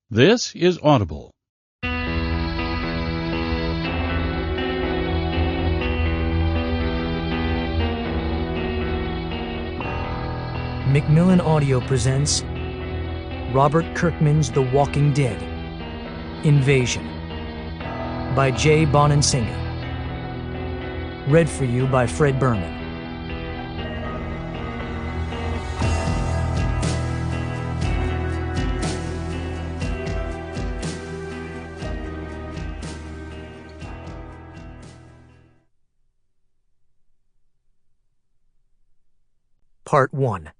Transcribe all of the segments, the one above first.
This is Audible. Macmillan Audio presents Robert Kirkman's The Walking Dead: Invasion by Jay Bonansinga. Read for you by Fred Berman. Part 1.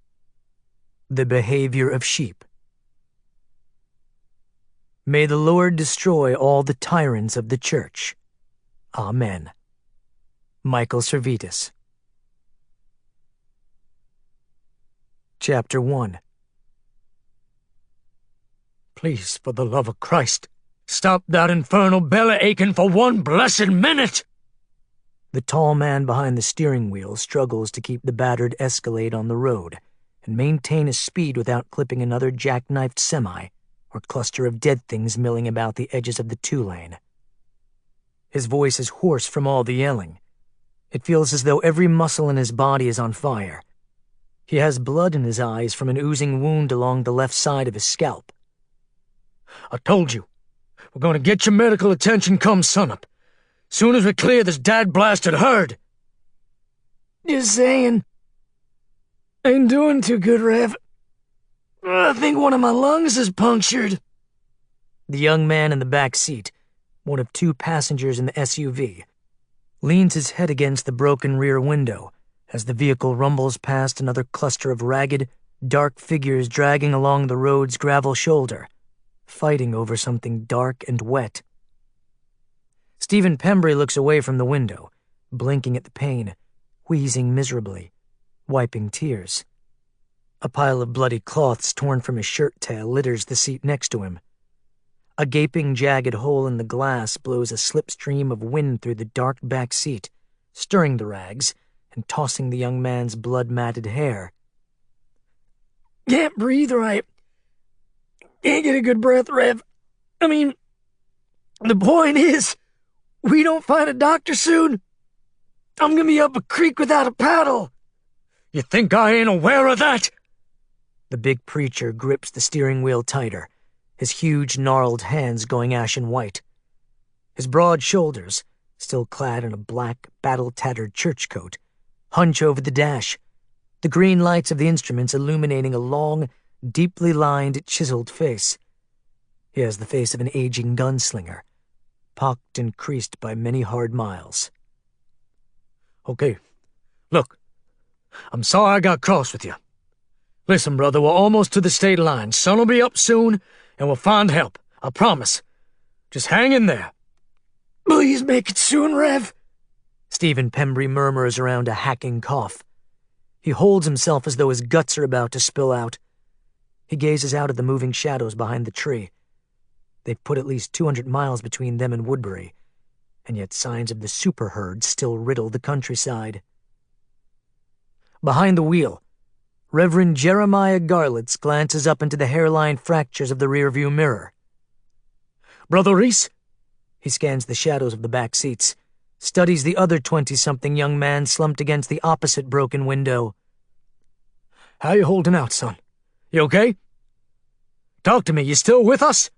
The Behavior of Sheep. May the Lord destroy all the tyrants of the Church. Amen. Michael Servetus. Chapter 1. Please, for the love of Christ, stop that infernal belly aching for one blessed minute! The tall man behind the steering wheel struggles to keep the battered Escalade on the road and maintain a speed without clipping another jackknifed semi or cluster of dead things milling about the edges of the two-lane. His voice is hoarse from all the yelling. It feels as though every muscle in his body is on fire. He has blood in his eyes from an oozing wound along the left side of his scalp. I told you, we're going to get your medical attention come sunup. Soon as we clear this dad-blasted herd. Just saying. Ain't doing too good, Rev. I think one of my lungs is punctured. The young man in the back seat, one of two passengers in the SUV, leans his head against the broken rear window as the vehicle rumbles past another cluster of ragged, dark figures dragging along the road's gravel shoulder, fighting over something dark and wet. Stephen Pembry looks away from the window, blinking at the pain, wheezing miserably, wiping tears. A pile of bloody cloths torn from his shirt tail litters the seat next to him. A gaping, jagged hole in the glass blows a slipstream of wind through the dark back seat, stirring the rags and tossing the young man's blood-matted hair. Can't breathe right. Can't get a good breath, Rev. I mean, the point is, we don't find a doctor soon, I'm gonna be up a creek without a paddle. You think I ain't aware of that? The big preacher grips the steering wheel tighter, his huge, gnarled hands going ashen white. His broad shoulders, still clad in a black, battle-tattered church coat, hunch over the dash, the green lights of the instruments illuminating a long, deeply lined, chiseled face. He has the face of an aging gunslinger, pocked and creased by many hard miles. Okay, look, I'm sorry I got cross with you. Listen, brother, we're almost to the state line. Sun'll be up soon, and we'll find help, I promise. Just hang in there. Please make it soon, Rev. Stephen Pembry murmurs around a hacking cough. He holds himself as though his guts are about to spill out. He gazes out at the moving shadows behind the tree. They've put at least 200 miles between them and Woodbury, and yet signs of the super herd still riddle the countryside. Behind the wheel, Reverend Jeremiah Garlitz glances up into the hairline fractures of the rearview mirror. Brother Reese? He scans the shadows of the back seats, studies the other 20-something young man slumped against the opposite broken window. How you holding out, son? You okay? Talk to me, you still with us?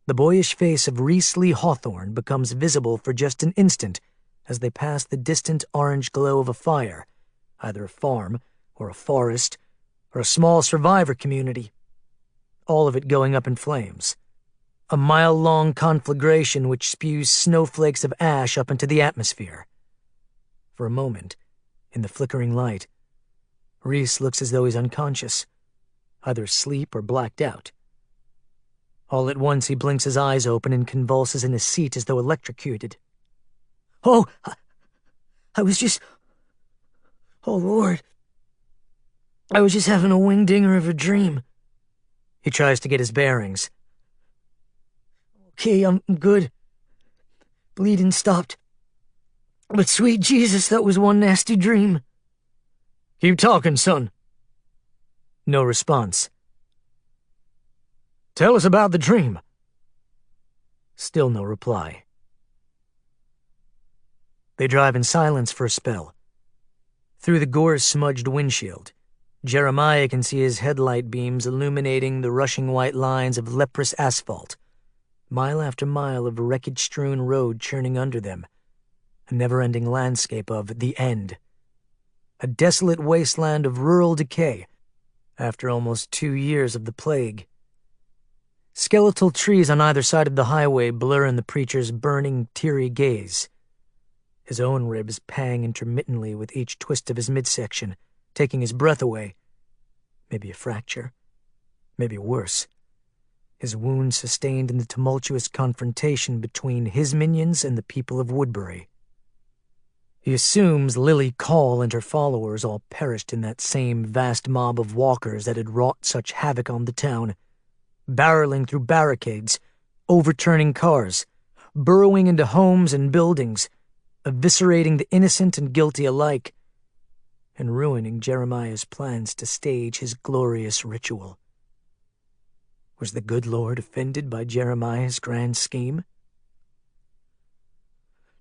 The boyish face of Reese Lee Hawthorne becomes visible for just an instant as they pass the distant orange glow of a fire, either a farm or a forest or a small survivor community, all of it going up in flames, a mile-long conflagration which spews snowflakes of ash up into the atmosphere. For a moment, in the flickering light, Reese looks as though he's unconscious, either asleep or blacked out. All at once he blinks his eyes open and convulses in his seat as though electrocuted. Oh, I was just... Oh, Lord. I was just having a wing-dinger of a dream. He tries to get his bearings. Okay, I'm good. Bleeding stopped. But sweet Jesus, that was one nasty dream. Keep talking, son. No response. Tell us about the dream. Still no reply. They drive in silence for a spell. Through the gore-smudged windshield, Jeremiah can see his headlight beams illuminating the rushing white lines of leprous asphalt, mile after mile of wreckage-strewn road churning under them, a never-ending landscape of the end, a desolate wasteland of rural decay after almost 2 years of the plague. Skeletal trees on either side of the highway blur in the preacher's burning, teary gaze. His own ribs pang intermittently with each twist of his midsection, taking his breath away. Maybe a fracture. Maybe worse. His wound sustained in the tumultuous confrontation between his minions and the people of Woodbury. He assumes Lily Call and her followers all perished in that same vast mob of walkers that had wrought such havoc on the town, barreling through barricades, overturning cars, burrowing into homes and buildings, eviscerating the innocent and guilty alike, and ruining Jeremiah's plans to stage his glorious ritual. Was the good Lord offended by Jeremiah's grand scheme?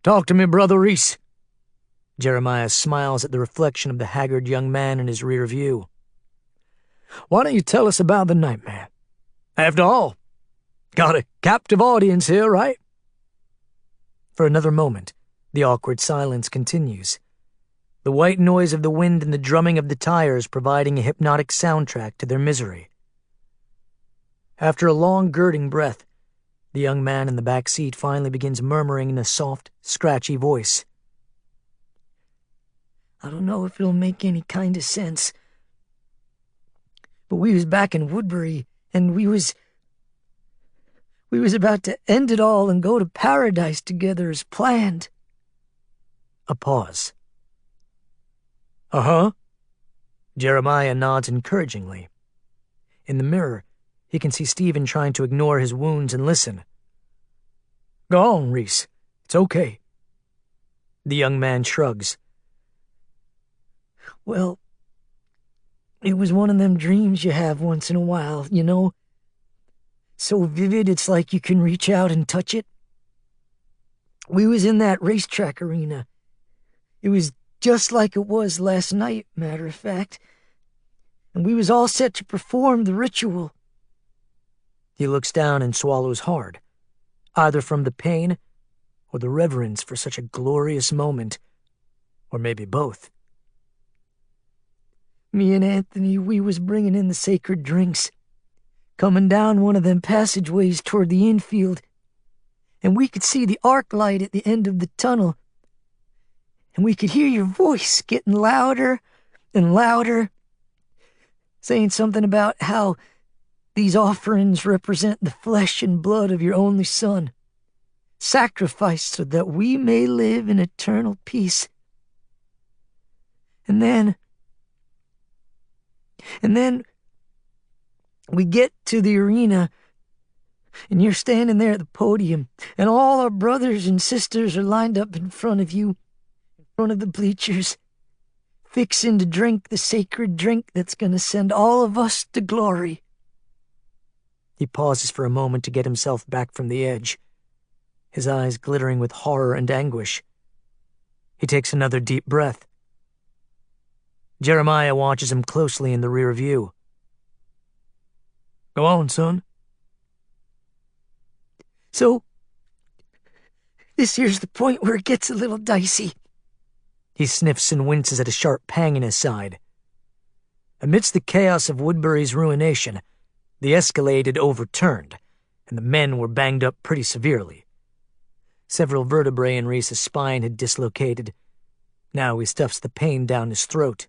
Talk to me, Brother Reese. Jeremiah smiles at the reflection of the haggard young man in his rear view. Why don't you tell us about the nightmare? After all, got a captive audience here, right? For another moment, the awkward silence continues, the white noise of the wind and the drumming of the tires providing a hypnotic soundtrack to their misery. After a long, girding breath, the young man in the back seat finally begins murmuring in a soft, scratchy voice. I don't know if it'll make any kind of sense, but we was back in Woodbury, and we was about to end it all and go to paradise together as planned. A pause. Uh-huh. Jeremiah nods encouragingly. In the mirror, he can see Stephen trying to ignore his wounds and listen. Go on, Reese. It's okay. The young man shrugs. Well, it was one of them dreams you have once in a while, you know? So vivid it's like you can reach out and touch it. We was in that racetrack arena. It was just like it was last night, matter of fact. And we was all set to perform the ritual. He looks down and swallows hard, either from the pain or the reverence for such a glorious moment, or maybe both. Me and Anthony, we was bringing in the sacred drinks, coming down one of them passageways toward the infield, and we could see the arc light at the end of the tunnel, and we could hear your voice getting louder and louder, saying something about how these offerings represent the flesh and blood of your only son, sacrificed so that we may live in eternal peace. And then we get to the arena, and you're standing there at the podium, and all our brothers and sisters are lined up in front of you, in front of the bleachers, fixing to drink the sacred drink that's going to send all of us to glory. He pauses for a moment to get himself back from the edge, his eyes glittering with horror and anguish. He takes another deep breath. Jeremiah watches him closely in the rear view. Go on, son. So, this here's the point where it gets a little dicey. He sniffs and winces at a sharp pang in his side. Amidst the chaos of Woodbury's ruination, the Escalade had overturned, and the men were banged up pretty severely. Several vertebrae in Reese's spine had dislocated. Now he stuffs the pain down his throat.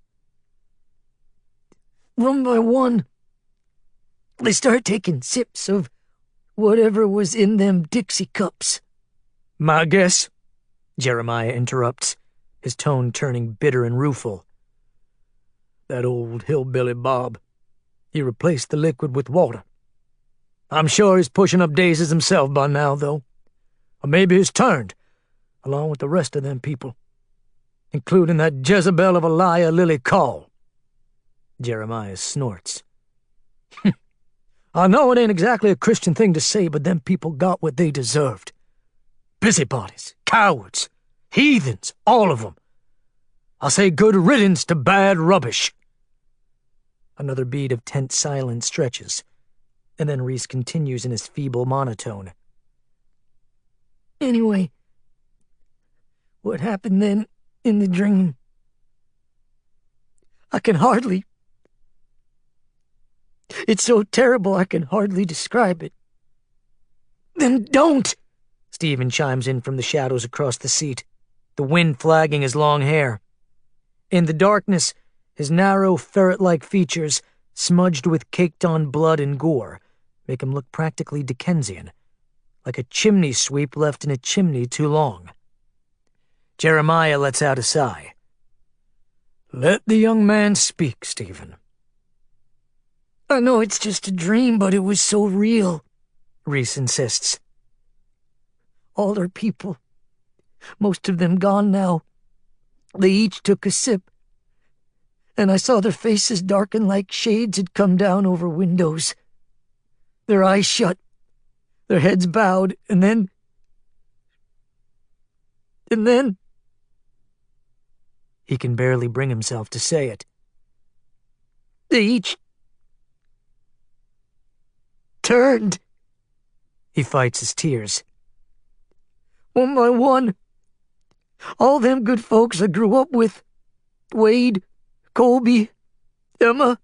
One by one, they start taking sips of whatever was in them Dixie cups. My guess, Jeremiah interrupts, his tone turning bitter and rueful. That old hillbilly Bob, he replaced the liquid with water. I'm sure he's pushing up daisies himself by now, though. Or maybe he's turned, along with the rest of them people, including that Jezebel of a liar Lily Call. Jeremiah snorts. I know it ain't exactly a Christian thing to say, but them people got what they deserved. Busybodies, cowards, heathens, all of them. I say good riddance to bad rubbish. Another beat of tense silence stretches, and then Reese continues in his feeble monotone. Anyway, what happened then in the dream? I can hardly... It's so terrible I can hardly describe it. Then don't! Stephen chimes in from the shadows across the seat, the wind flagging his long hair. In the darkness, his narrow, ferret-like features, smudged with caked-on blood and gore, make him look practically Dickensian, like a chimney sweep left in a chimney too long. Jeremiah lets out a sigh. Let the young man speak, Stephen. I know it's just a dream, but it was so real, Reese insists. All our people, most of them gone now. They each took a sip, and I saw their faces darken like shades had come down over windows. Their eyes shut, their heads bowed, and then... He can barely bring himself to say it. They each turned. He fights his tears. One by one. All them good folks I grew up with. Wade, Colby, Emma,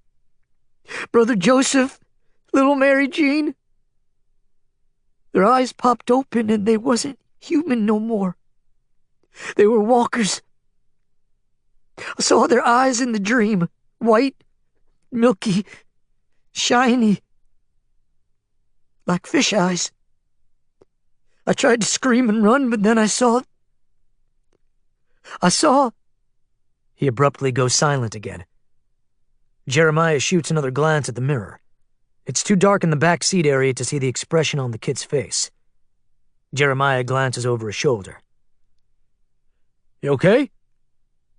Brother Joseph, little Mary Jean. Their eyes popped open and they wasn't human no more. They were walkers. I saw their eyes in the dream, white, milky, shiny, like fish eyes. I tried to scream and run, but then I saw... He abruptly goes silent again. Jeremiah shoots another glance at the mirror. It's too dark in the back seat area to see the expression on the kid's face. Jeremiah glances over his shoulder. You okay?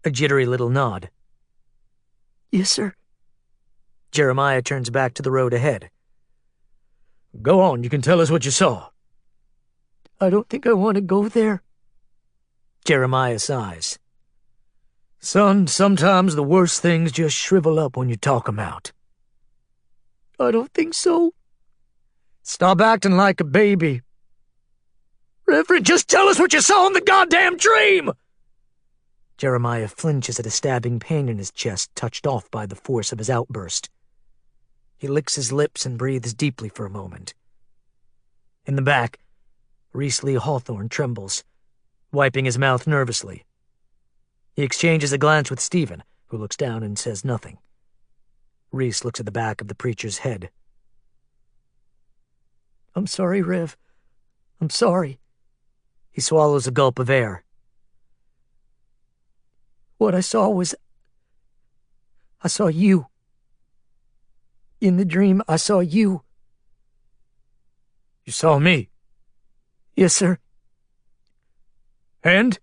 A jittery little nod. Yes, sir. Jeremiah turns back to the road ahead. Go on, you can tell us what you saw. I don't think I want to go there. Jeremiah sighs. Son, sometimes the worst things just shrivel up when you talk 'em out. I don't think so. Stop acting like a baby. Reverend, just tell us what you saw in the goddamn dream! Jeremiah flinches at a stabbing pain in his chest, touched off by the force of his outburst. He licks his lips and breathes deeply for a moment. In the back, Reese Lee Hawthorne trembles, wiping his mouth nervously. He exchanges a glance with Stephen, who looks down and says nothing. Reese looks at the back of the preacher's head. I'm sorry, Rev. I'm sorry. He swallows a gulp of air. What I saw was... I saw you. In the dream, I saw you. You saw me? Yes, sir. And?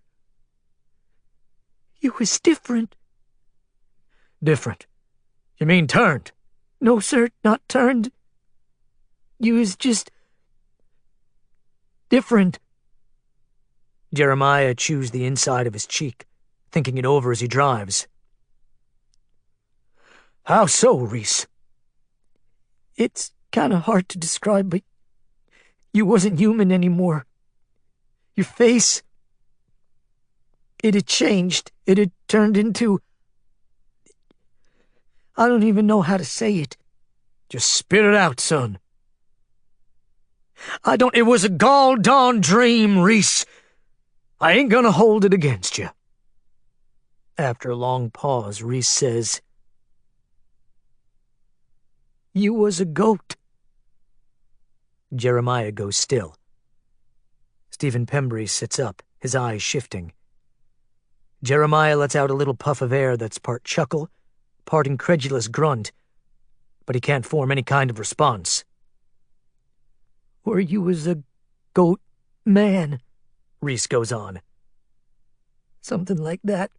You was different. Different? You mean turned? No, sir, not turned. You was just... different. Jeremiah chews the inside of his cheek, thinking it over as he drives. How so, Reese? It's kind of hard to describe, but you wasn't human anymore. Your face... it had changed. It had turned into... I don't even know how to say it. Just spit it out, son. I don't... It was a gall-darn dream, Reese. I ain't gonna hold it against you. After a long pause, Reese says, You was a goat. Jeremiah goes still. Stephen Pembry sits up, his eyes shifting. Jeremiah lets out a little puff of air that's part chuckle, part incredulous grunt, but he can't form any kind of response. Or you was a goat man, Reese goes on. Something like that.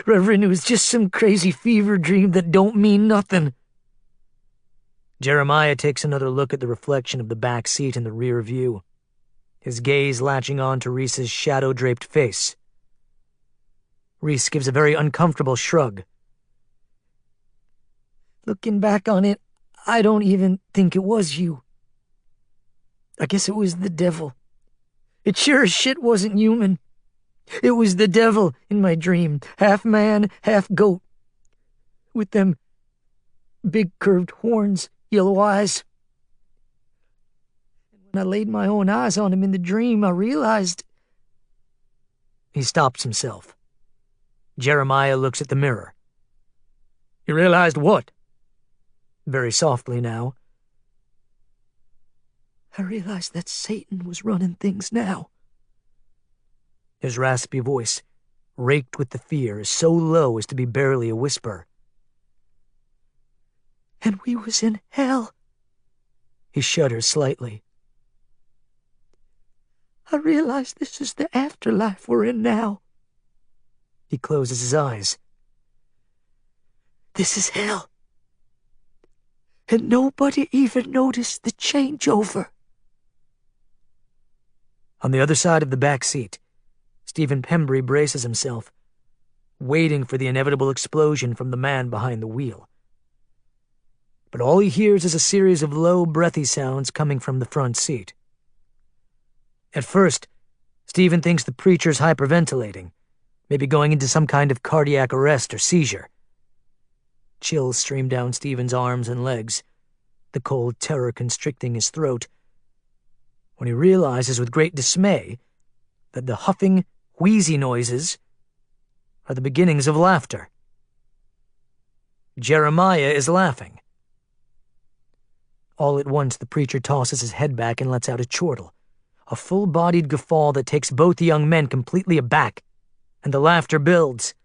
Reverend, it was just some crazy fever dream that don't mean nothing. Jeremiah takes another look at the reflection of the back seat in the rear view, his gaze latching on to Reese's shadow-draped face. Reese gives a very uncomfortable shrug. Looking back on it, I don't even think it was you. I guess it was the devil. It sure as shit wasn't human. It was the devil in my dream, half man, half goat, with them big curved horns, yellow eyes. And when I laid my own eyes on him in the dream, I realized... He stops himself. Jeremiah looks at the mirror. You realized what? Very softly now. I realized that Satan was running things now. His raspy voice, raked with the fear, is so low as to be barely a whisper. And we was in hell. He shudders slightly. I realize this is the afterlife we're in now. He closes his eyes. This is hell. And nobody even noticed the changeover. On the other side of the back seat, Stephen Pembry braces himself, waiting for the inevitable explosion from the man behind the wheel. But all he hears is a series of low, breathy sounds coming from the front seat. At first, Stephen thinks the preacher's hyperventilating, maybe going into some kind of cardiac arrest or seizure. Chills stream down Stephen's arms and legs, the cold terror constricting his throat, when he realizes with great dismay that the huffing, wheezy noises are the beginnings of laughter. Jeremiah is laughing. All at once, the preacher tosses his head back and lets out a chortle, a full-bodied guffaw that takes both the young men completely aback, and the laughter builds.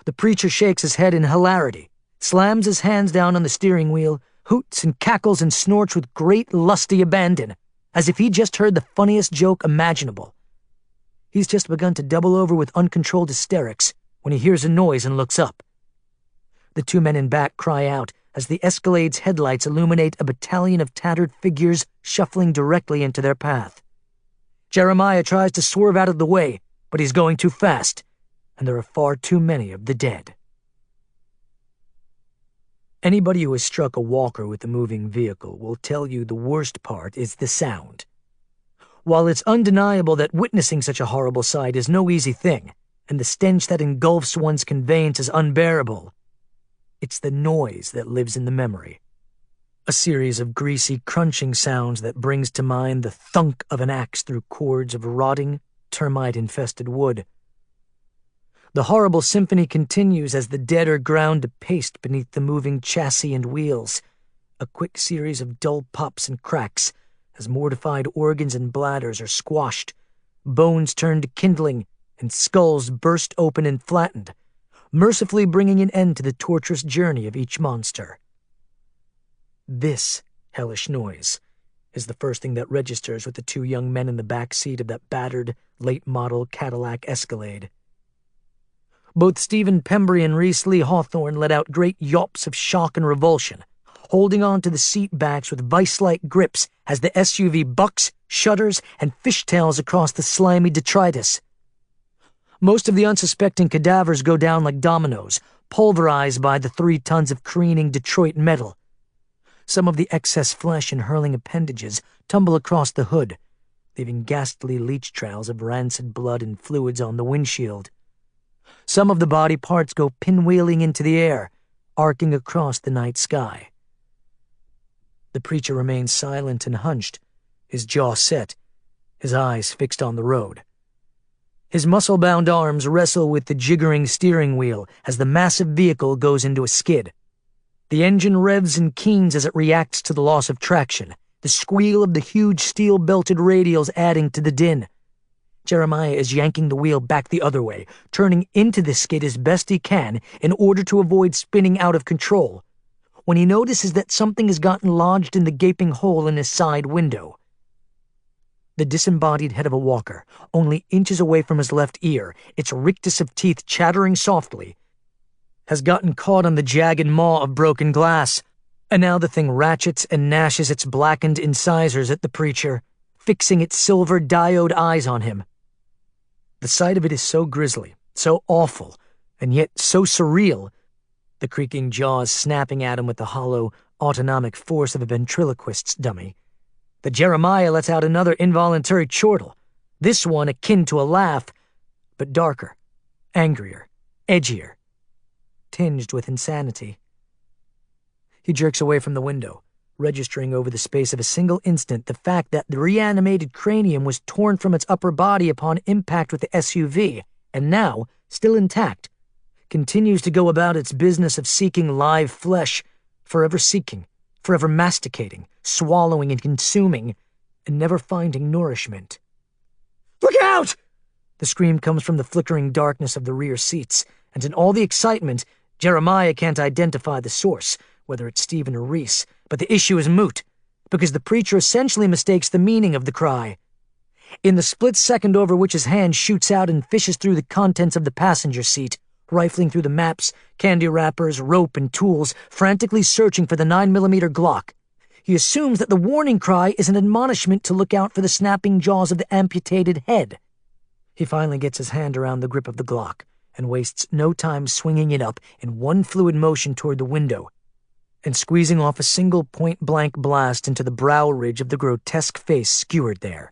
The preacher shakes his head in hilarity, slams his hands down on the steering wheel, hoots and cackles and snorts with great lusty abandon, as if he'd just heard the funniest joke imaginable. He's just begun to double over with uncontrolled hysterics when he hears a noise and looks up. The two men in back cry out as the Escalade's headlights illuminate a battalion of tattered figures shuffling directly into their path. Jeremiah tries to swerve out of the way, but he's going too fast, and there are far too many of the dead. Anybody who has struck a walker with a moving vehicle will tell you the worst part is the sound. While it's undeniable that witnessing such a horrible sight is no easy thing, and the stench that engulfs one's conveyance is unbearable, it's the noise that lives in the memory. A series of greasy, crunching sounds that brings to mind the thunk of an axe through cords of rotting, termite-infested wood. The horrible symphony continues as the dead are ground to paste beneath the moving chassis and wheels, a quick series of dull pops and cracks as mortified organs and bladders are squashed, bones turn to kindling, and skulls burst open and flattened, mercifully bringing an end to the torturous journey of each monster. This hellish noise is the first thing that registers with the two young men in the back seat of that battered, late-model Cadillac Escalade. Both Stephen Pembry and Reese Lee Hawthorne let out great yawps of shock and revulsion, holding on to the seat backs with vice-like grips as the SUV bucks, shudders, and fishtails across the slimy detritus. Most of the unsuspecting cadavers go down like dominoes, pulverized by the 3 tons of careening Detroit metal. Some of the excess flesh and hurling appendages tumble across the hood, leaving ghastly leech trails of rancid blood and fluids on the windshield. Some of the body parts go pinwheeling into the air, arcing across the night sky. The preacher remains silent and hunched, his jaw set, his eyes fixed on the road. His muscle-bound arms wrestle with the jiggering steering wheel as the massive vehicle goes into a skid. The engine revs and keens as it reacts to the loss of traction, the squeal of the huge steel-belted radials adding to the din. Jeremiah is yanking the wheel back the other way, turning into the skid as best he can in order to avoid spinning out of control, when he notices that something has gotten lodged in the gaping hole in his side window. The disembodied head of a walker, only inches away from his left ear, its rictus of teeth chattering softly, has gotten caught on the jagged maw of broken glass, And now the thing ratchets and gnashes its blackened incisors at the preacher, fixing its silver diode eyes on him. The sight of it is so grisly, so awful, and yet so surreal, the creaking jaws snapping at him with the hollow, autonomic force of a ventriloquist's dummy, that Jeremiah lets out another involuntary chortle, this one akin to a laugh, but darker, angrier, edgier, tinged with insanity. He jerks away from the window, registering over the space of a single instant the fact that the reanimated cranium was torn from its upper body upon impact with the SUV, and now, still intact, continues to go about its business of seeking live flesh, forever seeking, forever masticating, swallowing and consuming, and never finding nourishment. "Look out!" The scream comes from the flickering darkness of the rear seats, and in all the excitement, Jeremiah can't identify the source, whether it's Stephen or Reese, but the issue is moot, because the preacher essentially mistakes the meaning of the cry. In the split second over which his hand shoots out and fishes through the contents of the passenger seat, rifling through the maps, candy wrappers, rope, and tools, frantically searching for the 9mm Glock, he assumes that the warning cry is an admonishment to look out for the snapping jaws of the amputated head. He finally gets his hand around the grip of the Glock and wastes no time swinging it up in one fluid motion toward the window and squeezing off a single point-blank blast into the brow ridge of the grotesque face skewered there.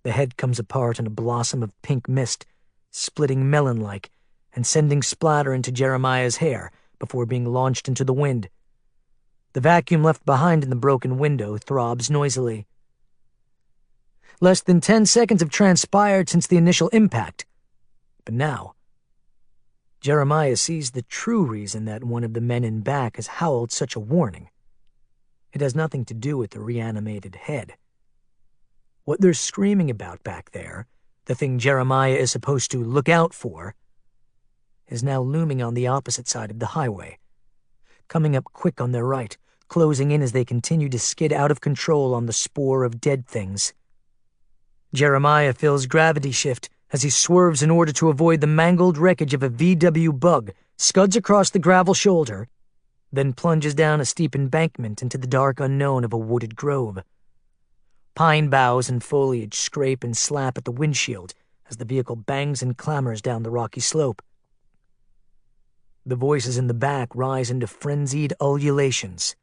The head comes apart in a blossom of pink mist, splitting melon-like, and sending splatter into Jeremiah's hair before being launched into the wind. The vacuum left behind in the broken window throbs noisily. Less than 10 seconds have transpired since the initial impact, but now, Jeremiah sees the true reason that one of the men in back has howled such a warning. It has nothing to do with the reanimated head. What they're screaming about back there, the thing Jeremiah is supposed to look out for, is now looming on the opposite side of the highway, coming up quick on their right, closing in as they continue to skid out of control on the spoor of dead things. Jeremiah feels gravity shift as he swerves in order to avoid the mangled wreckage of a VW Bug, scuds across the gravel shoulder, then plunges down a steep embankment into the dark unknown of a wooded grove. Pine boughs and foliage scrape and slap at the windshield as the vehicle bangs and clambers down the rocky slope. The voices in the back rise into frenzied ululations.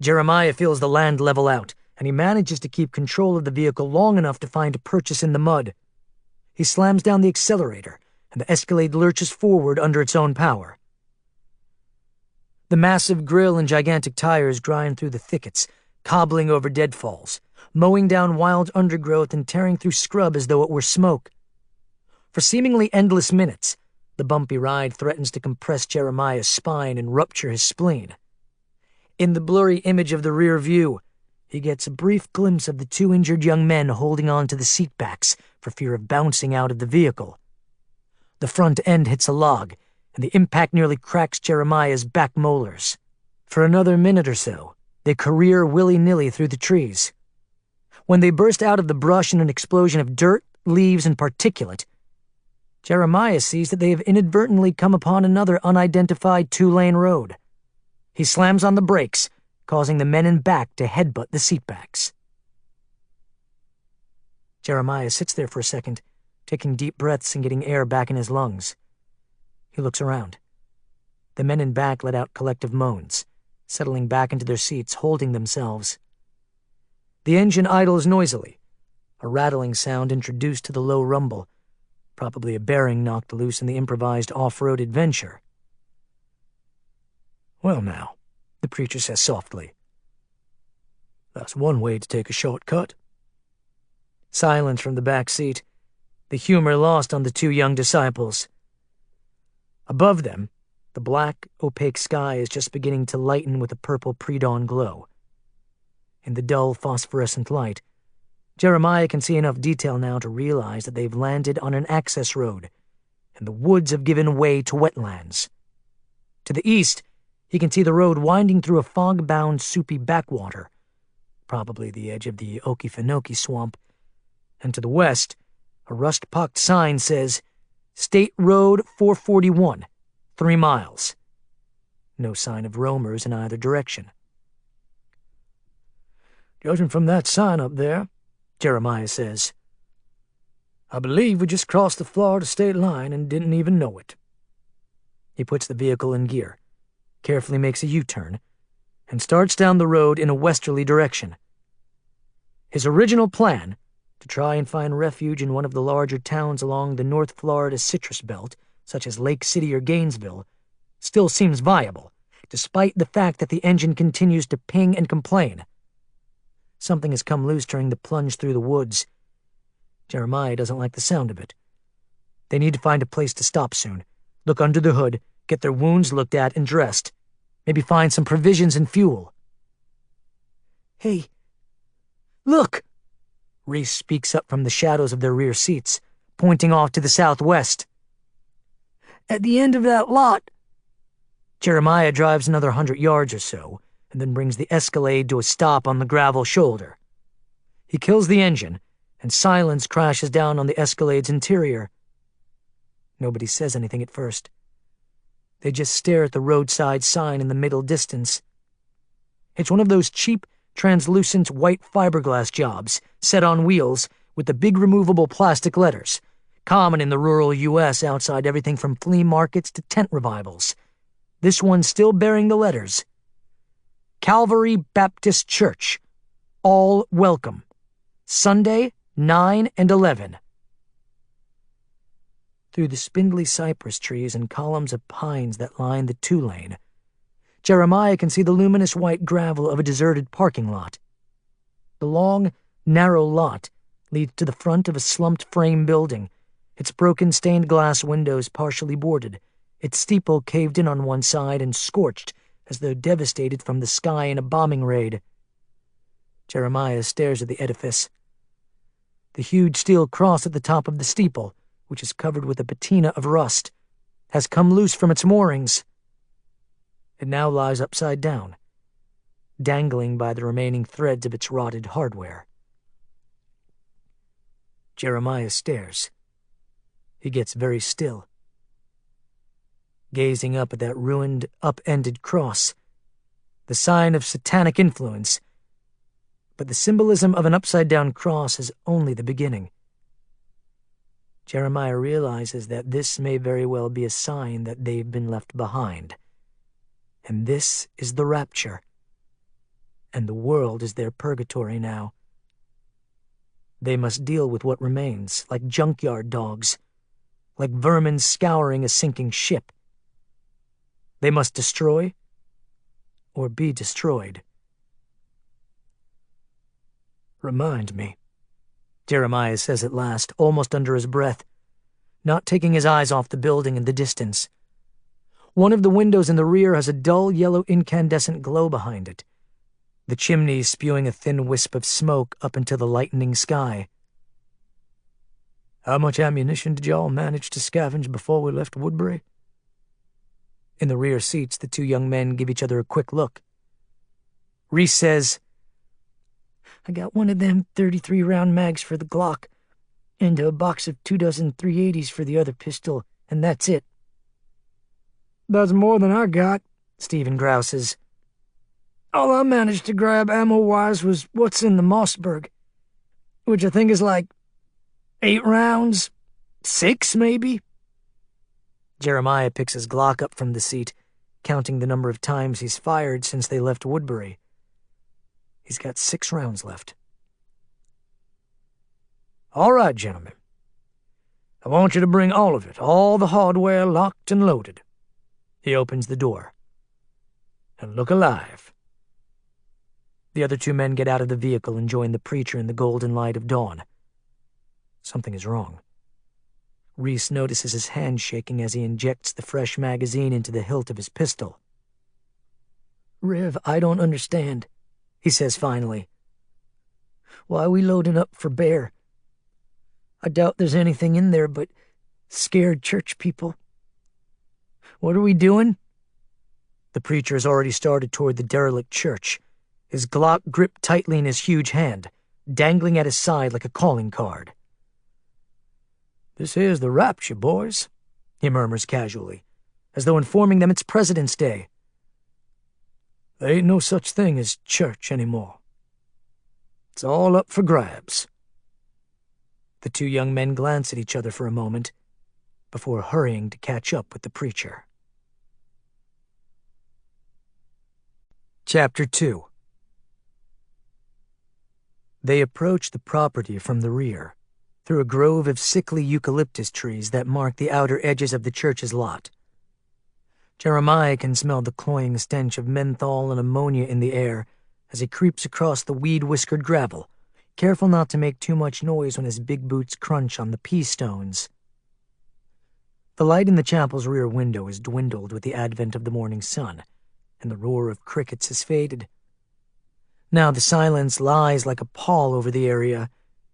Jeremiah feels the land level out, and he manages to keep control of the vehicle long enough to find a purchase in the mud. He slams down the accelerator, and the Escalade lurches forward under its own power. The massive grille and gigantic tires grind through the thickets, cobbling over deadfalls, mowing down wild undergrowth and tearing through scrub as though it were smoke. For seemingly endless minutes, the bumpy ride threatens to compress Jeremiah's spine and rupture his spleen. In the blurry image of the rear view, he gets a brief glimpse of the two injured young men holding on to the seatbacks for fear of bouncing out of the vehicle. The front end hits a log, and the impact nearly cracks Jeremiah's back molars. For another minute or so, they career willy-nilly through the trees. When they burst out of the brush in an explosion of dirt, leaves, and particulate, Jeremiah sees that they have inadvertently come upon another unidentified two-lane road. He slams on the brakes, causing the men in back to headbutt the seatbacks. Jeremiah sits there for a second, taking deep breaths and getting air back in his lungs. He looks around. The men in back let out collective moans, settling back into their seats, holding themselves. The engine idles noisily, a rattling sound introduced to the low rumble, probably a bearing knocked loose in the improvised off-road adventure. "Well now," the preacher says softly, "that's one way to take a shortcut." Silence from the back seat, the humor lost on the two young disciples. Above them, the black, opaque sky is just beginning to lighten with a purple pre-dawn glow. In the dull, phosphorescent light, Jeremiah can see enough detail now to realize that they've landed on an access road, and the woods have given way to wetlands. To the east, he can see the road winding through a fog-bound, soupy backwater, probably the edge of the Okefenokee swamp, and to the west, a rust-pocked sign says, "State Road 441, 3 miles." No sign of roamers in either direction. "Judging from that sign up there," Jeremiah says, "I believe we just crossed the Florida state line and didn't even know it." He puts the vehicle in gear, carefully makes a U-turn, and starts down the road in a westerly direction. His original plan, to try and find refuge in one of the larger towns along the North Florida citrus belt, such as Lake City or Gainesville, still seems viable, despite the fact that the engine continues to ping and complain. Something has come loose during the plunge through the woods. Jeremiah doesn't like the sound of it. They need to find a place to stop soon, look under the hood, get their wounds looked at and dressed, maybe find some provisions and fuel. "Hey, look!" Reese speaks up from the shadows of their rear seats, pointing off to the southwest. "At the end of that lot." Jeremiah drives another 100 yards or so, and then brings the Escalade to a stop on the gravel shoulder. He kills the engine, and silence crashes down on the Escalade's interior. Nobody says anything at first. They just stare at the roadside sign in the middle distance. It's one of those cheap, translucent white fiberglass jobs, set on wheels, with the big removable plastic letters, common in the rural U.S. outside everything from flea markets to tent revivals. This one still bearing the letters. Calvary Baptist Church. All welcome. Sunday, 9 and 11. Through the spindly cypress trees and columns of pines that line the two-lane, Jeremiah can see the luminous white gravel of a deserted parking lot. The long, narrow lot leads to the front of a slumped frame building, its broken stained glass windows partially boarded, its steeple caved in on one side and scorched as though devastated from the sky in a bombing raid. Jeremiah stares at the edifice. The huge steel cross at the top of the steeple, which is covered with a patina of rust, has come loose from its moorings. It now lies upside down, dangling by the remaining threads of its rotted hardware. Jeremiah stares. He gets very still, gazing up at that ruined, up-ended cross, the sign of satanic influence. But the symbolism of an upside-down cross is only the beginning. Jeremiah realizes that this may very well be a sign that they've been left behind. And this is the rapture. And the world is their purgatory now. They must deal with what remains, like junkyard dogs, like vermin scouring a sinking ship. They must destroy or be destroyed. "Remind me," Jeremiah says at last, almost under his breath, not taking his eyes off the building in the distance. One of the windows in the rear has a dull yellow incandescent glow behind it, the chimney spewing a thin wisp of smoke up into the lightening sky. "How much ammunition did y'all manage to scavenge before we left Woodbury?" In the rear seats, the two young men give each other a quick look. Reese says, "I got one of them 33-round mags for the Glock, and a box of 2 dozen 380s for the other pistol, and that's it." "That's more than I got," Stephen grouses. "All I managed to grab ammo-wise was what's in the Mossberg, which I think is like 8 rounds, 6 maybe." Jeremiah picks his Glock up from the seat, counting the number of times he's fired since they left Woodbury. He's got 6 rounds left. "All right, gentlemen. I want you to bring all of it, all the hardware locked and loaded." He opens the door. "And look alive." The other two men get out of the vehicle and join the preacher in the golden light of dawn. Something is wrong. Reese notices his hand shaking as he injects the fresh magazine into the hilt of his pistol. "Rev, I don't understand," he says finally. "Why are we loading up for bear? I doubt there's anything in there but scared church people. What are we doing?" The preacher has already started toward the derelict church, his Glock gripped tightly in his huge hand, dangling at his side like a calling card. "This here's the rapture, boys," he murmurs casually, as though informing them it's President's Day. There ain't no such thing as church anymore. It's all up for grabs." The two young men glance at each other for a moment before hurrying to catch up with the preacher. Chapter 2. They approach the property from the rear, through a grove of sickly eucalyptus trees that mark the outer edges of the church's lot. Jeremiah can smell the cloying stench of menthol and ammonia in the air as he creeps across the weed-whiskered gravel, careful not to make too much noise when his big boots crunch on the pea stones. The light in the chapel's rear window has dwindled with the advent of the morning sun, and the roar of crickets has faded. Now the silence lies like a pall over the area,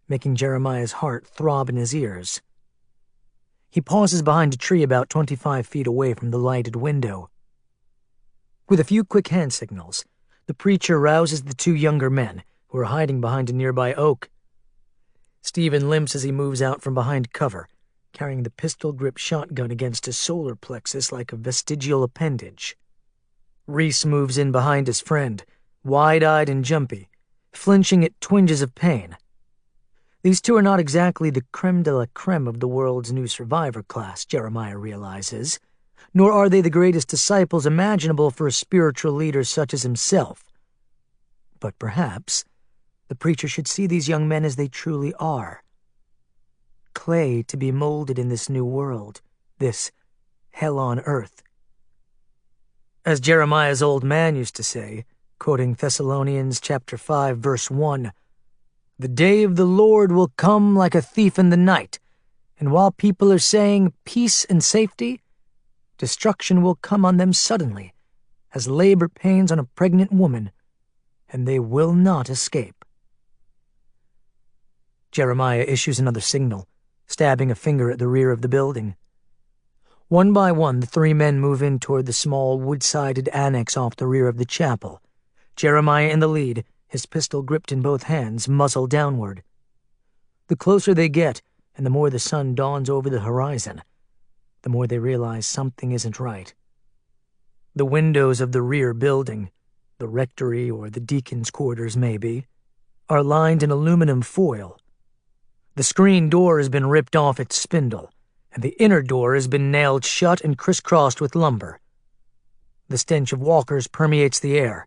making Jeremiah's heart throb in his ears. He pauses behind a tree about 25 feet away from the lighted window. With a few quick hand signals, the preacher rouses the two younger men, who are hiding behind a nearby oak. Stephen limps as he moves out from behind cover, carrying the pistol-grip shotgun against his solar plexus like a vestigial appendage. Reese moves in behind his friend, wide-eyed and jumpy, flinching at twinges of pain. These two are not exactly the creme de la creme of the world's new survivor class, Jeremiah realizes, nor are they the greatest disciples imaginable for a spiritual leader such as himself. But perhaps the preacher should see these young men as they truly are. Clay to be molded in this new world, this hell on earth. As Jeremiah's old man used to say, quoting Thessalonians chapter 5, verse 1, "The day of the Lord will come like a thief in the night, and while people are saying peace and safety, destruction will come on them suddenly, as labor pains on a pregnant woman, and they will not escape." Jeremiah issues another signal, stabbing a finger at the rear of the building. One by one, the three men move in toward the small wood-sided annex off the rear of the chapel, Jeremiah in the lead, his pistol gripped in both hands, muzzle downward. The closer they get, and the more the sun dawns over the horizon, the more they realize something isn't right. The windows of the rear building, the rectory or the deacon's quarters maybe, are lined in aluminum foil. The screen door has been ripped off its spindle, and the inner door has been nailed shut and crisscrossed with lumber. The stench of walkers permeates the air,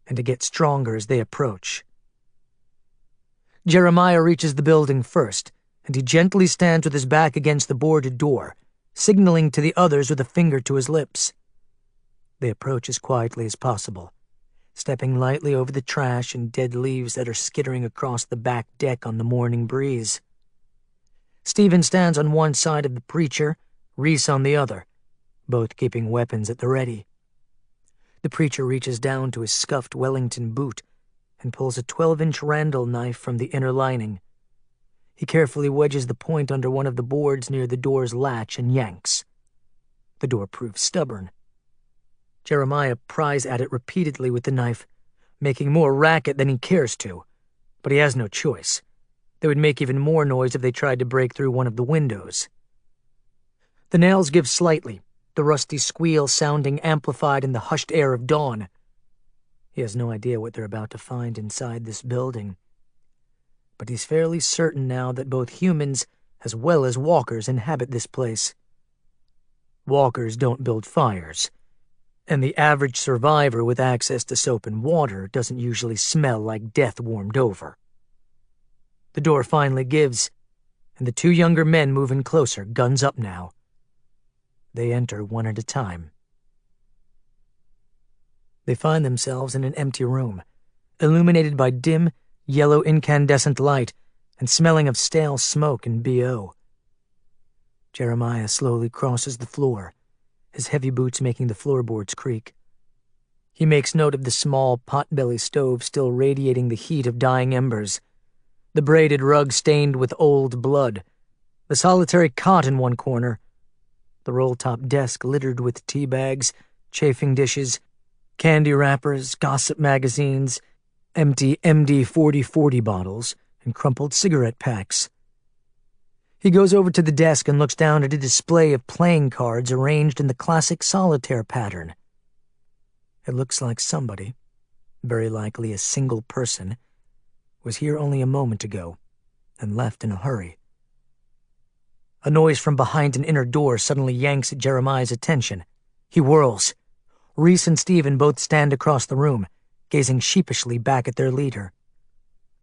and it gets stronger as they approach. Jeremiah reaches the building first, and he gently stands with his back against the boarded door, signaling to the others with a finger to his lips. They approach as quietly as possible, stepping lightly over the trash and dead leaves that are skittering across the back deck on the morning breeze. Stephen stands on one side of the preacher, Reese on the other, both keeping weapons at the ready. The preacher reaches down to his scuffed Wellington boot and pulls a 12-inch Randall knife from the inner lining. He carefully wedges the point under one of the boards near the door's latch and yanks. The door proves stubborn. Jeremiah pries at it repeatedly with the knife, making more racket than he cares to, but he has no choice. They would make even more noise if they tried to break through one of the windows. The nails give slightly, the rusty squeal sounding amplified in the hushed air of dawn. He has no idea what they're about to find inside this building, but he's fairly certain now that both humans as well as walkers inhabit this place. Walkers don't build fires, and the average survivor with access to soap and water doesn't usually smell like death warmed over. The door finally gives, and the two younger men move in closer, guns up now. They enter one at a time. They find themselves in an empty room, illuminated by dim, yellow incandescent light and smelling of stale smoke and BO. Jeremiah slowly crosses the floor, his heavy boots making the floorboards creak. He makes note of the small pot-belly stove still radiating the heat of dying embers, the braided rug stained with old blood, the solitary cot in one corner, the roll-top desk littered with tea bags, chafing dishes, candy wrappers, gossip magazines, empty MD 4040 bottles, and crumpled cigarette packs. He goes over to the desk and looks down at a display of playing cards arranged in the classic solitaire pattern. It looks like somebody, very likely a single person, was here only a moment ago and left in a hurry. A noise from behind an inner door suddenly yanks Jeremiah's attention. He whirls. Reese and Stephen both stand across the room, gazing sheepishly back at their leader.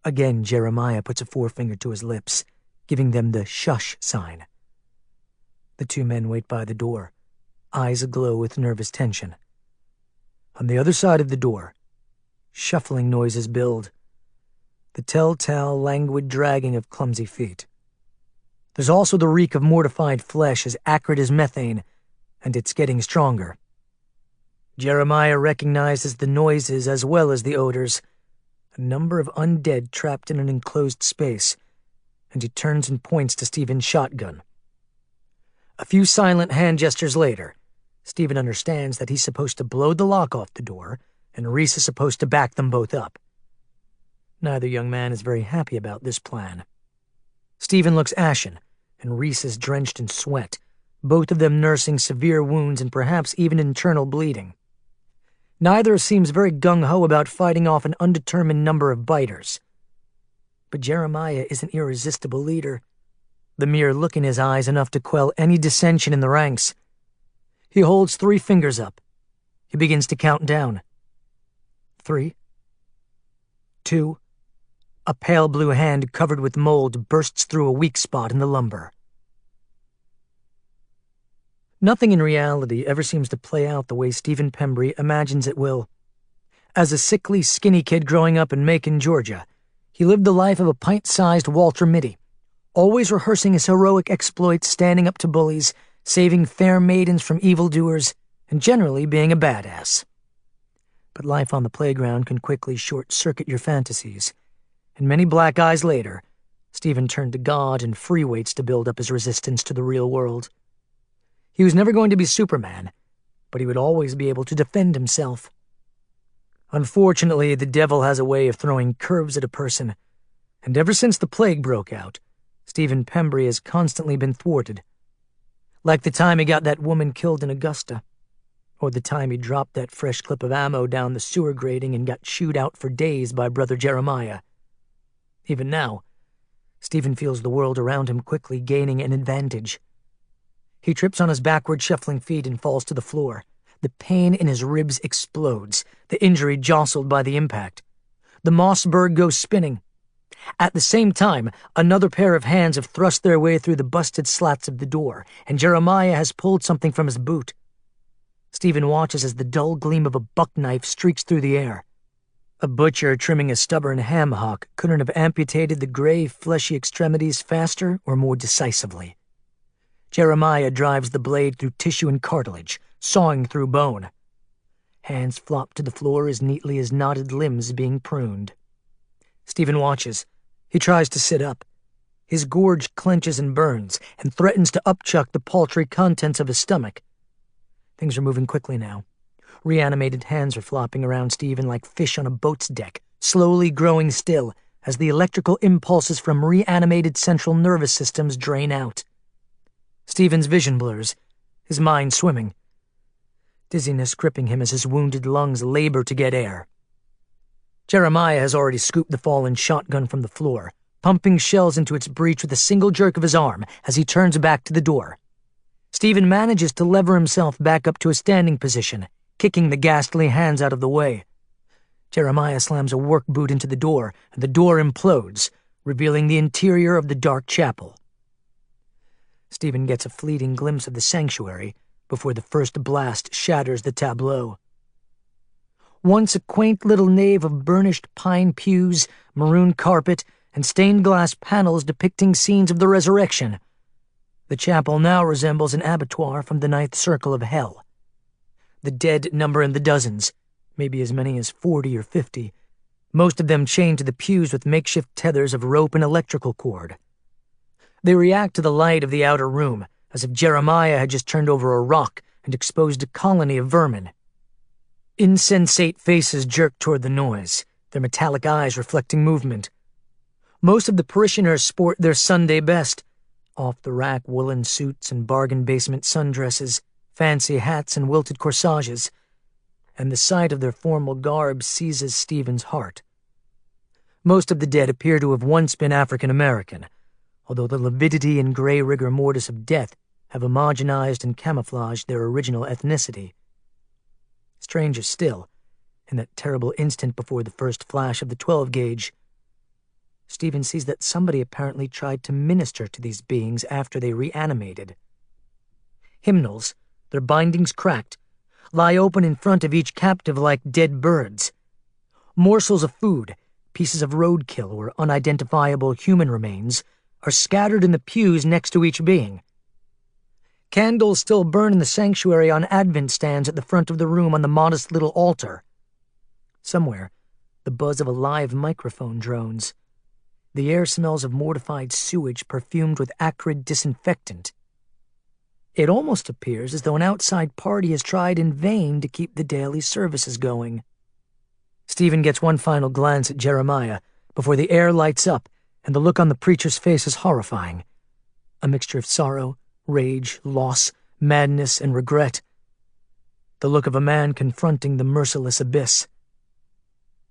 Again, Jeremiah puts a forefinger to his lips, giving them the shush sign. The two men wait by the door, eyes aglow with nervous tension. On the other side of the door, shuffling noises build, the telltale, languid dragging of clumsy feet. There's also the reek of mortified flesh as acrid as methane, and it's getting stronger. Jeremiah recognizes the noises as well as the odors, a number of undead trapped in an enclosed space, and he turns and points to Stephen's shotgun. A few silent hand gestures later, Stephen understands that he's supposed to blow the lock off the door, and Reese is supposed to back them both up. Neither young man is very happy about this plan. Stephen looks ashen, and Reese is drenched in sweat, both of them nursing severe wounds and perhaps even internal bleeding. Neither seems very gung-ho about fighting off an undetermined number of biters. But Jeremiah is an irresistible leader. The mere look in his eyes enough to quell any dissension in the ranks. He holds 3 fingers up. He begins to count down. 3, 2, a pale blue hand covered with mold bursts through a weak spot in the lumber. Nothing in reality ever seems to play out the way Stephen Pembry imagines it will. As a sickly, skinny kid growing up in Macon, Georgia, he lived the life of a pint-sized Walter Mitty, always rehearsing his heroic exploits, standing up to bullies, saving fair maidens from evildoers, and generally being a badass. But life on the playground can quickly short-circuit your fantasies, and many black eyes later, Stephen turned to God and free weights to build up his resistance to the real world. He was never going to be Superman, but he would always be able to defend himself. Unfortunately, the devil has a way of throwing curves at a person, and ever since the plague broke out, Stephen Pembry has constantly been thwarted. Like the time he got that woman killed in Augusta, or the time he dropped that fresh clip of ammo down the sewer grating and got chewed out for days by Brother Jeremiah. Even now, Stephen feels the world around him quickly gaining an advantage. He trips on his backward shuffling feet and falls to the floor. The pain in his ribs explodes, the injury jostled by the impact. The Mossberg goes spinning. At the same time, another pair of hands have thrust their way through the busted slats of the door, and Jeremiah has pulled something from his boot. Stephen watches as the dull gleam of a buck knife streaks through the air. A butcher trimming a stubborn ham hock couldn't have amputated the gray, fleshy extremities faster or more decisively. Jeremiah drives the blade through tissue and cartilage, sawing through bone. Hands flop to the floor as neatly as knotted limbs being pruned. Stephen watches. He tries to sit up. His gorge clenches and burns, and threatens to upchuck the paltry contents of his stomach. Things are moving quickly now. Reanimated hands are flopping around Stephen like fish on a boat's deck, slowly growing still as the electrical impulses from reanimated central nervous systems drain out. Stephen's vision blurs, his mind swimming. Dizziness gripping him as his wounded lungs labor to get air. Jeremiah has already scooped the fallen shotgun from the floor, pumping shells into its breech with a single jerk of his arm as he turns back to the door. Stephen manages to lever himself back up to a standing position, kicking the ghastly hands out of the way. Jeremiah slams a work boot into the door, and the door implodes, revealing the interior of the dark chapel. Stephen gets a fleeting glimpse of the sanctuary before the first blast shatters the tableau. Once a quaint little nave of burnished pine pews, maroon carpet, and stained glass panels depicting scenes of the resurrection, the chapel now resembles an abattoir from the ninth circle of hell. The dead number in the dozens, maybe as many as 40 or 50, most of them chained to the pews with makeshift tethers of rope and electrical cord. They react to the light of the outer room, as if Jeremiah had just turned over a rock and exposed a colony of vermin. Insensate faces jerk toward the noise, their metallic eyes reflecting movement. Most of the parishioners sport their Sunday best, off-the-rack woolen suits and bargain basement sundresses, fancy hats and wilted corsages. and the sight of their formal garb seizes Stephen's heart. Most of the dead appear to have once been African American, although the lividity and gray rigor mortis of death have homogenized and camouflaged their original ethnicity. Stranger still, in that terrible instant before the first flash of the 12-gauge, Stephen sees that somebody apparently tried to minister to these beings after they reanimated. Hymnals, their bindings cracked, lie open in front of each captive like dead birds. Morsels of food, pieces of roadkill or unidentifiable human remains, are scattered in the pews next to each being. Candles still burn in the sanctuary on Advent stands at the front of the room on the modest little altar. Somewhere, the buzz of a live microphone drones. The air smells of mortified sewage perfumed with acrid disinfectant. It almost appears as though an outside party has tried in vain to keep the daily services going. Stephen gets one final glance at Jeremiah before the air lights up and the look on the preacher's face is horrifying. A mixture of sorrow, rage, loss, madness, and regret. The look of a man confronting the merciless abyss.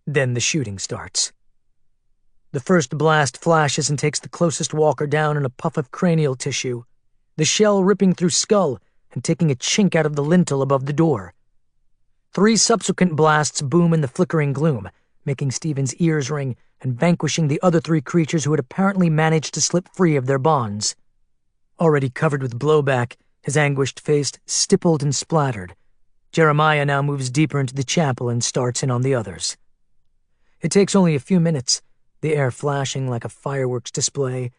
Then the shooting starts. The first blast flashes and takes the closest walker down in a puff of cranial tissue, the shell ripping through skull and taking a chink out of the lintel above the door. 3 subsequent blasts boom in the flickering gloom, making Stephen's ears ring and vanquishing the other 3 creatures who had apparently managed to slip free of their bonds. Already covered with blowback, his anguished face stippled and splattered, Jeremiah now moves deeper into the chapel and starts in on the others. It takes only a few minutes, the air flashing like a fireworks display,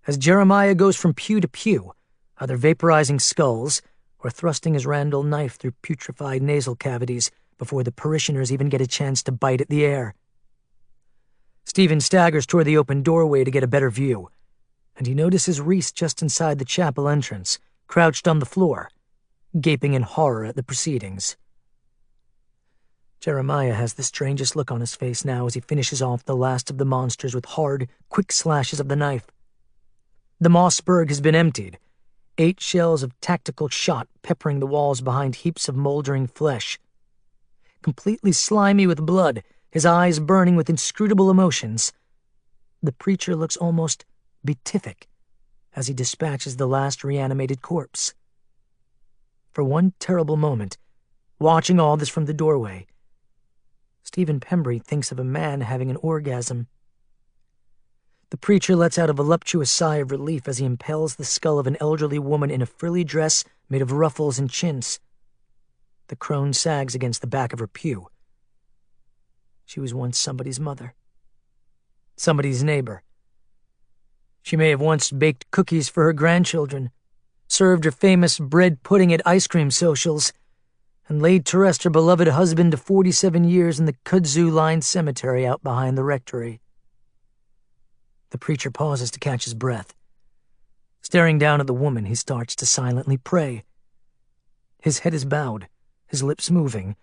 as Jeremiah goes from pew to pew, either vaporizing skulls or thrusting his Randall knife through putrefied nasal cavities before the parishioners even get a chance to bite at the air. Stephen staggers toward the open doorway to get a better view, and he notices Reese just inside the chapel entrance, crouched on the floor, gaping in horror at the proceedings. Jeremiah has the strangest look on his face now as he finishes off the last of the monsters with hard, quick slashes of the knife. The Mossberg has been emptied, 8 shells of tactical shot peppering the walls behind heaps of moldering flesh. Completely slimy with blood, his eyes burning with inscrutable emotions, the preacher looks almost beatific as he dispatches the last reanimated corpse. For one terrible moment, watching all this from the doorway, Stephen Pembry thinks of a man having an orgasm. The preacher lets out a voluptuous sigh of relief as he impales the skull of an elderly woman in a frilly dress made of ruffles and chintz. The crone sags against the back of her pew. She was once somebody's mother. Somebody's neighbor. She may have once baked cookies for her grandchildren, served her famous bread pudding at ice cream socials, and laid to rest her beloved husband of 47 years in the kudzu-lined cemetery out behind the rectory. The preacher pauses to catch his breath. Staring down at the woman, he starts to silently pray. His head is bowed, his lips moving,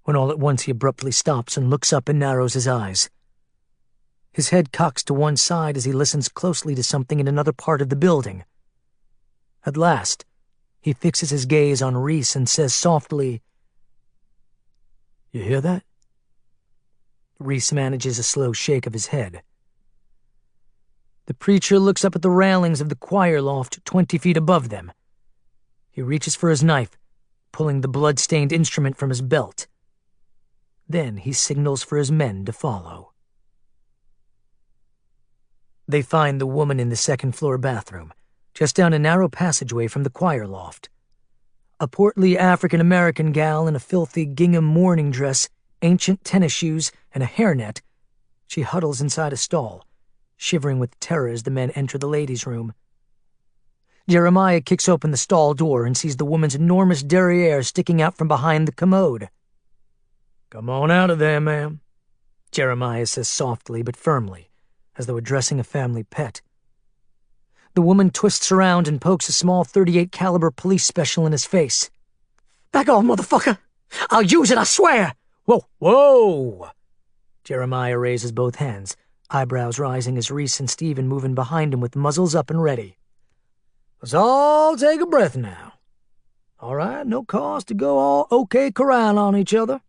when all at once he abruptly stops and looks up and narrows his eyes. His head cocks to one side as he listens closely to something in another part of the building. At last, he fixes his gaze on Reese and says softly, "You hear that?" Reese manages a slow shake of his head. The preacher looks up at the railings of the choir loft 20 feet above them. He reaches for his knife, pulling the blood-stained instrument from his belt. Then he signals for his men to follow. They find the woman in the second-floor bathroom, just down a narrow passageway from the choir loft. A portly African-American gal in a filthy gingham mourning dress, ancient tennis shoes, and a hairnet, she huddles inside a stall, shivering with terror as the men enter the ladies' room. Jeremiah kicks open the stall door and sees the woman's enormous derriere sticking out from behind the commode. "Come on out of there, ma'am," Jeremiah says softly but firmly, as though addressing a family pet. The woman twists around and pokes a small .38 caliber police special in his face. "Back off, motherfucker! I'll use it, I swear!" "Whoa, whoa!" Jeremiah raises both hands, eyebrows rising as Reese and Stephen move in behind him with muzzles up and ready. "Let's all take a breath now. All right, no cause to go all okay corral on each other.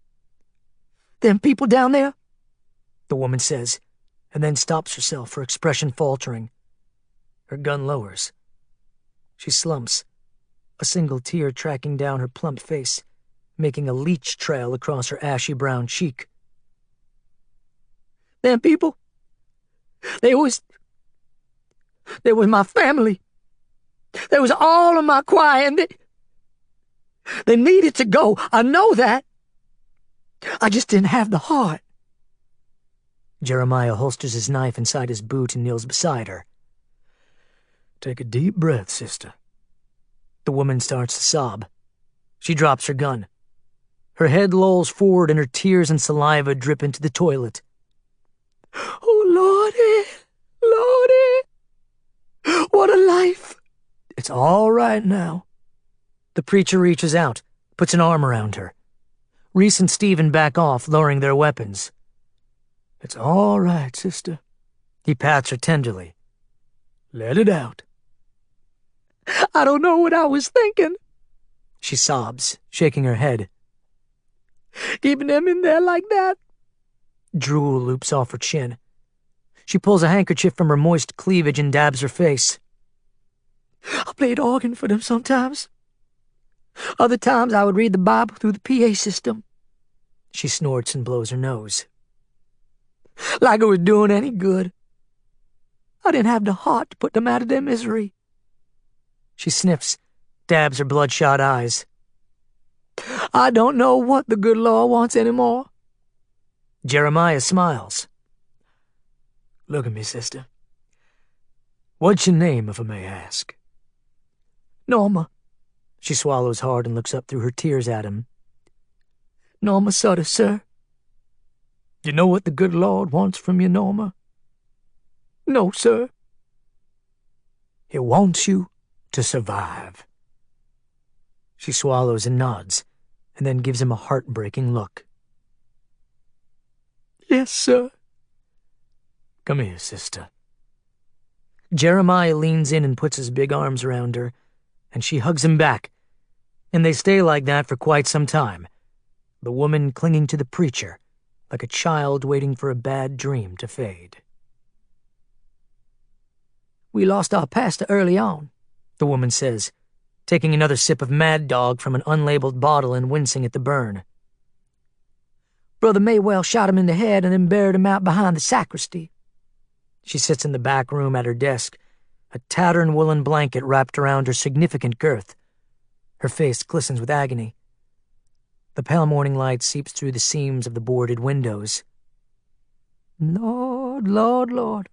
Them people down there? The woman says, and then stops herself, her expression faltering. Her gun lowers. She slumps, a single tear tracking down her plump face, making a leech trail across her ashy brown cheek. Them people? They was my family. They was all of my choir, and they needed to go. I know that. I just didn't have the heart. Jeremiah holsters his knife inside his boot and kneels beside her. Take a deep breath, sister. The woman starts to sob. She drops her gun. Her head lolls forward and her tears and saliva drip into the toilet. Oh, Lordy, what a life. It's all right now. The preacher reaches out, puts an arm around her. Reese and Stephen back off, lowering their weapons. It's all right, sister. He pats her tenderly. Let it out. I don't know what I was thinking. She sobs, shaking her head. Keeping them in there like that. Drool loops off her chin. She pulls a handkerchief from her moist cleavage and dabs her face. I played organ for them sometimes. Other times I would read the Bible through the PA system. She snorts and blows her nose. Like it was doing any good. I didn't have the heart to put them out of their misery. She sniffs, dabs her bloodshot eyes. I don't know what the good Lord wants anymore. Jeremiah smiles. Look at me, sister. What's your name, if I may ask? Norma. She swallows hard and looks up through her tears at him. Norma Sutter, sir. You know what the good Lord wants from you, Norma? No, sir. He wants you to survive. She swallows and nods, and then gives him a heartbreaking look. Yes, sir. Come here, sister. Jeremiah leans in and puts his big arms around her, and she hugs him back, and they stay like that for quite some time, the woman clinging to the preacher, like a child waiting for a bad dream to fade. We lost our pastor early on, the woman says, taking another sip of Mad Dog from an unlabeled bottle and wincing at the burn. Brother Maywell shot him in the head and then buried him out behind the sacristy. She sits in the back room at her desk, a tattered woolen blanket wrapped around her significant girth. Her face glistens with agony. The pale morning light seeps through the seams of the boarded windows. Lord, Lord, Lord.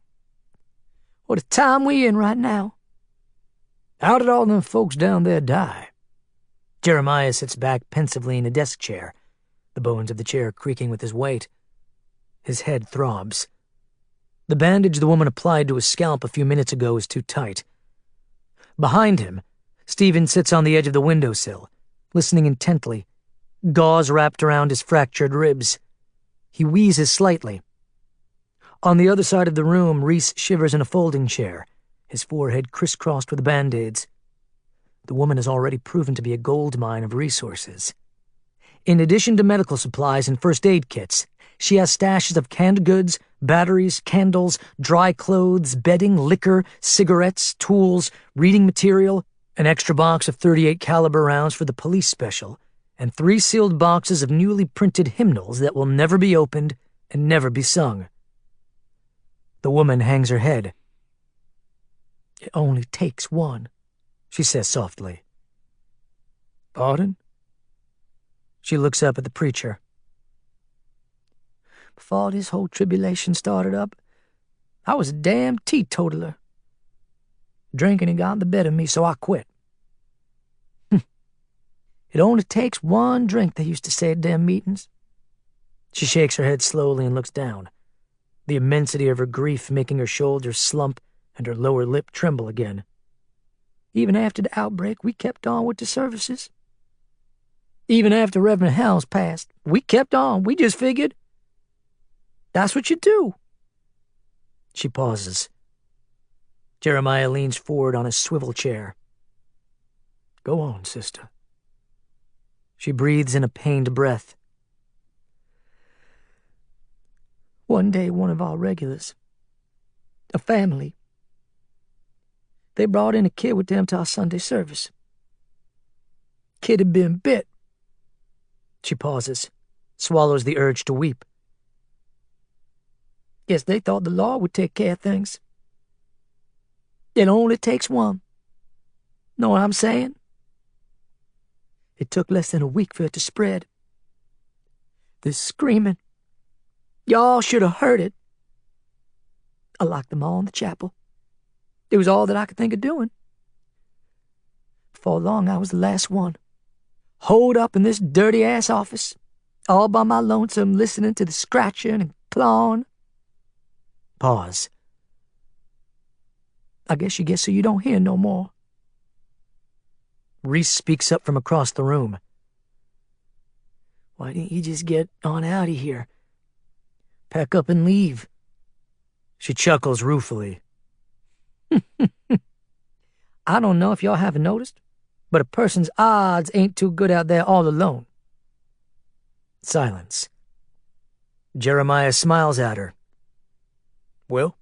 What a time we in right now. How did all them folks down there die? Jeremiah sits back pensively in a desk chair, the bones of the chair creaking with his weight. His head throbs. The bandage the woman applied to his scalp a few minutes ago is too tight. Behind him, Stephen sits on the edge of the windowsill, listening intently, gauze wrapped around his fractured ribs. He wheezes slightly. On the other side of the room, Reese shivers in a folding chair, his forehead crisscrossed with band-aids. The woman has already proven to be a gold mine of resources. In addition to medical supplies and first aid kits, she has stashes of canned goods, batteries, candles, dry clothes, bedding, liquor, cigarettes, tools, reading material, an extra box of .38 caliber rounds for the police special, and 3 sealed boxes of newly printed hymnals that will never be opened and never be sung. The woman hangs her head. It only takes one, she says softly. Pardon? She looks up at the preacher. Before this whole tribulation started up, I was a damn teetotaler. Drinking had gotten the better of me, so I quit. It only takes one drink, they used to say at damn meetings. She shakes her head slowly and looks down, the immensity of her grief making her shoulders slump and her lower lip tremble again. Even after the outbreak, we kept on with the services. Even after Reverend Helms passed, we kept on. We just figured, that's what you do. She pauses. Jeremiah leans forward on his swivel chair. Go on, sister. She breathes in a pained breath. One day, one of our regulars, a family, they brought in a kid with them to our Sunday service. Kid had been bit. She pauses, swallows the urge to weep. Guess they thought the law would take care of things. It only takes one. Know what I'm saying? It took less than a week for it to spread. This screaming. Y'all should have heard it. I locked them all in the chapel. It was all that I could think of doing. Before long, I was the last one. Holed up in this dirty-ass office, all by my lonesome, listening to the scratching and clawing. Pause. I guess you get so you don't hear no more. Reese speaks up from across the room. Why didn't you just get on out of here? Pack up and leave. She chuckles ruefully. I don't know if y'all haven't noticed, but a person's odds ain't too good out there all alone. Silence. Jeremiah smiles at her. Well,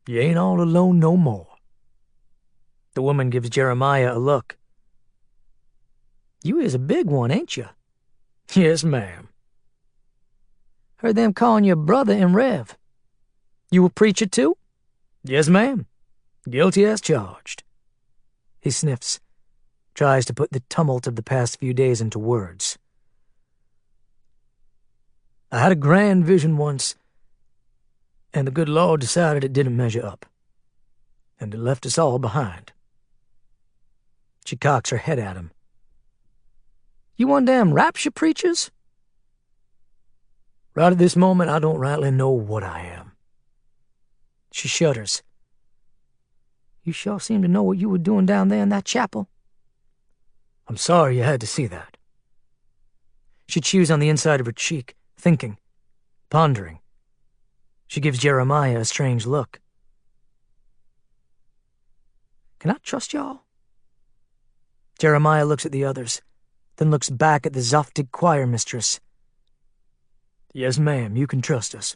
you ain't all alone no more. The woman gives Jeremiah a look. You is a big one, ain't you? Yes, ma'am. Heard them calling you brother and Rev. You a preacher too? Yes, ma'am. Guilty as charged. He sniffs, tries to put the tumult of the past few days into words. I had a grand vision once, and the good Lord decided it didn't measure up, and it left us all behind. She cocks her head at him. You one damn rapture preachers? Right at this moment, I don't rightly know what I am. She shudders. You sure seem to know what you were doing down there in that chapel. I'm sorry you had to see that. She chews on the inside of her cheek, thinking, pondering. She gives Jeremiah a strange look. Can I trust y'all? Jeremiah looks at the others, then looks back at the Zoftig choir mistress. Yes, ma'am, you can trust us.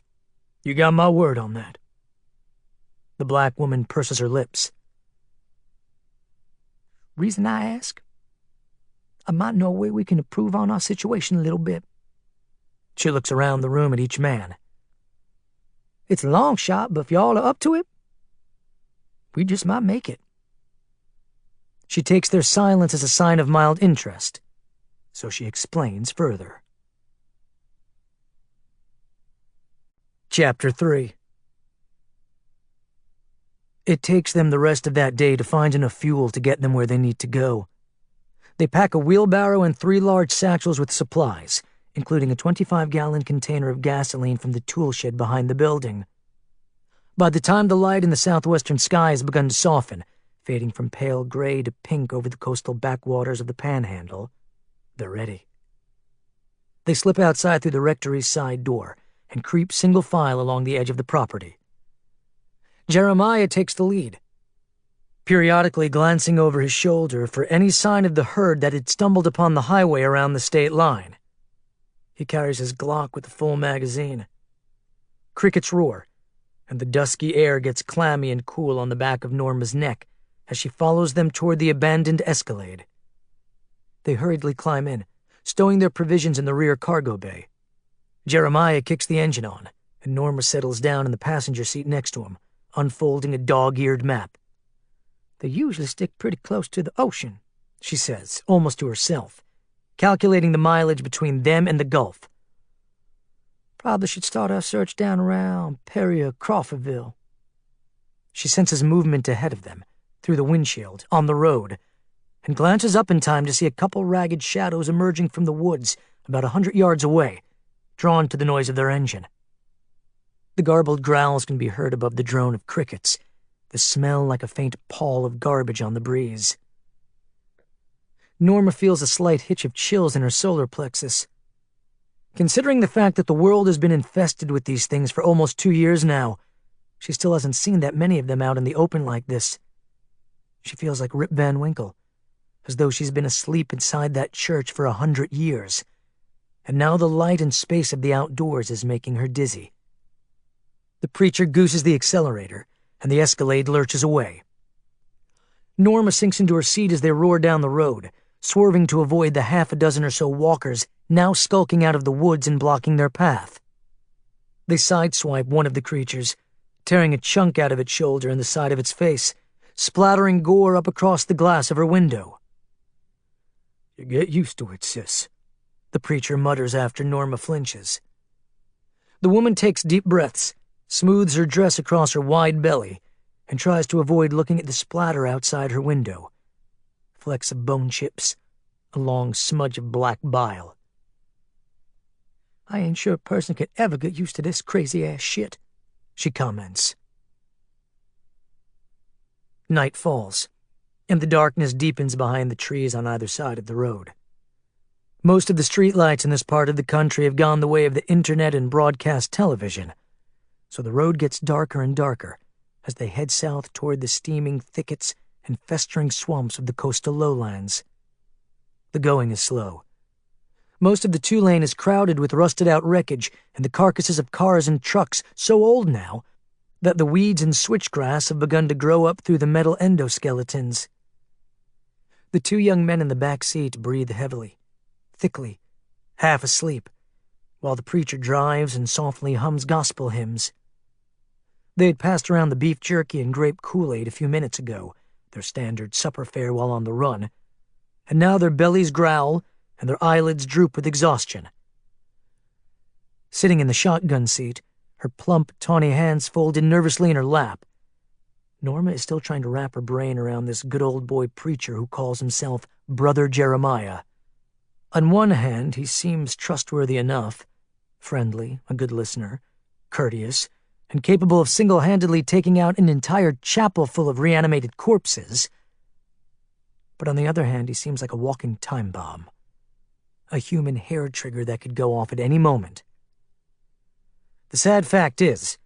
You got my word on that. The black woman purses her lips. Reason I ask? I might know a way we can improve on our situation a little bit. She looks around the room at each man. It's a long shot, but if y'all are up to it, we just might make it. She takes their silence as a sign of mild interest, so she explains further. Chapter 3. It takes them the rest of that day to find enough fuel to get them where they need to go. They pack a wheelbarrow and 3 large satchels with supplies, including a 25-gallon container of gasoline from the tool shed behind the building. By the time the light in the southwestern sky has begun to soften, fading from pale gray to pink over the coastal backwaters of the Panhandle, they're ready. They slip outside through the rectory's side door and creep single file along the edge of the property. Jeremiah takes the lead, periodically glancing over his shoulder for any sign of the herd that had stumbled upon the highway around the state line. He carries his Glock with a full magazine. Crickets roar, and the dusky air gets clammy and cool on the back of Norma's neck as she follows them toward the abandoned Escalade. They hurriedly climb in, stowing their provisions in the rear cargo bay. Jeremiah kicks the engine on, and Norma settles down in the passenger seat next to him, unfolding a dog-eared map. They usually stick pretty close to the ocean, she says, almost to herself, calculating the mileage between them and the Gulf. Probably should start our search down around Perry or Crawfordville. She senses movement ahead of them, through the windshield, on the road, and glances up in time to see a couple ragged shadows emerging from the woods about 100 yards away, drawn to the noise of their engine. The garbled growls can be heard above the drone of crickets, the smell like a faint pall of garbage on the breeze. Norma feels a slight hitch of chills in her solar plexus. Considering the fact that the world has been infested with these things for almost 2 years now, she still hasn't seen that many of them out in the open like this. She feels like Rip Van Winkle, as though she's been asleep inside that church for 100 years, and now the light and space of the outdoors is making her dizzy. The preacher gooses the accelerator, and the Escalade lurches away. Norma sinks into her seat as they roar down the road, swerving to avoid the half a dozen or so walkers now skulking out of the woods and blocking their path. They sideswipe one of the creatures, tearing a chunk out of its shoulder and the side of its face, splattering gore up across the glass of her window. "You get used to it, sis," the preacher mutters after Norma flinches. The woman takes deep breaths, smooths her dress across her wide belly, and tries to avoid looking at the splatter outside her window. Flecks of bone chips, a long smudge of black bile. "I ain't sure a person could ever get used to this crazy-ass shit," she comments. Night falls, and the darkness deepens behind the trees on either side of the road. Most of the streetlights in this part of the country have gone the way of the internet and broadcast television, so the road gets darker and darker as they head south toward the steaming thickets and festering swamps of the coastal lowlands. The going is slow. Most of the two-lane is crowded with rusted-out wreckage and the carcasses of cars and trucks so old now that the weeds and switchgrass have begun to grow up through the metal endoskeletons. The two young men in the back seat breathe heavily, thickly, half asleep, while the preacher drives and softly hums gospel hymns. They had passed around the beef jerky and grape Kool-Aid a few minutes ago, their standard supper fare while on the run, and now their bellies growl and their eyelids droop with exhaustion. Sitting in the shotgun seat, her plump, tawny hands folded nervously in her lap, Norma is still trying to wrap her brain around this good old boy preacher who calls himself Brother Jeremiah. On one hand, he seems trustworthy enough, friendly, a good listener, courteous, and capable of single-handedly taking out an entire chapel full of reanimated corpses. But on the other hand, he seems like a walking time bomb, a human hair trigger that could go off at any moment. The sad fact is,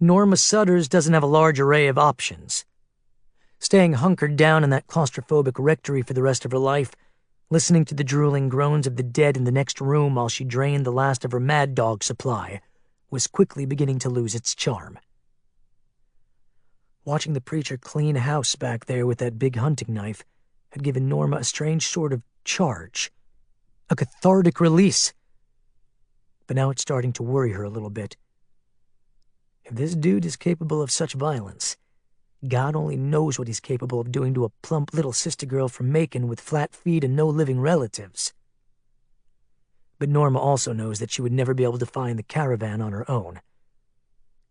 Norma Sutters doesn't have a large array of options. Staying hunkered down in that claustrophobic rectory for the rest of her life, listening to the drooling groans of the dead in the next room while she drained the last of her Mad Dog supply, was quickly beginning to lose its charm. Watching the preacher clean house back there with that big hunting knife had given Norma a strange sort of charge, a cathartic release. But now it's starting to worry her a little bit. If this dude is capable of such violence, God only knows what he's capable of doing to a plump little sister girl from Macon with flat feet and no living relatives. But Norma also knows that she would never be able to find the caravan on her own.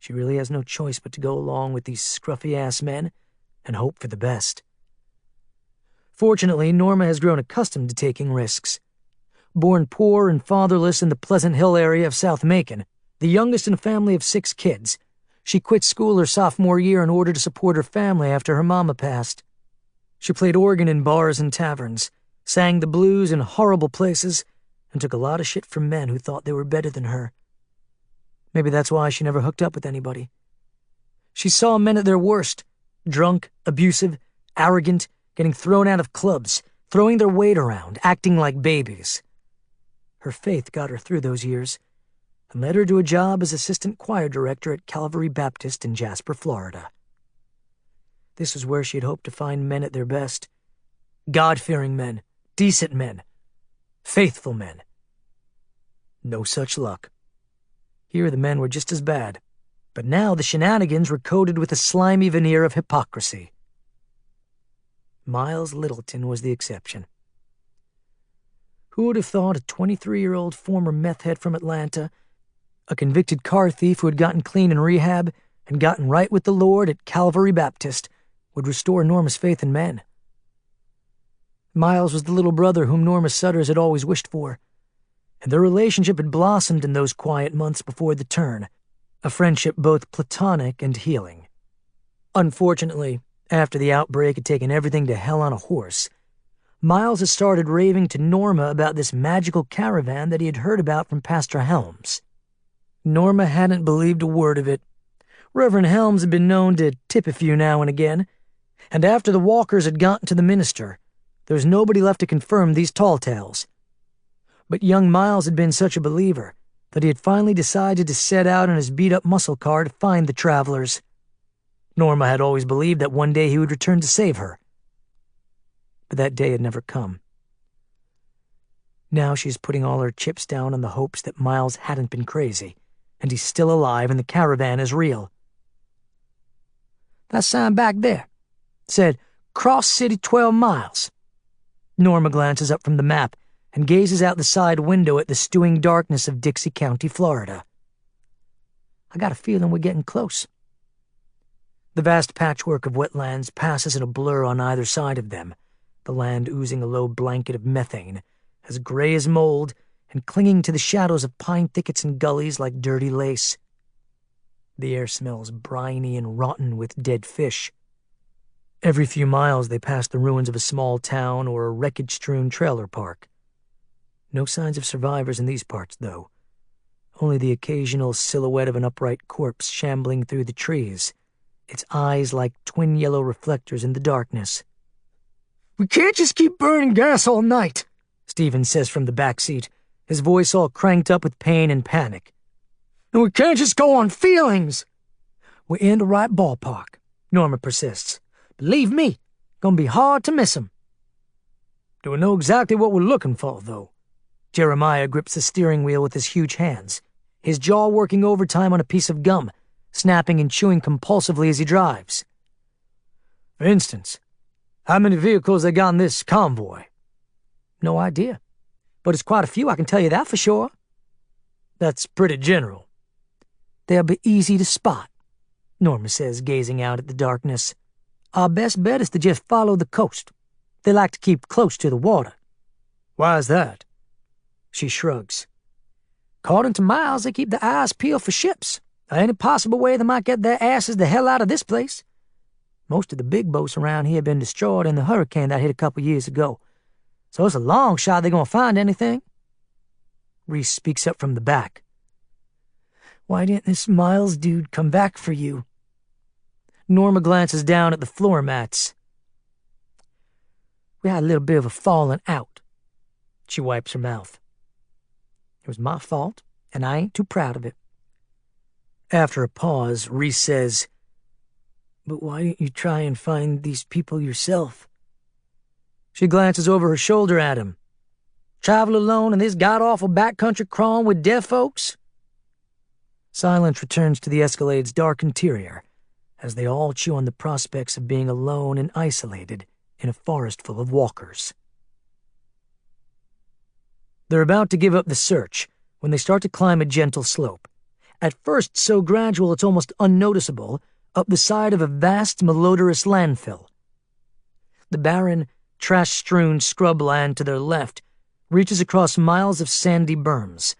She really has no choice but to go along with these scruffy-ass men and hope for the best. Fortunately, Norma has grown accustomed to taking risks. Born poor and fatherless in the Pleasant Hill area of South Macon, the youngest in a family of 6 kids, she quit school her sophomore year in order to support her family after her mama passed. She played organ in bars and taverns, sang the blues in horrible places, and took a lot of shit from men who thought they were better than her. Maybe that's why she never hooked up with anybody. She saw men at their worst, drunk, abusive, arrogant, getting thrown out of clubs, throwing their weight around, acting like babies. Her faith got her through those years and led her to a job as assistant choir director at Calvary Baptist in Jasper, Florida. This was where she had hoped to find men at their best. God-fearing men, decent men, faithful men. No such luck. Here the men were just as bad, but now the shenanigans were coated with a slimy veneer of hypocrisy. Miles Littleton was the exception. Who would have thought a 23-year-old former meth head from Atlanta, a convicted car thief who had gotten clean in rehab and gotten right with the Lord at Calvary Baptist, would restore Norma's faith in men? Miles was the little brother whom Norma Sutters had always wished for, and their relationship had blossomed in those quiet months before the turn, a friendship both platonic and healing. Unfortunately, after the outbreak had taken everything to hell on a horse, Miles had started raving to Norma about this magical caravan that he had heard about from Pastor Helms. Norma hadn't believed a word of it. Reverend Helms had been known to tip a few now and again, and after the walkers had gotten to the minister, There was nobody left to confirm these tall tales. But young Miles had been such a believer that he had finally decided to set out in his beat-up muscle car to find the travelers. Norma had always believed that one day he would return to save her. But that day had never come. Now she's putting all her chips down on the hopes that Miles hadn't been crazy, and he's still alive and the caravan is real. That sign back there said, "Cross City 12 miles." Norma glances up from the map and gazes out the side window at the stewing darkness of Dixie County, Florida. I got a feeling we're getting close. The vast patchwork of wetlands passes in a blur on either side of them, the land oozing a low blanket of methane, as gray as mold and clinging to the shadows of pine thickets and gullies like dirty lace. The air smells briny and rotten with dead fish. Every few miles they pass the ruins of a small town or a wreckage-strewn trailer park. No signs of survivors in these parts, though. Only the occasional silhouette of an upright corpse shambling through the trees, its eyes like twin yellow reflectors in the darkness. "We can't just keep burning gas all night," Stephen says from the back seat, his voice all cranked up with pain and panic. "And we can't just go on feelings." "We're in the right ballpark," Norma persists. "Believe me, gonna be hard to miss 'em." "Do we know exactly what we're looking for, though?" Jeremiah grips the steering wheel with his huge hands, his jaw working overtime on a piece of gum, snapping and chewing compulsively as he drives. "For instance, how many vehicles they got in this convoy?" "No idea. But it's quite a few, I can tell you that for sure." "That's pretty general." "They'll be easy to spot," Norma says, gazing out at the darkness. "Our best bet is to just follow the coast. They like to keep close to the water." "Why is that?" She shrugs. "According to Miles, they keep their eyes peeled for ships, or any possible way they might get their asses the hell out of this place. Most of the big boats around here have been destroyed in the hurricane that hit a couple years ago, so it's a long shot they're going to find anything." Reese speaks up from the back. "Why didn't this Miles dude come back for you?" Norma glances down at the floor mats. "We had a little bit of a falling out." She wipes her mouth. "It was my fault, and I ain't too proud of it." After a pause, Reese says, "But why didn't you try and find these people yourself?" She glances over her shoulder at him. "Travel alone in this god-awful backcountry crawling with deaf folks?" Silence returns to the Escalade's dark interior as they all chew on the prospects of being alone and isolated in a forest full of walkers. They're about to give up the search when they start to climb a gentle slope, at first so gradual it's almost unnoticeable, up the side of a vast, malodorous landfill. The barren, trash-strewn scrub land to their left reaches across miles of sandy berms,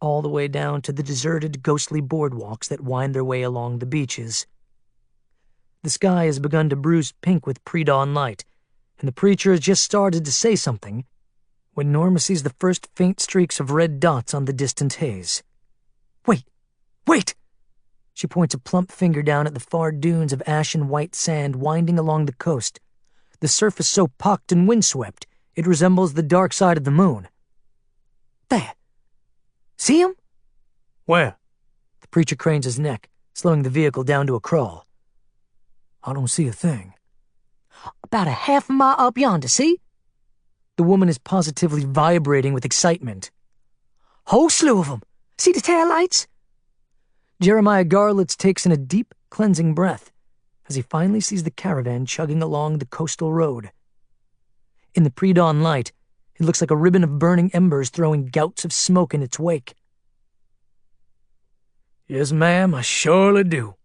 all the way down to the deserted, ghostly boardwalks that wind their way along the beaches. The sky has begun to bruise pink with pre-dawn light, and the preacher has just started to say something when Norma sees the first faint streaks of red dots on the distant haze. "Wait! Wait!" She points a plump finger down at the far dunes of ashen white sand winding along the coast, the surface so pocked and windswept it resembles the dark side of the moon. "There! See him?" "Where?" The preacher cranes his neck, slowing the vehicle down to a crawl. "I don't see a thing." "About a half a mile up yonder, see?" The woman is positively vibrating with excitement. "Whole slew of 'em. See the taillights?" Jeremiah Garlitz takes in a deep, cleansing breath as he finally sees the caravan chugging along the coastal road. In the pre-dawn light, it looks like a ribbon of burning embers throwing gouts of smoke in its wake. "Yes, ma'am, I surely do."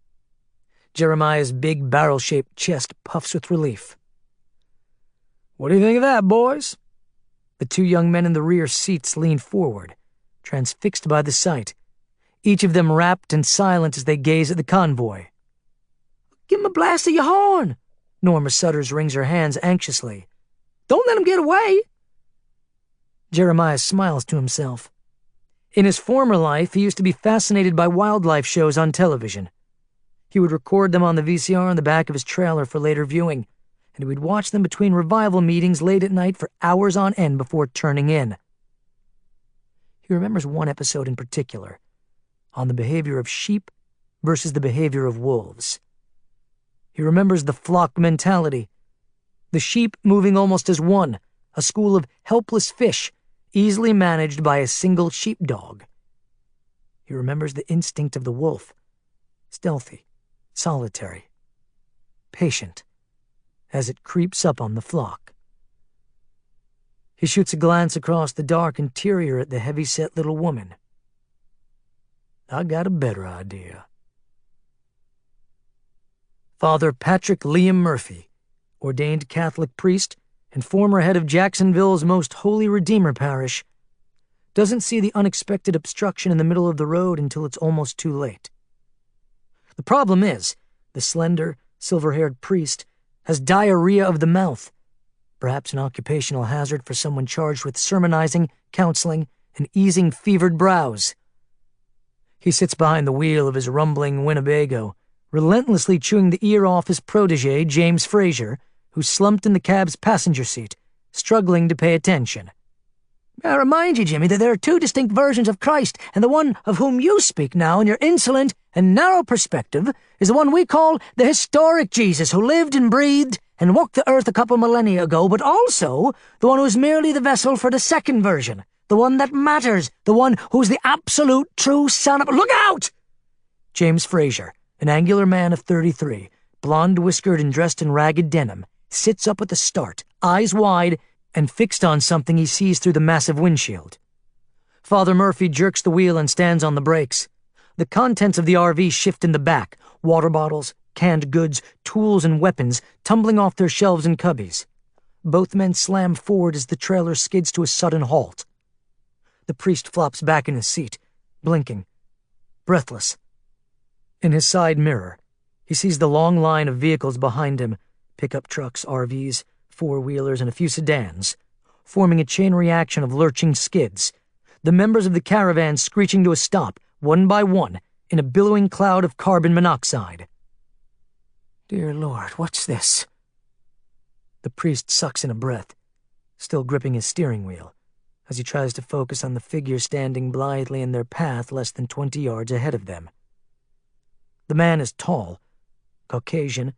Jeremiah's big barrel-shaped chest puffs with relief. "What do you think of that, boys?" The two young men in the rear seats lean forward, transfixed by the sight, each of them rapt and silent as they gaze at the convoy. "Give him a blast of your horn!" Norma Sutters wrings her hands anxiously. "Don't let him get away!" Jeremiah smiles to himself. In his former life, he used to be fascinated by wildlife shows on television. He would record them on the VCR in the back of his trailer for later viewing, and he would watch them between revival meetings late at night for hours on end before turning in. He remembers one episode in particular, on the behavior of sheep versus the behavior of wolves. He remembers the flock mentality, the sheep moving almost as one, a school of helpless fish, easily managed by a single sheepdog. He remembers the instinct of the wolf, stealthy, solitary, patient, as it creeps up on the flock. He shoots a glance across the dark interior at the heavy-set little woman. I got a better idea. Father Patrick Liam Murphy, ordained Catholic priest and former head of Jacksonville's Most Holy Redeemer Parish, doesn't see the unexpected obstruction in the middle of the road until it's almost too late. The problem is, the slender, silver-haired priest has diarrhea of the mouth, perhaps an occupational hazard for someone charged with sermonizing, counseling, and easing fevered brows. He sits behind the wheel of his rumbling Winnebago, relentlessly chewing the ear off his protege, James Frazier, who slumped in the cab's passenger seat, struggling to pay attention. I remind you, Jimmy, that there are two distinct versions of Christ, and the one of whom you speak now in your insolent and narrow perspective is the one we call the historic Jesus who lived and breathed and walked the earth a couple millennia ago, but also the one who is merely the vessel for the second version, the one that matters, the one who's the absolute true son of— Look out! James Frazier, an angular man of 33, blonde-whiskered and dressed in ragged denim, sits up at the start, eyes wide, and fixed on something he sees through the massive windshield. Father Murphy jerks the wheel and stands on the brakes. The contents of the RV shift in the back, water bottles, canned goods, tools, and weapons tumbling off their shelves and cubbies. Both men slam forward as the trailer skids to a sudden halt. The priest flops back in his seat, blinking, breathless. In his side mirror, he sees the long line of vehicles behind him, pickup trucks, RVs, four-wheelers, and a few sedans, forming a chain reaction of lurching skids, the members of the caravan screeching to a stop, one by one, in a billowing cloud of carbon monoxide. Dear Lord, what's this? The priest sucks in a breath, still gripping his steering wheel, as he tries to focus on the figure standing blithely in their path less than 20 yards ahead of them. The man is tall, Caucasian,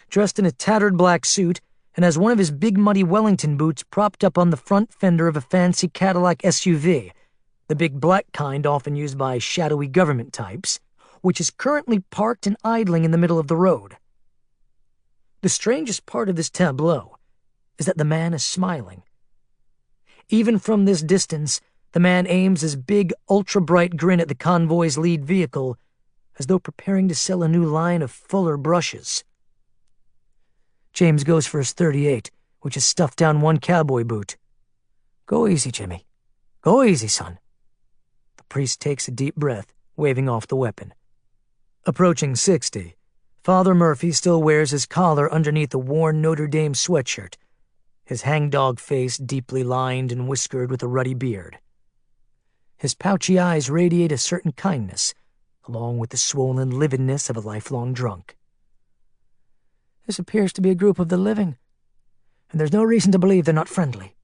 dressed in a tattered black suit, and has one of his big muddy Wellington boots propped up on the front fender of a fancy Cadillac SUV, the big black kind often used by shadowy government types, which is currently parked and idling in the middle of the road. The strangest part of this tableau is that the man is smiling. Even from this distance, the man aims his big, ultra-bright grin at the convoy's lead vehicle, as though preparing to sell a new line of Fuller brushes. James goes for his .38, which is stuffed down one cowboy boot. Go easy, Jimmy. Go easy, son. The priest takes a deep breath, waving off the weapon. Approaching 60, Father Murphy still wears his collar underneath a worn Notre Dame sweatshirt, his hangdog face deeply lined and whiskered with a ruddy beard. His pouchy eyes radiate a certain kindness, along with the swollen lividness of a lifelong drunk. This appears to be a group of the living, and there's no reason to believe they're not friendly.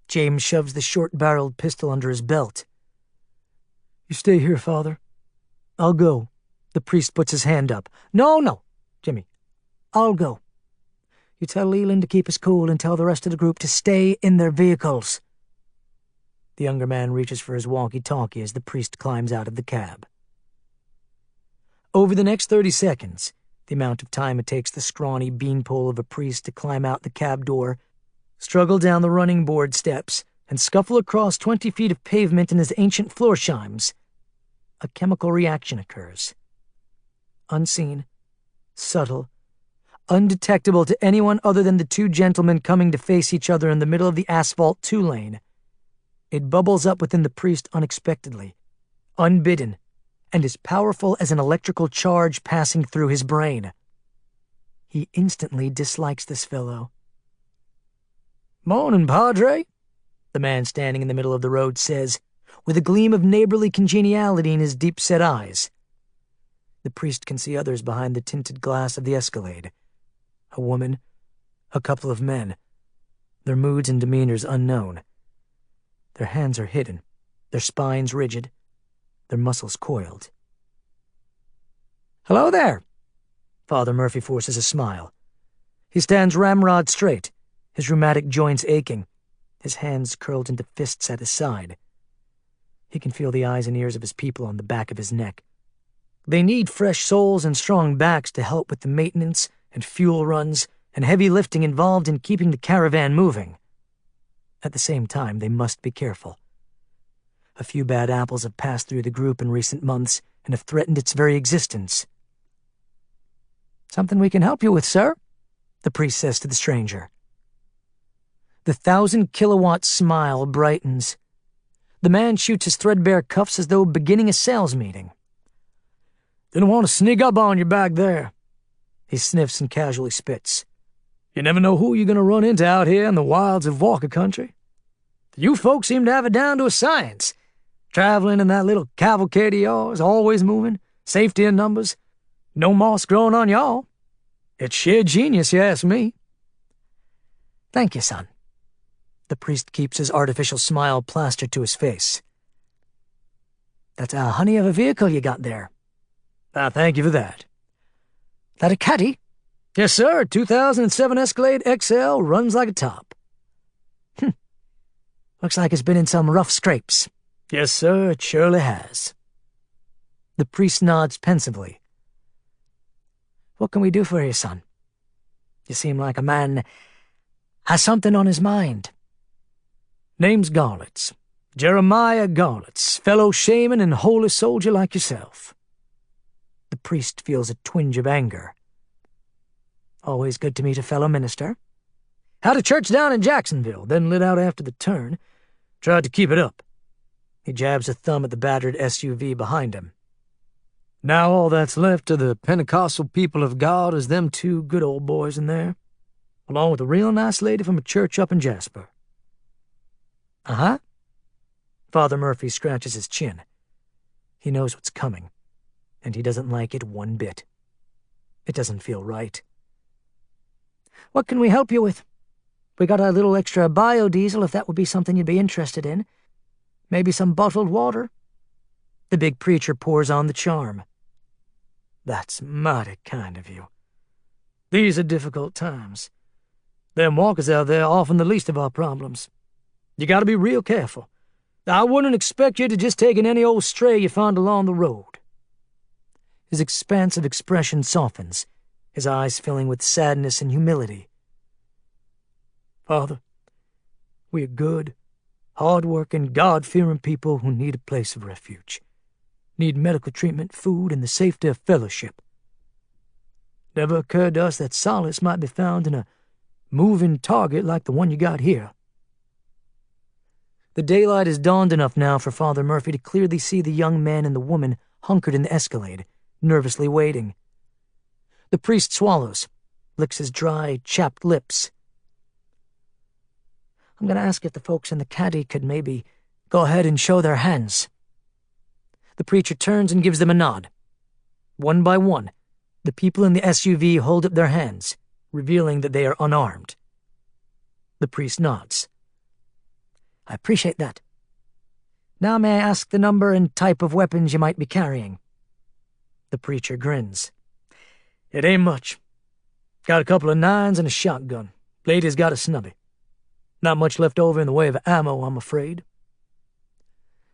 James shoves the short-barreled pistol under his belt. You stay here, Father. I'll go. The priest puts his hand up. No, Jimmy. I'll go. You tell Leland to keep his cool and tell the rest of the group to stay in their vehicles. The younger man reaches for his walkie-talkie as the priest climbs out of the cab. Over the next 30 seconds, the amount of time it takes the scrawny beanpole of a priest to climb out the cab door, struggle down the running board steps, and scuffle across 20 feet of pavement in his ancient floor chimes, a chemical reaction occurs. Unseen, subtle, undetectable to anyone other than the two gentlemen coming to face each other in the middle of the asphalt two-lane. It bubbles up within the priest unexpectedly, unbidden, and as powerful as an electrical charge passing through his brain. He instantly dislikes this fellow. "Morning, Padre," the man standing in the middle of the road says, with a gleam of neighborly congeniality in his deep-set eyes. The priest can see others behind the tinted glass of the Escalade. A woman, A couple of men, their moods and demeanors unknown. Their hands are hidden, their spines rigid, their muscles coiled. "Hello there." Father Murphy forces a smile. He stands ramrod straight, his rheumatic joints aching, his hands curled into fists at his side. He can feel the eyes and ears of his people on the back of his neck. They need fresh souls and strong backs to help with the maintenance and fuel runs and heavy lifting involved in keeping the caravan moving. At the same time, they must be careful. A few bad apples have passed through the group in recent months and have threatened its very existence. "Something we can help you with, sir," the priest says to the stranger. The 1,000-kilowatt smile brightens. The man shoots his threadbare cuffs as though beginning a sales meeting. "Didn't want to sneak up on you back there." He sniffs and casually spits. "You never know who you're going to run into out here in the wilds of Walker Country. You folks seem to have it down to a science. Traveling in that little cavalcade of yours, always moving, safety in numbers, no moss growing on y'all. It's sheer genius, you ask me." "Thank you, son." The priest keeps his artificial smile plastered to his face. "That's a honey of a vehicle you got there." "I thank you for that." "That a caddy?" "Yes, sir. 2007 Escalade XL, runs like a top." Looks like it's been in some rough scrapes." "Yes, sir, it surely has." The priest nods pensively. "What can we do for you, son? You seem like a man has something on his mind." "Name's Garlitz. Jeremiah Garlitz, fellow shaman and holy soldier like yourself." The priest feels a twinge of anger. "Always good to meet a fellow minister." "Had a church down in Jacksonville, then lit out after the turn. Tried to keep it up." He jabs a thumb at the battered SUV behind him. "Now all that's left to the Pentecostal people of God is them two good old boys in there, along with a real nice lady from a church up in Jasper." "Uh-huh." Father Murphy scratches his chin. He knows what's coming, and he doesn't like it one bit. It doesn't feel right. "What can we help you with? We got a little extra biodiesel if that would be something you'd be interested in. Maybe some bottled water." The big preacher pours on the charm. "That's mighty kind of you. These are difficult times. Them walkers out there are often the least of our problems. You gotta be real careful. I wouldn't expect you to just take in any old stray you find along the road." His expansive expression softens, his eyes filling with sadness and humility. "Father, we are good, hard-working, God-fearing people who need a place of refuge, need medical treatment, food, and the safety of fellowship. Never occurred to us that solace might be found in a moving target like the one you got here." The daylight has dawned enough now for Father Murphy to clearly see the young man and the woman hunkered in the Escalade, nervously waiting. The priest swallows, licks his dry, chapped lips. "I'm going to ask if the folks in the caddy could maybe go ahead and show their hands." The preacher turns and gives them a nod. One by one, the people in the SUV hold up their hands, revealing that they are unarmed. The priest nods. "I appreciate that. Now may I ask the number and type of weapons you might be carrying?" The preacher grins. "It ain't much. Got a couple of 9s and a shotgun. Lady's got a snubby. Not much left over in the way of ammo, I'm afraid."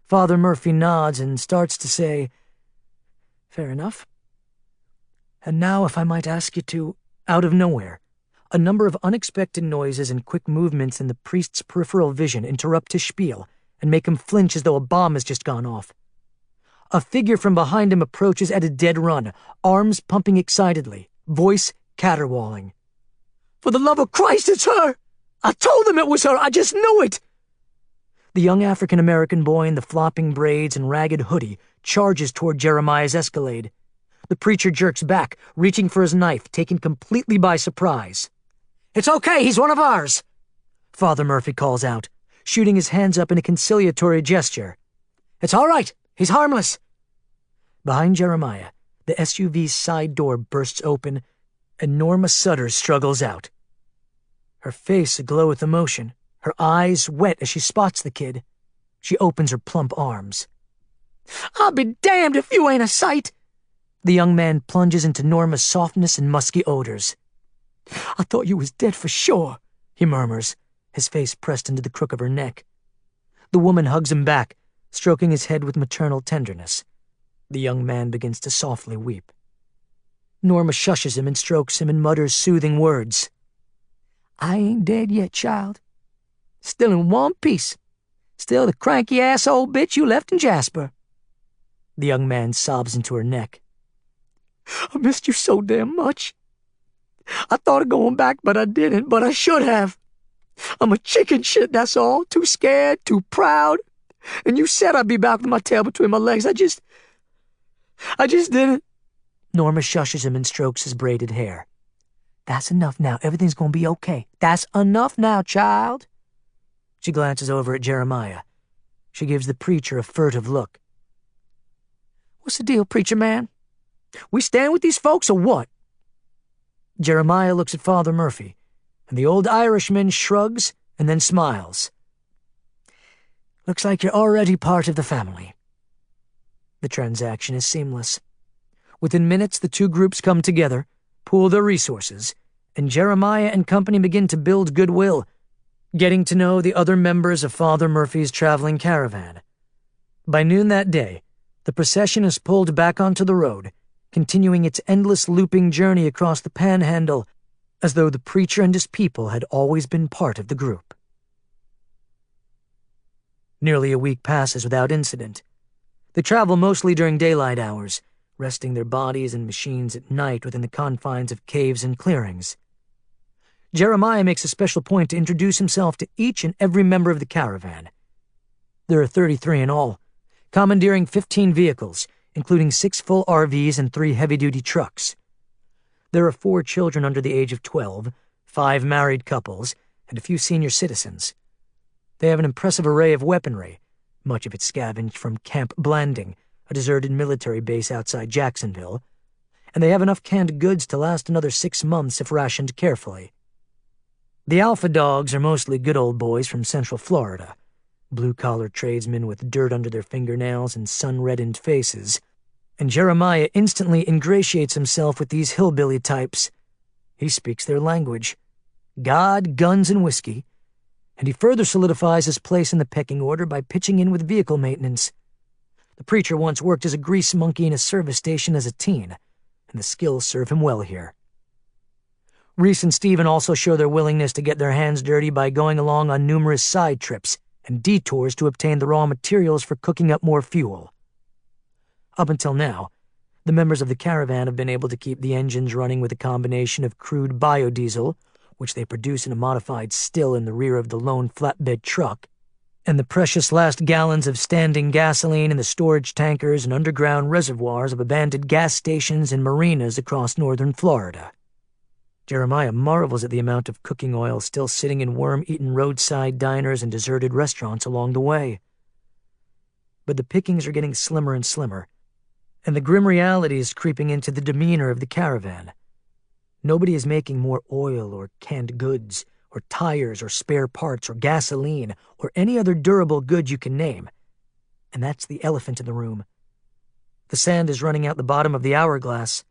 Father Murphy nods and starts to say, "Fair enough. And now if I might ask you to," out of nowhere, a number of unexpected noises and quick movements in the priest's peripheral vision interrupt his spiel and make him flinch as though a bomb has just gone off. A figure from behind him approaches at a dead run, arms pumping excitedly, voice caterwauling. "For the love of Christ, it's her! I told them it was her! I just knew it!" The young African-American boy in the flopping braids and ragged hoodie charges toward Jeremiah's Escalade. The preacher jerks back, reaching for his knife, taken completely by surprise. "It's okay, he's one of ours!" Father Murphy calls out, shooting his hands up in a conciliatory gesture. "It's all right, he's harmless." Behind Jeremiah, the SUV's side door bursts open, and Norma Sutter struggles out. her face aglow with emotion, her eyes wet as she spots the kid. She opens her plump arms. "I'll be damned if you ain't a sight!" The young man plunges into Norma's softness and musky odors. "I thought you was dead for sure," he murmurs, his face pressed into the crook of her neck. The woman hugs him back, stroking his head with maternal tenderness. The young man begins to softly weep. Norma shushes him and strokes him and mutters soothing words. "I ain't dead yet, child. Still in one piece. Still the cranky-ass old bitch you left in Jasper." The young man sobs into her neck. "I missed you so damn much. I thought of going back, but I didn't, but I should have. I'm a chicken shit, that's all. Too scared, too proud. And you said I'd be back with my tail between my legs. I just didn't." Norma shushes him and strokes his braided hair. "That's enough now. Everything's gonna be okay. That's enough now, child." She glances over at Jeremiah. She gives the preacher a furtive look. "What's the deal, preacher man? We stand with these folks or what?" Jeremiah looks at Father Murphy, and the old Irishman shrugs and then smiles. "Looks like you're already part of the family." The transaction is seamless. Within minutes, the two groups come together, pool their resources, and Jeremiah and company begin to build goodwill, getting to know the other members of Father Murphy's traveling caravan. By noon that day, the procession is pulled back onto the road, continuing its endless looping journey across the Panhandle, as though the preacher and his people had always been part of the group. Nearly a week passes without incident. They travel mostly during daylight hours, resting their bodies and machines at night within the confines of caves and clearings. Jeremiah makes a special point to introduce himself to each and every member of the caravan. There are 33 in all, commandeering 15 vehicles, including 6 full RVs and 3 heavy-duty trucks. There are 4 children under the age of 12, 5 married couples, and a few senior citizens. They have an impressive array of weaponry, much of it scavenged from Camp Blanding, a deserted military base outside Jacksonville, and they have enough canned goods to last another 6 months if rationed carefully. The alpha dogs are mostly good old boys from Central Florida, blue-collar tradesmen with dirt under their fingernails and sun-reddened faces, and Jeremiah instantly ingratiates himself with these hillbilly types. He speaks their language: God, guns, and whiskey, and he further solidifies his place in the pecking order by pitching in with vehicle maintenance. The preacher once worked as a grease monkey in a service station as a teen, and the skills serve him well here. Reese and Stephen also show their willingness to get their hands dirty by going along on numerous side trips and detours to obtain the raw materials for cooking up more fuel. Up until now, the members of the caravan have been able to keep the engines running with a combination of crude biodiesel, which they produce in a modified still in the rear of the lone flatbed truck, and the precious last gallons of standing gasoline in the storage tankers and underground reservoirs of abandoned gas stations and marinas across northern Florida. Jeremiah marvels at the amount of cooking oil still sitting in worm-eaten roadside diners and deserted restaurants along the way. But the pickings are getting slimmer and slimmer, and the grim reality is creeping into the demeanor of the caravan. Nobody is making more oil or canned goods, or tires or spare parts or gasoline or any other durable good you can name. And that's the elephant in the room. The sand is running out the bottom of the hourglass.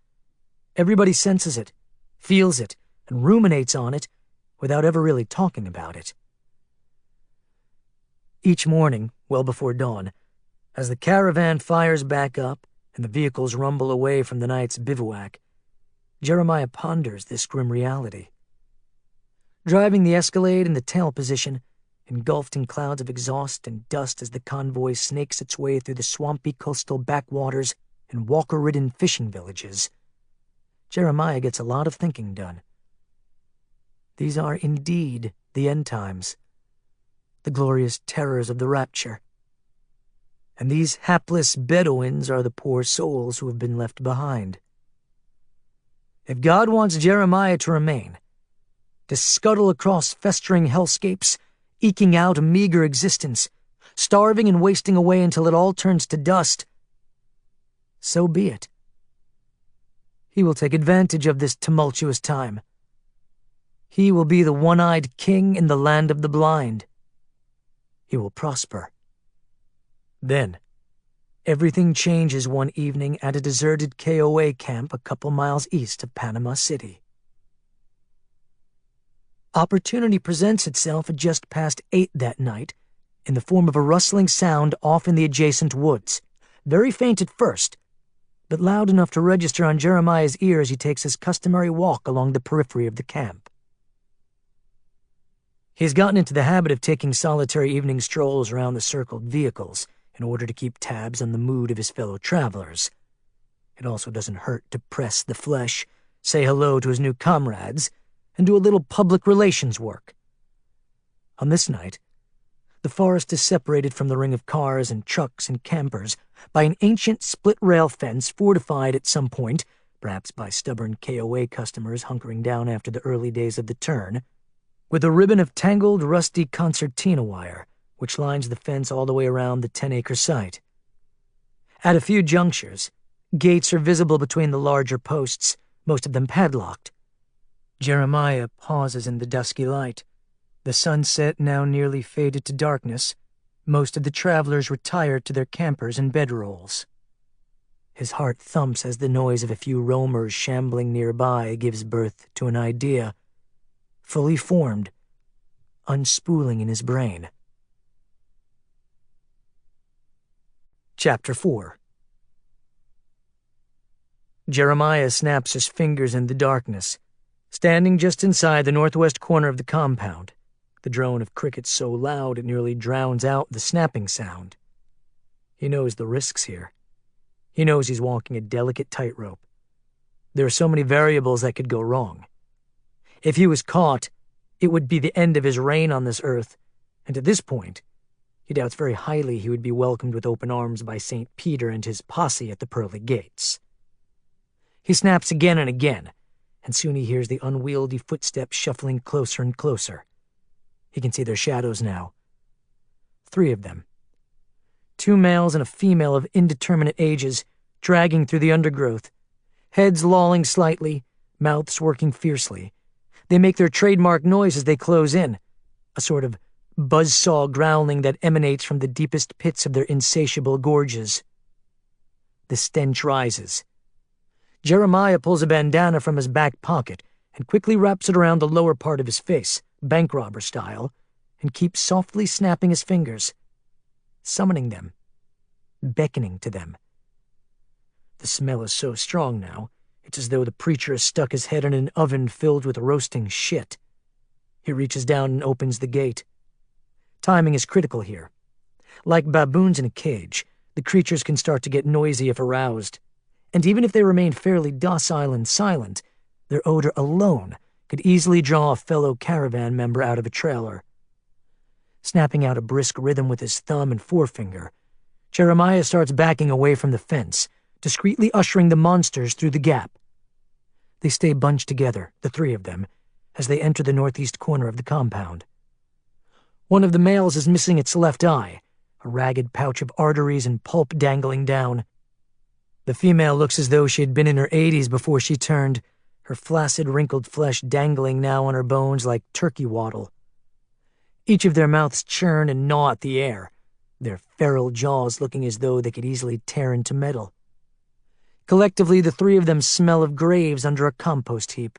Everybody senses it, feels it, and ruminates on it without ever really talking about it. Each morning, well before dawn, as the caravan fires back up and the vehicles rumble away from the night's bivouac, Jeremiah ponders this grim reality. Driving the Escalade in the tail position, engulfed in clouds of exhaust and dust as the convoy snakes its way through the swampy coastal backwaters and walker-ridden fishing villages, Jeremiah gets a lot of thinking done. These are indeed the end times, the glorious terrors of the rapture. And these hapless Bedouins are the poor souls who have been left behind. If God wants Jeremiah to remain, to scuttle across festering hellscapes, eking out a meager existence, starving and wasting away until it all turns to dust, so be it. He will take advantage of this tumultuous time. He will be the one-eyed king in the land of the blind. He will prosper. Then, everything changes one evening at a deserted KOA camp a couple miles east of Panama City. Opportunity presents itself at just past 8 that night, in the form of a rustling sound off in the adjacent woods, very faint at first, but loud enough to register on Jeremiah's ear as he takes his customary walk along the periphery of the camp. He's gotten into the habit of taking solitary evening strolls around the circled vehicles in order to keep tabs on the mood of his fellow travelers. It also doesn't hurt to press the flesh, say hello to his new comrades, and do a little public relations work. On this night, the forest is separated from the ring of cars and trucks and campers by an ancient split-rail fence fortified at some point, perhaps by stubborn KOA customers hunkering down after the early days of the turn, with a ribbon of tangled, rusty concertina wire, which lines the fence all the way around the 10-acre site. At a few junctures, gates are visible between the larger posts, most of them padlocked. Jeremiah pauses in the dusky light. The sunset now nearly faded to darkness. Most of the travelers retired to their campers and bedrolls. His heart thumps as the noise of a few roamers shambling nearby gives birth to an idea, fully formed, unspooling in his brain. Chapter 4. Jeremiah snaps his fingers in the darkness, standing just inside the northwest corner of the compound, the drone of crickets so loud it nearly drowns out the snapping sound. He knows the risks here. He knows he's walking a delicate tightrope. There are so many variables that could go wrong. If he was caught, it would be the end of his reign on this earth, and at this point, he doubts very highly he would be welcomed with open arms by St. Peter and his posse at the pearly gates. He snaps again and again, and soon he hears the unwieldy footsteps shuffling closer and closer. He can see their shadows now. 3 of them. 2 males and a female of indeterminate ages, dragging through the undergrowth, heads lolling slightly, mouths working fiercely. They make their trademark noise as they close in, a sort of buzzsaw growling that emanates from the deepest pits of their insatiable gorges. The stench rises. Jeremiah pulls a bandana from his back pocket and quickly wraps it around the lower part of his face, bank robber style, and keeps softly snapping his fingers, summoning them, beckoning to them. The smell is so strong now, it's as though the preacher has stuck his head in an oven filled with roasting shit. He reaches down and opens the gate. Timing is critical here. Like baboons in a cage, the creatures can start to get noisy if aroused, and even if they remain fairly docile and silent, their odor alone could easily draw a fellow caravan member out of a trailer. Snapping out a brisk rhythm with his thumb and forefinger, Jeremiah starts backing away from the fence, discreetly ushering the monsters through the gap. They stay bunched together, the 3 of them, as they enter the northeast corner of the compound. One of the males is missing its left eye, a ragged pouch of arteries and pulp dangling down. The female looks as though she had been in her 80s before she turned, her flaccid, wrinkled flesh dangling now on her bones like turkey waddle. Each of their mouths churn and gnaw at the air, their feral jaws looking as though they could easily tear into metal. Collectively, the 3 of them smell of graves under a compost heap.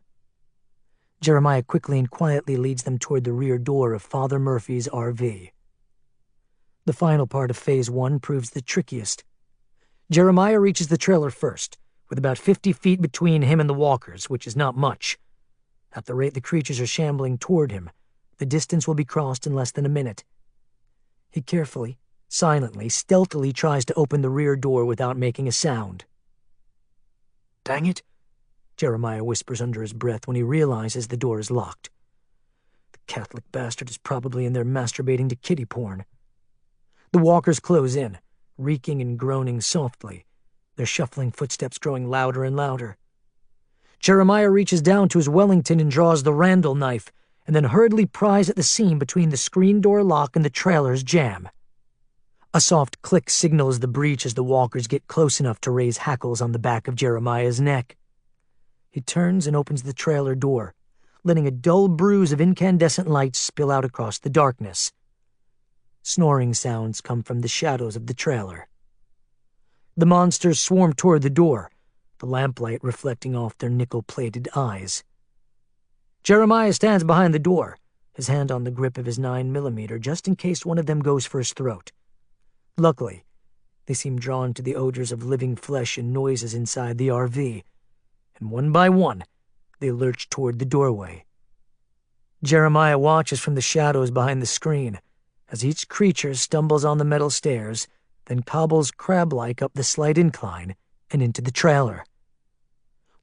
Jeremiah quickly and quietly leads them toward the rear door of Father Murphy's RV. The final part of Phase 1 proves the trickiest. Jeremiah reaches the trailer first, with about 50 feet between him and the walkers, which is not much. At the rate the creatures are shambling toward him, the distance will be crossed in less than a minute. He carefully, silently, stealthily tries to open the rear door without making a sound. "Dang it," Jeremiah whispers under his breath when he realizes the door is locked. The Catholic bastard is probably in there masturbating to kiddie porn. The walkers close in, reeking and groaning softly, their shuffling footsteps growing louder and louder. Jeremiah reaches down to his Wellington and draws the Randall knife, and then hurriedly pries at the seam between the screen door lock and the trailer's jamb. A soft click signals the breach as the walkers get close enough to raise hackles on the back of Jeremiah's neck. He turns and opens the trailer door, letting a dull bruise of incandescent light spill out across the darkness. Snoring sounds come from the shadows of the trailer. The monsters swarm toward the door, the lamplight reflecting off their nickel-plated eyes. Jeremiah stands behind the door, his hand on the grip of his 9mm just in case one of them goes for his throat. Luckily, they seem drawn to the odors of living flesh and noises inside the RV, and one by one, they lurch toward the doorway. Jeremiah watches from the shadows behind the screen as each creature stumbles on the metal stairs, then cobbles crab-like up the slight incline and into the trailer.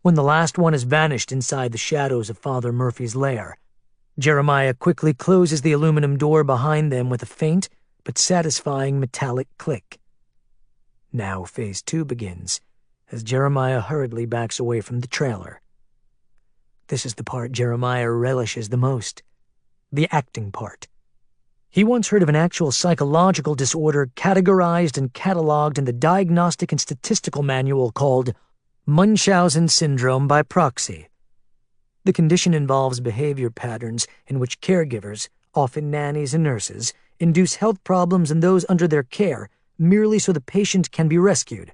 When the last one has vanished inside the shadows of Father Murphy's lair, Jeremiah quickly closes the aluminum door behind them with a faint but satisfying metallic click. Now Phase 2 begins, as Jeremiah hurriedly backs away from the trailer. This is the part Jeremiah relishes the most, the acting part. He once heard of an actual psychological disorder categorized and cataloged in the Diagnostic and Statistical Manual called Munchausen syndrome by proxy. The condition involves behavior patterns in which caregivers, often nannies and nurses, induce health problems in those under their care merely so the patient can be rescued.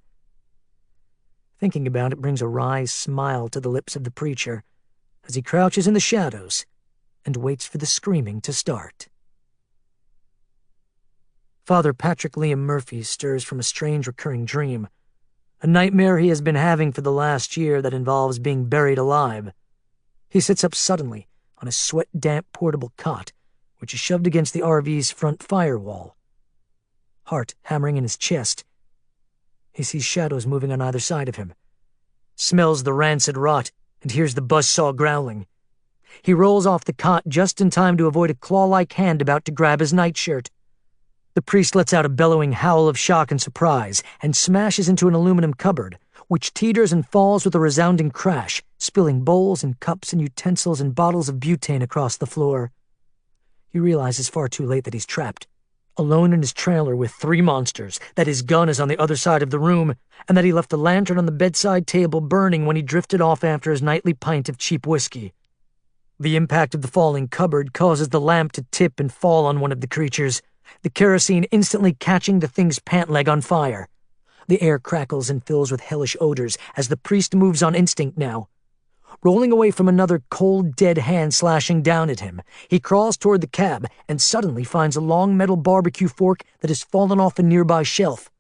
Thinking about it brings a wry smile to the lips of the preacher as he crouches in the shadows and waits for the screaming to start. Father Patrick Liam Murphy stirs from a strange recurring dream, a nightmare he has been having for the last year that involves being buried alive. He sits up suddenly on a sweat-damp portable cot, which is shoved against the RV's front firewall. Heart hammering in his chest. He sees shadows moving on either side of him, smells the rancid rot, and hears the buzzsaw growling. He rolls off the cot just in time to avoid a claw-like hand about to grab his nightshirt. The priest lets out a bellowing howl of shock and surprise and smashes into an aluminum cupboard, which teeters and falls with a resounding crash, spilling bowls and cups and utensils and bottles of butane across the floor. He realizes far too late that he's trapped, alone in his trailer with 3 monsters, that his gun is on the other side of the room, and that he left the lantern on the bedside table burning when he drifted off after his nightly pint of cheap whiskey. The impact of the falling cupboard causes the lamp to tip and fall on one of the creatures, the kerosene instantly catching the thing's pant leg on fire. The air crackles and fills with hellish odors as the priest moves on instinct now. Rolling away from another cold, dead hand slashing down at him, he crawls toward the cab and suddenly finds a long metal barbecue fork that has fallen off a nearby shelf.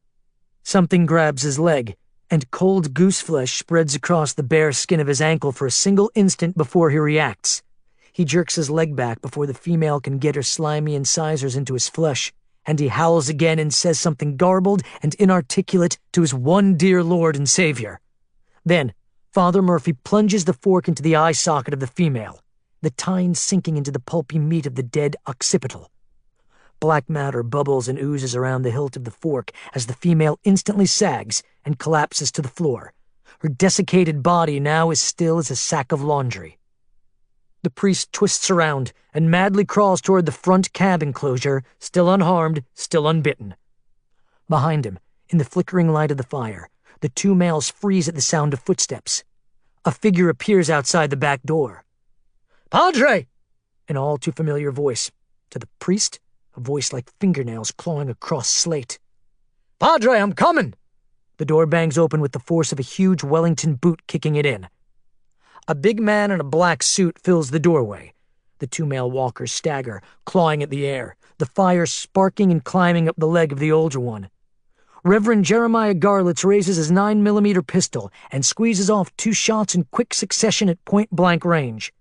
Something grabs his leg, and cold goose flesh spreads across the bare skin of his ankle for a single instant before he reacts. He jerks his leg back before the female can get her slimy incisors into his flesh, and he howls again and says something garbled and inarticulate to his one dear Lord and Savior. Then, Father Murphy plunges the fork into the eye socket of the female, the tines sinking into the pulpy meat of the dead occipital. Black matter bubbles and oozes around the hilt of the fork as the female instantly sags and collapses to the floor. Her desiccated body now as still as a sack of laundry. The priest twists around and madly crawls toward the front cab enclosure, still unharmed, still unbitten. Behind him, in the flickering light of the fire, the 2 males freeze at the sound of footsteps. A figure appears outside the back door. "Padre!" An all too familiar voice. To the priest, a voice like fingernails clawing across slate. "Padre, I'm coming!" The door bangs open with the force of a huge Wellington boot kicking it in. A big man in a black suit fills the doorway. The 2 male walkers stagger, clawing at the air, the fire sparking and climbing up the leg of the older one. Reverend Jeremiah Garlitz raises his 9mm pistol and squeezes off 2 shots in quick succession at point-blank range.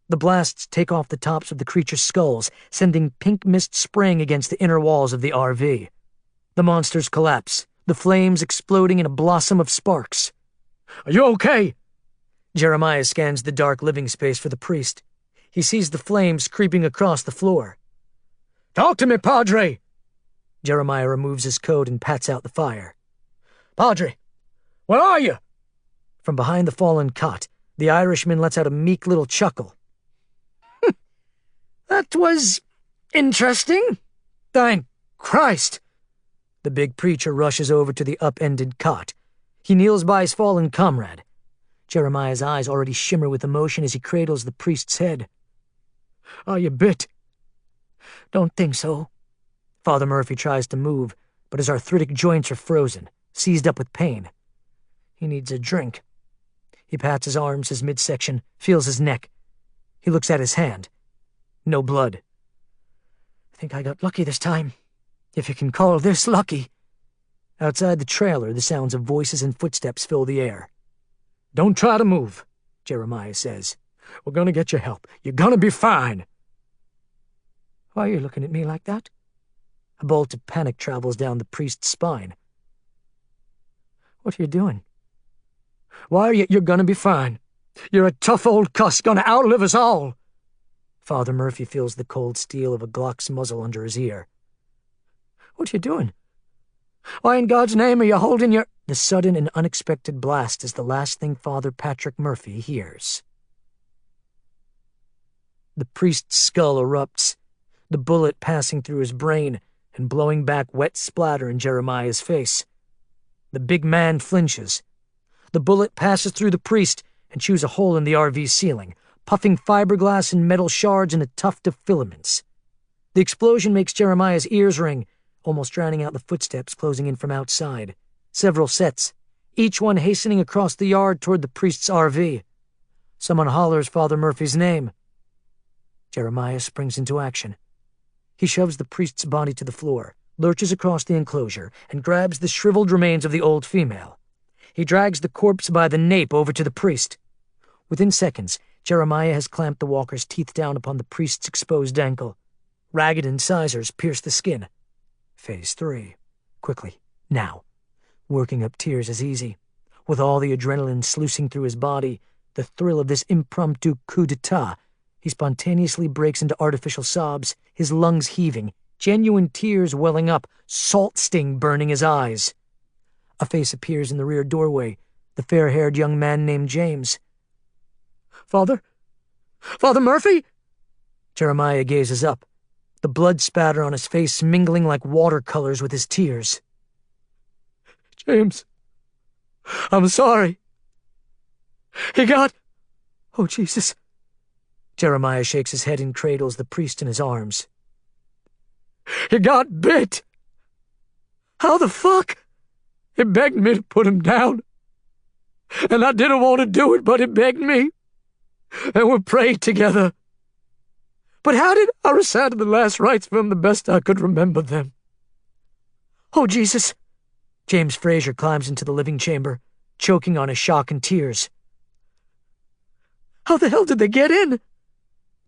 The blasts take off the tops of the creature's skulls, sending pink mist spraying against the inner walls of the RV. The monsters collapse, the flames exploding in a blossom of sparks. "Are you okay?" Jeremiah scans the dark living space for the priest. He sees the flames creeping across the floor. "Talk to me, Padre!" Jeremiah removes his coat and pats out the fire. "Padre, where are you?" From behind the fallen cot, the Irishman lets out a meek little chuckle. That was interesting. "Thank Christ!" The big preacher rushes over to the upended cot. He kneels by his fallen comrade. Jeremiah's eyes already shimmer with emotion as he cradles the priest's head. Are you bit? Don't think so. Father Murphy tries to move, but his arthritic joints are frozen, seized up with pain. He needs a drink. He pats his arms, his midsection, feels his neck. He looks at his hand. No blood. I think I got lucky this time, if you can call this lucky. Outside the trailer, the sounds of voices and footsteps fill the air. Don't try to move, Jeremiah says. We're gonna get you help. You're gonna be fine. Why are you looking at me like that? A bolt of panic travels down the priest's spine. What are you doing? Why, you're gonna be fine. You're a tough old cuss, gonna outlive us all. Father Murphy feels the cold steel of a Glock's muzzle under his ear. What are you doing? Why in God's name are you holding your— The sudden and unexpected blast is the last thing Father Patrick Murphy hears. The priest's skull erupts, the bullet passing through his brain and blowing back wet splatter in Jeremiah's face. The big man flinches. The bullet passes through the priest and chews a hole in the RV ceiling, puffing fiberglass and metal shards in a tuft of filaments. The explosion makes Jeremiah's ears ring, almost drowning out the footsteps closing in from outside. Several sets, each one hastening across the yard toward the priest's RV. Someone hollers Father Murphy's name. Jeremiah springs into action. He shoves the priest's body to the floor, lurches across the enclosure, and grabs the shriveled remains of the old female. He drags the corpse by the nape over to the priest. Within seconds, Jeremiah has clamped the walker's teeth down upon the priest's exposed ankle. Ragged incisors pierce the skin. Phase 3. Quickly. Now. Working up tears is easy. With all the adrenaline sluicing through his body, the thrill of this impromptu coup d'etat, he spontaneously breaks into artificial sobs, his lungs heaving, genuine tears welling up, salt sting burning his eyes. A face appears in the rear doorway, the fair-haired young man named James. Father Murphy? Jeremiah gazes up, the blood spatter on his face mingling like watercolors with his tears. James, I'm sorry. He got— Oh, Jesus. Jeremiah shakes his head and cradles the priest in his arms. He got bit. How the fuck? He begged me to put him down. And I didn't want to do it, but he begged me. And we prayed together. But how did— I recited the last rites for him the best I could remember them. Oh, Jesus. James Fraser climbs into the living chamber, choking on his shock and tears. How the hell did they get in?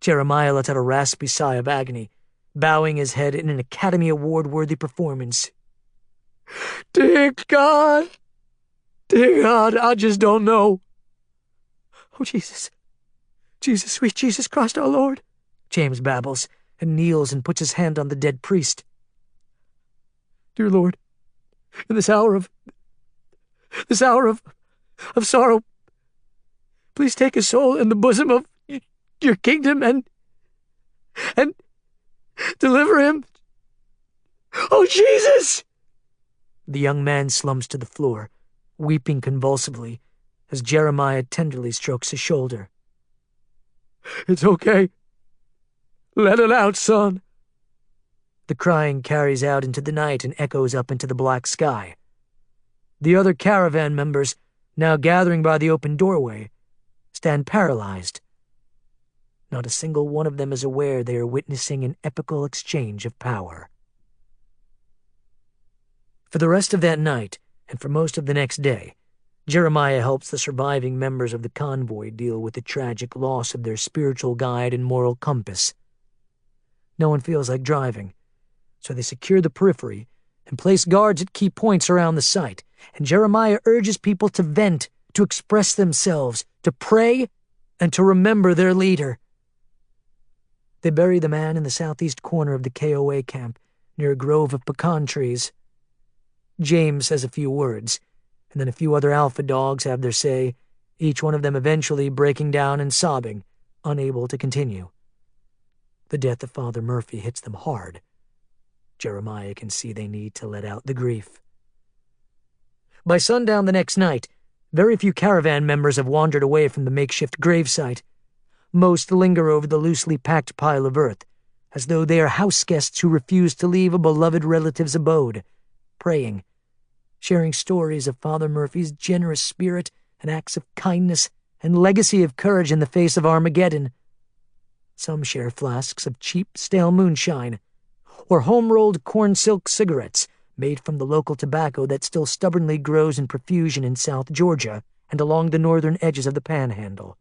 Jeremiah lets out a raspy sigh of agony, bowing his head in an Academy Award-worthy performance. Dear God, I just don't know. Oh, Jesus. Jesus, sweet Jesus Christ our Lord, James babbles, and kneels and puts his hand on the dead priest. Dear Lord, in this hour of sorrow, please take his soul in the bosom of your kingdom and deliver him. Oh, Jesus! The young man slumps to the floor, weeping convulsively, as Jeremiah tenderly strokes his shoulder. It's okay. Let it out, son. The crying carries out into the night and echoes up into the black sky. The other caravan members, now gathering by the open doorway, stand paralyzed. Not a single one of them is aware they are witnessing an epical exchange of power. For the rest of that night, and for most of the next day, Jeremiah helps the surviving members of the convoy deal with the tragic loss of their spiritual guide and moral compass. No one feels like driving, so they secure the periphery and place guards at key points around the site, and Jeremiah urges people to vent, to express themselves, to pray, and to remember their leader. They bury the man in the southeast corner of the KOA camp, near a grove of pecan trees. James says a few words, and then a few other alpha dogs have their say, each one of them eventually breaking down and sobbing, unable to continue. The death of Father Murphy hits them hard. Jeremiah can see they need to let out the grief. By sundown the next night, Very few caravan members have wandered away from the makeshift gravesite. Most linger over the loosely packed pile of earth, as though they are house guests who refuse to leave a beloved relative's abode, praying, sharing stories of Father Murphy's generous spirit and acts of kindness and legacy of courage in the face of Armageddon. Some share flasks of cheap, stale moonshine, or home-rolled corn silk cigarettes made from the local tobacco that still stubbornly grows in profusion in South Georgia and along the northern edges of the Panhandle.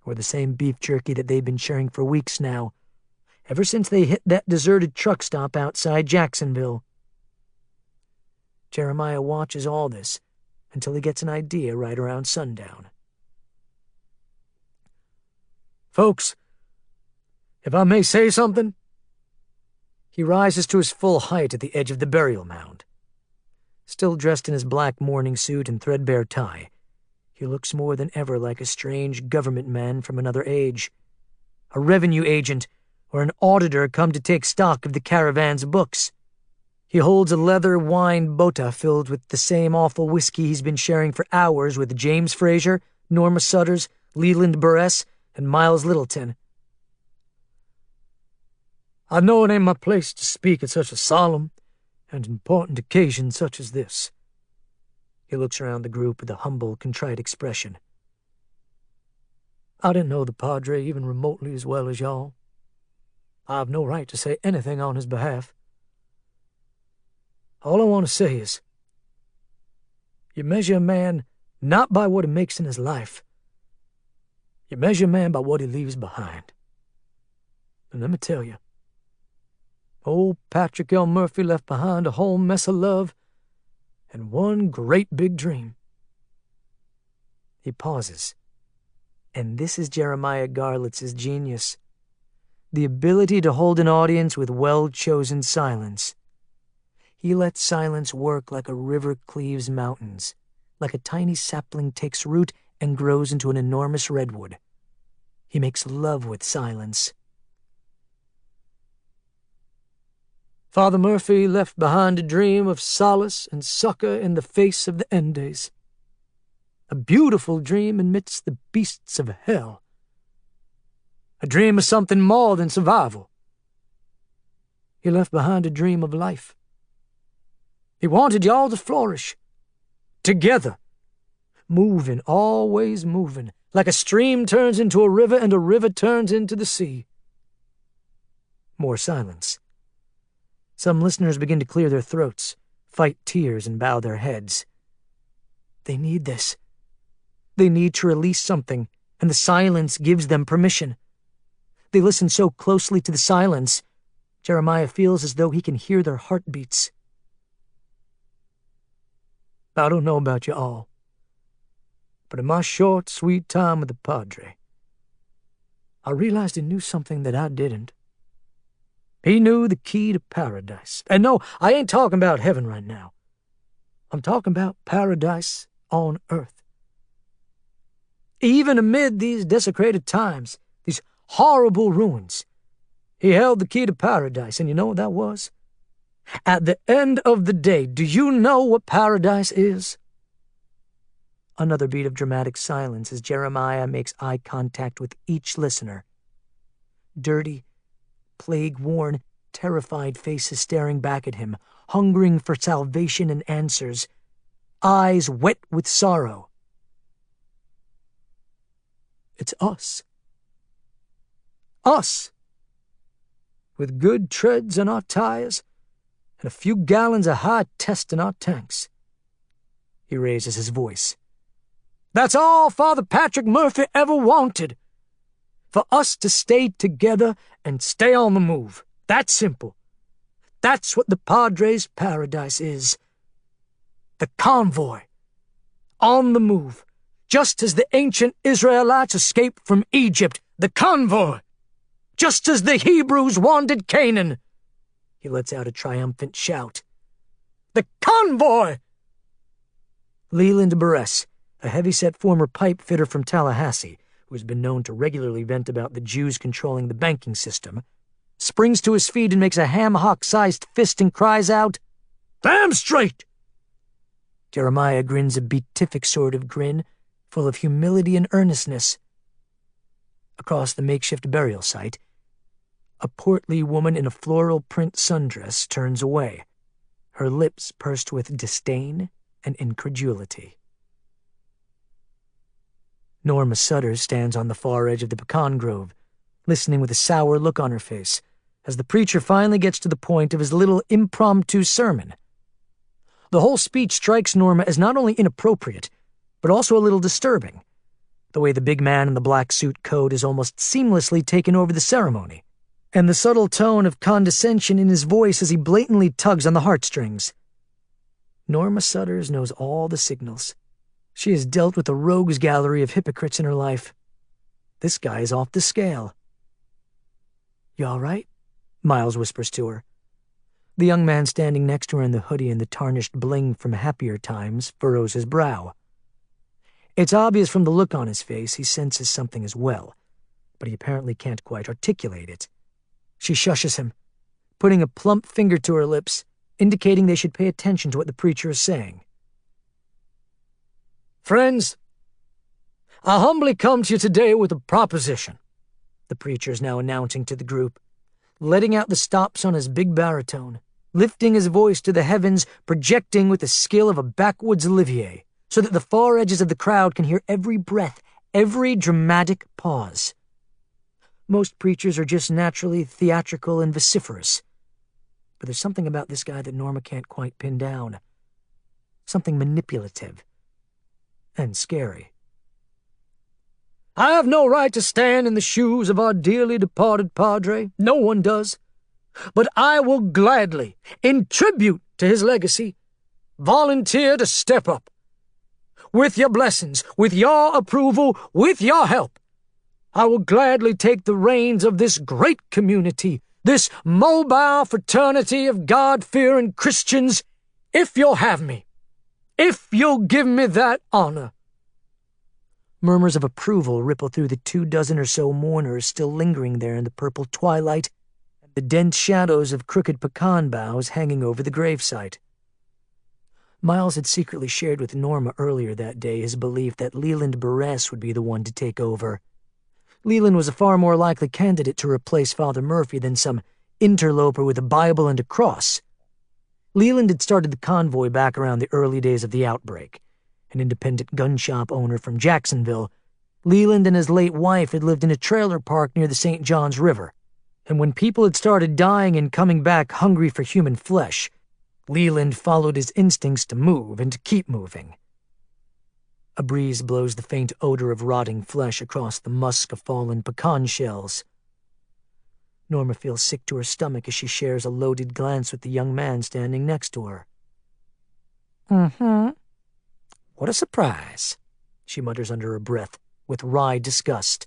Or the same beef jerky that they've been sharing for weeks now, ever since they hit that deserted truck stop outside Jacksonville. Jeremiah watches all this until he gets an idea right around sundown. Folks, if I may say something. He rises to his full height at the edge of the burial mound. Still dressed in his black morning suit and threadbare tie, he looks more than ever like a strange government man from another age, a revenue agent or an auditor come to take stock of the caravan's books. He holds a leather wine bota filled with the same awful whiskey he's been sharing for hours with James Fraser, Norma Sutters, Leland Burress, and Miles Littleton. I know it ain't my place to speak at such a solemn and important occasion such as this. He looks around the group with a humble, contrite expression. I didn't know the Padre even remotely as well as y'all. I have no right to say anything on his behalf. All I want to say is, you measure a man not by what he makes in his life. You measure a man by what he leaves behind. And let me tell you, old Patrick L. Murphy left behind a whole mess of love and one great big dream. He pauses. And this is Jeremiah Garlitz's genius. The ability to hold an audience with well-chosen silence. He lets silence work like a river cleaves mountains, like a tiny sapling takes root and grows into an enormous redwood. He makes love with silence. Father Murphy left behind a dream of solace and succor in the face of the end days. A beautiful dream amidst the beasts of hell. A dream of something more than survival. He left behind a dream of life. He wanted y'all to flourish. Together. Moving, always moving, like a stream turns into a river and a river turns into the sea. More silence. Some listeners begin to clear their throats, fight tears, and bow their heads. They need this. They need to release something, and the silence gives them permission. They listen so closely to the silence, Jeremiah feels as though he can hear their heartbeats. I don't know about you all, but in my short, sweet time with the Padre, I realized he knew something that I didn't. He knew the key to paradise. And no, I ain't talking about heaven right now. I'm talking about paradise on earth. Even amid these desecrated times, these horrible ruins, he held the key to paradise, and you know what that was? At the end of the day, do you know what paradise is? Another beat of dramatic silence as Jeremiah makes eye contact with each listener. Dirty, plague-worn, terrified faces staring back at him, hungering for salvation and answers, eyes wet with sorrow. It's us. Us! With good treads on our tires and a few gallons of high test in our tanks. He raises his voice. That's all Father Patrick Murphy ever wanted. For us to stay together and stay on the move. That's simple. That's what the Padre's paradise is. The convoy. On the move. Just as the ancient Israelites escaped from Egypt. The convoy. Just as the Hebrews wandered Canaan. He lets out a triumphant shout. The convoy! Leland Burress, a heavy-set former pipe fitter from Tallahassee, who has been known to regularly vent about the Jews controlling the banking system, springs to his feet and makes a ham-hock-sized fist and cries out, "Damn straight!" Jeremiah grins a beatific sort of grin, full of humility and earnestness. Across the makeshift burial site, a portly woman in a floral print sundress turns away, her lips pursed with disdain and incredulity. Norma Sutter stands on the far edge of the pecan grove, listening with a sour look on her face, as the preacher finally gets to the point of his little impromptu sermon. The whole speech strikes Norma as not only inappropriate, but also a little disturbing, the way the big man in the black suit coat has almost seamlessly taken over the ceremony, and the subtle tone of condescension in his voice as he blatantly tugs on the heartstrings. Norma Sutters knows all the signals. She has dealt with a rogues gallery of hypocrites in her life. This guy is off the scale. "You all right?" Miles whispers to her. The young man standing next to her in the hoodie and the tarnished bling from happier times furrows his brow. It's obvious from the look on his face he senses something as well, but he apparently can't quite articulate it. She shushes him, putting a plump finger to her lips, indicating they should pay attention to what the preacher is saying. "Friends, I humbly come to you today with a proposition," the preacher is now announcing to the group, letting out the stops on his big baritone, lifting his voice to the heavens, projecting with the skill of a backwoods Olivier, so that the far edges of the crowd can hear every breath, every dramatic pause. Most preachers are just naturally theatrical and vociferous, but there's something about this guy that Norma can't quite pin down. Something manipulative and scary. "I have no right to stand in the shoes of our dearly departed padre. No one does. But I will gladly, in tribute to his legacy, volunteer to step up. With your blessings, with your approval, with your help, I will gladly take the reins of this great community, this mobile fraternity of God-fearing Christians, if you'll have me, if you'll give me that honor." Murmurs of approval ripple through the 24 or so mourners still lingering there in the purple twilight and the dense shadows of crooked pecan boughs hanging over the gravesite. Miles had secretly shared with Norma earlier that day his belief that Leland Barres would be the one to take over. Leland was a far more likely candidate to replace Father Murphy than some interloper with a Bible and a cross. Leland had started the convoy back around the early days of the outbreak. An independent gun shop owner from Jacksonville, Leland and his late wife had lived in a trailer park near the St. Johns River, and when people had started dying and coming back hungry for human flesh, Leland followed his instincts to move and to keep moving. A breeze blows the faint odor of rotting flesh across the musk of fallen pecan shells. Norma feels sick to her stomach as she shares a loaded glance with the young man standing next to her. What a surprise," she mutters under her breath, with wry disgust.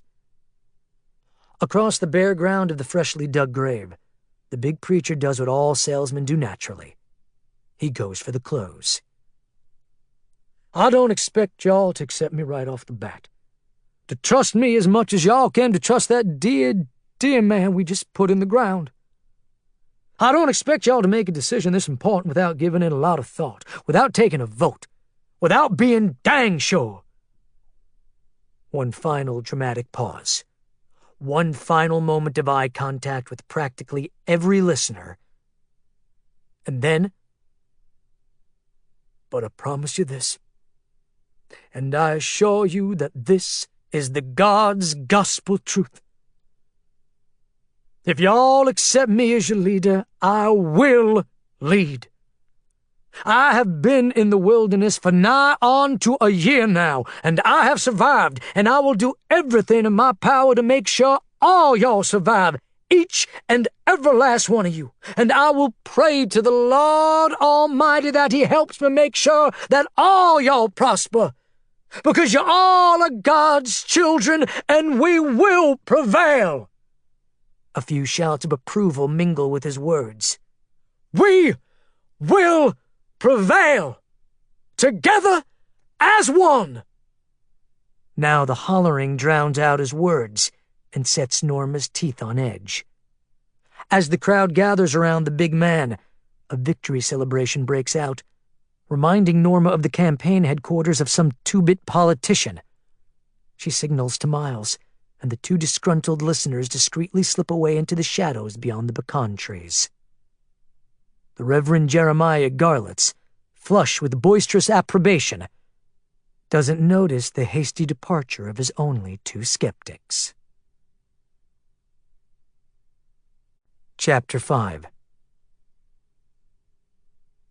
Across the bare ground of the freshly dug grave, the big preacher does what all salesmen do naturally. He goes for the close. "I don't expect y'all to accept me right off the bat, to trust me as much as y'all can to trust that dear, dear man we just put in the ground. I don't expect y'all to make a decision this important without giving it a lot of thought, without taking a vote, without being dang sure." One final dramatic pause. One final moment of eye contact with practically every listener. And then, "But I promise you this, and I assure you that this is the God's gospel truth. If y'all accept me as your leader, I will lead. I have been in the wilderness for nigh on to a year now, and I have survived, and I will do everything in my power to make sure all y'all survive, each and every last one of you, and I will pray to the Lord Almighty that He helps me make sure that all y'all prosper, because you all are God's children, and we will prevail." a few shouts of approval mingle with his words. "We will prevail, together as one." Now the hollering drowns out his words and sets Norma's teeth on edge. As the crowd gathers around the big man, a victory celebration breaks out. reminding Norma of the campaign headquarters of some two-bit politician. She signals to Miles, and the two disgruntled listeners discreetly slip away into the shadows beyond the pecan trees. The Reverend Jeremiah Garlitz, flush with boisterous approbation, doesn't notice the hasty departure of his only two skeptics. Chapter 5.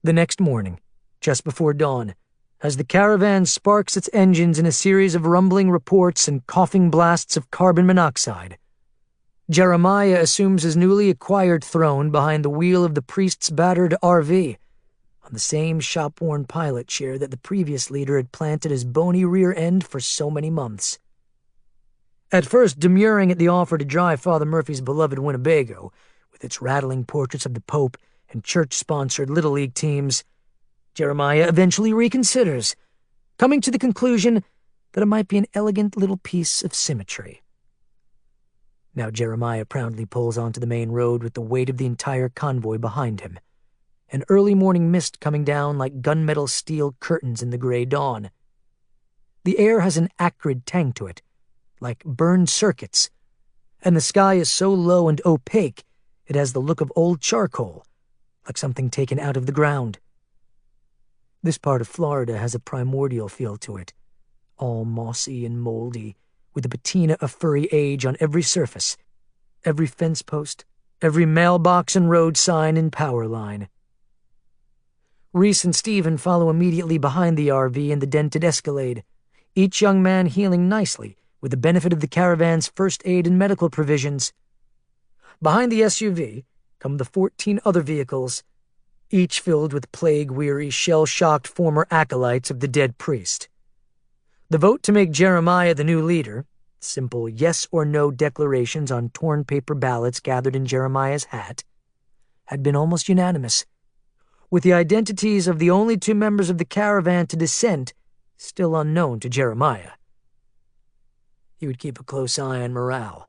The next morning, just before dawn, as the caravan sparks its engines in a series of rumbling reports and coughing blasts of carbon monoxide, Jeremiah assumes his newly acquired throne behind the wheel of the priest's battered RV, on the same shop-worn pilot chair that the previous leader had planted his bony rear end for so many months. At first demurring at the offer to drive Father Murphy's beloved Winnebago, with its rattling portraits of the Pope and church-sponsored Little League teams, Jeremiah eventually reconsiders, coming to the conclusion that it might be an elegant little piece of symmetry. Now Jeremiah proudly pulls onto the main road with the weight of the entire convoy behind him, an early morning mist coming down like gunmetal steel curtains in the gray dawn. The air has an acrid tang to it, like burned circuits, and the sky is so low and opaque it has the look of old charcoal, like something taken out of the ground. This part of Florida has a primordial feel to it, all mossy and moldy, with the patina of furry age on every surface, every fence post, every mailbox and road sign and power line. Reese and Stephen follow immediately behind the RV in the dented Escalade, each young man healing nicely with the benefit of the caravan's first aid and medical provisions. Behind the SUV come the 14 other vehicles, each filled with plague-weary, shell-shocked former acolytes of the dead priest. The vote to make Jeremiah the new leader, simple yes or no declarations on torn paper ballots gathered in Jeremiah's hat, had been almost unanimous, with the identities of the only two members of the caravan to dissent still unknown to Jeremiah. He would keep a close eye on morale,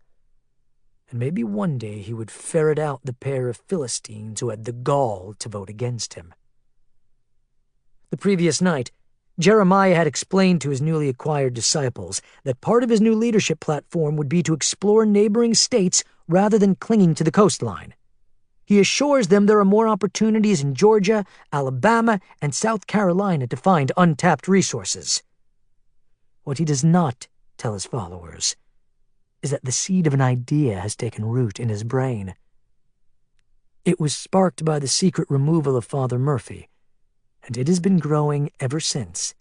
and maybe one day he would ferret out the pair of Philistines who had the gall to vote against him. The previous night, Jeremiah had explained to his newly acquired disciples that part of his new leadership platform would be to explore neighboring states rather than clinging to the coastline. He assures them there are more opportunities in Georgia, Alabama, and South Carolina to find untapped resources. What he does not tell his followers is that the seed of an idea has taken root in his brain. It was sparked by the secret removal of Father Murphy, and it has been growing ever since.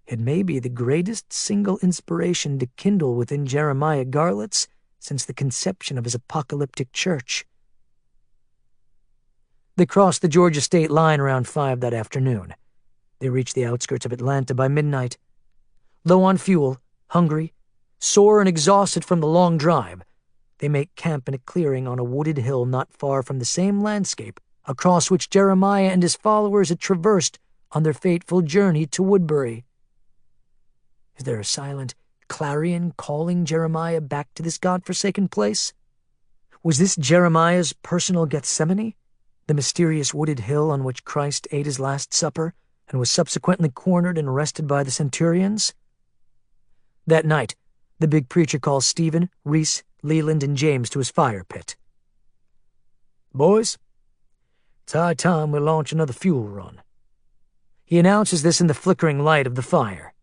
It may be the greatest single inspiration to kindle within Jeremiah Garlitz since the conception of his apocalyptic church. They crossed the Georgia state line around 5 that afternoon. They reached the outskirts of Atlanta by midnight. Low on fuel, hungry, sore and exhausted from the long drive, they make camp in a clearing on a wooded hill not far from the same landscape across which Jeremiah and his followers had traversed on their fateful journey to Woodbury. Is there a silent clarion calling Jeremiah back to this godforsaken place? Was this Jeremiah's personal Gethsemane, the mysterious wooded hill on which Christ ate his Last Supper and was subsequently cornered and arrested by the centurions? That night, the big preacher calls Stephen, Reese, Leland, and James to his fire pit. "Boys, it's high time we launch another fuel run." He announces this in the flickering light of the fire.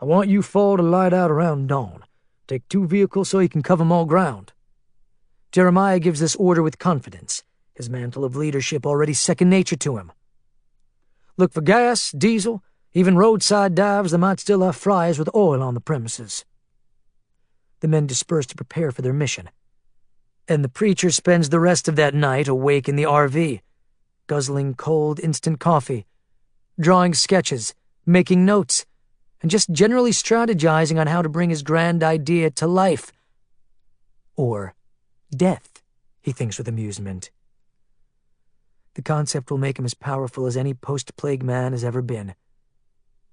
"I want you four to light out around dawn. Take 2 vehicles so you can cover more ground." Jeremiah gives this order with confidence, his mantle of leadership already second nature to him. "Look for gas, diesel, even roadside dives that might still have fryers with oil on the premises." The men disperse to prepare for their mission, and the preacher spends the rest of that night awake in the RV, guzzling cold instant coffee, drawing sketches, making notes, and just generally strategizing on how to bring his grand idea to life. Or death, he thinks with amusement. The concept will make him as powerful as any post-plague man has ever been.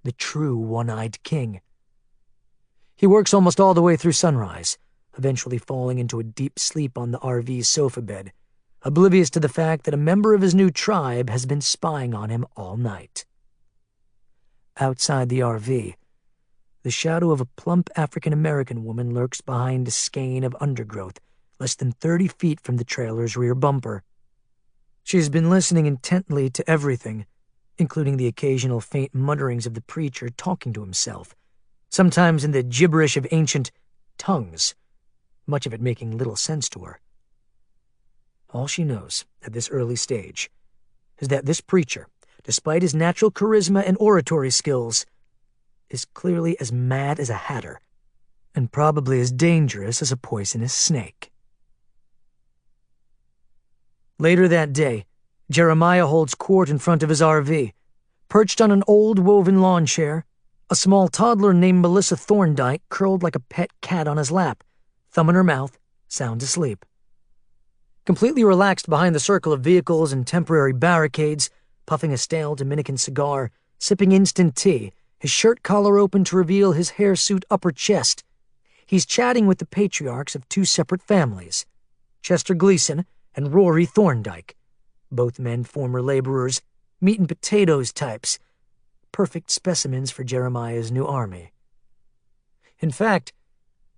The true one-eyed king. He works almost all the way through sunrise, eventually falling into a deep sleep on the RV's sofa bed, oblivious to the fact that a member of his new tribe has been spying on him all night. Outside the RV, the shadow of a plump African-American woman lurks behind a skein of undergrowth less than 30 feet from the trailer's rear bumper. She has been listening intently to everything, including the occasional faint mutterings of the preacher talking to himself, sometimes in the gibberish of ancient tongues, much of it making little sense to her. All she knows at this early stage is that this preacher, despite his natural charisma and oratory skills, is clearly as mad as a hatter, and probably as dangerous as a poisonous snake. Later that day, Jeremiah holds court in front of his RV. Perched on an old woven lawn chair, a small toddler named Melissa Thorndyke curled like a pet cat on his lap, thumb in her mouth, sound asleep. Completely relaxed behind the circle of vehicles and temporary barricades, puffing a stale Dominican cigar, sipping instant tea, his shirt collar open to reveal his hirsute upper chest, he's chatting with the patriarchs of two separate families, Chester Gleason and Rory Thorndyke, both men former laborers, meat and potatoes types, perfect specimens for Jeremiah's new army. In fact,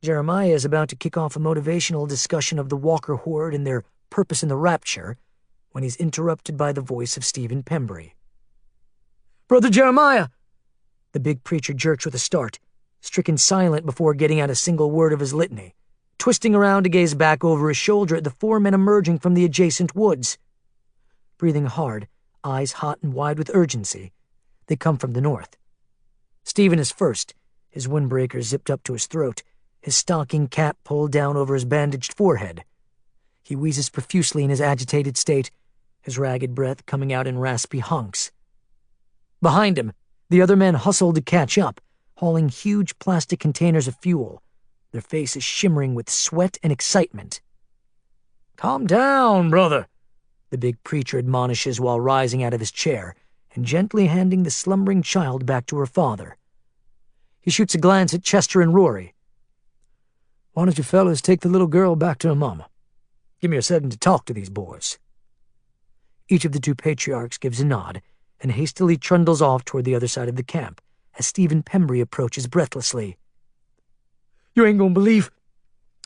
Jeremiah is about to kick off a motivational discussion of the Walker Horde and their purpose in the rapture when he's interrupted by the voice of Stephen Pembry. "Brother Jeremiah!" The big preacher jerks with a start, stricken silent before getting out a single word of his litany, twisting around to gaze back over his shoulder at the four men emerging from the adjacent woods. Breathing hard, eyes hot and wide with urgency, they come from the north. Stephen is first, his windbreaker zipped up to his throat, his stocking cap pulled down over his bandaged forehead. He wheezes profusely in his agitated state, his ragged breath coming out in raspy honks. Behind him, the other men hustle to catch up, hauling huge plastic containers of fuel, their faces shimmering with sweat and excitement. "Calm down, brother," the big preacher admonishes while rising out of his chair and gently handing the slumbering child back to her father. He shoots a glance at Chester and Rory. "Why don't you fellas take the little girl back to her mama? Give me a second to talk to these boys." Each of the two patriarchs gives a nod and hastily trundles off toward the other side of the camp as Stephen Pembry approaches breathlessly. "You ain't gonna believe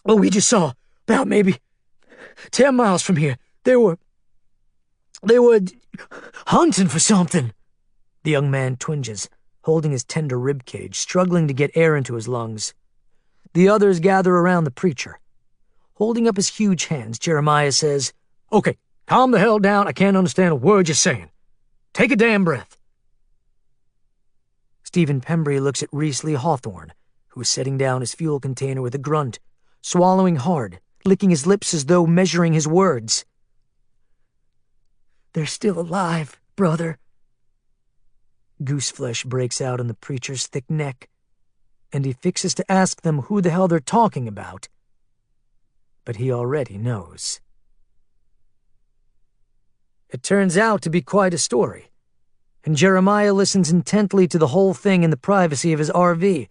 what we just saw. About maybe 10 miles from here. They were hunting for something." The young man twinges, holding his tender ribcage, struggling to get air into his lungs. The others gather around the preacher. Holding up his huge hands, Jeremiah says, "Okay, calm the hell down. I can't understand a word you're saying. Take a damn breath." Stephen Pembry looks at Reese Lee Hawthorne, who is setting down his fuel container with a grunt, swallowing hard, licking his lips as though measuring his words. "They're still alive, brother." Gooseflesh breaks out on the preacher's thick neck, and he fixes to ask them who the hell they're talking about. But he already knows. It turns out to be quite a story, and Jeremiah listens intently to the whole thing in the privacy of his RV,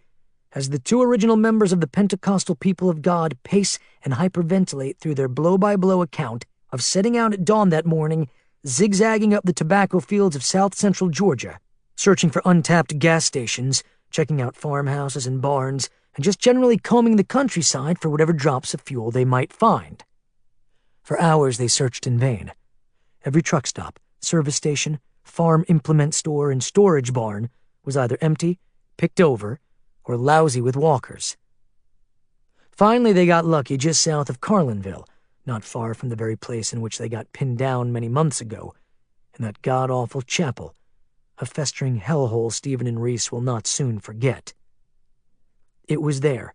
as the two original members of the Pentecostal people of God pace and hyperventilate through their blow-by-blow account of setting out at dawn that morning, zigzagging up the tobacco fields of south-central Georgia, searching for untapped gas stations, checking out farmhouses and barns, and just generally combing the countryside for whatever drops of fuel they might find. For hours they searched in vain. Every truck stop, service station, farm implement store, and storage barn was either empty, picked over, or lousy with walkers. Finally they got lucky just south of Carlinville, not far from the very place in which they got pinned down many months ago, in that god-awful chapel, a festering hellhole Stephen and Reese will not soon forget. It was there,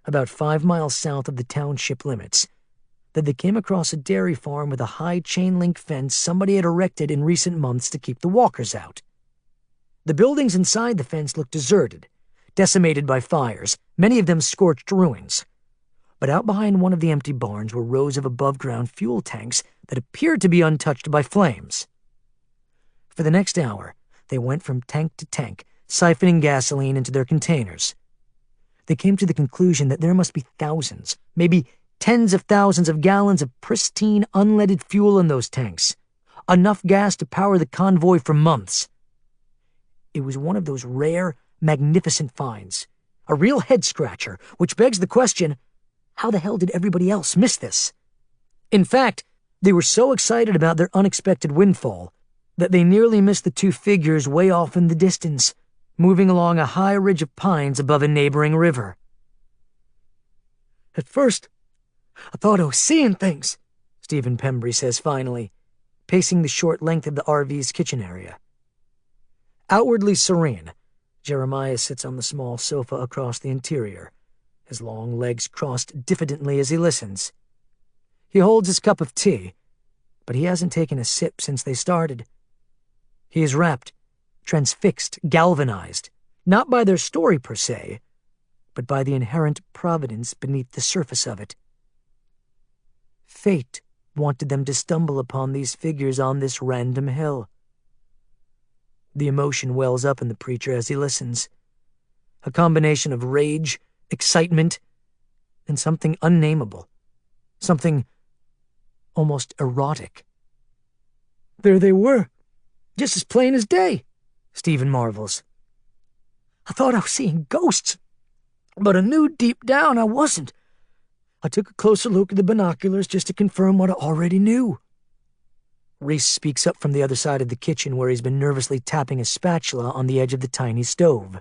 about 5 miles south of the township limits, that they came across a dairy farm with a high chain-link fence somebody had erected in recent months to keep the walkers out. The buildings inside the fence looked deserted, decimated by fires, many of them scorched ruins. But out behind one of the empty barns were rows of above-ground fuel tanks that appeared to be untouched by flames. For the next hour, they went from tank to tank, siphoning gasoline into their containers. They came to the conclusion that there must be thousands, maybe Tens of thousands of gallons of pristine, unleaded fuel in those tanks. Enough gas to power the convoy for months. It was one of those rare, magnificent finds. A real head-scratcher, which begs the question, how the hell did everybody else miss this? In fact, they were so excited about their unexpected windfall that they nearly missed the two figures way off in the distance, moving along a high ridge of pines above a neighboring river. At first, I thought I was seeing things, Stephen Pembry says finally, pacing the short length of the RV's kitchen area. Outwardly serene, Jeremiah sits on the small sofa across the interior, his long legs crossed diffidently as he listens. He holds his cup of tea, but he hasn't taken a sip since they started. He is rapt, transfixed, galvanized, not by their story per se, but by the inherent providence beneath the surface of it. Fate wanted them to stumble upon these figures on this random hill. The emotion wells up in the preacher as he listens. A combination of rage, excitement, and something unnameable. Something almost erotic. There they were, just as plain as day, Stephen marvels. I thought I was seeing ghosts, but I knew deep down I wasn't. I took a closer look at the binoculars just to confirm what I already knew. Reese speaks up from the other side of the kitchen where he's been nervously tapping a spatula on the edge of the tiny stove.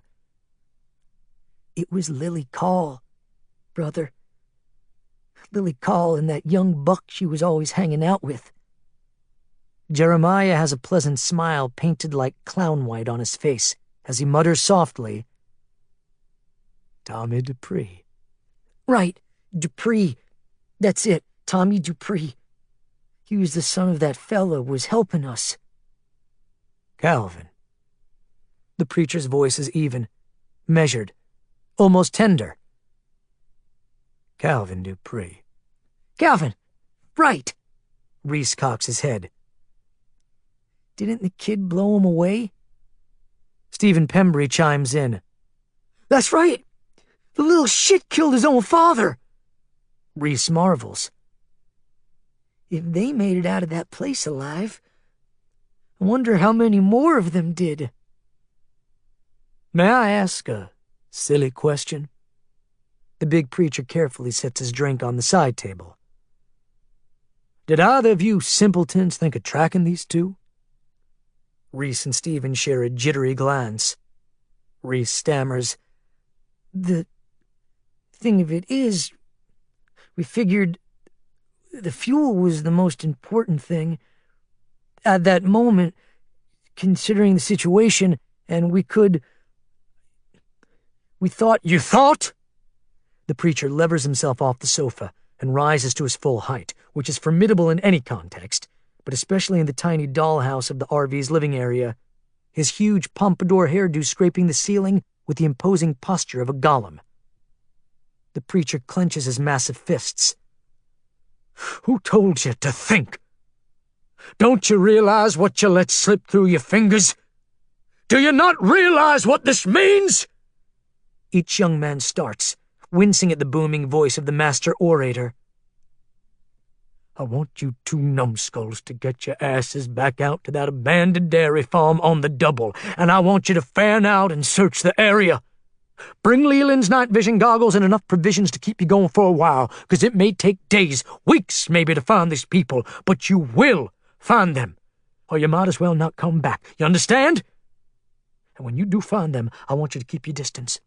It was Lily Call, brother. Lily Call and that young buck she was always hanging out with. Jeremiah has a pleasant smile painted like clown white on his face as he mutters softly, Tommy Dupree. Right, Dupree. That's it, Tommy Dupree. He was the son of that fella who was helping us. Calvin. The preacher's voice is even, measured, almost tender. Calvin Dupree. Calvin, right. Reese cocks his head. Didn't the kid blow him away? Stephen Pembry chimes in. That's right. The little shit killed his own father. Reese marvels. If they made it out of that place alive, I wonder how many more of them did. May I ask a silly question? The big preacher carefully sets his drink on the side table. Did either of you simpletons think of tracking these two? Reese and Stephen share a jittery glance. Reese stammers, The thing of it is, we figured the fuel was the most important thing at that moment, considering the situation, and we thought... You thought? The preacher levers himself off the sofa and rises to his full height, which is formidable in any context, but especially in the tiny dollhouse of the RV's living area, his huge pompadour hairdo scraping the ceiling with the imposing posture of a golem. The preacher clenches his massive fists. Who told you to think? Don't you realize what you let slip through your fingers? Do you not realize what this means? Each young man starts, wincing at the booming voice of the master orator. I want you two numbskulls to get your asses back out to that abandoned dairy farm on the double, and I want you to fan out and search the area. Bring Leland's night vision goggles and enough provisions to keep you going for a while, because it may take days, weeks maybe, to find these people, but you will find them, or you might as well not come back. You understand? And when you do find them, I want you to keep your distance.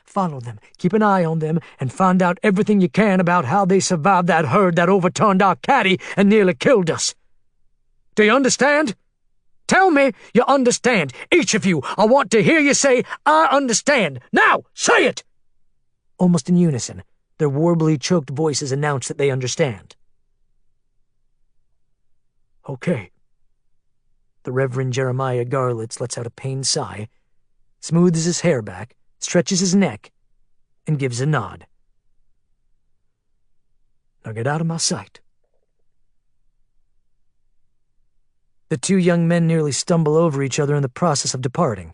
Follow them, keep an eye on them, and find out everything you can about how they survived that herd that overturned our caddy and nearly killed us. Do you understand? Tell me you understand. Each of you, I want to hear you say, I understand. Now, say it! Almost in unison, their warbly, choked voices announce that they understand. Okay. The Reverend Jeremiah Garlitz lets out a pained sigh, smooths his hair back, stretches his neck, and gives a nod. Now get out of my sight. The two young men nearly stumble over each other in the process of departing.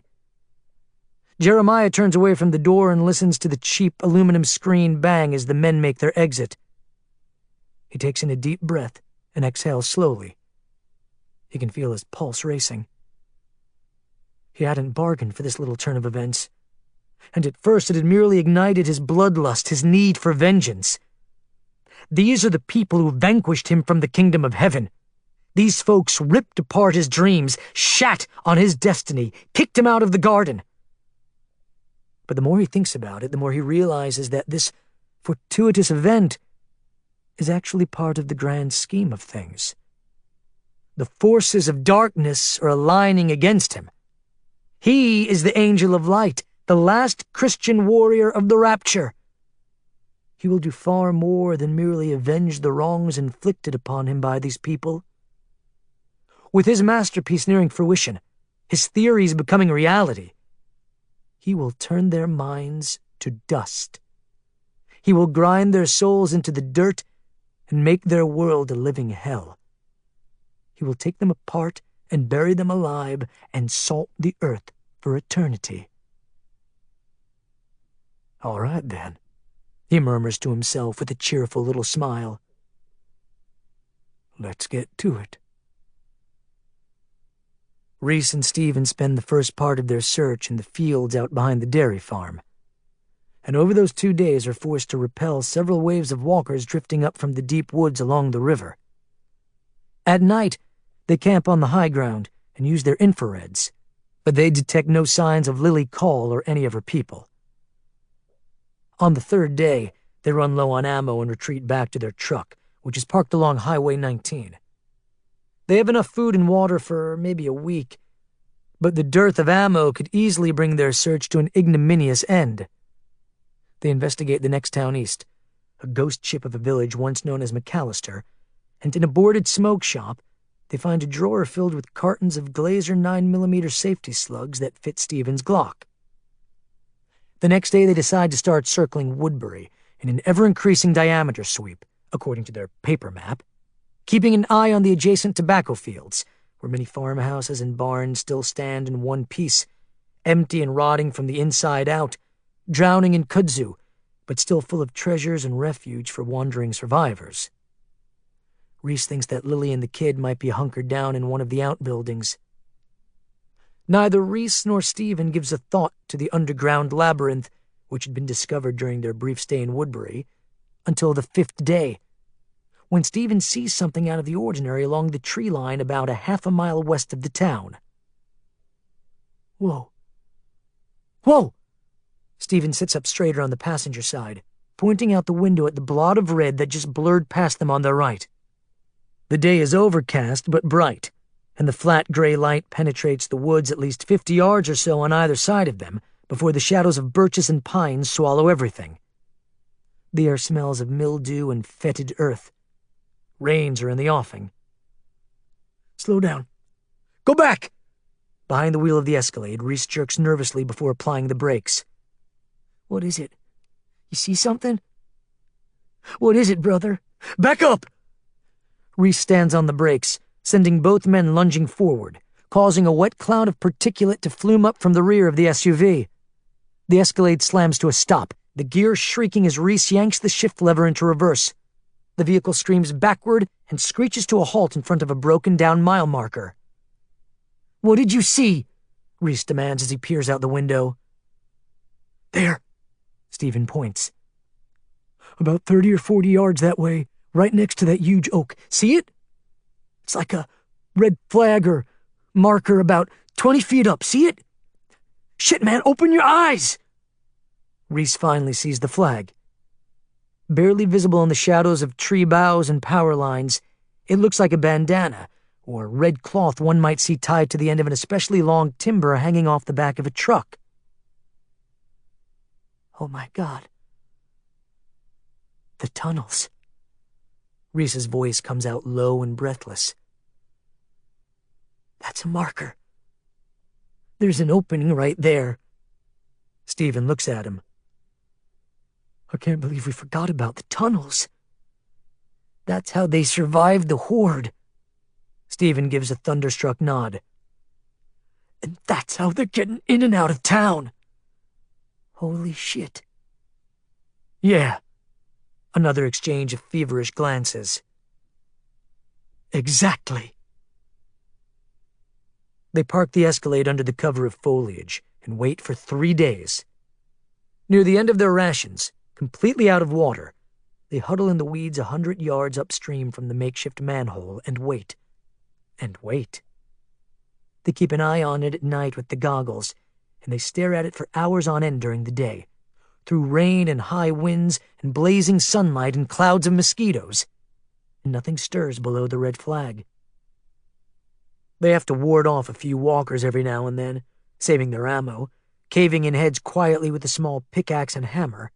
Jeremiah turns away from the door and listens to the cheap aluminum screen bang as the men make their exit, He takes in a deep breath and exhales slowly. He can feel his pulse racing. He hadn't bargained for this little turn of events, and at first it had merely ignited his bloodlust, his need for vengeance. These are the people who vanquished him from the kingdom of heaven. These folks ripped apart his dreams, shat on his destiny, kicked him out of the garden. But the more he thinks about it, the more he realizes that this fortuitous event is actually part of the grand scheme of things. The forces of darkness are aligning against him. He is the angel of light, the last Christian warrior of the rapture. He will do far more than merely avenge the wrongs inflicted upon him by these people. With his masterpiece nearing fruition, his theories becoming reality, he will turn their minds to dust. He will grind their souls into the dirt and make their world a living hell. He will take them apart and bury them alive and salt the earth for eternity. "All right, then," he murmurs to himself with a cheerful little smile. "Let's get to it." Reese and Stephen spend the first part of their search in the fields out behind the dairy farm, and over those 2 days are forced to repel several waves of walkers drifting up from the deep woods along the river. At night, they camp on the high ground and use their infrareds, but they detect no signs of Lily Call or any of her people. On the 3rd day, they run low on ammo and retreat back to their truck, which is parked along Highway 19. They have enough food and water for maybe a week, but the dearth of ammo could easily bring their search to an ignominious end. They investigate the next town east, a ghost ship of a village once known as McAllister, and in a boarded smoke shop, they find a drawer filled with cartons of Glazer 9mm safety slugs that fit Stephen's Glock. The next day they decide to start circling Woodbury in an ever-increasing diameter sweep, according to their paper map, keeping an eye on the adjacent tobacco fields, where many farmhouses and barns still stand in one piece, empty and rotting from the inside out, drowning in kudzu, but still full of treasures and refuge for wandering survivors. Reese thinks that Lily and the kid might be hunkered down in one of the outbuildings. Neither Reese nor Stephen gives a thought to the underground labyrinth which had been discovered during their brief stay in Woodbury, until the 5th day, when Stephen sees something out of the ordinary along the tree line about a half a mile west of the town. "Whoa. Whoa!" Stephen sits up straighter on the passenger side, pointing out the window at the blot of red that just blurred past them on their right. The day is overcast but bright, and the flat gray light penetrates the woods at least 50 yards or so on either side of them before the shadows of birches and pines swallow everything. The air smells of mildew and fetid earth. Rains are in the offing. "Slow down. Go back!" Behind the wheel of the Escalade, Reese jerks nervously before applying the brakes. "What is it? You see something?" "What is it, brother?" "Back up!" Reese stands on the brakes, sending both men lunging forward, causing a wet cloud of particulate to flume up from the rear of the SUV. The Escalade slams to a stop, the gear shrieking as Reese yanks the shift lever into reverse. The vehicle screams backward and screeches to a halt in front of a broken-down mile marker. "What did you see?" Reese demands as he peers out the window. "There," Stephen points. "About 30 or 40 yards that way, right next to that huge oak. See it? It's like a red flag or marker about 20 feet up. See it? Shit, man, open your eyes!" Reese finally sees the flag. Barely visible in the shadows of tree boughs and power lines, it looks like a bandana, or red cloth one might see tied to the end of an especially long timber hanging off the back of a truck. "Oh my God. The tunnels." Reese's voice comes out low and breathless. "That's a marker. There's an opening right there." Stephen looks at him. "I can't believe we forgot about the tunnels." "That's how they survived the horde." Stephen gives a thunderstruck nod. "And that's how they're getting in and out of town." "Holy shit." "Yeah." Another exchange of feverish glances. Exactly. They park the Escalade under the cover of foliage and wait for 3 days. Near the end of their rations, completely out of water, they huddle in the weeds 100 yards upstream from the makeshift manhole and wait. And wait. They keep an eye on it at night with the goggles, and they stare at it for hours on end during the day, through rain and high winds and blazing sunlight and clouds of mosquitoes, and nothing stirs below the red flag. They have to ward off a few walkers every now and then, saving their ammo, caving in heads quietly with a small pickaxe and hammer.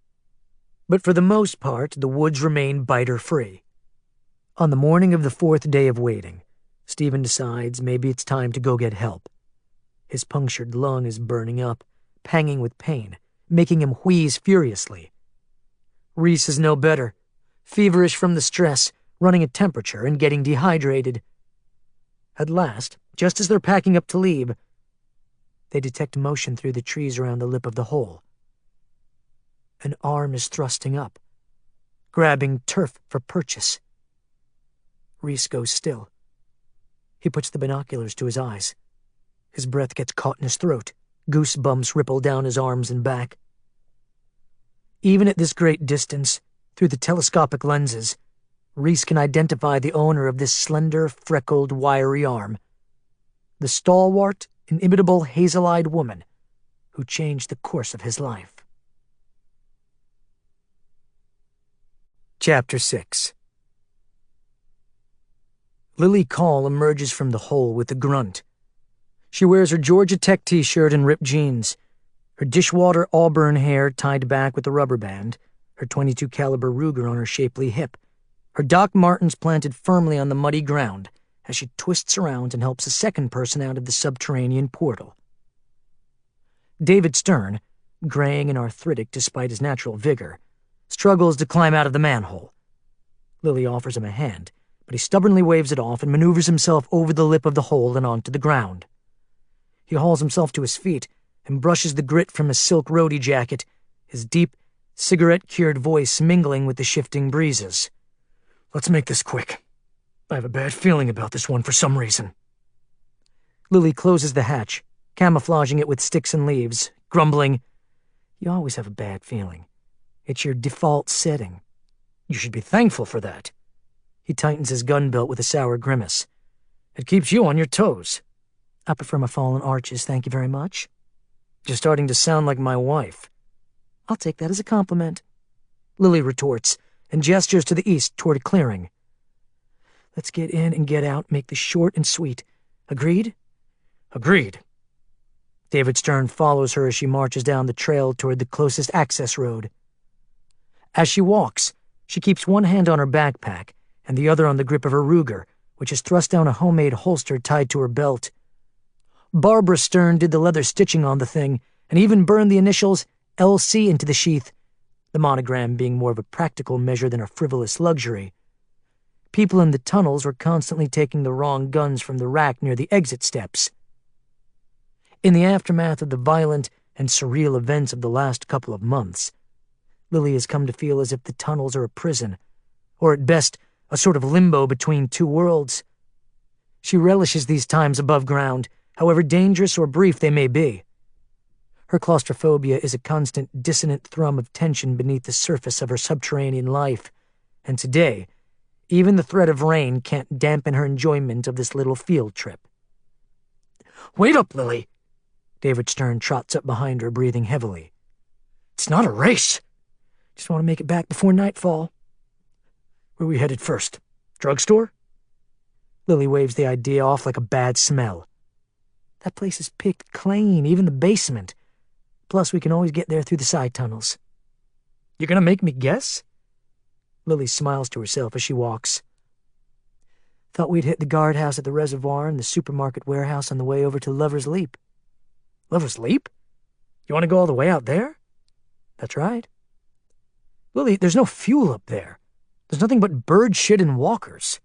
But for the most part, the woods remain biter-free. On the morning of the 4th day of waiting, Stephen decides maybe it's time to go get help. His punctured lung is burning up, panging with pain, making him wheeze furiously. Reese is no better, feverish from the stress, running a temperature and getting dehydrated. At last, just as they're packing up to leave, they detect motion through the trees around the lip of the hole. An arm is thrusting up, grabbing turf for purchase. Reese goes still. He puts the binoculars to his eyes. His breath gets caught in his throat. Goosebumps ripple down his arms and back. Even at this great distance, through the telescopic lenses, Reese can identify the owner of this slender, freckled, wiry arm. The stalwart, inimitable, hazel-eyed woman who changed the course of his life. Chapter 6. Lily Call emerges from the hole with a grunt. She wears her Georgia Tech t-shirt and ripped jeans, her dishwater auburn hair tied back with a rubber band, her .22 caliber Ruger on her shapely hip, her Doc Martens planted firmly on the muddy ground as she twists around and helps a second person out of the subterranean portal. David Stern, graying and arthritic despite his natural vigor, struggles to climb out of the manhole. Lily offers him a hand, but he stubbornly waves it off and maneuvers himself over the lip of the hole and onto the ground. He hauls himself to his feet and brushes the grit from his silk roadie jacket, his deep, cigarette-cured voice mingling with the shifting breezes. Let's make this quick. I have a bad feeling about this one for some reason. Lily closes the hatch, camouflaging it with sticks and leaves, grumbling, "You always have a bad feeling. It's your default setting. You should be thankful for that." He tightens his gun belt with a sour grimace. It keeps you on your toes. I prefer my fallen arches, thank you very much. You're starting to sound like my wife. I'll take that as a compliment. Lily retorts and gestures to the east toward a clearing. Let's get in and get out, make this short and sweet. Agreed? Agreed. David Stern follows her as she marches down the trail toward the closest access road. As she walks, she keeps one hand on her backpack and the other on the grip of her Ruger, which is thrust down a homemade holster tied to her belt. Barbara Stern did the leather stitching on the thing and even burned the initials LC into the sheath, the monogram being more of a practical measure than a frivolous luxury. People in the tunnels were constantly taking the wrong guns from the rack near the exit steps. In the aftermath of the violent and surreal events of the last couple of months, Lily has come to feel as if the tunnels are a prison, or at best, a sort of limbo between two worlds. She relishes these times above ground, however dangerous or brief they may be. Her claustrophobia is a constant dissonant thrum of tension beneath the surface of her subterranean life, and today, even the threat of rain can't dampen her enjoyment of this little field trip. Wait up, Lily. David Stern trots up behind her, breathing heavily. It's not a race. Just want to make it back before nightfall. Where are we headed first? Drugstore? Lily waves the idea off like a bad smell. That place is picked clean, even the basement. Plus, we can always get there through the side tunnels. You're gonna make me guess? Lily smiles to herself as she walks. Thought we'd hit the guardhouse at the reservoir and the supermarket warehouse on the way over to Lover's Leap. Lover's Leap? You want to go all the way out there? That's right. Lily, there's no fuel up there. There's nothing but bird shit and walkers.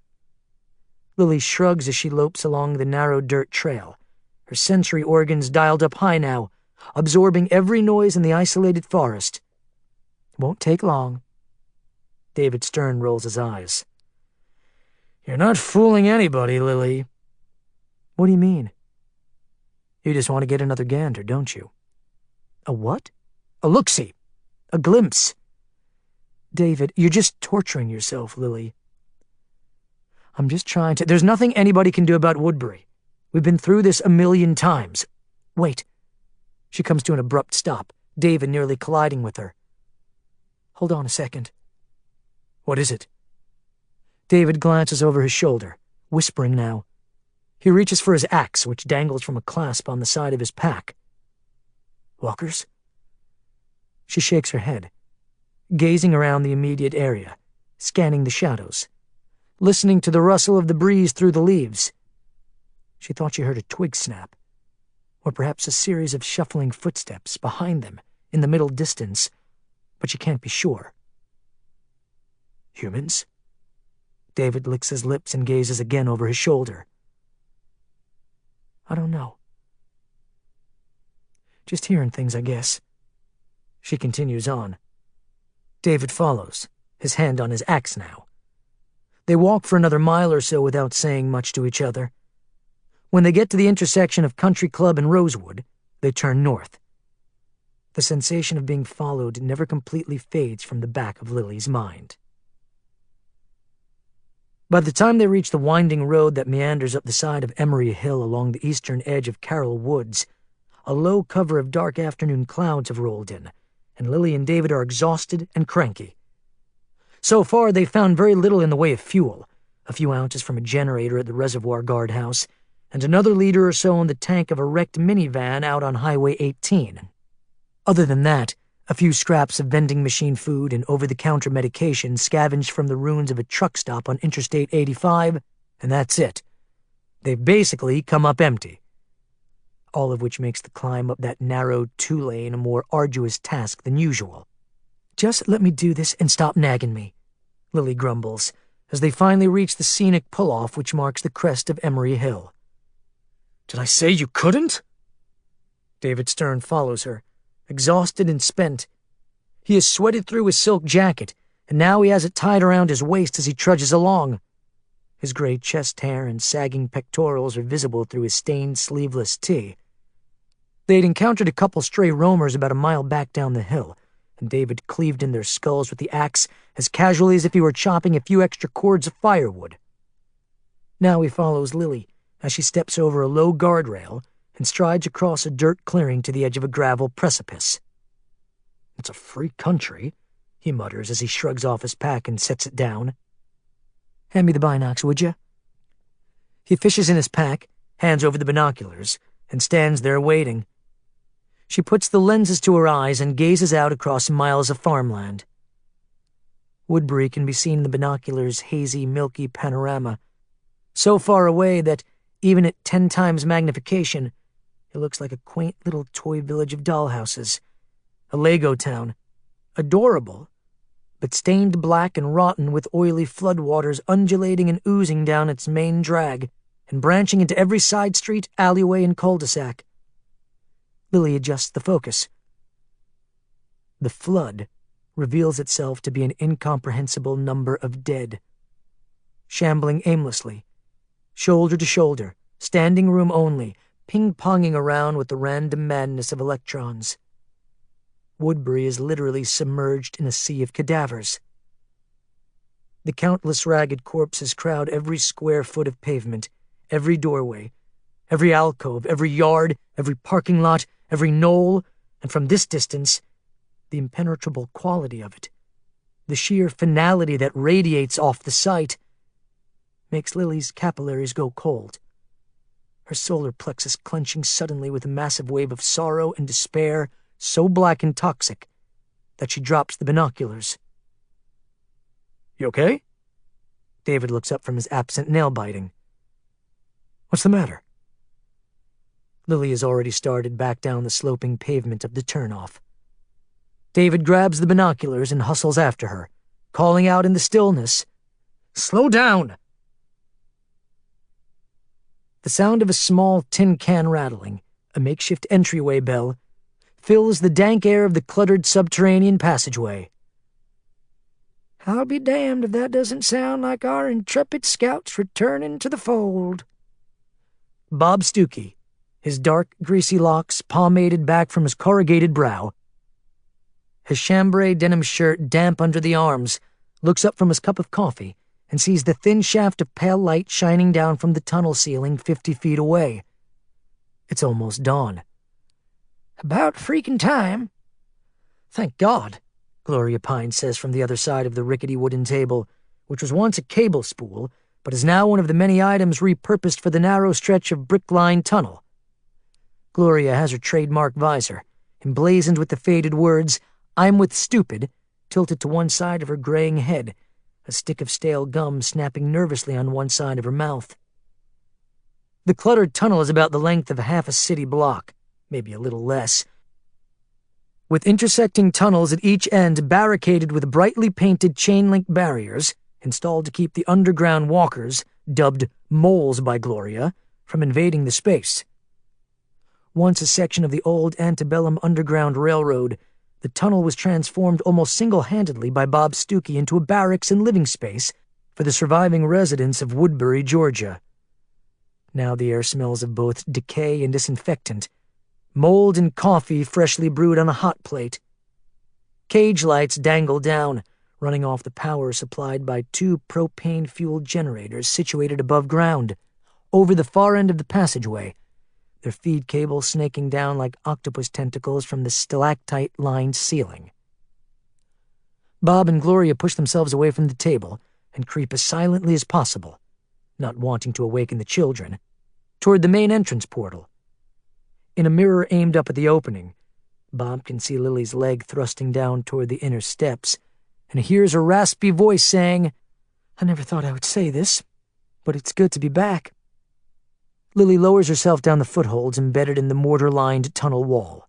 Lily shrugs as she lopes along the narrow dirt trail, her sensory organs dialed up high now, absorbing every noise in the isolated forest. Won't take long. David Stern rolls his eyes. You're not fooling anybody, Lily. What do you mean? You just want to get another gander, don't you? A what? A look-see. A glimpse. David, you're just torturing yourself, Lily. I'm just trying to— There's nothing anybody can do about Woodbury. We've been through this 1,000,000 times. Wait. She comes to an abrupt stop, David nearly colliding with her. Hold on a second. What is it? David glances over his shoulder, whispering now. He reaches for his axe, which dangles from a clasp on the side of his pack. Walkers? She shakes her head, gazing around the immediate area, scanning the shadows, listening to the rustle of the breeze through the leaves. She thought she heard a twig snap, or perhaps a series of shuffling footsteps behind them in the middle distance, but she can't be sure. Humans? David licks his lips and gazes again over his shoulder. I don't know. Just hearing things, I guess. She continues on. David follows, his hand on his axe now. They walk for another mile or so without saying much to each other. When they get to the intersection of Country Club and Rosewood, they turn north. The sensation of being followed never completely fades from the back of Lily's mind. By the time they reach the winding road that meanders up the side of Emery Hill along the eastern edge of Carroll Woods, a low cover of dark afternoon clouds have rolled in, and Lily and David are exhausted and cranky. So far, they've found very little in the way of fuel, a few ounces from a generator at the reservoir guardhouse, and another liter or so in the tank of a wrecked minivan out on Highway 18. Other than that, a few scraps of vending machine food and over-the-counter medication scavenged from the ruins of a truck stop on Interstate 85, and that's it. They've basically come up empty. All of which makes the climb up that narrow two-lane a more arduous task than usual. Just let me do this and stop nagging me, Lily grumbles, as they finally reach the scenic pull-off which marks the crest of Emery Hill. Did I say you couldn't? David Stern follows her, exhausted and spent. He has sweated through his silk jacket, and now he has it tied around his waist as he trudges along. His gray chest hair and sagging pectorals are visible through his stained sleeveless tee. They'd encountered a couple stray roamers about a mile back down the hill, and David cleaved in their skulls with the axe as casually as if he were chopping a few extra cords of firewood. Now he follows Lily as she steps over a low guardrail and strides across a dirt clearing to the edge of a gravel precipice. It's a free country, he mutters as he shrugs off his pack and sets it down. Hand me the binocs, would you? He fishes in his pack, hands over the binoculars, and stands there waiting. She puts the lenses to her eyes and gazes out across miles of farmland. Woodbury can be seen in the binoculars' hazy, milky panorama, so far away that, even at 10 times magnification, it looks like a quaint little toy village of dollhouses, a Lego town, adorable, but stained black and rotten with oily floodwaters undulating and oozing down its main drag and branching into every side street, alleyway, and cul-de-sac. Lily adjusts the focus. The flood reveals itself to be an incomprehensible number of dead, shambling aimlessly, shoulder to shoulder, standing room only, ping-ponging around with the random madness of electrons. Woodbury is literally submerged in a sea of cadavers. The countless ragged corpses crowd every square foot of pavement, every doorway, every alcove, every yard, every parking lot, every knoll, and from this distance, the impenetrable quality of it, the sheer finality that radiates off the site, makes Lily's capillaries go cold, her solar plexus clenching suddenly with a massive wave of sorrow and despair so black and toxic that she drops the binoculars. You okay? David looks up from his absent nail-biting. What's the matter? Lily has already started back down the sloping pavement of the turnoff. David grabs the binoculars and hustles after her, calling out in the stillness, "Slow down!" The sound of a small tin can rattling, a makeshift entryway bell, fills the dank air of the cluttered subterranean passageway. I'll be damned if that doesn't sound like our intrepid scouts returning to the fold. Bob Stuckey, his dark, greasy locks pomaded back from his corrugated brow, his chambray denim shirt damp under the arms, looks up from his cup of coffee and sees the thin shaft of pale light shining down from the tunnel ceiling 50 feet away. It's almost dawn. About freaking time. Thank God, Gloria Pine says from the other side of the rickety wooden table, which was once a cable spool, but is now one of the many items repurposed for the narrow stretch of brick-lined tunnel. Gloria has her trademark visor, emblazoned with the faded words, "I'm with stupid," tilted to one side of her graying head, a stick of stale gum snapping nervously on one side of her mouth. The cluttered tunnel is about the length of half a city block, maybe a little less, with intersecting tunnels at each end barricaded with brightly painted chain-link barriers installed to keep the underground walkers, dubbed moles by Gloria, from invading the space. Once a section of the old antebellum Underground Railroad, the tunnel was transformed almost single-handedly by Bob Stuckey into a barracks and living space for the surviving residents of Woodbury, Georgia. Now the air smells of both decay and disinfectant, mold and coffee freshly brewed on a hot plate. Cage lights dangle down, running off the power supplied by 2 propane-fueled generators situated above ground, over the far end of the passageway, their feed cable snaking down like octopus tentacles from the stalactite-lined ceiling. Bob and Gloria push themselves away from the table and creep as silently as possible, not wanting to awaken the children, toward the main entrance portal. In a mirror aimed up at the opening, Bob can see Lily's leg thrusting down toward the inner steps, and hears a raspy voice saying, "I never thought I would say this, but it's good to be back." Lily lowers herself down the footholds embedded in the mortar-lined tunnel wall.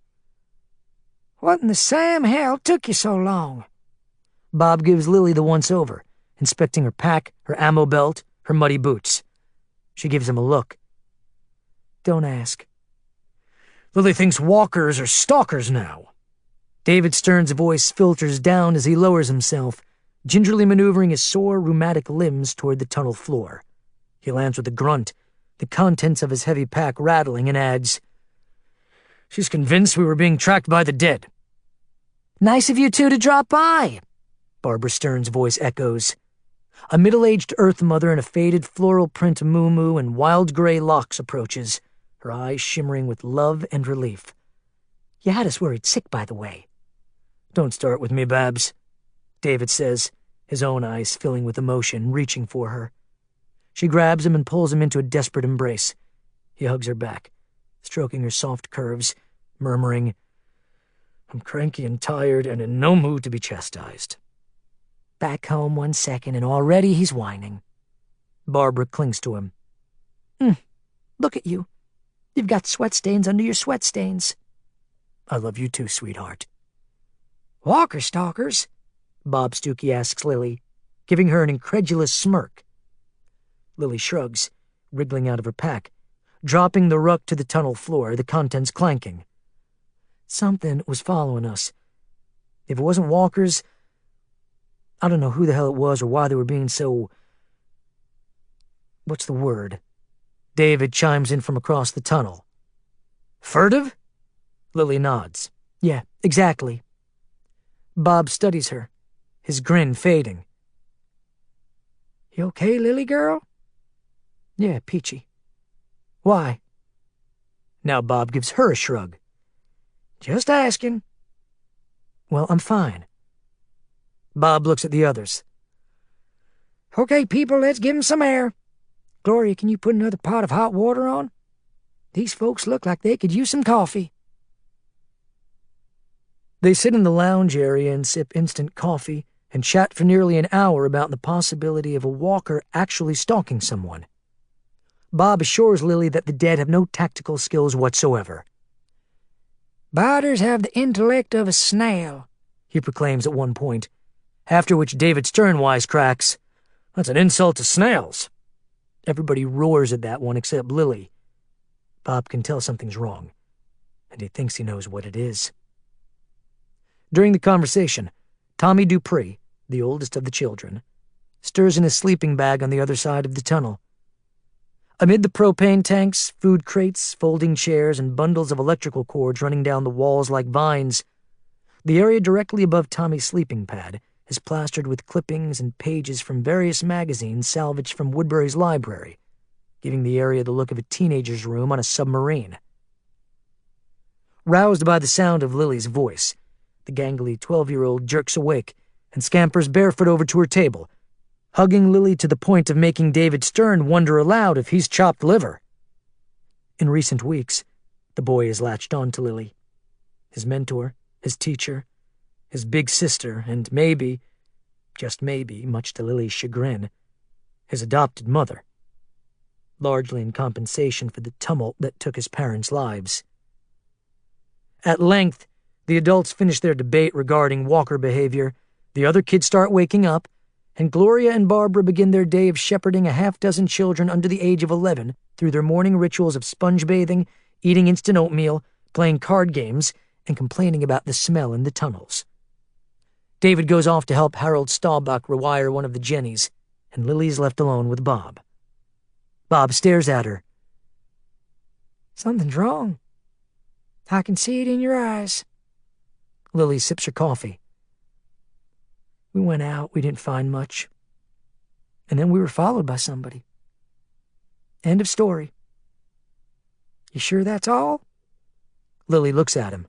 "What in the Sam hell took you so long?" Bob gives Lily the once-over, inspecting her pack, her ammo belt, her muddy boots. She gives him a look. "Don't ask." Lily thinks walkers are stalkers now. David Stern's voice filters down as he lowers himself, gingerly maneuvering his sore, rheumatic limbs toward the tunnel floor. He lands with a grunt, the contents of his heavy pack rattling, and adds, "She's convinced we were being tracked by the dead." "Nice of you two to drop by," Barbara Stern's voice echoes. A middle-aged Earth Mother in a faded floral print muumuu and wild gray locks approaches, her eyes shimmering with love and relief. "You had us worried sick, by the way." "Don't start with me, Babs," David says, his own eyes filling with emotion, reaching for her. She grabs him and pulls him into a desperate embrace. He hugs her back, stroking her soft curves, murmuring, "I'm cranky and tired and in no mood to be chastised." Back home 1 second and already he's whining. Barbara clings to him. Look at you. You've got sweat stains under your sweat stains." "I love you too, sweetheart." "Walker stalkers?" Bob Stuckey asks Lily, giving her an incredulous smirk. Lily shrugs, wriggling out of her pack, dropping the ruck to the tunnel floor, the contents clanking. "Something was following us. If it wasn't walkers, I don't know who the hell it was or why they were being so... What's the word?" David chimes in from across the tunnel. "Furtive?" Lily nods. "Yeah, exactly." Bob studies her, his grin fading. "You okay, Lily girl?" "Yeah, peachy." "Why?" Now Bob gives her a shrug. "Just asking." "Well, I'm fine." Bob looks at the others. "Okay, people, let's give 'em some air. Gloria, can you put another pot of hot water on? These folks look like they could use some coffee." They sit in the lounge area and sip instant coffee and chat for nearly an hour about the possibility of a walker actually stalking someone. Bob assures Lily that the dead have no tactical skills whatsoever. "Biters have the intellect of a snail," he proclaims at one point, after which David Stern wisecracks, "That's an insult to snails." Everybody roars at that one except Lily. Bob can tell something's wrong, and he thinks he knows what it is. During the conversation, Tommy Dupree, the oldest of the children, stirs in his sleeping bag on the other side of the tunnel. Amid the propane tanks, food crates, folding chairs, and bundles of electrical cords running down the walls like vines, the area directly above Tommy's sleeping pad is plastered with clippings and pages from various magazines salvaged from Woodbury's library, giving the area the look of a teenager's room on a submarine. Roused by the sound of Lily's voice, the gangly 12-year-old jerks awake and scampers barefoot over to her table, hugging Lily to the point of making David Stern wonder aloud if he's chopped liver. In recent weeks, the boy has latched on to Lily, his mentor, his teacher, his big sister, and maybe, just maybe, much to Lily's chagrin, his adopted mother, largely in compensation for the tumult that took his parents' lives. At length, the adults finish their debate regarding Walker behavior, the other kids start waking up, and Gloria and Barbara begin their day of shepherding a half-dozen children under the age of 11 through their morning rituals of sponge bathing, eating instant oatmeal, playing card games, and complaining about the smell in the tunnels. David goes off to help Harold Staubach rewire one of the Jennies, and Lily's left alone with Bob. Bob stares at her. Something's wrong. I can see it in your eyes. Lily sips her coffee. We went out, we didn't find much. And then we were followed by somebody. End of story. You sure that's all? Lily looks at him.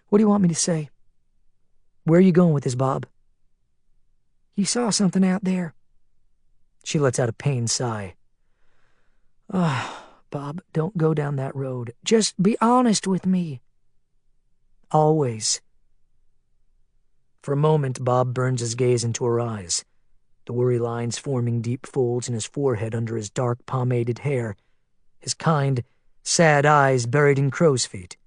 What do you want me to say? Where are you going with this, Bob? You saw something out there. She lets out a pained sigh. Bob, don't go down that road. Just be honest with me. Always. For a moment, Bob burns his gaze into her eyes, the worry lines forming deep folds in his forehead under his dark pomaded hair, his kind, sad eyes buried in crow's feet.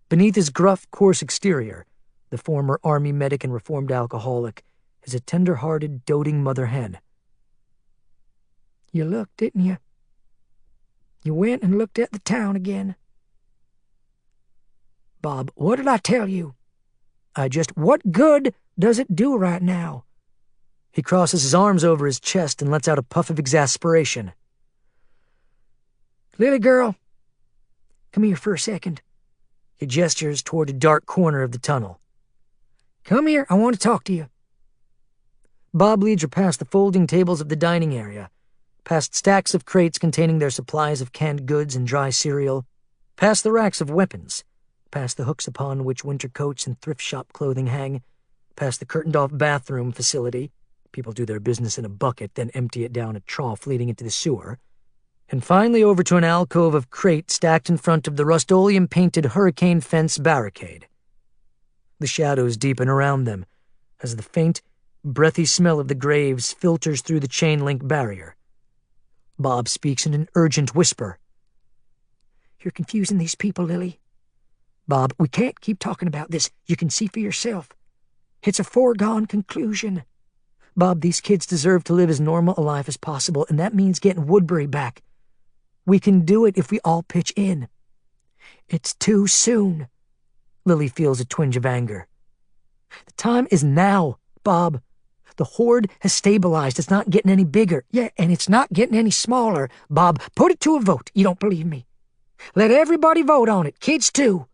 Beneath his gruff, coarse exterior, the former army medic and reformed alcoholic is a tender-hearted, doting mother hen. You looked, didn't you? You went and looked at the town again. Bob, what did I tell you? What good does it do right now? He crosses his arms over his chest and lets out a puff of exasperation. Lily girl, come here for a second. He gestures toward a dark corner of the tunnel. Come here, I want to talk to you. Bob leads her past the folding tables of the dining area, past stacks of crates containing their supplies of canned goods and dry cereal, past the racks of weapons, past the hooks upon which winter coats and thrift shop clothing hang, past the curtained-off bathroom facility — people do their business in a bucket, then empty it down a trough leading into the sewer — and finally over to an alcove of crate stacked in front of the Rust-Oleum-painted hurricane fence barricade. The shadows deepen around them as the faint, breathy smell of the graves filters through the chain-link barrier. Bob speaks in an urgent whisper. You're confusing these people, Lily. Bob, we can't keep talking about this. You can see for yourself. It's a foregone conclusion. Bob, these kids deserve to live as normal a life as possible, and that means getting Woodbury back. We can do it if we all pitch in. It's too soon. Lily feels a twinge of anger. The time is now, Bob. The horde has stabilized. It's not getting any bigger. Yeah, and it's not getting any smaller. Bob, put it to a vote. You don't believe me. Let everybody vote on it, kids too.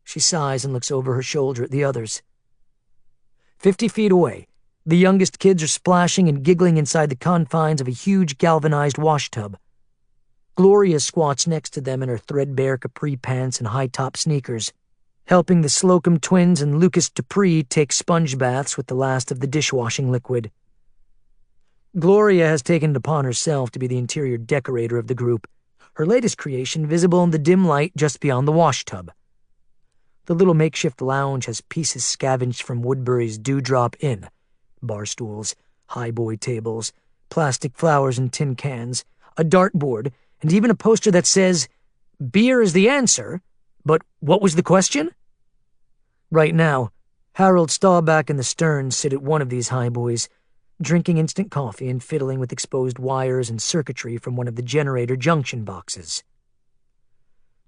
She sighs and looks over her shoulder at the others. 50 feet away, the youngest kids are splashing and giggling inside the confines of a huge galvanized washtub. Gloria squats next to them in her threadbare capri pants and high-top sneakers, helping the Slocum twins and Lucas Dupree take sponge baths with the last of the dishwashing liquid. Gloria has taken it upon herself to be the interior decorator of the group, her latest creation visible in the dim light just beyond the washtub. The little makeshift lounge has pieces scavenged from Woodbury's Dewdrop Inn: bar stools, highboy tables, plastic flowers in tin cans, a dartboard, and even a poster that says, "Beer is the answer, but what was the question?" Right now, Harold Staubach and the Stearns sit at one of these highboys, drinking instant coffee and fiddling with exposed wires and circuitry from one of the generator junction boxes.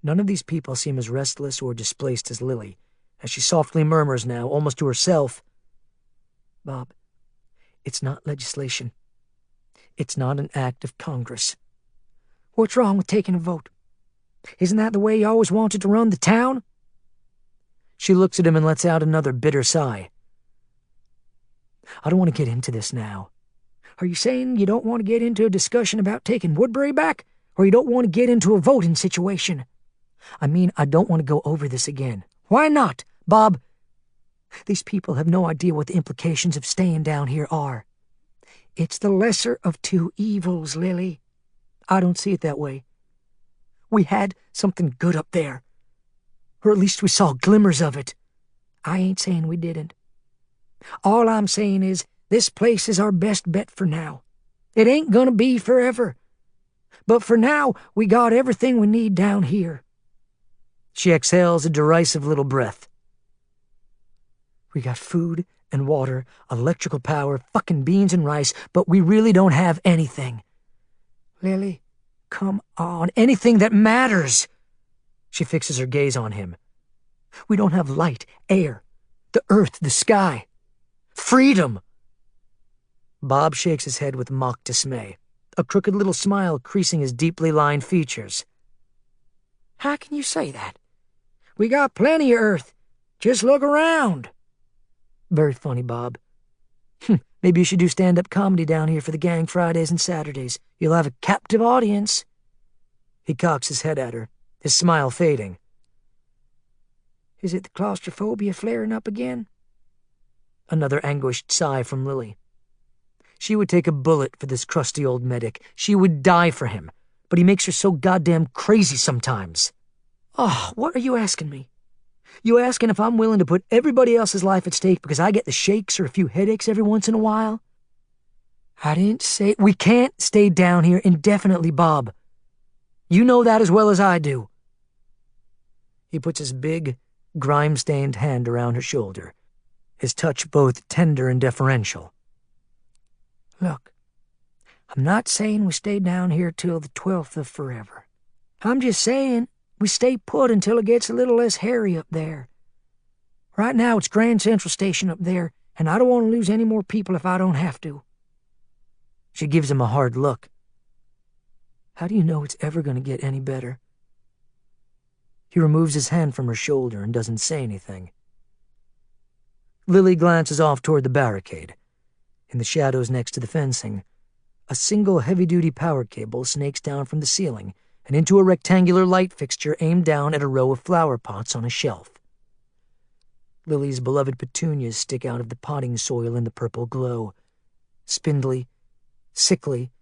None of these people seem as restless or displaced as Lily, as she softly murmurs now, almost to herself, "Bob, it's not legislation. It's not an act of Congress." "What's wrong with taking a vote? Isn't that the way you always wanted to run the town?" She looks at him and lets out another bitter sigh. "I don't want to get into this now." "Are you saying you don't want to get into a discussion about taking Woodbury back, or you don't want to get into a voting situation?" "I mean, I don't want to go over this again." "Why not?" "Bob, these people have no idea what the implications of staying down here are." "It's the lesser of two evils, Lily." "I don't see it that way. We had something good up there. Or at least we saw glimmers of it." "I ain't saying we didn't. All I'm saying is this place is our best bet for now. It ain't gonna be forever. But for now, we got everything we need down here." She exhales a derisive little breath. "We got food and water, electrical power, fucking beans and rice, but we really don't have anything." "Lily, come on, anything that matters." She fixes her gaze on him. "We don't have light, air, the earth, the sky. Freedom!" Bob shakes his head with mock dismay, a crooked little smile creasing his deeply lined features. "How can you say that? We got plenty of earth. Just look around." "Very funny, Bob. Maybe you should do stand-up comedy down here for the gang Fridays and Saturdays. You'll have a captive audience." He cocks his head at her, his smile fading. "Is it the claustrophobia flaring up again?" Another anguished sigh from Lily. She would take a bullet for this crusty old medic. She would die for him, but he makes her so goddamn crazy sometimes. "Oh, what are you asking me?" "You asking if I'm willing to put everybody else's life at stake because I get the shakes or a few headaches every once in a while?" "I didn't say—" "We can't stay down here indefinitely, Bob. You know that as well as I do." He puts his big, grime-stained hand around her shoulder, his touch both tender and deferential. "Look, I'm not saying we stay down here till the 12th of forever. I'm just saying we stay put until it gets a little less hairy up there. Right now it's Grand Central Station up there, and I don't want to lose any more people if I don't have to." She gives him a hard look. "How do you know it's ever going to get any better?" He removes his hand from her shoulder and doesn't say anything. Lily glances off toward the barricade. In the shadows next to the fencing, a single heavy-duty power cable snakes down from the ceiling and into a rectangular light fixture aimed down at a row of flower pots on a shelf. Lily's beloved petunias stick out of the potting soil in the purple glow, spindly, sickly,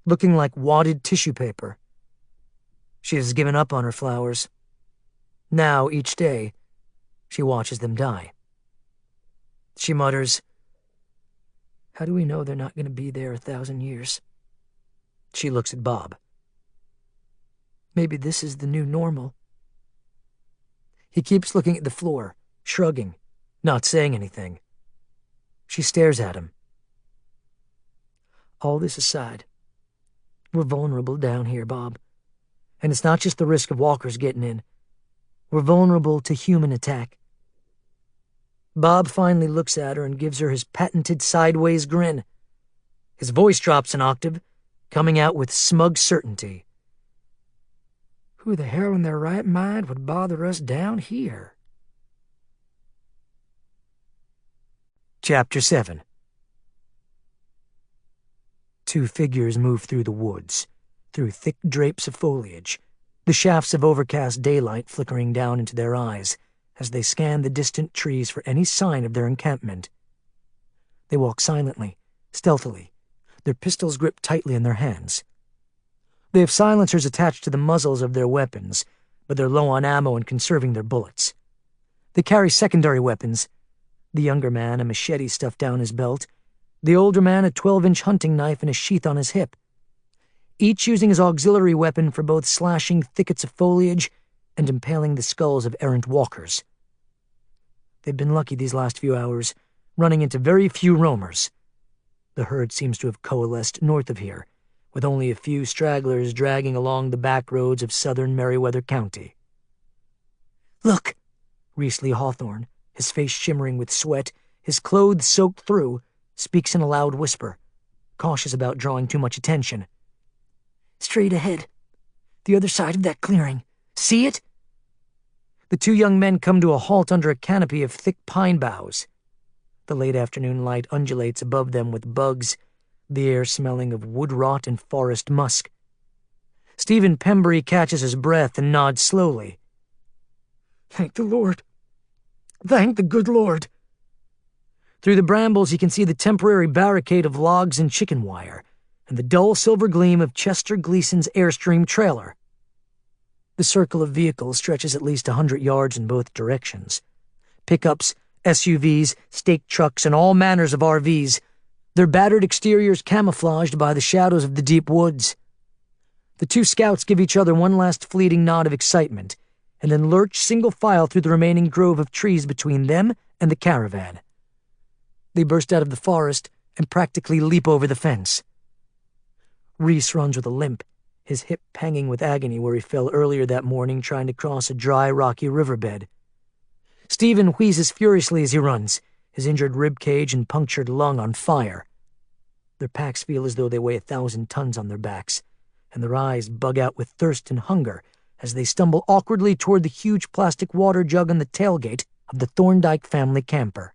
looking like wadded tissue paper. She has given up on her flowers. Now, each day, she watches them die. She mutters, "How do we know they're not going to be there 1,000 years?" She looks at Bob. "Maybe this is the new normal." He keeps looking at the floor, shrugging, not saying anything. She stares at him. "All this aside, we're vulnerable down here, Bob. And it's not just the risk of walkers getting in. We're vulnerable to human attack." Bob finally looks at her and gives her his patented sideways grin. His voice drops an octave, coming out with smug certainty. "Who the hell in their right mind would bother us down here?" Chapter 7. Two figures move through the woods, through thick drapes of foliage, the shafts of overcast daylight flickering down into their eyes as they scan the distant trees for any sign of their encampment. They walk silently, stealthily, their pistols gripped tightly in their hands. They have silencers attached to the muzzles of their weapons, but they're low on ammo and conserving their bullets. They carry secondary weapons, the younger man a machete stuffed down his belt, the older man a 12-inch hunting knife in a sheath on his hip, each using his auxiliary weapon for both slashing thickets of foliage and impaling the skulls of errant walkers. They've been lucky these last few hours, running into very few roamers. The herd seems to have coalesced north of here, with only a few stragglers dragging along the back roads of southern Meriwether County. "Look," Reese Lee Hawthorne, his face shimmering with sweat, his clothes soaked through, speaks in a loud whisper, cautious about drawing too much attention. "Straight ahead. The other side of that clearing. See it?" The two young men come to a halt under a canopy of thick pine boughs. The late afternoon light undulates above them with bugs, the air smelling of wood rot and forest musk. Stephen Pembury catches his breath and nods slowly. "Thank the Lord. Thank the good Lord." Through the brambles he can see the temporary barricade of logs and chicken wire, and the dull silver gleam of Chester Gleason's Airstream trailer. The circle of vehicles stretches at least 100 yards in both directions. Pickups, SUVs, stake trucks, and all manners of RVs, their battered exteriors camouflaged by the shadows of the deep woods. The two scouts give each other one last fleeting nod of excitement, and then lurch single file through the remaining grove of trees between them and the caravan. They burst out of the forest and practically leap over the fence. Reese runs with a limp, his hip hanging with agony where he fell earlier that morning trying to cross a dry, rocky riverbed. Stephen wheezes furiously as he runs, his injured rib cage and punctured lung on fire. Their packs feel as though they weigh 1,000 tons on their backs, and their eyes bug out with thirst and hunger as they stumble awkwardly toward the huge plastic water jug on the tailgate of the Thorndike family camper.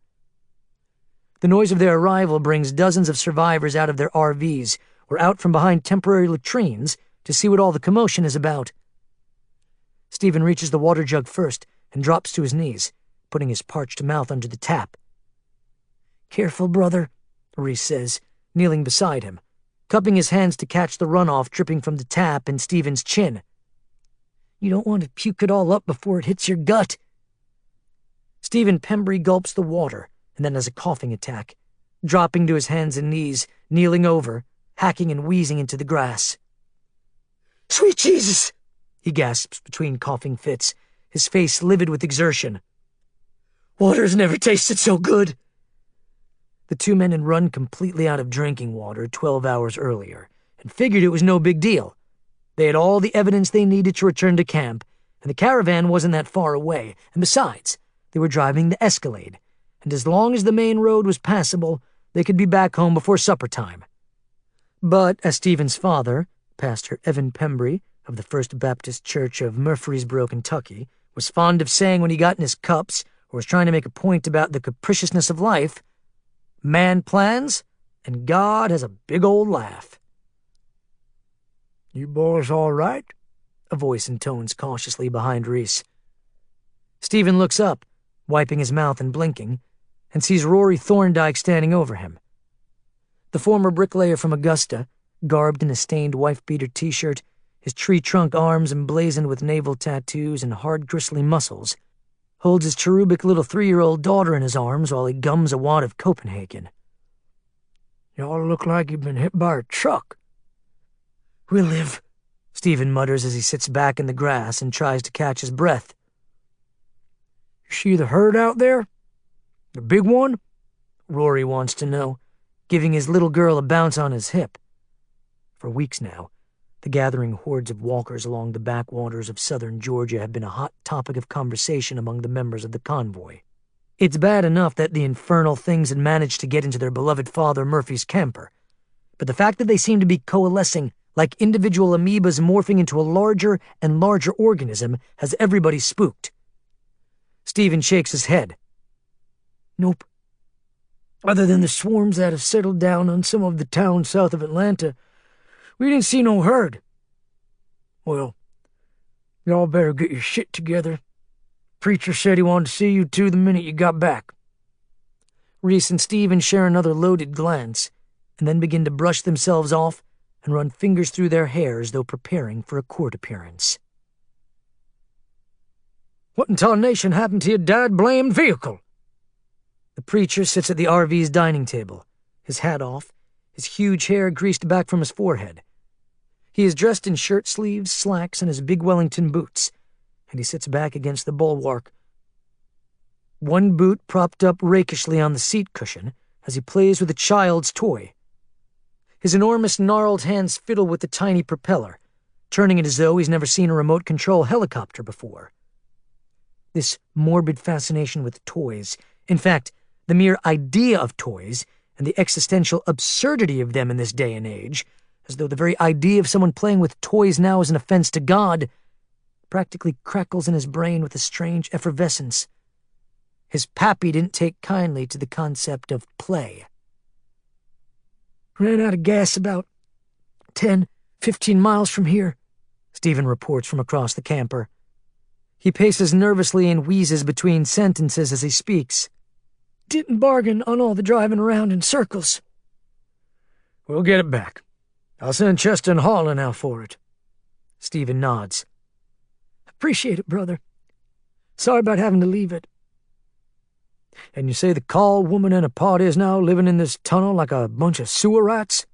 The noise of their arrival brings dozens of survivors out of their RVs or out from behind temporary latrines to see what all the commotion is about. Stephen reaches the water jug first and drops to his knees, putting his parched mouth under the tap. "Careful, brother," Reese says, kneeling beside him, cupping his hands to catch the runoff dripping from the tap in Stephen's chin. "You don't want to puke it all up before it hits your gut." Stephen Pembury gulps the water and then has a coughing attack, dropping to his hands and knees, kneeling over, hacking and wheezing into the grass. "Sweet Jesus!" he gasps between coughing fits, his face livid with exertion. "Water's never tasted so good." The two men had run completely out of drinking water 12 hours earlier and figured it was no big deal. They had all the evidence they needed to return to camp, and the caravan wasn't that far away, and besides, they were driving the Escalade, and as long as the main road was passable, they could be back home before supper time. But as Stephen's father, Pastor Evan Pembury of the First Baptist Church of Murfreesboro, Kentucky, was fond of saying when he got in his cups or was trying to make a point about the capriciousness of life, man plans, and God has a big old laugh. "You boys all right?" a voice intones cautiously behind Reese. Stephen looks up, wiping his mouth and blinking, and sees Rory Thorndike standing over him. The former bricklayer from Augusta, garbed in a stained wife-beater t-shirt, his tree-trunk arms emblazoned with naval tattoos and hard, gristly muscles, holds his cherubic little 3-year-old daughter in his arms while he gums a wad of Copenhagen. "Y'all look like you've been hit by a truck." "We'll live," Stephen mutters as he sits back in the grass and tries to catch his breath. "You see the herd out there? The big one?" Rory wants to know, giving his little girl a bounce on his hip. For weeks now, the gathering hordes of walkers along the backwaters of southern Georgia have been a hot topic of conversation among the members of the convoy. It's bad enough that the infernal things had managed to get into their beloved father Murphy's camper, but the fact that they seem to be coalescing like individual amoebas morphing into a larger and larger organism has everybody spooked. Stephen shakes his head. "Nope. Other than the swarms that have settled down on some of the towns south of Atlanta, we didn't see no herd. Well, y'all better get your shit together. Preacher said he wanted to see you two the minute you got back." Reese and Stephen share another loaded glance, and then begin to brush themselves off and run fingers through their hair as though preparing for a court appearance. "What in tarnation happened to your dad-blamed vehicle?" The preacher sits at the RV's dining table, his hat off, his huge hair greased back from his forehead. He is dressed in shirt sleeves, slacks, and his big Wellington boots, and he sits back against the bulwark, one boot propped up rakishly on the seat cushion as he plays with a child's toy. His enormous gnarled hands fiddle with the tiny propeller, turning it as though he's never seen a remote control helicopter before. This morbid fascination with toys, in fact, the mere idea of toys, and the existential absurdity of them in this day and age, as though the very idea of someone playing with toys now is an offense to God, practically crackles in his brain with a strange effervescence. His pappy didn't take kindly to the concept of play. Ran out of gas about 10, 15 miles from here, Stephen reports from across the camper. He paces nervously and wheezes between sentences as he speaks. Didn't bargain on all the driving around in circles. We'll get it back. I'll send Chester and Harlan out for it. Stephen nods. Appreciate it, brother. Sorry about having to leave it. And you say the call woman and a party is now living in this tunnel like a bunch of sewer rats?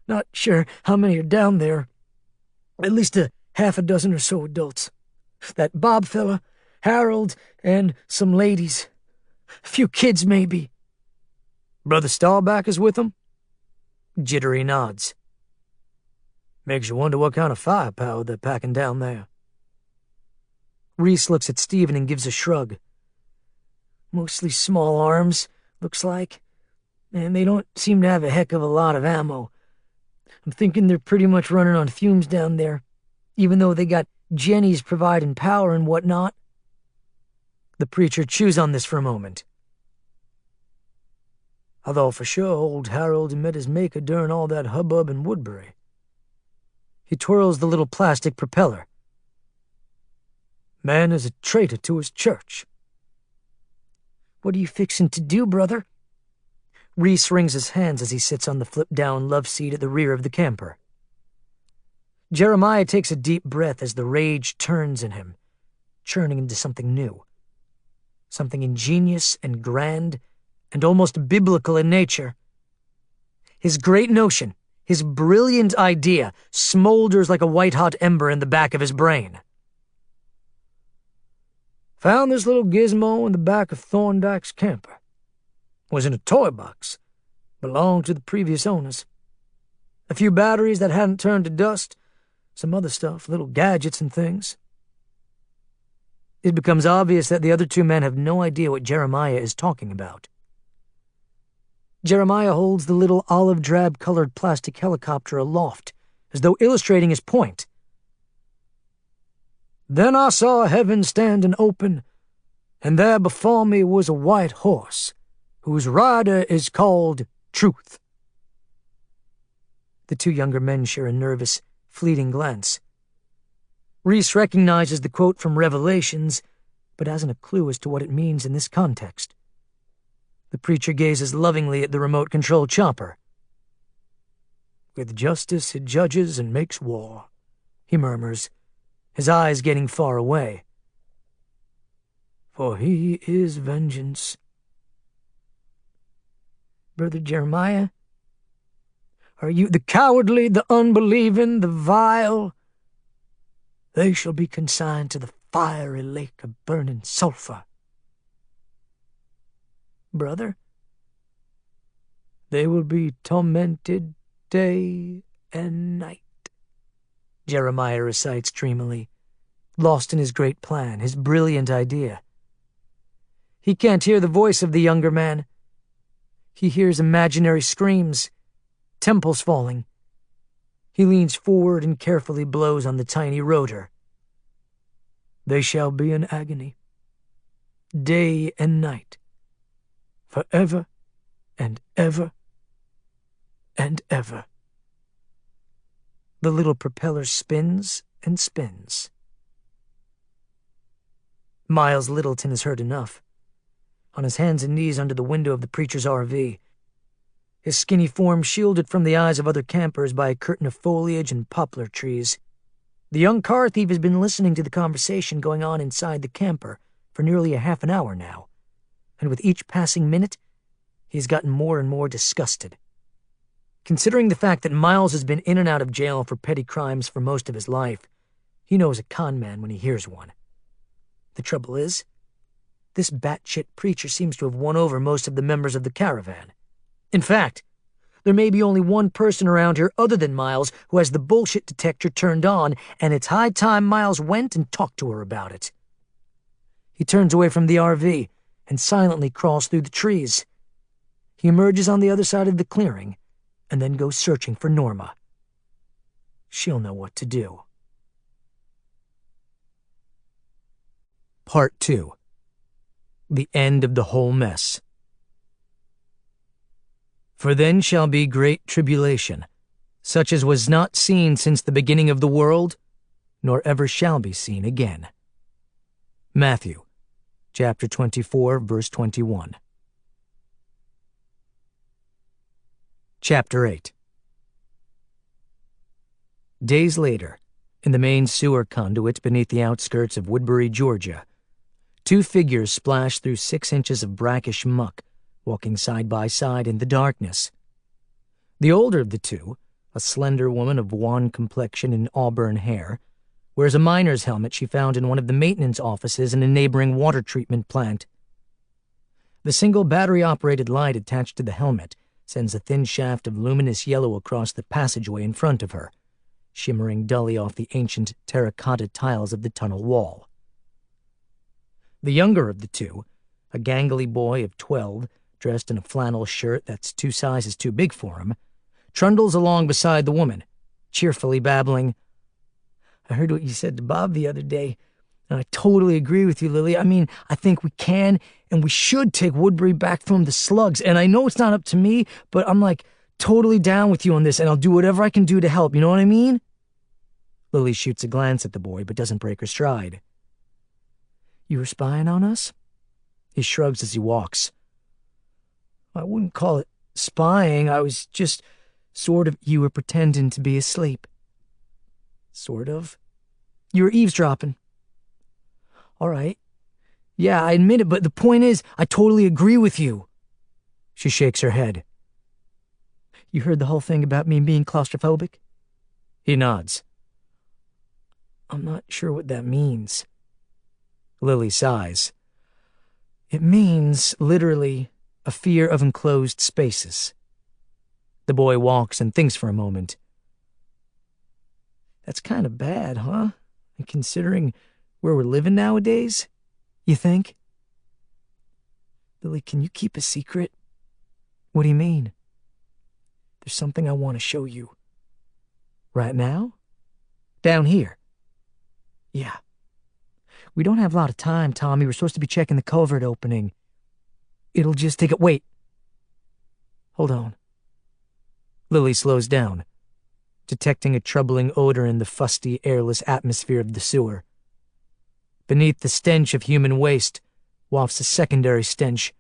Not sure how many are down there. At least a half a dozen or so adults. That Bob fella, Harold, and some ladies. A few kids, maybe. Brother Starback is with them? Jittery nods. Makes you wonder what kind of firepower they're packing down there. Reese looks at Stephen and gives a shrug. Mostly small arms, looks like. And they don't seem to have a heck of a lot of ammo. I'm thinking they're pretty much running on fumes down there, even though they got Jennies providing power and whatnot. The preacher chews on this for a moment. I thought for sure old Harold met his maker during all that hubbub in Woodbury. He twirls the little plastic propeller. Man is a traitor to his church. What are you fixing to do, brother? Reese wrings his hands as he sits on the flip-down love seat at the rear of the camper. Jeremiah takes a deep breath as the rage turns in him, churning into something new. Something ingenious and grand and almost biblical in nature. His great notion, his brilliant idea, smolders like a white-hot ember in the back of his brain. Found this little gizmo in the back of Thorndyke's camper. Was in a toy box. Belonged to the previous owners. A few batteries that hadn't turned to dust. Some other stuff, little gadgets and things. It becomes obvious that the other two men have no idea what Jeremiah is talking about. Jeremiah holds the little olive-drab-colored plastic helicopter aloft, as though illustrating his point. Then I saw heaven standing open, and there before me was a white horse, whose rider is called Truth. The two younger men share a nervous, fleeting glance. Reese recognizes the quote from Revelations, but hasn't a clue as to what it means in this context. The preacher gazes lovingly at the remote-control chopper. With justice it judges and makes war, he murmurs, his eyes getting far away. For he is vengeance. Brother Jeremiah, are you the cowardly, the unbelieving, the vile? They shall be consigned to the fiery lake of burning sulphur. Brother? They will be tormented day and night, Jeremiah recites dreamily, lost in his great plan, his brilliant idea. He can't hear the voice of the younger man. He hears imaginary screams, temples falling. He leans forward and carefully blows on the tiny rotor. They shall be in agony, day and night, forever and ever and ever. The little propeller spins and spins. Miles Littleton has heard enough. On his hands and knees under the window of the preacher's RV, his skinny form shielded from the eyes of other campers by a curtain of foliage and poplar trees. The young car thief has been listening to the conversation going on inside the camper for nearly a half an hour now, and with each passing minute, he has gotten more and more disgusted. Considering the fact that Miles has been in and out of jail for petty crimes for most of his life, he knows a con man when he hears one. The trouble is, this batshit preacher seems to have won over most of the members of the caravan. In fact, there may be only one person around here other than Miles who has the bullshit detector turned on, and it's high time Miles went and talked to her about it. He turns away from the RV and silently crawls through the trees. He emerges on the other side of the clearing and then goes searching for Norma. She'll know what to do. Part 2. The End of the Whole Mess. For then shall be great tribulation, such as was not seen since the beginning of the world, nor ever shall be seen again. Matthew, chapter 24, verse 21. Chapter 8. Days later, in the main sewer conduit beneath the outskirts of Woodbury, Georgia, two figures splashed through 6 inches of brackish muck, walking side by side in the darkness. The older of the two, a slender woman of wan complexion and auburn hair, wears a miner's helmet she found in one of the maintenance offices in a neighboring water treatment plant. The single battery-operated light attached to the helmet sends a thin shaft of luminous yellow across the passageway in front of her, shimmering dully off the ancient terracotta tiles of the tunnel wall. The younger of the two, a gangly boy of 12, dressed in a flannel shirt that's 2 sizes too big for him, trundles along beside the woman, cheerfully babbling, "I heard what you said to Bob the other day, and I totally agree with you, Lily. I mean, I think we can and we should take Woodbury back from the slugs, and I know it's not up to me, but I'm totally down with you on this, and I'll do whatever I can do to help, you know what I mean?" Lily shoots a glance at the boy, but doesn't break her stride. "You were spying on us?" He shrugs as he walks. "I wouldn't call it spying. I was just you were pretending to be asleep." "Sort of?" "You were eavesdropping." "All right. Yeah, I admit it, but the point is, I totally agree with you." She shakes her head. "You heard the whole thing about me being claustrophobic?" He nods. "I'm not sure what that means." Lily sighs. "It means, literally, a fear of enclosed spaces." The boy walks and thinks for a moment. "That's kind of bad, huh? And considering where we're living nowadays, you think?" "Lily, can you keep a secret?" "What do you mean?" "There's something I want to show you." "Right now?" "Down here." "Yeah. We don't have a lot of time, Tommy. We're supposed to be checking the culvert opening. It'll just take Wait. Hold on." Lily slows down, detecting a troubling odor in the fusty, airless atmosphere of the sewer. Beneath the stench of human waste wafts a secondary stench,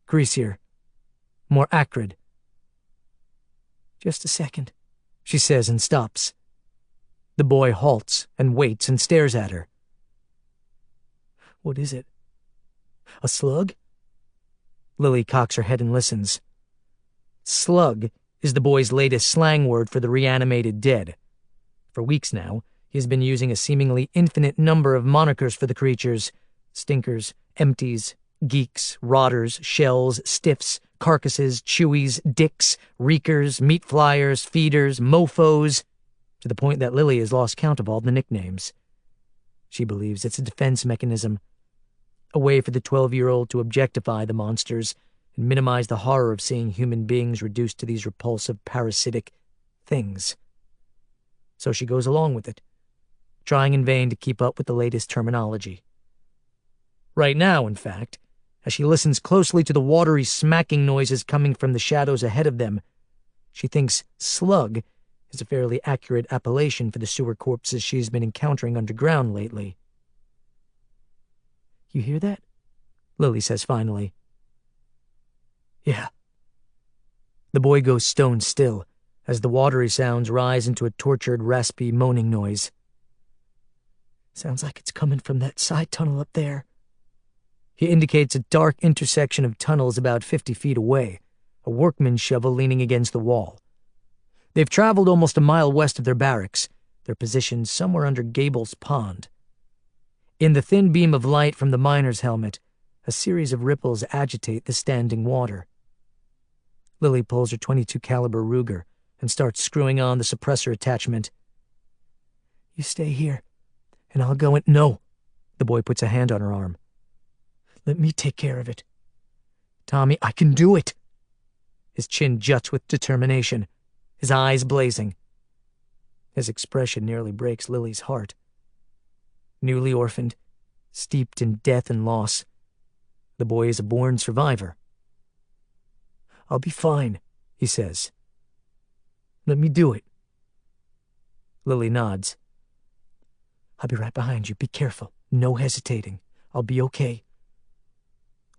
greasier, more acrid. "Just a second," she says and stops. The boy halts and waits and stares at her. "What is it? A slug?" Lily cocks her head and listens. Slug is the boy's latest slang word for the reanimated dead. For weeks now, he has been using a seemingly infinite number of monikers for the creatures: stinkers, empties, geeks, rotters, shells, stiffs, carcasses, chewies, dicks, reekers, meat flyers, feeders, mofos, to the point that Lily has lost count of all the nicknames. She believes it's a defense mechanism, a way for the 12-year-old to objectify the monsters and minimize the horror of seeing human beings reduced to these repulsive, parasitic things. So she goes along with it, trying in vain to keep up with the latest terminology. Right now, in fact, as she listens closely to the watery smacking noises coming from the shadows ahead of them, she thinks slug is a fairly accurate appellation for the sewer corpses she's been encountering underground lately. "You hear that?" Lily says finally. "Yeah." The boy goes stone still as the watery sounds rise into a tortured, raspy, moaning noise. "Sounds like it's coming from that side tunnel up there." He indicates a dark intersection of tunnels about 50 feet away, a workman's shovel leaning against the wall. They've traveled almost a mile west of their barracks, their position somewhere under Gable's Pond. In the thin beam of light from the miner's helmet, a series of ripples agitate the standing water. Lily pulls her .22 caliber Ruger and starts screwing on the suppressor attachment. "You stay here, and I'll go in—" "No," The boy puts a hand on her arm. Let me take care of it. Tommy, I can do it. His chin juts with determination, his eyes blazing. His expression nearly breaks Lily's heart. Newly orphaned, steeped in death and loss, the boy is a born survivor. I'll be fine, he says. Let me do it. Lily nods. I'll be right behind you. Be careful. No hesitating. I'll be okay.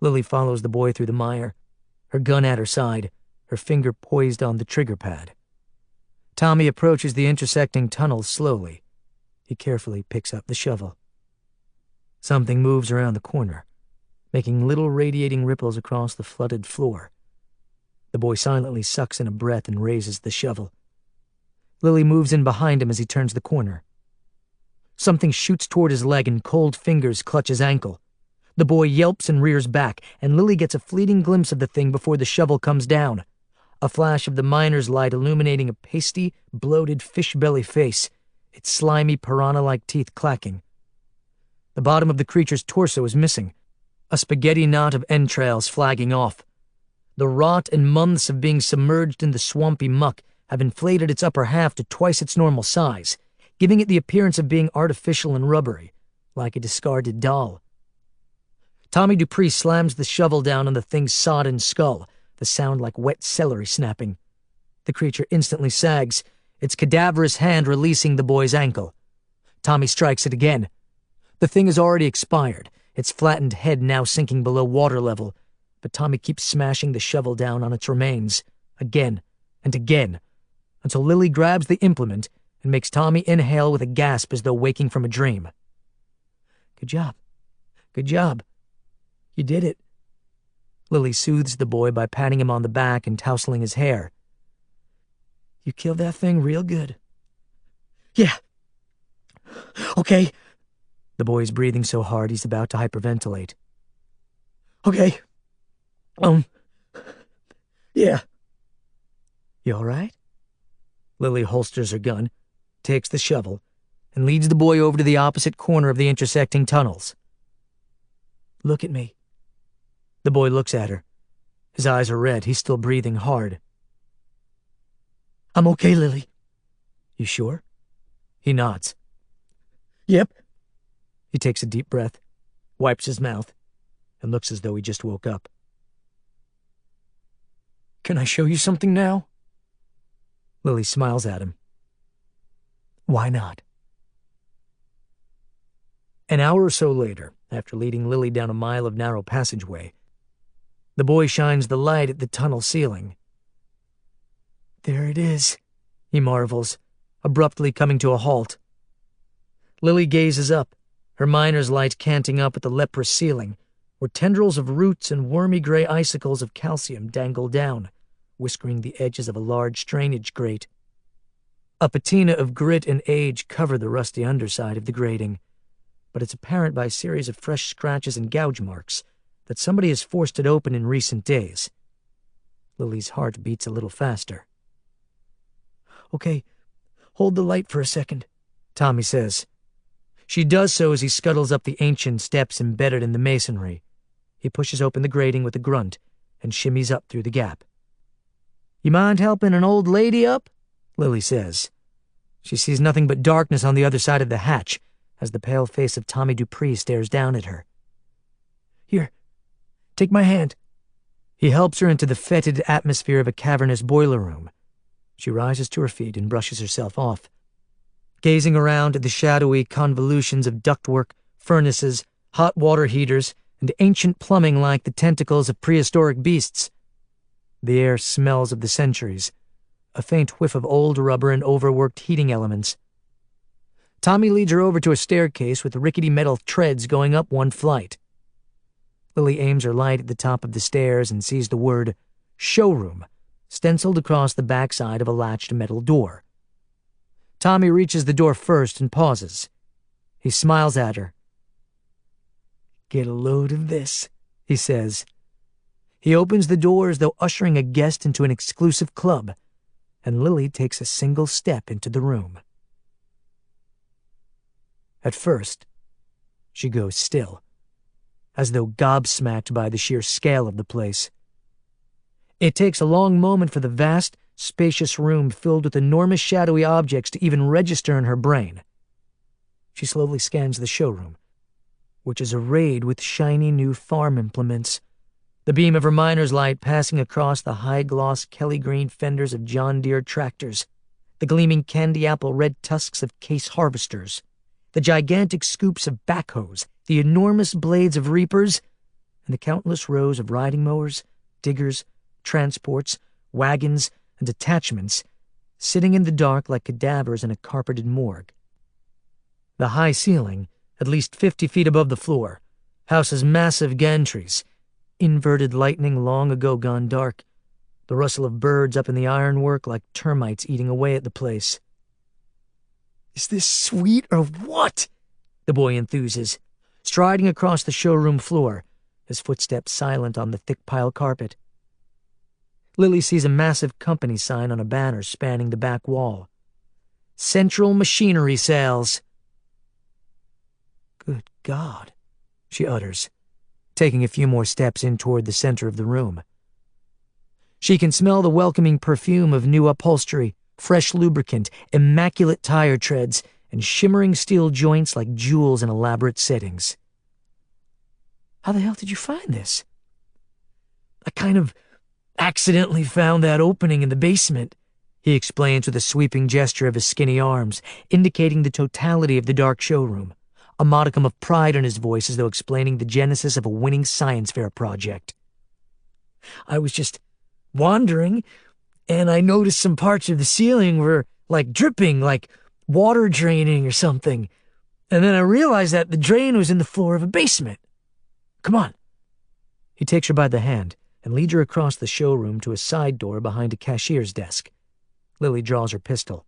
Lily follows the boy through the mire, her gun at her side, her finger poised on the trigger pad. Tommy approaches the intersecting tunnels slowly. He carefully picks up the shovel. Something moves around the corner, making little radiating ripples across the flooded floor. The boy silently sucks in a breath and raises the shovel. Lily moves in behind him as he turns the corner. Something shoots toward his leg and cold fingers clutch his ankle. The boy yelps and rears back, and Lily gets a fleeting glimpse of the thing before the shovel comes down. A flash of the miner's light illuminating a pasty, bloated fish-belly face, its slimy piranha-like teeth clacking. The bottom of the creature's torso is missing, a spaghetti knot of entrails flagging off. The rot and months of being submerged in the swampy muck have inflated its upper half to twice its normal size, giving it the appearance of being artificial and rubbery, like a discarded doll. Tommy Dupree slams the shovel down on the thing's sodden skull, the sound like wet celery snapping. The creature instantly sags, its cadaverous hand releasing the boy's ankle. Tommy strikes it again. The thing has already expired, its flattened head now sinking below water level, but Tommy keeps smashing the shovel down on its remains, again and again, until Lily grabs the implement and makes Tommy inhale with a gasp as though waking from a dream. Good job. Good job. You did it. Lily soothes the boy by patting him on the back and tousling his hair. You killed that thing real good. Yeah. Okay. The boy's breathing so hard he's about to hyperventilate. Okay. Yeah. You all right? Lily holsters her gun, takes the shovel, and leads the boy over to the opposite corner of the intersecting tunnels. Look at me. The boy looks at her. His eyes are red. He's still breathing hard. I'm okay, Lily. You sure? He nods. Yep. He takes a deep breath, wipes his mouth, and looks as though he just woke up. Can I show you something now? Lily smiles at him. Why not? An hour or so later, after leading Lily down a mile of narrow passageway, the boy shines the light at the tunnel ceiling. There it is, he marvels, abruptly coming to a halt. Lily gazes up, her miner's light canting up at the leprous ceiling, where tendrils of roots and wormy gray icicles of calcium dangle down, whiskering the edges of a large drainage grate. A patina of grit and age cover the rusty underside of the grating, but it's apparent by a series of fresh scratches and gouge marks that somebody has forced it open in recent days. Lily's heart beats a little faster. Okay, hold the light for a second, Tommy says. She does so as he scuttles up the ancient steps embedded in the masonry. He pushes open the grating with a grunt and shimmies up through the gap. You mind helping an old lady up? Lily says. She sees nothing but darkness on the other side of the hatch as the pale face of Tommy Dupree stares down at her. Here, take my hand. He helps her into the fetid atmosphere of a cavernous boiler room. She rises to her feet and brushes herself off, gazing around at the shadowy convolutions of ductwork, furnaces, hot water heaters, and ancient plumbing like the tentacles of prehistoric beasts. The air smells of the centuries, a faint whiff of old rubber and overworked heating elements. Tommy leads her over to a staircase with rickety metal treads going up one flight. Lily aims her light at the top of the stairs and sees the word showroom stenciled across the backside of a latched metal door. Tommy reaches the door first and pauses. He smiles at her. Get a load of this, he says. He opens the door as though ushering a guest into an exclusive club, and Lily takes a single step into the room. At first, She goes still, as though gobsmacked by the sheer scale of the place. It takes a long moment for the vast, spacious room filled with enormous shadowy objects to even register in her brain. She slowly scans the showroom, which is arrayed with shiny new farm implements, the beam of her miner's light passing across the high-gloss Kelly-green fenders of John Deere tractors, the gleaming candy-apple red tusks of Case harvesters, the gigantic scoops of backhoes, the enormous blades of reapers, and the countless rows of riding mowers, diggers, transports, wagons, and attachments sitting in the dark like cadavers in a carpeted morgue. The high ceiling, at least 50 feet above the floor, houses massive gantries, inverted lightning long ago gone dark, the rustle of birds up in the ironwork like termites eating away at the place. "Is this sweet or what?" the boy enthuses, striding across the showroom floor, his footsteps silent on the thick pile carpet. Lily sees a massive company sign on a banner spanning the back wall. "Central Machinery Sales." "Good God," she utters, taking a few more steps in toward the center of the room. She can smell the welcoming perfume of new upholstery, fresh lubricant, immaculate tire treads, and shimmering steel joints like jewels in elaborate settings. "How the hell did you find this?" "I kind of accidentally found that opening in the basement," he explains with a sweeping gesture of his skinny arms, indicating the totality of the dark showroom, a modicum of pride in his voice as though explaining the genesis of a winning science fair project. "I was just wandering, and I noticed some parts of the ceiling were like dripping, like water draining or something, and then I realized that the drain was in the floor of a basement. Come on." He takes her by the hand and leads her across the showroom to a side door behind a cashier's desk. Lily draws her pistol.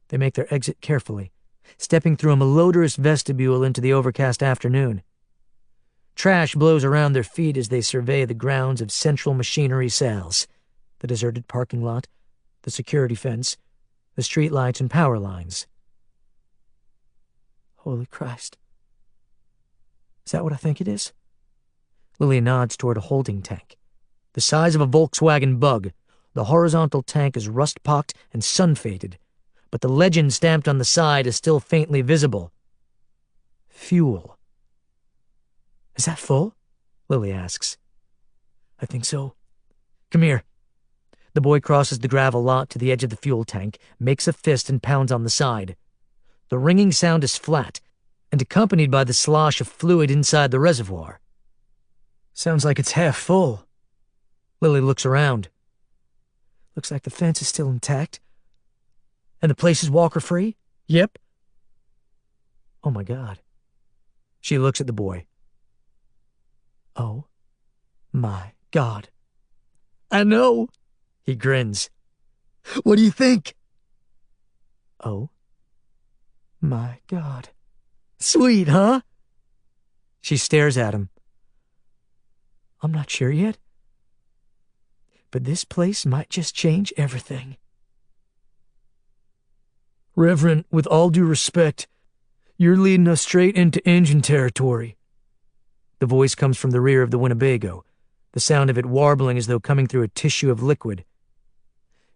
They make their exit carefully, stepping through a malodorous vestibule into the overcast afternoon. Trash blows around their feet as they survey the grounds of Central Machinery Sales, the deserted parking lot, the security fence, the street lights and power lines. "Holy Christ. Is that what I think it is?" Lily nods toward a holding tank. The size of a Volkswagen Bug, the horizontal tank is rust-pocked and sun-faded, but the legend stamped on the side is still faintly visible. Fuel. "Is that full?" Lily asks. "I think so. Come here." The boy crosses the gravel lot to the edge of the fuel tank, makes a fist and pounds on the side. The ringing sound is flat, and accompanied by the slosh of fluid inside the reservoir. "Sounds like it's half full." Lily looks around. "Looks like the fence is still intact. And the place is walker-free?" "Yep." "Oh my God." She looks at the boy. "Oh my God." "I know." He grins. "What do you think?" "Oh my God." "Sweet, huh?" She stares at him. "I'm not sure yet, but this place might just change everything." "Reverend, with all due respect, you're leading us straight into engine territory." The voice comes from the rear of the Winnebago, the sound of it warbling as though coming through a tissue of liquid.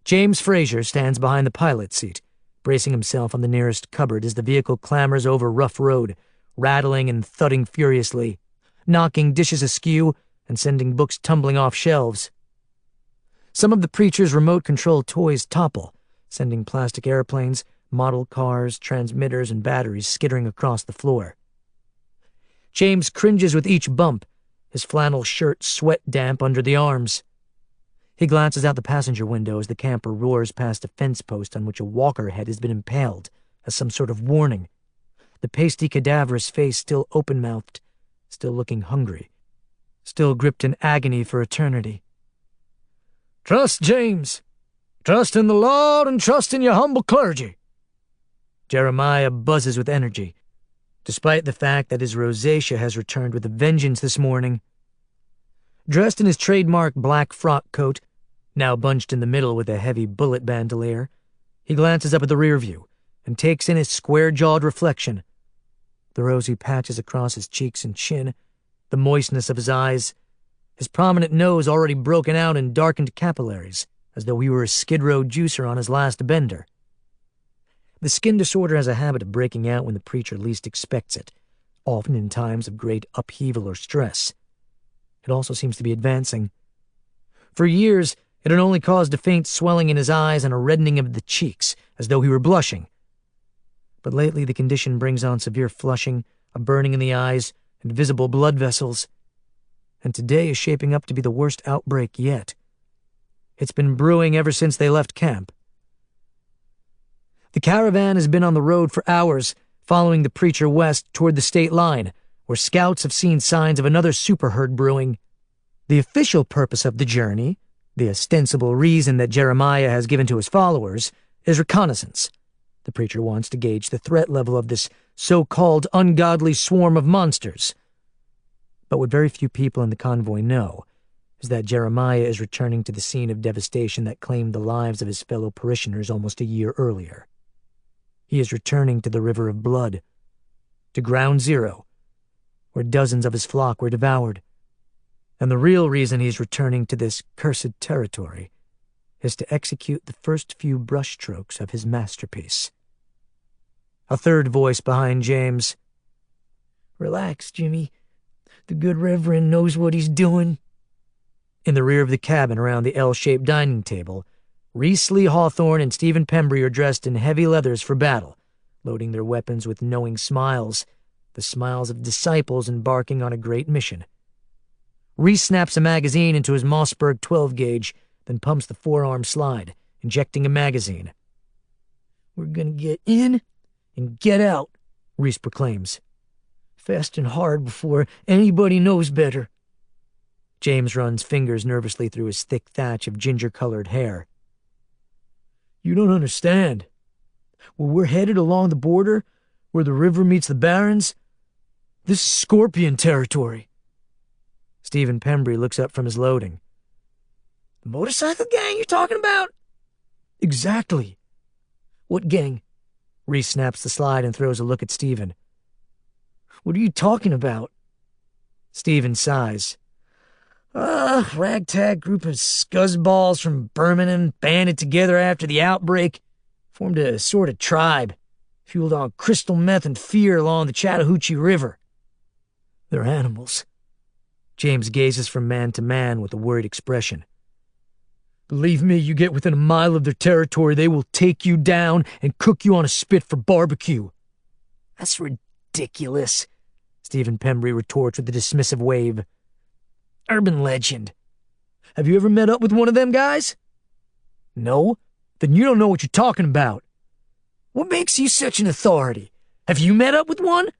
James Fraser stands behind the pilot's seat, bracing himself on the nearest cupboard as the vehicle clambers over rough road, rattling and thudding furiously, knocking dishes askew and sending books tumbling off shelves. Some of the preacher's remote-control toys topple, sending plastic airplanes, model cars, transmitters, and batteries skittering across the floor. James cringes with each bump, his flannel shirt sweat damp under the arms. He glances out the passenger window as the camper roars past a fence post on which a walker head has been impaled as some sort of warning, the pasty cadaverous face still open-mouthed, still looking hungry, still gripped in agony for eternity. "Trust, James. Trust in the Lord and trust in your humble clergy." Jeremiah buzzes with energy, despite the fact that his rosacea has returned with a vengeance this morning. Dressed in his trademark black frock coat, now bunched in the middle with a heavy bullet bandolier, he glances up at the rear view and takes in his square-jawed reflection. the rosy patches across his cheeks and chin, the moistness of his eyes, his prominent nose already broken out in darkened capillaries, as though he were a Skid Row juicer on his last bender. The skin disorder has a habit of breaking out when the preacher least expects it, often in times of great upheaval or stress. It also seems to be advancing. For years, it had only caused a faint swelling in his eyes and a reddening of the cheeks, as though he were blushing. But lately the condition brings on severe flushing, a burning in the eyes, and visible blood vessels. And today is shaping up to be the worst outbreak yet. It's been brewing ever since they left camp. The caravan has been on the road for hours, following the preacher west toward the state line, where scouts have seen signs of another superherd brewing. The official purpose of the journey, the ostensible reason that Jeremiah has given to his followers, is reconnaissance. The preacher wants to gauge the threat level of this so-called ungodly swarm of monsters. But what very few people in the convoy know is that Jeremiah is returning to the scene of devastation that claimed the lives of his fellow parishioners almost a year earlier. He is returning to the river of blood, to ground zero, where dozens of his flock were devoured. And the real reason he's returning to this cursed territory is to execute the first few brushstrokes of his masterpiece. A third voice behind James. "Relax, Jimmy. The good Reverend knows what he's doing." In the rear of the cabin around the L-shaped dining table, Reese Lee Hawthorne and Stephen Pembry are dressed in heavy leathers for battle, loading their weapons with knowing smiles, the smiles of disciples embarking on a great mission. Reese snaps a magazine into his Mossberg 12-gauge, then pumps the forearm slide, injecting a magazine. "We're gonna get in and get out," Reese proclaims. "Fast and hard before anybody knows better." James runs fingers nervously through his thick thatch of ginger-colored hair. "You don't understand. Where we're headed along the border, where the river meets the barrens, this is Scorpion territory." Stephen Pembry looks up from his loading. "The motorcycle gang you're talking about?" "Exactly." "What gang?" Reese snaps the slide and throws a look at Stephen. "What are you talking about?" Stephen sighs. Ragtag group of scuzzballs from Birmingham banded together after the outbreak, formed a sort of tribe, fueled on crystal meth and fear along the Chattahoochee River. They're animals." James gazes from man to man with a worried expression. "Believe me, you get within a mile of their territory, they will take you down and cook you on a spit for barbecue." "That's ridiculous," Stephen Pembry retorts with a dismissive wave. "Urban legend. Have you ever met up with one of them guys?" "No? Then you don't know what you're talking about. What makes you such an authority? Have you met up with one?"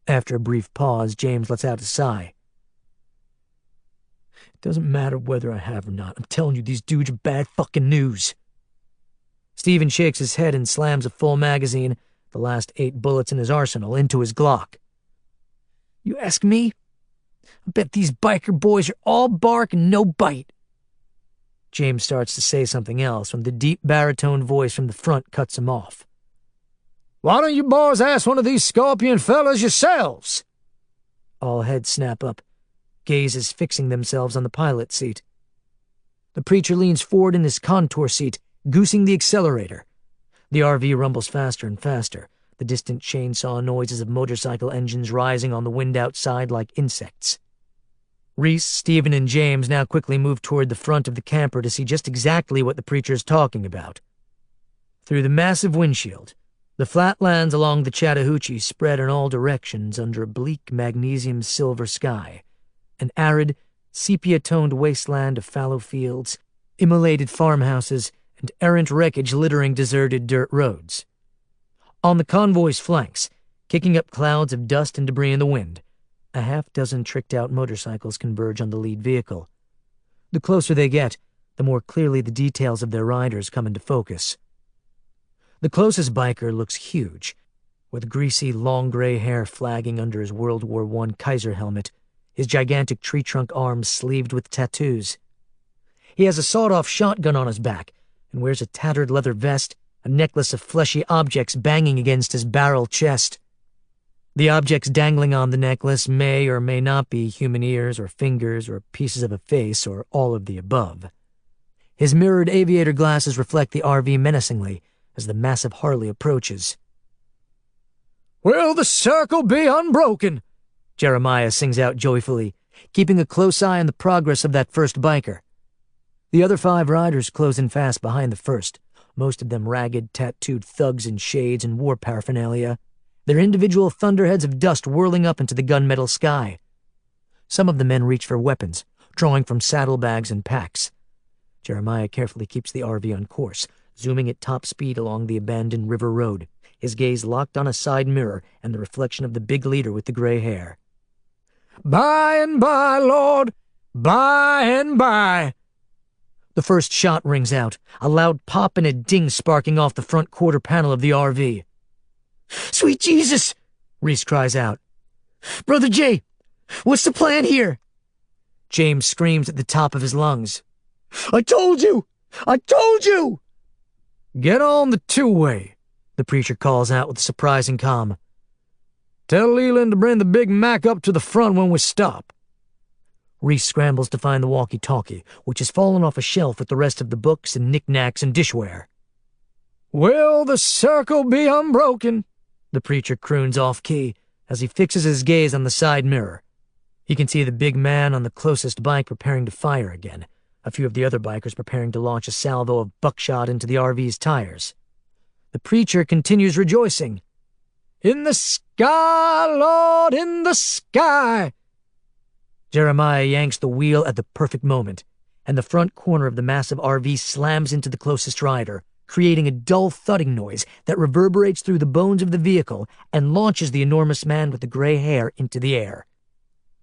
After a brief pause, James lets out a sigh. "It doesn't matter whether I have or not. I'm telling you, these dudes are bad fucking news." Stephen shakes his head and slams a full magazine, the last 8 bullets in his arsenal, into his Glock. "You ask me? I bet these biker boys are all bark and no bite." James starts to say something else when the deep baritone voice from the front cuts him off. "Why don't you boys ask one of these Scorpion fellas yourselves?" All heads snap up, gazes fixing themselves on the pilot seat. The preacher leans forward in his contour seat, goosing the accelerator. The RV rumbles faster and faster, the distant chainsaw noises of motorcycle engines rising on the wind outside like insects. Reese, Stephen, and James now quickly move toward the front of the camper to see just exactly what the preacher is talking about. Through the massive windshield, the flatlands along the Chattahoochee spread in all directions under a bleak magnesium-silver sky, an arid, sepia-toned wasteland of fallow fields, immolated farmhouses, and errant wreckage littering deserted dirt roads. On the convoy's flanks, kicking up clouds of dust and debris in the wind, a half-dozen tricked-out motorcycles converge on the lead vehicle. The closer they get, the more clearly the details of their riders come into focus. The closest biker looks huge, with greasy, long gray hair flagging under his World War I Kaiser helmet, his gigantic tree-trunk arms sleeved with tattoos. He has a sawed-off shotgun on his back and wears a tattered leather vest, a necklace of fleshy objects banging against his barrel chest. The objects dangling on the necklace may or may not be human ears or fingers or pieces of a face or all of the above. His mirrored aviator glasses reflect the RV menacingly as the massive Harley approaches. "Will the circle be unbroken?" Jeremiah sings out joyfully, keeping a close eye on the progress of that first biker. The other 5 riders close in fast behind the first, most of them ragged, tattooed thugs in shades and war paraphernalia, their individual thunderheads of dust whirling up into the gunmetal sky. Some of the men reach for weapons, drawing from saddlebags and packs. Jeremiah carefully keeps the RV on course, zooming at top speed along the abandoned river road, his gaze locked on a side mirror and the reflection of the big leader with the gray hair. "By and by, Lord, by and by." The first shot rings out, a loud pop and a ding sparking off the front quarter panel of the RV. "Sweet Jesus!" Reese cries out. "Brother Jay, what's the plan here?" James screams at the top of his lungs. I told you! I told you!" "Get on the 2-way," the preacher calls out with surprising calm. "Tell Leland to bring the Big Mac up to the front when we stop." Reese scrambles to find the walkie-talkie, which has fallen off a shelf with the rest of the books and knickknacks and dishware. "Will the circle be unbroken?" the preacher croons off-key as he fixes his gaze on the side mirror. He can see the big man on the closest bike preparing to fire again, a few of the other bikers preparing to launch a salvo of buckshot into the RV's tires. The preacher continues rejoicing. "In the sky, Lord, in the sky!" Jeremiah yanks the wheel at the perfect moment, and the front corner of the massive RV slams into the closest rider, creating a dull thudding noise that reverberates through the bones of the vehicle and launches the enormous man with the gray hair into the air.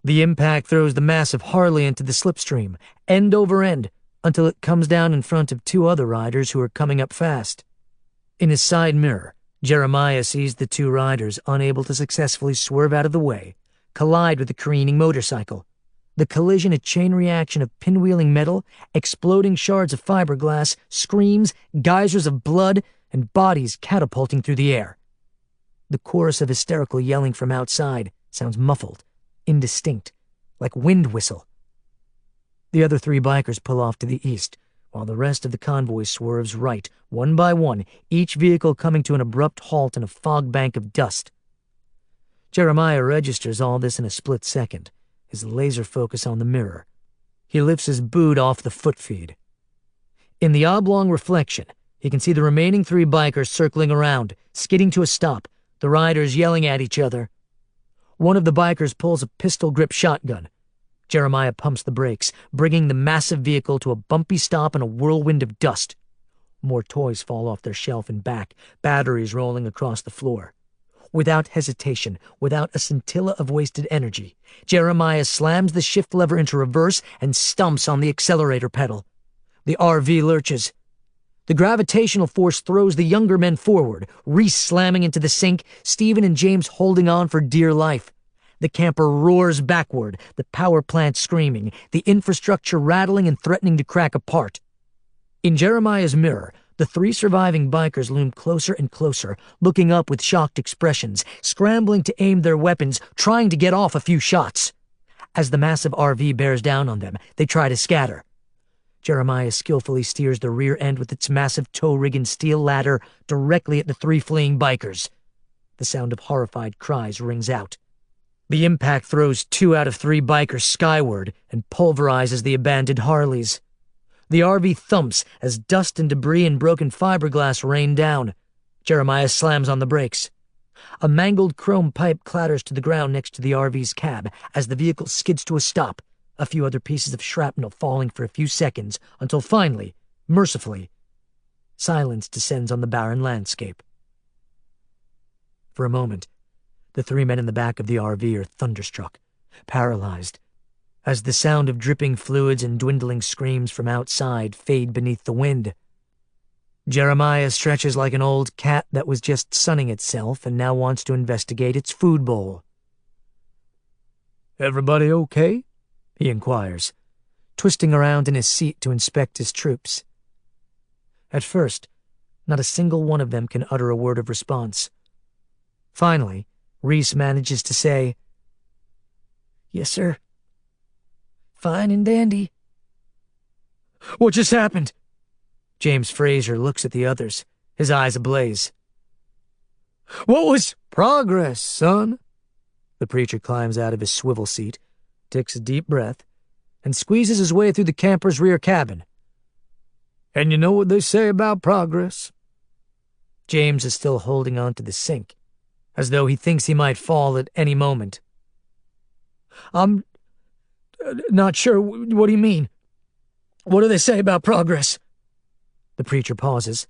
The impact throws the massive Harley into the slipstream, end over end, until it comes down in front of 2 other riders who are coming up fast. In his side mirror, Jeremiah sees the 2 riders unable to successfully swerve out of the way, collide with the careening motorcycle. The collision a chain reaction of pinwheeling metal, exploding shards of fiberglass, screams, geysers of blood, and bodies catapulting through the air. The chorus of hysterical yelling from outside sounds muffled, indistinct, like wind whistle. The other 3 bikers pull off to the east, while the rest of the convoy swerves right, one by one, each vehicle coming to an abrupt halt in a fog bank of dust. Jeremiah registers all this in a split second, his laser focus on the mirror. He lifts his boot off the foot feed. In the oblong reflection, he can see the remaining 3 bikers circling around, skidding to a stop, the riders yelling at each other. One of the bikers pulls a pistol-grip shotgun. Jeremiah pumps the brakes, bringing the massive vehicle to a bumpy stop in a whirlwind of dust. More toys fall off their shelf and back, batteries rolling across the floor. Without hesitation, without a scintilla of wasted energy, Jeremiah slams the shift lever into reverse and stumps on the accelerator pedal. The RV lurches. The gravitational force throws the younger men forward, Reese slamming into the sink, Stephen and James holding on for dear life. The camper roars backward, the power plant screaming, the infrastructure rattling and threatening to crack apart. In Jeremiah's mirror, the 3 surviving bikers loom closer and closer, looking up with shocked expressions, scrambling to aim their weapons, trying to get off a few shots. As the massive RV bears down on them, they try to scatter. Jeremiah skillfully steers the rear end with its massive tow rig and steel ladder directly at the 3 fleeing bikers. The sound of horrified cries rings out. The impact throws 2 out of 3 bikers skyward and pulverizes the abandoned Harleys. The RV thumps as dust and debris and broken fiberglass rain down. Jeremiah slams on the brakes. A mangled chrome pipe clatters to the ground next to the RV's cab as the vehicle skids to a stop, a few other pieces of shrapnel falling for a few seconds until finally, mercifully, silence descends on the barren landscape. For a moment, the 3 men in the back of the RV are thunderstruck, paralyzed, as the sound of dripping fluids and dwindling screams from outside fade beneath the wind. Jeremiah stretches like an old cat that was just sunning itself and now wants to investigate its food bowl. "Everybody okay?" he inquires, twisting around in his seat to inspect his troops. At first, not a single one of them can utter a word of response. Finally, Reese manages to say, "Yes, sir. Fine and dandy." What just happened? James Fraser looks at the others, his eyes ablaze. What was... Progress, son. The preacher climbs out of his swivel seat, takes a deep breath, and squeezes his way through the camper's rear cabin. And you know what they say about progress? James is still holding on to the sink, as though he thinks he might fall at any moment. I'm not sure. What do you mean? What do they say about progress? The preacher pauses,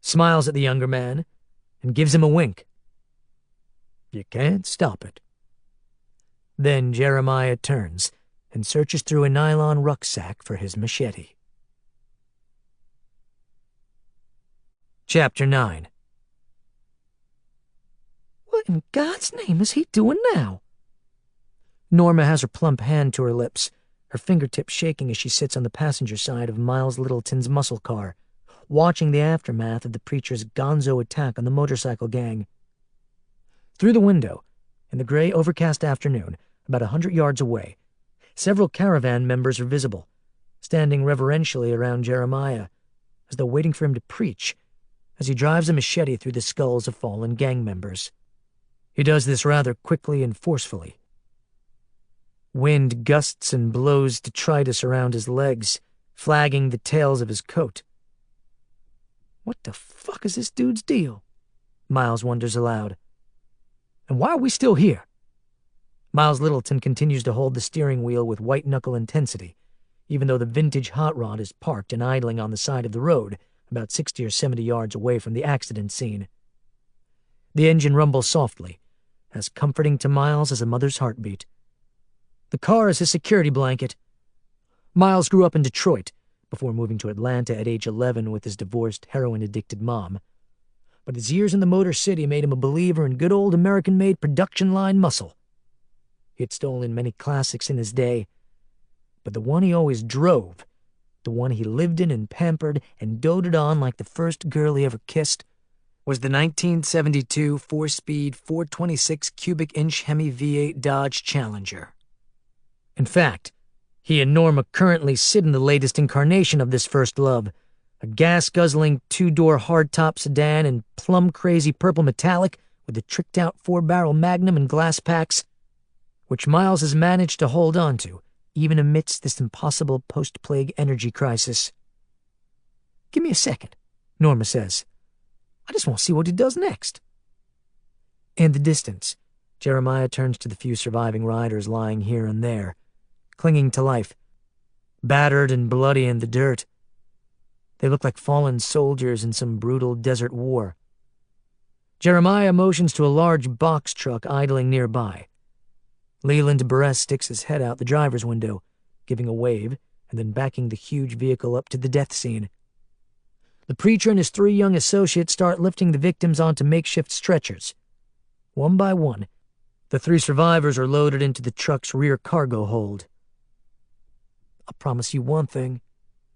smiles at the younger man, and gives him a wink. You can't stop it. Then Jeremiah turns and searches through a nylon rucksack for his machete. Chapter 9. What in God's name is he doing now? Norma has her plump hand to her lips, her fingertips shaking as she sits on the passenger side of Miles Littleton's muscle car, watching the aftermath of the preacher's gonzo attack on the motorcycle gang. Through the window, in the gray, overcast afternoon, about 100 yards away, several caravan members are visible, standing reverentially around Jeremiah, as though waiting for him to preach, as he drives a machete through the skulls of fallen gang members. He does this rather quickly and forcefully. Wind gusts and blows detritus around his legs, flagging the tails of his coat. What the fuck is this dude's deal? Miles wonders aloud. And why are we still here? Miles Littleton continues to hold the steering wheel with white-knuckle intensity, even though the vintage hot rod is parked and idling on the side of the road, about 60 or 70 yards away from the accident scene. The engine rumbles softly, as comforting to Miles as a mother's heartbeat. The car is his security blanket. Miles grew up in Detroit, before moving to Atlanta at age 11 with his divorced, heroin-addicted mom. But his years in the Motor City made him a believer in good old American-made production line muscle. He had stolen many classics in his day, but the one he always drove, the one he lived in and pampered and doted on like the first girl he ever kissed, was the 1972 four-speed 426 cubic-inch Hemi V8 Dodge Challenger. In fact, he and Norma currently sit in the latest incarnation of this first love, a gas-guzzling two-door hardtop sedan in plum-crazy purple metallic with a tricked-out four-barrel Magnum and glass packs, which Miles has managed to hold on to, even amidst this impossible post-plague energy crisis. "Give me a second," Norma says. "I just want to see what he does next." In the distance, Jeremiah turns to the few surviving riders lying here and there, clinging to life, battered and bloody in the dirt. They look like fallen soldiers in some brutal desert war. Jeremiah motions to a large box truck idling nearby. Leland Barres sticks his head out the driver's window, giving a wave and then backing the huge vehicle up to the death scene. The preacher and his 3 young associates start lifting the victims onto makeshift stretchers. One by one, the 3 survivors are loaded into the truck's rear cargo hold. "I'll promise you one thing,"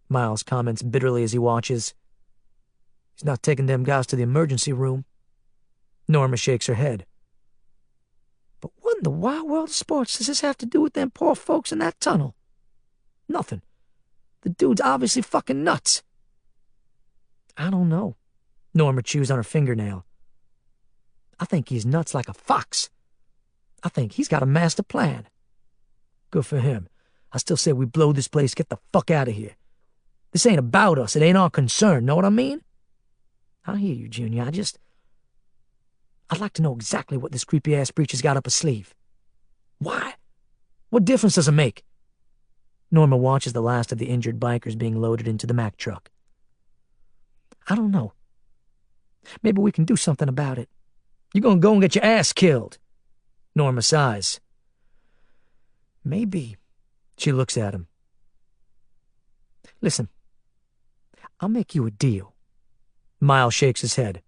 Miles comments bitterly as he watches. "He's not taking them guys to the emergency room." Norma shakes her head. "But what in the wild world of sports does this have to do with them poor folks in that tunnel?" "Nothing. The dude's obviously fucking nuts." "I don't know." Norma chews on her fingernail. "I think he's nuts like a fox. I think he's got a master plan." "Good for him. I still say we blow this place, get the fuck out of here. This ain't about us. It ain't our concern. Know what I mean?" "I hear you, Junior. I'd like to know exactly what this creepy-ass preacher's got up his sleeve." "Why? What difference does it make?" Norma watches the last of the injured bikers being loaded into the Mack truck. "I don't know. Maybe we can do something about it." "You're gonna go and get your ass killed." Norma sighs. "Maybe." She looks at him. "Listen, I'll make you a deal." Miles shakes his head.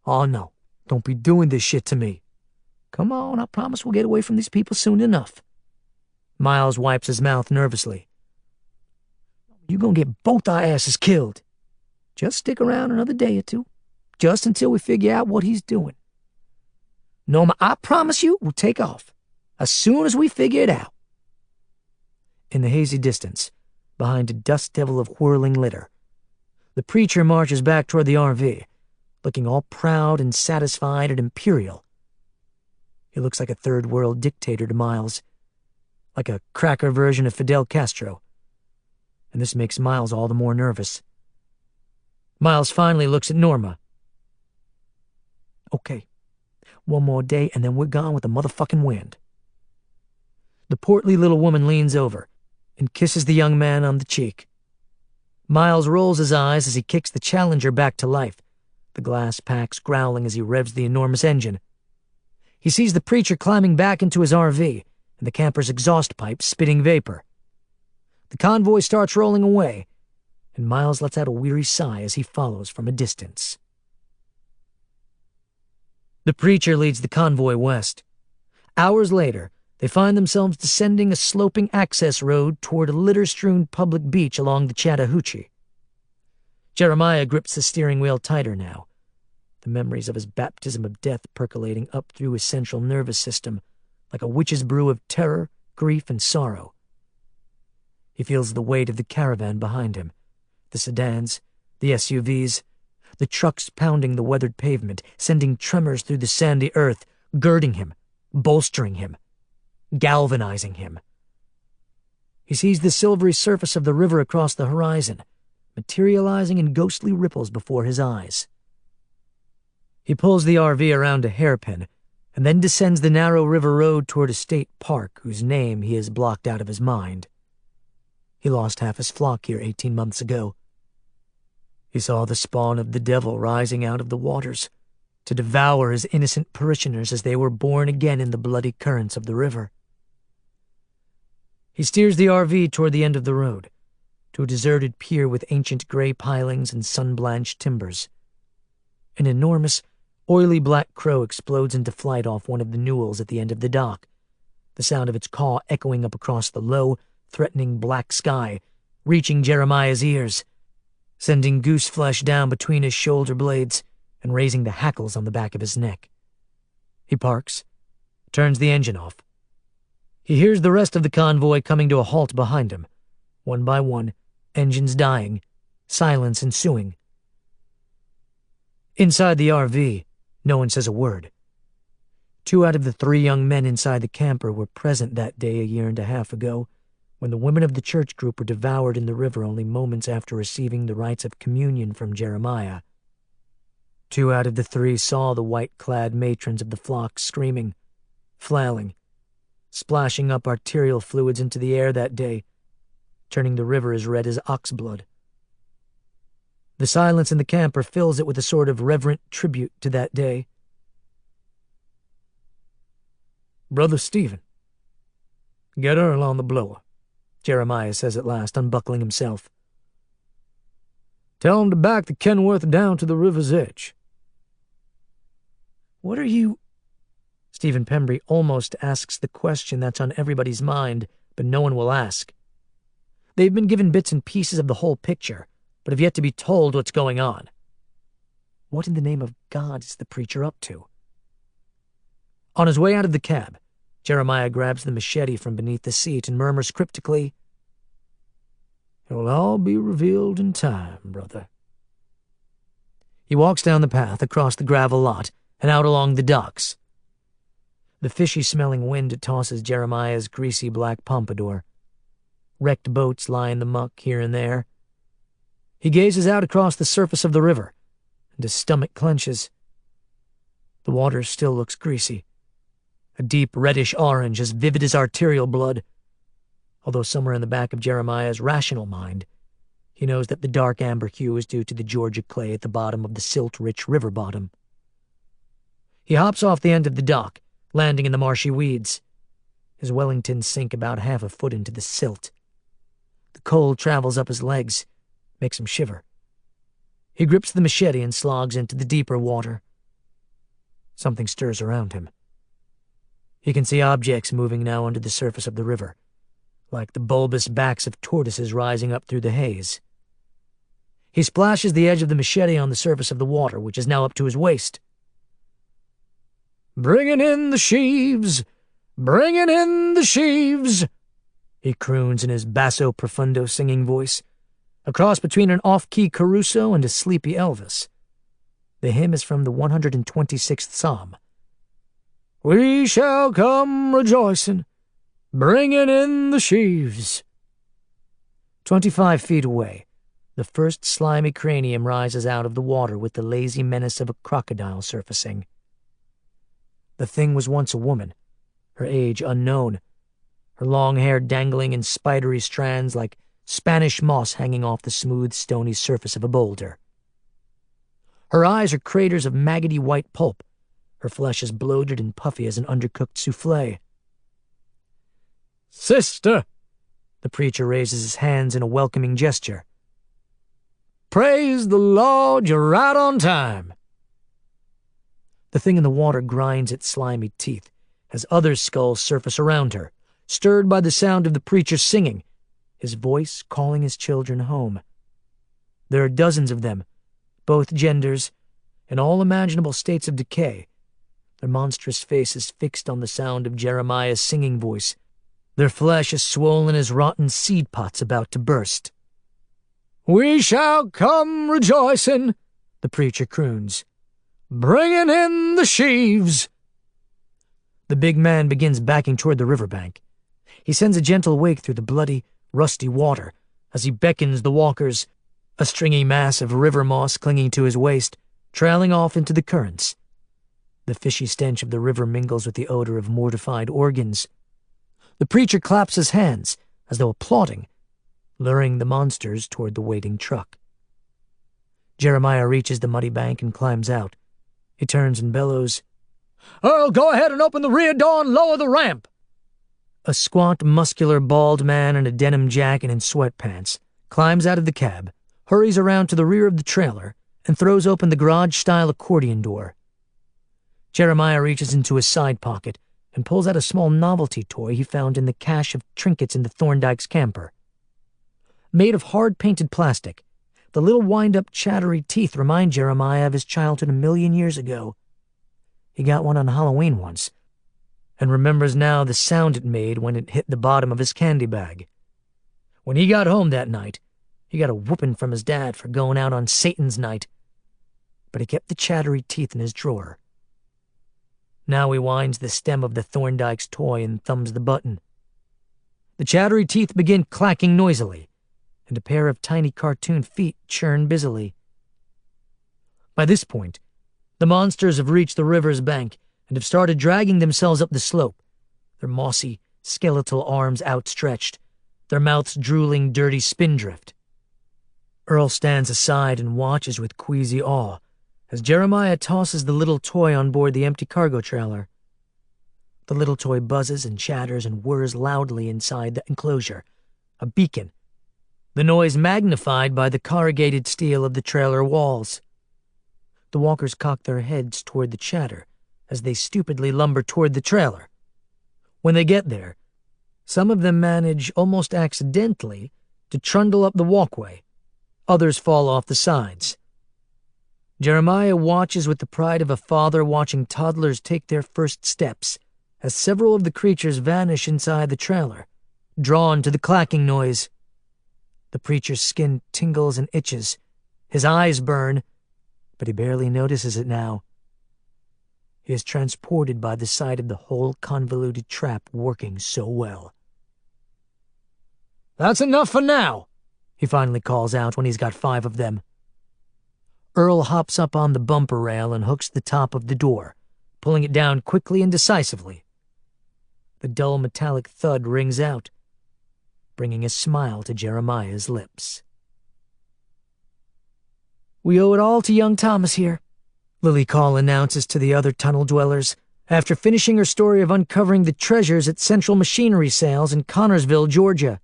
"Oh, no. Don't be doing this shit to me." "Come on, I promise we'll get away from these people soon enough." Miles wipes his mouth nervously. "You're gonna get both our asses killed. Just stick around another day or two, just until we figure out what he's doing." Norma, I promise you we'll take off as soon as we figure it out. In the hazy distance, behind a dust devil of whirling litter, the preacher marches back toward the RV, looking all proud and satisfied and imperial. He looks like a third-world dictator to Miles, like a cracker version of Fidel Castro, and this makes Miles all the more nervous. Miles finally looks at Norma. Okay, one more day and then we're gone with the motherfucking wind. The portly little woman leans over and kisses the young man on the cheek. Miles rolls his eyes as he kicks the Challenger back to life, the glass packs growling as he revs the enormous engine. He sees the preacher climbing back into his RV and the camper's exhaust pipe spitting vapor. The convoy starts rolling away, and Miles lets out a weary sigh as he follows from a distance. The preacher leads the convoy west. Hours later, they find themselves descending a sloping access road toward a litter-strewn public beach along the Chattahoochee. Jeremiah grips the steering wheel tighter now, the memories of his baptism of death percolating up through his central nervous system like a witch's brew of terror, grief, and sorrow. He feels the weight of the caravan behind him, the sedans, the SUVs, the trucks pounding the weathered pavement, sending tremors through the sandy earth, girding him, bolstering him, galvanizing him. He sees the silvery surface of the river across the horizon, materializing in ghostly ripples before his eyes. He pulls the RV around a hairpin, and then descends the narrow river road toward a state park whose name he has blocked out of his mind. He lost half his flock here 18 months ago. He saw the spawn of the devil rising out of the waters to devour his innocent parishioners as they were born again in the bloody currents of the river. He steers the RV toward the end of the road, to a deserted pier with ancient gray pilings and sun-blanched timbers. An enormous, oily black crow explodes into flight off one of the newels at the end of the dock, the sound of its caw echoing up across the low, threatening black sky, reaching Jeremiah's ears, sending goose flesh down between his shoulder blades and raising the hackles on the back of his neck. He parks, turns the engine off. He hears the rest of the convoy coming to a halt behind him, one by one, engines dying, silence ensuing. Inside the RV, no one says a word. 2 out of the 3 young men inside the camper were present that day a year and a half ago, when the women of the church group were devoured in the river only moments after receiving the rites of communion from Jeremiah. 2 out of the 3 saw the white-clad matrons of the flock screaming, flailing, splashing up arterial fluids into the air that day, turning the river as red as ox blood. The silence in the camper fills it with a sort of reverent tribute to that day. Brother Stephen, get Earl on the blower, Jeremiah says at last, unbuckling himself. Tell him to back the Kenworth down to the river's edge. What are you... Stephen Pembry almost asks the question that's on everybody's mind, but no one will ask. They've been given bits and pieces of the whole picture, but have yet to be told what's going on. What in the name of God is the preacher up to? On his way out of the cab, Jeremiah grabs the machete from beneath the seat and murmurs cryptically, "It will all be revealed in time, brother." He walks down the path across the gravel lot and out along the docks. The fishy-smelling wind tosses Jeremiah's greasy black pompadour. Wrecked boats lie in the muck here and there. He gazes out across the surface of the river, and his stomach clenches. The water still looks greasy, a deep reddish orange as vivid as arterial blood, although somewhere in the back of Jeremiah's rational mind, he knows that the dark amber hue is due to the Georgia clay at the bottom of the silt-rich river bottom. He hops off the end of the dock, landing in the marshy weeds. His Wellingtons sink about half a foot into the silt. The cold travels up his legs, makes him shiver. He grips the machete and slogs into the deeper water. Something stirs around him. He can see objects moving now under the surface of the river, like the bulbous backs of tortoises rising up through the haze. He splashes the edge of the machete on the surface of the water, which is now up to his waist. Bringing in the sheaves, bringing in the sheaves, he croons in his basso profundo singing voice, a cross between an off-key Caruso and a sleepy Elvis. The hymn is from the 126th Psalm. We shall come rejoicing, bringing in the sheaves. 25 feet away, the first slimy cranium rises out of the water with the lazy menace of a crocodile surfacing. The thing was once a woman, her age unknown, her long hair dangling in spidery strands like Spanish moss hanging off the smooth, stony surface of a boulder. Her eyes are craters of maggoty white pulp. Her flesh is bloated and puffy as an undercooked souffle. "Sister!" The preacher raises his hands in a welcoming gesture. "Praise the Lord, you're right on time." The thing in the water grinds its slimy teeth as other skulls surface around her, stirred by the sound of the preacher singing, his voice calling his children home. There are dozens of them, both genders, in all imaginable states of decay, their monstrous faces fixed on the sound of Jeremiah's singing voice, their flesh as swollen as rotten seed pots about to burst. "We shall come rejoicing," the preacher croons, "bringing in the sheaves." The big man begins backing toward the riverbank. He sends a gentle wake through the bloody, rusty water as he beckons the walkers, a stringy mass of river moss clinging to his waist, trailing off into the currents. The fishy stench of the river mingles with the odor of mortified organs. The preacher claps his hands as though applauding, luring the monsters toward the waiting truck. Jeremiah reaches the muddy bank and climbs out. He turns and bellows, "Earl, go ahead and open the rear door and lower the ramp." A squat, muscular, bald man in a denim jacket and sweatpants climbs out of the cab, hurries around to the rear of the trailer, and throws open the garage-style accordion door. Jeremiah reaches into his side pocket and pulls out a small novelty toy he found in the cache of trinkets in the Thorndike's camper. Made of hard-painted plastic, the little wind-up chattery teeth remind Jeremiah of his childhood a million years ago. He got one on Halloween once, and remembers now the sound it made when it hit the bottom of his candy bag. When he got home that night, he got a whooping from his dad for going out on Satan's night, but he kept the chattery teeth in his drawer. Now he winds the stem of the Thorndike's toy and thumbs the button. The chattery teeth begin clacking noisily, and a pair of tiny cartoon feet churn busily. By this point, the monsters have reached the river's bank and have started dragging themselves up the slope, their mossy, skeletal arms outstretched, their mouths drooling dirty spindrift. Earl stands aside and watches with queasy awe as Jeremiah tosses the little toy on board the empty cargo trailer. The little toy buzzes and chatters and whirs loudly inside the enclosure, a beacon, the noise magnified by the corrugated steel of the trailer walls. The walkers cock their heads toward the chatter as they stupidly lumber toward the trailer. When they get there, some of them manage, almost accidentally, to trundle up the walkway. Others fall off the sides. Jeremiah watches with the pride of a father watching toddlers take their first steps as several of the creatures vanish inside the trailer, drawn to the clacking noise. The preacher's skin tingles and itches. His eyes burn, but he barely notices it now. He is transported by the sight of the whole convoluted trap working so well. "That's enough for now," he finally calls out when he's got 5 of them. Earl hops up on the bumper rail and hooks the top of the door, pulling it down quickly and decisively. The dull metallic thud rings out, bringing a smile to Jeremiah's lips. "We owe it all to young Thomas here," Lily Call announces to the other tunnel dwellers after finishing her story of uncovering the treasures at Central Machinery Sales in Connorsville, Georgia.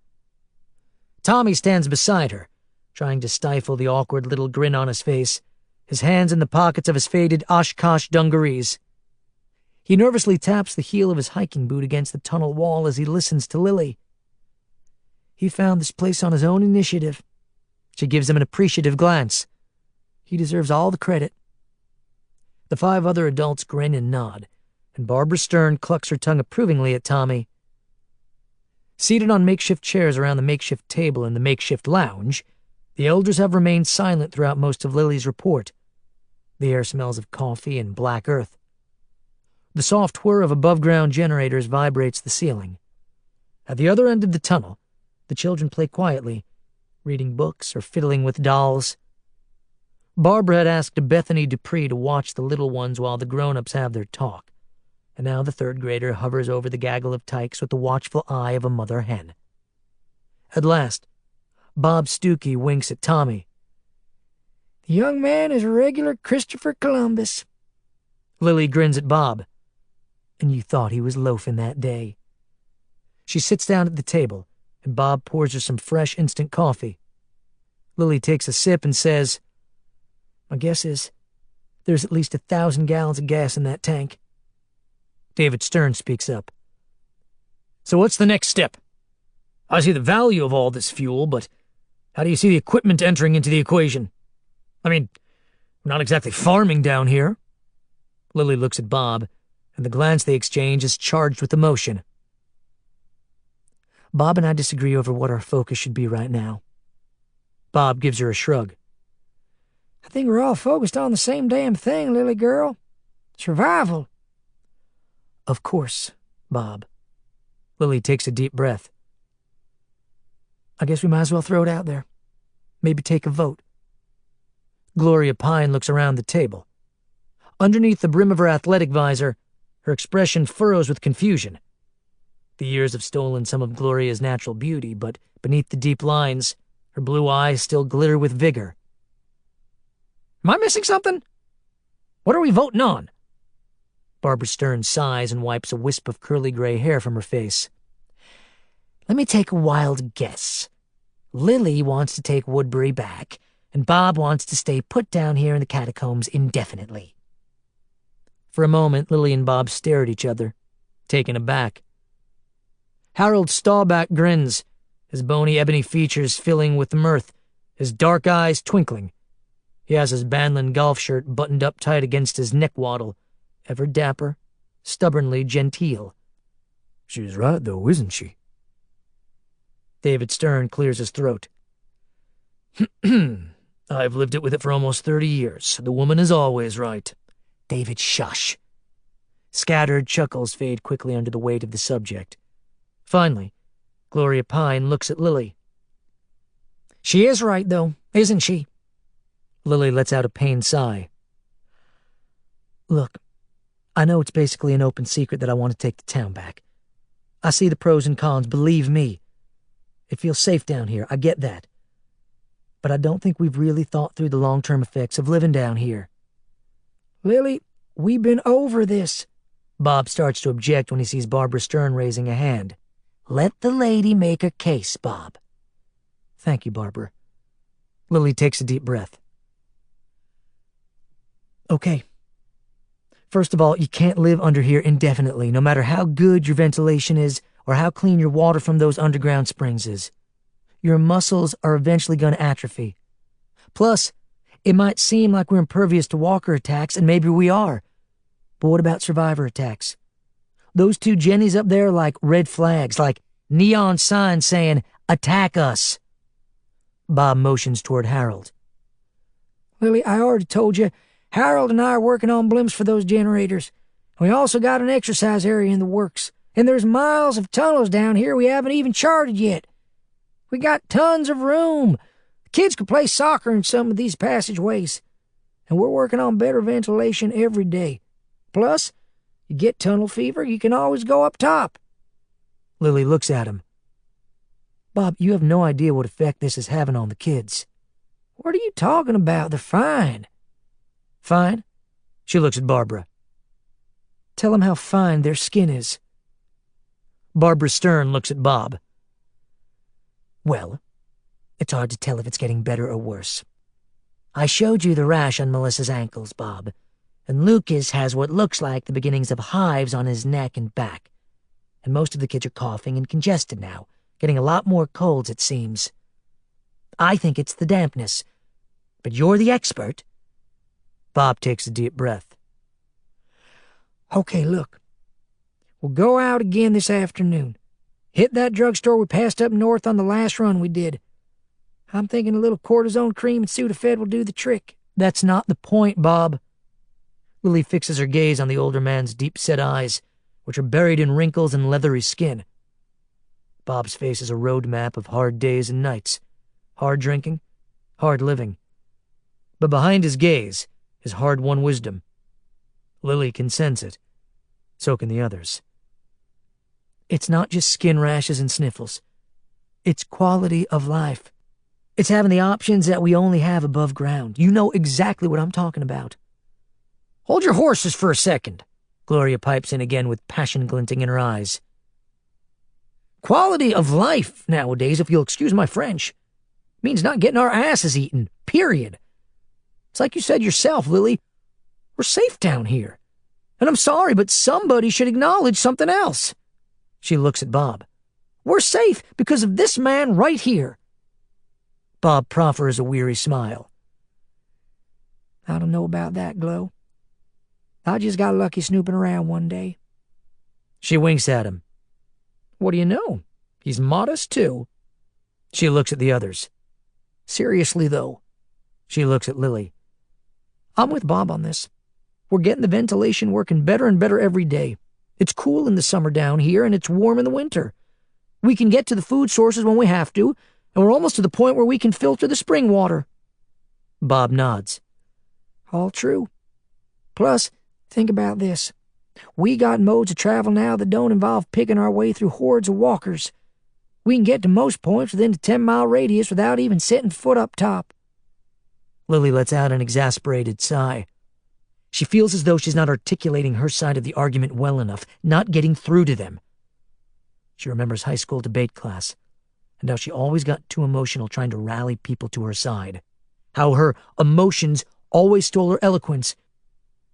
Tommy stands beside her, trying to stifle the awkward little grin on his face, his hands in the pockets of his faded Oshkosh dungarees. He nervously taps the heel of his hiking boot against the tunnel wall as he listens to Lily. He found this place on his own initiative. She gives him an appreciative glance. He deserves all the credit. The 5 other adults grin and nod, and Barbara Stern clucks her tongue approvingly at Tommy. Seated on makeshift chairs around the makeshift table in the makeshift lounge, the elders have remained silent throughout most of Lily's report. The air smells of coffee and black earth. The soft whir of above-ground generators vibrates the ceiling. At the other end of the tunnel, the children play quietly, reading books or fiddling with dolls. Barbara had asked Bethany Dupree to watch the little ones while the grown-ups have their talk, and now the third grader hovers over the gaggle of tykes with the watchful eye of a mother hen. At last, Bob Stuckey winks at Tommy. The young man is a regular Christopher Columbus. Lily grins at Bob. And you thought he was loafing that day. She sits down at the table, and Bob pours her some fresh instant coffee. Lily takes a sip and says, My guess is there's at least 1,000 gallons of gas in that tank. David Stern speaks up. So what's the next step? I see the value of all this fuel, but how do you see the equipment entering into the equation? I mean, we're not exactly farming down here. Lily looks at Bob, and the glance they exchange is charged with emotion. Bob and I disagree over what our focus should be right now. Bob gives her a shrug. I think we're all focused on the same damn thing, Lily girl. Survival. Of course, Bob. Lily takes a deep breath. I guess we might as well throw it out there. Maybe take a vote. Gloria Pine looks around the table. Underneath the brim of her athletic visor, her expression furrows with confusion. The years have stolen some of Gloria's natural beauty, but beneath the deep lines, her blue eyes still glitter with vigor. Am I missing something? What are we voting on? Barbara Stern sighs and wipes a wisp of curly gray hair from her face. Let me take a wild guess. Lily wants to take Woodbury back, and Bob wants to stay put down here in the catacombs indefinitely. For a moment, Lily and Bob stare at each other, taken aback. Harold Staubach grins, his bony ebony features filling with mirth, his dark eyes twinkling. He has his Banlin golf shirt buttoned up tight against his neck waddle, ever dapper, stubbornly genteel. She's right, though, isn't she? David Stern clears his throat. I've lived it with it for almost 30 years. The woman is always right. David, shush. Scattered chuckles fade quickly under the weight of the subject. Finally, Gloria Pine looks at Lily. She is right, though, isn't she? Lily lets out a pained sigh. Look, I know it's basically an open secret that I want to take the town back. I see the pros and cons, believe me. It feels safe down here, I get that. But I don't think we've really thought through the long-term effects of living down here. Lily, we've been over this. Bob starts to object when he sees Barbara Stern raising a hand. Let the lady make her case, Bob. Thank you, Barbara. Lily takes a deep breath. Okay. First of all, you can't live under here indefinitely, no matter how good your ventilation is or how clean your water from those underground springs is. Your muscles are eventually going to atrophy. Plus, it might seem like we're impervious to walker attacks, and maybe we are. But what about survivor attacks? Those two Jennies up there are like red flags, like neon signs saying, attack us. Bob motions toward Harold. Lily, I already told you, Harold and I are working on blimps for those generators. We also got an exercise area in the works, and there's miles of tunnels down here we haven't even charted yet. We got tons of room. The kids could play soccer in some of these passageways, and we're working on better ventilation every day. Plus, you get tunnel fever, you can always go up top. Lily looks at him. Bob, you have no idea what effect this is having on the kids. What are you talking about? They're fine. Fine? She looks at Barbara. Tell them how fine their skin is. Barbara Stern looks at Bob. Well, it's hard to tell if it's getting better or worse. I showed you the rash on Melissa's ankles, Bob, and Lucas has what looks like the beginnings of hives on his neck and back. And most of the kids are coughing and congested now, getting a lot more colds, it seems. I think it's the dampness. But you're the expert. Bob takes a deep breath. Okay, look. We'll go out again this afternoon. Hit that drugstore we passed up north on the last run we did. I'm thinking a little cortisone cream and Sudafed will do the trick. That's not the point, Bob. Lily fixes her gaze on the older man's deep-set eyes, which are buried in wrinkles and leathery skin. Bob's face is a road map of hard days and nights, hard drinking, hard living. But behind his gaze is hard-won wisdom. Lily can sense it. So can the others. It's not just skin rashes and sniffles. It's quality of life. It's having the options that we only have above ground. You know exactly what I'm talking about. Hold your horses for a second, Gloria pipes in again with passion glinting in her eyes. Quality of life nowadays, if you'll excuse my French, means not getting our asses eaten, period. It's like you said yourself, Lily. We're safe down here. And I'm sorry, but somebody should acknowledge something else. She looks at Bob. We're safe because of this man right here. Bob proffers a weary smile. I don't know about that, Glow. I just got lucky snooping around one day. She winks at him. What do you know? He's modest, too. She looks at the others. Seriously, though. She looks at Lily. I'm with Bob on this. We're getting the ventilation working better and better every day. It's cool in the summer down here, and it's warm in the winter. We can get to the food sources when we have to, and we're almost to the point where we can filter the spring water. Bob nods. All true. Plus, think about this. We got modes of travel now that don't involve picking our way through hordes of walkers. We can get to most points within a 10-mile radius without even setting foot up top. Lily lets out an exasperated sigh. She feels as though she's not articulating her side of the argument well enough, not getting through to them. She remembers high school debate class, and how she always got too emotional trying to rally people to her side. How her emotions always stole her eloquence,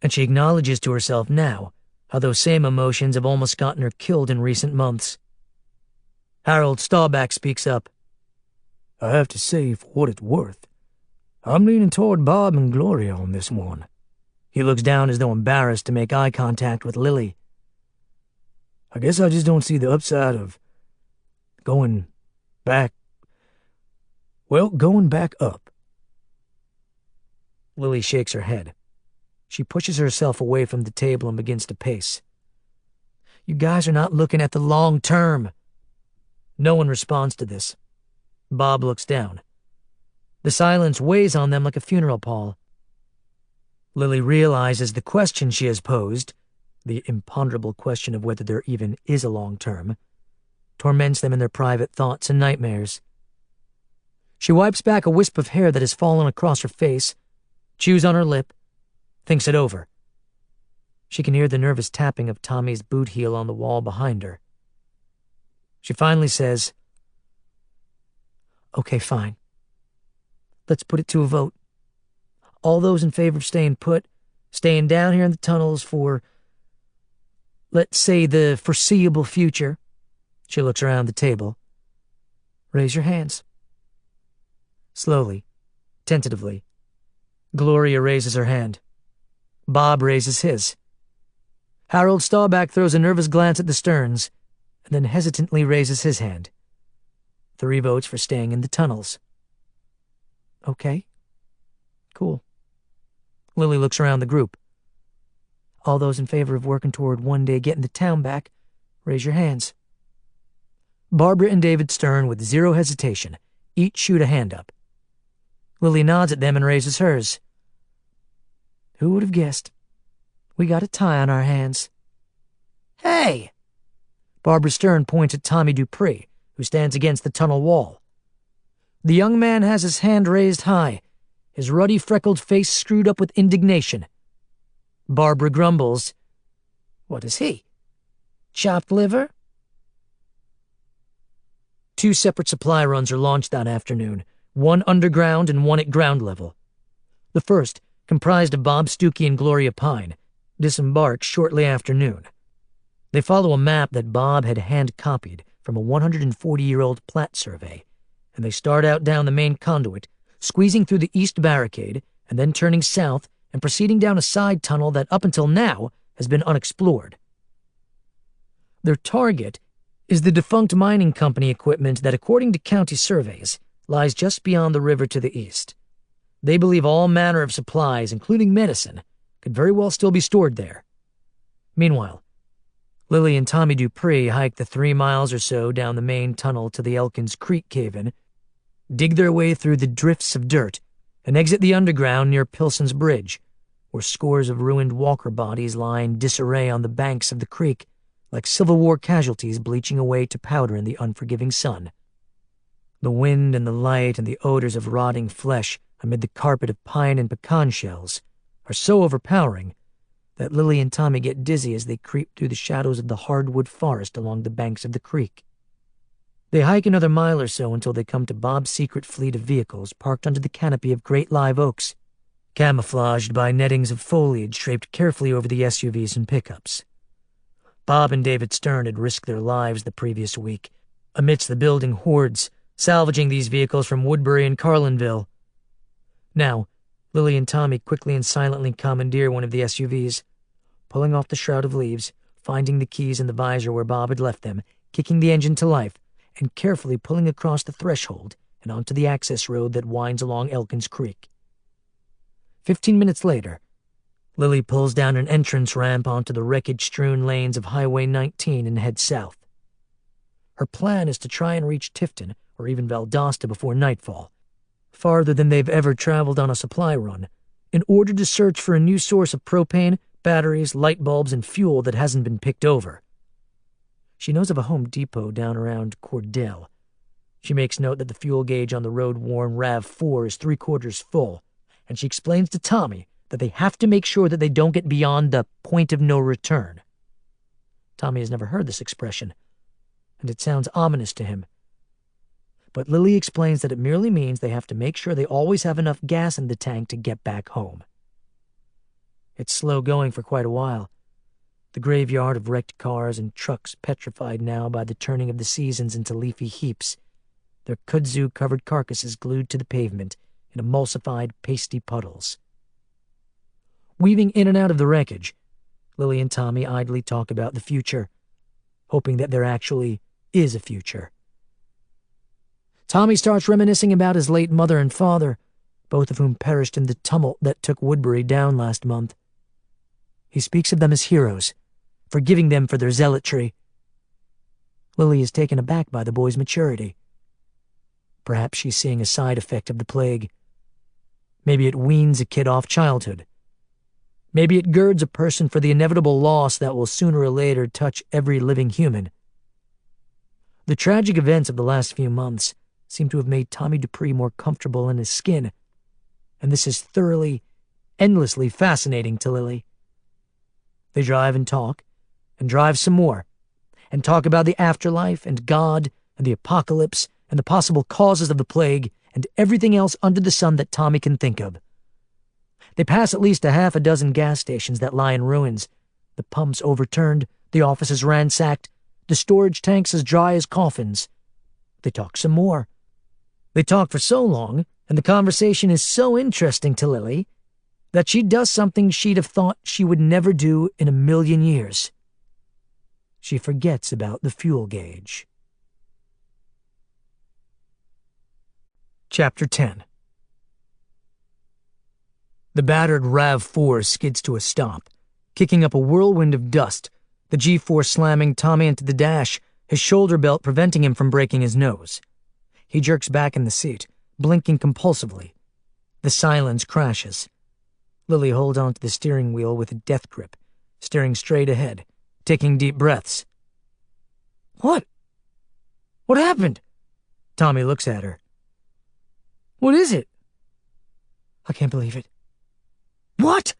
and she acknowledges to herself now how those same emotions have almost gotten her killed in recent months. Harold Staubach speaks up. I have to say, for what it's worth, I'm leaning toward Bob and Gloria on this one. He looks down as though embarrassed to make eye contact with Lily. I guess I just don't see the upside of going back up. Lily shakes her head. She pushes herself away from the table and begins to pace. You guys are not looking at the long term. No one responds to this. Bob looks down. The silence weighs on them like a funeral pall. Lily realizes the question she has posed, the imponderable question of whether there even is a long term, torments them in their private thoughts and nightmares. She wipes back a wisp of hair that has fallen across her face, chews on her lip, thinks it over. She can hear the nervous tapping of Tommy's boot heel on the wall behind her. She finally says, Okay, fine. Let's put it to a vote. All those in favor of staying put, staying down here in the tunnels for, let's say, the foreseeable future. She looks around the table. Raise your hands. Slowly, tentatively, Gloria raises her hand. Bob raises his. Harold Staubach throws a nervous glance at the Stearns, and then hesitantly raises his hand. 3 votes for staying in the tunnels. Okay. Cool. Lily looks around the group. All those in favor of working toward one day getting the town back, raise your hands. Barbara and David Stern, with 0 hesitation, each shoot a hand up. Lily nods at them and raises hers. Who would have guessed? We got a tie on our hands. Hey! Barbara Stern points at Tommy Dupree, who stands against the tunnel wall. The young man has his hand raised high, his ruddy freckled face screwed up with indignation. Barbara grumbles. What is he? Chopped liver? 2 separate supply runs are launched that afternoon, one underground and one at ground level. The first, comprised of Bob Stuckey and Gloria Pine, disembarks shortly after noon. They follow a map that Bob had hand-copied from a 140-year-old plat survey, and they start out down the main conduit, squeezing through the east barricade, and then turning south and proceeding down a side tunnel that up until now has been unexplored. Their target is the defunct mining company equipment that, according to county surveys, lies just beyond the river to the east. They believe all manner of supplies, including medicine, could very well still be stored there. Meanwhile, Lily and Tommy Dupree hike the 3 miles or so down the main tunnel to the Elkins Creek cave-in, dig their way through the drifts of dirt, and exit the underground near Pilson's Bridge, where scores of ruined walker bodies lie in disarray on the banks of the creek, like Civil War casualties bleaching away to powder in the unforgiving sun. The wind and the light and the odors of rotting flesh amid the carpet of pine and pecan shells are so overpowering that Lily and Tommy get dizzy as they creep through the shadows of the hardwood forest along the banks of the creek. They hike another mile or so until they come to Bob's secret fleet of vehicles parked under the canopy of great live oaks, camouflaged by nettings of foliage draped carefully over the SUVs and pickups. Bob and David Stern had risked their lives the previous week amidst the building hordes, salvaging these vehicles from Woodbury and Carlinville. Now, Lily and Tommy quickly and silently commandeer one of the SUVs, pulling off the shroud of leaves, finding the keys in the visor where Bob had left them, kicking the engine to life, and carefully pulling across the threshold and onto the access road that winds along Elkins Creek. 15 minutes later, Lily pulls down an entrance ramp onto the wreckage-strewn lanes of Highway 19 and heads south. Her plan is to try and reach Tifton or even Valdosta before nightfall, farther than they've ever traveled on a supply run, in order to search for a new source of propane, batteries, light bulbs, and fuel that hasn't been picked over. She knows of a Home Depot down around Cordell. She makes note that the fuel gauge on the road-worn RAV4 is 3/4 full, and she explains to Tommy that they have to make sure that they don't get beyond the point of no return. Tommy has never heard this expression, and it sounds ominous to him. But Lily explains that it merely means they have to make sure they always have enough gas in the tank to get back home. It's slow going for quite a while. The graveyard of wrecked cars and trucks petrified now by the turning of the seasons into leafy heaps, their kudzu-covered carcasses glued to the pavement in emulsified, pasty puddles. Weaving in and out of the wreckage, Lily and Tommy idly talk about the future, hoping that there actually is a future. Tommy starts reminiscing about his late mother and father, both of whom perished in the tumult that took Woodbury down last month. He speaks of them as heroes, forgiving them for their zealotry. Lily is taken aback by the boy's maturity. Perhaps she's seeing a side effect of the plague. Maybe it weans a kid off childhood. Maybe it girds a person for the inevitable loss that will sooner or later touch every living human. The tragic events of the last few months seem to have made Tommy Dupree more comfortable in his skin, and this is thoroughly, endlessly fascinating to Lily. They drive and drive some more, and talk about the afterlife and God and the apocalypse and the possible causes of the plague and everything else under the sun that Tommy can think of. They pass at least a half a dozen gas stations that lie in ruins, the pumps overturned, the offices ransacked, the storage tanks as dry as coffins. They talk some more. They talk for so long, and the conversation is so interesting to Lily, that she does something she'd have thought she would never do in a million years. She forgets about the fuel gauge. Chapter 10. The battered RAV4 skids to a stop, kicking up a whirlwind of dust, the G-force slamming Tommy into the dash, his shoulder belt preventing him from breaking his nose. He jerks back in the seat, blinking compulsively. The silence crashes. Lily holds onto the steering wheel with a death grip, staring straight ahead, taking deep breaths. What? What happened? Tommy looks at her. What is it? I can't believe it. What?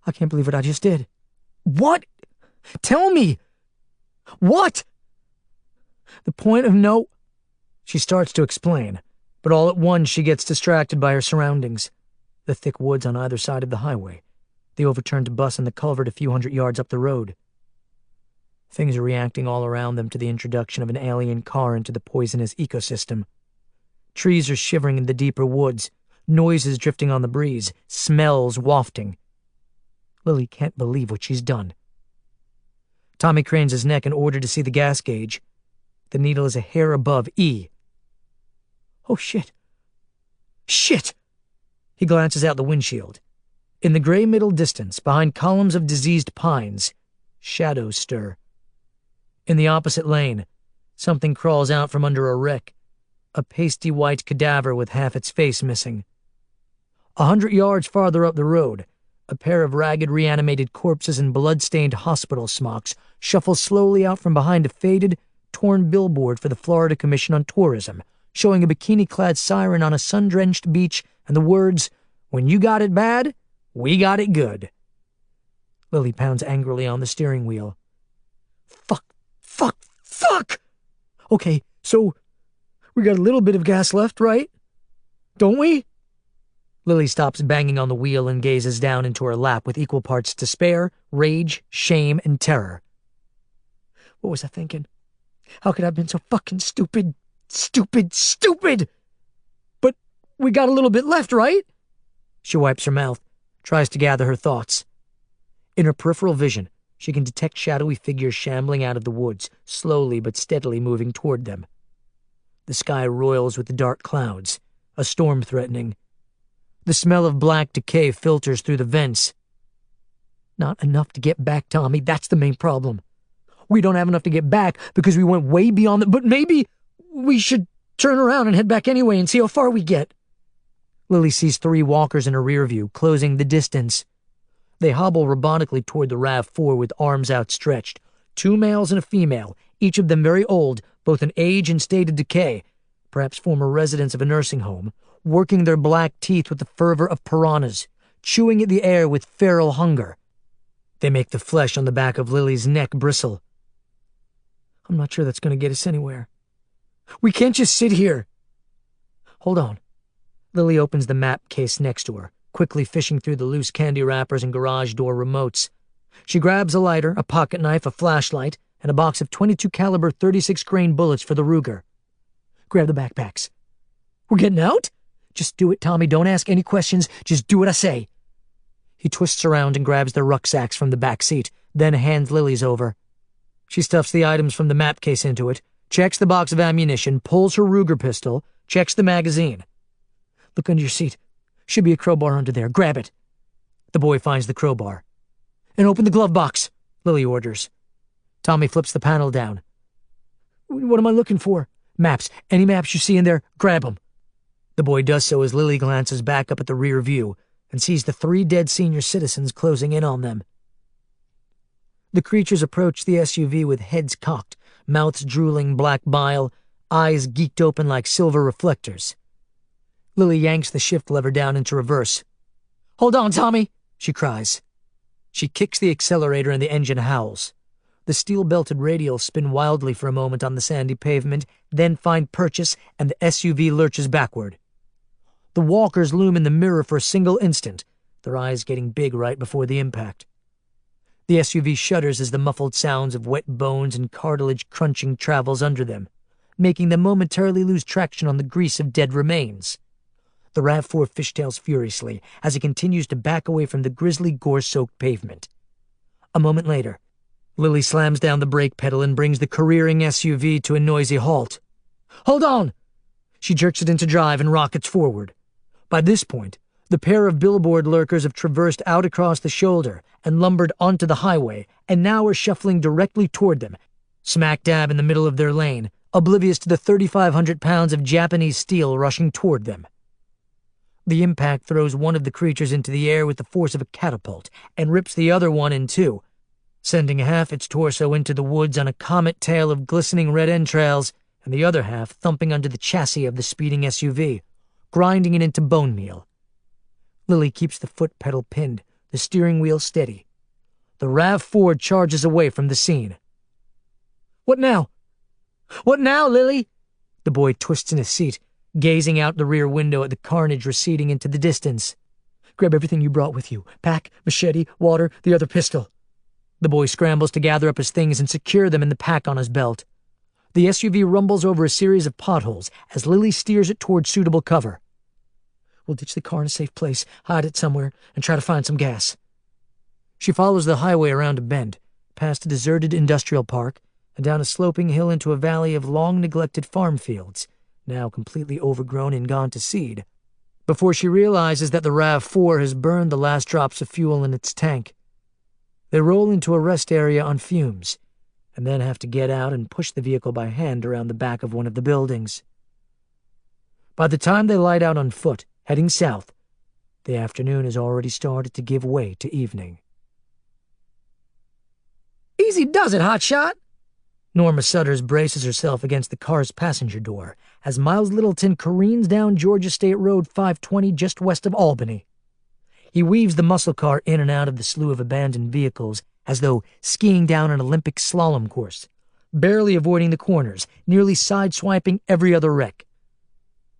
I can't believe what I just did. What? Tell me. What? The point of no... She starts to explain, but all at once she gets distracted by her surroundings. The thick woods on either side of the highway, the overturned bus and the culvert a few hundred yards up the road. Things are reacting all around them to the introduction of an alien car into the poisonous ecosystem. Trees are shivering in the deeper woods, noises drifting on the breeze, smells wafting. Lily can't believe what she's done. Tommy cranes his neck in order to see the gas gauge. The needle is a hair above E. Oh, shit. Shit! He glances out the windshield. In the gray middle distance, behind columns of diseased pines, shadows stir. In the opposite lane, something crawls out from under a wreck, a pasty white cadaver with half its face missing. 100 yards farther up the road, a pair of ragged reanimated corpses in blood-stained hospital smocks shuffle slowly out from behind a faded, torn billboard for the Florida Commission on Tourism, showing a bikini-clad siren on a sun-drenched beach and the words, "When you got it bad, we got it good." Lily pounds angrily on the steering wheel. Fuck! Okay, so we got a little bit of gas left, right? Don't we? Lily stops banging on the wheel and gazes down into her lap with equal parts despair, rage, shame, and terror. What was I thinking? How could I have been so fucking stupid? But we got a little bit left, right? She wipes her mouth, tries to gather her thoughts. In her peripheral vision, she can detect shadowy figures shambling out of the woods, slowly but steadily moving toward them. The sky roils with the dark clouds, a storm threatening. The smell of black decay filters through the vents. Not enough to get back, Tommy. That's the main problem. We don't have enough to get back because we went way beyond but maybe we should turn around and head back anyway and see how far we get. Lily sees 3 walkers in her rear view, closing the distance. They hobble robotically toward the RAV4 with arms outstretched. 2 males and a female, each of them very old, both in age and state of decay, perhaps former residents of a nursing home, working their black teeth with the fervor of piranhas, chewing at the air with feral hunger. They make the flesh on the back of Lily's neck bristle. I'm not sure that's going to get us anywhere. We can't just sit here. Hold on. Lily opens the map case next to her, quickly fishing through the loose candy wrappers and garage door remotes. She grabs a lighter, a pocket knife, a flashlight, and a box of 22 caliber 36 grain bullets for the Ruger. Grab the backpacks. We're getting out? Just do it, Tommy. Don't ask any questions. Just do what I say. He twists around and grabs their rucksacks from the back seat, then hands Lily's over. She stuffs the items from the map case into it, checks the box of ammunition, pulls her Ruger pistol, checks the magazine. Look under your seat. Should be a crowbar under there. Grab it. The boy finds the crowbar. And open the glove box, Lily orders. Tommy flips the panel down. What am I looking for? Maps. Any maps you see in there, grab them. The boy does so as Lily glances back up at the rear view and sees the 3 dead senior citizens closing in on them. The creatures approach the SUV with heads cocked, mouths drooling black bile, eyes geeked open like silver reflectors. Lily yanks the shift lever down into reverse. Hold on, Tommy, she cries. She kicks the accelerator and the engine howls. The steel-belted radials spin wildly for a moment on the sandy pavement, then find purchase, and the SUV lurches backward. The walkers loom in the mirror for a single instant, their eyes getting big right before the impact. The SUV shudders as the muffled sounds of wet bones and cartilage crunching travels under them, making them momentarily lose traction on the grease of dead remains. The RAV4 fishtails furiously as it continues to back away from the grisly gore-soaked pavement. A moment later, Lily slams down the brake pedal and brings the careering SUV to a noisy halt. Hold on! She jerks it into drive and rockets forward. By this point, the pair of billboard lurkers have traversed out across the shoulder and lumbered onto the highway, and now are shuffling directly toward them, smack dab in the middle of their lane, oblivious to the 3,500 pounds of Japanese steel rushing toward them. The impact throws one of the creatures into the air with the force of a catapult and rips the other one in two, sending half its torso into the woods on a comet tail of glistening red entrails and the other half thumping under the chassis of the speeding SUV, grinding it into bone meal. Lily keeps the foot pedal pinned, the steering wheel steady. The RAV4 charges away from the scene. What now? What now, Lily? The boy twists in his seat, gazing out the rear window at the carnage receding into the distance. Grab everything you brought with you. Pack, machete, water, the other pistol. The boy scrambles to gather up his things and secure them in the pack on his belt. The SUV rumbles over a series of potholes as Lily steers it toward suitable cover. We'll ditch the car in a safe place, hide it somewhere, and try to find some gas. She follows the highway around a bend, past a deserted industrial park and down a sloping hill into a valley of long-neglected farm fields, now completely overgrown and gone to seed, before she realizes that the RAV-4 has burned the last drops of fuel in its tank. They roll into a rest area on fumes, and then have to get out and push the vehicle by hand around the back of one of the buildings. By the time they light out on foot, heading south, the afternoon has already started to give way to evening. Easy does it, hotshot! Norma Sutters braces herself against the car's passenger door as Miles Littleton careens down Georgia State Road 520 just west of Albany. He weaves the muscle car in and out of the slew of abandoned vehicles as though skiing down an Olympic slalom course, barely avoiding the corners, nearly sideswiping every other wreck.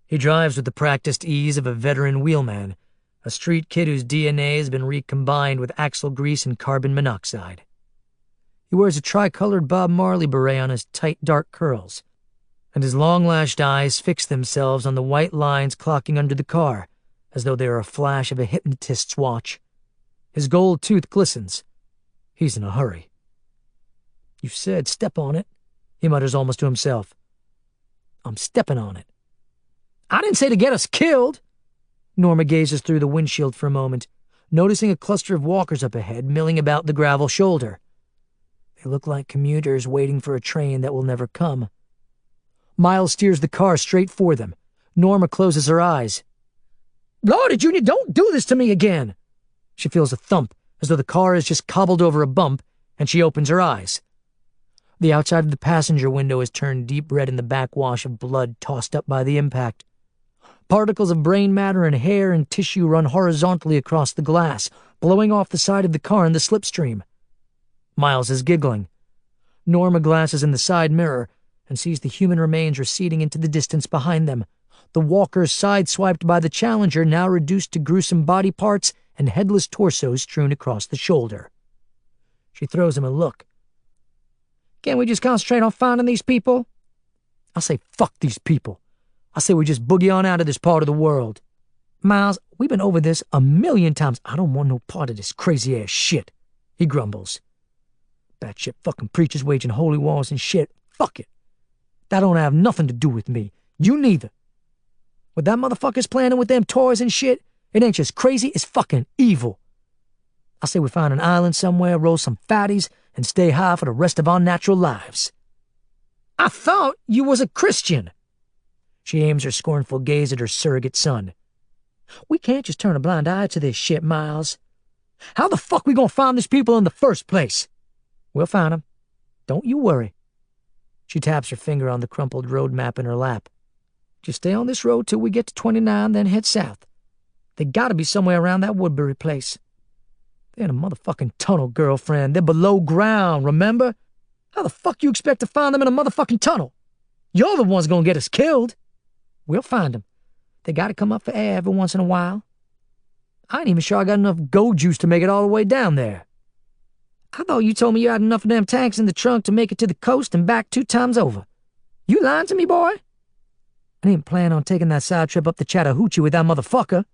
He drives with the practiced ease of a veteran wheelman, a street kid whose DNA has been recombined with axle grease and carbon monoxide. He wears a tricolored Bob Marley beret on his tight, dark curls, and his long-lashed eyes fix themselves on the white lines clocking under the car, as though they are a flash of a hypnotist's watch. His gold tooth glistens. He's in a hurry. "You said step on it," he mutters almost to himself. "I'm stepping on it." "I didn't say to get us killed." Norma gazes through the windshield for a moment, noticing a cluster of walkers up ahead milling about the gravel shoulder. They look like commuters waiting for a train that will never come. Miles steers the car straight for them. Norma closes her eyes. "Lordy, Junior, don't do this to me again!" She feels a thump, as though the car has just cobbled over a bump, and she opens her eyes. The outside of the passenger window is turned deep red in the backwash of blood tossed up by the impact. Particles of brain matter and hair and tissue run horizontally across the glass, blowing off the side of the car in the slipstream. Miles is giggling. Norma glances in the side mirror and sees the human remains receding into the distance behind them, the walkers sideswiped by the Challenger now reduced to gruesome body parts and headless torsos strewn across the shoulder. She throws him a look. "Can't we just concentrate on finding these people?" I say fuck these people. I say we just boogie on out of this part of the world. "Miles, we've been over this a million times. I don't want no part of this crazy-ass shit," he grumbles. "Batshit fucking preachers waging holy wars and shit. Fuck it. That don't have nothing to do with me. You neither. What that motherfucker's planning with them toys and shit, it ain't just crazy, it's fucking evil. I say we find an island somewhere, roll some fatties, and stay high for the rest of our natural lives." "I thought you was a Christian." She aims her scornful gaze at her surrogate son. "We can't just turn a blind eye to this shit, Miles. How the fuck we gonna find these people in the first place?" "We'll find them. Don't you worry." She taps her finger on the crumpled road map in her lap. "Just stay on this road till we get to 29, then head south. They gotta be somewhere around that Woodbury place. They're in a motherfucking tunnel, girlfriend. They're below ground, remember? How the fuck you expect to find them in a motherfucking tunnel? You're the ones gonna get us killed. We'll find them. They gotta come up for air every once in a while. I ain't even sure I got enough gold juice to make it all the way down there. I thought you told me you had enough of them tanks in the trunk to make it to the coast and back 2 times over. You lying to me, boy? I didn't plan on taking that side trip up the Chattahoochee with that motherfucker."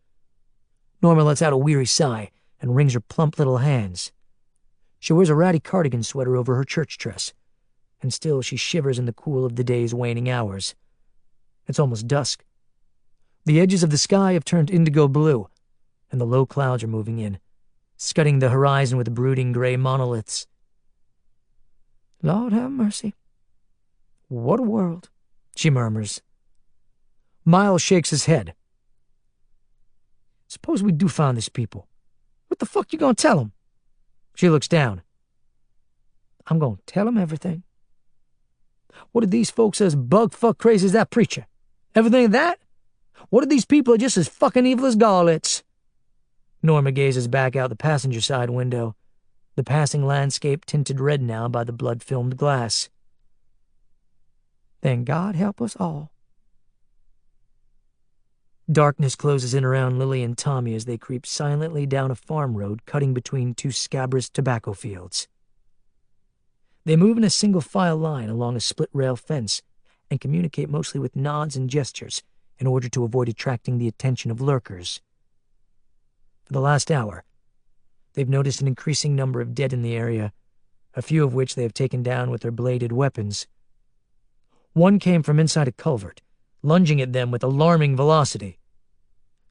Norma lets out a weary sigh and wrings her plump little hands. She wears a ratty cardigan sweater over her church dress, and still she shivers in the cool of the day's waning hours. It's almost dusk. The edges of the sky have turned indigo blue, and the low clouds are moving in, scudding the horizon with brooding gray monoliths. "Lord have mercy. What a world," she murmurs. Miles shakes his head. "Suppose we do find these people. What the fuck you gonna tell them?" She looks down. "I'm gonna tell them everything. What are these folks as bug-fuck crazy as that preacher? Everything that? What if these people are just as fucking evil as garlets?" Norma gazes back out the passenger side window, the passing landscape tinted red now by the blood-filmed glass. "Then God help us all." Darkness closes in around Lily and Tommy as they creep silently down a farm road cutting between 2 scabrous tobacco fields. They move in a single-file line along a split-rail fence and communicate mostly with nods and gestures in order to avoid attracting the attention of lurkers. For the last hour, they've noticed an increasing number of dead in the area, a few of which they have taken down with their bladed weapons. One came from inside a culvert, lunging at them with alarming velocity.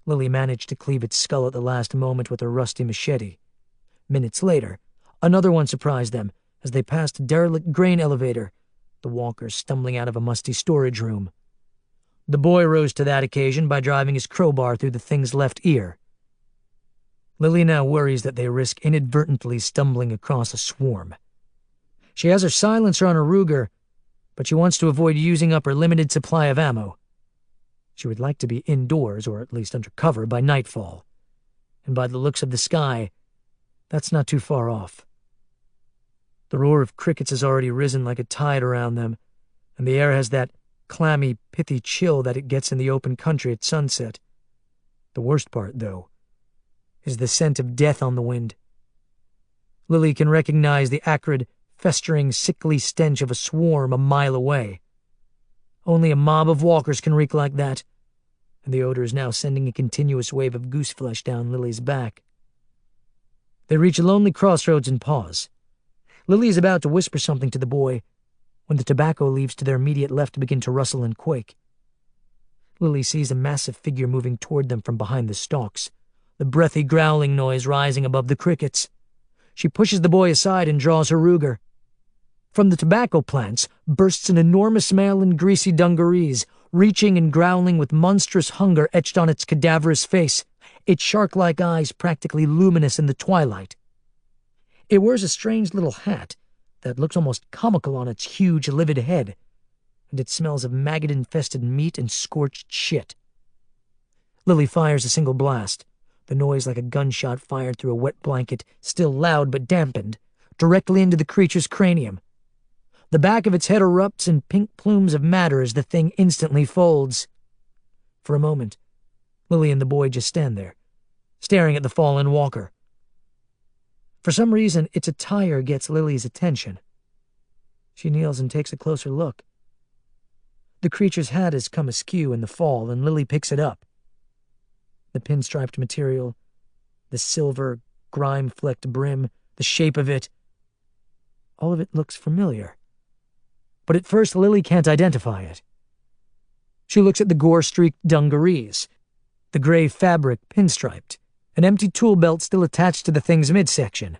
Lily managed to cleave its skull at the last moment with her rusty machete. Minutes later, another one surprised them as they passed a derelict grain elevator, the walker stumbling out of a musty storage room. The boy rose to that occasion by driving his crowbar through the thing's left ear. Lily now worries that they risk inadvertently stumbling across a swarm. She has her silencer on her Ruger, but she wants to avoid using up her limited supply of ammo. She would like to be indoors, or at least under cover, by nightfall. And by the looks of the sky, that's not too far off. The roar of crickets has already risen like a tide around them, and the air has that clammy, pithy chill that it gets in the open country at sunset. The worst part, though, is the scent of death on the wind. Lily can recognize the acrid, festering, sickly stench of a swarm a mile away. Only a mob of walkers can reek like that, and the odor is now sending a continuous wave of gooseflesh down Lily's back. They reach a lonely crossroads and pause. Lily is about to whisper something to the boy when the tobacco leaves to their immediate left begin to rustle and quake. Lily sees a massive figure moving toward them from behind the stalks, the breathy growling noise rising above the crickets. She pushes the boy aside and draws her Ruger. From the tobacco plants bursts an enormous male in greasy dungarees, reaching and growling with monstrous hunger etched on its cadaverous face, its shark-like eyes practically luminous in the twilight. It wears a strange little hat that looks almost comical on its huge, livid head, and it smells of maggot-infested meat and scorched shit. Lily fires a single blast, the noise like a gunshot fired through a wet blanket, still loud but dampened, directly into the creature's cranium. The back of its head erupts in pink plumes of matter as the thing instantly folds. For a moment, Lily and the boy just stand there, staring at the fallen walker. For some reason, its attire gets Lily's attention. She kneels and takes a closer look. The creature's hat has come askew in the fall, and Lily picks it up. The pinstriped material, the silver, grime-flecked brim, the shape of it, all of it looks familiar. But at first Lily can't identify it. She looks at the gore-streaked dungarees, the gray fabric pinstriped, an empty tool belt still attached to the thing's midsection.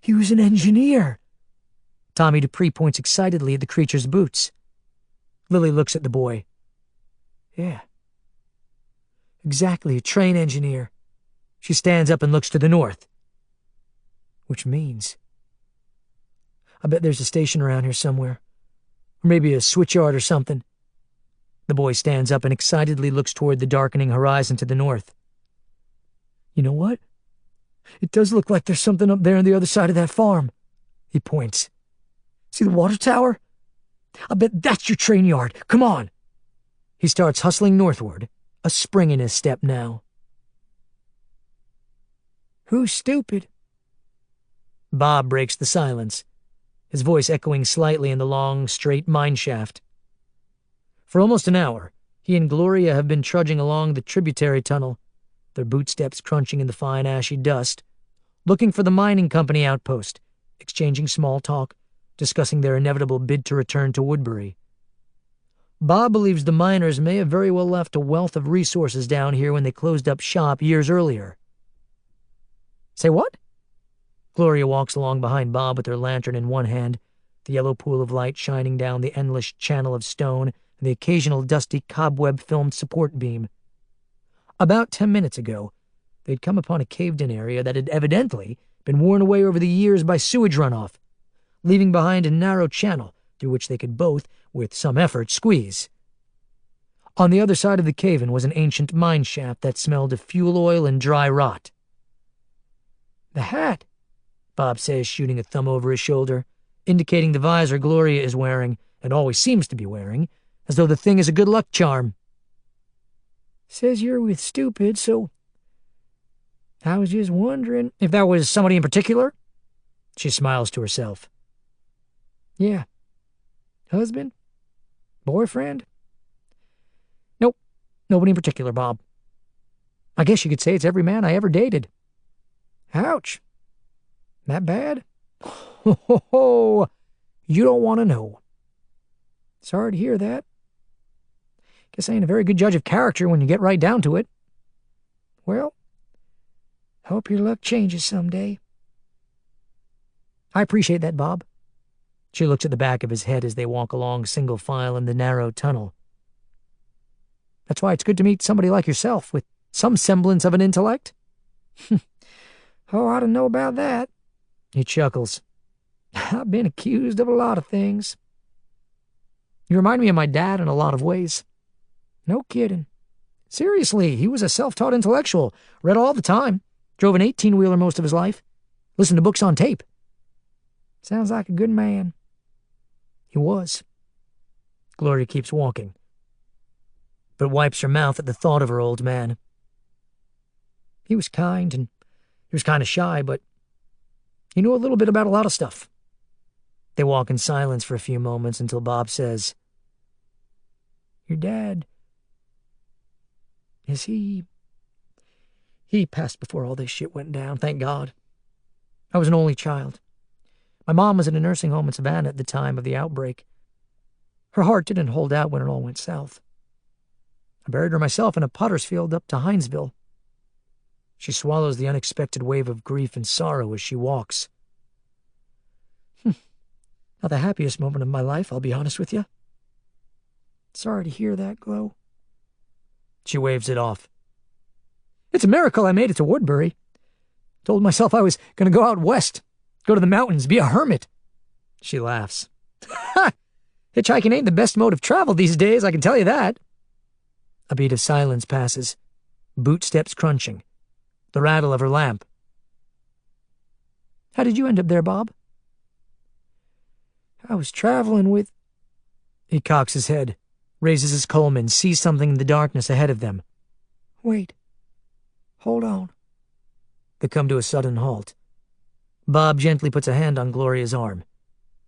He was an engineer. Tommy Dupree points excitedly at the creature's boots. Lily looks at the boy. Yeah. Exactly, a train engineer. She stands up and looks to the north. Which means, I bet there's a station around here somewhere. Or maybe a switchyard or something. The boy stands up and excitedly looks toward the darkening horizon to the north. You know what? It does look like there's something up there on the other side of that farm. He points. See the water tower? I bet that's your train yard. Come on. He starts hustling northward, a spring in his step now. Who's stupid? Bob breaks the silence, his voice echoing slightly in the long, straight mine shaft. For almost an hour, he and Gloria have been trudging along the tributary tunnel, their bootsteps crunching in the fine ashy dust, looking for the mining company outpost, exchanging small talk, discussing their inevitable bid to return to Woodbury. Bob believes the miners may have very well left a wealth of resources down here when they closed up shop years earlier. Say what? Gloria walks along behind Bob with her lantern in one hand, the yellow pool of light shining down the endless channel of stone and the occasional dusty cobweb-filmed support beam. About 10 minutes ago, they'd come upon a caved-in area that had evidently been worn away over the years by sewage runoff, leaving behind a narrow channel through which they could both, with some effort, squeeze. On the other side of the cave-in was an ancient mine shaft that smelled of fuel oil and dry rot. The hat, Bob says, shooting a thumb over his shoulder, indicating the visor Gloria is wearing, and always seems to be wearing, as though the thing is a good luck charm. Says you're with stupid, so I was just wondering if that was somebody in particular. She smiles to herself. Yeah. Husband? Boyfriend? Nope, nobody in particular, Bob. I guess you could say it's every man I ever dated. Ouch. That bad? Ho, ho, ho. You don't want to know. Sorry to hear that. Guess I ain't a very good judge of character when you get right down to it. Well, hope your luck changes someday. I appreciate that, Bob. She looks at the back of his head as they walk along single file in the narrow tunnel. That's why it's good to meet somebody like yourself, with some semblance of an intellect. Oh, I don't know about that. He chuckles. I've been accused of a lot of things. You remind me of my dad in a lot of ways. No kidding. Seriously, he was a self-taught intellectual, read all the time, drove an 18-wheeler most of his life, listened to books on tape. Sounds like a good man. He was. Gloria keeps walking, but wipes her mouth at the thought of her old man. He was kind, and he was kind of shy, but he knew a little bit about a lot of stuff. They walk in silence for a few moments until Bob says, Your dad, is he... He passed before all this shit went down, thank God. I was an only child. My mom was in a nursing home in Savannah at the time of the outbreak. Her heart didn't hold out when it all went south. I buried her myself in a potter's field up to Hinesville. She swallows the unexpected wave of grief and sorrow as she walks. Not the happiest moment of my life, I'll be honest with you. Sorry to hear that, Glow. She waves it off. It's a miracle I made it to Woodbury. Told myself I was going to go out west, go to the mountains, be a hermit. She laughs. Ha! Hitchhiking ain't the best mode of travel these days, I can tell you that. A beat of silence passes, boot steps crunching, the rattle of her lamp. How did you end up there, Bob? I was traveling with... He cocks his head, raises his Coleman, sees something in the darkness ahead of them. Wait. Hold on. They come to a sudden halt. Bob gently puts a hand on Gloria's arm.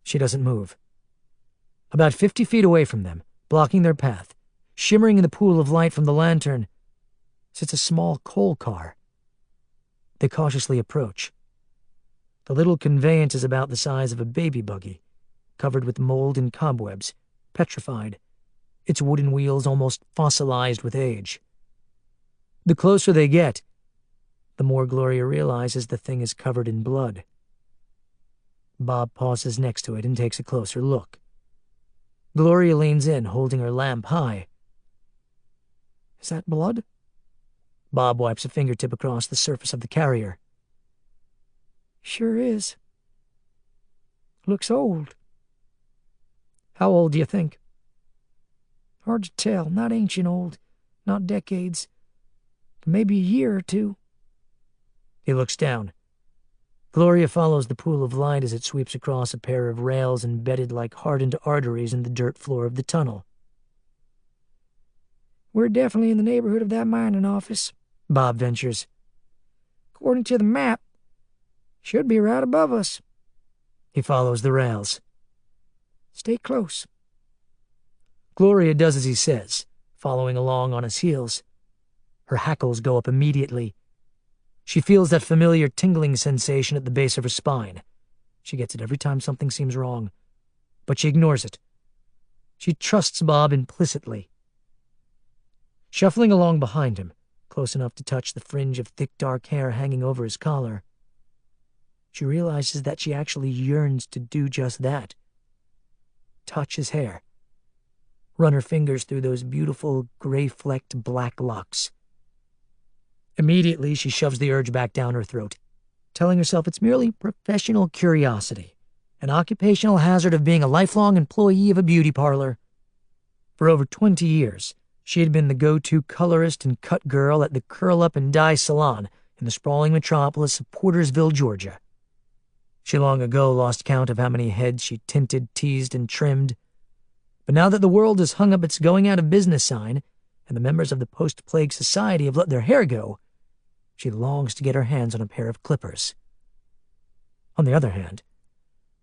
She doesn't move. About 50 feet away from them, blocking their path, shimmering in the pool of light from the lantern, sits a small coal car. They cautiously approach. The little conveyance is about the size of a baby buggy, covered with mold and cobwebs, petrified, its wooden wheels almost fossilized with age. The closer they get, the more Gloria realizes the thing is covered in blood. Bob pauses next to it and takes a closer look. Gloria leans in, holding her lamp high. Is that blood? Bob wipes a fingertip across the surface of the carrier. Sure is. Looks old. How old do you think? Hard to tell. Not ancient old. Not decades. But maybe a year or two. He looks down. Gloria follows the pool of light as it sweeps across a pair of rails embedded like hardened arteries in the dirt floor of the tunnel. We're definitely in the neighborhood of that mining office, Bob ventures. According to the map, should be right above us. He follows the rails. Stay close. Gloria does as he says, following along on his heels. Her hackles go up immediately. She feels that familiar tingling sensation at the base of her spine. She gets it every time something seems wrong, but she ignores it. She trusts Bob implicitly. Shuffling along behind him, close enough to touch the fringe of thick dark hair hanging over his collar, she realizes that she actually yearns to do just that. Touch his hair. Run her fingers through those beautiful, gray-flecked black locks. Immediately, she shoves the urge back down her throat, telling herself it's merely professional curiosity, an occupational hazard of being a lifelong employee of a beauty parlor. For over 20 years, she had been the go-to colorist and cut girl at the Curl Up and Dye Salon in the sprawling metropolis of Portersville, Georgia. She long ago lost count of how many heads she tinted, teased, and trimmed. But now that the world has hung up its going-out-of-business sign, and the members of the post-plague society have let their hair go, she longs to get her hands on a pair of clippers. On the other hand,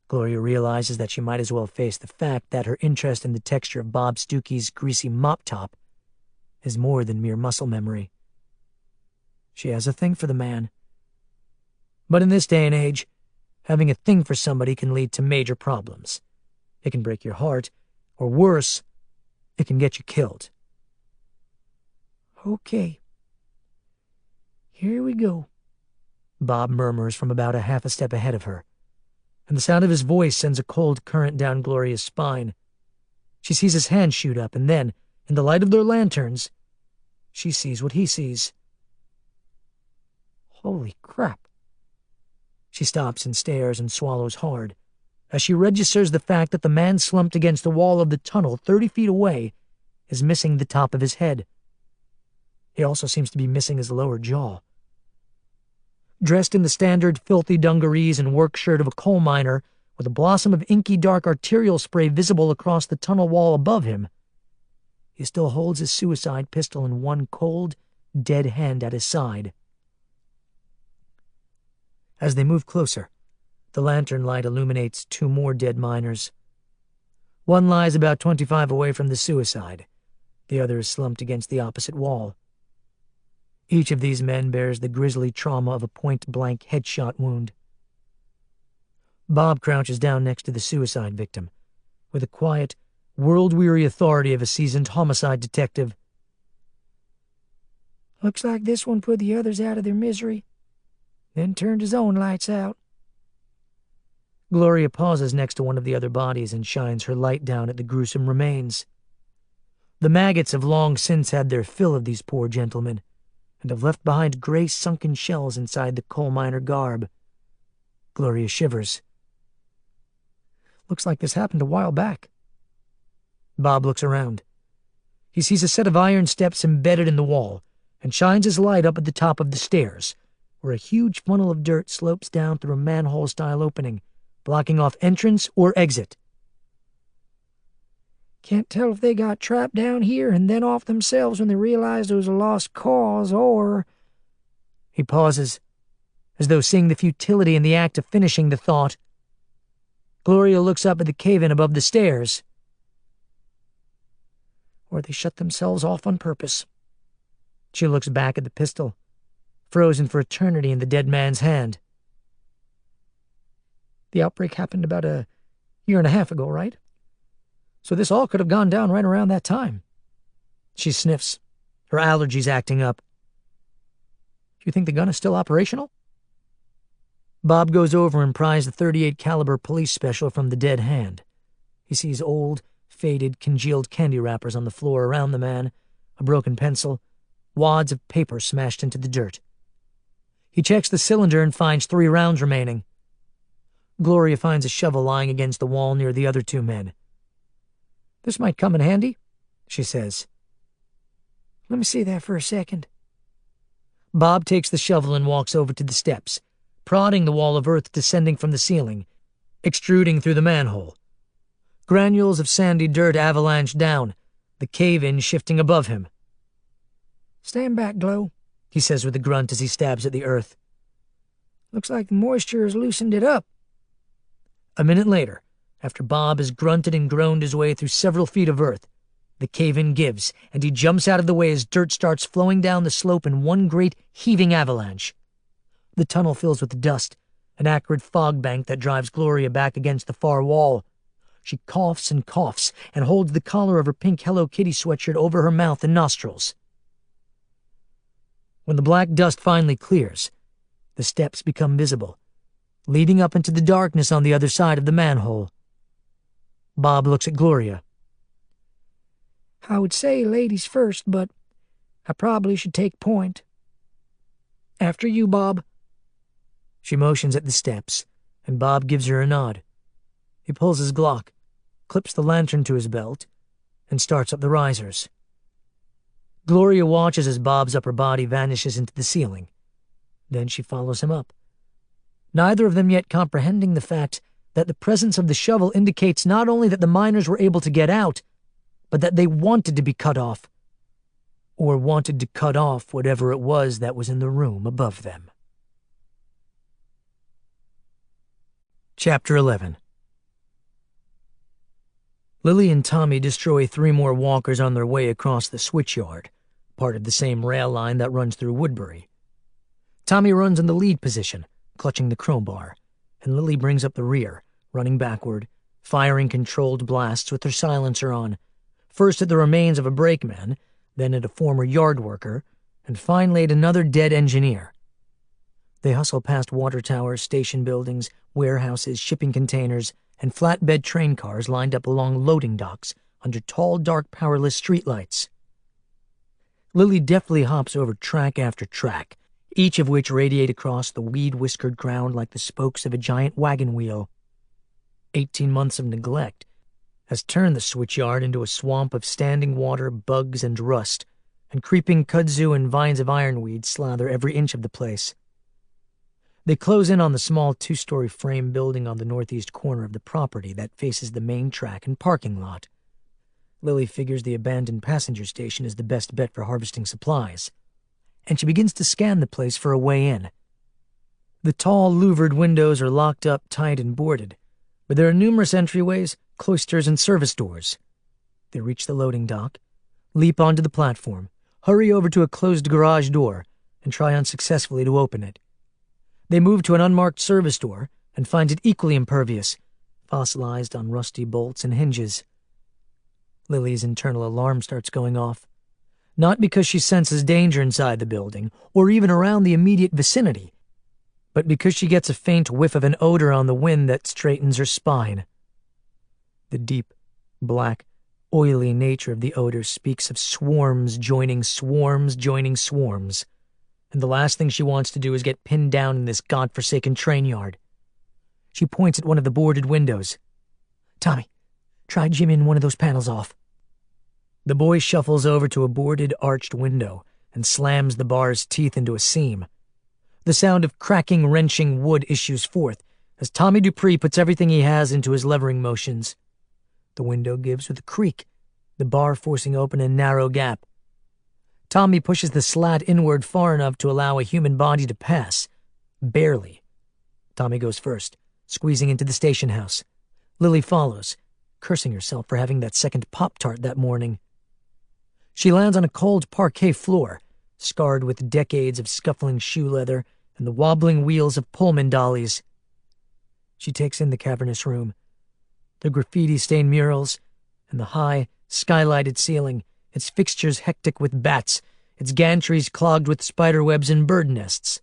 Gloria realizes that she might as well face the fact that her interest in the texture of Bob Stuckey's greasy mop top is more than mere muscle memory. She has a thing for the man. But in this day and age, Having a thing for somebody can lead to major problems. It can break your heart, or worse, it can get you killed. Okay. Here we go, Bob murmurs from about a half a step ahead of her, and the sound of his voice sends a cold current down Gloria's spine. She sees his hand shoot up, and then, in the light of their lanterns, she sees what he sees. Holy crap. She stops and stares and swallows hard as she registers the fact that the man slumped against the wall of the tunnel 30 feet away is missing the top of his head. He also seems to be missing his lower jaw. Dressed in the standard filthy dungarees and work shirt of a coal miner, with a blossom of inky dark arterial spray visible across the tunnel wall above him, he still holds his suicide pistol in one cold, dead hand at his side. As they move closer, the lantern light illuminates two more dead miners. One lies about 25 away from the suicide. The other is slumped against the opposite wall. Each of these men bears the grisly trauma of a point-blank headshot wound. Bob crouches down next to the suicide victim, with the quiet, world-weary authority of a seasoned homicide detective. Looks like this one put the others out of their misery, then turned his own lights out. Gloria pauses next to one of the other bodies and shines her light down at the gruesome remains. The maggots have long since had their fill of these poor gentlemen, and have left behind gray sunken shells inside the coal miner garb. Gloria shivers. Looks like this happened a while back. Bob looks around. He sees a set of iron steps embedded in the wall, and shines his light up at the top of the stairs, where a huge funnel of dirt slopes down through a manhole-style opening, blocking off entrance or exit. Can't tell if they got trapped down here and then off themselves when they realized it was a lost cause, or... He pauses, as though seeing the futility in the act of finishing the thought. Gloria looks up at the cave-in above the stairs. Or they shut themselves off on purpose. She looks back at the pistol, frozen for eternity in the dead man's hand. The outbreak happened about a year and a half ago, right? So this all could have gone down right around that time. She sniffs, her allergies acting up. Do you think the gun is still operational? Bob goes over and pries the .38 caliber police special from the dead hand. He sees old, faded, congealed candy wrappers on the floor around the man, a broken pencil, wads of paper smashed into the dirt. He checks the cylinder and finds 3 rounds remaining. Gloria finds a shovel lying against the wall near the other 2 men. This might come in handy, she says. Let me see that for a second. Bob takes the shovel and walks over to the steps, prodding the wall of earth descending from the ceiling, extruding through the manhole. Granules of sandy dirt avalanche down, the cave-in shifting above him. Stand back, Glow, he says with a grunt as he stabs at the earth. Looks like the moisture has loosened it up. A minute later, after Bob has grunted and groaned his way through several feet of earth, the cave-in gives, and he jumps out of the way as dirt starts flowing down the slope in one great heaving avalanche. The tunnel fills with dust, an acrid fog bank that drives Gloria back against the far wall. She coughs and holds the collar of her pink Hello Kitty sweatshirt over her mouth and nostrils. When the black dust finally clears, the steps become visible, leading up into the darkness on the other side of the manhole. Bob looks at Gloria. I would say ladies first, but I probably should take point. After you, Bob. She motions at the steps, and Bob gives her a nod. He pulls his Glock, clips the lantern to his belt, and starts up the risers. Gloria watches as Bob's upper body vanishes into the ceiling. Then she follows him up, neither of them yet comprehending the fact that the presence of the shovel indicates not only that the miners were able to get out, but that they wanted to be cut off, or wanted to cut off whatever it was that was in the room above them. Chapter 11. Lily and Tommy destroy 3 more walkers on their way across the switchyard, part of the same rail line that runs through Woodbury. Tommy runs in the lead position, clutching the crowbar. and Lily brings up the rear, running backward, firing controlled blasts with her silencer on, first at the remains of a brakeman, then at a former yard worker, and finally at another dead engineer. They hustle past water towers, station buildings, warehouses, shipping containers, and flatbed train cars lined up along loading docks under tall, dark, powerless streetlights. Lily deftly hops over track after track, each of which radiate across the weed-whiskered ground like the spokes of a giant wagon wheel. 18 months of neglect has turned the switchyard into a swamp of standing water, bugs, and rust, and creeping kudzu and vines of ironweed slather every inch of the place. They close in on the small 2-story frame building on the northeast corner of the property that faces the main track and parking lot. Lily figures the abandoned passenger station is the best bet for harvesting supplies, and she begins to scan the place for a way in. The tall, louvered windows are locked up tight and boarded, but there are numerous entryways, cloisters, and service doors. They reach the loading dock, leap onto the platform, hurry over to a closed garage door, and try unsuccessfully to open it. They move to an unmarked service door and find it equally impervious, fossilized on rusty bolts and hinges. Lily's internal alarm starts going off, not because she senses danger inside the building or even around the immediate vicinity, but because she gets a faint whiff of an odor on the wind that straightens her spine. The deep, black, oily nature of the odor speaks of swarms joining swarms joining swarms, and the last thing she wants to do is get pinned down in this godforsaken train yard. She points at one of the boarded windows. "Tommy, try jimmying one of those panels off." The boy shuffles over to a boarded, arched window and slams the bar's teeth into a seam. The sound of cracking, wrenching wood issues forth as Tommy Dupree puts everything he has into his levering motions. The window gives with a creak, the bar forcing open a narrow gap. Tommy pushes the slat inward far enough to allow a human body to pass. Barely. Tommy goes first, squeezing into the station house. Lily follows, cursing herself for having that second Pop-Tart that morning. She lands on a cold parquet floor, scarred with decades of scuffling shoe leather and the wobbling wheels of Pullman dollies. She takes in the cavernous room, the graffiti-stained murals, and the high, skylighted ceiling, its fixtures hectic with bats, its gantries clogged with spiderwebs and bird nests.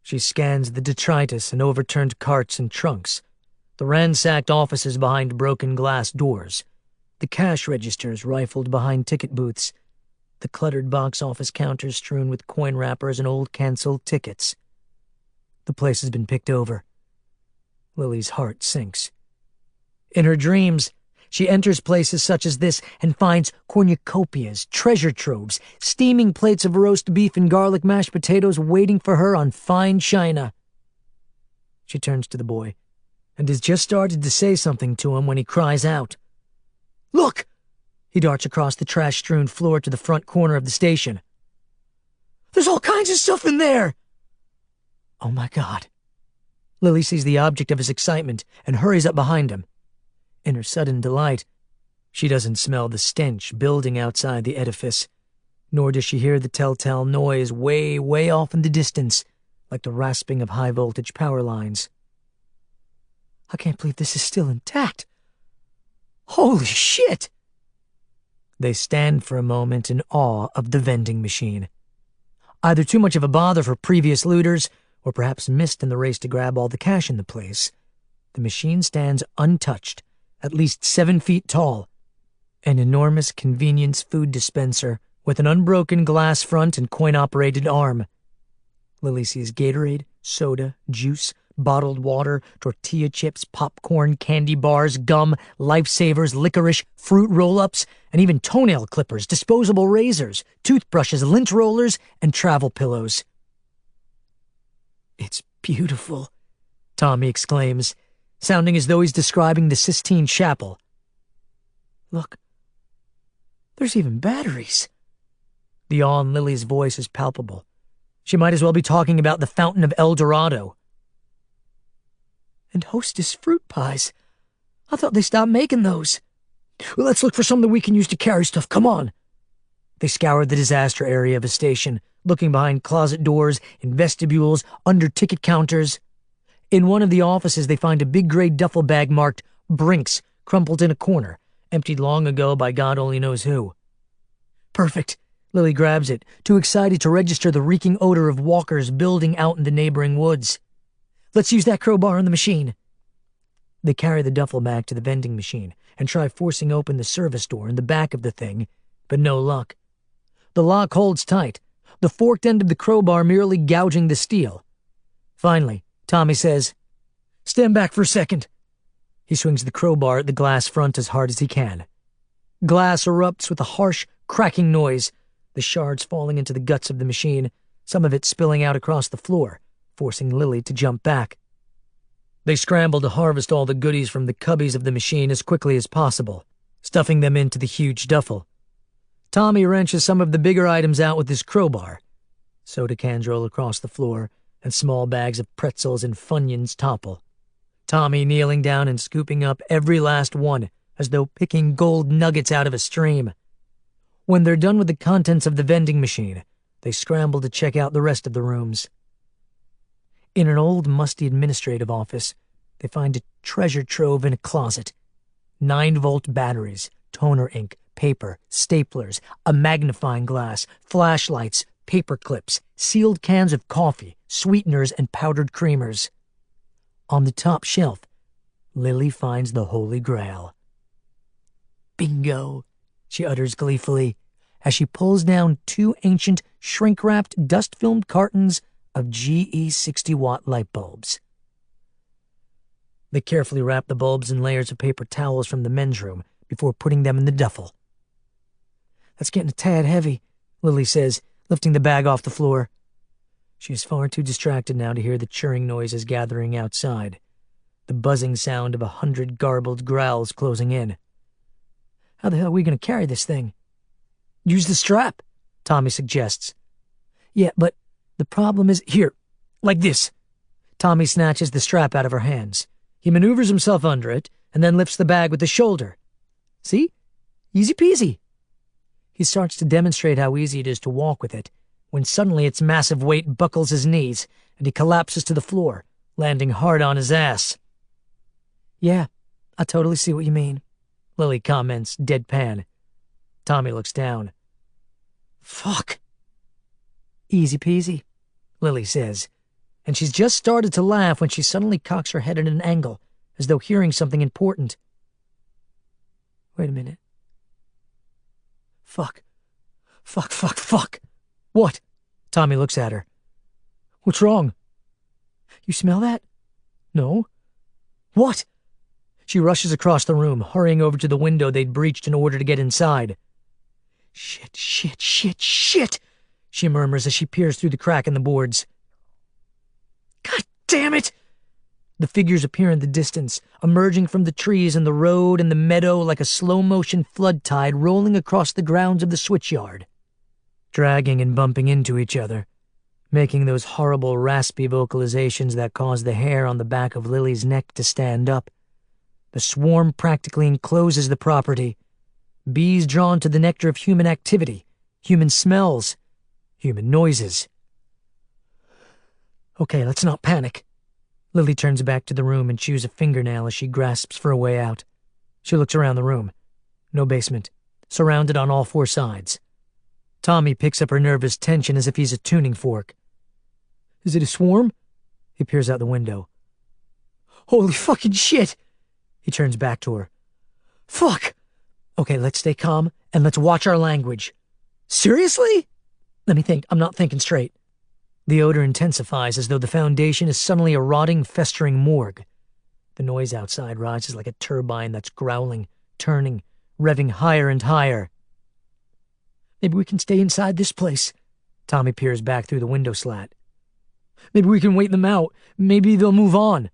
She scans the detritus and overturned carts and trunks, the ransacked offices behind broken glass doors, the cash registers rifled behind ticket booths, the cluttered box office counters strewn with coin wrappers and old canceled tickets. The place has been picked over. Lily's heart sinks. In her dreams, she enters places such as this and finds cornucopias, treasure troves, steaming plates of roast beef and garlic mashed potatoes waiting for her on fine china. She turns to the boy and has just started to say something to him when he cries out. "Look!" He darts across the trash-strewn floor to the front corner of the station. "There's all kinds of stuff in there!" Oh my God. Lily sees the object of his excitement and hurries up behind him. In her sudden delight, she doesn't smell the stench building outside the edifice, nor does she hear the telltale noise way, way off in the distance, like the rasping of high-voltage power lines. "I can't believe this is still intact. Holy shit!" They stand for a moment in awe of the vending machine. Either too much of a bother for previous looters, or perhaps missed in the race to grab all the cash in the place, the machine stands untouched, at least 7 feet tall, an enormous convenience food dispenser with an unbroken glass front and coin-operated arm. Lily sees Gatorade, soda, juice, bottled water, tortilla chips, popcorn, candy bars, gum, lifesavers, licorice, fruit roll-ups, and even toenail clippers, disposable razors, toothbrushes, lint rollers, and travel pillows. "It's beautiful," Tommy exclaims, sounding as though he's describing the Sistine Chapel. "Look, there's even batteries." The awe in Lily's voice is palpable. She might as well be talking about the Fountain of El Dorado. "And Hostess fruit pies. I thought they stopped making those." "Well, let's look for something we can use to carry stuff. Come on." They scoured the disaster area of a station, looking behind closet doors, in vestibules, under ticket counters. In one of the offices, they find a big gray duffel bag marked Brinks crumpled in a corner, emptied long ago by God only knows who. Perfect. Lily grabs it, too excited to register the reeking odor of walkers building out in the neighboring woods. Let's use that crowbar on the machine. They carry the duffel bag to the vending machine and try forcing open the service door in the back of the thing, but no luck. The lock holds tight, the forked end of the crowbar merely gouging the steel. Finally, Tommy says, "Stand back for a second." He swings the crowbar at the glass front as hard as he can. Glass erupts with a harsh, cracking noise, the shards falling into the guts of the machine, some of it spilling out across the floor, forcing Lily to jump back. They scramble to harvest all the goodies from the cubbies of the machine as quickly as possible, stuffing them into the huge duffel. Tommy wrenches some of the bigger items out with his crowbar. Soda cans roll across the floor, and small bags of pretzels and Funyuns topple. Tommy kneeling down and scooping up every last one, as though picking gold nuggets out of a stream. When they're done with the contents of the vending machine, they scramble to check out the rest of the rooms. In an old, musty administrative office, they find a treasure trove in a closet. 9-volt batteries, toner ink, paper, staplers, a magnifying glass, flashlights, paper clips, sealed cans of coffee, sweeteners, and powdered creamers. On the top shelf, Lily finds the Holy Grail. "Bingo," she utters gleefully, as she pulls down 2 ancient, shrink-wrapped, dust-filmed cartons of GE 60-watt light bulbs. They carefully wrap the bulbs in layers of paper towels from the men's room before putting them in the duffel. "That's getting a tad heavy," Lily says, lifting the bag off the floor. She is far too distracted now to hear the churring noises gathering outside, the buzzing sound of 100 garbled growls closing in. "How the hell are we going to carry this thing?" "Use the strap," Tommy suggests. "Yeah, but the problem is here, like this." Tommy snatches the strap out of her hands. He maneuvers himself under it and then lifts the bag with the shoulder. "See? Easy peasy." He starts to demonstrate how easy it is to walk with it, when suddenly its massive weight buckles his knees and he collapses to the floor, landing hard on his ass. "Yeah, I totally see what you mean," Lily comments, deadpan. Tommy looks down. "Fuck." "Easy peasy," Lily says, and she's just started to laugh when she suddenly cocks her head at an angle, as though hearing something important. "Wait a minute. Fuck. Fuck. What?" Tommy looks at her. "What's wrong?" "You smell that?" "No." "What?" She rushes across the room, hurrying over to the window they'd breached in order to get inside. Shit, she murmurs as she peers through the crack in the boards. "God damn it!" The figures appear in the distance, emerging from the trees and the road and the meadow like a slow-motion flood tide rolling across the grounds of the switchyard, dragging and bumping into each other, making those horrible raspy vocalizations that cause the hair on the back of Lily's neck to stand up. The swarm practically encloses the property, bees drawn to the nectar of human activity, human smells, human noises. Okay, let's not panic. Lily turns back to the room and chews a fingernail as she grasps for a way out. She looks around the room. No basement, surrounded on all 4 sides. Tommy picks up her nervous tension as if he's a tuning fork. "Is it a swarm?" He peers out the window. "Holy fucking shit!" He turns back to her. "Fuck! Okay, let's stay calm and let's watch our language." "Seriously?" "Let me think. I'm not thinking straight." The odor intensifies as though the foundation is suddenly a rotting, festering morgue. The noise outside rises like a turbine that's growling, turning, revving higher and higher. "Maybe we can stay inside this place." Tommy peers back through the window slat. "Maybe we can wait them out. Maybe they'll move on."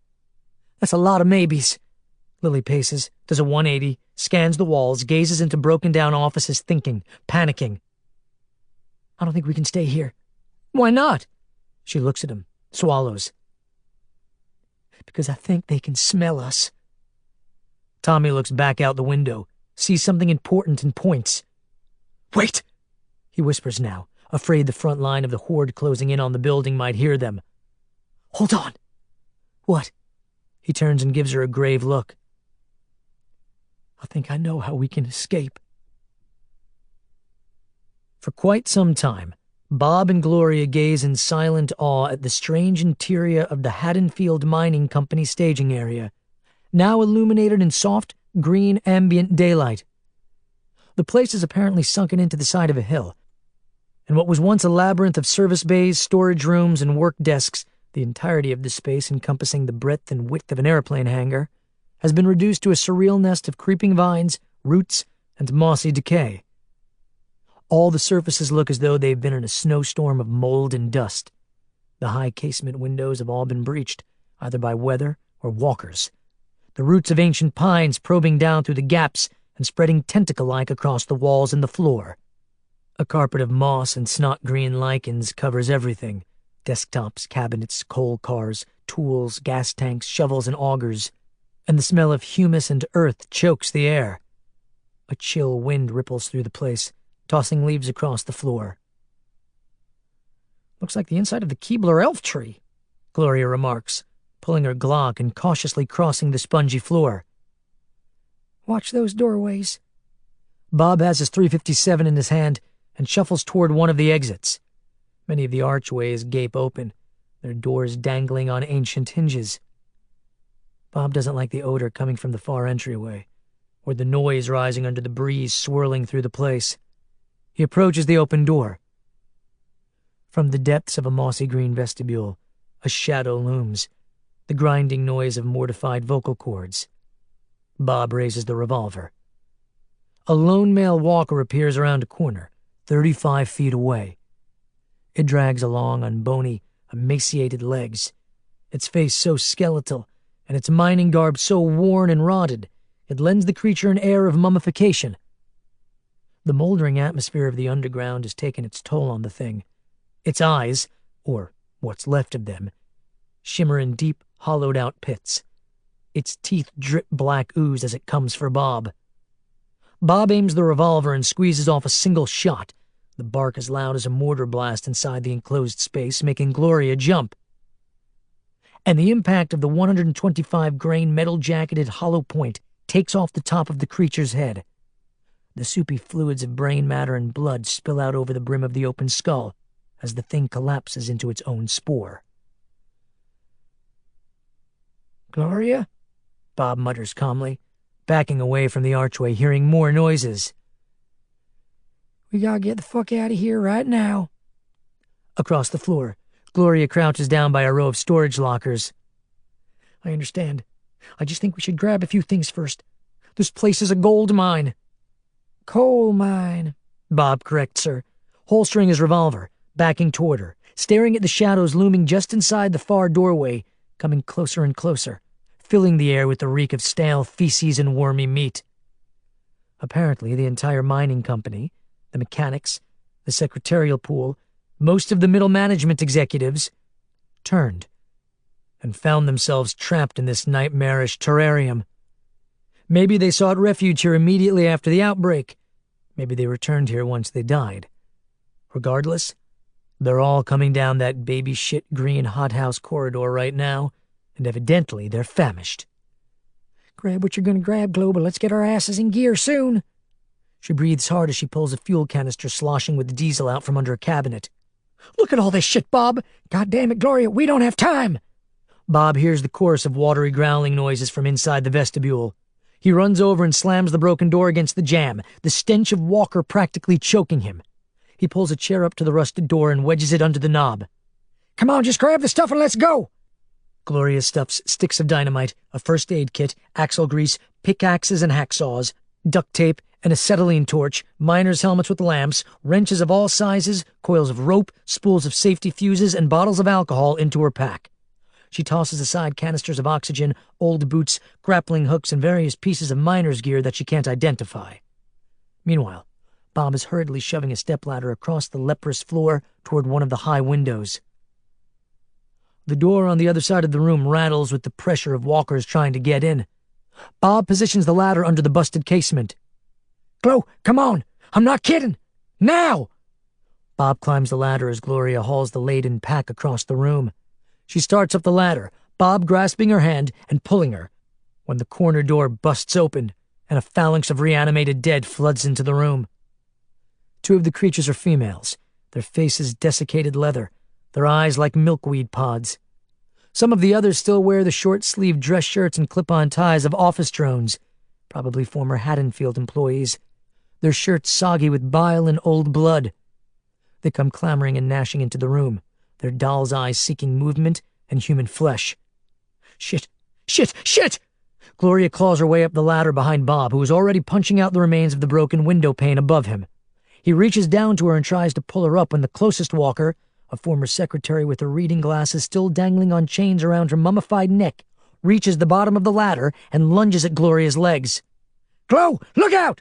"That's a lot of maybes." Lily paces, does a 180, scans the walls, gazes into broken-down offices, thinking, panicking. "I don't think we can stay here." "Why not?" She looks at him, swallows. "Because I think they can smell us." Tommy looks back out the window, sees something important and points. "Wait!" He whispers now, afraid the front line of the horde closing in on the building might hear them. "Hold on." What? He turns and gives her a grave look. I think I know how we can escape. For quite some time, Bob and Gloria gaze in silent awe at the strange interior of the Haddonfield Mining Company staging area, now illuminated in soft, green ambient daylight. The place is apparently sunken into the side of a hill, and what was once a labyrinth of service bays, storage rooms, and work desks, the entirety of the space encompassing the breadth and width of an airplane hangar, has been reduced to a surreal nest of creeping vines, roots, and mossy decay. All the surfaces look as though they've been in a snowstorm of mold and dust. The high casement windows have all been breached, either by weather or walkers. The roots of ancient pines probing down through the gaps and spreading tentacle-like across the walls and the floor. A carpet of moss and snot-green lichens covers everything. Desktops, cabinets, coal cars, tools, gas tanks, shovels, and augers. And the smell of humus and earth chokes the air. A chill wind ripples through the place, tossing leaves across the floor. Looks like the inside of the Keebler elf tree, Gloria remarks, pulling her Glock and cautiously crossing the spongy floor. Watch those doorways. Bob has his .357 in his hand and shuffles toward one of the exits. Many of the archways gape open, their doors dangling on ancient hinges. Bob doesn't like the odor coming from the far entryway, or the noise rising under the breeze swirling through the place. He approaches the open door. From the depths of a mossy green vestibule, a shadow looms, the grinding noise of mortified vocal cords. Bob raises the revolver. A lone male walker appears around a corner, 35 feet away. It drags along on bony, emaciated legs, its face so skeletal, and its mining garb so worn and rotted, it lends the creature an air of mummification. The moldering atmosphere of the underground has taken its toll on the thing. Its eyes, or what's left of them, shimmer in deep, hollowed-out pits. Its teeth drip black ooze as it comes for Bob. Bob aims the revolver and squeezes off a single shot, the bark as loud as a mortar blast inside the enclosed space, making Gloria jump. And the impact of the 125-grain metal-jacketed hollow point takes off the top of the creature's head. The soupy fluids of brain matter and blood spill out over the brim of the open skull as the thing collapses into its own spore. Gloria? Bob mutters calmly, backing away from the archway, hearing more noises. We gotta get the fuck out of here right now. Across the floor, Gloria crouches down by a row of storage lockers. I understand. I just think we should grab a few things first. This place is a gold mine. Coal mine, Bob corrects her, holstering his revolver, backing toward her, staring at the shadows looming just inside the far doorway, coming closer and closer, filling the air with the reek of stale feces and wormy meat. Apparently, the entire mining company, the mechanics, the secretarial pool, most of the middle management executives, turned and found themselves trapped in this nightmarish terrarium. Maybe they sought refuge here immediately after the outbreak. Maybe they returned here once they died. Regardless, they're all coming down that baby shit green hothouse corridor right now, and evidently they're famished. Grab what you're gonna grab, Globa. Let's get our asses in gear soon. She breathes hard as she pulls a fuel canister sloshing with diesel out from under a cabinet. Look at all this shit, Bob. God damn it, Gloria, we don't have time. Bob hears the chorus of watery growling noises from inside the vestibule. He runs over and slams the broken door against the jamb, the stench of Walker practically choking him. He pulls a chair up to the rusted door and wedges it under the knob. Come on, just grab the stuff and let's go. Gloria stuffs sticks of dynamite, a first aid kit, axle grease, pickaxes and hacksaws, duct tape, an acetylene torch, miners' helmets with lamps, wrenches of all sizes, coils of rope, spools of safety fuses, and bottles of alcohol into her pack. She tosses aside canisters of oxygen, old boots, grappling hooks, and various pieces of miner's gear that she can't identify. Meanwhile, Bob is hurriedly shoving a stepladder across the leprous floor toward one of the high windows. The door on the other side of the room rattles with the pressure of walkers trying to get in. Bob positions the ladder under the busted casement. Glo, come on! I'm not kidding! Now! Bob climbs the ladder as Gloria hauls the laden pack across the room. She starts up the ladder, Bob grasping her hand and pulling her, when the corner door busts open and a phalanx of reanimated dead floods into the room. 2 of the creatures are females, their faces desiccated leather, their eyes like milkweed pods. Some of the others still wear the short-sleeved dress shirts and clip-on ties of office drones, probably former Haddonfield employees, their shirts soggy with bile and old blood. They come clamoring and gnashing into the room, their doll's eyes seeking movement and human flesh. Shit! Shit! Shit! Gloria claws her way up the ladder behind Bob, who is already punching out the remains of the broken window pane above him. He reaches down to her and tries to pull her up when the closest walker, a former secretary with her reading glasses still dangling on chains around her mummified neck, reaches the bottom of the ladder and lunges at Gloria's legs. "Glo, look out!"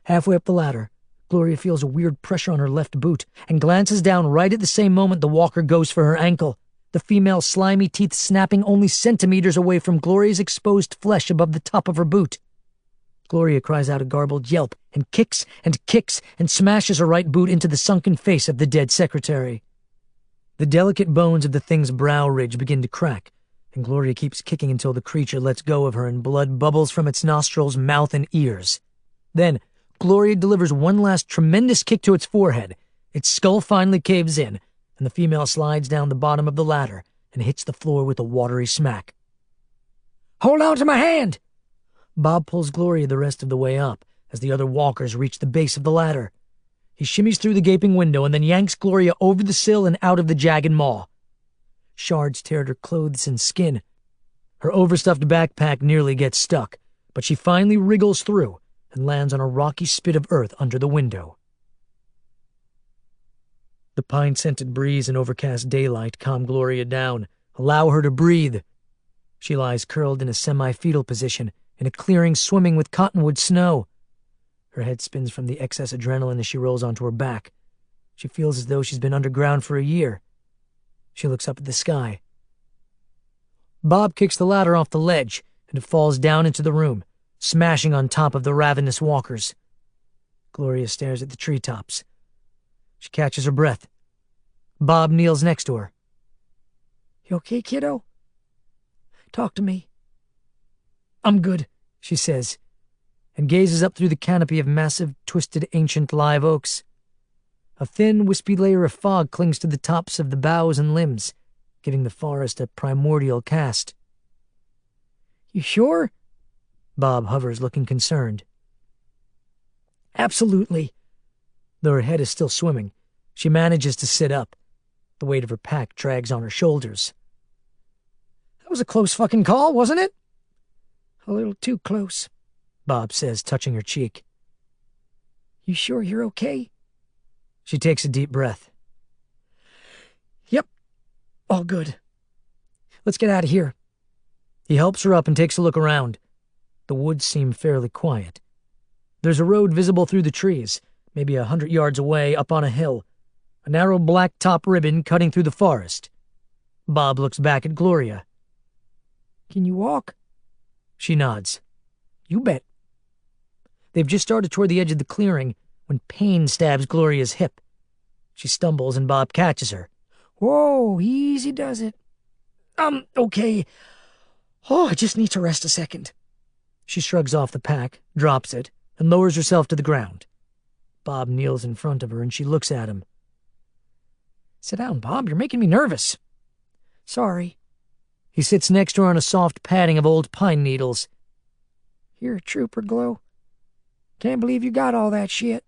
Halfway up the ladder, Gloria feels a weird pressure on her left boot and glances down right at the same moment the walker goes for her ankle, the female's slimy teeth snapping only centimeters away from Gloria's exposed flesh above the top of her boot. Gloria cries out a garbled yelp and kicks and smashes her right boot into the sunken face of the dead secretary. The delicate bones of the thing's brow ridge begin to crack, and Gloria keeps kicking until the creature lets go of her and blood bubbles from its nostrils, mouth, and ears. Then, Gloria delivers one last tremendous kick to its forehead. Its skull finally caves in, and the female slides down the bottom of the ladder and hits the floor with a watery smack. "Hold on to my hand!" Bob pulls Gloria the rest of the way up as the other walkers reach the base of the ladder. He shimmies through the gaping window and then yanks Gloria over the sill and out of the jagged maw. Shards tear at her clothes and skin. Her overstuffed backpack nearly gets stuck, but she finally wriggles through and lands on a rocky spit of earth under the window. The pine-scented breeze and overcast daylight calm Gloria down, allow her to breathe. She lies curled in a semi-fetal position in a clearing swimming with cottonwood snow. Her head spins from the excess adrenaline as she rolls onto her back. She feels as though she's been underground for a year. She looks up at the sky. Bob kicks the ladder off the ledge, and it falls down into the room, smashing on top of the ravenous walkers. Gloria stares at the treetops. She catches her breath. Bob kneels next to her. "You okay, kiddo? Talk to me." "I'm good," she says, and gazes up through the canopy of massive, twisted, ancient live oaks. A thin, wispy layer of fog clings to the tops of the boughs and limbs, giving the forest a primordial cast. "You sure?" Bob hovers, looking concerned. "Absolutely." Though her head is still swimming, she manages to sit up. The weight of her pack drags on her shoulders. "That was a close fucking call, wasn't it?" "A little too close," Bob says, touching her cheek. "You sure you're okay?" She takes a deep breath. "Yep, all good." "Let's get out of here." He helps her up and takes a look around. The woods seem fairly quiet. There's a road visible through the trees, maybe 100 yards away, up on a hill, a narrow black top ribbon cutting through the forest. Bob looks back at Gloria. "Can you walk?" She nods. "You bet." They've just started toward the edge of the clearing when pain stabs Gloria's hip. She stumbles and Bob catches her. "Whoa, easy does it." Okay. Oh, I just need to rest a second." She shrugs off the pack, drops it, and lowers herself to the ground. Bob kneels in front of her and she looks at him. "Sit down, Bob. You're making me nervous." "Sorry." He sits next to her on a soft padding of old pine needles. "You're a trooper, Glo. Can't believe you got all that shit."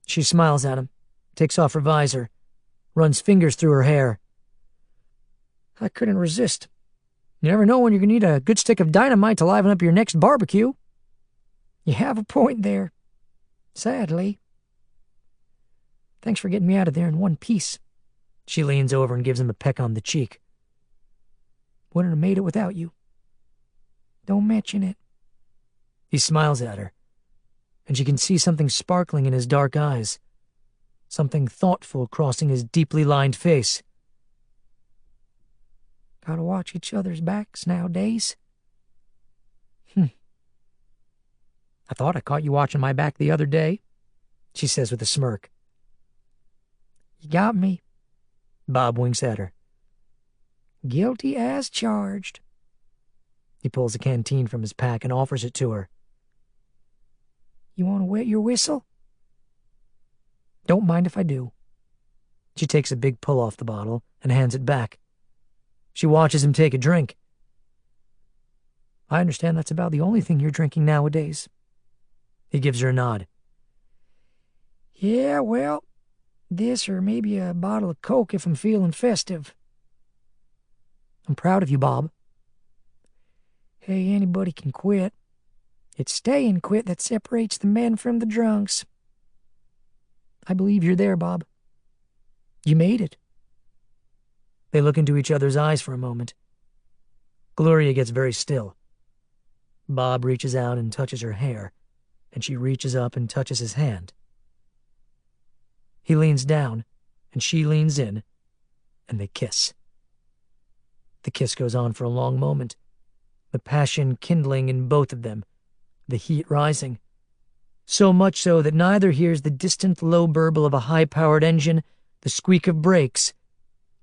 She smiles at him, takes off her visor, runs fingers through her hair. "I couldn't resist. You never know when you're going to need a good stick of dynamite to liven up your next barbecue." "You have a point there. Sadly." "Thanks for getting me out of there in one piece." She leans over and gives him a peck on the cheek. "Wouldn't have made it without you. Don't mention it." He smiles at her, and she can see something sparkling in his dark eyes, something thoughtful crossing his deeply lined face. "Gotta watch each other's backs nowadays." "I thought I caught you watching my back the other day," she says with a smirk. "You got me." Bob winks at her. Guilty as charged. He pulls a canteen from his pack and offers it to her. You want to wet your whistle? Don't mind if I do. She takes a big pull off the bottle and hands it back. She watches him take a drink. I understand that's about the only thing you're drinking nowadays. He gives her a nod. Yeah, well, this or maybe a bottle of Coke if I'm feeling festive. I'm proud of you, Bob. Hey, anybody can quit. It's staying quit that separates the men from the drunks. I believe you're there, Bob. You made it. They look into each other's eyes for a moment. Gloria gets very still. Bob reaches out and touches her hair, and she reaches up and touches his hand. He leans down, and she leans in, and they kiss. The kiss goes on for a long moment, the passion kindling in both of them, the heat rising, so much so that neither hears the distant low burble of a high-powered engine, the squeak of brakes,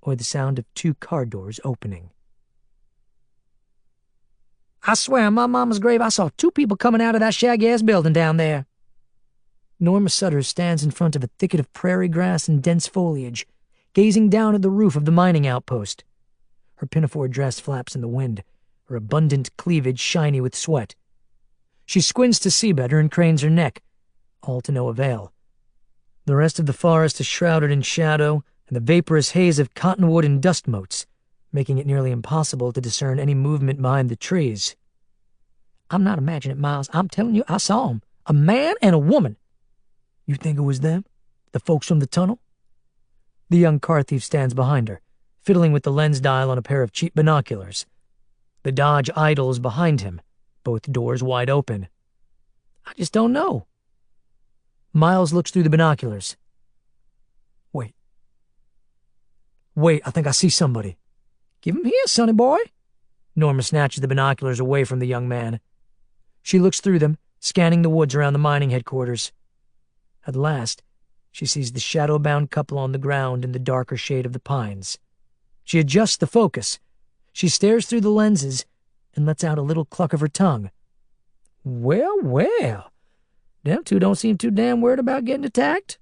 or the sound of two car doors opening. I swear on my mama's grave I saw two people coming out of that shaggy-ass building down there. Norma Sutter stands in front of a thicket of prairie grass and dense foliage, gazing down at the roof of the mining outpost. Her pinafore dress flaps in the wind, her abundant cleavage shiny with sweat. She squints to see better and cranes her neck, all to no avail. The rest of the forest is shrouded in shadow and the vaporous haze of cottonwood and dust motes, making it nearly impossible to discern any movement behind the trees. I'm not imagining it, Miles. I'm telling you, I saw 'em. A man and a woman. You think it was them? The folks from the tunnel? The young car thief stands behind her, fiddling with the lens dial on a pair of cheap binoculars. The Dodge idles behind him, both doors wide open. I just don't know. Miles looks through the binoculars. Wait, I think I see somebody. Give him here, sonny boy. Norma snatches the binoculars away from the young man. She looks through them, scanning the woods around the mining headquarters. At last, she sees the shadow-bound couple on the ground in the darker shade of the pines. She adjusts the focus. She stares through the lenses and lets out a little cluck of her tongue. Well, them two don't seem too damn worried about getting attacked.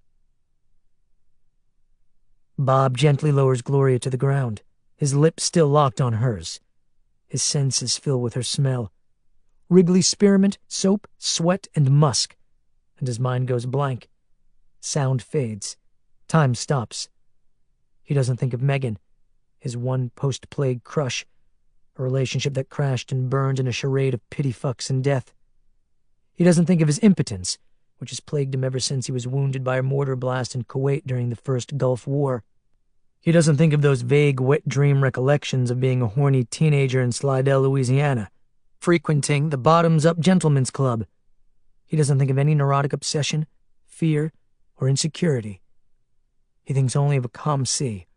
Bob gently lowers Gloria to the ground, his lips still locked on hers. His senses fill with her smell. Wrigley spearmint, soap, sweat, and musk. And his mind goes blank. Sound fades. Time stops. He doesn't think of Megan, his one post-plague crush, a relationship that crashed and burned in a charade of pity fucks and death. He doesn't think of his impotence, which has plagued him ever since he was wounded by a mortar blast in Kuwait during the First Gulf War. He doesn't think of those vague, wet dream recollections of being a horny teenager in Slidell, Louisiana, frequenting the Bottoms-Up Gentlemen's Club. He doesn't think of any neurotic obsession, fear, or insecurity. He thinks only of a calm sea,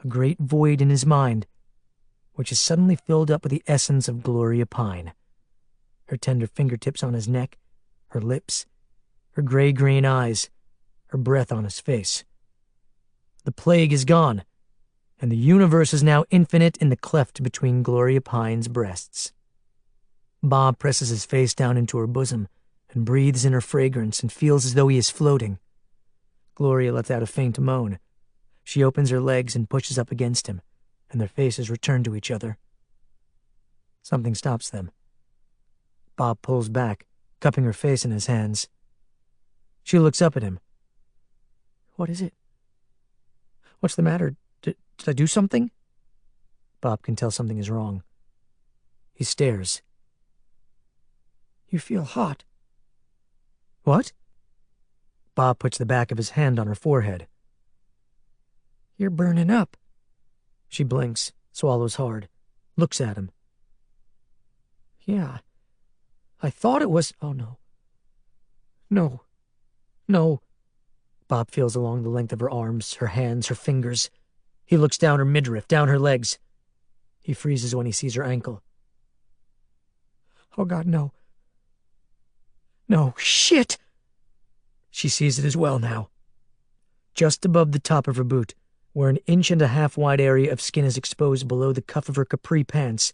a great void in his mind, which is suddenly filled up with the essence of Gloria Pine. Her tender fingertips on his neck, her lips, her gray-green eyes, her breath on his face. The plague is gone, and the universe is now infinite in the cleft between Gloria Pine's breasts. Bob presses his face down into her bosom and breathes in her fragrance and feels as though he is floating. Gloria lets out a faint moan. She opens her legs and pushes up against him, and their faces return to each other. Something stops them. Bob pulls back, cupping her face in his hands. She looks up at him. What is it? What's the matter? Did I do something? Bob can tell something is wrong. He stares. You feel hot. What? Bob puts the back of his hand on her forehead. You're burning up. She blinks, swallows hard, looks at him. Yeah, I thought it was... Oh, no. No. Bob feels along the length of her arms, her hands, her fingers. He looks down her midriff, down her legs. He freezes when he sees her ankle. Oh, God, no. No, shit! She sees it as well now. Just above the top of her boot, Where an 1.5 inch wide area of skin is exposed below the cuff of her capri pants,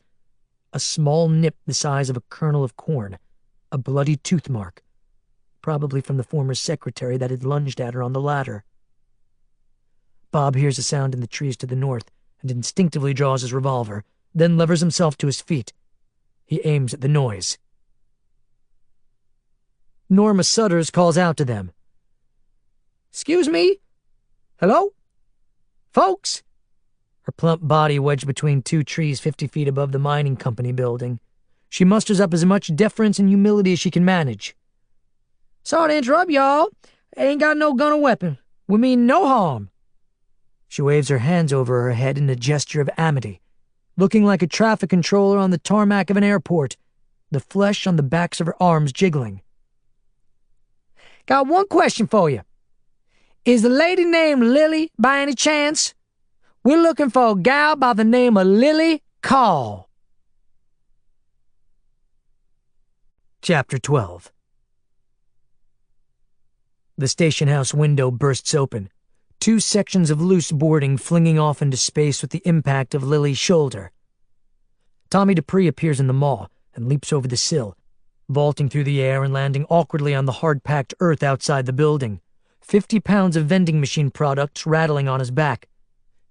a small nip the size of a kernel of corn, a bloody tooth mark, probably from the former secretary that had lunged at her on the ladder. Bob hears a sound in the trees to the north and instinctively draws his revolver, then levers himself to his feet. He aims at the noise. Norma Sutters calls out to them. "Excuse me? Hello? Folks?" Her plump body wedged between 2 trees 50 feet above the mining company building. She musters up as much deference and humility as she can manage. "Sorry to interrupt, y'all. Ain't got no gun or weapon. We mean no harm." She waves her hands over her head in a gesture of amity, looking like a traffic controller on the tarmac of an airport, the flesh on the backs of her arms jiggling. "Got one question for you. Is the lady named Lily by any chance? We're looking for a gal by the name of Lily Call." Chapter 12. The station house window bursts open, 2 sections of loose boarding flinging off into space with the impact of Lily's shoulder. Tommy Dupree appears in the maw and leaps over the sill, vaulting through the air and landing awkwardly on the hard-packed earth outside the building, 50 pounds of vending machine products rattling on his back.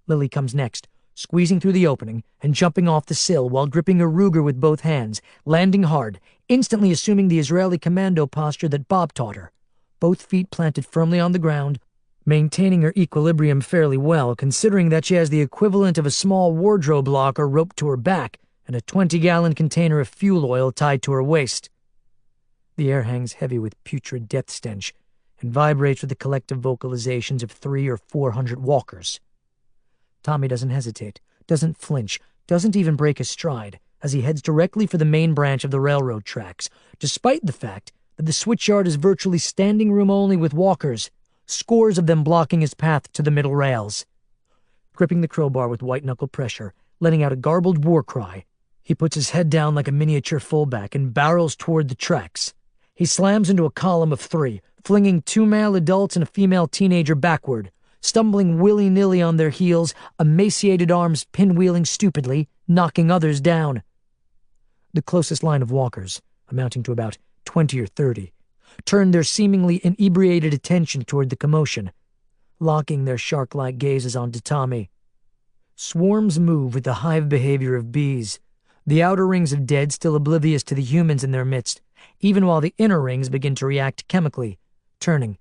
Lily comes next, squeezing through the opening and jumping off the sill while gripping her Ruger with both hands, landing hard, instantly assuming the Israeli commando posture that Bob taught her, both feet planted firmly on the ground, maintaining her equilibrium fairly well, considering that she has the equivalent of a small wardrobe locker roped to her back and a 20-gallon container of fuel oil tied to her waist. The air hangs heavy with putrid death stench and vibrates with the collective vocalizations of 300 or 400 walkers. Tommy doesn't hesitate, doesn't flinch, doesn't even break a stride as he heads directly for the main branch of the railroad tracks, despite the fact that the switchyard is virtually standing room only with walkers, scores of them blocking his path to the middle rails. Gripping the crowbar with white-knuckle pressure, letting out a garbled war cry, he puts his head down like a miniature fullback and barrels toward the tracks. He slams into a column of 3, flinging 2 male adults and a female teenager backward, stumbling willy-nilly on their heels, emaciated arms pinwheeling stupidly, knocking others down. The closest line of walkers, amounting to about 20 or 30, turned their seemingly inebriated attention toward the commotion, locking their shark-like gazes onto Tommy. Swarms move with the hive behavior of bees, the outer rings of dead still oblivious to the humans in their midst, even while the inner rings begin to react chemically, turning,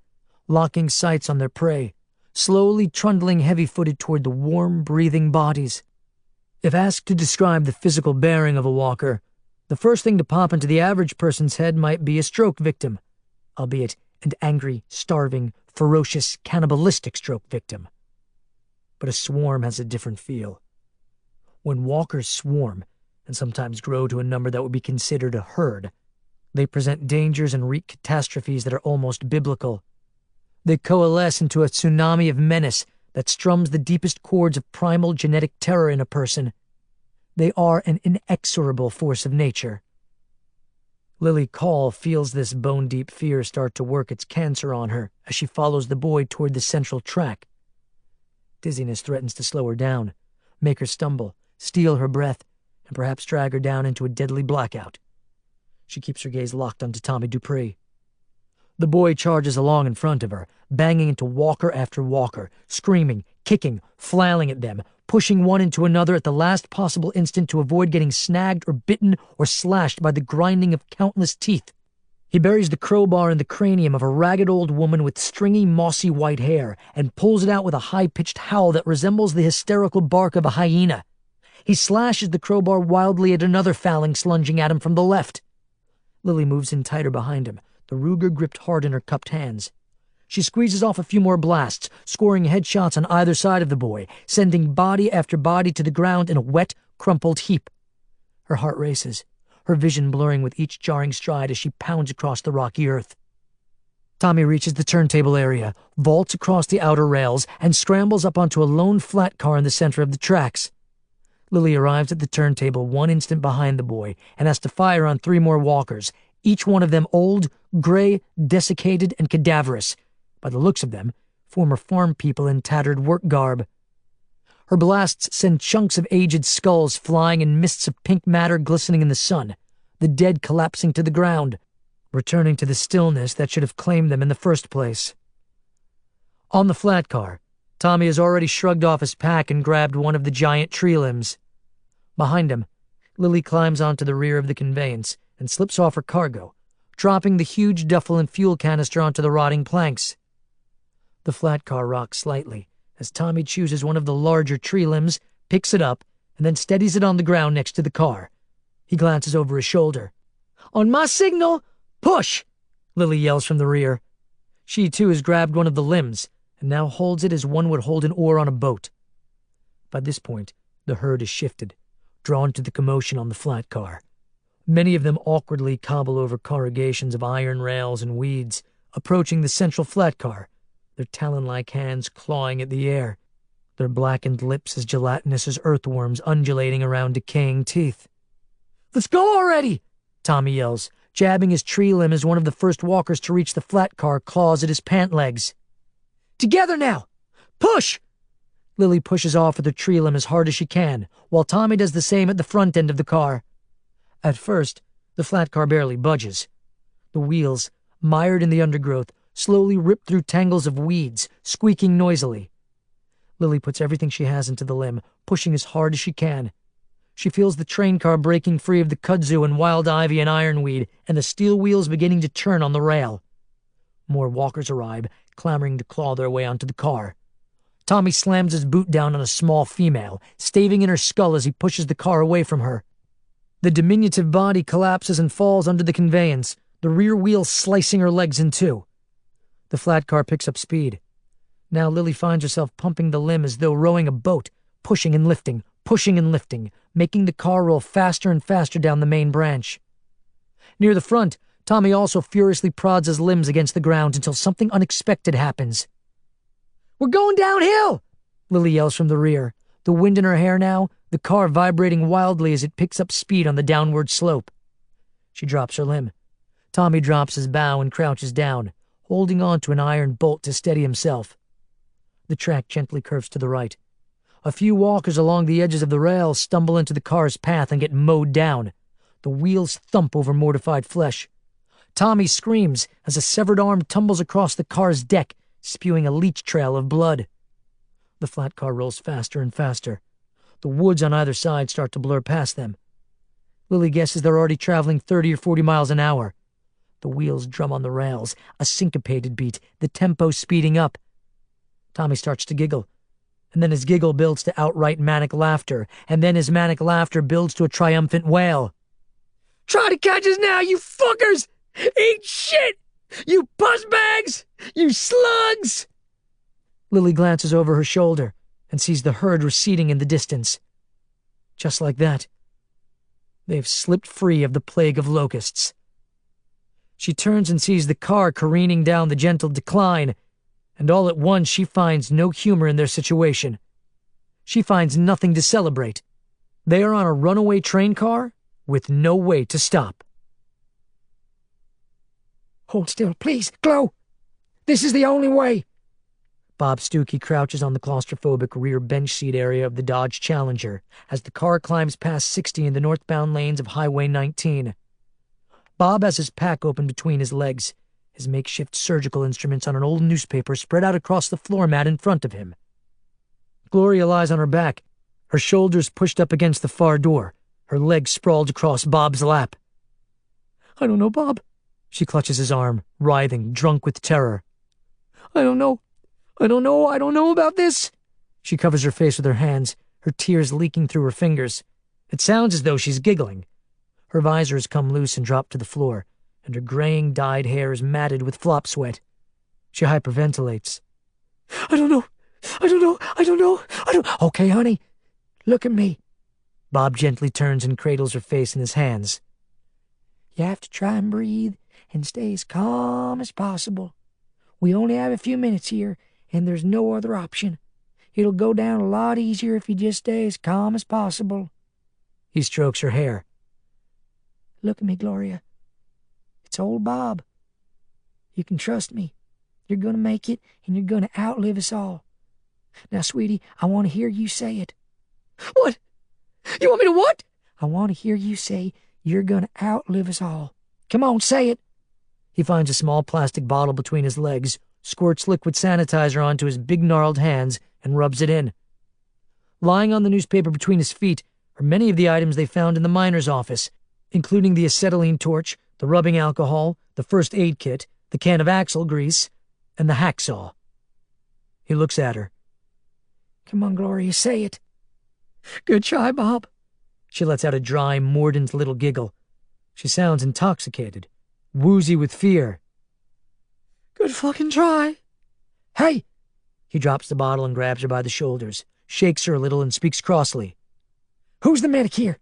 locking sights on their prey, slowly trundling heavy-footed toward the warm, breathing bodies. If asked to describe the physical bearing of a walker, the first thing to pop into the average person's head might be a stroke victim, albeit an angry, starving, ferocious, cannibalistic stroke victim. But a swarm has a different feel. When walkers swarm, and sometimes grow to a number that would be considered a herd, they present dangers and wreak catastrophes that are almost biblical. They coalesce into a tsunami of menace that strums the deepest chords of primal genetic terror in a person. They are an inexorable force of nature. Lily Call feels this bone-deep fear start to work its cancer on her as she follows the boy toward the central track. Dizziness threatens to slow her down, make her stumble, steal her breath, and perhaps drag her down into a deadly blackout. She keeps her gaze locked onto Tommy Dupree. The boy charges along in front of her, banging into walker after walker, screaming, kicking, flailing at them, pushing one into another at the last possible instant to avoid getting snagged or bitten or slashed by the grinding of countless teeth. He buries the crowbar in the cranium of a ragged old woman with stringy, mossy white hair and pulls it out with a high-pitched howl that resembles the hysterical bark of a hyena. He slashes the crowbar wildly at another phalanx lunging at him from the left. Lily moves in tighter behind him, the Ruger gripped hard in her cupped hands. She squeezes off a few more blasts, scoring headshots on either side of the boy, sending body after body to the ground in a wet, crumpled heap. Her heart races, her vision blurring with each jarring stride as she pounds across the rocky earth. Tommy reaches the turntable area, vaults across the outer rails, and scrambles up onto a lone flat car in the center of the tracks. Lily arrives at the turntable one instant behind the boy and has to fire on 3 more walkers, each one of them old, gray, desiccated, and cadaverous. By the looks of them, former farm people in tattered work garb. Her blasts send chunks of aged skulls flying and mists of pink matter glistening in the sun, the dead collapsing to the ground, returning to the stillness that should have claimed them in the first place. On the flat car, Tommy has already shrugged off his pack and grabbed one of the giant tree limbs. Behind him, Lily climbs onto the rear of the conveyance and slips off her cargo, dropping the huge duffel and fuel canister onto the rotting planks. The flat car rocks slightly as Tommy chooses one of the larger tree limbs, picks it up, and then steadies it on the ground next to the car. He glances over his shoulder. "On my signal, push!" Lily yells from the rear. She, too, has grabbed one of the limbs and now holds it as one would hold an oar on a boat. By this point, the herd is shifted, drawn to the commotion on the flat car. Many of them awkwardly cobble over corrugations of iron rails and weeds, approaching the central flat car, their talon-like hands clawing at the air, their blackened lips as gelatinous as earthworms undulating around decaying teeth. "Let's go already!" Tommy yells, jabbing his tree limb as one of the first walkers to reach the flat car claws at his pant legs. "Together now! Push!" Lily pushes off with her tree limb as hard as she can, while Tommy does the same at the front end of the car. At first, the flat car barely budges. The wheels, mired in the undergrowth, slowly rip through tangles of weeds, squeaking noisily. Lily puts everything she has into the limb, pushing as hard as she can. She feels the train car breaking free of the kudzu and wild ivy and ironweed, and the steel wheels beginning to turn on the rail. More walkers arrive, clamoring to claw their way onto the car. Tommy slams his boot down on a small female, staving in her skull as he pushes the car away from her. The diminutive body collapses and falls under the conveyance, the rear wheel slicing her legs in two. The flat car picks up speed. Now Lily finds herself pumping the limb as though rowing a boat, pushing and lifting, making the car roll faster and faster down the main branch. Near the front, Tommy also furiously prods his limbs against the ground until something unexpected happens. "We're going downhill!" Lily yells from the rear, the wind in her hair now, the car vibrating wildly as it picks up speed on the downward slope. She drops her limb. Tommy drops his bow and crouches down, holding on to an iron bolt to steady himself. The track gently curves to the right. A few walkers along the edges of the rails stumble into the car's path and get mowed down. The wheels thump over mortified flesh. Tommy screams as a severed arm tumbles across the car's deck, spewing a leech trail of blood. The flat car rolls faster and faster. The woods on either side start to blur past them. Lily guesses they're already traveling 30 or 40 miles an hour. The wheels drum on the rails, a syncopated beat, the tempo speeding up. Tommy starts to giggle, and then his giggle builds to outright manic laughter, and then his manic laughter builds to a triumphant wail. "Try to catch us now, you fuckers! Eat shit! You puss bags! You slugs!" Lily glances over her shoulder and sees the herd receding in the distance. Just like that, they've slipped free of the plague of locusts. She turns and sees the car careening down the gentle decline, and all at once she finds no humor in their situation. She finds nothing to celebrate. They are on a runaway train car with no way to stop. "Hold still, please, Chloe. This is the only way." Bob Stuckey crouches on the claustrophobic rear bench seat area of the Dodge Challenger as the car climbs past 60 in the northbound lanes of Highway 19. Bob has his pack open between his legs, his makeshift surgical instruments on an old newspaper spread out across the floor mat in front of him. Gloria lies on her back, her shoulders pushed up against the far door, her legs sprawled across Bob's lap. "I don't know, Bob." She clutches his arm, writhing, drunk with terror. I don't know about this." She covers her face with her hands, her tears leaking through her fingers. It sounds as though she's giggling. Her visor has come loose and dropped to the floor, and her graying, dyed hair is matted with flop sweat. She hyperventilates. I don't know. Okay, honey, look at me." Bob gently turns and cradles her face in his hands. "You have to try and breathe and stay as calm as possible. We only have a few minutes here, and there's no other option. It'll go down a lot easier if you just stay as calm as possible." He strokes her hair. "Look at me, Gloria. It's old Bob. You can trust me. You're going to make it, and you're going to outlive us all. Now, sweetie, I want to hear you say it. What? You want me to what? I want to hear you say you're going to outlive us all. Come on, say it. He finds a small plastic bottle between his legs, squirts liquid sanitizer onto his big gnarled hands, and rubs it in. Lying on the newspaper between his feet are many of the items they found in the miner's office, including the acetylene torch, the rubbing alcohol, the first aid kit, the can of axle grease, and the hacksaw. He looks at her. Come on, Gloria, say it. Good try, Bob. She lets out a dry, mordant little giggle. She sounds intoxicated, woozy with fear. Good fucking try. Hey! He drops the bottle and grabs her by the shoulders, shakes her a little, and speaks crossly. Who's the medic here?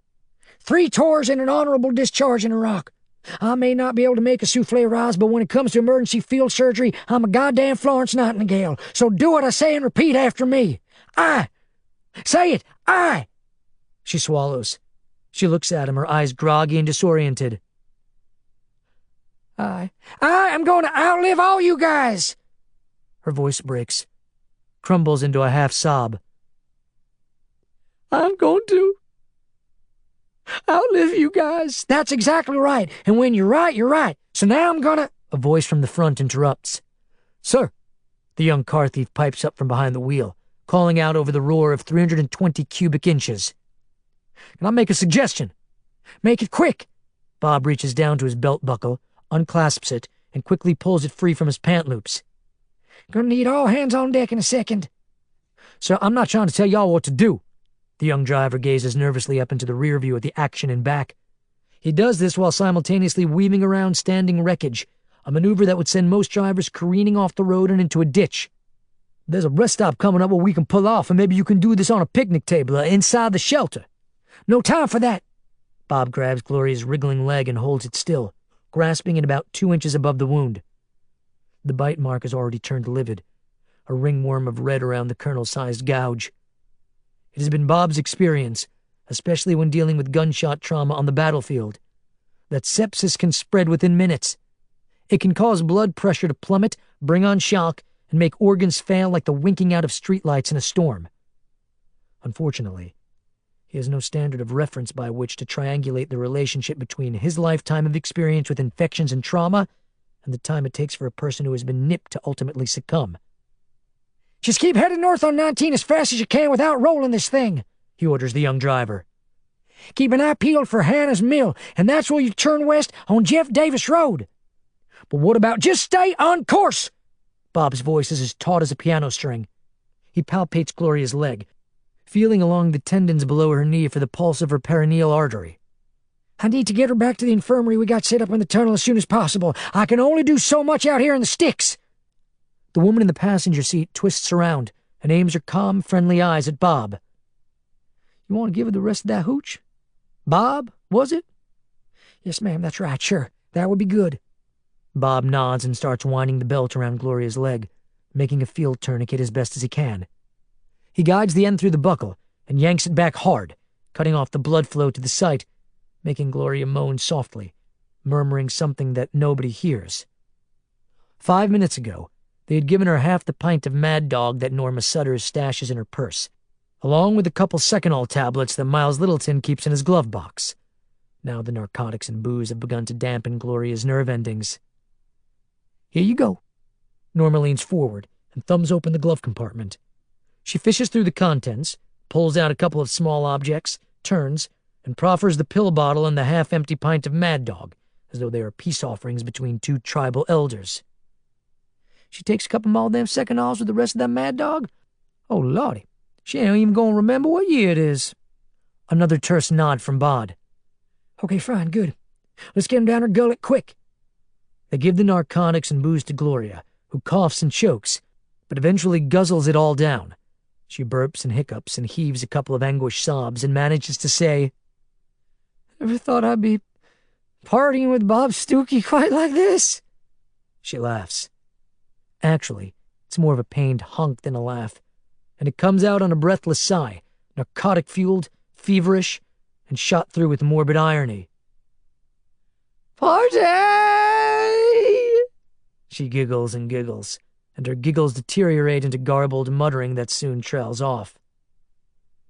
3 tours and an honorable discharge in Iraq. I may not be able to make a souffle rise, but when it comes to emergency field surgery, I'm a goddamn Florence Nightingale. So do what I say and repeat after me. I. Say it. I. She swallows. She looks at him, her eyes groggy and disoriented. I am going to outlive all you guys. Her voice breaks, crumbles into a half sob. I'm going to outlive you guys. That's exactly right. And when you're right, you're right. So now I'm gonna... A voice from the front interrupts. Sir, the young car thief pipes up from behind the wheel, calling out over the roar of 320 cubic inches. Can I make a suggestion? Make it quick. Bob reaches down to his belt buckle, unclasps it, and quickly pulls it free from his pant loops. Gonna need all hands on deck in a second. Sir, I'm not trying to tell y'all what to do. The young driver gazes nervously up into the rear view at the action in back. He does this while simultaneously weaving around standing wreckage, a maneuver that would send most drivers careening off the road and into a ditch. There's a rest stop coming up where we can pull off, and maybe you can do this on a picnic table inside the shelter. No time for that. Bob grabs Gloria's wriggling leg and holds it still, grasping it about 2 inches above the wound. The bite mark has already turned livid, a ringworm of red around the colonel-sized gouge. It has been Bob's experience, especially when dealing with gunshot trauma on the battlefield, that sepsis can spread within minutes. It can cause blood pressure to plummet, bring on shock, and make organs fail like the winking out of streetlights in a storm. Unfortunately, he has no standard of reference by which to triangulate the relationship between his lifetime of experience with infections and trauma and the time it takes for a person who has been nipped to ultimately succumb. Just keep heading north on 19 as fast as you can without rolling this thing, he orders the young driver. Keep an eye peeled for Hannah's Mill, and that's where you turn west on Jeff Davis Road. But what about just stay on course? Bob's voice is as taut as a piano string. He palpates Gloria's leg, feeling along the tendons below her knee for the pulse of her perineal artery. I need to get her back to the infirmary we got set up in the tunnel as soon as possible. I can only do so much out here in the sticks. The woman in the passenger seat twists around and aims her calm, friendly eyes at Bob. You want to give her the rest of that hooch? Bob, was it? Yes, ma'am, that's right, sure. That would be good. Bob nods and starts winding the belt around Gloria's leg, making a field tourniquet as best as he can. He guides the end through the buckle and yanks it back hard, cutting off the blood flow to the site, making Gloria moan softly, murmuring something that nobody hears. 5 minutes ago, they had given her half the pint of Mad Dog that Norma Sutters stashes in her purse, along with a couple Seconal tablets that Miles Littleton keeps in his glove box. Now the narcotics and booze have begun to dampen Gloria's nerve endings. Here you go. Norma leans forward and thumbs open the glove compartment. She fishes through the contents, pulls out a couple of small objects, turns, and proffers the pill bottle and the half-empty pint of Mad Dog, as though they are peace offerings between two tribal elders. She takes a couple more of them Seconals with the rest of that Mad Dog? Oh, Lordy, she ain't even gonna remember what year it is. Another terse nod from Bod. Okay, fine, good. Let's get him down her gullet quick. They give the narcotics and booze to Gloria, who coughs and chokes, but eventually guzzles it all down. She burps and hiccups and heaves a couple of anguished sobs and manages to say, Never thought I'd be partying with Bob Stookie quite like this. She laughs. Actually, it's more of a pained honk than a laugh, and it comes out on a breathless sigh, narcotic-fueled, feverish, and shot through with morbid irony. Party! She giggles and giggles, and her giggles deteriorate into garbled muttering that soon trails off.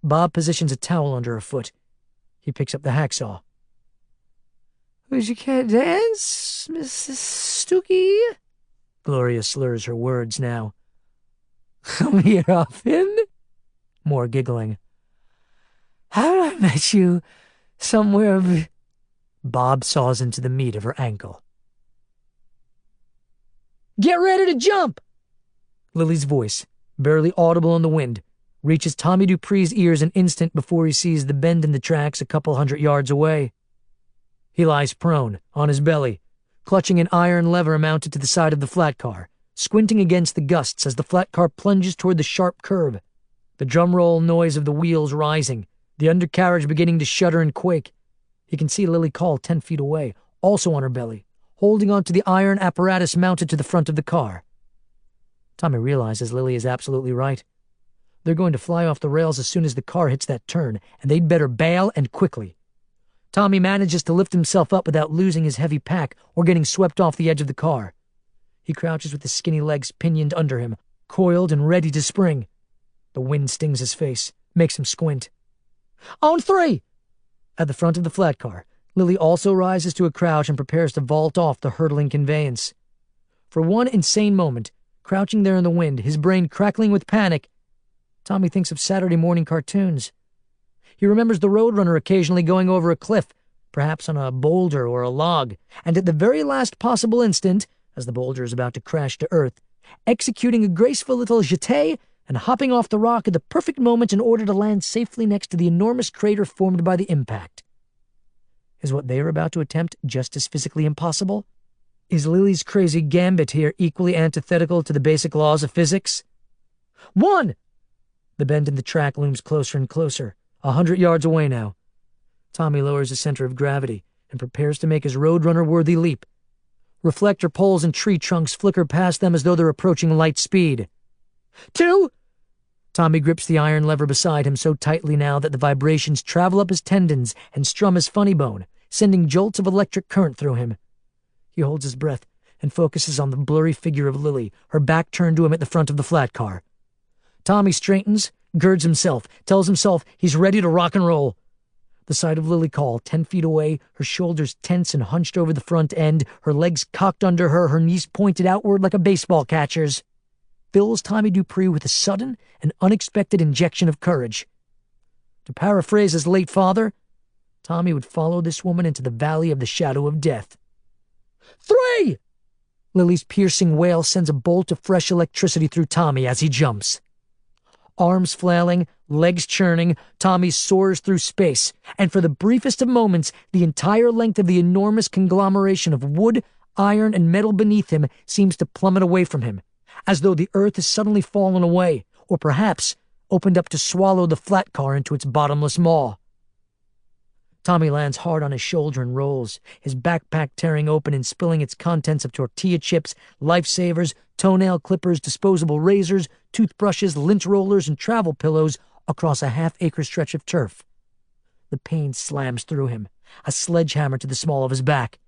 Bob positions a towel under her foot. He picks up the hacksaw. "Would you care to dance, Mrs. Stooky?" Gloria slurs her words now. "Come here often?" More giggling. "Have I met you somewhere?" Bob saws into the meat of her ankle. Get ready to jump! Lily's voice, barely audible in the wind, reaches Tommy Dupree's ears an instant before he sees the bend in the tracks a couple 100 yards away. He lies prone, on his belly, clutching an iron lever mounted to the side of the flat car, squinting against the gusts as the flat car plunges toward the sharp curve, the drumroll noise of the wheels rising, the undercarriage beginning to shudder and quake. He can see Lily Call 10 feet away, also on her belly, holding onto the iron apparatus mounted to the front of the car. Tommy realizes Lily is absolutely right. They're going to fly off the rails as soon as the car hits that turn, and they'd better bail and quickly. Tommy manages to lift himself up without losing his heavy pack or getting swept off the edge of the car. He crouches with his skinny legs pinioned under him, coiled and ready to spring. The wind stings his face, makes him squint. On 3! At the front of the flat car, Lily also rises to a crouch and prepares to vault off the hurtling conveyance. For one insane moment, crouching there in the wind, his brain crackling with panic, Tommy thinks of Saturday morning cartoons. He remembers the Roadrunner occasionally going over a cliff, perhaps on a boulder or a log, and at the very last possible instant, as the boulder is about to crash to earth, executing a graceful little jeté and hopping off the rock at the perfect moment in order to land safely next to the enormous crater formed by the impact. Is what they are about to attempt just as physically impossible? Is Lily's crazy gambit here equally antithetical to the basic laws of physics? 1! The bend in the track looms closer and closer, 100 yards away now. Tommy lowers his center of gravity and prepares to make his Roadrunner-worthy leap. Reflector poles and tree trunks flicker past them as though they're approaching light speed. 2! Tommy grips the iron lever beside him so tightly now that the vibrations travel up his tendons and strum his funny bone, sending jolts of electric current through him. He holds his breath and focuses on the blurry figure of Lily, her back turned to him at the front of the flat car. Tommy straightens, girds himself, tells himself he's ready to rock and roll. The sight of Lily Call, 10 feet away, her shoulders tense and hunched over the front end, her legs cocked under her, her knees pointed outward like a baseball catcher's, fills Tommy Dupree with a sudden and unexpected injection of courage. To paraphrase his late father, Tommy would follow this woman into the valley of the shadow of death. 3! Lily's piercing wail sends a bolt of fresh electricity through Tommy as he jumps. Arms flailing, legs churning, Tommy soars through space, and for the briefest of moments, the entire length of the enormous conglomeration of wood, iron, and metal beneath him seems to plummet away from him, as though the earth has suddenly fallen away, or perhaps opened up to swallow the flat car into its bottomless maw. Tommy lands hard on his shoulder and rolls, his backpack tearing open and spilling its contents of tortilla chips, lifesavers, toenail clippers, disposable razors, toothbrushes, lint rollers, and travel pillows across a half-acre stretch of turf. The pain slams through him, a sledgehammer to the small of his back.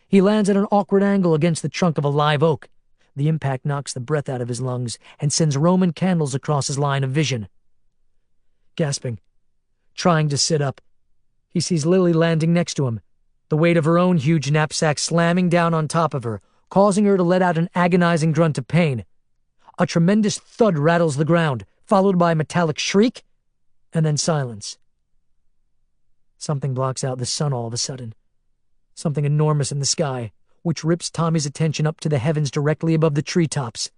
He lands at an awkward angle against the trunk of a live oak. The impact knocks the breath out of his lungs and sends Roman candles across his line of vision. Gasping, trying to sit up, he sees Lily landing next to him, the weight of her own huge knapsack slamming down on top of her, causing her to let out an agonizing grunt of pain. A tremendous thud rattles the ground, followed by a metallic shriek, and then silence. Something blocks out the sun all of a sudden. Something enormous in the sky, which rips Tommy's attention up to the heavens directly above the treetops.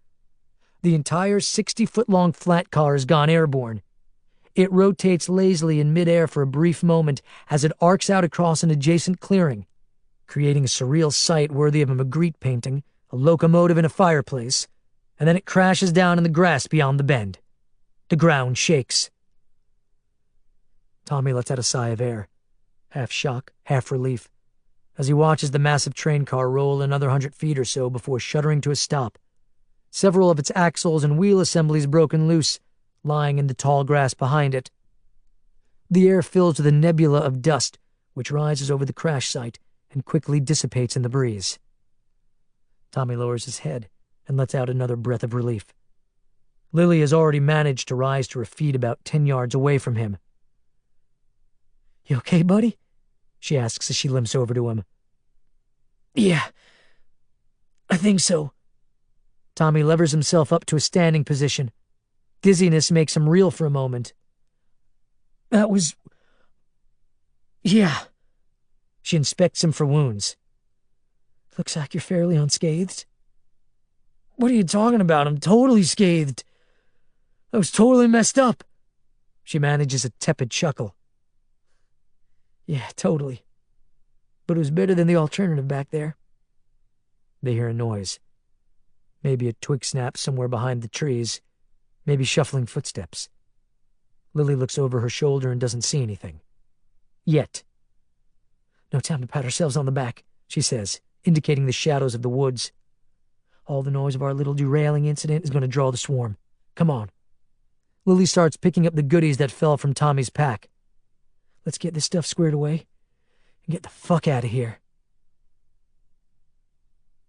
The entire 60-foot-long flat car has gone airborne. It rotates lazily in midair for a brief moment as it arcs out across an adjacent clearing, creating a surreal sight worthy of a Magritte painting, a locomotive in a fireplace, and then it crashes down in the grass beyond the bend. The ground shakes. Tommy lets out a sigh of air, half shock, half relief, as he watches the massive train car roll another 100 feet or so before shuddering to a stop, several of its axles and wheel assemblies broken loose, lying in the tall grass behind it. The air fills with a nebula of dust, which rises over the crash site and quickly dissipates in the breeze. Tommy lowers his head and lets out another breath of relief. Lily has already managed to rise to her feet about 10 yards away from him. "You okay, buddy?" she asks as she limps over to him. "Yeah, I think so." Tommy levers himself up to a standing position. Dizziness makes him reel for a moment. "That was... yeah." She inspects him for wounds. "Looks like you're fairly unscathed." "What are you talking about? I'm totally scathed. I was totally messed up." She manages a tepid chuckle. "Yeah, totally. But it was better than the alternative back there." They hear a noise. Maybe a twig snaps somewhere behind the trees. Maybe shuffling footsteps. Lily looks over her shoulder and doesn't see anything. Yet. "No time to pat ourselves on the back," she says, indicating the shadows of the woods. "All the noise of our little derailing incident is going to draw the swarm. Come on." Lily starts picking up the goodies that fell from Tommy's pack. "Let's get this stuff squared away and get the fuck out of here."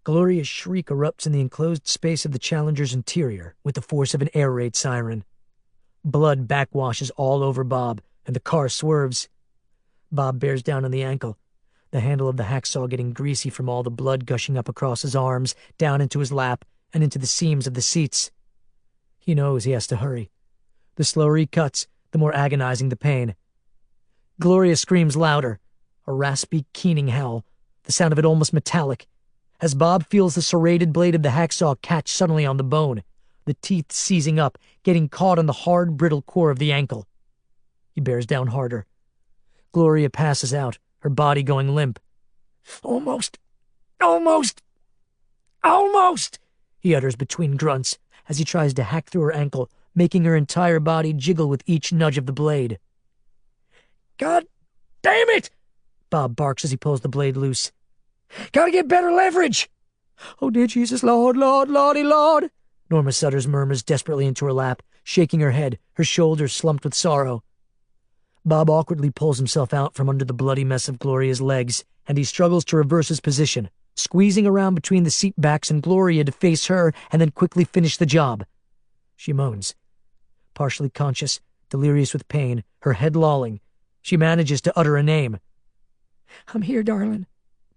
Gloria's shriek erupts in the enclosed space of the Challenger's interior with the force of an air raid siren. Blood backwashes all over Bob, and the car swerves. Bob bears down on the ankle, the handle of the hacksaw getting greasy from all the blood gushing up across his arms, down into his lap, and into the seams of the seats. He knows he has to hurry. The slower he cuts, the more agonizing the pain. Gloria screams louder, a raspy, keening howl, the sound of it almost metallic, as Bob feels the serrated blade of the hacksaw catch suddenly on the bone, the teeth seizing up, getting caught on the hard, brittle core of the ankle. He bears down harder. Gloria passes out, her body going limp. Almost, he utters between grunts as he tries to hack through her ankle, making her entire body jiggle with each nudge of the blade. "God damn it!" Bob barks as he pulls the blade loose. "Gotta get better leverage!" "Oh, dear Jesus, Lord, Lord, Lordy, Lord!" Norma Sutters murmurs desperately into her lap, shaking her head, her shoulders slumped with sorrow. Bob awkwardly pulls himself out from under the bloody mess of Gloria's legs, and he struggles to reverse his position, squeezing around between the seat backs and Gloria to face her and then quickly finish the job. She moans. Partially conscious, delirious with pain, her head lolling, she manages to utter a name. "I'm here, darling,"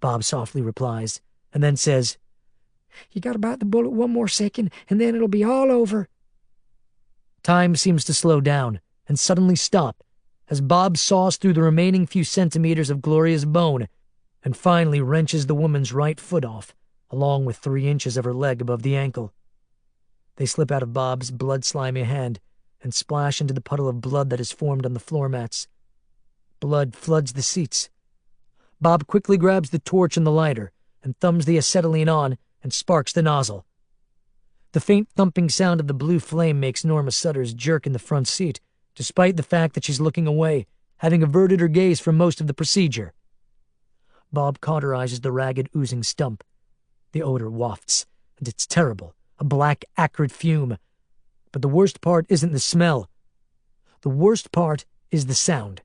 Bob softly replies, and then says, "You gotta bite the bullet one more second, and then it'll be all over." Time seems to slow down, and suddenly stop, as Bob saws through the remaining few centimeters of Gloria's bone, and finally wrenches the woman's right foot off, along with 3 inches of her leg above the ankle. They slip out of Bob's blood-slimy hand, and splash into the puddle of blood that has formed on the floor mats. Blood floods the seats. Bob quickly grabs the torch and the lighter, and thumbs the acetylene on, and sparks the nozzle. The faint thumping sound of the blue flame makes Norma Sutters jerk in the front seat, despite the fact that she's looking away, having averted her gaze from most of the procedure. Bob cauterizes the ragged, oozing stump. The odor wafts, and it's terrible, a black, acrid fume. But the worst part isn't the smell. The worst part is the sound.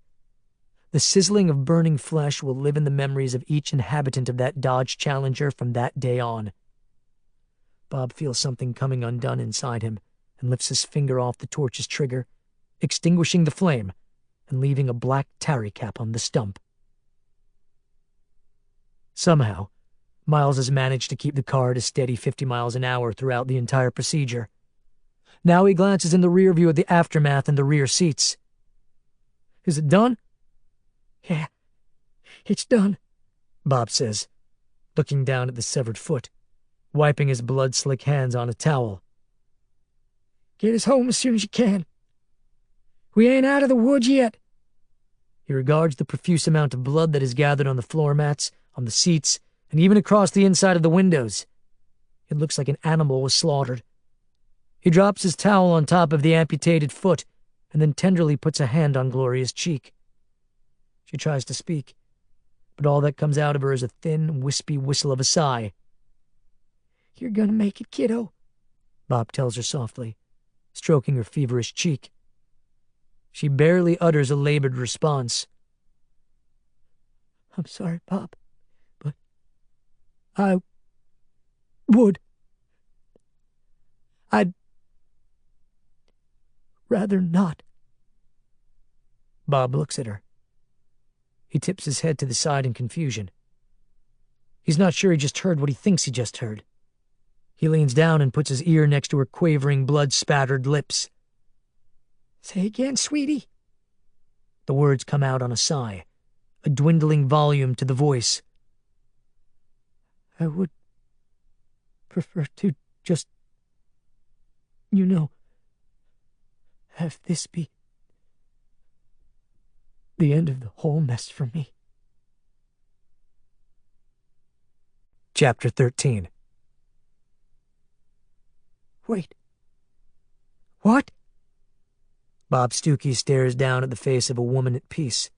The sizzling of burning flesh will live in the memories of each inhabitant of that Dodge Challenger from that day on. Bob feels something coming undone inside him and lifts his finger off the torch's trigger, extinguishing the flame and leaving a black tarry cap on the stump. Somehow, Miles has managed to keep the car at a steady 50 miles an hour throughout the entire procedure. Now he glances in the rear view at the aftermath and the rear seats. "Is it done?" "Yeah, it's done," Bob says, looking down at the severed foot, wiping his blood-slick hands on a towel. "Get us home as soon as you can. We ain't out of the woods yet." He regards the profuse amount of blood that is gathered on the floor mats, on the seats, and even across the inside of the windows. It looks like an animal was slaughtered. He drops his towel on top of the amputated foot and then tenderly puts a hand on Gloria's cheek. She tries to speak, but all that comes out of her is a thin, wispy whistle of a sigh. "You're gonna make it, kiddo," Bob tells her softly, stroking her feverish cheek. She barely utters a labored response. "I'm sorry, Bob, but I would I'd rather not. Bob looks at her. He tips his head to the side in confusion. He's not sure he just heard what he thinks he just heard. He leans down and puts his ear next to her quavering, blood-spattered lips. Say again, sweetie. The words come out on a sigh, a dwindling volume to the voice. I would prefer to just, have this be the end of the whole mess for me. Chapter 13. Wait. What? Bob Stuckey stares down at the face of a woman at peace,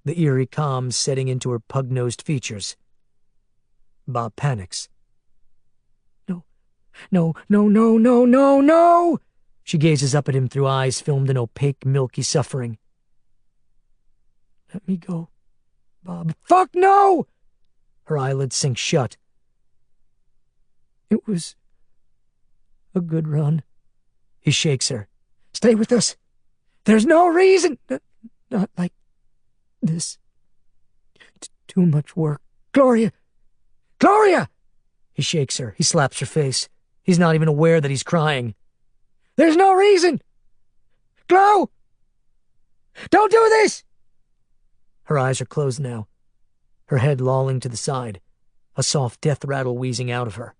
the eerie calm setting into her pug-nosed features. Bob panics. No. She gazes up at him through eyes filmed in opaque, milky suffering. Let me go, Bob. Fuck no! Her eyelids sink shut. It was a good run. He shakes her. Stay with us. There's no reason. Not like this. Too much work. Gloria! He shakes her. He slaps her face. He's not even aware that he's crying. There's no reason! Glo! Don't do this! Her eyes are closed now, her head lolling to the side, a soft death rattle wheezing out of her.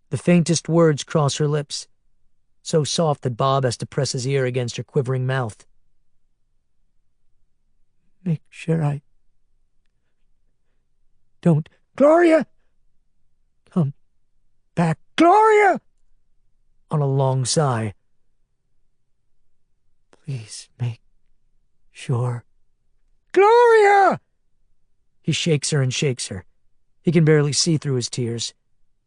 The faintest words cross her lips, so soft that Bob has to press his ear against her quivering mouth. Make sure I don't. Gloria! Come back. Gloria! On a long sigh. Please make sure. Gloria! He shakes her and shakes her. He can barely see through his tears.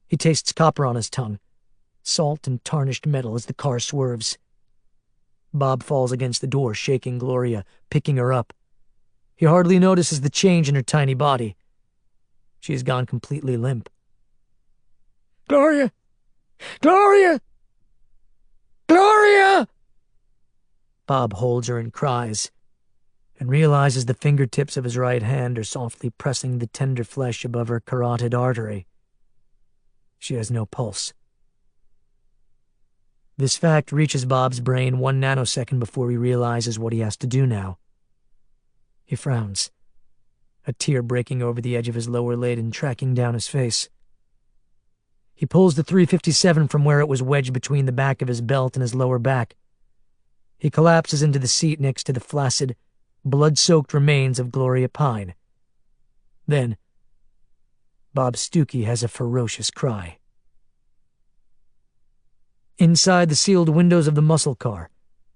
He tastes copper on his tongue, salt and tarnished metal as the car swerves. Bob falls against the door, shaking Gloria, picking her up. He hardly notices the change in her tiny body. She has gone completely limp. Gloria! Gloria! Gloria! Bob holds her and cries, and realizes the fingertips of his right hand are softly pressing the tender flesh above her carotid artery. She has no pulse. This fact reaches Bob's brain 1 nanosecond before he realizes what he has to do now. He frowns, a tear breaking over the edge of his lower lid and tracking down his face. He pulls the .357 from where it was wedged between the back of his belt and his lower back. He collapses into the seat next to the flaccid, blood-soaked remains of Gloria Pine. Then, Bob Stuckey has a ferocious cry. Inside the sealed windows of the muscle car,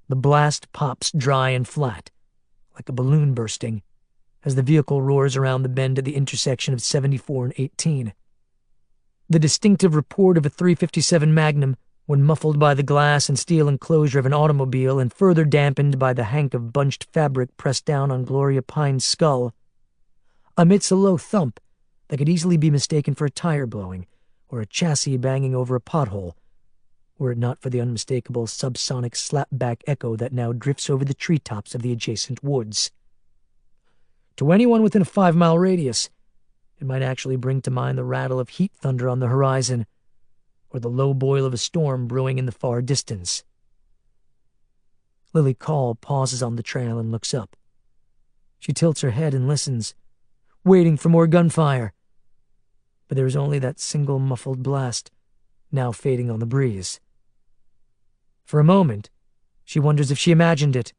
the blast pops dry and flat, like a balloon bursting, as the vehicle roars around the bend at the intersection of 74 and 18. The distinctive report of a .357 Magnum, when muffled by the glass and steel enclosure of an automobile and further dampened by the hank of bunched fabric pressed down on Gloria Pine's skull, emits a low thump that could easily be mistaken for a tire blowing or a chassis banging over a pothole, were it not for the unmistakable subsonic slapback echo that now drifts over the treetops of the adjacent woods. To anyone within a 5-mile radius, it might actually bring to mind the rattle of heat thunder on the horizon, or the low boil of a storm brewing in the far distance. Lily Call pauses on the trail and looks up. She tilts her head and listens, waiting for more gunfire. But there is only that single muffled blast, now fading on the breeze. For a moment, she wonders if she imagined it.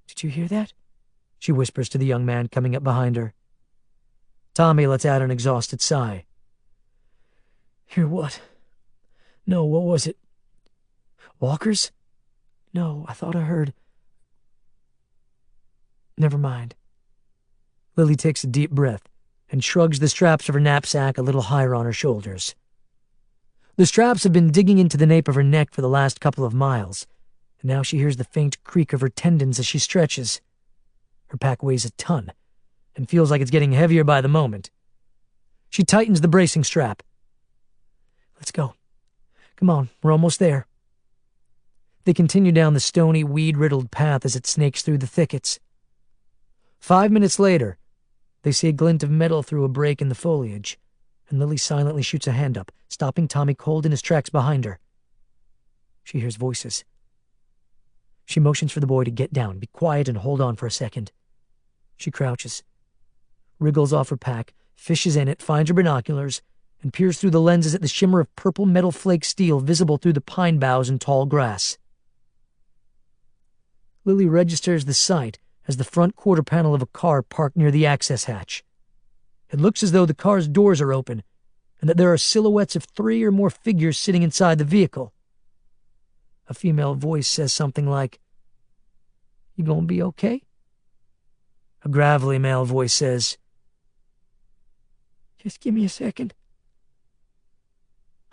Did you hear that? She whispers to the young man coming up behind her. Tommy lets out an exhausted sigh. Hear what? No, what was it? Walkers? No, I thought I heard. Never mind. Lily takes a deep breath and shrugs the straps of her knapsack a little higher on her shoulders. The straps have been digging into the nape of her neck for the last couple of miles, and now she hears the faint creak of her tendons as she stretches. Her pack weighs a ton, and feels like it's getting heavier by the moment. She tightens the bracing strap. Let's go. Come on, we're almost there. They continue down the stony, weed-riddled path as it snakes through the thickets. 5 minutes later, they see a glint of metal through a break in the foliage, and Lily silently shoots a hand up, stopping Tommy cold in his tracks behind her. She hears voices. She motions for the boy to get down, be quiet, and hold on for a second. She crouches, wriggles off her pack, fishes in it, finds her binoculars, and peers through the lenses at the shimmer of purple metal flake steel visible through the pine boughs and tall grass. Lily registers the sight as the front quarter panel of a car parked near the access hatch. It looks as though the car's doors are open, and that there are silhouettes of 3 or more figures sitting inside the vehicle. A female voice says something like, "You gonna be okay?" A gravelly male voice says, "Just give me a second.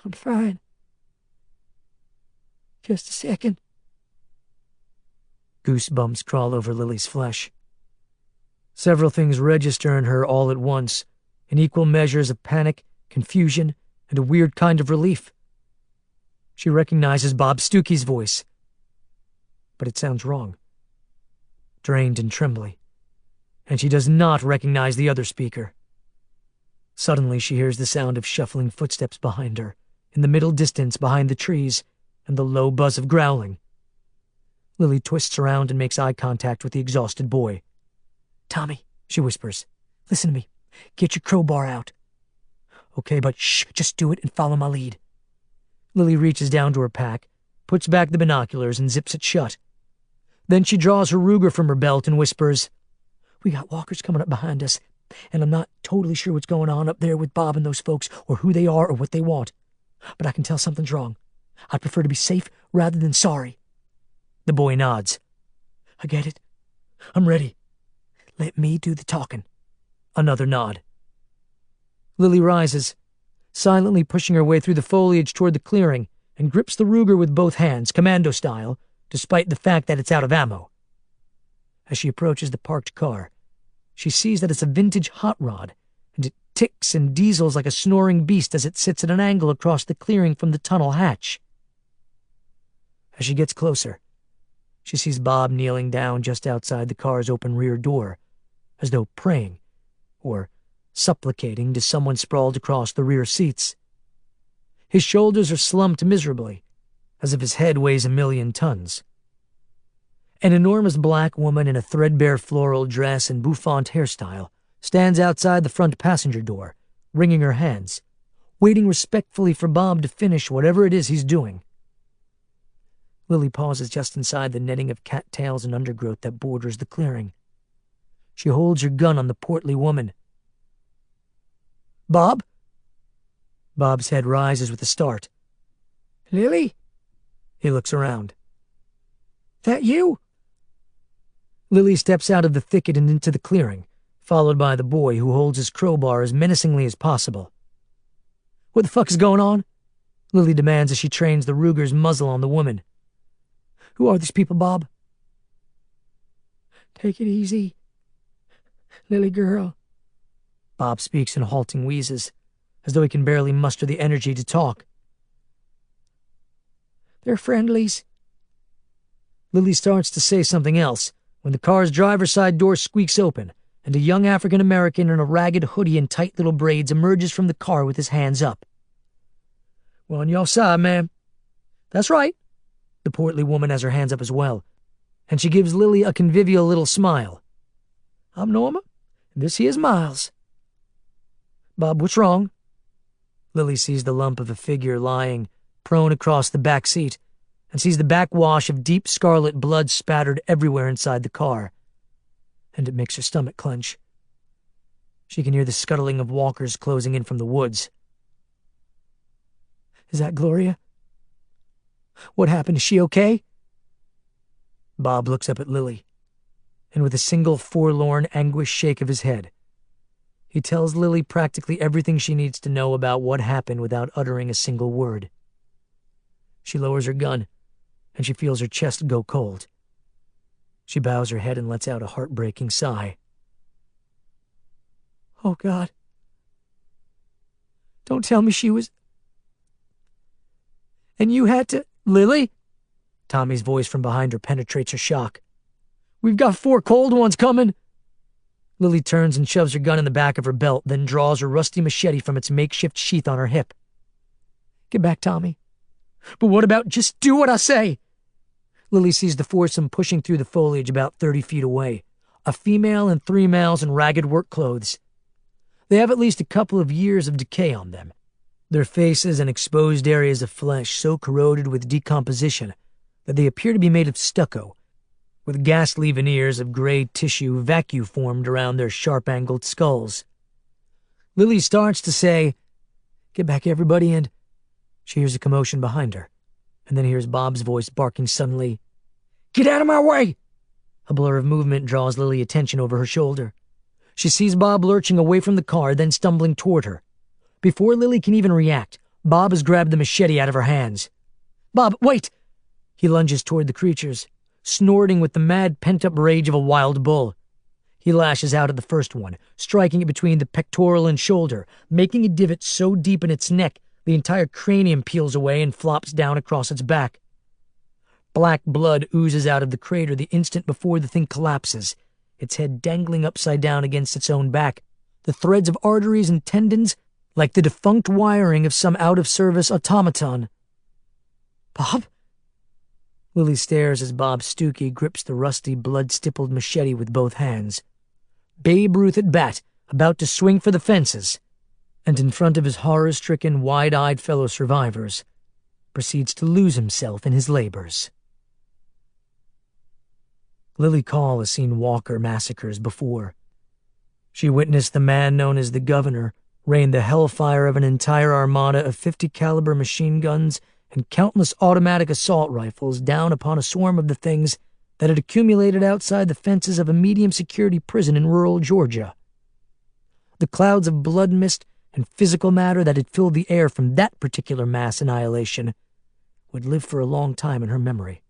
I'm fine. Just a second." Goosebumps crawl over Lily's flesh. Several things register in her all at once, in equal measures of panic, confusion, and a weird kind of relief. She recognizes Bob Stuckey's voice, but it sounds wrong, drained and trembly, and she does not recognize the other speaker. Suddenly she hears the sound of shuffling footsteps behind her, in the middle distance behind the trees, and the low buzz of growling. Lily twists around and makes eye contact with the exhausted boy. "Tommy," she whispers, "listen to me. Get your crowbar out." "Okay, but shh, just do it and follow my lead." Lily reaches down to her pack, puts back the binoculars, and zips it shut. Then she draws her Ruger from her belt and whispers, "We got walkers coming up behind us, and I'm not totally sure what's going on up there with Bob and those folks, or who they are or what they want. But I can tell something's wrong. I'd prefer to be safe rather than sorry." The boy nods. "I get it. I'm ready. Let me do the talking." Another nod. Lily rises, silently pushing her way through the foliage toward the clearing, and grips the Ruger with both hands, commando style, despite the fact that it's out of ammo. As she approaches the parked car, she sees that it's a vintage hot rod, and it ticks and diesels like a snoring beast as it sits at an angle across the clearing from the tunnel hatch. As she gets closer, she sees Bob kneeling down just outside the car's open rear door, as though praying or supplicating to someone sprawled across the rear seats. His shoulders are slumped miserably, as if his head weighs 1,000,000 tons. An enormous black woman in a threadbare floral dress and bouffant hairstyle stands outside the front passenger door, wringing her hands, waiting respectfully for Bob to finish whatever it is he's doing. Lily pauses just inside the netting of cattails and undergrowth that borders the clearing. She holds her gun on the portly woman. "Bob?" Bob's head rises with a start. "Lily?" He looks around. "That you?" Lily steps out of the thicket and into the clearing, followed by the boy who holds his crowbar as menacingly as possible. "What the fuck is going on?" Lily demands as she trains the Ruger's muzzle on the woman. "Who are these people, Bob?" "Take it easy, Lily girl." Bob speaks in halting wheezes, as though he can barely muster the energy to talk. "They're friendlies." Lily starts to say something else when the car's driver's side door squeaks open, and a young African-American in a ragged hoodie and tight little braids emerges from the car with his hands up. "We're on your side, ma'am." "That's right." The portly woman has her hands up as well, and she gives Lily a convivial little smile. "I'm Norma, and this here's Miles." "Bob, what's wrong?" Lily sees the lump of a figure lying prone across the back seat, and sees the backwash of deep scarlet blood spattered everywhere inside the car, and it makes her stomach clench. She can hear the scuttling of walkers closing in from the woods. "Is that Gloria? What happened? Is she okay?" Bob looks up at Lily, and with a single forlorn, anguished shake of his head, he tells Lily practically everything she needs to know about what happened without uttering a single word. She lowers her gun, and she feels her chest go cold. She bows her head and lets out a heartbreaking sigh. "Oh, God. Don't tell me she was..." And you had to— Lily? Tommy's voice from behind her penetrates her shock. We've got 4 cold ones coming. Lily turns and shoves her gun in the back of her belt, then draws her rusty machete from its makeshift sheath on her hip. Get back, Tommy. But what about just do what I say? Lily sees the foursome pushing through the foliage about 30 feet away, a female and 3 males in ragged work clothes. They have at least a couple of years of decay on them, their faces and exposed areas of flesh so corroded with decomposition that they appear to be made of stucco, with ghastly veneers of gray tissue vacuum-formed around their sharp-angled skulls. Lily starts to say, "Get back, everybody," and she hears a commotion behind her, and then hears Bob's voice barking suddenly, "Get out of my way!" A blur of movement draws Lily attention over her shoulder. She sees Bob lurching away from the car, then stumbling toward her. Before Lily can even react, Bob has grabbed the machete out of her hands. "Bob, wait!" He lunges toward the creatures, snorting with the mad pent-up rage of a wild bull. He lashes out at the first one, striking it between the pectoral and shoulder, making a divot so deep in its neck the entire cranium peels away and flops down across its back. Black blood oozes out of the crater the instant before the thing collapses, its head dangling upside down against its own back, the threads of arteries and tendons like the defunct wiring of some out-of-service automaton. "Bob?" Lily stares as Bob Stuckey grips the rusty, blood-stippled machete with both hands. Babe Ruth at bat, about to swing for the fences, and in front of his horror-stricken, wide-eyed fellow survivors, proceeds to lose himself in his labors. Lily Call has seen Walker massacres before. She witnessed the man known as the Governor rain the hellfire of an entire armada of 50-caliber machine guns and countless automatic assault rifles down upon a swarm of the things that had accumulated outside the fences of a medium-security prison in rural Georgia. The clouds of blood mist and physical matter that had filled the air from that particular mass annihilation would live for a long time in her memory.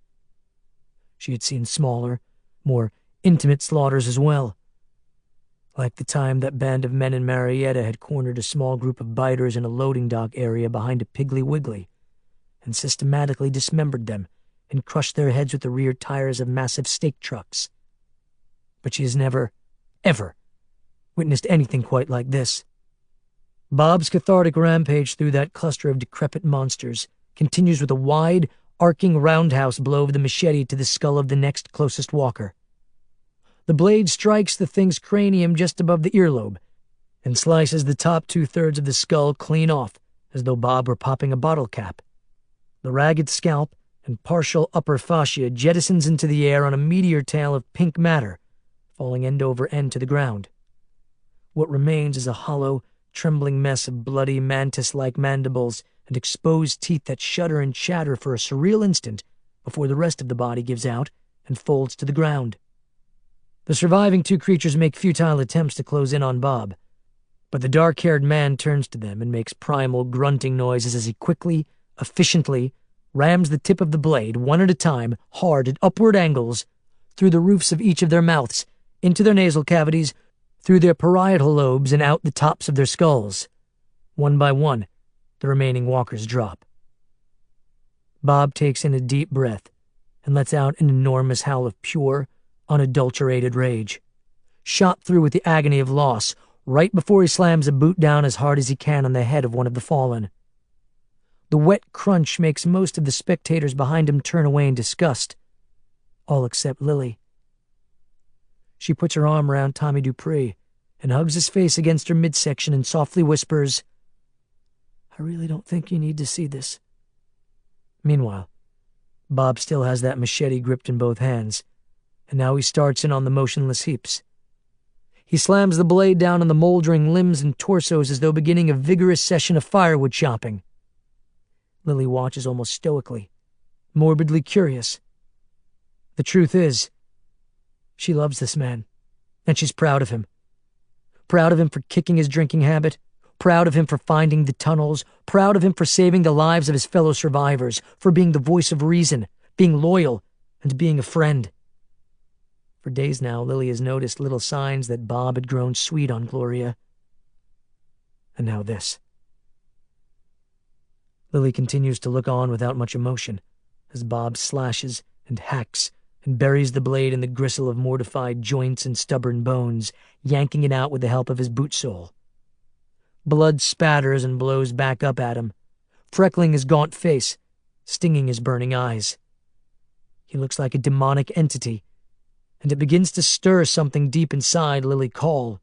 She had seen smaller, more intimate slaughters as well, like the time that band of men in Marietta had cornered a small group of biters in a loading dock area behind a Piggly Wiggly and systematically dismembered them and crushed their heads with the rear tires of massive steak trucks. But she has never, ever, witnessed anything quite like this. Bob's cathartic rampage through that cluster of decrepit monsters continues with a wide, arcing roundhouse blow of the machete to the skull of the next closest walker. The blade strikes the thing's cranium just above the earlobe and slices the top 2/3 of the skull clean off, as though Bob were popping a bottle cap. The ragged scalp and partial upper fascia jettisons into the air on a meteor tail of pink matter, falling end over end to the ground. What remains is a hollow, trembling mess of bloody, mantis-like mandibles and exposed teeth that shudder and chatter for a surreal instant before the rest of the body gives out and folds to the ground. The surviving 2 creatures make futile attempts to close in on Bob, but the dark-haired man turns to them and makes primal grunting noises as he quickly, efficiently, rams the tip of the blade, one at a time, hard at upward angles, through the roofs of each of their mouths, into their nasal cavities, through their parietal lobes, and out the tops of their skulls. One by one, the remaining walkers drop. Bob takes in a deep breath and lets out an enormous howl of pure, unadulterated rage, shot through with the agony of loss, right before he slams a boot down as hard as he can on the head of one of the fallen. The wet crunch makes most of the spectators behind him turn away in disgust, all except Lily. She puts her arm around Tommy Dupree and hugs his face against her midsection and softly whispers, "I really don't think you need to see this." Meanwhile, Bob still has that machete gripped in both hands, and now he starts in on the motionless heaps. He slams the blade down on the moldering limbs and torsos as though beginning a vigorous session of firewood chopping. Lily watches almost stoically, morbidly curious. The truth is, she loves this man, and she's proud of him. Proud of him for kicking his drinking habit, proud of him for finding the tunnels, proud of him for saving the lives of his fellow survivors, for being the voice of reason, being loyal, and being a friend. For days now, Lily has noticed little signs that Bob had grown sweet on Gloria. And now this. Lily continues to look on without much emotion as Bob slashes and hacks and buries the blade in the gristle of mortified joints and stubborn bones, yanking it out with the help of his boot sole. Blood spatters and blows back up at him, freckling his gaunt face, stinging his burning eyes. He looks like a demonic entity, and it begins to stir something deep inside Lily Call.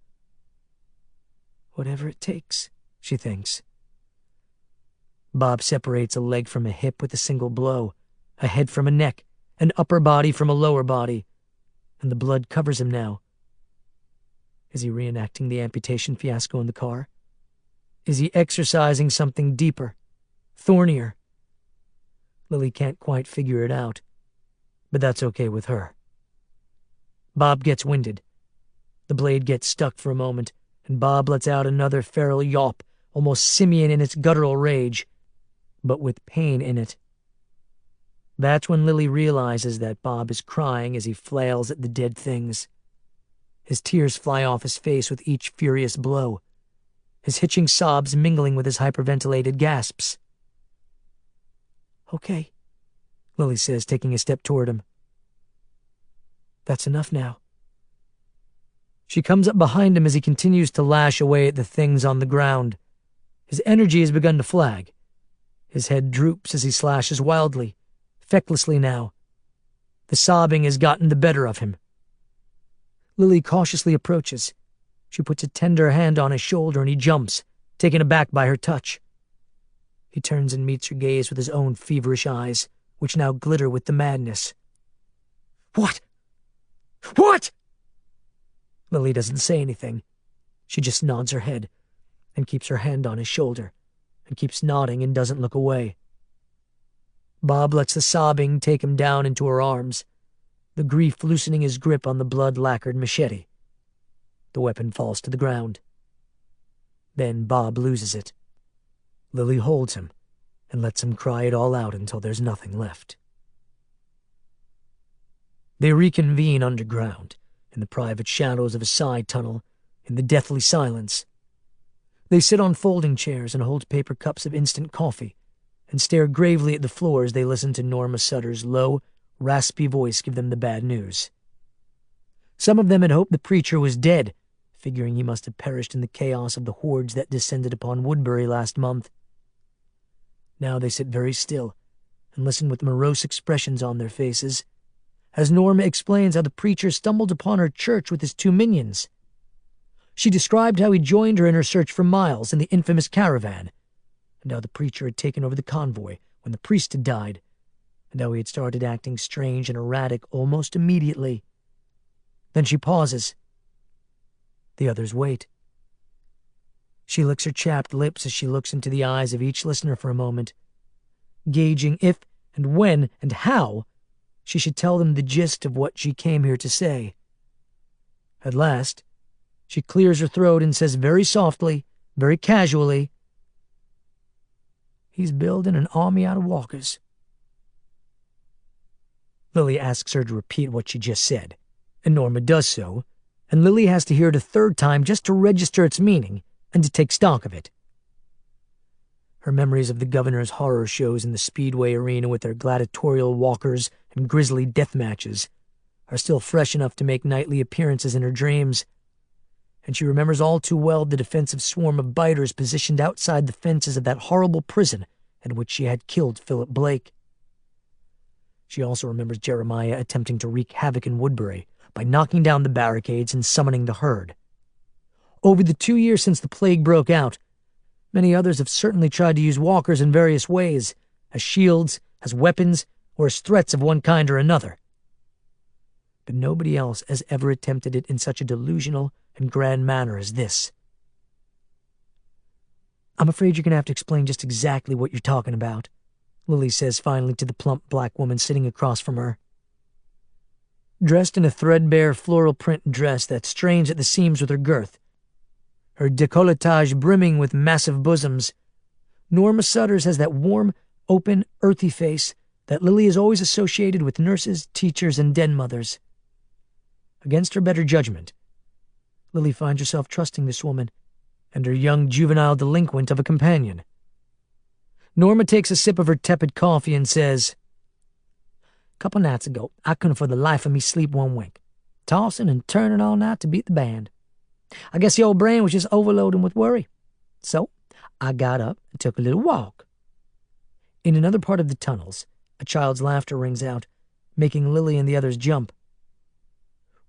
Whatever it takes, she thinks. Bob separates a leg from a hip with a single blow, a head from a neck, an upper body from a lower body, and the blood covers him now. Is he reenacting the amputation fiasco in the car? Is he exercising something deeper, thornier? Lily can't quite figure it out, but that's okay with her. Bob gets winded. The blade gets stuck for a moment, and Bob lets out another feral yawp, almost simian in its guttural rage, but with pain in it. That's when Lily realizes that Bob is crying as he flails at the dead things. His tears fly off his face with each furious blow, his hitching sobs mingling with his hyperventilated gasps. "Okay," Lily says, taking a step toward him. "That's enough now." She comes up behind him as he continues to lash away at the things on the ground. His energy has begun to flag. His head droops as he slashes wildly, fecklessly now. The sobbing has gotten the better of him. Lily cautiously approaches. She puts a tender hand on his shoulder and he jumps, taken aback by her touch. He turns and meets her gaze with his own feverish eyes, which now glitter with the madness. "What? What?" Lily doesn't say anything. She just nods her head and keeps her hand on his shoulder and keeps nodding and doesn't look away. Bob lets the sobbing take him down into her arms, the grief loosening his grip on the blood-lacquered machete. The weapon falls to the ground. Then Bob loses it. Lily holds him and lets him cry it all out until there's nothing left. They reconvene underground, in the private shadows of a side tunnel, in the deathly silence. They sit on folding chairs and hold paper cups of instant coffee, and stare gravely at the floor as they listen to Norma Sutter's low, raspy voice give them the bad news. Some of them had hoped the preacher was dead, figuring he must have perished in the chaos of the hordes that descended upon Woodbury last month. Now they sit very still and listen with morose expressions on their faces, as Norma explains how the preacher stumbled upon her church with his 2 minions. She described how he joined her in her search for Miles in the infamous caravan, and how the preacher had taken over the convoy when the priest had died, and how he had started acting strange and erratic almost immediately. Then she pauses. The others wait. She licks her chapped lips as she looks into the eyes of each listener for a moment, gauging if and when and how she should tell them the gist of what she came here to say. At last, she clears her throat and says very softly, very casually, "He's building an army out of walkers." Lily asks her to repeat what she just said, and Norma does so, and Lily has to hear it a third time just to register its meaning and to take stock of it. Her memories of the governor's horror shows in the Speedway arena with their gladiatorial walkers and grisly death matches are still fresh enough to make nightly appearances in her dreams, and she remembers all too well the defensive swarm of biters positioned outside the fences of that horrible prison at which she had killed Philip Blake. She also remembers Jeremiah attempting to wreak havoc in Woodbury by knocking down the barricades and summoning the herd. Over the 2 years since the plague broke out, many others have certainly tried to use walkers in various ways, as shields, as weapons, or as threats of one kind or another. But nobody else has ever attempted it in such a delusional and grand manner as this. "I'm afraid you're going to have to explain just exactly what you're talking about," Lily says finally to the plump black woman sitting across from her. Dressed in a threadbare floral print dress that strains at the seams with her girth, her décolletage brimming with massive bosoms, Norma Sutters has that warm, open, earthy face that Lily has always associated with nurses, teachers, and den mothers. Against her better judgment, Lily finds herself trusting this woman and her young juvenile delinquent of a companion. Norma takes a sip of her tepid coffee and says, "Couple nights ago, I couldn't for the life of me sleep one wink, tossing and turning all night to beat the band. I guess the old brain was just overloading with worry. So I got up and took a little walk." In another part of the tunnels, a child's laughter rings out, making Lily and the others jump.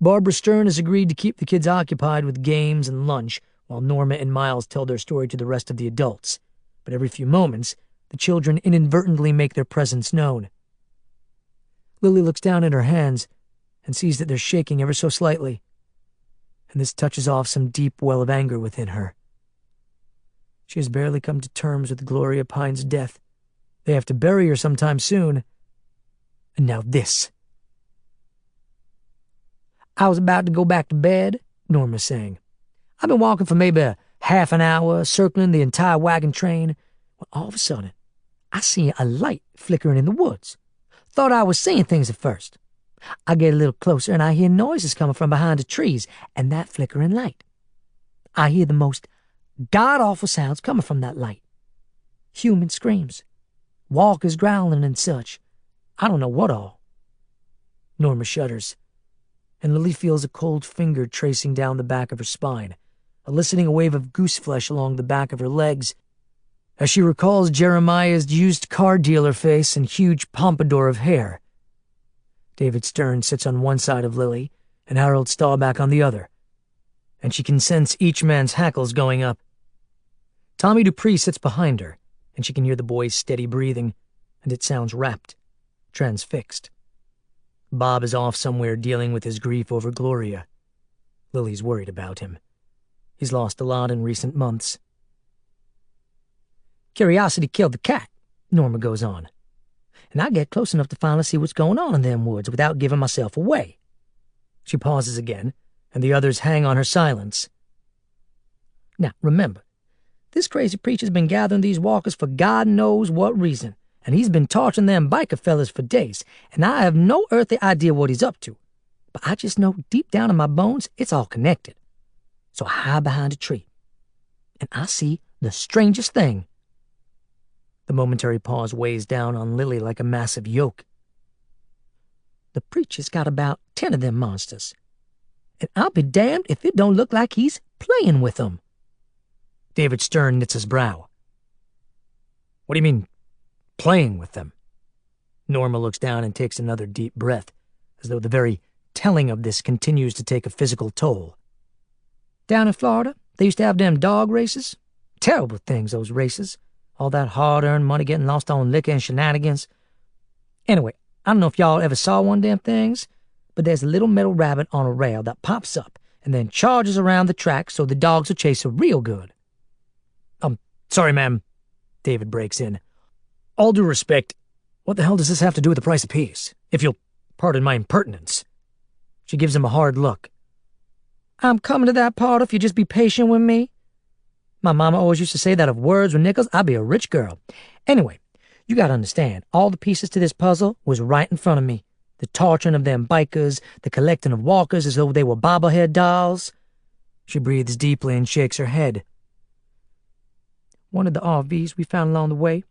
Barbara Stern has agreed to keep the kids occupied with games and lunch while Norma and Miles tell their story to the rest of the adults. But every few moments, the children inadvertently make their presence known. Lily looks down at her hands and sees that they're shaking ever so slightly, and this touches off some deep well of anger within her. She has barely come to terms with Gloria Pine's death. They have to bury her sometime soon. And now this. "I was about to go back to bed," Norma's saying. "I've been walking for maybe a half an hour, circling the entire wagon train, when all of a sudden, I see a light flickering in the woods. Thought I was seeing things at first. I get a little closer and I hear noises coming from behind the trees and that flickering light. I hear the most god-awful sounds coming from that light. Human screams, walkers growling and such. I don't know what all." Norma shudders, and Lily feels a cold finger tracing down the back of her spine, eliciting a wave of gooseflesh along the back of her legs, as she recalls Jeremiah's used car dealer face and huge pompadour of hair. David Stern sits on one side of Lily, and Harold Staubach on the other, and she can sense each man's hackles going up. Tommy Dupree sits behind her, and she can hear the boy's steady breathing, and it sounds rapt, transfixed. Bob is off somewhere dealing with his grief over Gloria. Lily's worried about him. He's lost a lot in recent months. "Curiosity killed the cat," Norma goes on. "And I get close enough to finally see what's going on in them woods without giving myself away." She pauses again, and the others hang on her silence. "Now, remember, this crazy preacher's been gathering these walkers for God knows what reason, and he's been torturing them biker fellas for days, and I have no earthly idea what he's up to. But I just know deep down in my bones it's all connected. So I hide behind a tree, and I see the strangest thing." The momentary pause weighs down on Lily like a massive yoke. "The preacher's got about 10 of them monsters, and I'll be damned if it don't look like he's playing with them." David Stern knits his brow. "What do you mean, playing with them?" Norma looks down and takes another deep breath, as though the very telling of this continues to take a physical toll. "Down in Florida, they used to have them dog races. Terrible things, those races. All that hard-earned money getting lost on liquor and shenanigans. Anyway, I don't know if y'all ever saw one of them things, but there's a little metal rabbit on a rail that pops up and then charges around the track so the dogs will chase her real good." "Sorry, ma'am," David breaks in. "All due respect, what the hell does this have to do with the price of peace? If you'll pardon my impertinence." She gives him a hard look. "I'm coming to that part if you just be patient with me. My mama always used to say that if words were nickels, I'd be a rich girl. Anyway, you gotta understand, all the pieces to this puzzle was right in front of me. The torturing of them bikers, the collecting of walkers as though they were bobblehead dolls." She breathes deeply and shakes her head. "One of the RVs we found along the way,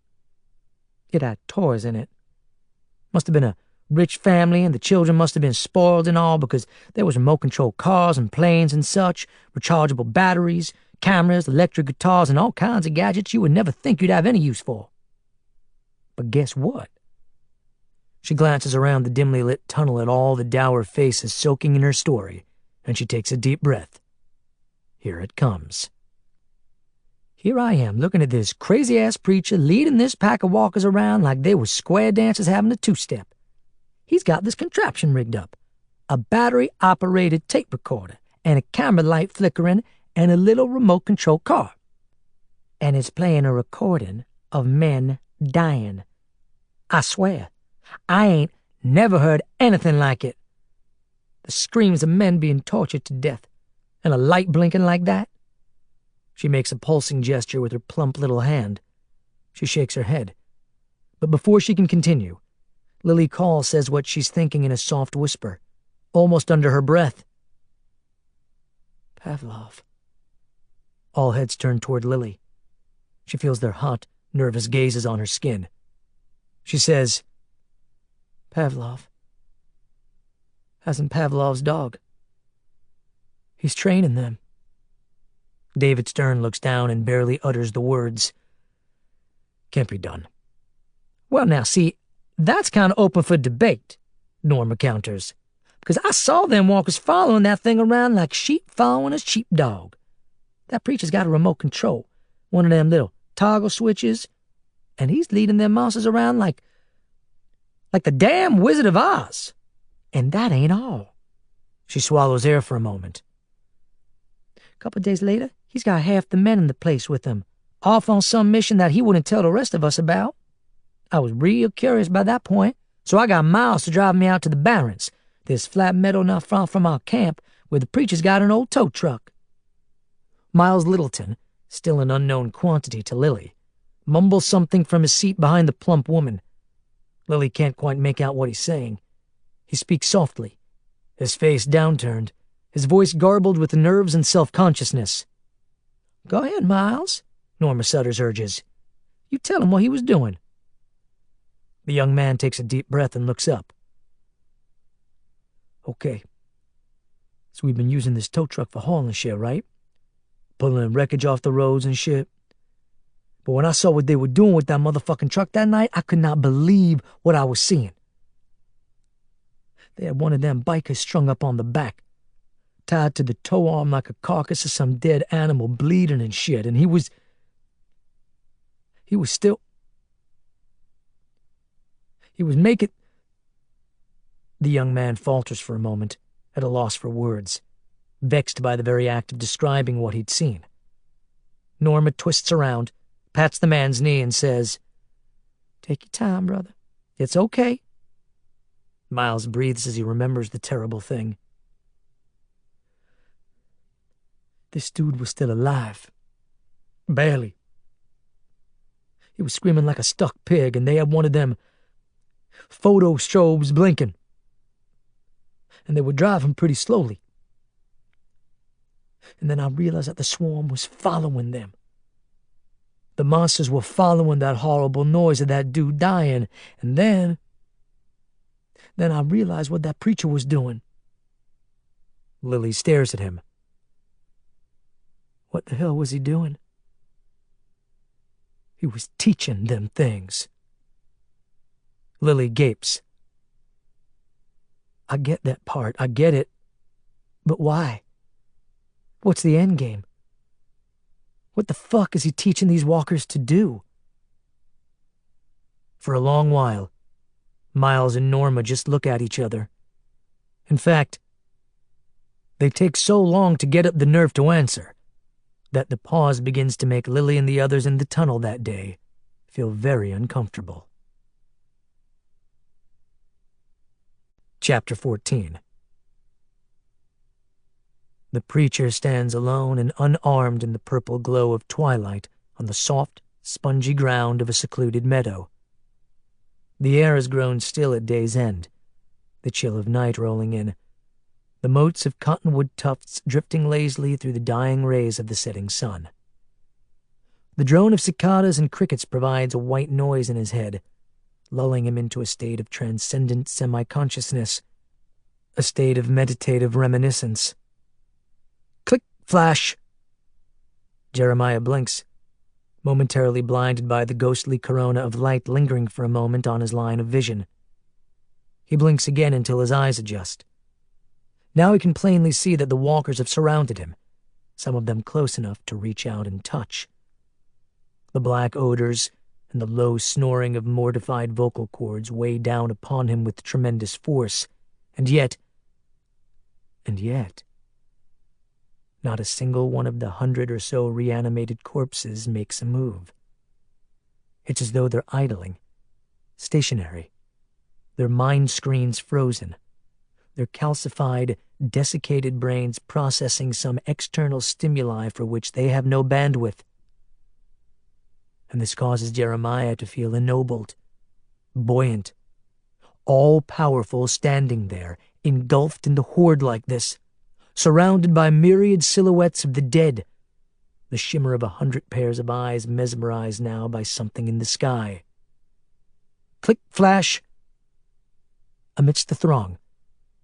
it had toys in it. Must have been a rich family, and the children must have been spoiled and all because there was remote-controlled cars and planes and such, rechargeable batteries, cameras, electric guitars, and all kinds of gadgets you would never think you'd have any use for. But guess what?" She glances around the dimly lit tunnel at all the dour faces soaking in her story, and she takes a deep breath. Here it comes. "Here I am looking at this crazy-ass preacher leading this pack of walkers around like they were square dancers having a two-step. He's got this contraption rigged up, a battery-operated tape recorder, and a camera light flickering, and a little remote-control car. And it's playing a recording of men dying. I swear, I ain't never heard anything like it. The screams of men being tortured to death, and a light blinking like that." She makes a pulsing gesture with her plump little hand. She shakes her head. But before she can continue, Lily Call says what she's thinking in a soft whisper, almost under her breath. "Pavlov." All heads turn toward Lily. She feels their hot, nervous gazes on her skin. She says, Pavlov. Hasn't Pavlov's dog. He's training them. David Stern looks down and barely utters the words. Can't be done. Well, now, see, that's kind of open for debate, Norma counters. Because I saw them walkers following that thing around like sheep following a sheepdog. That preacher's got a remote control, one of them little toggle switches, and he's leading them monsters around like the damn Wizard of Oz. And that ain't all. She swallows air for a moment. A couple of days later, he's got half the men in the place with him, off on some mission that he wouldn't tell the rest of us about. I was real curious by that point, so I got Miles to drive me out to the Barrens, this flat meadow not far from our camp, where the preacher's got an old tow truck. Miles Littleton, still an unknown quantity to Lily, mumbles something from his seat behind the plump woman. Lily can't quite make out what he's saying. He speaks softly, his face downturned, his voice garbled with nerves and self-consciousness. Go ahead, Miles, Norma Sutters urges. You tell him what he was doing. The young man takes a deep breath and looks up. Okay. So we've been using this tow truck for hauling shit, right? Pulling wreckage off the roads and shit. But when I saw what they were doing with that motherfucking truck that night, I could not believe what I was seeing. They had one of them bikers strung up on the back, tied to the tow arm like a carcass of some dead animal, bleeding and shit, and he was making... The young man falters for a moment, at a loss for words, vexed by the very act of describing what he'd seen. Norma twists around, pats the man's knee, and says, Take your time, brother. It's okay. Miles breathes as he remembers the terrible thing. This dude was still alive. Barely. He was screaming like a stuck pig, and they had one of them photo strobes blinking. And they were driving pretty slowly. And then I realized that the swarm was following them. The monsters were following that horrible noise of that dude dying, and then I realized what that preacher was doing. Lily stares at him. What the hell was he doing? He was teaching them things. Lily gapes. I get that part. I get it. But why? What's the end game? What the fuck is he teaching these walkers to do? For a long while, Miles and Norma just look at each other. In fact, they take so long to get up the nerve to answer that the pause begins to make Lily and the others in the tunnel that day feel very uncomfortable. Chapter 14. The preacher stands alone and unarmed in the purple glow of twilight on the soft, spongy ground of a secluded meadow. The air has grown still at day's end, the chill of night rolling in, the motes of cottonwood tufts drifting lazily through the dying rays of the setting sun. The drone of cicadas and crickets provides a white noise in his head, lulling him into a state of transcendent semi-consciousness, a state of meditative reminiscence. Click, flash. Jeremiah blinks, momentarily blinded by the ghostly corona of light lingering for a moment on his line of vision. He blinks again until his eyes adjust. Now he can plainly see that the walkers have surrounded him, some of them close enough to reach out and touch. The black odors and the low snoring of mortified vocal cords weigh down upon him with tremendous force, and yet, not a single one of the 100 or so reanimated corpses makes a move. It's as though they're idling, stationary, their mind screens frozen, their calcified, desiccated brains processing some external stimuli for which they have no bandwidth. And this causes Jeremiah to feel ennobled, buoyant, all-powerful, standing there, engulfed in the horde like this, surrounded by myriad silhouettes of the dead, the shimmer of 100 pairs of eyes mesmerized now by something in the sky. Click, flash! Amidst the throng,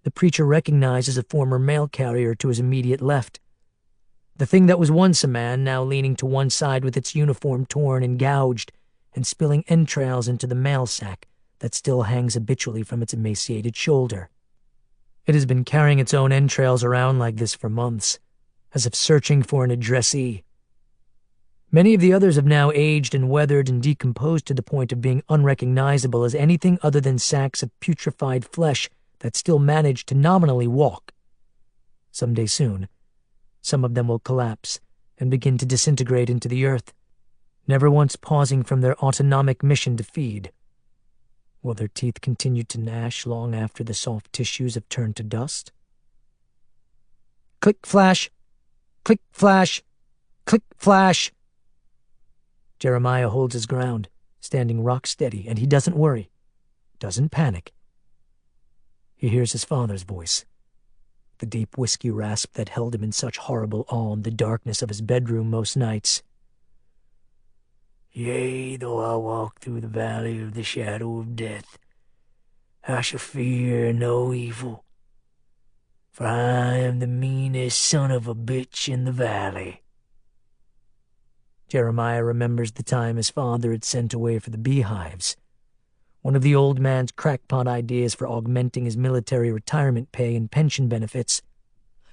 the preacher recognizes a former mail carrier to his immediate left. The thing that was once a man, now leaning to one side with its uniform torn and gouged, and spilling entrails into the mail sack that still hangs habitually from its emaciated shoulder. It has been carrying its own entrails around like this for months, as if searching for an addressee. Many of the others have now aged and weathered and decomposed to the point of being unrecognizable as anything other than sacks of putrefied flesh that still manage to nominally walk. Someday soon, some of them will collapse and begin to disintegrate into the earth, never once pausing from their autonomic mission to feed. Will their teeth continue to gnash long after the soft tissues have turned to dust? Click, flash! Click, flash! Click, flash! Jeremiah holds his ground, standing rock steady, and he doesn't worry, doesn't panic. He hears his father's voice, the deep whiskey rasp that held him in such horrible awe in the darkness of his bedroom most nights. Yea, though I walk through the valley of the shadow of death, I shall fear no evil, for I am the meanest son of a bitch in the valley. Jeremiah remembers the time his father had sent away for the beehives, one of the old man's crackpot ideas for augmenting his military retirement pay and pension benefits,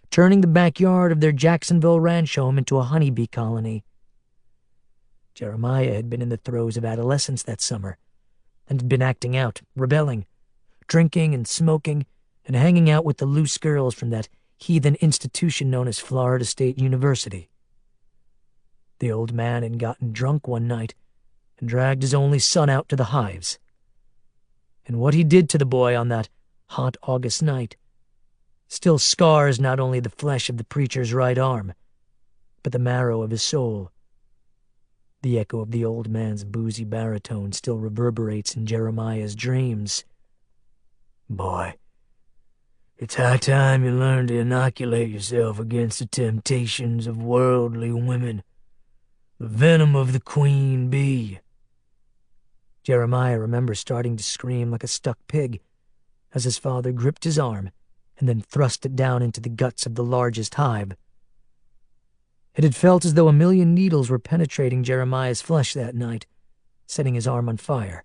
turning the backyard of their Jacksonville ranch home into a honeybee colony. Jeremiah had been in the throes of adolescence that summer, and had been acting out, rebelling, drinking and smoking, and hanging out with the loose girls from that heathen institution known as Florida State University. The old man had gotten drunk one night and dragged his only son out to the hives. And what he did to the boy on that hot August night still scars not only the flesh of the preacher's right arm, but the marrow of his soul. The echo of the old man's boozy baritone still reverberates in Jeremiah's dreams. Boy, it's high time you learn to inoculate yourself against the temptations of worldly women, the venom of the queen bee. Jeremiah remembers starting to scream like a stuck pig as his father gripped his arm and then thrust it down into the guts of the largest hive. It had felt as though a million needles were penetrating Jeremiah's flesh that night, setting his arm on fire,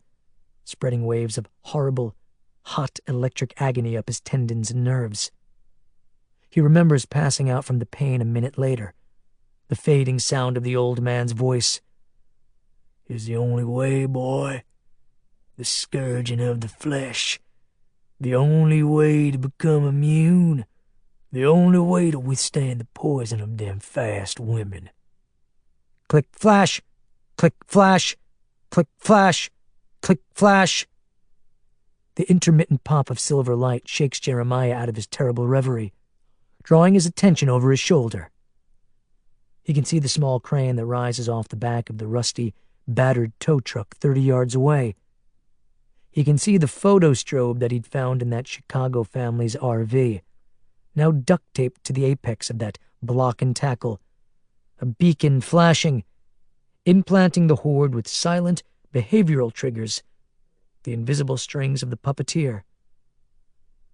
spreading waves of horrible, hot electric agony up his tendons and nerves. He remembers passing out from the pain a minute later, the fading sound of the old man's voice. Is the only way, boy. The scourging of the flesh. The only way to become immune. The only way to withstand the poison of them fast women. Click, flash! Click, flash! Click, flash! Click, flash! The intermittent pop of silver light shakes Jeremiah out of his terrible reverie, drawing his attention over his shoulder. He can see the small crane that rises off the back of the rusty, battered tow truck 30 yards away. He can see the photo strobe that he'd found in that Chicago family's RV, now duct-taped to the apex of that block and tackle, a beacon flashing, implanting the horde with silent, behavioral triggers, the invisible strings of the puppeteer.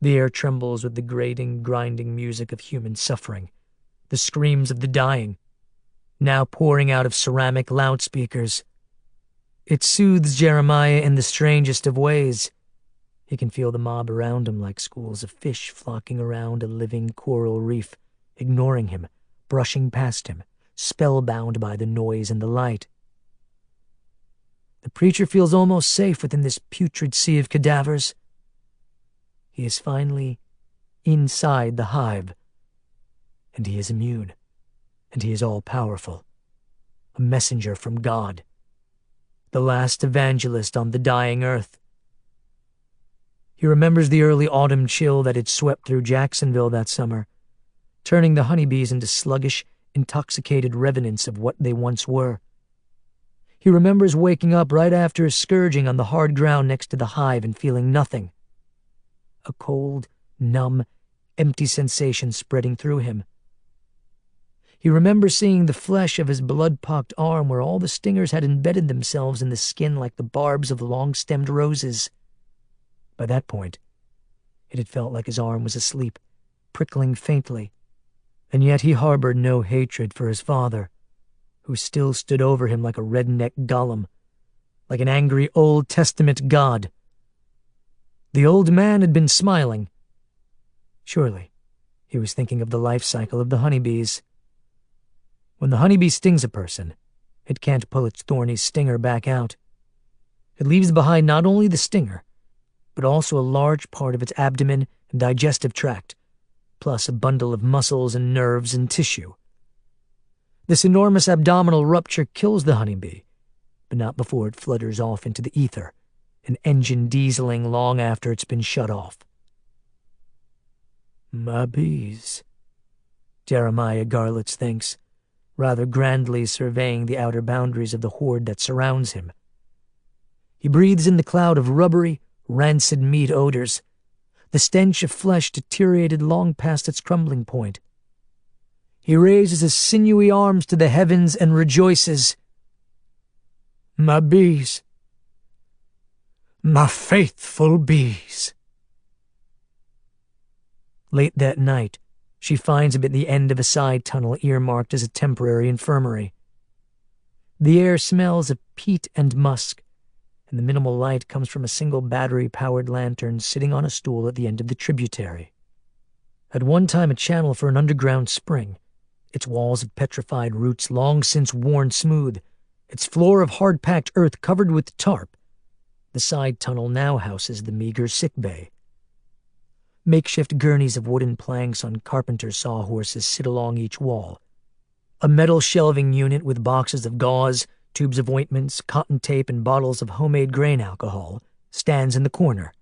The air trembles with the grating, grinding music of human suffering, the screams of the dying, now pouring out of ceramic loudspeakers. It soothes Jeremiah in the strangest of ways. He can feel the mob around him like schools of fish flocking around a living coral reef, ignoring him, brushing past him, spellbound by the noise and the light. The preacher feels almost safe within this putrid sea of cadavers. He is finally inside the hive, and he is immune, and he is all-powerful, a messenger from God, the last evangelist on the dying earth. He remembers the early autumn chill that had swept through Jacksonville that summer, turning the honeybees into sluggish, intoxicated revenants of what they once were. He remembers waking up right after a scourging on the hard ground next to the hive and feeling nothing. A cold, numb, empty sensation spreading through him. He remembers seeing the flesh of his blood-pocked arm where all the stingers had embedded themselves in the skin like the barbs of long-stemmed roses. By that point, it had felt like his arm was asleep, prickling faintly, and yet he harbored no hatred for his father, who still stood over him like a redneck golem, like an angry Old Testament god. The old man had been smiling. Surely, he was thinking of the life cycle of the honeybees. When the honeybee stings a person, it can't pull its thorny stinger back out. It leaves behind not only the stinger, but also a large part of its abdomen and digestive tract, plus a bundle of muscles and nerves and tissue. This enormous abdominal rupture kills the honeybee, but not before it flutters off into the ether, an engine dieseling long after it's been shut off. My bees, Jeremiah Garlitz thinks, rather grandly surveying the outer boundaries of the horde that surrounds him. He breathes in the cloud of rubbery, rancid meat odors, the stench of flesh deteriorated long past its crumbling point. He raises his sinewy arms to the heavens and rejoices. My bees, my faithful bees. Late that night, she finds him at the end of a side tunnel earmarked as a temporary infirmary. The air smells of peat and musk, and the minimal light comes from a single battery-powered lantern sitting on a stool at the end of the tributary. At one time a channel for an underground spring, its walls of petrified roots long since worn smooth, its floor of hard-packed earth covered with tarp, the side tunnel now houses the meager sick bay. Makeshift gurneys of wooden planks on carpenter's sawhorses sit along each wall. A metal shelving unit with boxes of gauze, tubes of ointments, cotton tape, and bottles of homemade grain alcohol stands in the corner.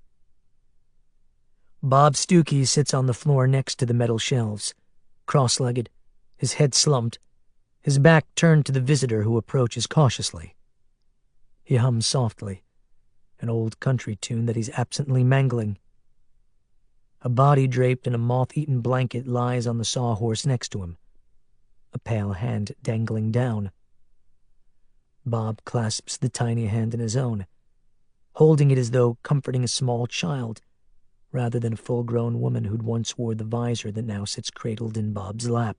Bob Stuckey sits on the floor next to the metal shelves, cross-legged, his head slumped, his back turned to the visitor who approaches cautiously. He hums softly, an old country tune that he's absently mangling. A body draped in a moth-eaten blanket lies on the sawhorse next to him, a pale hand dangling down. Bob clasps the tiny hand in his own, holding it as though comforting a small child, rather than a full-grown woman who'd once wore the visor that now sits cradled in Bob's lap.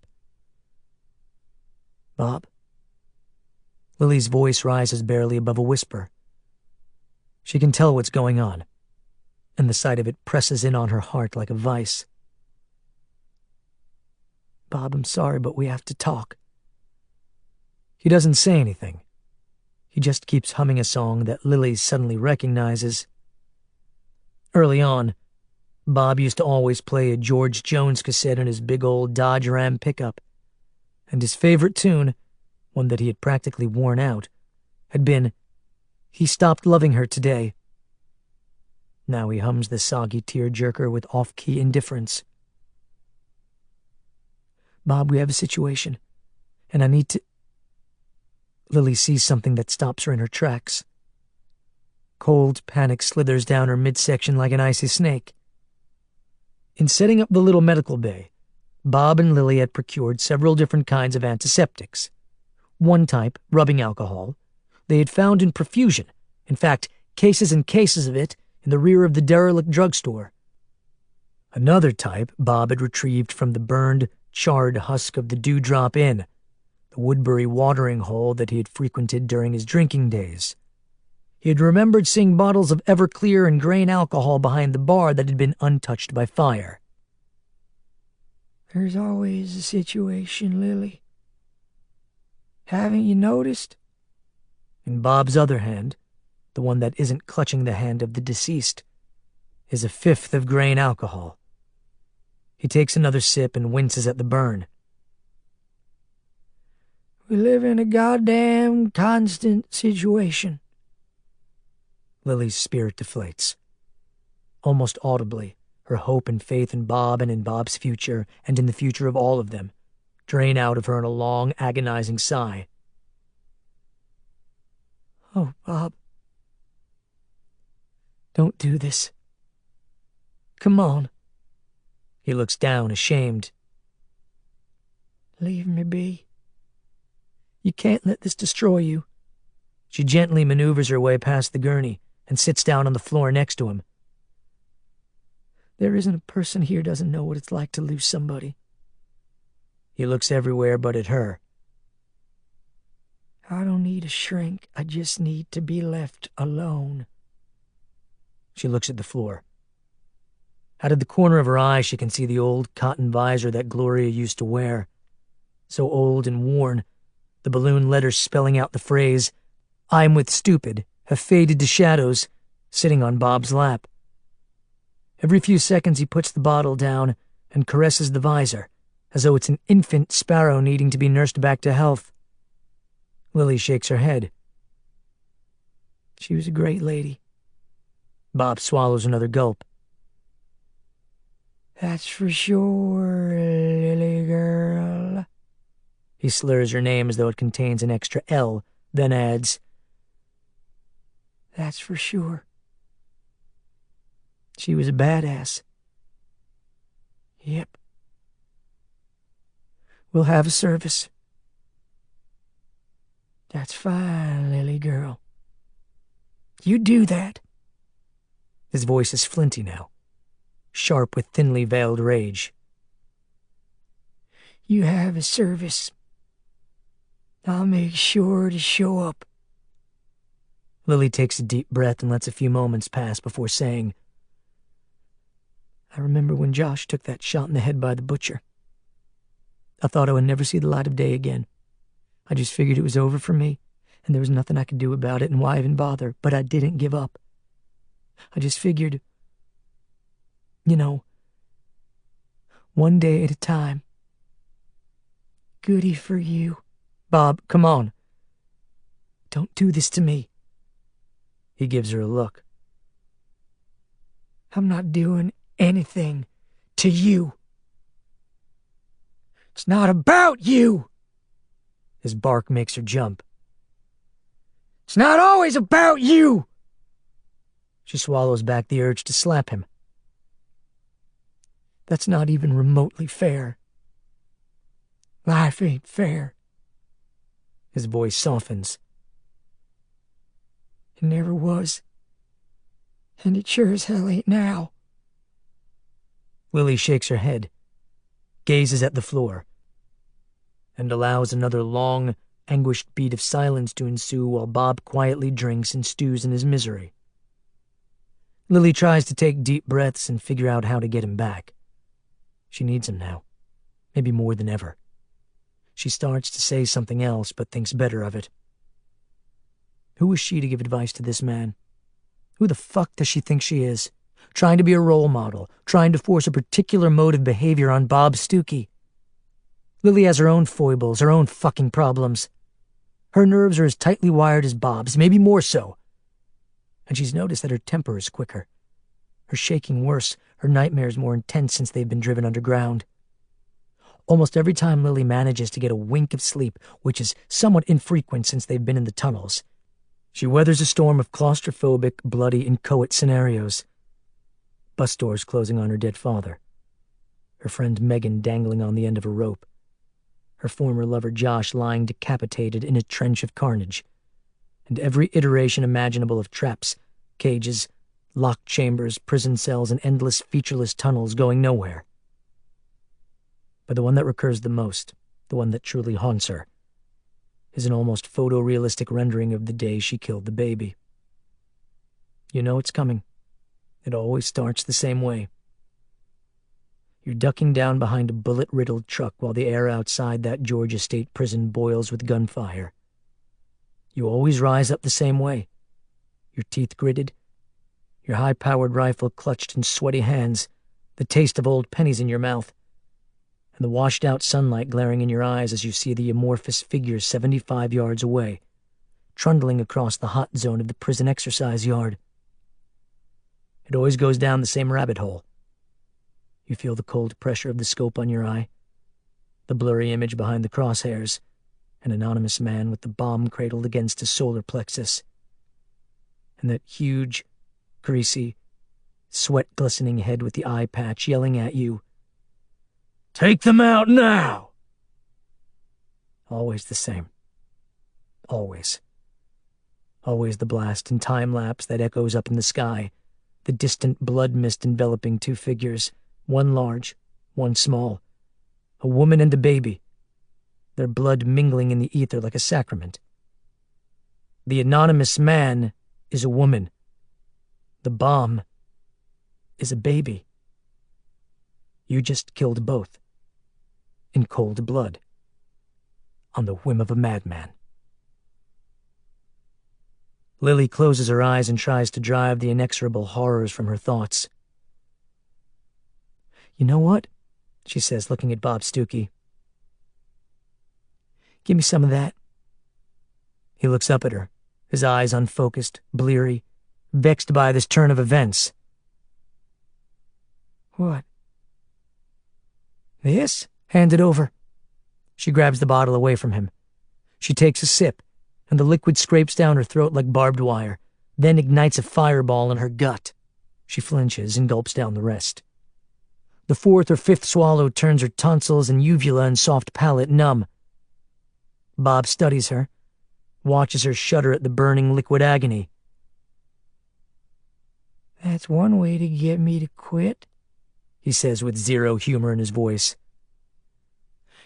Bob? Lily's voice rises barely above a whisper. She can tell what's going on, and the sight of it presses in on her heart like a vice. Bob, I'm sorry, but we have to talk. He doesn't say anything. He just keeps humming a song that Lily suddenly recognizes. Early on, Bob used to always play a George Jones cassette on his big old Dodge Ram pickup, and his favorite tune, one that he had practically worn out, had been He Stopped Loving Her Today. Now he hums the soggy tearjerker with off-key indifference. Bob, we have a situation, and I need to... Lily sees something that stops her in her tracks. Cold panic slithers down her midsection like an icy snake. In setting up the little medical bay, Bob and Lily had procured several different kinds of antiseptics. One type, rubbing alcohol, they had found in profusion, in fact, cases and cases of it, in the rear of the derelict drugstore. Another type Bob had retrieved from the burned, charred husk of the Dewdrop Inn, the Woodbury watering hole that he had frequented during his drinking days. He had remembered seeing bottles of Everclear and grain alcohol behind the bar that had been untouched by fire. There's always a situation, Lily. Haven't you noticed? In Bob's other hand, the one that isn't clutching the hand of the deceased, is a fifth of grain alcohol. He takes another sip and winces at the burn. We live in a goddamn constant situation. Lily's spirit deflates. Almost audibly, her hope and faith in Bob and in Bob's future and in the future of all of them drain out of her in a long, agonizing sigh. Oh, Bob. Don't do this. Come on. He looks down, ashamed. Leave me be. You can't let this destroy you. She gently maneuvers her way past the gurney and sits down on the floor next to him. There isn't a person here doesn't know what it's like to lose somebody. He looks everywhere but at her. I don't need a shrink. I just need to be left alone. She looks at the floor. Out of the corner of her eye, she can see the old cotton visor that Gloria used to wear. So old and worn, the balloon letters spelling out the phrase, "I'm with stupid," have faded to shadows, sitting on Bob's lap. Every few seconds he puts the bottle down and caresses the visor, as though it's an infant sparrow needing to be nursed back to health. Lily shakes her head. She was a great lady. Bob swallows another gulp. That's for sure, Lily girl. He slurs her name as though it contains an extra L, then adds, That's for sure. She was a badass. Yep. We'll have a service. That's fine, Lily girl. You do that. His voice is flinty now, sharp with thinly veiled rage. You have a service. I'll make sure to show up. Lily takes a deep breath and lets a few moments pass before saying, I remember when Josh took that shot in the head by the butcher. I thought I would never see the light of day again. I just figured it was over for me, and there was nothing I could do about it, and why even bother, but I didn't give up. I just figured, one day at a time. Goody for you. Bob, come on. Don't do this to me. He gives her a look. I'm not doing anything to you. It's not about you. His bark makes her jump. It's not always about you. She swallows back the urge to slap him. That's not even remotely fair. Life ain't fair. His voice softens. It never was. And it sure as hell ain't now. Lily shakes her head, gazes at the floor, and allows another long, anguished beat of silence to ensue while Bob quietly drinks and stews in his misery. Lily tries to take deep breaths and figure out how to get him back. She needs him now, maybe more than ever. She starts to say something else, but thinks better of it. Who is she to give advice to this man? Who the fuck does she think she is? Trying to be a role model, trying to force a particular mode of behavior on Bob Stuckey. Lily has her own foibles, her own fucking problems. Her nerves are as tightly wired as Bob's, maybe more so. And she's noticed that her temper is quicker. Her shaking worse, her nightmares more intense since they've been driven underground. Almost every time Lily manages to get a wink of sleep, which is somewhat infrequent since they've been in the tunnels, she weathers a storm of claustrophobic, bloody, inchoate scenarios. Bus doors closing on her dead father. Her friend Megan dangling on the end of a rope. Her former lover Josh lying decapitated in a trench of carnage. And every iteration imaginable of traps, cages, locked chambers, prison cells, and endless featureless tunnels going nowhere. But the one that recurs the most, the one that truly haunts her, is an almost photorealistic rendering of the day she killed the baby. You know it's coming. It always starts the same way. You're ducking down behind a bullet-riddled truck while the air outside that Georgia State prison boils with gunfire. You always rise up the same way, your teeth gritted, your high-powered rifle clutched in sweaty hands, the taste of old pennies in your mouth, and the washed-out sunlight glaring in your eyes as you see the amorphous figure 75 yards away, trundling across the hot zone of the prison exercise yard. It always goes down the same rabbit hole. You feel the cold pressure of the scope on your eye, the blurry image behind the crosshairs, an anonymous man with the bomb cradled against his solar plexus, and that huge, greasy, sweat-glistening head with the eye patch yelling at you, "Take them out now!" Always the same. Always. Always the blast and time-lapse that echoes up in the sky, the distant blood mist enveloping two figures, one large, one small, a woman and a baby, their blood mingling in the ether like a sacrament. The anonymous man is a woman. The bomb is a baby. You just killed both. In cold blood. On the whim of a madman. Lily closes her eyes and tries to drive the inexorable horrors from her thoughts. "You know what?" she says, looking at Bob Stuckey. "Give me some of that." He looks up at her, his eyes unfocused, bleary, vexed by this turn of events. "What?" "This? Hand it over." She grabs the bottle away from him. She takes a sip, and the liquid scrapes down her throat like barbed wire, then ignites a fireball in her gut. She flinches and gulps down the rest. The fourth or fifth swallow turns her tonsils and uvula and soft palate numb. Bob studies her, watches her shudder at the burning liquid agony. "That's one way to get me to quit," he says with zero humor in his voice.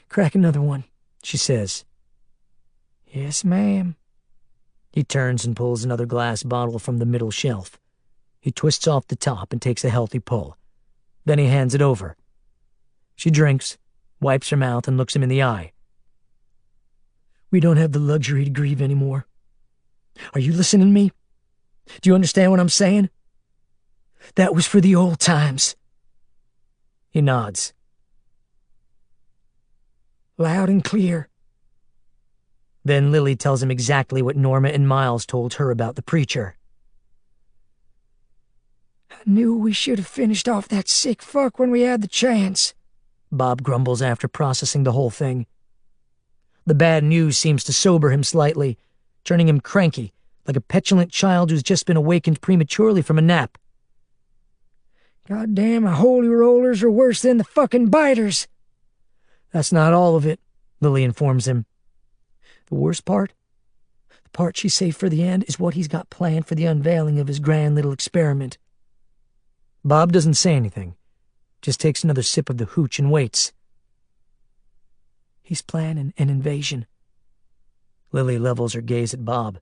"Crack another one," she says. "Yes, ma'am." He turns and pulls another glass bottle from the middle shelf. He twists off the top and takes a healthy pull. Then he hands it over. She drinks, wipes her mouth, and looks him in the eye. "We don't have the luxury to grieve anymore. Are you listening to me? Do you understand what I'm saying? That was for the old times." He nods. "Loud and clear." Then Lily tells him exactly what Norma and Miles told her about the preacher. "I knew we should have finished off that sick fuck when we had the chance," Bob grumbles after processing the whole thing. The bad news seems to sober him slightly, turning him cranky, like a petulant child who's just been awakened prematurely from a nap. "Goddamn, the holy rollers are worse than the fucking biters." "That's not all of it," Lily informs him. "The worst part, the part she saved for the end, is what he's got planned for the unveiling of his grand little experiment." Bob doesn't say anything, just takes another sip of the hooch and waits. "He's planning an invasion." Lily levels her gaze at Bob.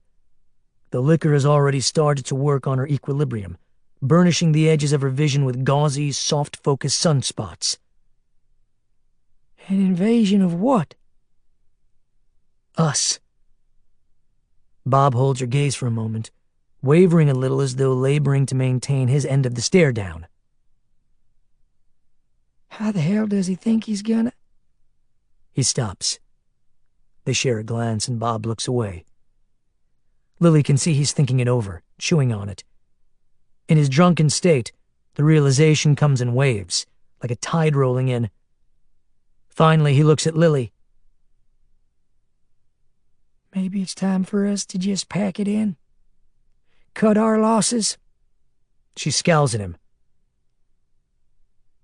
The liquor has already started to work on her equilibrium, burnishing the edges of her vision with gauzy, soft-focus sunspots. "An invasion of what?" "Us." Bob holds her gaze for a moment, wavering a little as though laboring to maintain his end of the stare-down. "How the hell does he think he's gonna—" He stops. They share a glance and Bob looks away. Lily can see he's thinking it over, chewing on it. In his drunken state, the realization comes in waves, like a tide rolling in. Finally, he looks at Lily. "Maybe it's time for us to just pack it in. Cut our losses." She scowls at him.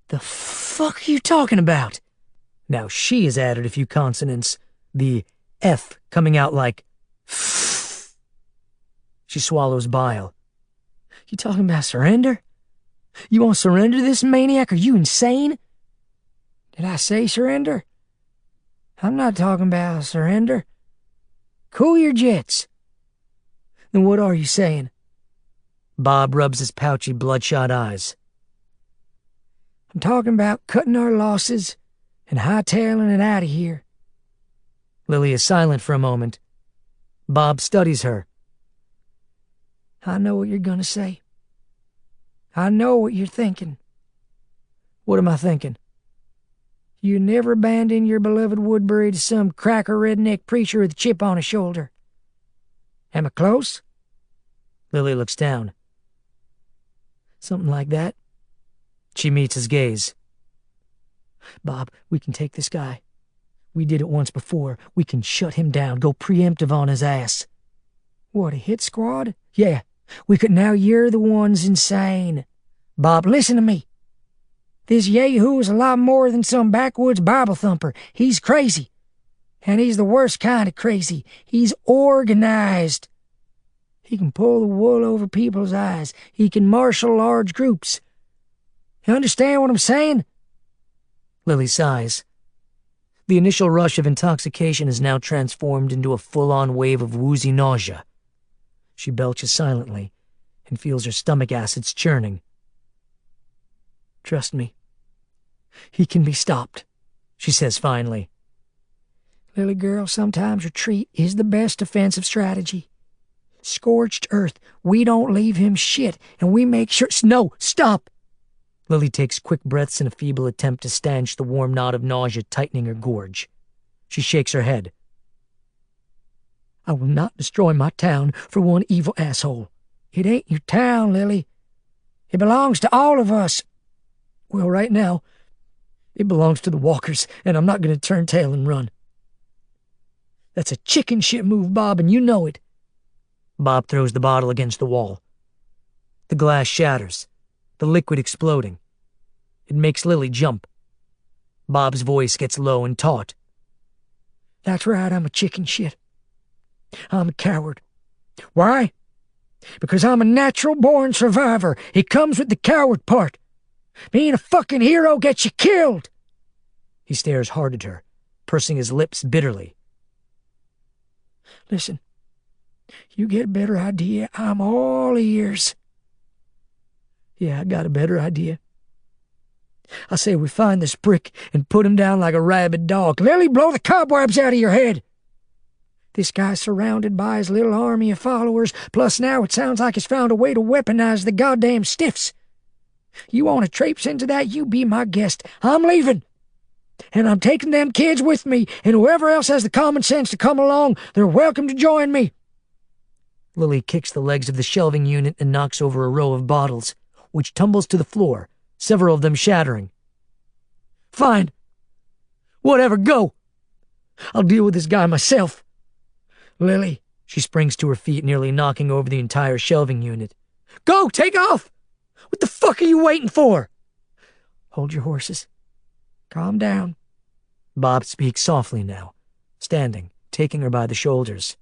"The fuck are you talking about?" Now she has added a few consonants, the F coming out like F. She swallows bile. "You talking about surrender? You want to surrender this maniac? Are you insane?" "Did I say surrender? I'm not talking about surrender. Cool your jets." "Then what are you saying?" Bob rubs his pouchy, bloodshot eyes. "I'm talking about cutting our losses and hightailing it out of here." Lily is silent for a moment. Bob studies her. "I know what you're going to say. I know what you're thinking." "What am I thinking?" "You never abandon your beloved Woodbury to some cracker redneck preacher with a chip on his shoulder. Am I close?" Lily looks down. "Something like that." She meets his gaze. "Bob, we can take this guy. We did it once before. We can shut him down, go preemptive on his ass." "What, a hit squad?" "Yeah, we could. Now you're the one's insane. Bob, listen to me. This Yahoo is a lot more than some backwoods Bible thumper. He's crazy. And he's the worst kind of crazy. He's organized. He can pull the wool over people's eyes. He can marshal large groups. You understand what I'm saying? Lily sighs. The initial rush of intoxication is now transformed into a full-on wave of woozy nausea. She belches silently and feels her stomach acids churning. "Trust me. He can be stopped," she says finally. Lily girl, sometimes retreat is the best defensive strategy. Scorched earth, we don't leave him shit, and we make sure— No, stop! Lily takes quick breaths in a feeble attempt to stanch the warm knot of nausea tightening her gorge. She shakes her head. I will not destroy my town for one evil asshole. It ain't your town, Lily. It belongs to all of us. Well, right now, it belongs to the walkers, and I'm not going to turn tail and run. That's a chicken shit move, Bob, and you know it. Bob throws the bottle against the wall. The glass shatters, the liquid exploding. It makes Lily jump. Bob's voice gets low and taut. That's right, I'm a chicken shit. I'm a coward. Why? Because I'm a natural-born survivor. It comes with the coward part. Being a fucking hero gets you killed. He stares hard at her, pursing his lips bitterly. Listen, you get a better idea, I'm all ears. Yeah, I got a better idea. I say we find this prick and put him down like a rabid dog. Lily, blow the cobwebs out of your head. This guy's surrounded by his little army of followers, plus now it sounds like he's found a way to weaponize the goddamn stiffs. You want to traipse into that, you be my guest. I'm leaving. And I'm taking them kids with me, and whoever else has the common sense to come along, they're welcome to join me. Lily kicks the legs of the shelving unit and knocks over a row of bottles, which tumbles to the floor, several of them shattering. Fine. Whatever, go. I'll deal with this guy myself. Lily. She springs to her feet, nearly knocking over the entire shelving unit. Go, take off! What the fuck are you waiting for? Hold your horses. Calm down. Bob speaks softly now, standing, taking her by the shoulders.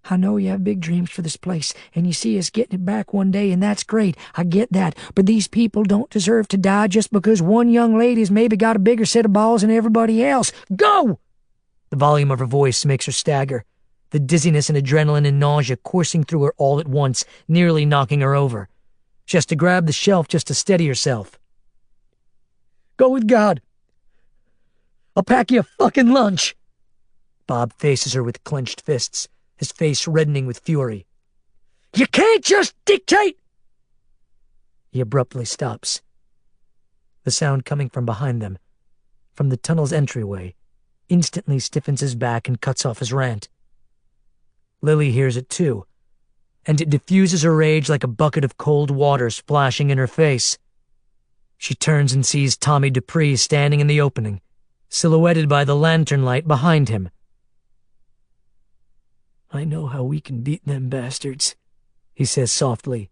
I know you have big dreams for this place, and you see us getting it back one day, and that's great. I get that. But these people don't deserve to die just because one young lady's maybe got a bigger set of balls than everybody else. Go! The volume of her voice makes her stagger, the dizziness and adrenaline and nausea coursing through her all at once, nearly knocking her over. She has to grab the shelf just to steady herself. Go with God. I'll pack you a fucking lunch. Bob faces her with clenched fists, his face reddening with fury. You can't just dictate! He abruptly stops. The sound coming from behind them, from the tunnel's entryway, instantly stiffens his back and cuts off his rant. Lily hears it too, and it diffuses her rage like a bucket of cold water splashing in her face. She turns and sees Tommy Dupree standing in the opening, silhouetted by the lantern light behind him. I know how we can beat them bastards, he says softly,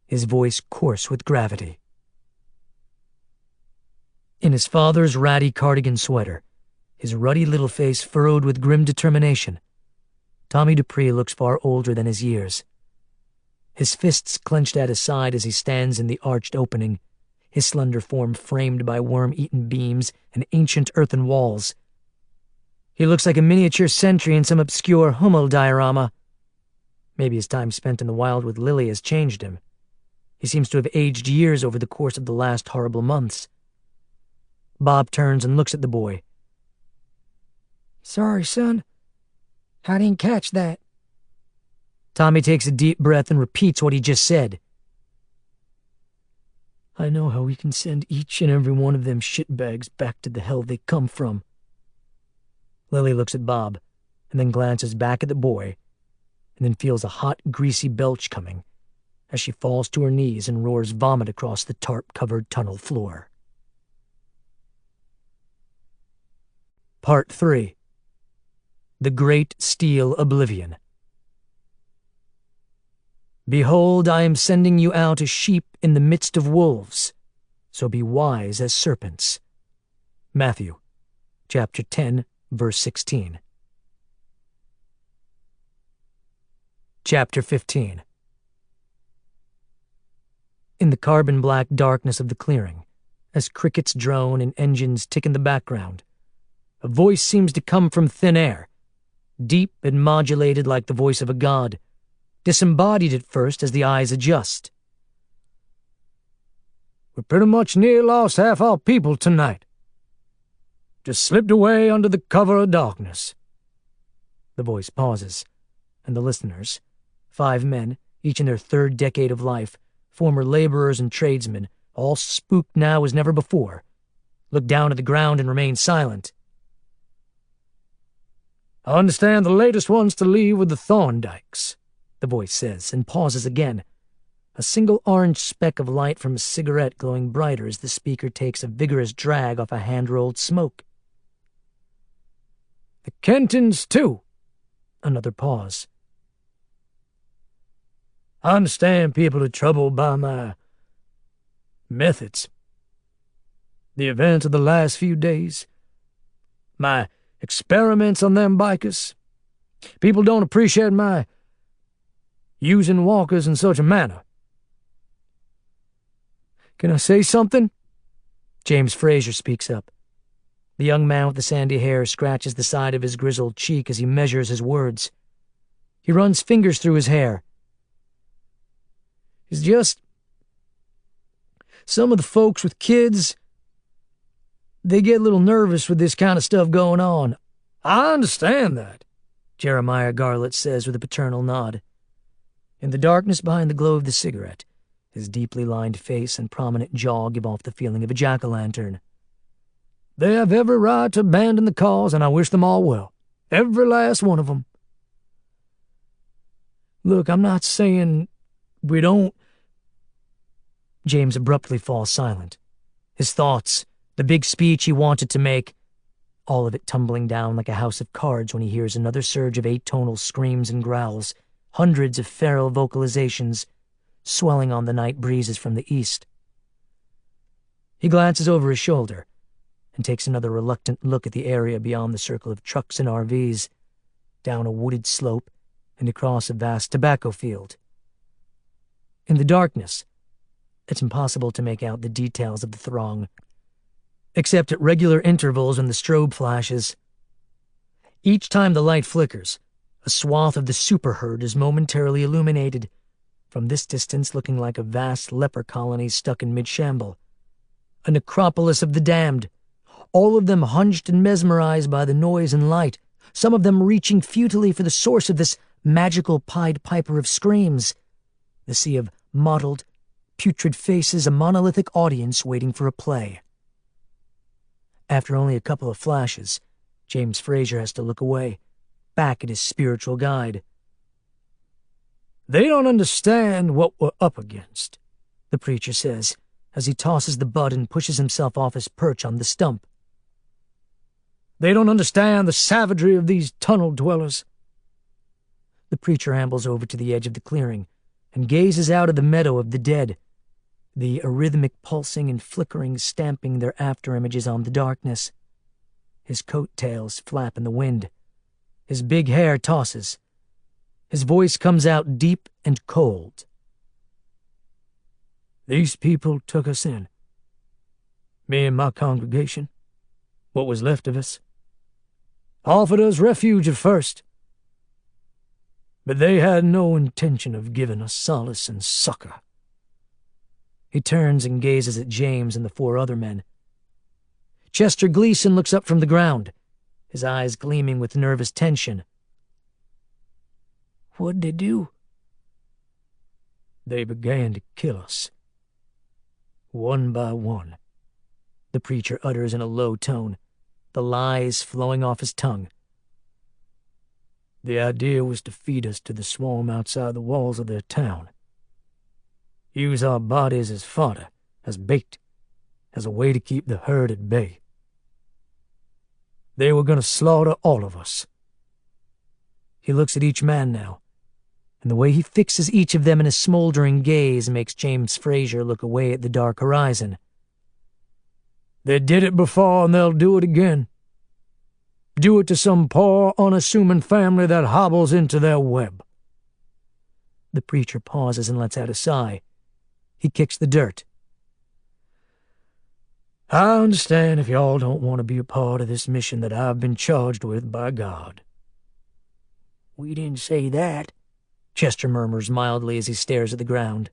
his voice coarse with gravity. In his father's ratty cardigan sweater, his ruddy little face furrowed with grim determination, Tommy Dupree looks far older than his years. His fists clenched at his side as he stands in the arched opening, his slender form framed by worm-eaten beams and ancient earthen walls. He looks like a miniature sentry in some obscure Hummel diorama. Maybe his time spent in the wild with Lily has changed him. He seems to have aged years over the course of the last horrible months. Bob turns and looks at the boy. Sorry, son. I didn't catch that. Tommy takes a deep breath and repeats what he just said. I know how we can send each and every one of them shitbags back to the hell they come from. Lily looks at Bob, and then glances back at the boy, and then feels a hot, greasy belch coming as she falls to her knees and roars vomit across the tarp-covered tunnel floor. Part 3. The Great Steel Oblivion. Behold, I am sending you out as sheep in the midst of wolves, so be wise as serpents. Matthew, chapter 10, verse 16. Chapter 15. In the carbon-black darkness of the clearing, as crickets drone and engines tick in the background, a voice seems to come from thin air, deep and modulated like the voice of a god, disembodied at first as the eyes adjust. We pretty much near lost half our people tonight. Just slipped away under the cover of darkness. The voice pauses, and the listeners, 5 men, each in their 3rd decade of life, former laborers and tradesmen, all spooked now as never before, look down at the ground and remain silent. I understand the latest ones to leave with the Thorndikes, the voice says, and pauses again, a single orange speck of light from a cigarette glowing brighter as the speaker takes a vigorous drag off a hand-rolled smoke. The Kentons, too. Another pause. I understand people are troubled by my methods. The events of the last few days. My experiments on them bikers. People don't appreciate my using walkers in such a manner. Can I say something? James Fraser speaks up. The young man with the sandy hair scratches the side of his grizzled cheek as he measures his words. He runs fingers through his hair. It's just some of the folks with kids, they get a little nervous with this kind of stuff going on. I understand that, Jeremiah Garlett says with a paternal nod. In the darkness behind the glow of the cigarette, his deeply lined face and prominent jaw give off the feeling of a jack-o'-lantern. They have every right to abandon the cause, and I wish them all well. Every last one of them. Look, I'm not saying we don't... James abruptly falls silent. His thoughts, the big speech he wanted to make, all of it tumbling down like a house of cards when he hears another surge of atonal screams and growls, hundreds of feral vocalizations, swelling on the night breezes from the east. He glances over his shoulder and takes another reluctant look at the area beyond the circle of trucks and RVs, down a wooded slope and across a vast tobacco field. In the darkness, it's impossible to make out the details of the throng, except at regular intervals when the strobe flashes. Each time the light flickers, a swath of the superherd is momentarily illuminated, from this distance looking like a vast leper colony stuck in mid-shamble. A necropolis of the damned, all of them hunched and mesmerized by the noise and light, some of them reaching futilely for the source of this magical Pied Piper of screams. The sea of mottled, putrid faces, a monolithic audience waiting for a play. After only a couple of flashes, James Fraser has to look away, back at his spiritual guide. They don't understand what we're up against, the preacher says, as he tosses the butt and pushes himself off his perch on the stump. They don't understand the savagery of these tunnel dwellers. The preacher ambles over to the edge of the clearing and gazes out at the meadow of the dead, the arrhythmic pulsing and flickering stamping their after-images on the darkness. His coat-tails flap in the wind. His big hair tosses. His voice comes out deep and cold. These people took us in. Me and my congregation, what was left of us, offered us refuge at first. But they had no intention of giving us solace and succor. He turns and gazes at James and the 4 other men. Chester Gleason looks up from the ground, his eyes gleaming with nervous tension. What'd they do? They began to kill us. One by one, the preacher utters in a low tone, the lies flowing off his tongue. The idea was to feed us to the swarm outside the walls of their town. Use our bodies as fodder, as bait, as a way to keep the herd at bay. They were going to slaughter all of us. He looks at each man now, and the way he fixes each of them in a smoldering gaze makes James Fraser look away at the dark horizon. They did it before, and they'll do it again. Do it to some poor, unassuming family that hobbles into their web." The preacher pauses and lets out a sigh. He kicks the dirt. "I understand if y'all don't want to be a part of this mission that I've been charged with by God." "We didn't say that," Chester murmurs mildly as he stares at the ground.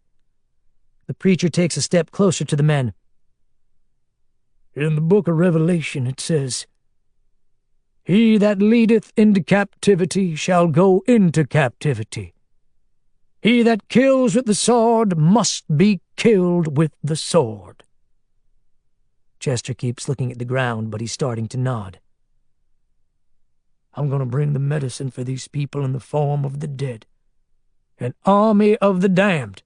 The preacher takes a step closer to the men. "In the book of Revelation it says, 'He that leadeth into captivity shall go into captivity. He that kills with the sword must be killed with the sword.'" Chester keeps looking at the ground, but he's starting to nod. "I'm going to bring the medicine for these people in the form of the dead. An army of the damned.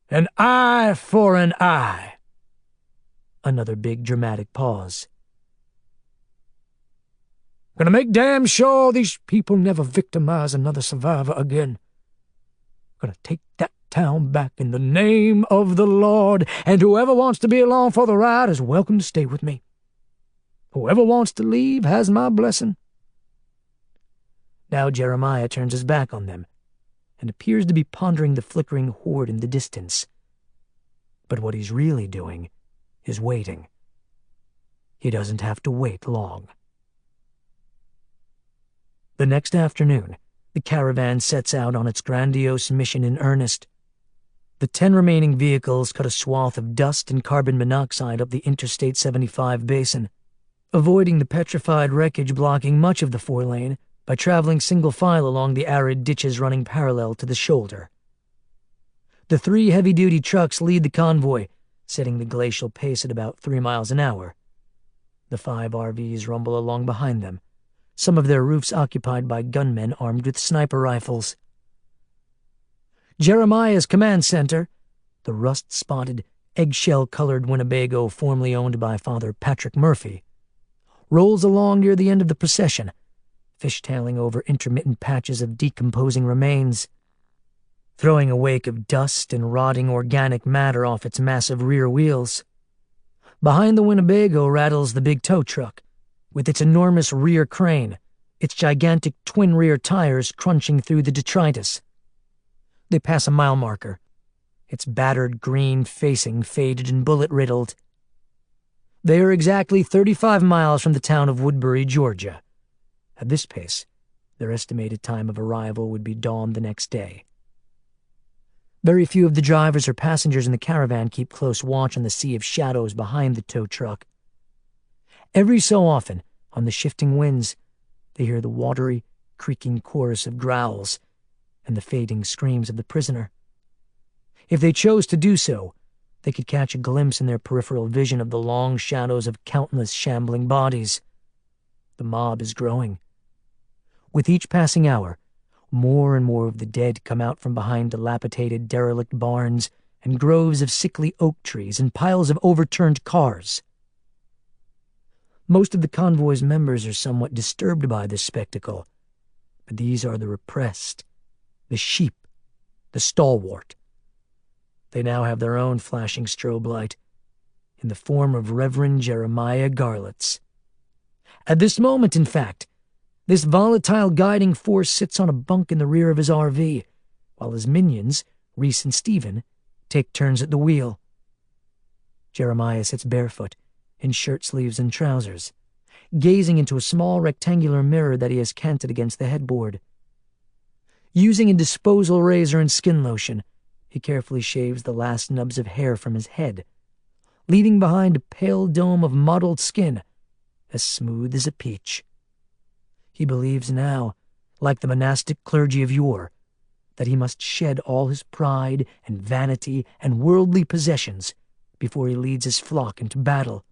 An eye for an eye." Another big dramatic pause. "Gonna make damn sure these people never victimize another survivor again. Gonna take that town back in the name of the Lord, and whoever wants to be along for the ride is welcome to stay with me. Whoever wants to leave has my blessing." Now Jeremiah turns his back on them and appears to be pondering the flickering horde in the distance. But what he's really doing is waiting. He doesn't have to wait long. The next afternoon, the caravan sets out on its grandiose mission in earnest. The 10 remaining vehicles cut a swath of dust and carbon monoxide up the Interstate 75 basin, avoiding the petrified wreckage blocking much of the 4-lane by traveling single file along the arid ditches running parallel to the shoulder. The 3 heavy-duty trucks lead the convoy, setting the glacial pace at about 3 miles an hour. The 5 RVs rumble along behind them, some of their roofs occupied by gunmen armed with sniper rifles. Jeremiah's command center, the rust-spotted, eggshell-colored Winnebago formerly owned by Father Patrick Murphy, rolls along near the end of the procession, fishtailing over intermittent patches of decomposing remains, throwing a wake of dust and rotting organic matter off its massive rear wheels. Behind the Winnebago rattles the big tow truck, with its enormous rear crane, its gigantic twin-rear tires crunching through the detritus. They pass a mile marker, its battered green facing faded and bullet-riddled. They are exactly 35 miles from the town of Woodbury, Georgia. At this pace, their estimated time of arrival would be dawn the next day. Very few of the drivers or passengers in the caravan keep close watch on the sea of shadows behind the tow truck. Every so often, on the shifting winds, they hear the watery, creaking chorus of growls and the fading screams of the prisoner. If they chose to do so, they could catch a glimpse in their peripheral vision of the long shadows of countless shambling bodies. The mob is growing. With each passing hour, more and more of the dead come out from behind dilapidated, derelict barns and groves of sickly oak trees and piles of overturned cars. Most of the convoy's members are somewhat disturbed by this spectacle, but these are the repressed, the sheep, the stalwart. They now have their own flashing strobe light, in the form of Reverend Jeremiah Garlitz. At this moment, in fact, this volatile guiding force sits on a bunk in the rear of his RV, while his minions, Reese and Stephen, take turns at the wheel. Jeremiah sits barefoot, in shirt sleeves and trousers, gazing into a small rectangular mirror that he has canted against the headboard. Using a disposal razor and skin lotion, he carefully shaves the last nubs of hair from his head, leaving behind a pale dome of mottled skin, as smooth as a peach. He believes now, like the monastic clergy of yore, that he must shed all his pride and vanity and worldly possessions before he leads his flock into battle.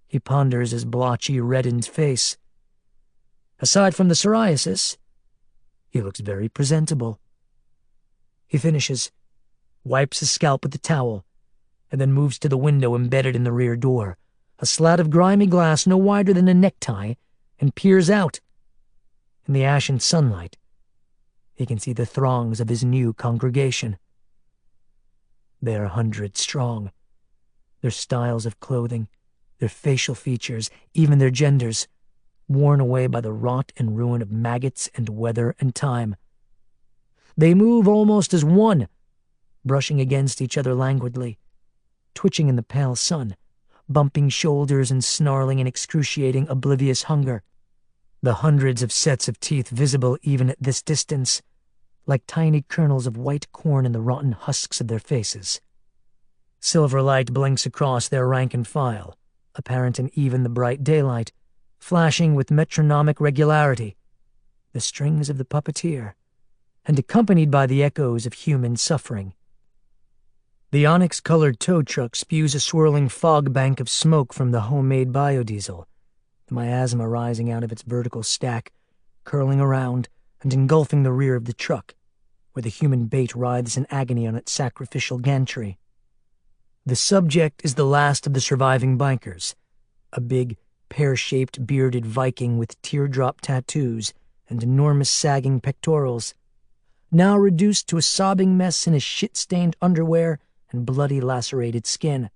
He ponders his blotchy, reddened face. Aside from the psoriasis, he looks very presentable. He finishes, wipes his scalp with the towel, and then moves to the window embedded in the rear door, a slat of grimy glass no wider than a necktie, and peers out. In the ashen sunlight, he can see the throngs of his new congregation. They are 100 strong. Their styles of clothing, their facial features, even their genders, worn away by the rot and ruin of maggots and weather and time. They move almost as one, brushing against each other languidly, twitching in the pale sun, bumping shoulders and snarling in excruciating, oblivious hunger. The hundreds of sets of teeth visible even at this distance, like tiny kernels of white corn in the rotten husks of their faces. Silver light blinks across their rank and file, apparent in even the bright daylight, flashing with metronomic regularity, the strings of the puppeteer, and accompanied by the echoes of human suffering. The onyx-colored tow truck spews a swirling fog bank of smoke from the homemade biodiesel, the miasma rising out of its vertical stack, curling around and engulfing the rear of the truck, where the human bait writhes in agony on its sacrificial gantry. The subject is the last of the surviving bikers, a big, pear-shaped bearded Viking with teardrop tattoos and enormous sagging pectorals, now reduced to a sobbing mess in his shit-stained underwear and bloody lacerated skin.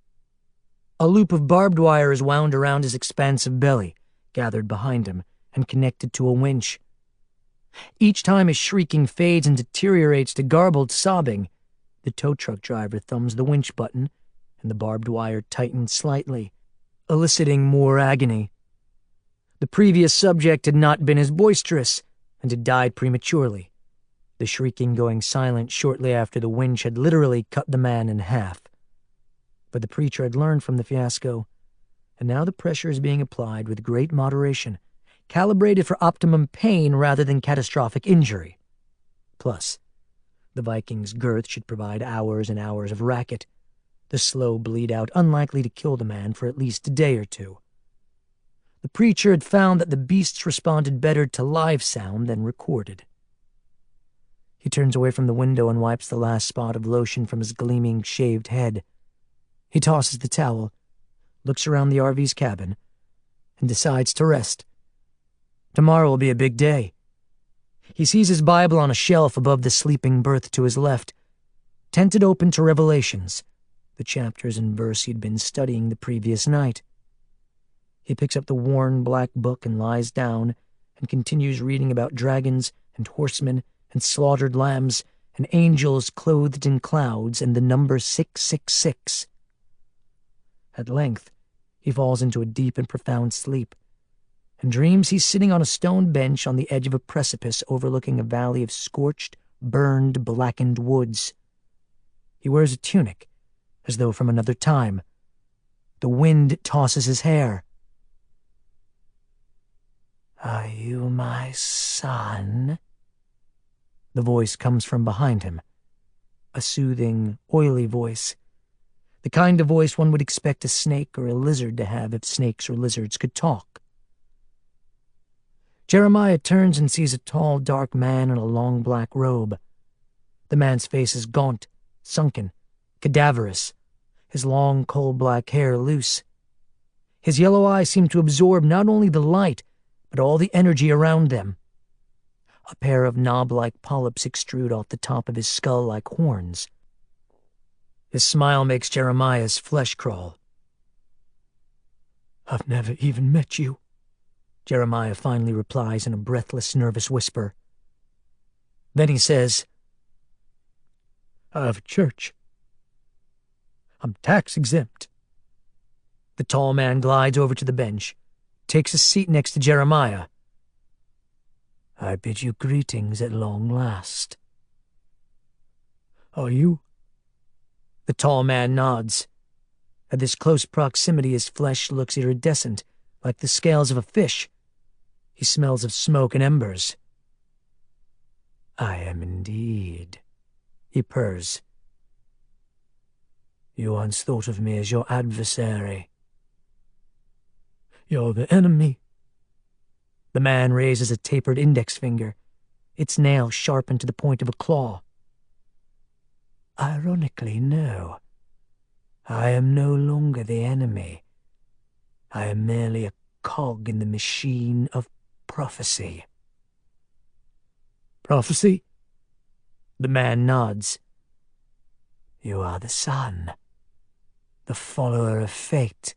A loop of barbed wire is wound around his expansive belly, gathered behind him, and connected to a winch. Each time his shrieking fades and deteriorates to garbled sobbing, the tow truck driver thumbs the winch button, and the barbed wire tightens slightly, eliciting more agony. The previous subject had not been as boisterous, and had died prematurely, the shrieking going silent shortly after the winch had literally cut the man in half. But the preacher had learned from the fiasco, and now the pressure is being applied with great moderation, calibrated for optimum pain rather than catastrophic injury. Plus, the Viking's girth should provide hours and hours of racket, the slow bleed-out unlikely to kill the man for at least a day or two. The preacher had found that the beasts responded better to live sound than recorded. He turns away from the window and wipes the last spot of lotion from his gleaming, shaved head. He tosses the towel, looks around the RV's cabin, and decides to rest. Tomorrow will be a big day. He sees his Bible on a shelf above the sleeping berth to his left, tented open to Revelations, the chapters and verse he'd been studying the previous night. He picks up the worn black book and lies down and continues reading about dragons and horsemen and slaughtered lambs and angels clothed in clouds and the number 666. At length, he falls into a deep and profound sleep and dreams he's sitting on a stone bench on the edge of a precipice overlooking a valley of scorched, burned, blackened woods. He wears a tunic, as though from another time. The wind tosses his hair. "Are you my son?" The voice comes from behind him, a soothing, oily voice, the kind of voice one would expect a snake or a lizard to have if snakes or lizards could talk. Jeremiah turns and sees a tall, dark man in a long black robe. The man's face is gaunt, sunken, cadaverous, his long, coal-black hair loose. His yellow eyes seem to absorb not only the light, but all the energy around them. A pair of knob-like polyps extrude off the top of his skull like horns. His smile makes Jeremiah's flesh crawl. "I've never even met you," Jeremiah finally replies in a breathless, nervous whisper. Then he says, "I have a church. I'm tax-exempt." The tall man glides over to the bench, takes a seat next to Jeremiah. "I bid you greetings at long last." "Are you?" The tall man nods. At this close proximity his flesh looks iridescent, like the scales of a fish. He smells of smoke and embers. "I am indeed," he purrs. "You once thought of me as your adversary." "You're the enemy." The man raises a tapered index finger, its nail sharpened to the point of a claw. "Ironically, no. I am no longer the enemy. I am merely a cog in the machine of prophecy." "Prophecy?" The man nods. "You are the son, the follower of fate,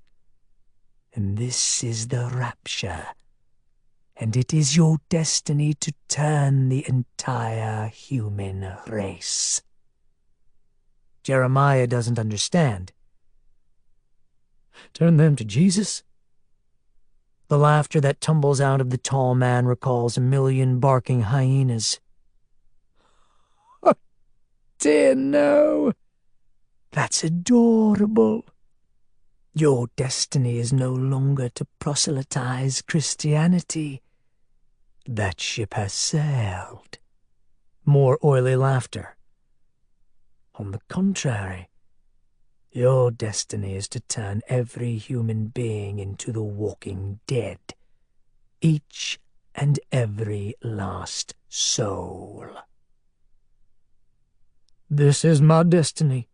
and this is the rapture, and it is your destiny to turn the entire human race. Jeremiah doesn't understand. Turn them to Jesus? The laughter that tumbles out of the tall man recalls a million barking hyenas. Oh, dear no. That's adorable. Your destiny is no longer to proselytize Christianity. That ship has sailed. More oily laughter. On the contrary, your destiny is to turn every human being into the walking dead. Each and every last soul. This is my destiny,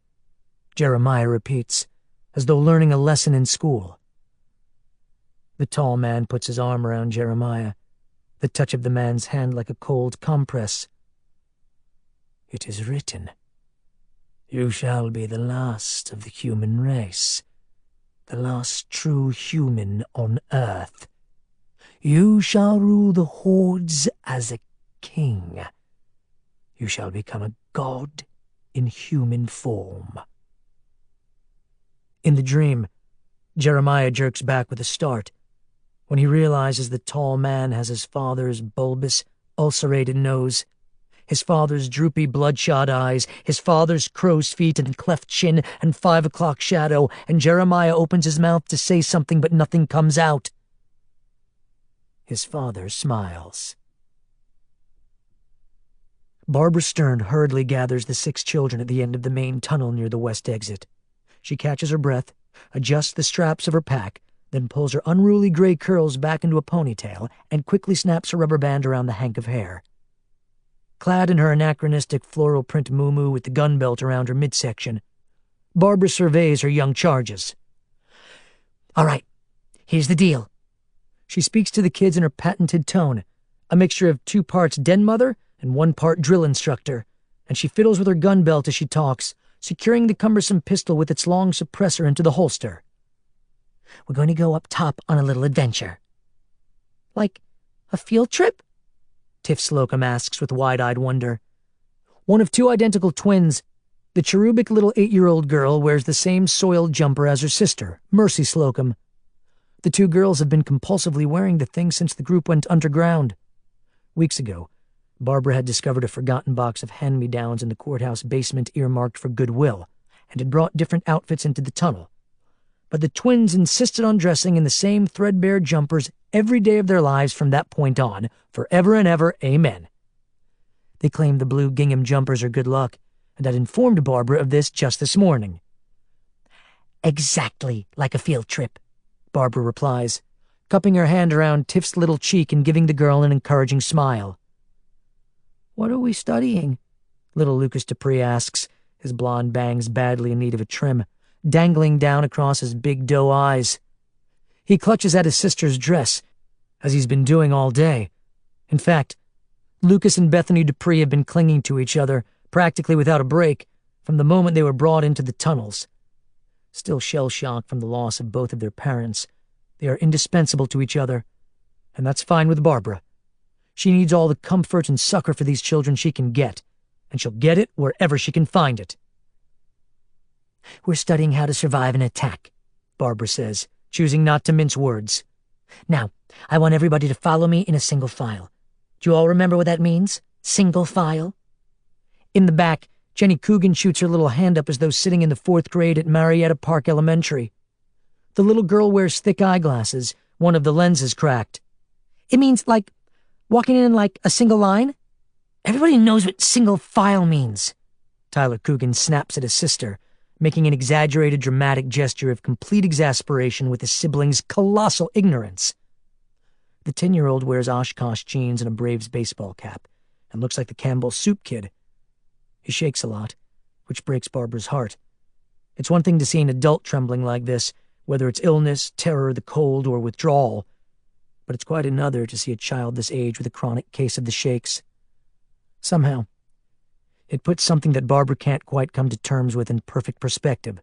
Jeremiah repeats, as though learning a lesson in school. The tall man puts his arm around Jeremiah, the touch of the man's hand like a cold compress. It is written, you shall be the last of the human race, the last true human on earth. You shall rule the hordes as a king. You shall become a god in human form. In the dream, Jeremiah jerks back with a start when he realizes the tall man has his father's bulbous, ulcerated nose, his father's droopy, bloodshot eyes, his father's crow's feet and cleft chin and 5 o'clock shadow, and Jeremiah opens his mouth to say something, but nothing comes out. His father smiles. Barbara Stern hurriedly gathers the 6 children at the end of the main tunnel near the west exit. She catches her breath, adjusts the straps of her pack, then pulls her unruly gray curls back into a ponytail and quickly snaps a rubber band around the hank of hair. Clad in her anachronistic floral print muumuu with the gun belt around her midsection, Barbara surveys her young charges. All right, here's the deal. She speaks to the kids in her patented tone, a mixture of 2 parts den mother and 1 part drill instructor, and she fiddles with her gun belt as she talks, securing the cumbersome pistol with its long suppressor into the holster. We're going to go up top on a little adventure. Like a field trip? Tiff Slocum asks with wide-eyed wonder. One of 2 identical twins, the cherubic little 8-year-old girl wears the same soiled jumper as her sister, Mercy Slocum. The 2 girls have been compulsively wearing the thing since the group went underground. Weeks ago, Barbara had discovered a forgotten box of hand-me-downs in the courthouse basement earmarked for Goodwill, and had brought different outfits into the tunnel. But the twins insisted on dressing in the same threadbare jumpers every day of their lives from that point on, forever and ever, amen. They claimed the blue gingham jumpers are good luck, and had informed Barbara of this just this morning. Exactly like a field trip, Barbara replies, cupping her hand around Tiff's little cheek and giving the girl an encouraging smile. What are we studying? Little Lucas Dupree asks, his blonde bangs badly in need of a trim, dangling down across his big doe eyes. He clutches at his sister's dress, as he's been doing all day. In fact, Lucas and Bethany Dupree have been clinging to each other, practically without a break, from the moment they were brought into the tunnels. Still shell-shocked from the loss of both of their parents, they are indispensable to each other, and that's fine with Barbara. She needs all the comfort and succor for these children she can get, and she'll get it wherever she can find it. We're studying how to survive an attack, Barbara says, choosing not to mince words. Now, I want everybody to follow me in a single file. Do you all remember what that means? Single file? In the back, Jenny Coogan shoots her little hand up as though sitting in the 4th grade at Marietta Park Elementary. The little girl wears thick eyeglasses, one of the lenses cracked. It means, like, walking in like a single line? Everybody knows what single file means. Tyler Coogan snaps at his sister, making an exaggerated dramatic gesture of complete exasperation with his siblings' colossal ignorance. The 10-year-old wears Oshkosh jeans and a Braves baseball cap, and looks like the Campbell Soup Kid. He shakes a lot, which breaks Barbara's heart. It's one thing to see an adult trembling like this, whether it's illness, terror, the cold, or withdrawal, but it's quite another to see a child this age with a chronic case of the shakes. Somehow, it puts something that Barbara can't quite come to terms with in perfect perspective.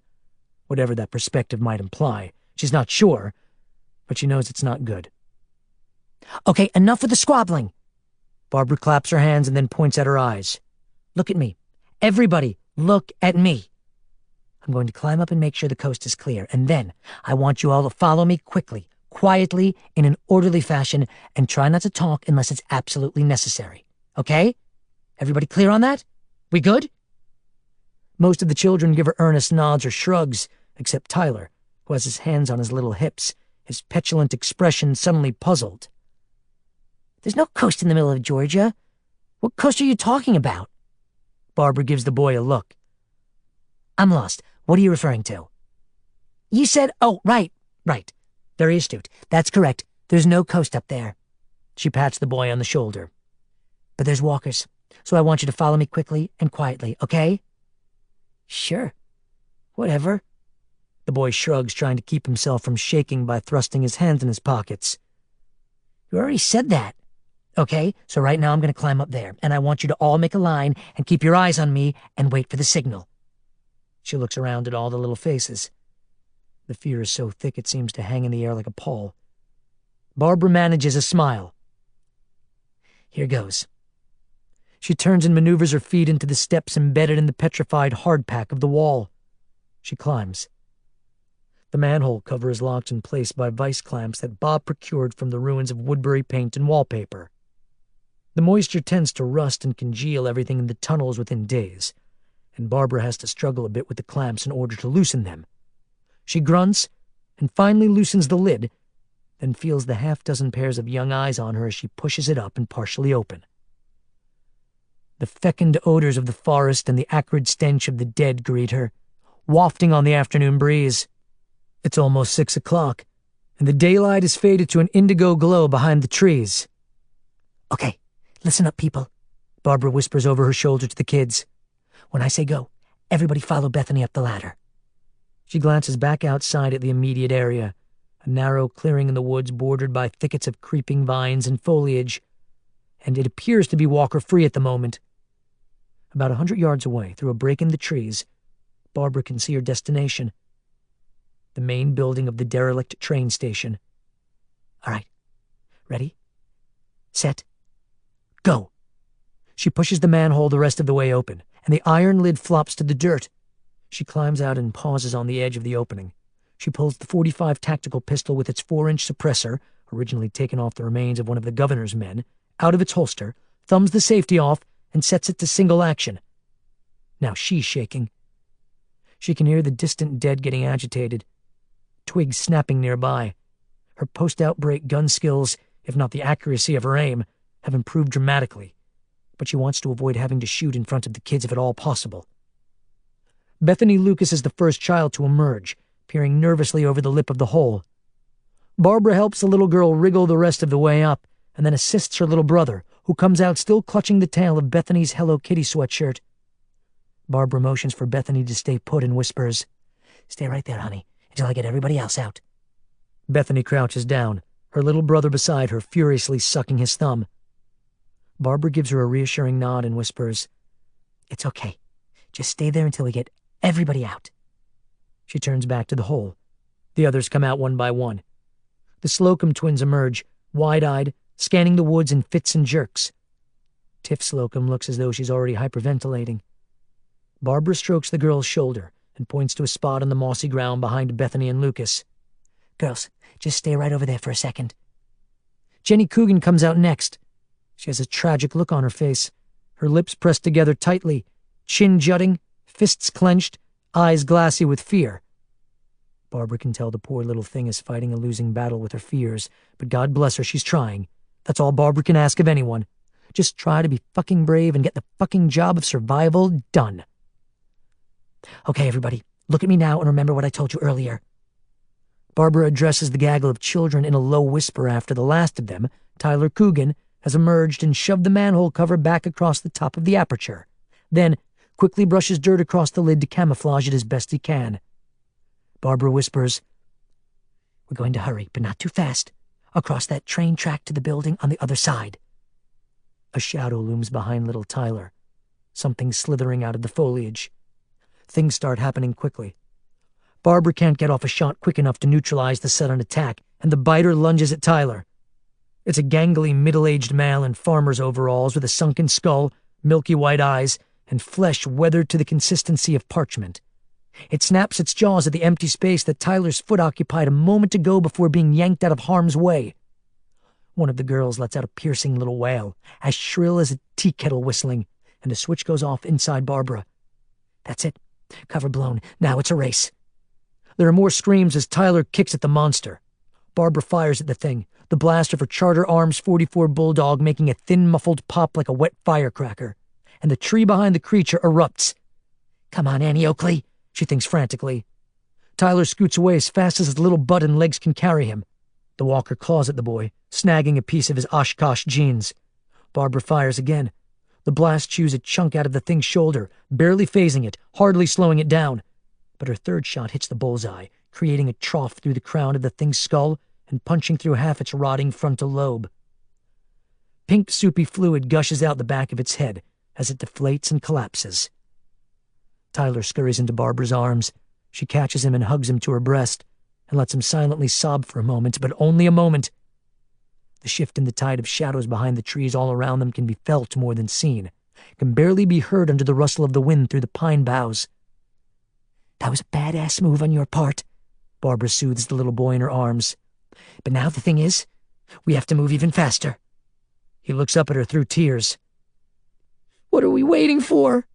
Whatever that perspective might imply. She's not sure, but she knows it's not good. Okay, enough with the squabbling. Barbara claps her hands and then points at her eyes. Look at me. Everybody, look at me. I'm going to climb up and make sure the coast is clear, and then I want you all to follow me quickly, quietly, in an orderly fashion, and try not to talk unless it's absolutely necessary. Okay? Everybody clear on that? We good? Most of the children give her earnest nods or shrugs, except Tyler, who has his hands on his little hips, his petulant expression suddenly puzzled. There's no coast in the middle of Georgia. What coast are you talking about? Barbara gives the boy a look. I'm lost. What are you referring to? You said, oh, right. Very astute. That's correct. There's no coast up there. She pats the boy on the shoulder. But there's walkers, so I want you to follow me quickly and quietly, okay? Sure. Whatever. The boy shrugs, trying to keep himself from shaking by thrusting his hands in his pockets. You already said that. Okay, so right now I'm going to climb up there, and I want you to all make a line and keep your eyes on me and wait for the signal. She looks around at all the little faces. The fear is so thick it seems to hang in the air like a pall. Barbara manages a smile. Here goes. She turns and maneuvers her feet into the steps embedded in the petrified hardpack of the wall. She climbs. The manhole cover is locked in place by vice clamps that Bob procured from the ruins of Woodbury paint and wallpaper. The moisture tends to rust and congeal everything in the tunnels within days, and Barbara has to struggle a bit with the clamps in order to loosen them. She grunts and finally loosens the lid, then feels the half-dozen pairs of young eyes on her as she pushes it up and partially open. The fecund odors of the forest and the acrid stench of the dead greet her, wafting on the afternoon breeze. It's almost 6 o'clock, and the daylight has faded to an indigo glow behind the trees. Okay, listen up, people, Barbara whispers over her shoulder to the kids. When I say go, everybody follow Bethany up the ladder. She glances back outside at the immediate area, a narrow clearing in the woods bordered by thickets of creeping vines and foliage, and it appears to be walker-free at the moment. About 100 yards away, through a break in the trees, Barbara can see her destination. The main building of the derelict train station. All right. Ready? Set. Go. She pushes the manhole the rest of the way open, and the iron lid flops to the dirt. She climbs out and pauses on the edge of the opening. She pulls the .45 tactical pistol with its 4-inch suppressor, originally taken off the remains of one of the governor's men, out of its holster, thumbs the safety off, and sets it to single action. Now she's shaking. She can hear the distant dead getting agitated, twigs snapping nearby. Her post-outbreak gun skills, if not the accuracy of her aim, have improved dramatically, but she wants to avoid having to shoot in front of the kids if at all possible. Bethany Lucas is the first child to emerge, peering nervously over the lip of the hole. Barbara helps the little girl wriggle the rest of the way up, and then assists her little brother, who comes out still clutching the tail of Bethany's Hello Kitty sweatshirt. Barbara motions for Bethany to stay put and whispers, "Stay right there, honey, until I get everybody else out." Bethany crouches down, her little brother beside her furiously sucking his thumb. Barbara gives her a reassuring nod and whispers, "It's okay. Just stay there until we get everybody out." She turns back to the hole. The others come out one by one. The Slocum twins emerge, wide-eyed, scanning the woods in fits and jerks. Tiff Slocum looks as though she's already hyperventilating. Barbara strokes the girl's shoulder and points to a spot on the mossy ground behind Bethany and Lucas. "Girls, just stay right over there for a second." Jenny Coogan comes out next. She has a tragic look on her face, her lips pressed together tightly, chin jutting, fists clenched, eyes glassy with fear. Barbara can tell the poor little thing is fighting a losing battle with her fears, but God bless her, she's trying. That's all Barbara can ask of anyone. Just try to be fucking brave and get the fucking job of survival done. Okay, everybody, look at me now and remember what I told you earlier. Barbara addresses the gaggle of children in a low whisper after the last of them, Tyler Coogan, has emerged and shoved the manhole cover back across the top of the aperture, then quickly brushes dirt across the lid to camouflage it as best he can. Barbara whispers, "We're going to hurry, but not too fast, across that train track to the building on the other side." A shadow looms behind little Tyler, something slithering out of the foliage. Things start happening quickly. Barbara can't get off a shot quick enough to neutralize the sudden attack, and the biter lunges at Tyler. It's a gangly, middle-aged male in farmer's overalls with a sunken skull, milky white eyes, and flesh weathered to the consistency of parchment. It snaps its jaws at the empty space that Tyler's foot occupied a moment ago before being yanked out of harm's way. One of the girls lets out a piercing little wail, as shrill as a tea kettle whistling, and the switch goes off inside Barbara. That's it. Cover blown. Now it's a race. There are more screams as Tyler kicks at the monster. Barbara fires at the thing, the blast of her Charter Arms 44 Bulldog making a thin, muffled pop like a wet firecracker, and the tree behind the creature erupts. Come on, Annie Oakley, she thinks frantically. Tyler scoots away as fast as his little butt and legs can carry him. The walker claws at the boy, snagging a piece of his Oshkosh jeans. Barbara fires again. The blast chews a chunk out of the thing's shoulder, barely phasing it, hardly slowing it down. But her third shot hits the bullseye, creating a trough through the crown of the thing's skull and punching through half its rotting frontal lobe. Pink, soupy fluid gushes out the back of its head as it deflates and collapses. Tyler scurries into Barbara's arms. She catches him and hugs him to her breast and lets him silently sob for a moment, but only a moment. The shift in the tide of shadows behind the trees all around them can be felt more than seen, can barely be heard under the rustle of the wind through the pine boughs. That was a badass move on your part, Barbara soothes the little boy in her arms. But now the thing is, we have to move even faster. He looks up at her through tears. What are we waiting for?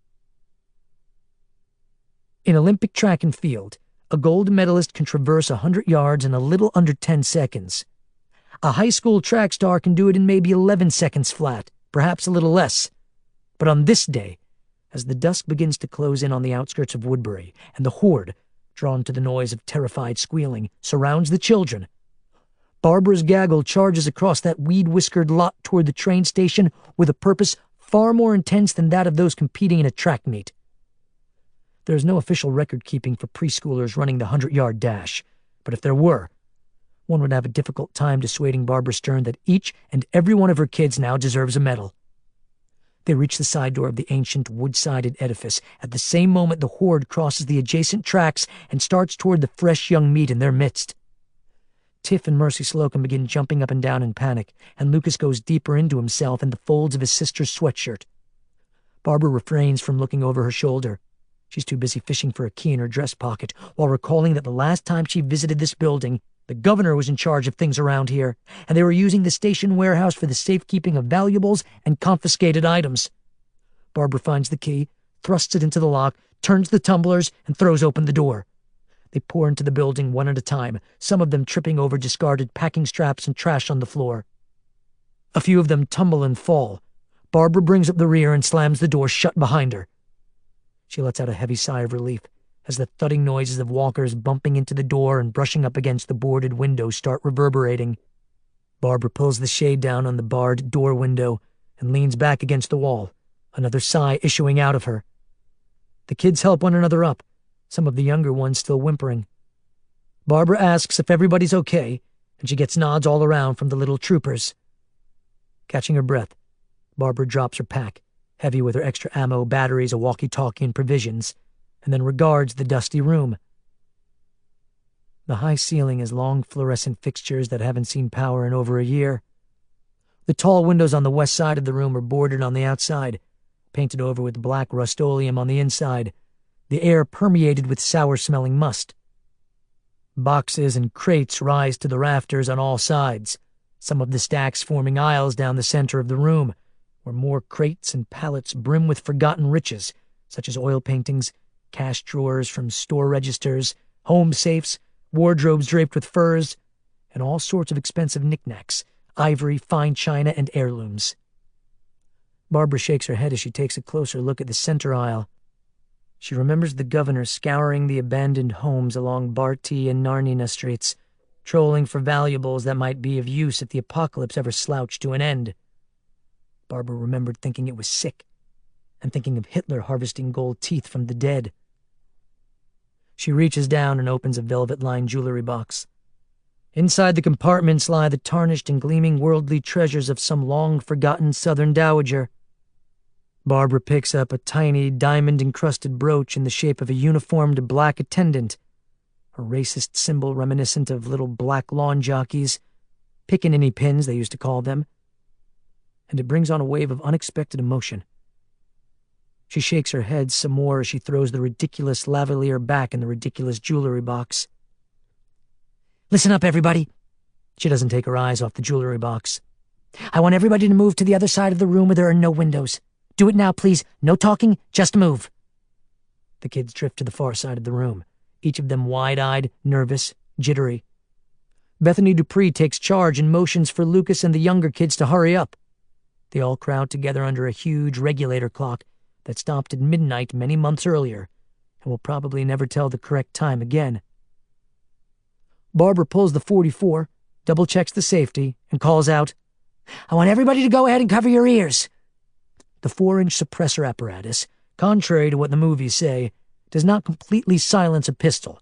In Olympic track and field, a gold medalist can traverse 100 yards in a little under 10 seconds. A high school track star can do it in maybe 11 seconds flat, perhaps a little less. But on this day, as the dusk begins to close in on the outskirts of Woodbury, and the horde, drawn to the noise of terrified squealing, surrounds the children, Barbara's gaggle charges across that weed-whiskered lot toward the train station with a purpose far more intense than that of those competing in a track meet. There is no official record-keeping for preschoolers running the 100-yard dash, but if there were, one would have a difficult time dissuading Barbara Stern that each and every one of her kids now deserves a medal. They reach the side door of the ancient wood-sided edifice at the same moment the horde crosses the adjacent tracks and starts toward the fresh young meat in their midst. Tiff and Mercy Slocum begin jumping up and down in panic, and Lucas goes deeper into himself in the folds of his sister's sweatshirt. Barbara refrains from looking over her shoulder. She's too busy fishing for a key in her dress pocket, while recalling that the last time she visited this building, the governor was in charge of things around here, and they were using the station warehouse for the safekeeping of valuables and confiscated items. Barbara finds the key, thrusts it into the lock, turns the tumblers, and throws open the door. They pour into the building one at a time, some of them tripping over discarded packing straps and trash on the floor. A few of them tumble and fall. Barbara brings up the rear and slams the door shut behind her. She lets out a heavy sigh of relief as the thudding noises of walkers bumping into the door and brushing up against the boarded window start reverberating. Barbara pulls the shade down on the barred door window and leans back against the wall, another sigh issuing out of her. The kids help one another up, some of the younger ones still whimpering. Barbara asks if everybody's okay, and she gets nods all around from the little troopers. Catching her breath, Barbara drops her pack, heavy with her extra ammo, batteries, a walkie-talkie, and provisions, and then regards the dusty room. The high ceiling has long fluorescent fixtures that haven't seen power in over a year. The tall windows on the west side of the room are boarded on the outside, painted over with black Rust-Oleum on the inside, the air permeated with sour-smelling must. Boxes and crates rise to the rafters on all sides, some of the stacks forming aisles down the center of the room, where more crates and pallets brim with forgotten riches, such as oil paintings, cash drawers from store registers, home safes, wardrobes draped with furs, and all sorts of expensive knickknacks, ivory, fine china, and heirlooms. Barbara shakes her head as she takes a closer look at the center aisle. She remembers the governor scouring the abandoned homes along Barty and Narnina streets, trolling for valuables that might be of use if the apocalypse ever slouched to an end. Barbara remembered thinking it was sick, and thinking of Hitler harvesting gold teeth from the dead. She reaches down and opens a velvet-lined jewelry box. Inside the compartments lie the tarnished and gleaming worldly treasures of some long-forgotten southern dowager. Barbara picks up a tiny, diamond-encrusted brooch in the shape of a uniformed black attendant, a racist symbol reminiscent of little black lawn jockeys, pickaninny pins they used to call them, and it brings on a wave of unexpected emotion. She shakes her head some more as she throws the ridiculous lavalier back in the ridiculous jewelry box. Listen up, everybody. She doesn't take her eyes off the jewelry box. I want everybody to move to the other side of the room where there are no windows. Do it now, please. No talking, just move. The kids drift to the far side of the room, each of them wide-eyed, nervous, jittery. Bethany Dupree takes charge and motions for Lucas and the younger kids to hurry up. They all crowd together under a huge regulator clock that stopped at midnight many months earlier and will probably never tell the correct time again. Barbara pulls the 44, double-checks the safety, and calls out, I want everybody to go ahead and cover your ears. The 4-inch suppressor apparatus, contrary to what the movies say, does not completely silence a pistol.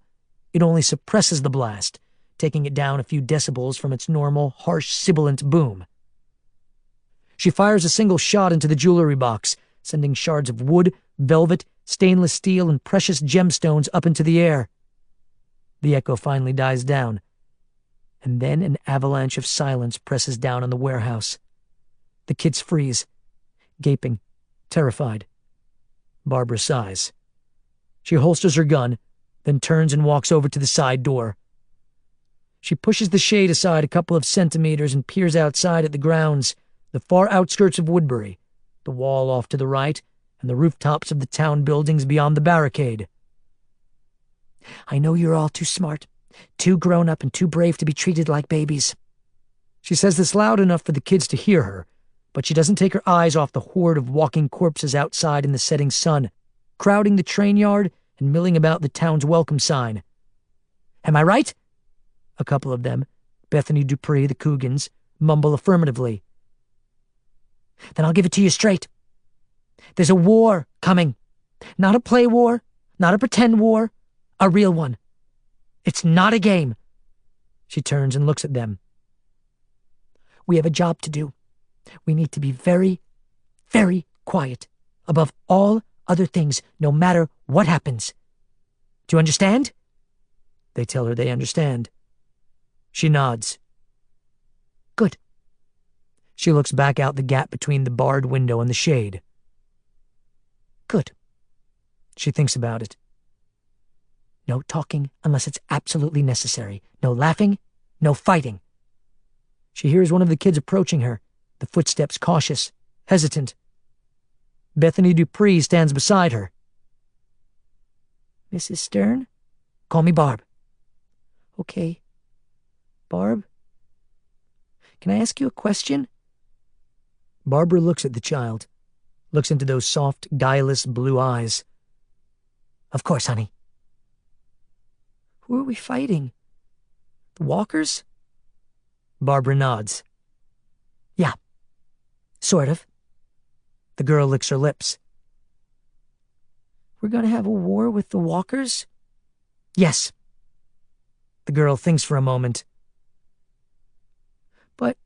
It only suppresses the blast, taking it down a few decibels from its normal, harsh, sibilant boom. She fires a single shot into the jewelry box, sending shards of wood, velvet, stainless steel, and precious gemstones up into the air. The echo finally dies down, and then an avalanche of silence presses down on the warehouse. The kids freeze, gaping, terrified. Barbara sighs. She holsters her gun, then turns and walks over to the side door. She pushes the shade aside a couple of centimeters and peers outside at the grounds, the far outskirts of Woodbury, the wall off to the right, and the rooftops of the town buildings beyond the barricade. I know you're all too smart, too grown-up and too brave to be treated like babies. She says this loud enough for the kids to hear her, but she doesn't take her eyes off the horde of walking corpses outside in the setting sun, crowding the train yard and milling about the town's welcome sign. Am I right? A couple of them, Bethany Dupree, the Coogans, mumble affirmatively. Then I'll give it to you straight. There's a war coming. Not a play war, not a pretend war, a real one. It's not a game. She turns and looks at them. We have a job to do. We need to be very, very quiet, above all other things, no matter what happens. Do you understand? They tell her they understand. She nods. Good. She looks back out the gap between the barred window and the shade. Good. She thinks about it. No talking unless it's absolutely necessary. No laughing, no fighting. She hears one of the kids approaching her, the footsteps cautious, hesitant. Bethany Dupree stands beside her. Mrs. Stern? Call me Barb. Okay. Barb? Can I ask you a question? Barbara looks at the child, looks into those soft, guileless blue eyes. Of course, honey. Who are we fighting? The walkers? Barbara nods. Yeah, sort of. The girl licks her lips. We're going to have a war with the walkers? Yes. The girl thinks for a moment. But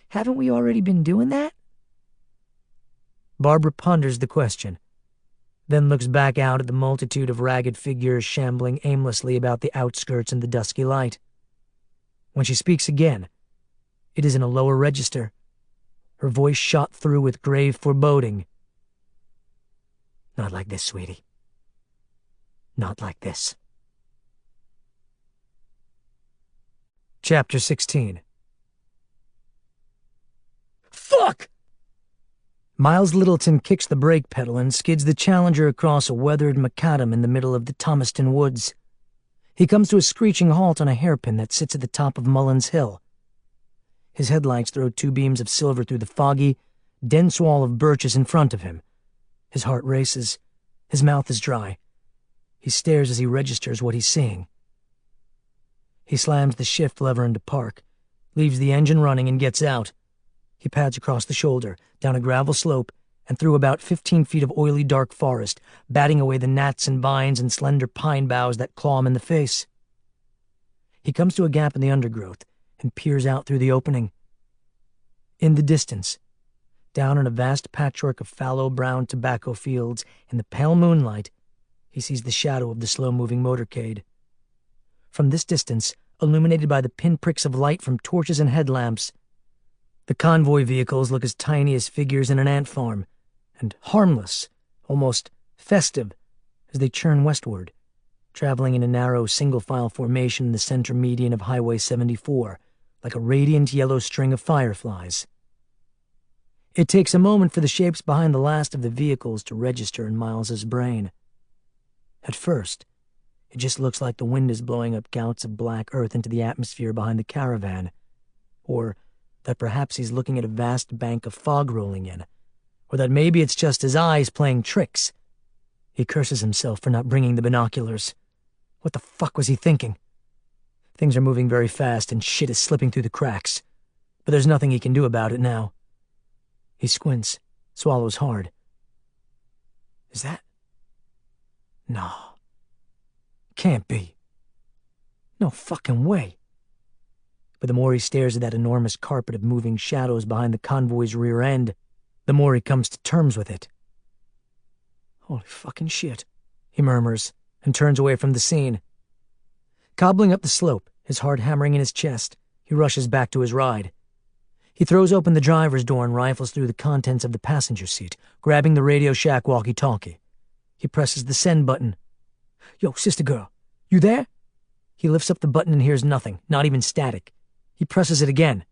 haven't we already been doing that? Barbara ponders the question, then looks back out at the multitude of ragged figures shambling aimlessly about the outskirts in the dusky light. When she speaks again, it is in a lower register, her voice shot through with grave foreboding. Not like this, sweetie. Not like this. Chapter 16. Fuck! Miles Littleton kicks the brake pedal and skids the Challenger across a weathered macadam in the middle of the Thomaston woods. He comes to a screeching halt on a hairpin that sits at the top of Mullins Hill. His headlights throw two beams of silver through the foggy, dense wall of birches in front of him. His heart races. His mouth is dry. He stares as he registers what he's seeing. He slams the shift lever into park, leaves the engine running, and gets out. He pads across the shoulder, down a gravel slope, and through about 15 feet of oily dark forest, batting away the gnats and vines and slender pine boughs that claw him in the face. He comes to a gap in the undergrowth and peers out through the opening. In the distance, down in a vast patchwork of fallow brown tobacco fields in the pale moonlight, he sees the shadow of the slow-moving motorcade. From this distance, illuminated by the pinpricks of light from torches and headlamps. The convoy vehicles look as tiny as figures in an ant farm, and harmless, almost festive, as they churn westward, traveling in a narrow single-file formation in the center median of Highway 74, like a radiant yellow string of fireflies. It takes a moment for the shapes behind the last of the vehicles to register in Miles's brain. At first, it just looks like the wind is blowing up gouts of black earth into the atmosphere behind the caravan, or that perhaps he's looking at a vast bank of fog rolling in, or that maybe it's just his eyes playing tricks. He curses himself for not bringing the binoculars. What the fuck was he thinking? Things are moving very fast and shit is slipping through the cracks, but there's nothing he can do about it now. He squints, swallows hard. Is that? No. Can't be. No fucking way. But the more he stares at that enormous carpet of moving shadows behind the convoy's rear end, the more he comes to terms with it. Holy fucking shit, he murmurs, and turns away from the scene. Cobbling up the slope, his heart hammering in his chest, he rushes back to his ride. He throws open the driver's door and rifles through the contents of the passenger seat, grabbing the Radio Shack walkie-talkie. He presses the send button. Yo, sister girl, you there? He lifts up the button and hears nothing, not even static. He presses it again.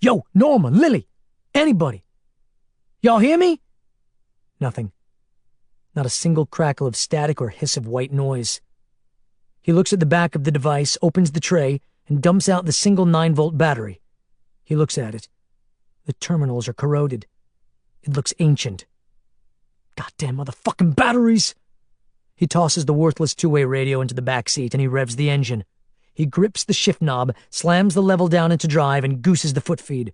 Yo, Norma, Lily, anybody? Y'all hear me? Nothing. Not a single crackle of static or hiss of white noise. He looks at the back of the device, opens the tray, and dumps out the single 9-volt battery. He looks at it. The terminals are corroded. It looks ancient. Goddamn motherfucking batteries! He tosses the worthless two-way radio into the back seat and he revs the engine. He grips the shift knob, slams the level down into drive, and gooses the foot feed.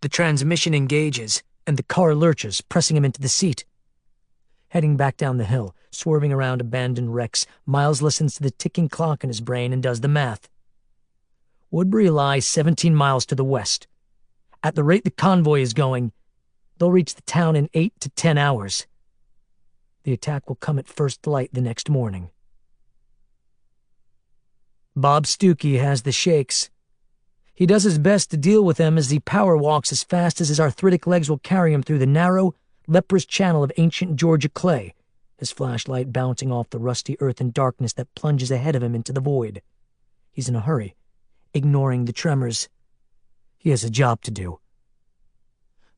The transmission engages, and the car lurches, pressing him into the seat. Heading back down the hill, swerving around abandoned wrecks, Miles listens to the ticking clock in his brain and does the math. Woodbury lies 17 miles to the west. At the rate the convoy is going, they'll reach the town in 8 to 10 hours. The attack will come at first light the next morning. Bob Stuckey has the shakes. He does his best to deal with them as he power walks as fast as his arthritic legs will carry him through the narrow, leprous channel of ancient Georgia clay, his flashlight bouncing off the rusty earth and darkness that plunges ahead of him into the void. He's in a hurry, ignoring the tremors. He has a job to do.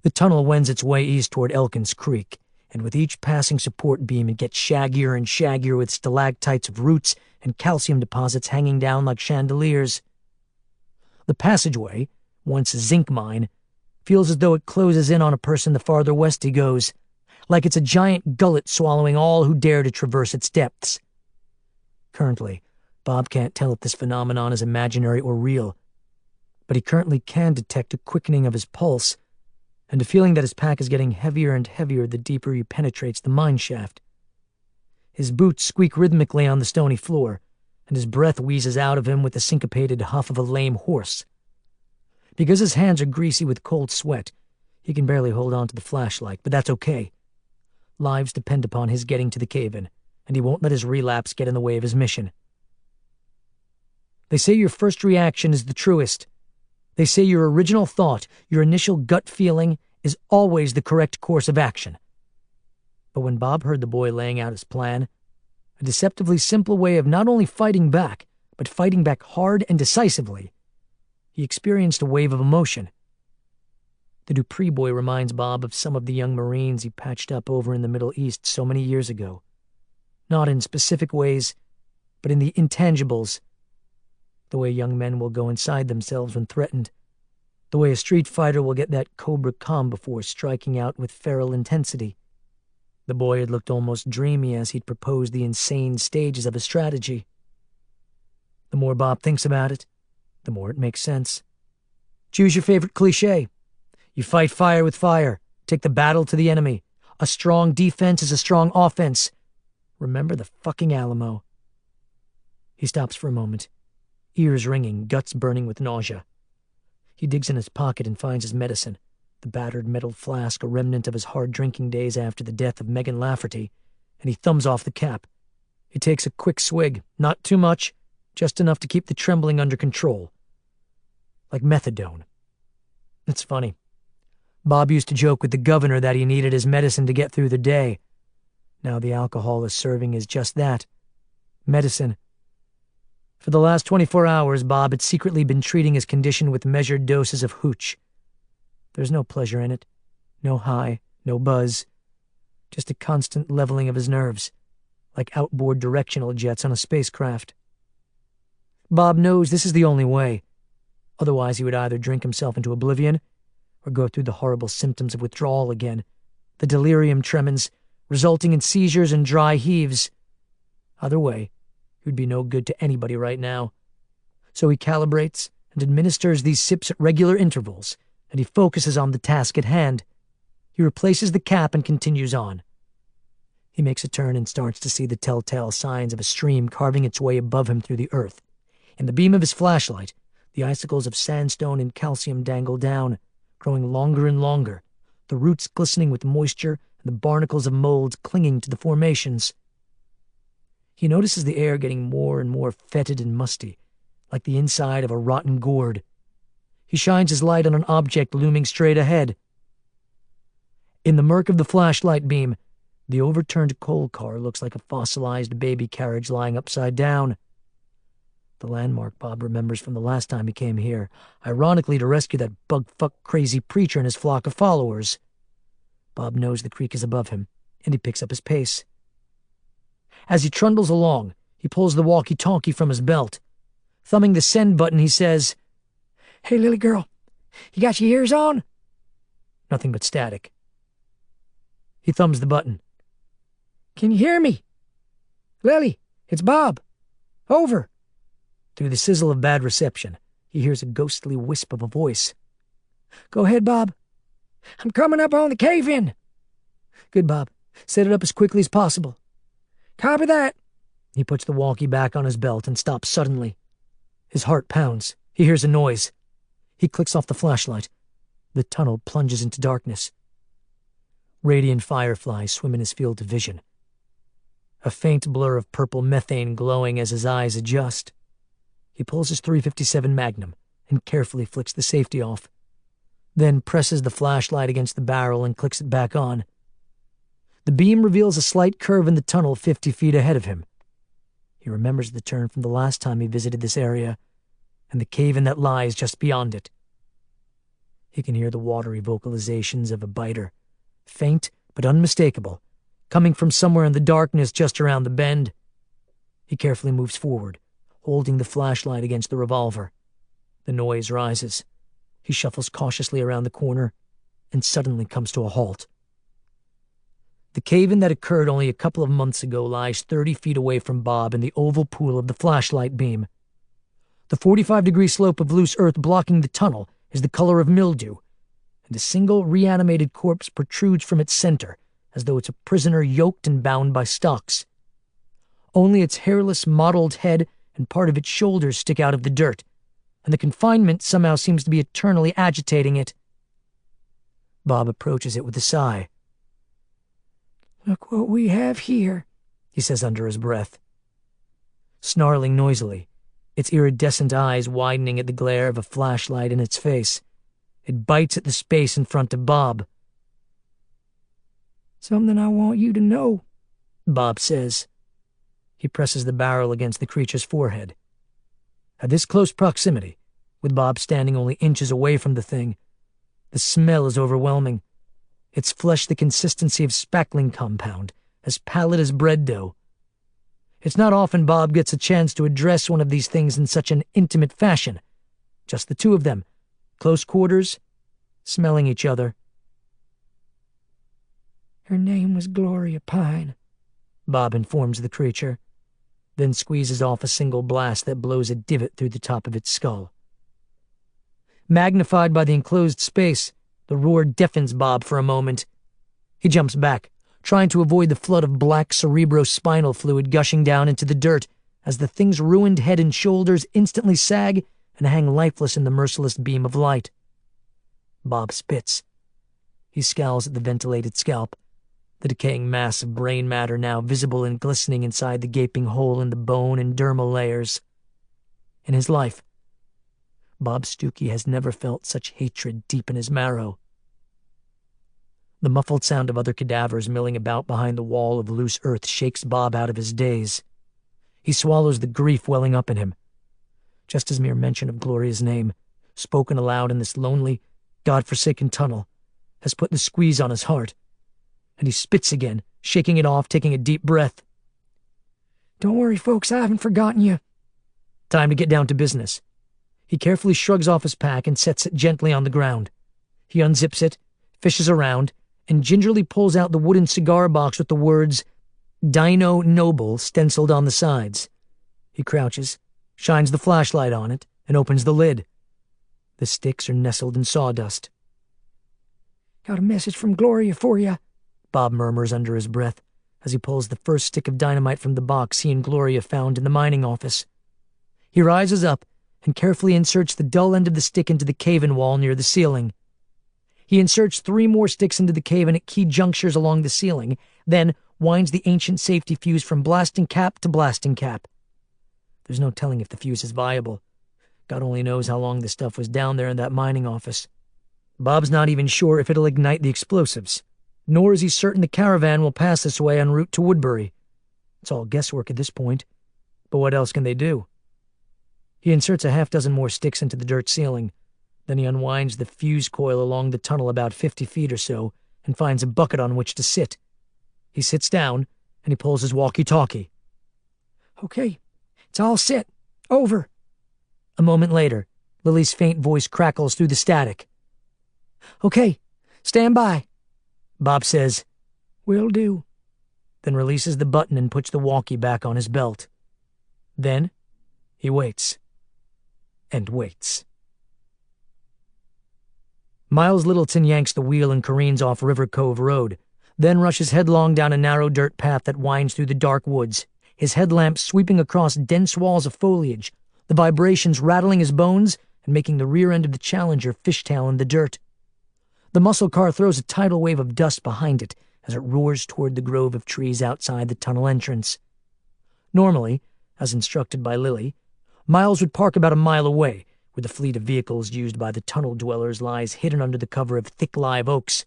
The tunnel wends its way east toward Elkins Creek, and with each passing support beam it gets shaggier and shaggier with stalactites of roots and calcium deposits hanging down like chandeliers. The passageway, once a zinc mine, feels as though it closes in on a person the farther west he goes, like it's a giant gullet swallowing all who dare to traverse its depths. Currently, Bob can't tell if this phenomenon is imaginary or real, but he currently can detect a quickening of his pulse and a feeling that his pack is getting heavier and heavier the deeper he penetrates the mine shaft. His boots squeak rhythmically on the stony floor, and his breath wheezes out of him with the syncopated huff of a lame horse. Because his hands are greasy with cold sweat, he can barely hold on to the flashlight, but that's okay. Lives depend upon his getting to the cave-in, and he won't let his relapse get in the way of his mission. They say your first reaction is the truest. They say your original thought, your initial gut feeling, is always the correct course of action. But when Bob heard the boy laying out his plan, a deceptively simple way of not only fighting back, but fighting back hard and decisively, he experienced a wave of emotion. The Dupree boy reminds Bob of some of the young Marines he patched up over in the Middle East so many years ago. Not in specific ways, but in the intangibles. The way young men will go inside themselves when threatened. The way a street fighter will get that cobra calm before striking out with feral intensity. The boy had looked almost dreamy as he'd proposed the insane stages of his strategy. The more Bob thinks about it, the more it makes sense. Choose your favorite cliché. You fight fire with fire. Take the battle to the enemy. A strong defense is a strong offense. Remember the fucking Alamo. He stops for a moment, ears ringing, guts burning with nausea. He digs in his pocket and finds his medicine, the battered metal flask, a remnant of his hard drinking days after the death of Megan Lafferty, and he thumbs off the cap. He takes a quick swig, not too much, just enough to keep the trembling under control. Like methadone. It's funny. Bob used to joke with the governor that he needed his medicine to get through the day. Now the alcohol is serving as just that. Medicine. For the last 24 hours, Bob had secretly been treating his condition with measured doses of hooch. There's no pleasure in it. No high, no buzz. Just a constant leveling of his nerves, like outboard directional jets on a spacecraft. Bob knows this is the only way. Otherwise, he would either drink himself into oblivion or go through the horrible symptoms of withdrawal again, the delirium tremens, resulting in seizures and dry heaves. Either way, he would be no good to anybody right now. So he calibrates and administers these sips at regular intervals, and he focuses on the task at hand. He replaces the cap and continues on. He makes a turn and starts to see the telltale signs of a stream carving its way above him through the earth. In the beam of his flashlight, the icicles of sandstone and calcium dangle down, growing longer and longer, the roots glistening with moisture and the barnacles of mold clinging to the formations. He notices the air getting more and more fetid and musty, like the inside of a rotten gourd. He shines his light on an object looming straight ahead. In the murk of the flashlight beam, the overturned coal car looks like a fossilized baby carriage lying upside down. The landmark Bob remembers from the last time he came here, ironically to rescue that bug-fuck crazy preacher and his flock of followers. Bob knows the creek is above him, and he picks up his pace. As he trundles along, he pulls the walkie-talkie from his belt. Thumbing the send button, he says, "Hey, Lily girl, you got your ears on?" Nothing but static. He thumbs the button. "Can you hear me? Lily, it's Bob. Over." Through the sizzle of bad reception, he hears a ghostly wisp of a voice. "Go ahead, Bob. I'm coming up on the cave-in." "Good, Bob. Set it up as quickly as possible." "Copy that." He puts the walkie back on his belt and stops suddenly. His heart pounds. He hears a noise. He clicks off the flashlight. The tunnel plunges into darkness. Radiant fireflies swim in his field of vision. A faint blur of purple methane glowing as his eyes adjust. He pulls his .357 Magnum and carefully flicks the safety off, then presses the flashlight against the barrel and clicks it back on. The beam reveals a slight curve in the tunnel 50 feet ahead of him. He remembers the turn from the last time he visited this area and the cave-in that lies just beyond it. He can hear the watery vocalizations of a biter, faint but unmistakable, coming from somewhere in the darkness just around the bend. He carefully moves forward, holding the flashlight against the revolver. The noise rises. He shuffles cautiously around the corner and suddenly comes to a halt. The cave-in that occurred only a couple of months ago lies 30 feet away from Bob in the oval pool of the flashlight beam. The 45-degree slope of loose earth blocking the tunnel is the color of mildew, and a single reanimated corpse protrudes from its center as though it's a prisoner yoked and bound by stocks. Only its hairless, mottled head and part of its shoulders stick out of the dirt, and the confinement somehow seems to be eternally agitating it. Bob approaches it with a sigh. "Look what we have here," he says under his breath. Snarling noisily, its iridescent eyes widening at the glare of a flashlight in its face, it bites at the space in front of Bob. "Something I want you to know," Bob says. He presses the barrel against the creature's forehead. At this close proximity, with Bob standing only inches away from the thing, the smell is overwhelming. Its flesh the consistency of spackling compound, as pallid as bread dough. It's not often Bob gets a chance to address one of these things in such an intimate fashion. Just the two of them, close quarters, smelling each other. "Her name was Gloria Pine," Bob informs the creature, then squeezes off a single blast that blows a divot through the top of its skull. Magnified by the enclosed space, the roar deafens Bob for a moment. He jumps back, trying to avoid the flood of black cerebrospinal fluid gushing down into the dirt as the thing's ruined head and shoulders instantly sag and hang lifeless in the merciless beam of light. Bob spits. He scowls at the ventilated scalp, the decaying mass of brain matter now visible and glistening inside the gaping hole in the bone and dermal layers. in his life. Bob Stuckey has never felt such hatred deep in his marrow. The muffled sound of other cadavers milling about behind the wall of loose earth shakes Bob out of his daze. He swallows the grief welling up in him. Just as mere mention of Gloria's name, spoken aloud in this lonely, God-forsaken tunnel, has put the squeeze on his heart, and he spits again, shaking it off, taking a deep breath. Don't worry, folks, I haven't forgotten you. Time to get down to business. He carefully shrugs off his pack and sets it gently on the ground. He unzips it, fishes around, and gingerly pulls out the wooden cigar box with the words Dino Noble stenciled on the sides. He crouches, shines the flashlight on it, and opens the lid. The sticks are nestled in sawdust. Got a message from Gloria for you, Bob murmurs under his breath as he pulls the first stick of dynamite from the box he and Gloria found in the mining office. He rises up and carefully inserts the dull end of the stick into the cave-in wall near the ceiling. He inserts 3 more sticks into the cave-in at key junctures along the ceiling, then winds the ancient safety fuse from blasting cap to blasting cap. There's no telling if the fuse is viable. God only knows how long the stuff was down there in that mining office. Bob's not even sure if it'll ignite the explosives, nor is he certain the caravan will pass this way en route to Woodbury. It's all guesswork at this point, but what else can they do? He inserts a half-dozen more sticks into the dirt ceiling. Then he unwinds the fuse coil along the tunnel about 50 feet or so and finds a bucket on which to sit. He sits down and he pulls his walkie-talkie. Okay, it's all set. Over. A moment later, Lily's faint voice crackles through the static. Okay, stand by. Bob says, Will do. Then releases the button and puts the walkie back on his belt. Then he waits. And waits. Miles Littleton yanks the wheel and careens off River Cove Road, then rushes headlong down a narrow dirt path that winds through the dark woods, his headlamp sweeping across dense walls of foliage, the vibrations rattling his bones and making the rear end of the Challenger fishtail in the dirt. The muscle car throws a tidal wave of dust behind it as it roars toward the grove of trees outside the tunnel entrance. Normally, as instructed by Lily, Miles would park about a mile away, where the fleet of vehicles used by the tunnel dwellers lies hidden under the cover of thick live oaks.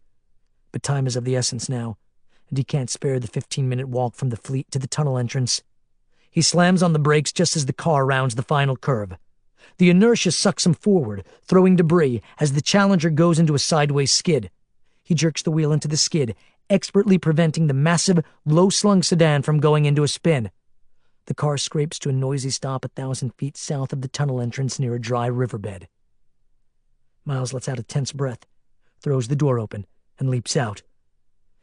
But time is of the essence now, and he can't spare the 15-minute walk from the fleet to the tunnel entrance. He slams on the brakes just as the car rounds the final curve. The inertia sucks him forward, throwing debris as the Challenger goes into a sideways skid. He jerks the wheel into the skid, expertly preventing the massive, low-slung sedan from going into a spin. The car scrapes to a noisy stop 1,000 feet south of the tunnel entrance near a dry riverbed. Miles lets out a tense breath, throws the door open, and leaps out.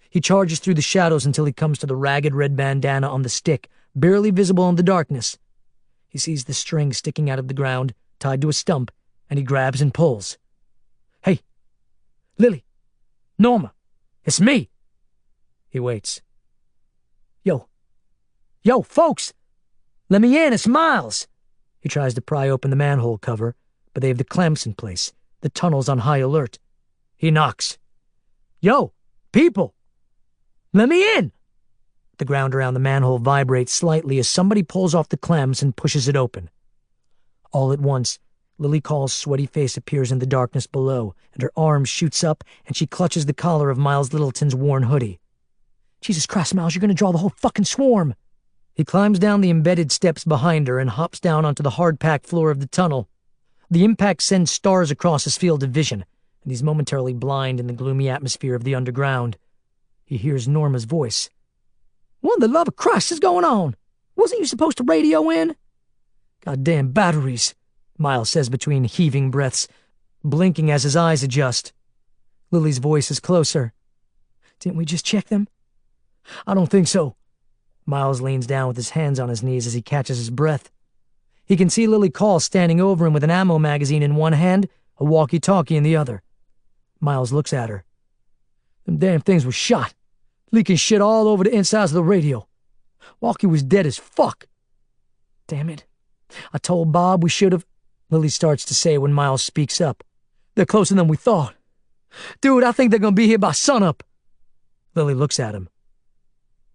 He charges through the shadows until he comes to the ragged red bandana on the stick, barely visible in the darkness. He sees the string sticking out of the ground, tied to a stump, and he grabs and pulls. Hey, Lily, Norma, it's me. He waits. Yo, folks! Let me in, it's Miles! He tries to pry open the manhole cover, but they have the clamps in place. The tunnel's on high alert. He knocks. Yo, people! Let me in! The ground around the manhole vibrates slightly as somebody pulls off the clamps and pushes it open. All at once, Lily Call's sweaty face appears in the darkness below, and her arm shoots up, and she clutches the collar of Miles Littleton's worn hoodie. Jesus Christ, Miles, you're gonna draw the whole fucking swarm! He climbs down the embedded steps behind her and hops down onto the hard-packed floor of the tunnel. The impact sends stars across his field of vision, and he's momentarily blind in the gloomy atmosphere of the underground. He hears Norma's voice. What the love of Christ is going on? Wasn't you supposed to radio in? Goddamn batteries, Miles says between heaving breaths, blinking as his eyes adjust. Lily's voice is closer. Didn't we just check them? I don't think so. Miles leans down with his hands on his knees as he catches his breath. He can see Lily Call standing over him with an ammo magazine in one hand, a walkie-talkie in the other. Miles looks at her. Them damn things were shot, leaking shit all over the insides of the radio. Walkie was dead as fuck. Damn it. I told Bob we should have... Lily starts to say when Miles speaks up. They're closer than we thought. Dude, I think they're gonna be here by sunup. Lily looks at him.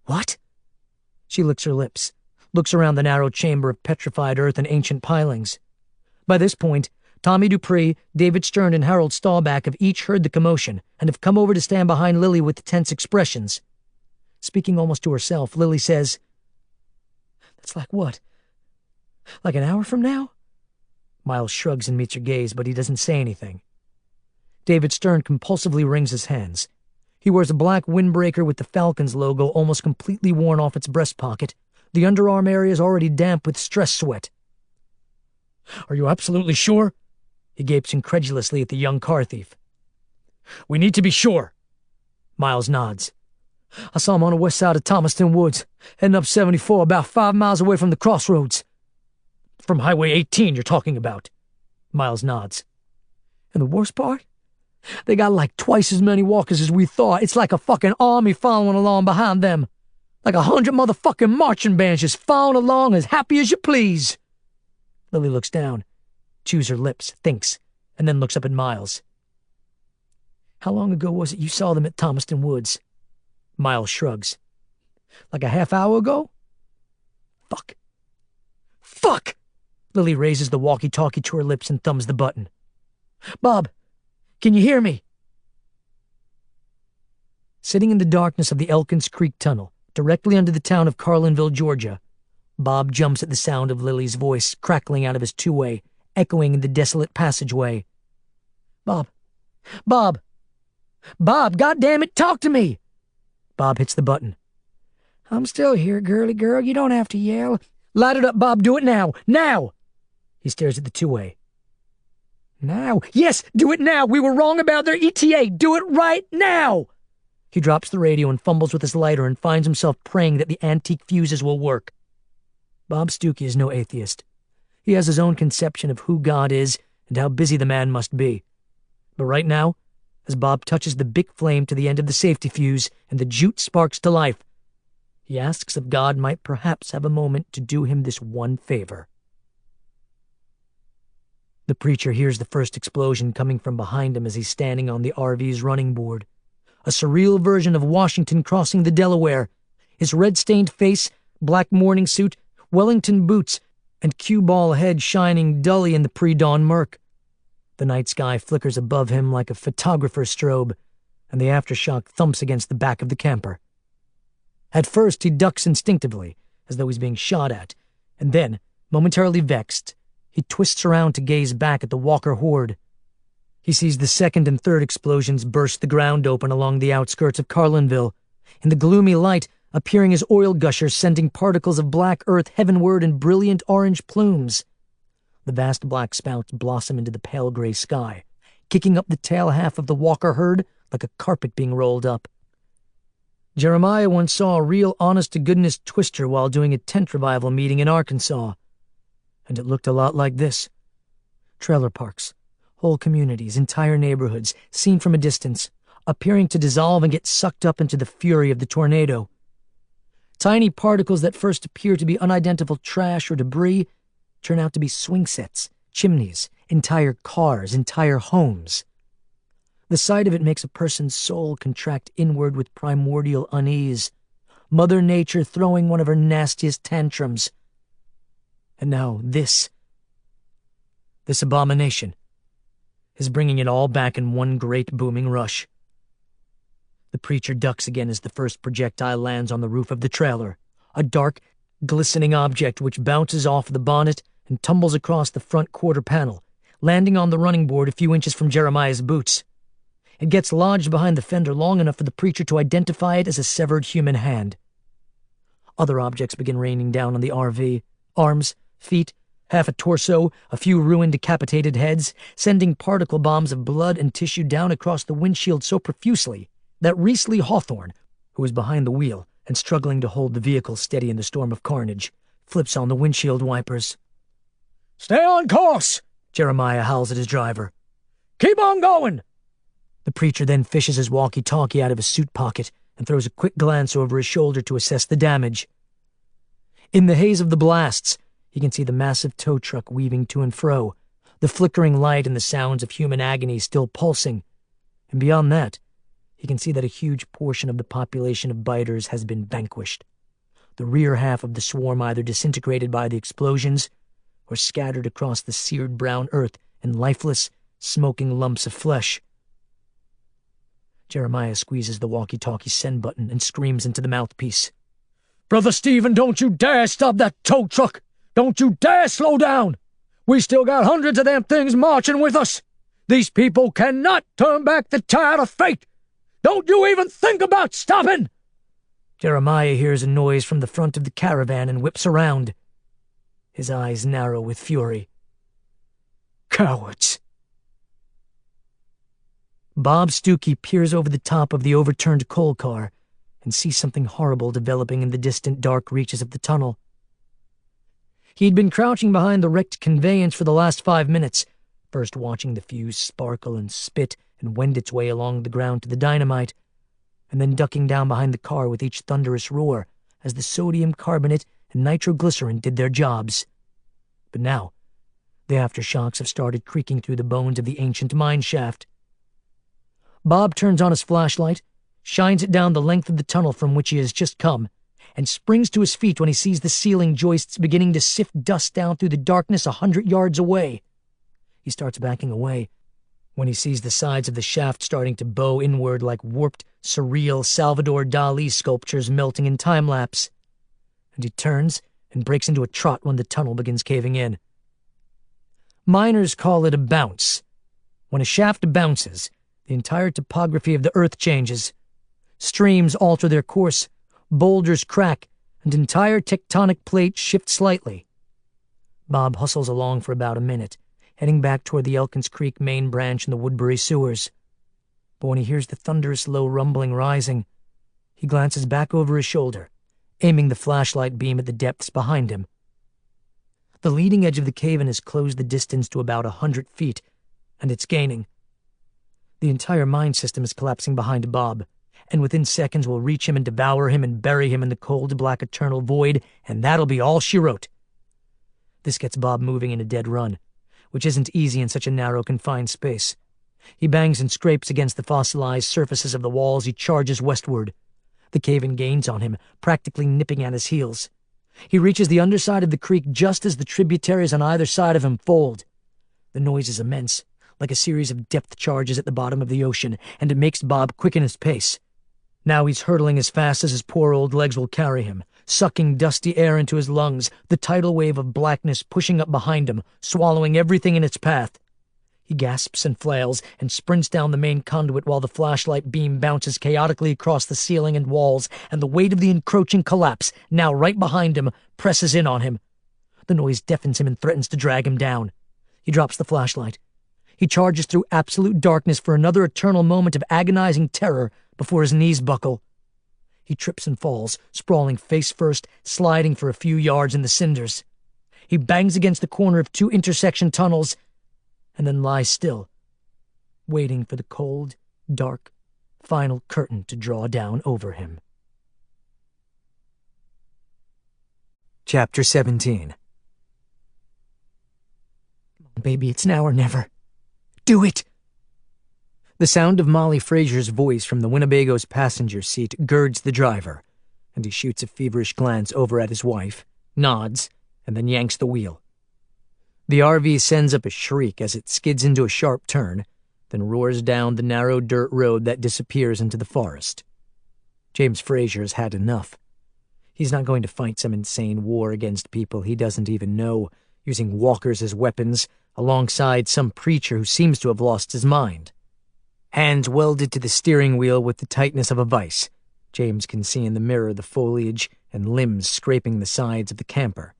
What? She licks her lips, looks around the narrow chamber of petrified earth and ancient pilings. By this point, Tommy Dupree, David Stern, and Harold Staubach have each heard the commotion and have come over to stand behind Lily with tense expressions. Speaking almost to herself, Lily says, "That's like what? Like an hour from now?" Miles shrugs and meets her gaze, but he doesn't say anything. David Stern compulsively wrings his hands. He wears a black windbreaker with the Falcons logo almost completely worn off its breast pocket. The underarm area is already damp with stress sweat. "Are you absolutely sure?" He gapes incredulously at the young car thief. "We need to be sure." Miles nods. "I saw him on the west side of Thomaston Woods, heading up 74 about 5 miles away from the crossroads." "From Highway 18 you're talking about." Miles nods. "And the worst part? They got like twice as many walkers as we thought. It's like a fucking army following along behind them. Like 100 motherfucking marching bands just following along as happy as you please." Lily looks down, chews her lips, thinks, and then looks up at Miles. "How long ago was it you saw them at Thomaston Woods?" Miles shrugs. "Like a half hour ago?" "Fuck. Fuck!" Lily raises the walkie-talkie to her lips and thumbs the button. "Bob, can you hear me?" Sitting in the darkness of the Elkins Creek Tunnel, directly under the town of Carlinville, Georgia, Bob jumps at the sound of Lily's voice crackling out of his two-way, echoing in the desolate passageway. "Bob! Bob! Bob, goddammit, talk to me!" Bob hits the button. "I'm still here, girly girl. You don't have to yell." "Light it up, Bob. Do it now. Now!" He stares at the two-way. "Now? Yes, do it now. We were wrong about their ETA. Do it right now!" He drops the radio and fumbles with his lighter and finds himself praying that the antique fuses will work. Bob Stuckey is no atheist. He has his own conception of who God is and how busy the man must be. But right now, as Bob touches the big flame to the end of the safety fuse and the jute sparks to life, he asks if God might perhaps have a moment to do him this one favor. The preacher hears the first explosion coming from behind him as he's standing on the RV's running board. A surreal version of Washington crossing the Delaware. His red-stained face, black morning suit, Wellington boots, and cue ball head shining dully in the pre-dawn murk. The night sky flickers above him like a photographer's strobe, and the aftershock thumps against the back of the camper. At first, he ducks instinctively, as though he's being shot at, and then, momentarily vexed, he twists around to gaze back at the Walker horde. He sees the second and third explosions burst the ground open along the outskirts of Carlinville, in the gloomy light appearing as oil gushers sending particles of black earth heavenward in brilliant orange plumes. The vast black spouts blossom into the pale gray sky, kicking up the tail half of the Walker herd like a carpet being rolled up. Jeremiah once saw a real honest-to-goodness twister while doing a tent revival meeting in Arkansas, and it looked a lot like this. Trailer parks, whole communities, entire neighborhoods, seen from a distance, appearing to dissolve and get sucked up into the fury of the tornado. Tiny particles that first appear to be unidentifiable trash or debris turn out to be swing sets, chimneys, entire cars, entire homes. The sight of it makes a person's soul contract inward with primordial unease, Mother Nature throwing one of her nastiest tantrums. And now this abomination, is bringing it all back in one great booming rush. The preacher ducks again as the first projectile lands on the roof of the trailer, a dark, glistening object which bounces off the bonnet and tumbles across the front quarter panel, landing on the running board a few inches from Jeremiah's boots. It gets lodged behind the fender long enough for the preacher to identify it as a severed human hand. Other objects begin raining down on the RV, arms, feet, half a torso, a few ruined decapitated heads, sending particle bombs of blood and tissue down across the windshield so profusely that Reese Lee Hawthorne, who was behind the wheel and struggling to hold the vehicle steady in the storm of carnage, flips on the windshield wipers. "Stay on course!" Jeremiah howls at his driver. "Keep on going!" The preacher then fishes his walkie-talkie out of his suit pocket and throws a quick glance over his shoulder to assess the damage. In the haze of the blasts, he can see the massive tow truck weaving to and fro, the flickering light and the sounds of human agony still pulsing. And beyond that, he can see that a huge portion of the population of biters has been vanquished. The rear half of the swarm either disintegrated by the explosions, or scattered across the seared brown earth in lifeless, smoking lumps of flesh. Jeremiah squeezes the walkie-talkie send button and screams into the mouthpiece. Brother Stephen, don't you dare stop that tow truck! Don't you dare slow down! We still got hundreds of them things marching with us! These people cannot turn back the tide of fate! Don't you even think about stopping! Jeremiah hears a noise from the front of the caravan and whips around. His eyes narrow with fury. Cowards! Bob Stuckey peers over the top of the overturned coal car and sees something horrible developing in the distant dark reaches of the tunnel. He'd been crouching behind the wrecked conveyance for the last 5 minutes, first watching the fuse sparkle and spit and wend its way along the ground to the dynamite, and then ducking down behind the car with each thunderous roar as the sodium carbonate and nitroglycerin did their jobs. But now, the aftershocks have started creaking through the bones of the ancient mine shaft. Bob turns on his flashlight, shines it down the length of the tunnel from which he has just come, and springs to his feet when he sees the ceiling joists beginning to sift dust down through the darkness 100 yards away. He starts backing away when he sees the sides of the shaft starting to bow inward like warped, surreal Salvador Dali sculptures melting in time-lapse. And he turns and breaks into a trot when the tunnel begins caving in. Miners call it a bounce. When a shaft bounces, the entire topography of the earth changes. Streams alter their course, boulders crack, and entire tectonic plates shift slightly. Bob hustles along for about a minute, heading back toward the Elkins Creek main branch in the Woodbury sewers. But when he hears the thunderous low rumbling rising, he glances back over his shoulder, aiming the flashlight beam at the depths behind him. The leading edge of the cave-in has closed the distance to about 100 feet, and it's gaining. The entire mine system is collapsing behind Bob, and within seconds will reach him and devour him and bury him in the cold, black, eternal void, and that'll be all she wrote. This gets Bob moving in a dead run, which isn't easy in such a narrow, confined space. He bangs and scrapes against the fossilized surfaces of the walls. He charges westward. The cave-in gains on him, practically nipping at his heels. He reaches the underside of the creek just as the tributaries on either side of him fold. The noise is immense, like a series of depth charges at the bottom of the ocean, and it makes Bob quicken his pace. Now he's hurtling as fast as his poor old legs will carry him, sucking dusty air into his lungs, the tidal wave of blackness pushing up behind him, swallowing everything in its path. He gasps and flails and sprints down the main conduit while the flashlight beam bounces chaotically across the ceiling and walls, and the weight of the encroaching collapse, now right behind him, presses in on him. The noise deafens him and threatens to drag him down. He drops the flashlight. He charges through absolute darkness for another eternal moment of agonizing terror before his knees buckle. He trips and falls, sprawling face first, sliding for a few yards in the cinders. He bangs against the corner of 2 intersection tunnels, and then lies still, waiting for the cold, dark, final curtain to draw down over him. Chapter 17. Come on, baby, it's now or never. Do it! The sound of Molly Frazier's voice from the Winnebago's passenger seat girds the driver, and he shoots a feverish glance over at his wife, nods, and then yanks the wheel. The RV sends up a shriek as it skids into a sharp turn, then roars down the narrow dirt road that disappears into the forest. James Frazier has had enough. He's not going to fight some insane war against people he doesn't even know, using walkers as weapons, alongside some preacher who seems to have lost his mind. Hands welded to the steering wheel with the tightness of a vice, James can see in the mirror the foliage and limbs scraping the sides of the camper.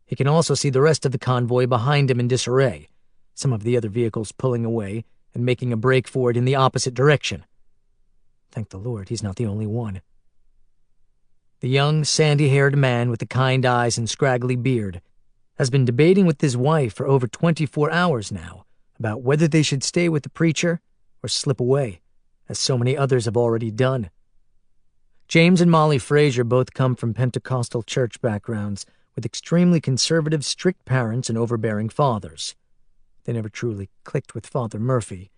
He can also see the rest of the convoy behind him in disarray, some of the other vehicles pulling away and making a break for it in the opposite direction. Thank the Lord he's not the only one. The young, sandy-haired man with the kind eyes and scraggly beard has been debating with his wife for over 24 hours now about whether they should stay with the preacher or slip away, as so many others have already done. James and Molly Frazier both come from Pentecostal church backgrounds with extremely conservative, strict parents and overbearing fathers. They never truly clicked with Father Murphy.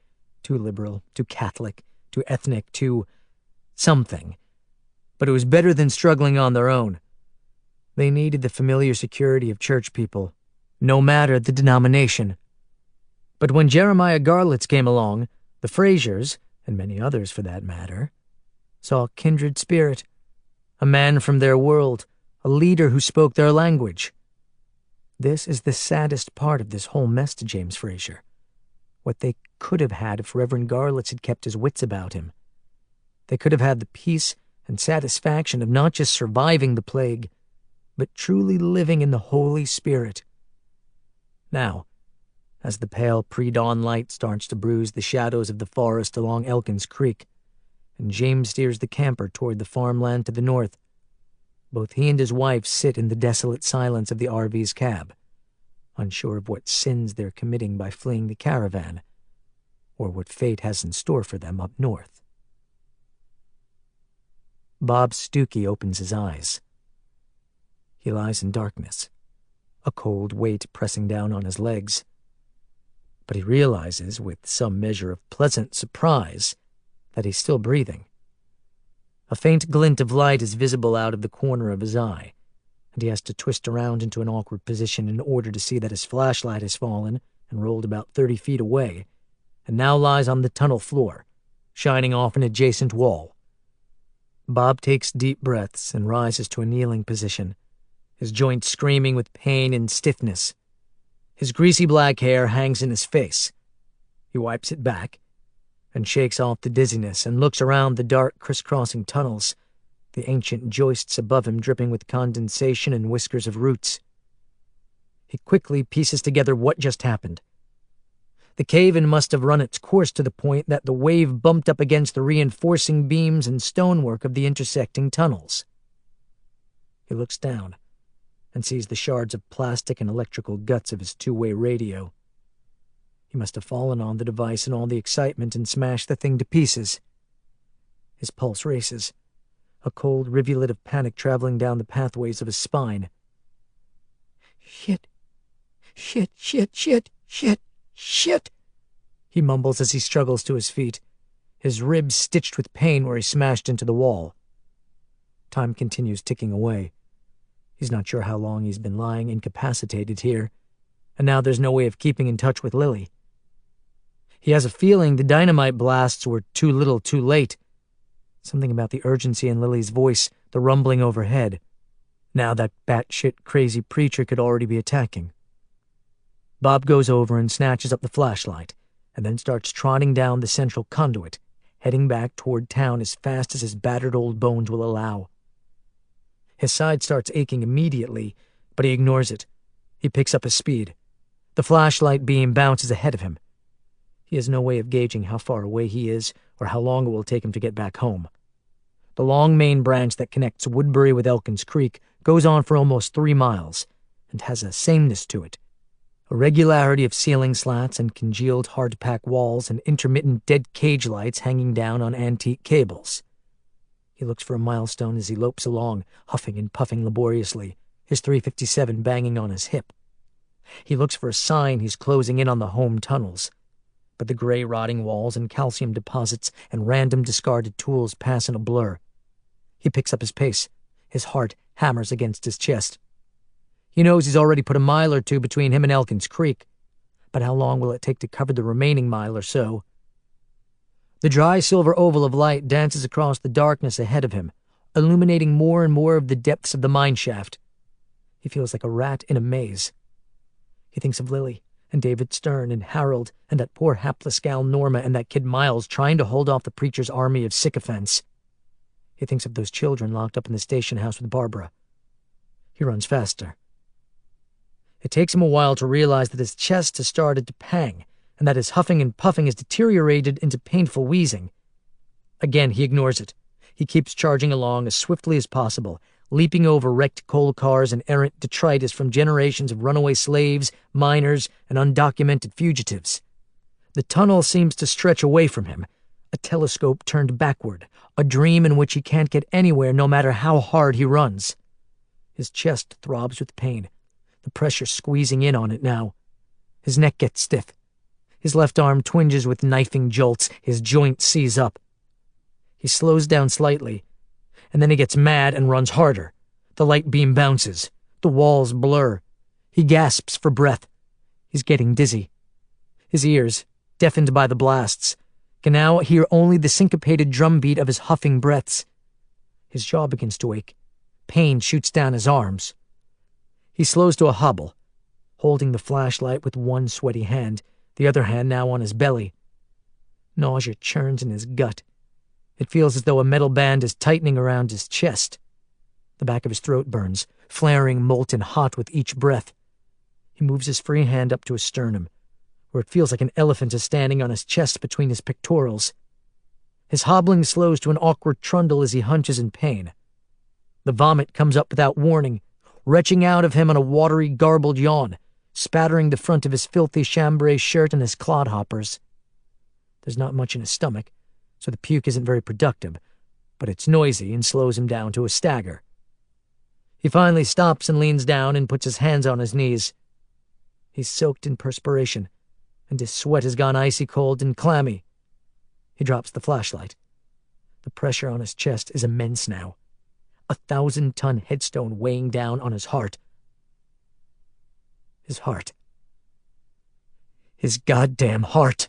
Too liberal, too Catholic, too ethnic, too something. But it was better than struggling on their own. They needed the familiar security of church people, no matter the denomination. But when Jeremiah Garlitz came along, the Frasers, and many others for that matter, saw a kindred spirit, a man from their world, a leader who spoke their language. This is the saddest part of this whole mess to James Fraser. What they could have had if Reverend Garlitz had kept his wits about him. They could have had the peace and satisfaction of not just surviving the plague, but truly living in the Holy Spirit. Now, as the pale pre-dawn light starts to bruise the shadows of the forest along Elkins Creek, and James steers the camper toward the farmland to the north, both he and his wife sit in the desolate silence of the RV's cab, unsure of what sins they're committing by fleeing the caravan, or what fate has in store for them up north. Bob Stuckey opens his eyes. He lies in darkness, a cold weight pressing down on his legs. But he realizes, with some measure of pleasant surprise, that he's still breathing. A faint glint of light is visible out of the corner of his eye, and he has to twist around into an awkward position in order to see that his flashlight has fallen and rolled about 30 feet away, and now lies on the tunnel floor, shining off an adjacent wall. Bob takes deep breaths and rises to a kneeling position, his joints screaming with pain and stiffness. His greasy black hair hangs in his face. He wipes it back and shakes off the dizziness and looks around the dark, crisscrossing tunnels, the ancient joists above him dripping with condensation and whiskers of roots. He quickly pieces together what just happened. The cave-in must have run its course to the point that the wave bumped up against the reinforcing beams and stonework of the intersecting tunnels. He looks down and sees the shards of plastic and electrical guts of his two-way radio. He must have fallen on the device in all the excitement and smashed the thing to pieces. His pulse races, a cold rivulet of panic traveling down the pathways of his spine. Shit, shit, shit, shit, shit, shit, he mumbles as he struggles to his feet, his ribs stitched with pain where he smashed into the wall. Time continues ticking away. He's not sure how long he's been lying incapacitated here, and now there's no way of keeping in touch with Lily. He has a feeling the dynamite blasts were too little too late. Something about the urgency in Lily's voice, the rumbling overhead. Now that batshit crazy preacher could already be attacking. Bob goes over and snatches up the flashlight, and then starts trotting down the central conduit, heading back toward town as fast as his battered old bones will allow. His side starts aching immediately, but he ignores it. He picks up his speed. The flashlight beam bounces ahead of him. He has no way of gauging how far away he is or how long it will take him to get back home. The long main branch that connects Woodbury with Elkins Creek goes on for almost 3 miles and has a sameness to it. A regularity of ceiling slats and congealed hardpack walls and intermittent dead cage lights hanging down on antique cables. He looks for a milestone as he lopes along, huffing and puffing laboriously, his .357 banging on his hip. He looks for a sign he's closing in on the home tunnels, but the gray rotting walls and calcium deposits and random discarded tools pass in a blur. He picks up his pace. His heart hammers against his chest. He knows he's already put a mile or two between him and Elkins Creek, but how long will it take to cover the remaining mile or so? The dry silver oval of light dances across the darkness ahead of him, illuminating more and more of the depths of the mine shaft. He feels like a rat in a maze. He thinks of Lily and David Stern and Harold and that poor hapless gal Norma and that kid Miles trying to hold off the preacher's army of sycophants. He thinks of those children locked up in the station house with Barbara. He runs faster. It takes him a while to realize that his chest has started to pang, and that his huffing and puffing has deteriorated into painful wheezing. Again, he ignores it. He keeps charging along as swiftly as possible, leaping over wrecked coal cars and errant detritus from generations of runaway slaves, miners, and undocumented fugitives. The tunnel seems to stretch away from him, a telescope turned backward, a dream in which he can't get anywhere no matter how hard he runs. His chest throbs with pain, the pressure squeezing in on it now. His neck gets stiff. His left arm twinges with knifing jolts, his joint seize up. He slows down slightly, and then he gets mad and runs harder. The light beam bounces. The walls blur. He gasps for breath. He's getting dizzy. His ears, deafened by the blasts, can now hear only the syncopated drumbeat of his huffing breaths. His jaw begins to ache. Pain shoots down his arms. He slows to a hobble, holding the flashlight with one sweaty hand, the other hand now on his belly. Nausea churns in his gut. It feels as though a metal band is tightening around his chest. The back of his throat burns, flaring molten hot with each breath. He moves his free hand up to his sternum, where it feels like an elephant is standing on his chest between his pectorals. His hobbling slows to an awkward trundle as he hunches in pain. The vomit comes up without warning, retching out of him on a watery, garbled yawn, spattering the front of his filthy chambray shirt and his clodhoppers. There's not much in his stomach, so the puke isn't very productive, but it's noisy and slows him down to a stagger. He finally stops and leans down and puts his hands on his knees. He's soaked in perspiration, and his sweat has gone icy cold and clammy. He drops the flashlight. The pressure on his chest is immense now. 1,000-ton headstone weighing down on his heart. His heart. His goddamn heart.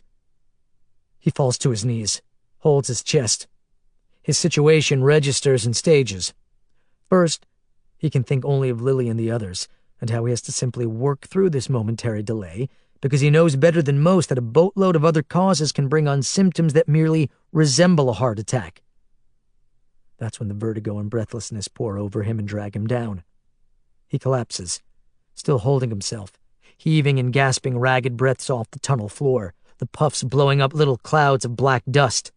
He falls to his knees, holds his chest. His situation registers in stages. First, he can think only of Lily and the others, and how he has to simply work through this momentary delay, because he knows better than most that a boatload of other causes can bring on symptoms that merely resemble a heart attack. That's when the vertigo and breathlessness pour over him and drag him down. He collapses, still holding himself, heaving and gasping ragged breaths off the tunnel floor, the puffs blowing up little clouds of black dust.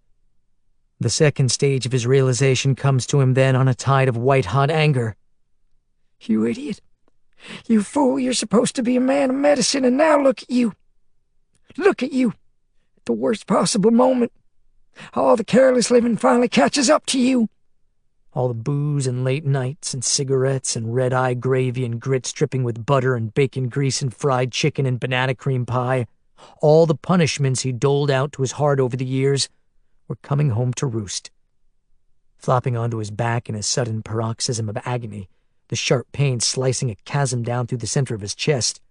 The second stage of his realization comes to him then on a tide of white-hot anger. You idiot. You fool, you're supposed to be a man of medicine, and now look at you. Look at you. At the worst possible moment. All the careless living finally catches up to you. All the booze and late nights and cigarettes and red-eye gravy and grits dripping with butter and bacon grease and fried chicken and banana cream pie, all the punishments he doled out to his heart over the years, were coming home to roost. Flopping onto his back in a sudden paroxysm of agony, the sharp pain slicing a chasm down through the center of his chest,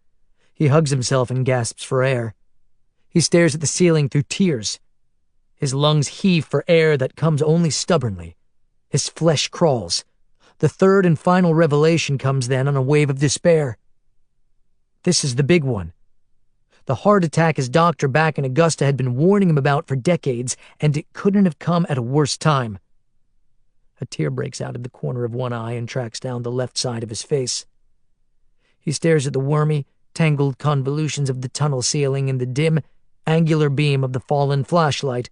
he hugs himself and gasps for air. He stares at the ceiling through tears. His lungs heave for air that comes only stubbornly. His flesh crawls. The third and final revelation comes then on a wave of despair. This is the big one. The heart attack his doctor back in Augusta had been warning him about for decades, and it couldn't have come at a worse time. A tear breaks out of the corner of one eye and tracks down the left side of his face. He stares at the wormy, tangled convolutions of the tunnel ceiling in the dim, angular beam of the fallen flashlight,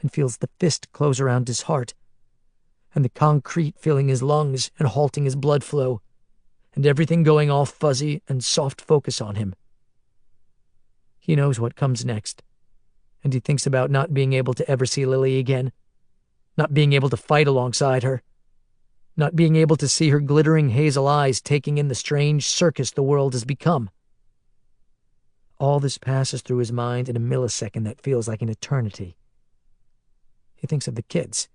and feels the fist close around his heart, and the concrete filling his lungs and halting his blood flow, and everything going all fuzzy and soft focus on him. He knows what comes next, and he thinks about not being able to ever see Lily again, not being able to fight alongside her, not being able to see her glittering hazel eyes taking in the strange circus the world has become. All this passes through his mind in a millisecond that feels like an eternity. He thinks of the kids.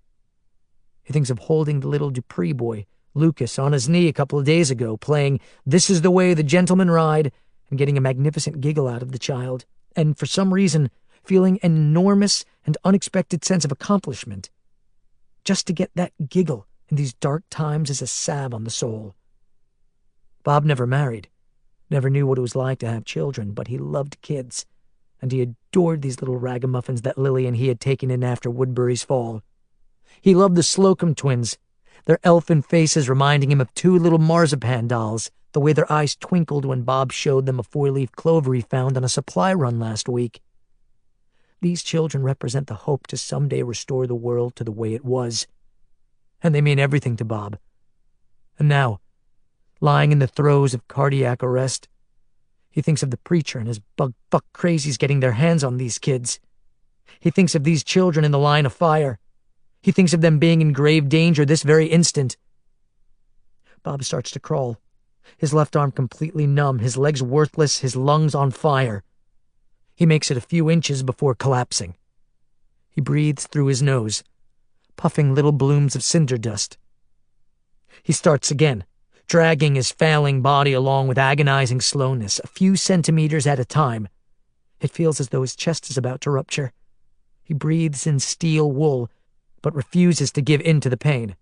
He thinks of holding the little Dupree boy, Lucas, on his knee a couple of days ago, playing "This Is the Way the Gentlemen Ride," and getting a magnificent giggle out of the child, and for some reason feeling an enormous and unexpected sense of accomplishment. Just to get that giggle in these dark times is a salve on the soul. Bob never married, never knew what it was like to have children, but he loved kids, and he adored these little ragamuffins that Lily and he had taken in after Woodbury's fall. He loved the Slocum twins, their elfin faces reminding him of two little marzipan dolls, the way their eyes twinkled when Bob showed them a 4-leaf clover he found on a supply run last week. These children represent the hope to someday restore the world to the way it was, and they mean everything to Bob. And now, lying in the throes of cardiac arrest, he thinks of the preacher and his bug-fuck crazies getting their hands on these kids. He thinks of these children in the line of fire. He thinks of them being in grave danger this very instant. Bob starts to crawl, his left arm completely numb, his legs worthless, his lungs on fire. He makes it a few inches before collapsing. He breathes through his nose, puffing little blooms of cinder dust. He starts again, dragging his failing body along with agonizing slowness, a few centimeters at a time. It feels as though his chest is about to rupture. He breathes in steel wool, but refuses to give in to the pain.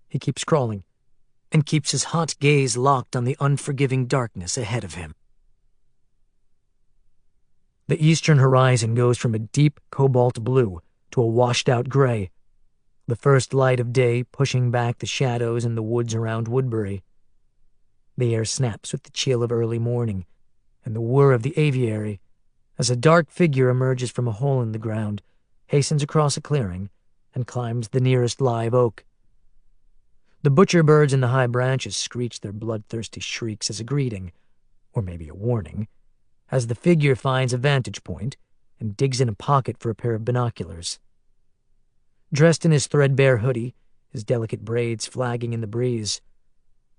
He keeps crawling, and keeps his hot gaze locked on the unforgiving darkness ahead of him. The eastern horizon goes from a deep cobalt blue to a washed-out gray, the first light of day pushing back the shadows in the woods around Woodbury. The air snaps with the chill of early morning and the whir of the aviary as a dark figure emerges from a hole in the ground, hastens across a clearing, and climbs the nearest live oak. The butcher birds in the high branches screech their bloodthirsty shrieks as a greeting, or maybe a warning, as the figure finds a vantage point and digs in a pocket for a pair of binoculars. Dressed in his threadbare hoodie, his delicate braids flagging in the breeze,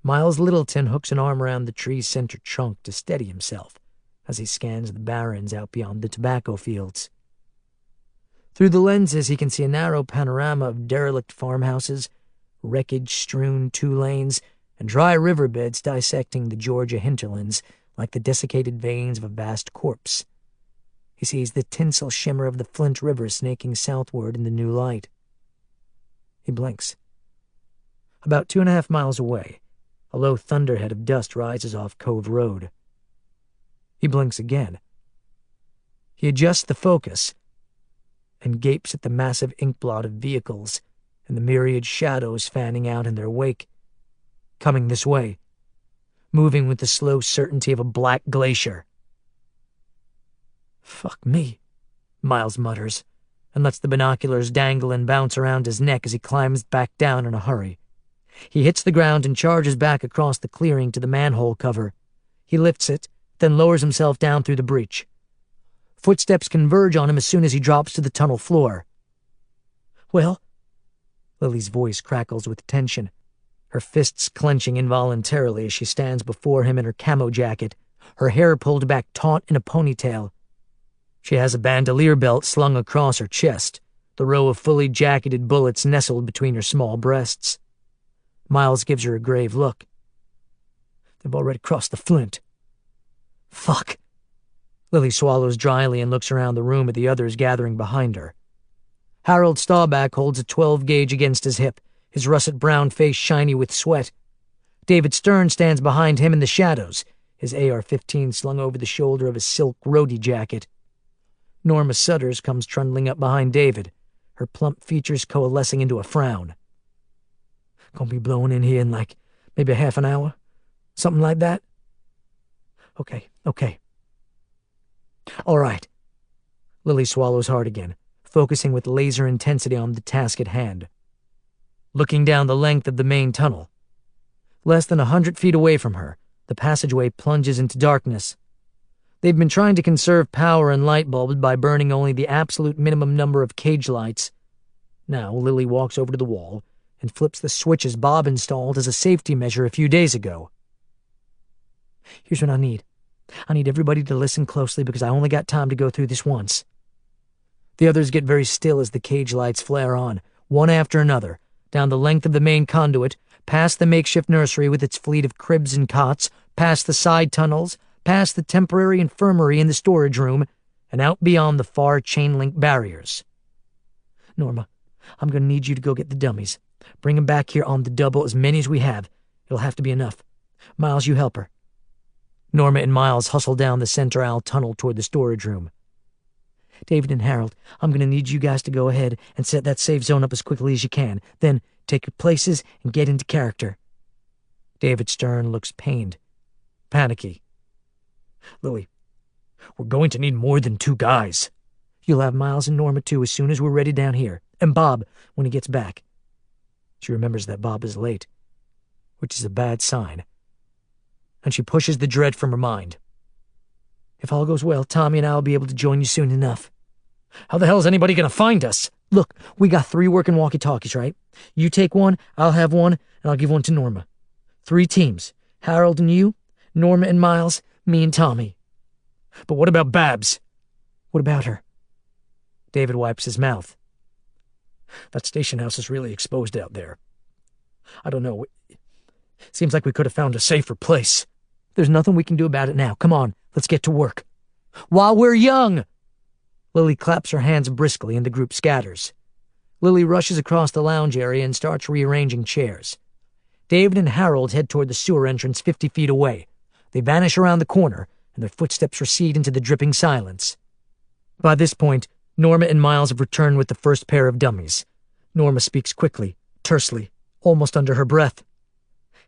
Miles Littleton hooks an arm around the tree's center trunk to steady himself as he scans the barrens out beyond the tobacco fields. Through the lenses, he can see a narrow panorama of derelict farmhouses, wreckage-strewn 2 lanes, and dry riverbeds dissecting the Georgia hinterlands like the desiccated veins of a vast corpse. He sees the tinsel shimmer of the Flint River snaking southward in the new light. He blinks. About 2.5 miles away, a low thunderhead of dust rises off Cove Road. He blinks again. He adjusts the focus and gapes at the massive inkblot of vehicles and the myriad shadows fanning out in their wake, coming this way, moving with the slow certainty of a black glacier. "Fuck me," Miles mutters, and lets the binoculars dangle and bounce around his neck as he climbs back down in a hurry. He hits the ground and charges back across the clearing to the manhole cover. He lifts it, then lowers himself down through the breach. Footsteps converge on him as soon as he drops to the tunnel floor. "Well?" Lily's voice crackles with tension, her fists clenching involuntarily as she stands before him in her camo jacket, her hair pulled back taut in a ponytail. She has a bandolier belt slung across her chest, the row of fully jacketed bullets nestled between her small breasts. Miles gives her a grave look. "They've already crossed the Flint." "Fuck." Lily swallows dryly and looks around the room at the others gathering behind her. Harold Staubach holds a 12-gauge against his hip, his russet-brown face shiny with sweat. David Stern stands behind him in the shadows, his AR-15 slung over the shoulder of his silk roadie jacket. Norma Sutters comes trundling up behind David, her plump features coalescing into a frown. "Gonna be blowing in here in maybe a half an hour? Something like that?" Okay. "All right." Lily swallows hard again, focusing with laser intensity on the task at hand. Looking down the length of the main tunnel. Less than 100 feet away from her, the passageway plunges into darkness. They've been trying to conserve power and light bulbs by burning only the absolute minimum number of cage lights. Now Lily walks over to the wall and flips the switches Bob installed as a safety measure a few days ago. "Here's what I need. I need everybody to listen closely because I only got time to go through this once." The others get very still as the cage lights flare on, one after another, down the length of the main conduit, past the makeshift nursery with its fleet of cribs and cots, past the side tunnels, past the temporary infirmary in the storage room, and out beyond the far chain-link barriers. "Norma, I'm going to need you to go get the dummies. Bring them back here on the double, as many as we have. It'll have to be enough. Miles, you help her." Norma and Miles hustle down the center aisle tunnel toward the storage room. "David and Harold, I'm going to need you guys to go ahead and set that safe zone up as quickly as you can. Then take your places and get into character." David Stern looks pained, panicky. "Lily, we're going to need more than 2 guys. You'll have Miles and Norma too as soon as we're ready down here. And Bob when he gets back." She remembers that Bob is late, which is a bad sign, and she pushes the dread from her mind. "If all goes well, Tommy and I will be able to join you soon enough." "How the hell is anybody going to find us?" "Look, we got 3 working walkie-talkies, right? You take one, I'll have one, and I'll give one to Norma. 3 teams. Harold and you, Norma and Miles, me and Tommy." "But what about Babs?" "What about her?" David wipes his mouth. "That station house is really exposed out there. I don't know. Seems like we could have found a safer place. There's nothing we can do about it now. Come on, let's get to work. While we're young! Lily claps her hands briskly and the group scatters. Lily rushes across the lounge area and starts rearranging chairs. David and Harold head toward the sewer entrance 50 feet away. They vanish around the corner, and their footsteps recede into the dripping silence. By this point, Norma and Miles have returned with the first pair of dummies. Norma speaks quickly, tersely, almost under her breath.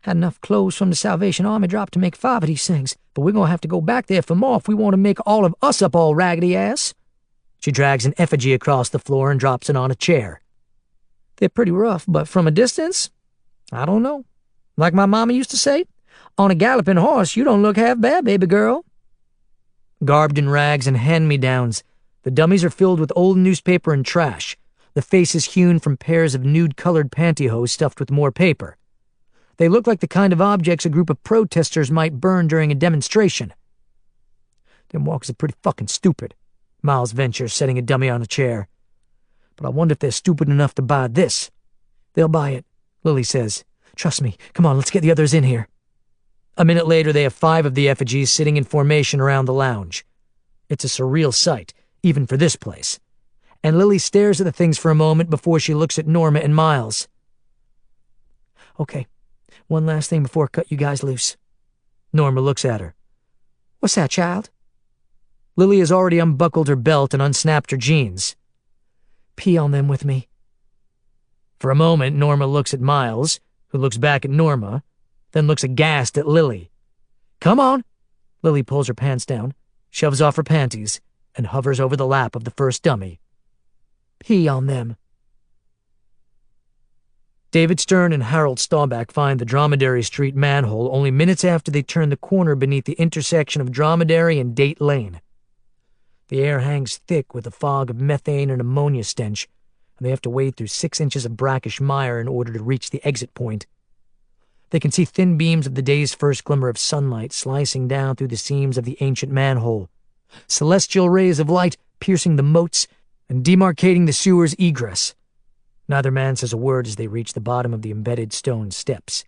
Had enough clothes from the Salvation Army drop to make 5 of these things, but we're going to have to go back there for more if we want to make all of us up all raggedy ass. She drags an effigy across the floor and drops it on a chair. They're pretty rough, but from a distance, I don't know. Like my mama used to say, on a galloping horse, you don't look half bad, baby girl. Garbed in rags and hand-me-downs, the dummies are filled with old newspaper and trash, the faces hewn from pairs of nude-colored pantyhose stuffed with more paper. They look like the kind of objects a group of protesters might burn during a demonstration. Them walkers are pretty fucking stupid, Miles ventures, setting a dummy on a chair. But I wonder if they're stupid enough to buy this. They'll buy it, Lily says. Trust me. Come on, let's get the others in here. A minute later, they have 5 of the effigies sitting in formation around the lounge. It's a surreal sight, even for this place. And Lily stares at the things for a moment before she looks at Norma and Miles. Okay, one last thing before I cut you guys loose. Norma looks at her. What's that, child? Lily has already unbuckled her belt and unsnapped her jeans. Pee on them with me. For a moment, Norma looks at Miles, who looks back at Norma, then looks aghast at Lily. Come on! Lily pulls her pants down, shoves off her panties, and hovers over the lap of the first dummy. Pee on them. David Stern and Harold Staubach find the Dromedary Street manhole only minutes after they turn the corner beneath the intersection of Dromedary and Date Lane. The air hangs thick with a fog of methane and ammonia stench, and they have to wade through 6 inches of brackish mire in order to reach the exit point. They can see thin beams of the day's first glimmer of sunlight slicing down through the seams of the ancient manhole, celestial rays of light piercing the moats and demarcating the sewer's egress. Neither man says a word as they reach the bottom of the embedded stone steps.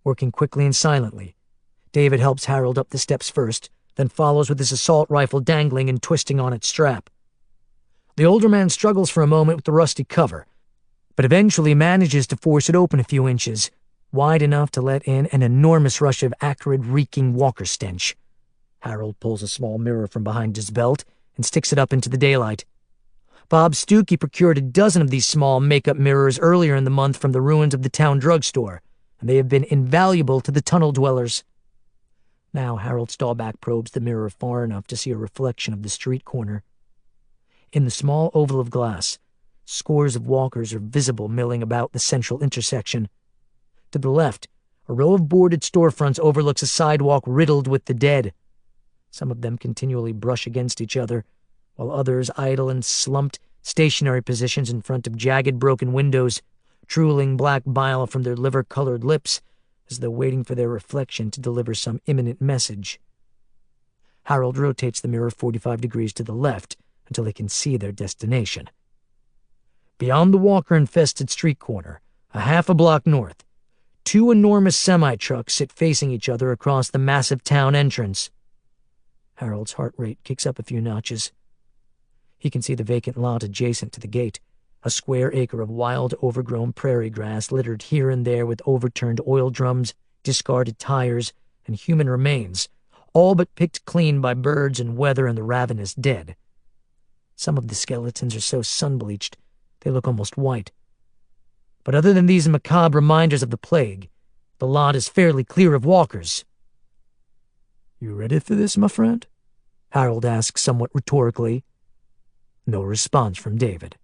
Working quickly and silently, David helps Harold up the steps first, then follows with his assault rifle dangling and twisting on its strap. The older man struggles for a moment with the rusty cover, but eventually manages to force it open a few inches, wide enough to let in an enormous rush of acrid, reeking walker stench. Harold pulls a small mirror from behind his belt and sticks it up into the daylight. Bob Stuckey procured a dozen of these small make-up mirrors earlier in the month from the ruins of the town drugstore, and they have been invaluable to the tunnel dwellers. Now Harold Staubach probes the mirror far enough to see a reflection of the street corner. In the small oval of glass, scores of walkers are visible milling about the central intersection. To the left, a row of boarded storefronts overlooks a sidewalk riddled with the dead. Some of them continually brush against each other, while others idle in slumped, stationary positions in front of jagged, broken windows, drooling black bile from their liver-colored lips, as though waiting for their reflection to deliver some imminent message. Harold rotates the mirror 45 degrees to the left until he can see their destination. Beyond the walker-infested street corner, a half a block north, 2 enormous semi-trucks sit facing each other across the massive town entrance. Harold's heart rate kicks up a few notches. He can see the vacant lot adjacent to the gate, a square acre of wild, overgrown prairie grass littered here and there with overturned oil drums, discarded tires, and human remains, all but picked clean by birds and weather and the ravenous dead. Some of the skeletons are so sun-bleached they look almost white. But other than these macabre reminders of the plague, the lot is fairly clear of walkers. "You ready for this, my friend?" Harold asks somewhat rhetorically. No response from David.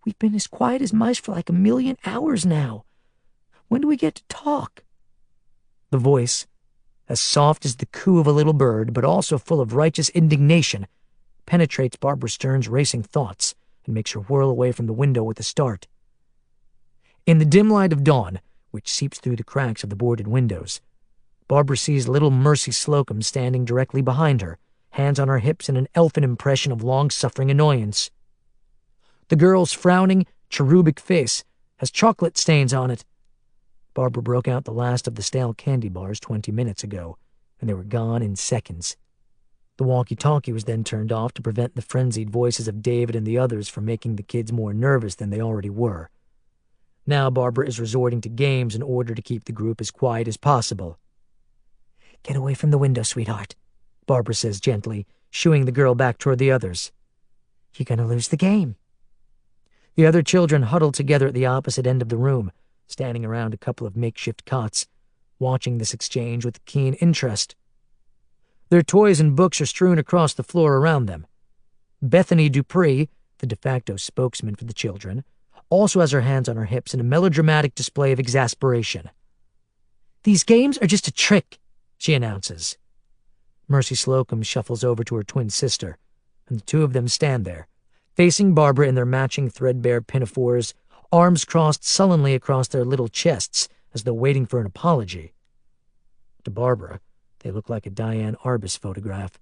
We've been as quiet as mice for like 1,000,000 hours now. When do we get to talk? The voice, as soft as the coo of a little bird, but also full of righteous indignation, penetrates Barbara Stern's racing thoughts and makes her whirl away from the window with a start. In the dim light of dawn, which seeps through the cracks of the boarded windows, Barbara sees little Mercy Slocum standing directly behind her, hands on her hips in an elfin impression of long-suffering annoyance. The girl's frowning, cherubic face has chocolate stains on it, Barbara broke out the last of the stale candy bars 20 minutes ago, and they were gone in seconds. The walkie-talkie was then turned off to prevent the frenzied voices of David and the others from making the kids more nervous than they already were. Now Barbara is resorting to games in order to keep the group as quiet as possible. "Get away from the window, sweetheart," Barbara says gently, shooing the girl back toward the others. "You're going to lose the game." The other children huddled together at the opposite end of the room, standing around a couple of makeshift cots, watching this exchange with keen interest. Their toys and books are strewn across the floor around them. Bethany Dupree, the de facto spokesman for the children, also has her hands on her hips in a melodramatic display of exasperation. "These games are just a trick," she announces. Mercy Slocum shuffles over to her twin sister, and the two of them stand there, facing Barbara in their matching threadbare pinafores, arms crossed sullenly across their little chests as though waiting for an apology. To Barbara, they look like a Diane Arbus photograph,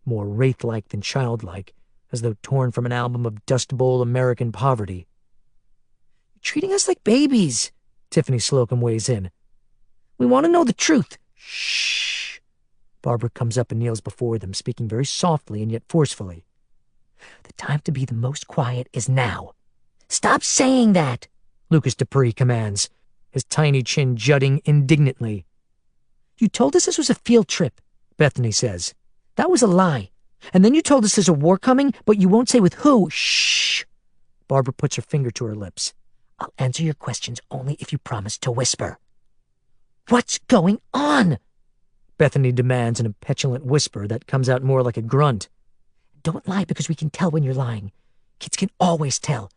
more wraith-like than childlike, as though torn from an album of Dust Bowl American poverty. "You're treating us like babies," Tiffany Slocum weighs in. "We want to know the truth." "Shh." Barbara comes up and kneels before them, speaking very softly and yet forcefully. "The time to be the most quiet is now." "Stop saying that," Lucas Dupree commands, his tiny chin jutting indignantly. "You told us this was a field trip," Bethany says. "That was a lie. And then you told us there's a war coming, but you won't say with who." "Shh." Barbara puts her finger to her lips. "I'll answer your questions only if you promise to whisper." "What's going on?" Bethany demands in a petulant whisper that comes out more like a grunt. "Don't lie because we can tell when you're lying. Kids can always tell.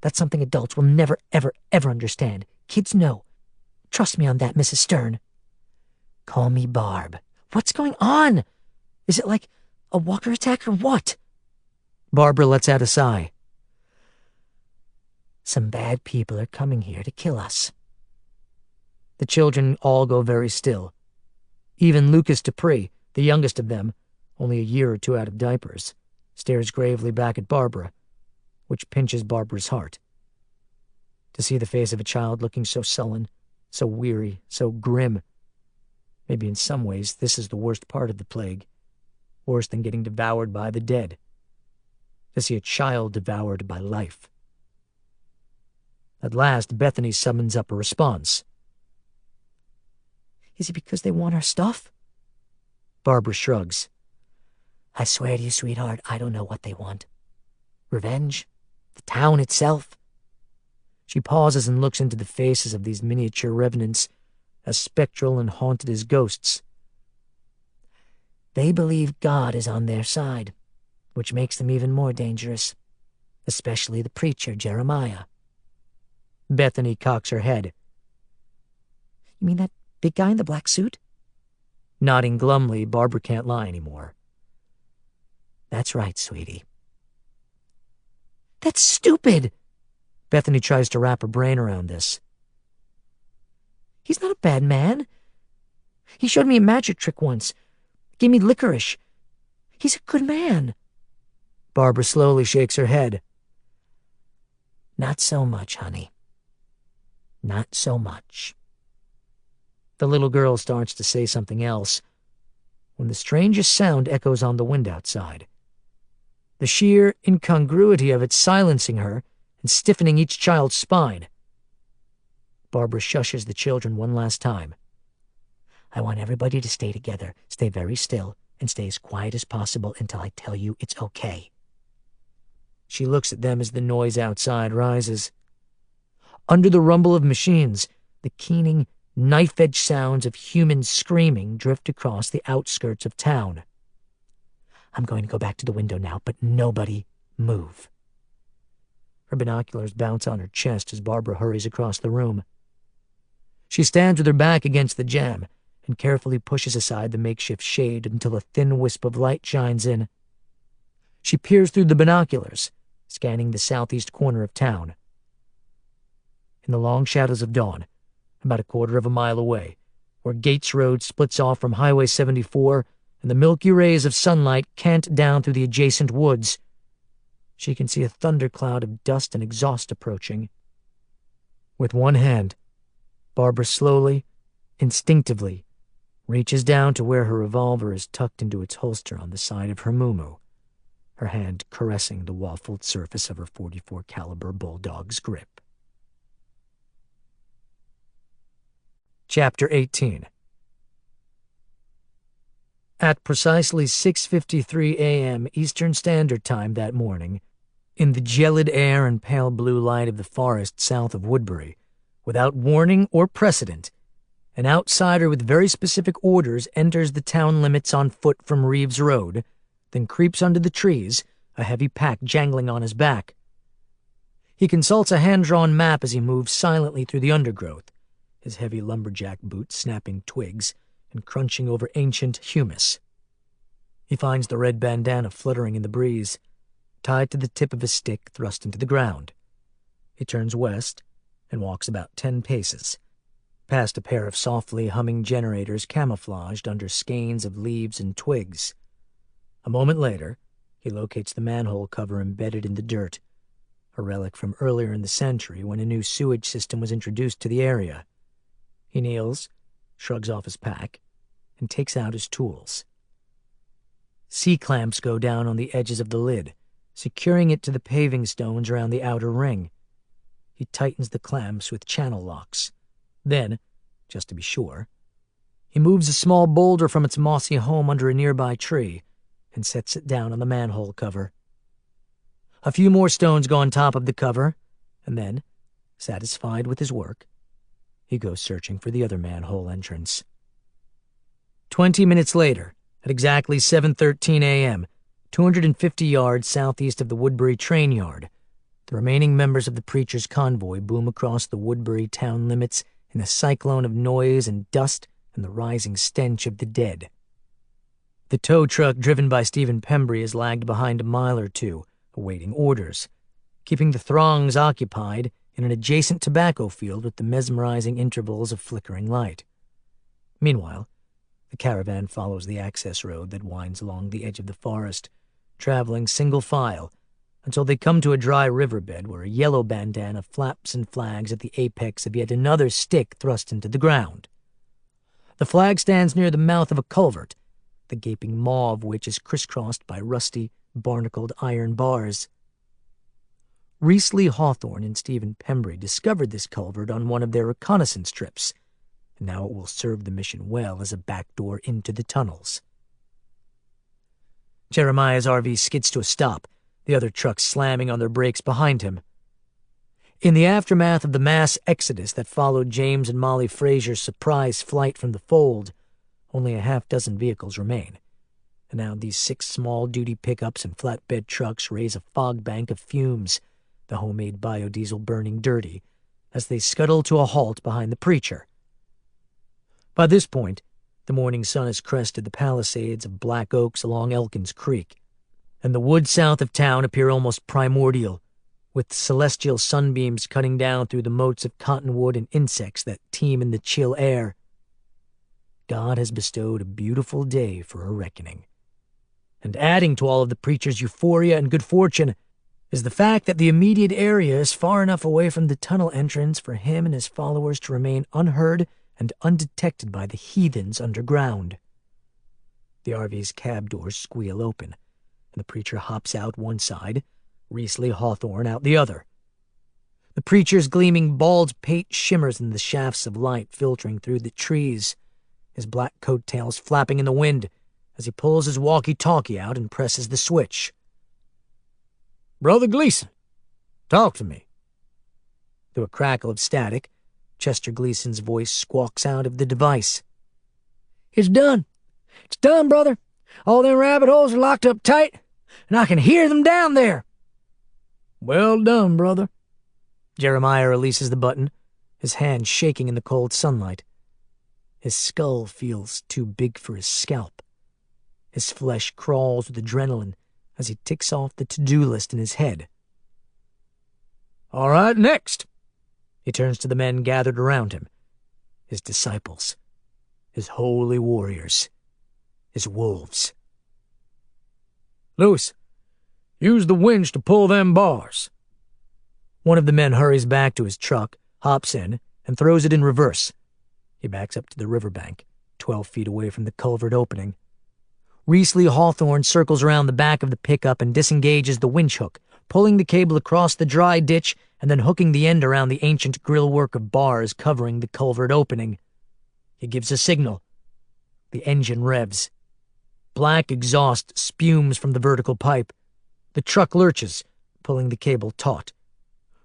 That's something adults will never, ever, ever understand. Kids know. Trust me on that, Mrs. Stern." "Call me Barb." "What's going on? Is it like a walker attack or what?" Barbara lets out a sigh. "Some bad people are coming here to kill us." The children all go very still. Even Lucas Dupree, the youngest of them, only a year or two out of diapers, stares gravely back at Barbara, which pinches Barbara's heart. To see the face of a child looking so sullen, so weary, so grim. Maybe in some ways this is the worst part of the plague, worse than getting devoured by the dead. To see a child devoured by life. At last, Bethany summons up a response. "Is it because they want our stuff?" Barbara shrugs. "I swear to you, sweetheart, I don't know what they want. Revenge? The town itself?" She pauses and looks into the faces of these miniature revenants, as spectral and haunted as ghosts. "They believe God is on their side, which makes them even more dangerous, especially the preacher, Jeremiah." Bethany cocks her head. "You mean that big guy in the black suit?" Nodding glumly, Barbara can't lie anymore. "That's right, sweetie." "That's stupid!" Bethany tries to wrap her brain around this. "He's not a bad man. He showed me a magic trick once. Gave me licorice. He's a good man." Barbara slowly shakes her head. "Not so much, honey. Not so much." The little girl starts to say something else, when the strangest sound echoes on the wind outside. The sheer incongruity of it silencing her and stiffening each child's spine. Barbara shushes the children one last time. "I want everybody to stay together, stay very still, and stay as quiet as possible until I tell you it's okay." She looks at them as the noise outside rises. Under the rumble of machines, the keening, knife-edge sounds of human screaming drift across the outskirts of town. "I'm going to go back to the window now, but nobody move." Her binoculars bounce on her chest as Barbara hurries across the room. She stands with her back against the jamb and carefully pushes aside the makeshift shade until a thin wisp of light shines in. She peers through the binoculars, scanning the southeast corner of town. In the long shadows of dawn, about a quarter of a mile away, where Gates Road splits off from Highway 74 and the milky rays of sunlight cant down through the adjacent woods, she can see a thundercloud of dust and exhaust approaching. With one hand, Barbara slowly, instinctively, reaches down to where her revolver is tucked into its holster on the side of her muumuu, her hand caressing the waffled surface of her .44 caliber bulldog's grip. Chapter 18. At precisely 6:53 a.m. Eastern Standard Time that morning, in the gelid air and pale blue light of the forest south of Woodbury, without warning or precedent, an outsider with very specific orders enters the town limits on foot from Reeves Road, then creeps under the trees, a heavy pack jangling on his back. He consults a hand-drawn map as he moves silently through the undergrowth, his heavy lumberjack boots snapping twigs and crunching over ancient humus. He finds the red bandana fluttering in the breeze, tied to the tip of a stick thrust into the ground. He turns west and walks about 10 paces, past a pair of softly humming generators camouflaged under skeins of leaves and twigs. A moment later, he locates the manhole cover embedded in the dirt, a relic from earlier in the century when a new sewage system was introduced to the area. He kneels, shrugs off his pack, and takes out his tools. C-clamps go down on the edges of the lid, securing it to the paving stones around the outer ring. He tightens the clamps with channel locks. Then, just to be sure, he moves a small boulder from its mossy home under a nearby tree and sets it down on the manhole cover. A few more stones go on top of the cover, and then, satisfied with his work, he goes searching for the other manhole entrance. 20 minutes later, at exactly 7:13 a.m., 250 yards southeast of the Woodbury train yard, the remaining members of the preacher's convoy boom across the Woodbury town limits in a cyclone of noise and dust and the rising stench of the dead. The tow truck driven by Stephen Pembry is lagged behind a mile or two, awaiting orders, keeping the throngs occupied in an adjacent tobacco field with the mesmerizing intervals of flickering light. Meanwhile, the caravan follows the access road that winds along the edge of the forest, traveling single file until they come to a dry riverbed where a yellow bandana flaps and flags at the apex of yet another stick thrust into the ground. The flag stands near the mouth of a culvert, the gaping maw of which is crisscrossed by rusty, barnacled iron bars. Reese Lee Hawthorne and Stephen Pembry discovered this culvert on one of their reconnaissance trips, and now it will serve the mission well as a backdoor into the tunnels. Jeremiah's RV skids to a stop, the other trucks slamming on their brakes behind him. In the aftermath of the mass exodus that followed James and Molly Frazier's surprise flight from the fold, only a half-dozen vehicles remain, and now these 6 small-duty pickups and flatbed trucks raise a fog bank of fumes, the homemade biodiesel burning dirty, as they scuttle to a halt behind the preacher. By this point, the morning sun has crested the palisades of black oaks along Elkins Creek, and the woods south of town appear almost primordial, with celestial sunbeams cutting down through the motes of cottonwood and insects that teem in the chill air. God has bestowed a beautiful day for a reckoning. And adding to all of the preacher's euphoria and good fortune is the fact that the immediate area is far enough away from the tunnel entrance for him and his followers to remain unheard and undetected by the heathens underground. The RV's cab doors squeal open, and the preacher hops out one side, Reese Lee Hawthorne out the other. The preacher's gleaming bald pate shimmers in the shafts of light filtering through the trees, his black coattails flapping in the wind as he pulls his walkie-talkie out and presses the switch. "Brother Gleason, talk to me." Through a crackle of static, Chester Gleason's voice squawks out of the device. "It's done. It's done, brother. All them rabbit holes are locked up tight, and I can hear them down there." "Well done, brother." Jeremiah releases the button, his hand shaking in the cold sunlight. His skull feels too big for his scalp. His flesh crawls with adrenaline as he ticks off the to-do list in his head. "All right, next." He turns to the men gathered around him, his disciples, his holy warriors, his wolves. "Lewis, use the winch to pull them bars." One of the men hurries back to his truck, hops in, and throws it in reverse. He backs up to the riverbank, 12 feet away from the culvert opening. Riesly Hawthorne circles around the back of the pickup and disengages the winch hook, pulling the cable across the dry ditch and then hooking the end around the ancient grillwork of bars covering the culvert opening. He gives a signal. The engine revs. Black exhaust spumes from the vertical pipe. The truck lurches, pulling the cable taut.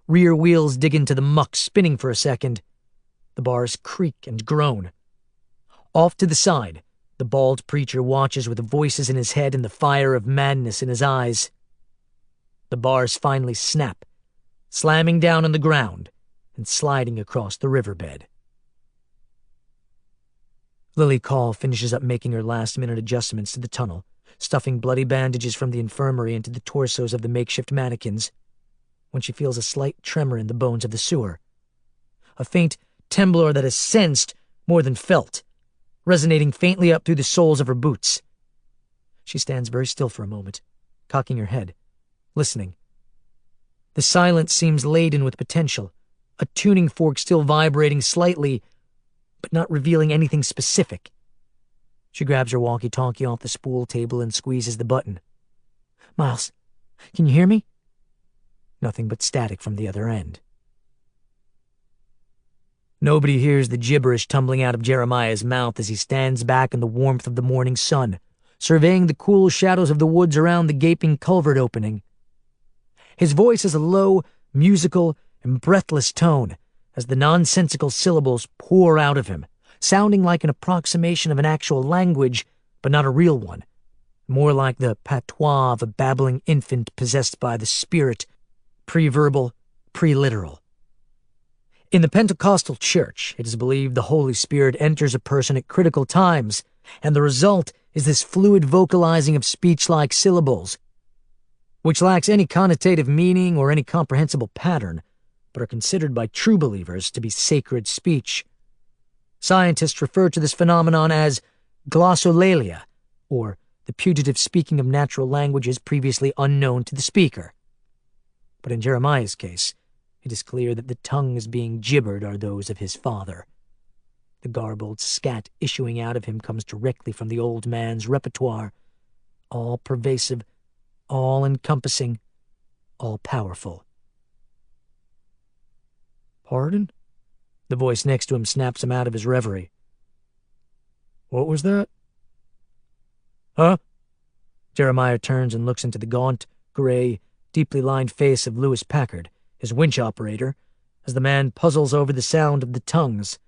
Rear wheels dig into the muck, spinning for a second. The bars creak and groan. Off to the side, the bald preacher watches with voices in his head and the fire of madness in his eyes. The bars finally snap, slamming down on the ground and sliding across the riverbed. Lily Call finishes up making her last-minute adjustments to the tunnel, stuffing bloody bandages from the infirmary into the torsos of the makeshift mannequins, when she feels a slight tremor in the bones of the sewer. A faint temblor that is sensed more than felt, resonating faintly up through the soles of her boots. She stands very still for a moment, cocking her head, listening. The silence seems laden with potential, a tuning fork still vibrating slightly, but not revealing anything specific. She grabs her walkie-talkie off the spool table and squeezes the button. "Miles, can you hear me?" Nothing but static from the other end. Nobody hears the gibberish tumbling out of Jeremiah's mouth as he stands back in the warmth of the morning sun, surveying the cool shadows of the woods around the gaping culvert opening. His voice has a low, musical, and breathless tone as the nonsensical syllables pour out of him, sounding like an approximation of an actual language, but not a real one, more like the patois of a babbling infant possessed by the spirit, pre-verbal, pre-literal. In the Pentecostal Church, it is believed the Holy Spirit enters a person at critical times, and the result is this fluid vocalizing of speech-like syllables, which lacks any connotative meaning or any comprehensible pattern, but are considered by true believers to be sacred speech. Scientists refer to this phenomenon as glossolalia, or the putative speaking of natural languages previously unknown to the speaker. But in Jeremiah's case, it is clear that the tongues being gibbered are those of his father. The garbled scat issuing out of him comes directly from the old man's repertoire, all-pervasive, all-encompassing, all-powerful. "Pardon?" The voice next to him snaps him out of his reverie. "What was that?" "Huh?" Jeremiah turns and looks into the gaunt, gray, deeply lined face of Lewis Packard, his winch operator, as the man puzzles over the sound of the tongues.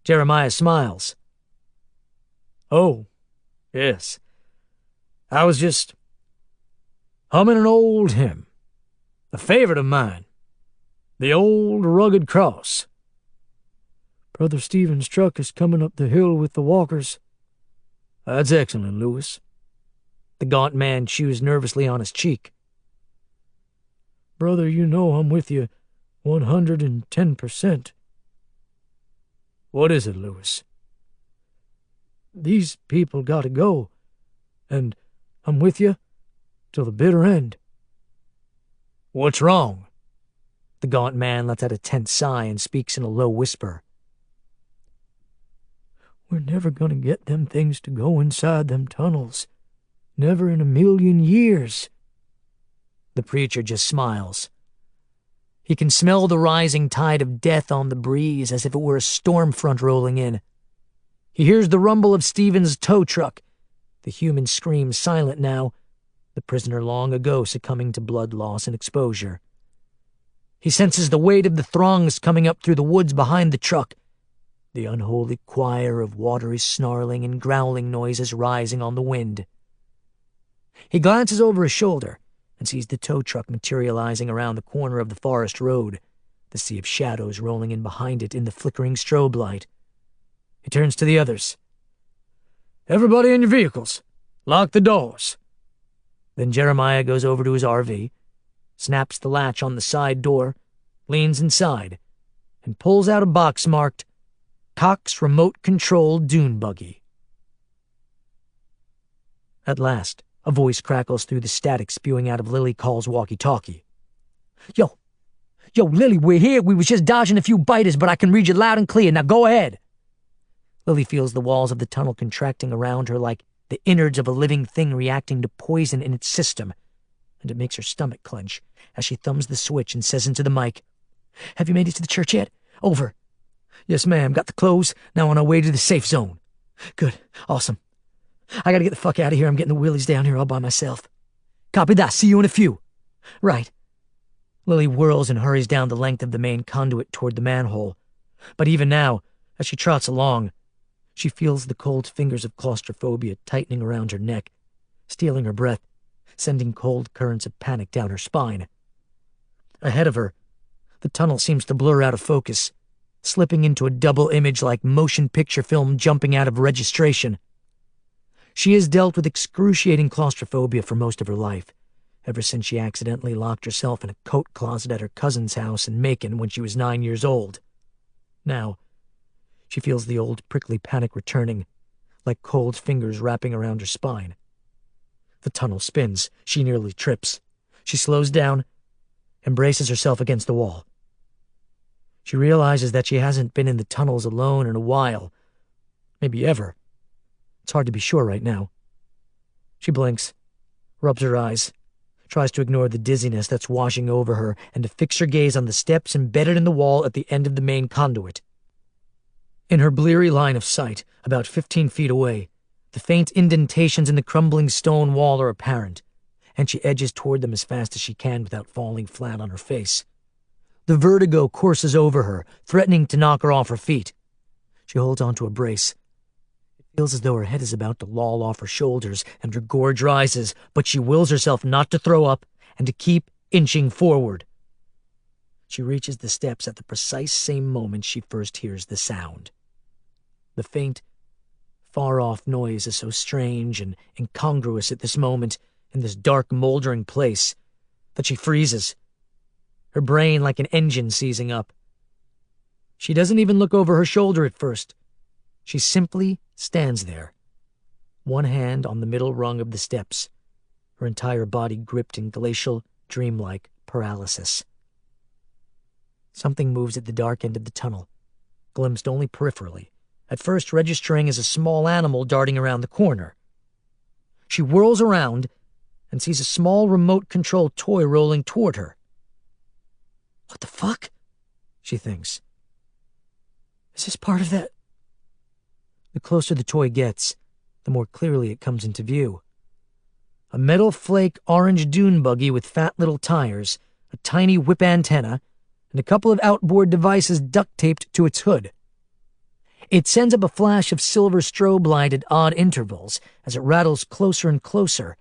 Jeremiah smiles. "Oh, yes. I was just humming an old hymn, a favorite of mine, the old rugged cross. Brother Stephen's truck is coming up the hill with the walkers." "That's excellent, Lewis." The gaunt man chews nervously on his cheek. "Brother, you know I'm with you 110%. "What is it, Lewis?" "These people gotta go, and I'm with you till the bitter end." "What's wrong?" The gaunt man lets out a tense sigh and speaks in a low whisper. "We're never gonna get them things to go inside them tunnels. Never in a million years." The preacher just smiles. He can smell the rising tide of death on the breeze as if it were a storm front rolling in. He hears the rumble of Stephen's tow truck, the human scream silent now, the prisoner long ago succumbing to blood loss and exposure. He senses the weight of the throngs coming up through the woods behind the truck, the unholy choir of watery snarling and growling noises rising on the wind. He glances over his shoulder and sees the tow truck materializing around the corner of the forest road, the sea of shadows rolling in behind it in the flickering strobe light. He turns to the others. "Everybody in your vehicles. Lock the doors." Then Jeremiah goes over to his RV, snaps the latch on the side door, leans inside, and pulls out a box marked Cox Remote Control Dune Buggy. At last, a voice crackles through the static spewing out of Lily Call's walkie-talkie. "Yo, Yo, Lily, we're here. We was just dodging a few biters, but I can read you loud and clear. Now go ahead. Lily feels the walls of the tunnel contracting around her like the innards of a living thing reacting to poison in its system, and it makes her stomach clench as she thumbs the switch and says into the mic, "Have you made it to the church yet? Over." "Yes, ma'am. Got the clothes. Now on our way to the safe zone." "Good. Awesome. I gotta get the fuck out of here. I'm getting the wheelies down here all by myself." "Copy that. See you in a few." "Right." Lily whirls and hurries down the length of the main conduit toward the manhole. But even now, as she trots along, she feels the cold fingers of claustrophobia tightening around her neck, stealing her breath, sending cold currents of panic down her spine. Ahead of her, the tunnel seems to blur out of focus, slipping into a double image like motion picture film jumping out of registration. She has dealt with excruciating claustrophobia for most of her life, ever since she accidentally locked herself in a coat closet at her cousin's house in Macon when she was 9 years old. Now, she feels the old prickly panic returning, like cold fingers wrapping around her spine. The tunnel spins. She nearly trips. She slows down and braces herself against the wall. She realizes that she hasn't been in the tunnels alone in a while, maybe ever. It's hard to be sure right now. She blinks, rubs her eyes, tries to ignore the dizziness that's washing over her and to fix her gaze on the steps embedded in the wall at the end of the main conduit. In her bleary line of sight, about 15 feet away, the faint indentations in the crumbling stone wall are apparent, and she edges toward them as fast as she can without falling flat on her face. The vertigo courses over her, threatening to knock her off her feet. She holds onto a brace. It feels as though her head is about to loll off her shoulders and her gorge rises, but she wills herself not to throw up and to keep inching forward. She reaches the steps at the precise same moment she first hears the sound. The faint, far-off noise is so strange and incongruous at this moment in this dark, moldering place that she freezes, her brain like an engine seizing up. She doesn't even look over her shoulder at first. She simply stands there, one hand on the middle rung of the steps, her entire body gripped in glacial, dreamlike paralysis. Something moves at the dark end of the tunnel, glimpsed only peripherally, at first registering as a small animal darting around the corner. She whirls around and sees a small remote-controlled toy rolling toward her. "What the fuck?" she thinks. "Is this part of that?" The closer the toy gets, the more clearly it comes into view. A metal flake orange dune buggy with fat little tires, a tiny whip antenna, and a couple of outboard devices duct-taped to its hood. It sends up a flash of silver strobe light at odd intervals as it rattles closer and closer.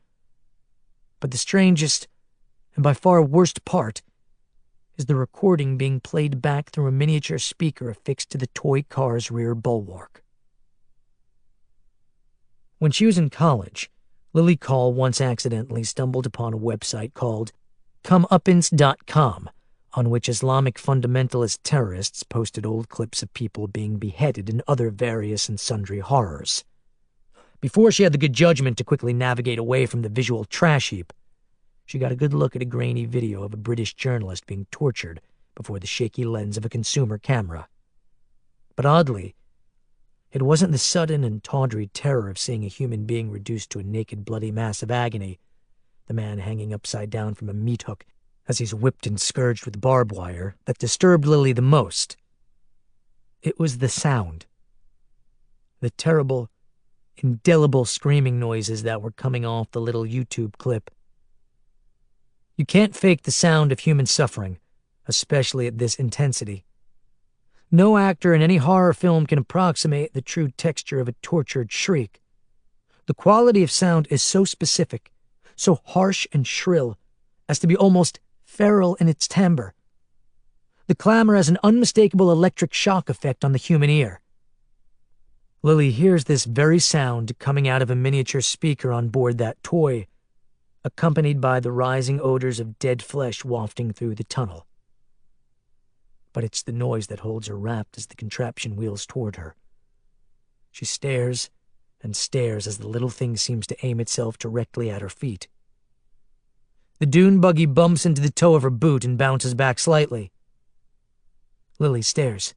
But the strangest, and by far worst part, is the recording being played back through a miniature speaker affixed to the toy car's rear bulwark. When she was in college, Lily Call once accidentally stumbled upon a website called comeuppance.com, on which Islamic fundamentalist terrorists posted old clips of people being beheaded and other various and sundry horrors. Before she had the good judgment to quickly navigate away from the visual trash heap, she got a good look at a grainy video of a British journalist being tortured before the shaky lens of a consumer camera. But oddly, it wasn't the sudden and tawdry terror of seeing a human being reduced to a naked, bloody mass of agony, the man hanging upside down from a meat hook as he's whipped and scourged with barbed wire, that disturbed Lily the most. It was the sound. The terrible, indelible screaming noises that were coming off the little YouTube clip. You can't fake the sound of human suffering, especially at this intensity. No actor in any horror film can approximate the true texture of a tortured shriek. The quality of sound is so specific, so harsh and shrill, as to be almost feral in its timbre. The clamor has an unmistakable electric shock effect on the human ear. Lily hears this very sound coming out of a miniature speaker on board that toy, accompanied by the rising odors of dead flesh wafting through the tunnel. But it's the noise that holds her rapt as the contraption wheels toward her. She stares and stares as the little thing seems to aim itself directly at her feet. The dune buggy bumps into the toe of her boot and bounces back slightly. Lily stares,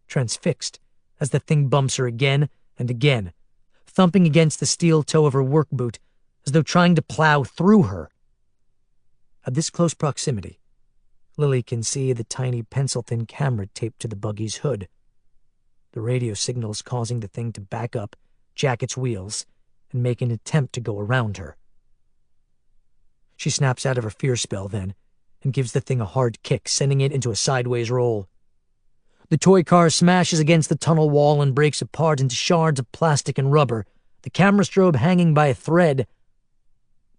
transfixed, as the thing bumps her again and again, thumping against the steel toe of her work boot as though trying to plow through her. At this close proximity, Lily can see the tiny pencil-thin camera taped to the buggy's hood. The radio signals causing the thing to back up, jack its wheels, and make an attempt to go around her. She snaps out of her fear spell then, and gives the thing a hard kick, sending it into a sideways roll. The toy car smashes against the tunnel wall and breaks apart into shards of plastic and rubber, the camera strobe hanging by a thread,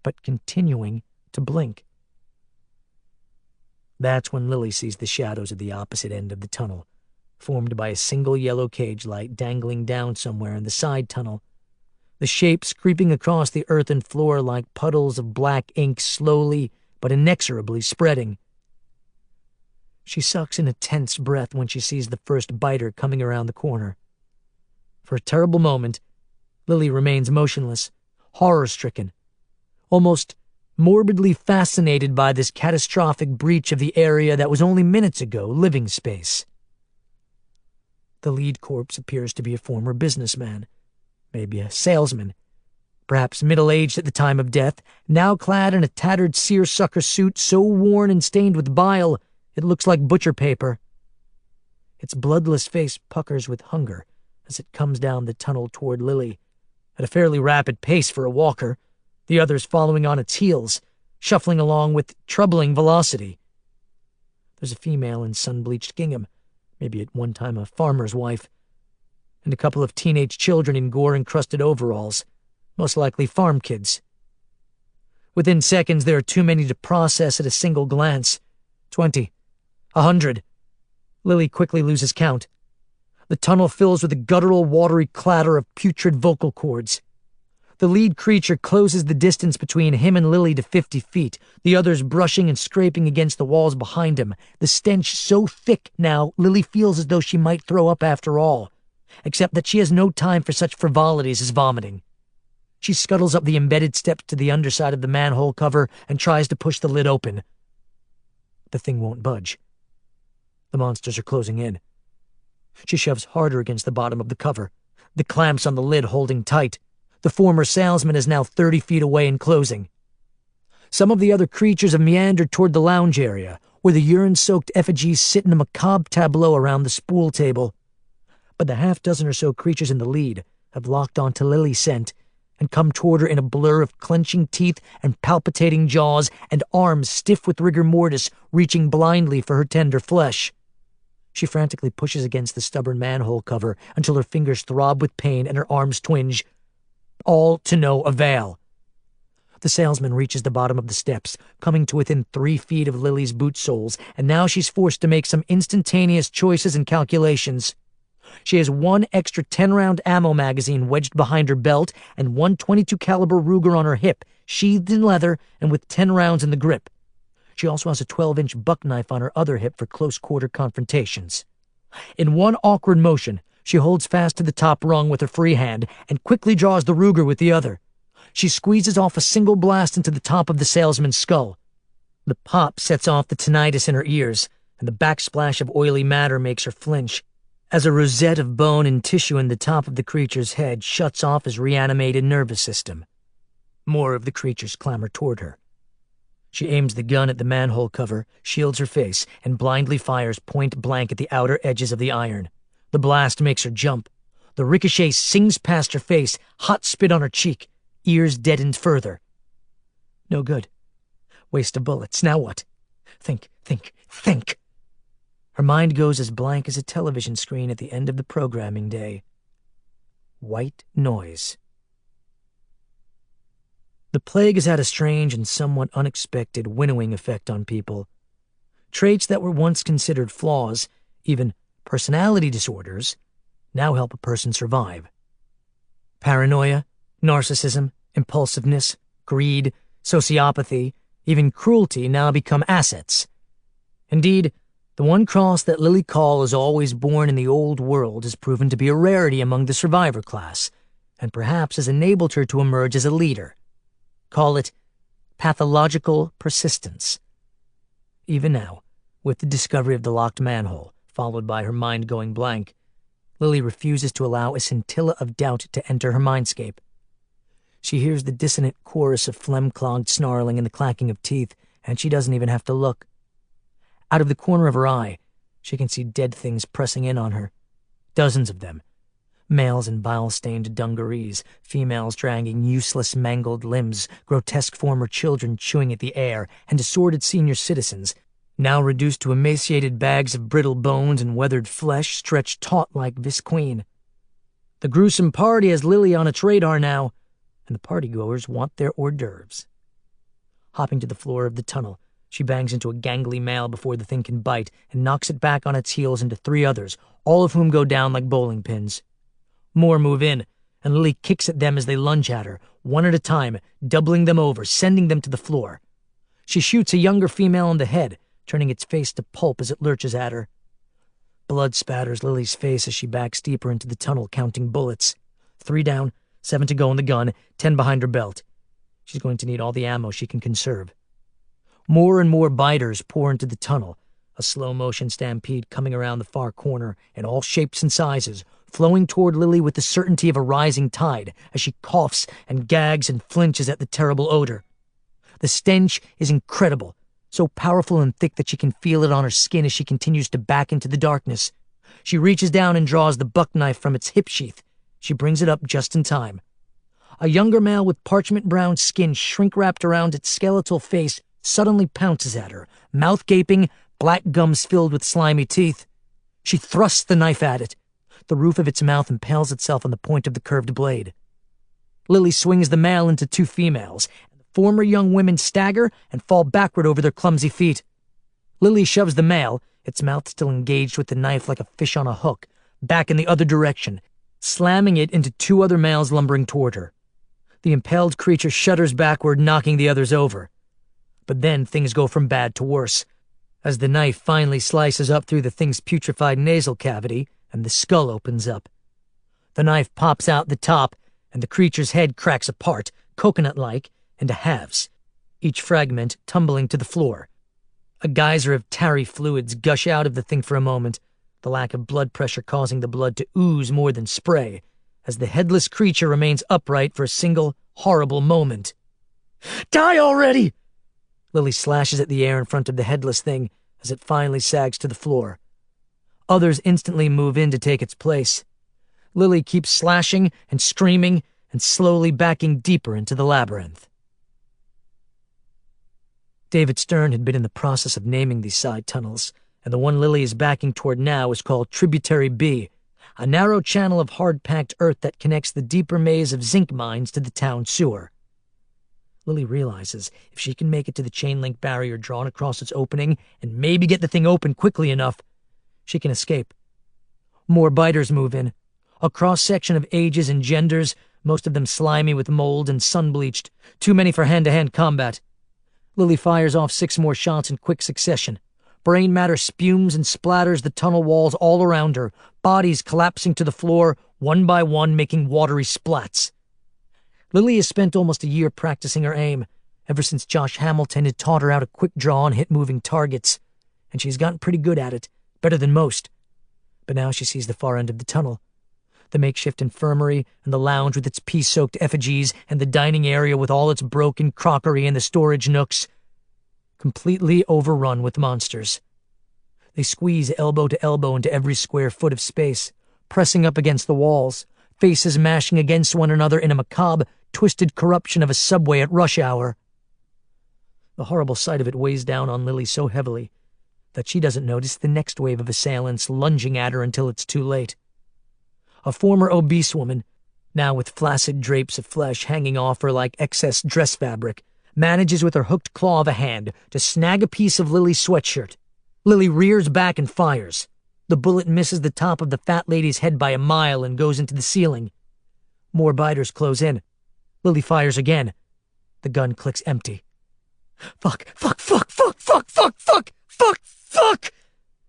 but continuing to blink. That's when Lily sees the shadows at the opposite end of the tunnel, formed by a single yellow cage light dangling down somewhere in the side tunnel, the shapes creeping across the earthen floor like puddles of black ink slowly but inexorably spreading. She sucks in a tense breath when she sees the first biter coming around the corner. For a terrible moment, Lily remains motionless, horror-stricken, almost morbidly fascinated by this catastrophic breach of the area that was only minutes ago living space. The lead corpse appears to be a former businessman, maybe a salesman, perhaps middle-aged at the time of death, now clad in a tattered seersucker suit so worn and stained with bile it looks like butcher paper. Its bloodless face puckers with hunger as it comes down the tunnel toward Lily, at a fairly rapid pace for a walker, the others following on its heels, shuffling along with troubling velocity. There's a female in sun-bleached gingham, maybe at one time a farmer's wife, and a couple of teenage children in gore-encrusted overalls, most likely farm kids. Within seconds, there are too many to process at a single glance. 20, 100. Lily quickly loses count. The tunnel fills with a guttural, watery clatter of putrid vocal cords. The lead creature closes the distance between him and Lily to 50 feet, the others brushing and scraping against the walls behind him, the stench so thick now Lily feels as though she might throw up after all, except that she has no time for such frivolities as vomiting. She scuttles up the embedded steps to the underside of the manhole cover and tries to push the lid open. The thing won't budge. The monsters are closing in. She shoves harder against the bottom of the cover, the clamps on the lid holding tight. The former salesman is now 30 feet away and closing. Some of the other creatures have meandered toward the lounge area, where the urine-soaked effigies sit in a macabre tableau around the spool table. But the half-dozen or so creatures in the lead have locked onto Lily's scent and come toward her in a blur of clenching teeth and palpitating jaws and arms stiff with rigor mortis reaching blindly for her tender flesh. She frantically pushes against the stubborn manhole cover until her fingers throb with pain and her arms twinge, all to no avail. The salesman reaches the bottom of the steps, coming to within 3 feet of Lily's boot soles, and now she's forced to make some instantaneous choices and calculations. She has one extra 10-round ammo magazine wedged behind her belt and one .22 caliber Ruger on her hip, sheathed in leather and with 10 rounds in the grip. She also has a 12-inch buck knife on her other hip for close-quarter confrontations. In one awkward motion, she holds fast to the top rung with her free hand and quickly draws the Ruger with the other. She squeezes off a single blast into the top of the salesman's skull. The pop sets off the tinnitus in her ears, and the backsplash of oily matter makes her flinch, as a rosette of bone and tissue in the top of the creature's head shuts off his reanimated nervous system. More of the creatures clamber toward her. She aims the gun at the manhole cover, shields her face, and blindly fires point blank at the outer edges of the iron. The blast makes her jump. The ricochet sings past her face, hot spit on her cheek, ears deadened further. No good. Waste of bullets. Now what? Think. Her mind goes as blank as a television screen at the end of the programming day. White noise. The plague has had a strange and somewhat unexpected winnowing effect on people. Traits that were once considered flaws, even personality disorders, now help a person survive. Paranoia, narcissism, impulsiveness, greed, sociopathy, even cruelty now become assets. Indeed, the one cross that Lily Call has always borne in the old world has proven to be a rarity among the survivor class, and perhaps has enabled her to emerge as a leader. Call it pathological persistence. Even now, with the discovery of the locked manhole, followed by her mind going blank. Lily refuses to allow a scintilla of doubt to enter her mindscape. She hears the dissonant chorus of phlegm-clogged snarling and the clacking of teeth, and she doesn't even have to look. Out of the corner of her eye, she can see dead things pressing in on her. Dozens of them. Males in bile-stained dungarees, females dragging useless mangled limbs, grotesque former children chewing at the air, and assorted senior citizens, now reduced to emaciated bags of brittle bones and weathered flesh stretched taut like visqueen. The gruesome party has Lily on its radar now, and the partygoers want their hors d'oeuvres. Hopping to the floor of the tunnel, she bangs into a gangly male before the thing can bite and knocks it back on its heels into 3 others, all of whom go down like bowling pins. More move in, and Lily kicks at them as they lunge at her, one at a time, doubling them over, sending them to the floor. She shoots a younger female in the head, turning its face to pulp as it lurches at her. Blood spatters Lily's face as she backs deeper into the tunnel, counting bullets. 3 down, 7 to go in the gun, 10 behind her belt. She's going to need all the ammo she can conserve. More and more biters pour into the tunnel, a slow-motion stampede coming around the far corner in all shapes and sizes, flowing toward Lily with the certainty of a rising tide as she coughs and gags and flinches at the terrible odor. The stench is incredible, so powerful and thick that she can feel it on her skin as she continues to back into the darkness. She reaches down and draws the buck knife from its hip sheath. She brings it up just in time. A younger male with parchment-brown skin shrink-wrapped around its skeletal face suddenly pounces at her, mouth gaping, black gums filled with slimy teeth. She thrusts the knife at it. The roof of its mouth impales itself on the point of the curved blade. Lily swings the male into 2 females, and the former young women stagger and fall backward over their clumsy feet. Lily shoves the male, its mouth still engaged with the knife like a fish on a hook, back in the other direction, slamming it into 2 other males lumbering toward her. The impaled creature shudders backward, knocking the others over. But then things go from bad to worse, as the knife finally slices up through the thing's putrefied nasal cavity, and the skull opens up. The knife pops out the top, and the creature's head cracks apart, coconut-like, into halves, each fragment tumbling to the floor. A geyser of tarry fluids gush out of the thing for a moment, the lack of blood pressure causing the blood to ooze more than spray, as the headless creature remains upright for a single, horrible moment. "Die already!" Lily slashes at the air in front of the headless thing as it finally sags to the floor. Others instantly move in to take its place. Lily keeps slashing and screaming and slowly backing deeper into the labyrinth. David Stern had been in the process of naming these side tunnels, and the one Lily is backing toward now is called Tributary B, a narrow channel of hard-packed earth that connects the deeper maze of zinc mines to the town sewer. Lily realizes if she can make it to the chain-link barrier drawn across its opening and maybe get the thing open quickly enough, she can escape. More biters move in, a cross-section of ages and genders, most of them slimy with mold and sun-bleached, too many for hand-to-hand combat. Lily fires off 6 more shots in quick succession. Brain matter spumes and splatters the tunnel walls all around her, bodies collapsing to the floor, one by one making watery splats. Lily has spent almost a year practicing her aim, ever since Josh Hamilton had taught her how to quick draw and hit moving targets, and she's gotten pretty good at it, better than most. But now she sees the far end of the tunnel. The makeshift infirmary and the lounge with its pea-soaked effigies and the dining area with all its broken crockery and the storage nooks, completely overrun with monsters. They squeeze elbow to elbow into every square foot of space, pressing up against the walls, faces mashing against one another in a macabre, twisted corruption of a subway at rush hour. The horrible sight of it weighs down on Lily so heavily that she doesn't notice the next wave of assailants lunging at her until it's too late. A former obese woman, now with flaccid drapes of flesh hanging off her like excess dress fabric, manages with her hooked claw of a hand to snag a piece of Lily's sweatshirt. Lily rears back and fires. The bullet misses the top of the fat lady's head by a mile and goes into the ceiling. More biters close in. Lily fires again. The gun clicks empty. Fuck!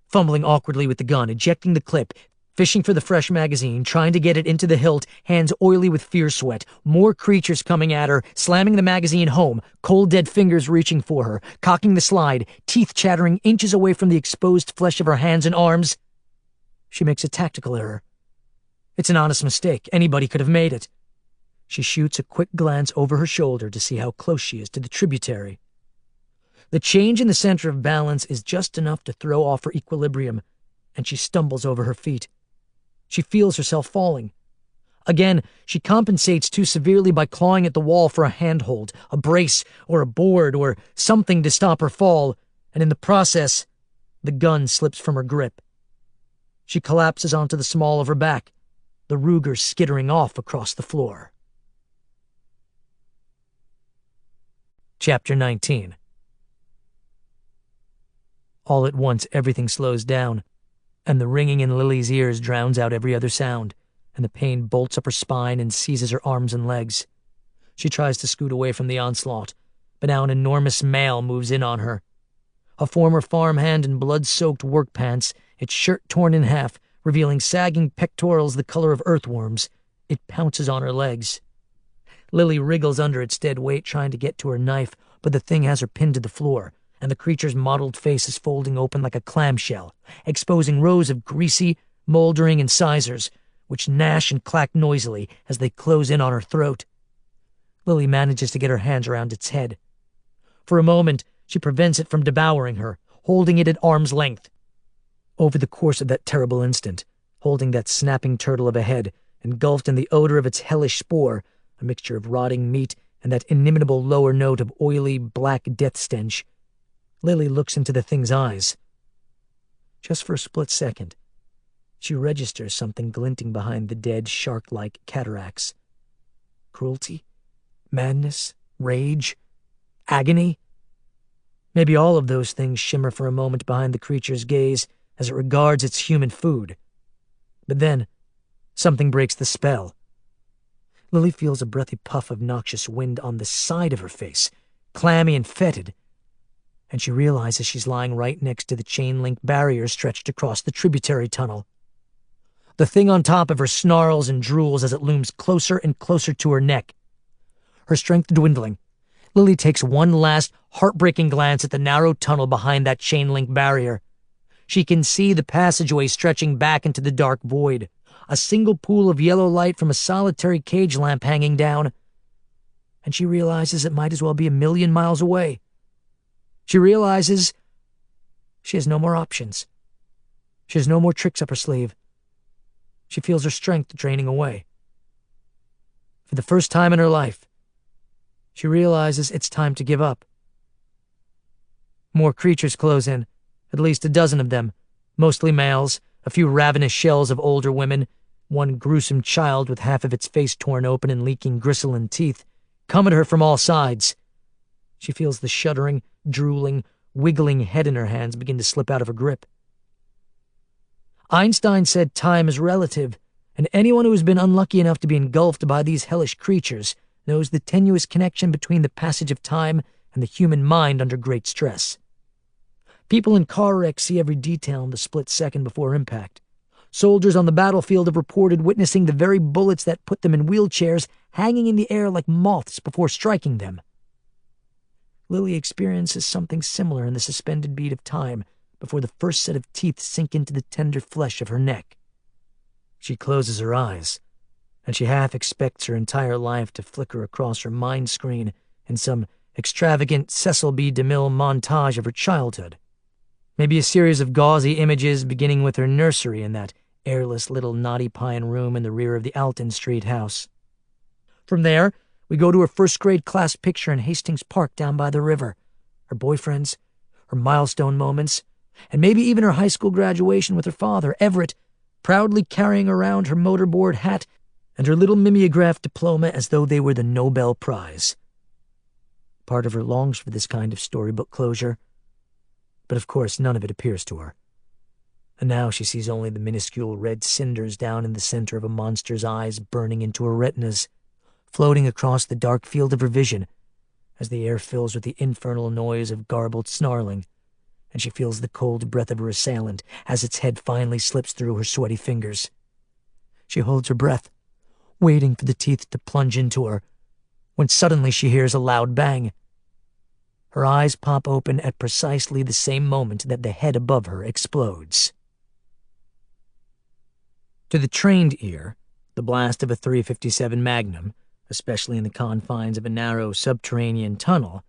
Fumbling awkwardly with the gun, ejecting the clip, fishing for the fresh magazine, trying to get it into the hilt, hands oily with fear sweat, more creatures coming at her, slamming the magazine home, cold dead fingers reaching for her, cocking the slide, teeth chattering inches away from the exposed flesh of her hands and arms. She makes a tactical error. It's an honest mistake. Anybody could have made it. She shoots a quick glance over her shoulder to see how close she is to the tributary. The change in the center of balance is just enough to throw off her equilibrium, and she stumbles over her feet. She feels herself falling. Again, she compensates too severely by clawing at the wall for a handhold, a brace, or a board, or something to stop her fall, and in the process, the gun slips from her grip. She collapses onto the small of her back, the Ruger skittering off across the floor. Chapter 19. All at once, everything slows down, and the ringing in Lily's ears drowns out every other sound, and the pain bolts up her spine and seizes her arms and legs. She tries to scoot away from the onslaught, but now an enormous male moves in on her. A former farmhand in blood-soaked work pants, its shirt torn in half, revealing sagging pectorals the color of earthworms, it pounces on her legs. Lily wriggles under its dead weight trying to get to her knife, but the thing has her pinned to the floor, and the creature's mottled face is folding open like a clamshell, exposing rows of greasy, moldering incisors, which gnash and clack noisily as they close in on her throat. Lily manages to get her hands around its head. For a moment, she prevents it from devouring her, holding it at arm's length. Over the course of that terrible instant, holding that snapping turtle of a head, engulfed in the odor of its hellish spore, a mixture of rotting meat and that inimitable lower note of oily, black death stench, Lily looks into the thing's eyes. Just for a split second, she registers something glinting behind the dead, shark-like cataracts. Cruelty? Madness? Rage? Agony? Maybe all of those things shimmer for a moment behind the creature's gaze as it regards its human food. But then, something breaks the spell. Lily feels a breathy puff of noxious wind on the side of her face, clammy and fetid, and she realizes she's lying right next to the chain-link barrier stretched across the tributary tunnel. The thing on top of her snarls and drools as it looms closer and closer to her neck. Her strength dwindling, Lily takes one last, heartbreaking glance at the narrow tunnel behind that chain-link barrier. She can see the passageway stretching back into the dark void, a single pool of yellow light from a solitary cage lamp hanging down, and she realizes it might as well be 1,000,000 miles away. She realizes she has no more options. She has no more tricks up her sleeve. She feels her strength draining away. For the first time in her life, she realizes it's time to give up. More creatures close in, at least a dozen of them, mostly males, a few ravenous shells of older women, one gruesome child with half of its face torn open and leaking gristle and teeth, come at her from all sides. She feels the shuddering, drooling, wiggling head in her hands begin to slip out of her grip. Einstein said time is relative, and anyone who has been unlucky enough to be engulfed by these hellish creatures knows the tenuous connection between the passage of time and the human mind under great stress. People in car wrecks see every detail in the split second before impact. Soldiers on the battlefield have reported witnessing the very bullets that put them in wheelchairs hanging in the air like moths before striking them. Lily experiences something similar in the suspended beat of time before the first set of teeth sink into the tender flesh of her neck. She closes her eyes, and she half expects her entire life to flicker across her mind screen in some extravagant Cecil B. DeMille montage of her childhood. Maybe a series of gauzy images beginning with her nursery in that airless little knotty pine room in the rear of the Alton Street house. From there, we go to her first-grade class picture in Hastings Park down by the river, her boyfriends, her milestone moments, and maybe even her high school graduation with her father, Everett, proudly carrying around her motorboard hat and her little mimeograph diploma as though they were the Nobel Prize. Part of her longs for this kind of storybook closure, but of course none of it appears to her. And now she sees only the minuscule red cinders down in the center of a monster's eyes burning into her retinas, floating across the dark field of her vision as the air fills with the infernal noise of garbled snarling, and she feels the cold breath of her assailant as its head finally slips through her sweaty fingers. She holds her breath, waiting for the teeth to plunge into her, when suddenly she hears a loud bang. Her eyes pop open at precisely the same moment that the head above her explodes. To the trained ear, the blast of a .357 Magnum, especially in the confines of a narrow subterranean tunnel,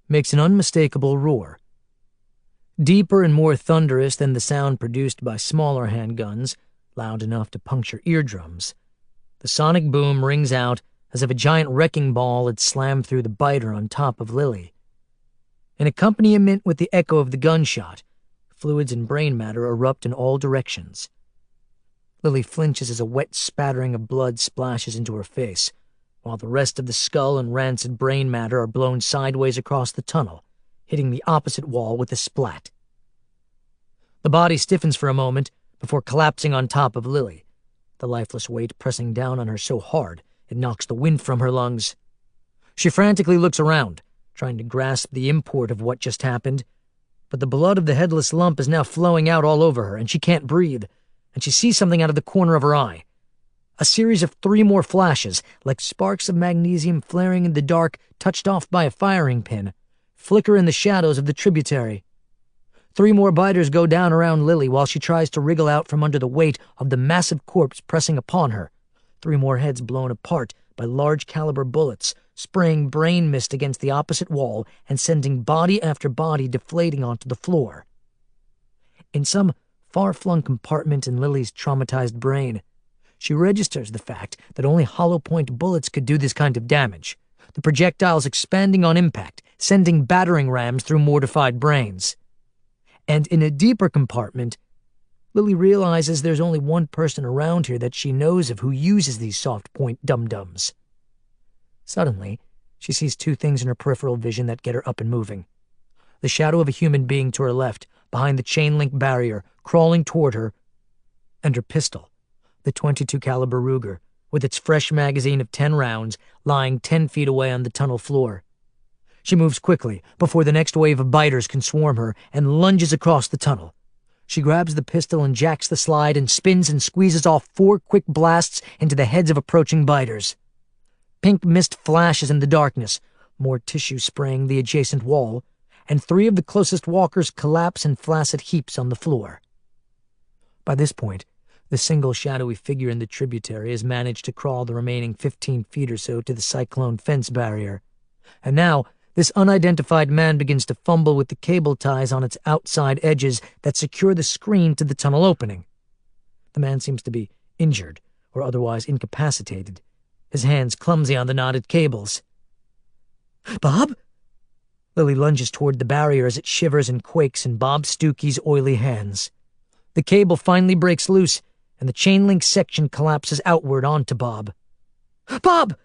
makes an unmistakable roar. Deeper and more thunderous than the sound produced by smaller handguns, loud enough to puncture eardrums, the sonic boom rings out as if a giant wrecking ball had slammed through the biter on top of Lily. In accompaniment with the echo of the gunshot, fluids and brain matter erupt in all directions. Lily flinches as a wet spattering of blood splashes into her face, while the rest of the skull and rancid brain matter are blown sideways across the tunnel, hitting the opposite wall with a splat. The body stiffens for a moment before collapsing on top of Lily, the lifeless weight pressing down on her so hard it knocks the wind from her lungs. She frantically looks around, trying to grasp the import of what just happened, but the blood of the headless lump is now flowing out all over her, and she can't breathe, and she sees something out of the corner of her eye. A series of 3 more flashes, like sparks of magnesium flaring in the dark, touched off by a firing pin, flicker in the shadows of the tributary. 3 more biters go down around Lily while she tries to wriggle out from under the weight of the massive corpse pressing upon her. 3 more heads blown apart by large-caliber bullets, spraying brain mist against the opposite wall and sending body after body deflating onto the floor. In some far-flung compartment in Lily's traumatized brain, she registers the fact that only hollow-point bullets could do this kind of damage, the projectiles expanding on impact, sending battering rams through mortified brains. And in a deeper compartment, Lily realizes there's only one person around here that she knows of who uses these soft-point dum-dums. Suddenly, she sees 2 things in her peripheral vision that get her up and moving. The shadow of a human being to her left, behind the chain-link barrier, crawling toward her, and her pistol, the .22 caliber Ruger, with its fresh magazine of 10 rounds, lying 10 feet away on the tunnel floor. She moves quickly, before the next wave of biters can swarm her, and lunges across the tunnel. She grabs the pistol and jacks the slide and spins and squeezes off 4 quick blasts into the heads of approaching biters. Pink mist flashes in the darkness, more tissue spraying the adjacent wall, and 3 of the closest walkers collapse in flaccid heaps on the floor. By this point, the single shadowy figure in the tributary has managed to crawl the remaining 15 feet or so to the cyclone fence barrier, and now this unidentified man begins to fumble with the cable ties on its outside edges that secure the screen to the tunnel opening. The man seems to be injured or otherwise incapacitated, his hands clumsy on the knotted cables. "Bob?" Lily lunges toward the barrier as it shivers and quakes in Bob Stuckey's oily hands. The cable finally breaks loose, and the chain-link section collapses outward onto Bob. "Bob!"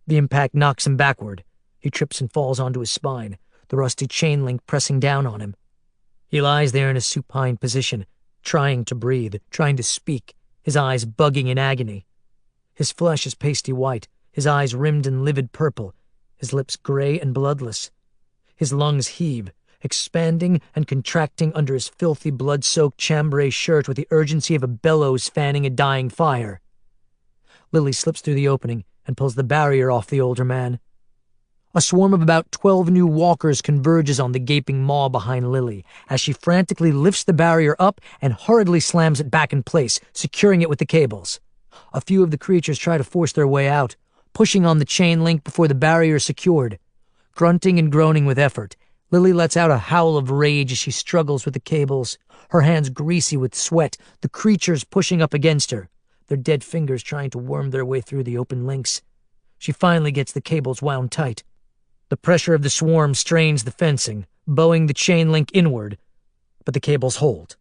The impact knocks him backward. He trips and falls onto his spine, the rusty chain link pressing down on him. He lies there in a supine position, trying to breathe, trying to speak, his eyes bugging in agony. His flesh is pasty white, his eyes rimmed in livid purple, his lips gray and bloodless. His lungs heave, expanding and contracting under his filthy blood-soaked chambray shirt with the urgency of a bellows fanning a dying fire. Lily slips through the opening and pulls the barrier off the older man. A swarm of about 12 new walkers converges on the gaping maw behind Lily as she frantically lifts the barrier up and hurriedly slams it back in place, securing it with the cables. A few of the creatures try to force their way out, pushing on the chain link before the barrier is secured. Grunting and groaning with effort, Lily lets out a howl of rage as she struggles with the cables, her hands greasy with sweat, the creatures pushing up against her, their dead fingers trying to worm their way through the open links. She finally gets the cables wound tight. The pressure of the swarm strains the fencing, bowing the chain link inward, but the cables hold.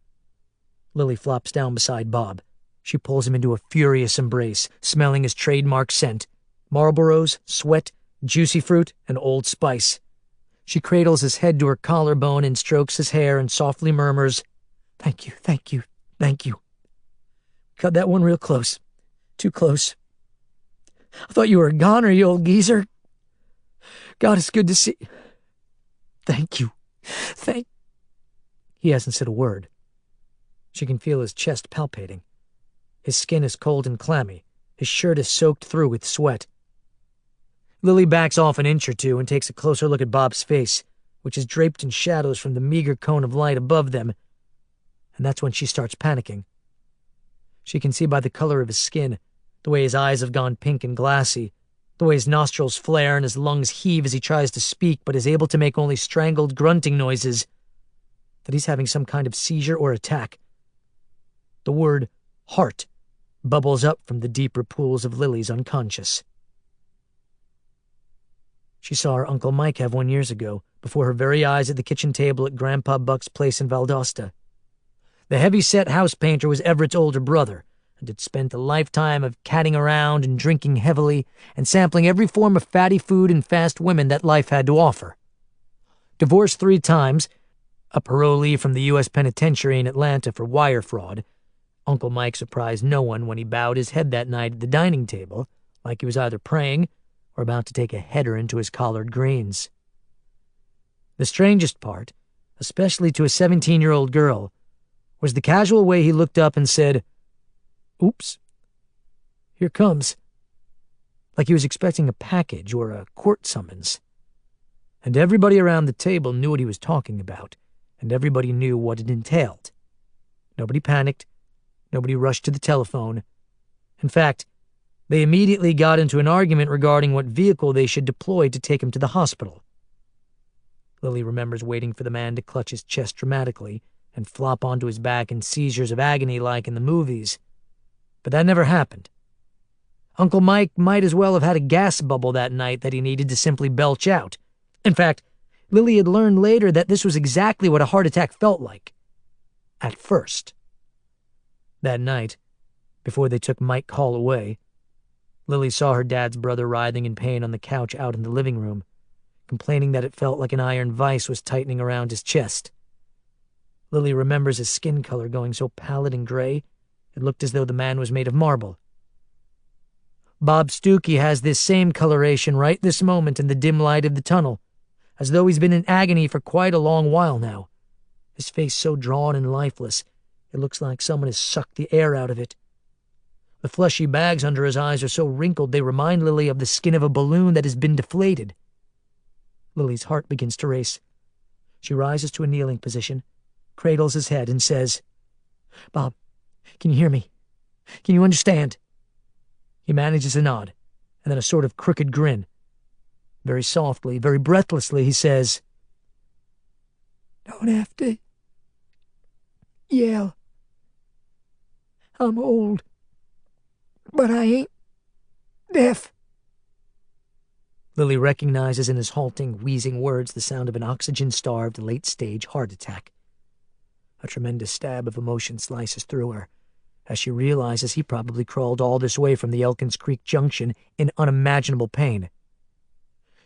Lily flops down beside Bob. She pulls him into a furious embrace, smelling his trademark scent: Marlboros, sweat, juicy fruit, and Old Spice. She cradles his head to her collarbone and strokes his hair and softly murmurs, "Thank you, thank you, thank you. Cut that one real close. Too close. I thought you were a goner, you old geezer. God, it's good to see. Thank you. Thank..." He hasn't said a word. She can feel his chest palpating. His skin is cold and clammy. His shirt is soaked through with sweat. Lily backs off an inch or two and takes a closer look at Bob's face, which is draped in shadows from the meager cone of light above them, and that's when she starts panicking. She can see by the color of his skin, the way his eyes have gone pink and glassy, the way his nostrils flare and his lungs heave as he tries to speak but is able to make only strangled grunting noises, that he's having some kind of seizure or attack. The word heart bubbles up from the deeper pools of Lily's unconscious. She saw her Uncle Mike have one years ago, before her very eyes at the kitchen table at Grandpa Buck's place in Valdosta. The heavy-set house painter was Everett's older brother, and had spent a lifetime of catting around and drinking heavily and sampling every form of fatty food and fast women that life had to offer. Divorced 3 times, a parolee from the U.S. Penitentiary in Atlanta for wire fraud, Uncle Mike surprised no one when he bowed his head that night at the dining table, like he was either praying or about to take a header into his collard greens. The strangest part, especially to a 17-year-old girl, was the casual way he looked up and said, "Oops, here comes," like he was expecting a package or a court summons. And everybody around the table knew what he was talking about, and everybody knew what it entailed. Nobody panicked. Nobody rushed to the telephone. In fact, they immediately got into an argument regarding what vehicle they should deploy to take him to the hospital. Lily remembers waiting for the man to clutch his chest dramatically and flop onto his back in seizures of agony like in the movies. But that never happened. Uncle Mike might as well have had a gas bubble that night that he needed to simply belch out. In fact, Lily had learned later that this was exactly what a heart attack felt like. At first. That night, before they took Mike Hall away, Lily saw her dad's brother writhing in pain on the couch out in the living room, complaining that it felt like an iron vice was tightening around his chest. Lily remembers his skin color going so pallid and gray, it looked as though the man was made of marble. Bob Stuckey has this same coloration right this moment in the dim light of the tunnel, as though he's been in agony for quite a long while now. His face so drawn and lifeless, it looks like someone has sucked the air out of it. The fleshy bags under his eyes are so wrinkled they remind Lily of the skin of a balloon that has been deflated. Lily's heart begins to race. She rises to a kneeling position, cradles his head, and says, "Bob, can you hear me? Can you understand?" He manages a nod, and then a sort of crooked grin. Very softly, very breathlessly, he says, "Don't have to yell. I'm old, but I ain't deaf." Lily recognizes in his halting, wheezing words the sound of an oxygen-starved, late-stage heart attack. A tremendous stab of emotion slices through her, as she realizes he probably crawled all this way from the Elkins Creek Junction in unimaginable pain.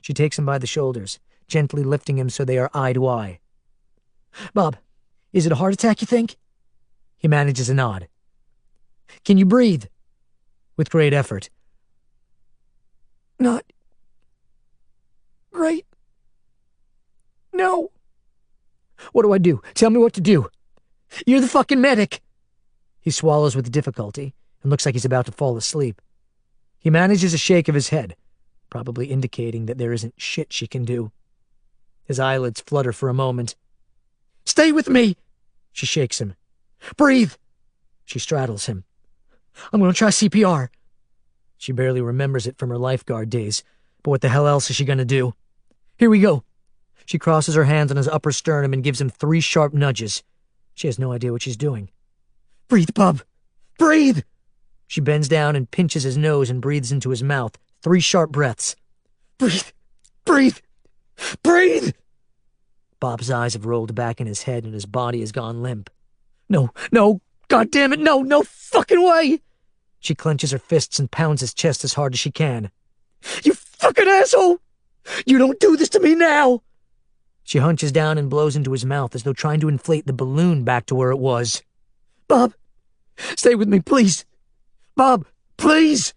She takes him by the shoulders, gently lifting him so they are eye to eye. "Bob, is it a heart attack, you think?" He manages a nod. "Can you breathe?" With great effort. "Not great. No." "What do I do? Tell me what to do. You're the fucking medic." He swallows with difficulty and looks like he's about to fall asleep. He manages a shake of his head, probably indicating that there isn't shit she can do. His eyelids flutter for a moment. "Stay with me!" She shakes him. "Breathe!" She straddles him. "I'm going to try CPR." She barely remembers it from her lifeguard days, but what the hell else is she going to do? "Here we go." She crosses her hands on his upper sternum and gives him 3 sharp nudges. She has no idea what she's doing. "Breathe, Bub! Breathe!" She bends down and pinches his nose and breathes into his mouth. 3 sharp breaths. "Breathe! Breathe! Breathe!" Bob's eyes have rolled back in his head and his body has gone limp. "No, no, God damn it, no, no fucking way!" She clenches her fists and pounds his chest as hard as she can. "You fucking asshole! You don't do this to me now!" She hunches down and blows into his mouth as though trying to inflate the balloon back to where it was. "Bob, stay with me, please! Bob, please!"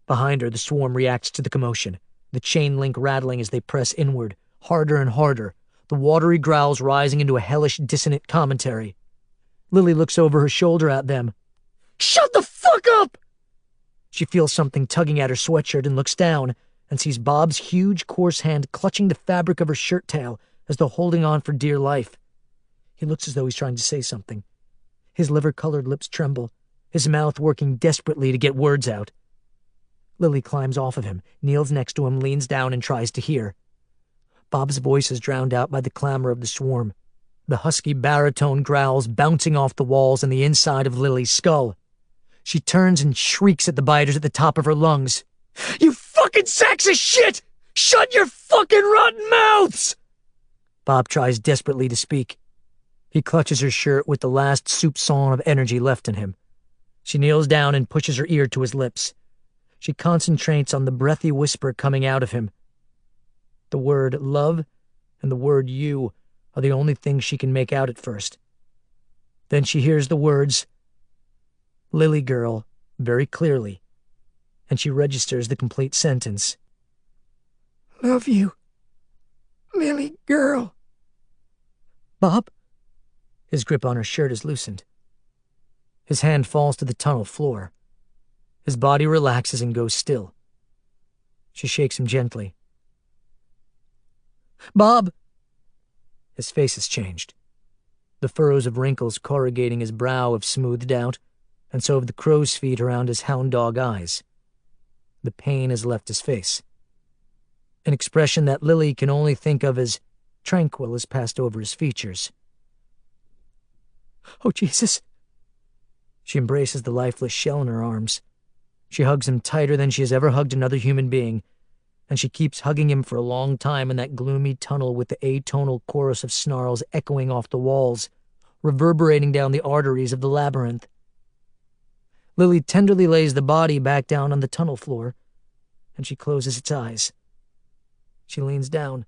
Behind her, the swarm reacts to the commotion, the chain link rattling as they press inward, harder and harder, the watery growls rising into a hellish, dissonant commentary. Lily looks over her shoulder at them. "Shut the fuck up!" She feels something tugging at her sweatshirt and looks down and sees Bob's huge, coarse hand clutching the fabric of her shirt tail as though holding on for dear life. He looks as though he's trying to say something. His liver-colored lips tremble, his mouth working desperately to get words out. Lily climbs off of him, kneels next to him, leans down, and tries to hear. Bob's voice is drowned out by the clamor of the swarm, the husky baritone growls bouncing off the walls and the inside of Lily's skull. She turns and shrieks at the biters at the top of her lungs. "You fucking sacks of shit! Shut your fucking rotten mouths!" Bob tries desperately to speak. He clutches her shirt with the last soupçon of energy left in him. She kneels down and pushes her ear to his lips. She concentrates on the breathy whisper coming out of him. The word love and the word you are the only things she can make out at first. Then she hears the words, Lily girl, very clearly, and she registers the complete sentence. "Love you, Lily girl." "Bob?" His grip on her shirt is loosened. His hand falls to the tunnel floor. His body relaxes and goes still. She shakes him gently. "Bob!" His face has changed. The furrows of wrinkles corrugating his brow have smoothed out, and so have the crow's feet around his hound dog eyes. The pain has left his face. An expression that Lily can only think of as tranquil has passed over his features. "Oh, Jesus!" She embraces the lifeless shell in her arms. She hugs him tighter than she has ever hugged another human being, and she keeps hugging him for a long time in that gloomy tunnel with the atonal chorus of snarls echoing off the walls, reverberating down the arteries of the labyrinth. Lily tenderly lays the body back down on the tunnel floor, and she closes its eyes. She leans down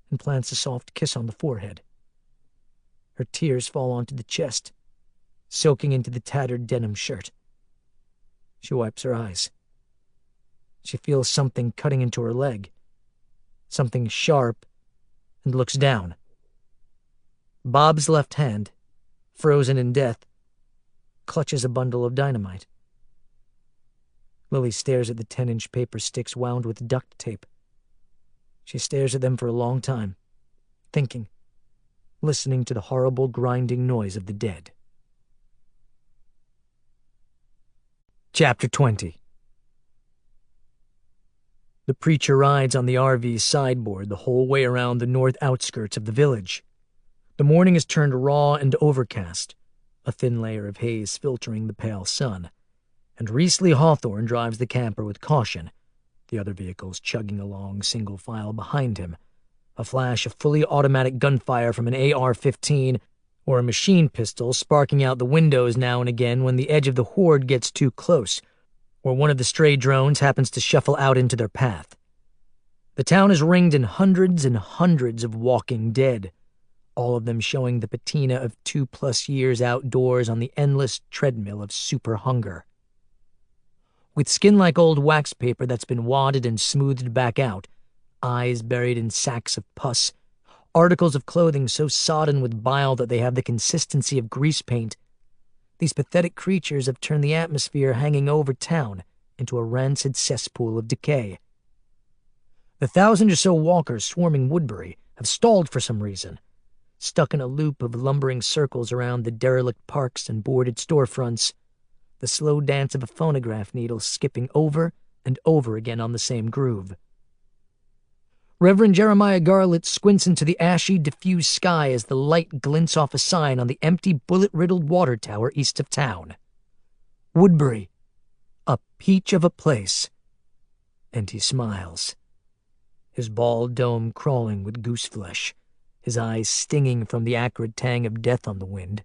and plants a soft kiss on the forehead. Her tears fall onto the chest, soaking into the tattered denim shirt. She wipes her eyes. She feels something cutting into her leg, something sharp, and looks down. Bob's left hand, frozen in death, clutches a bundle of dynamite. Lily stares at the 10-inch paper sticks wound with duct tape. She stares at them for a long time, thinking, listening to the horrible grinding noise of the dead. Chapter 20. The preacher rides on the RV's sideboard the whole way around the north outskirts of the village. The morning is turned raw and overcast, a thin layer of haze filtering the pale sun, and Riesly Hawthorne drives the camper with caution, the other vehicles chugging along single file behind him, a flash of fully automatic gunfire from an AR-15 or a machine pistol sparking out the windows now and again when the edge of the horde gets too close, or one of the stray drones happens to shuffle out into their path. The town is ringed in hundreds and hundreds of walking dead, all of them showing the patina of 2+ years outdoors on the endless treadmill of super hunger. With skin like old wax paper that's been wadded and smoothed back out, eyes buried in sacks of pus, articles of clothing so sodden with bile that they have the consistency of grease paint, these pathetic creatures have turned the atmosphere hanging over town into a rancid cesspool of decay. The 1,000 or so walkers swarming Woodbury have stalled for some reason, stuck in a loop of lumbering circles around the derelict parks and boarded storefronts, the slow dance of a phonograph needle skipping over and over again on the same groove. Reverend Jeremiah Garlett squints into the ashy, diffused sky as the light glints off a sign on the empty, bullet-riddled water tower east of town. Woodbury, a peach of a place. And he smiles, his bald dome crawling with goose flesh, his eyes stinging from the acrid tang of death on the wind.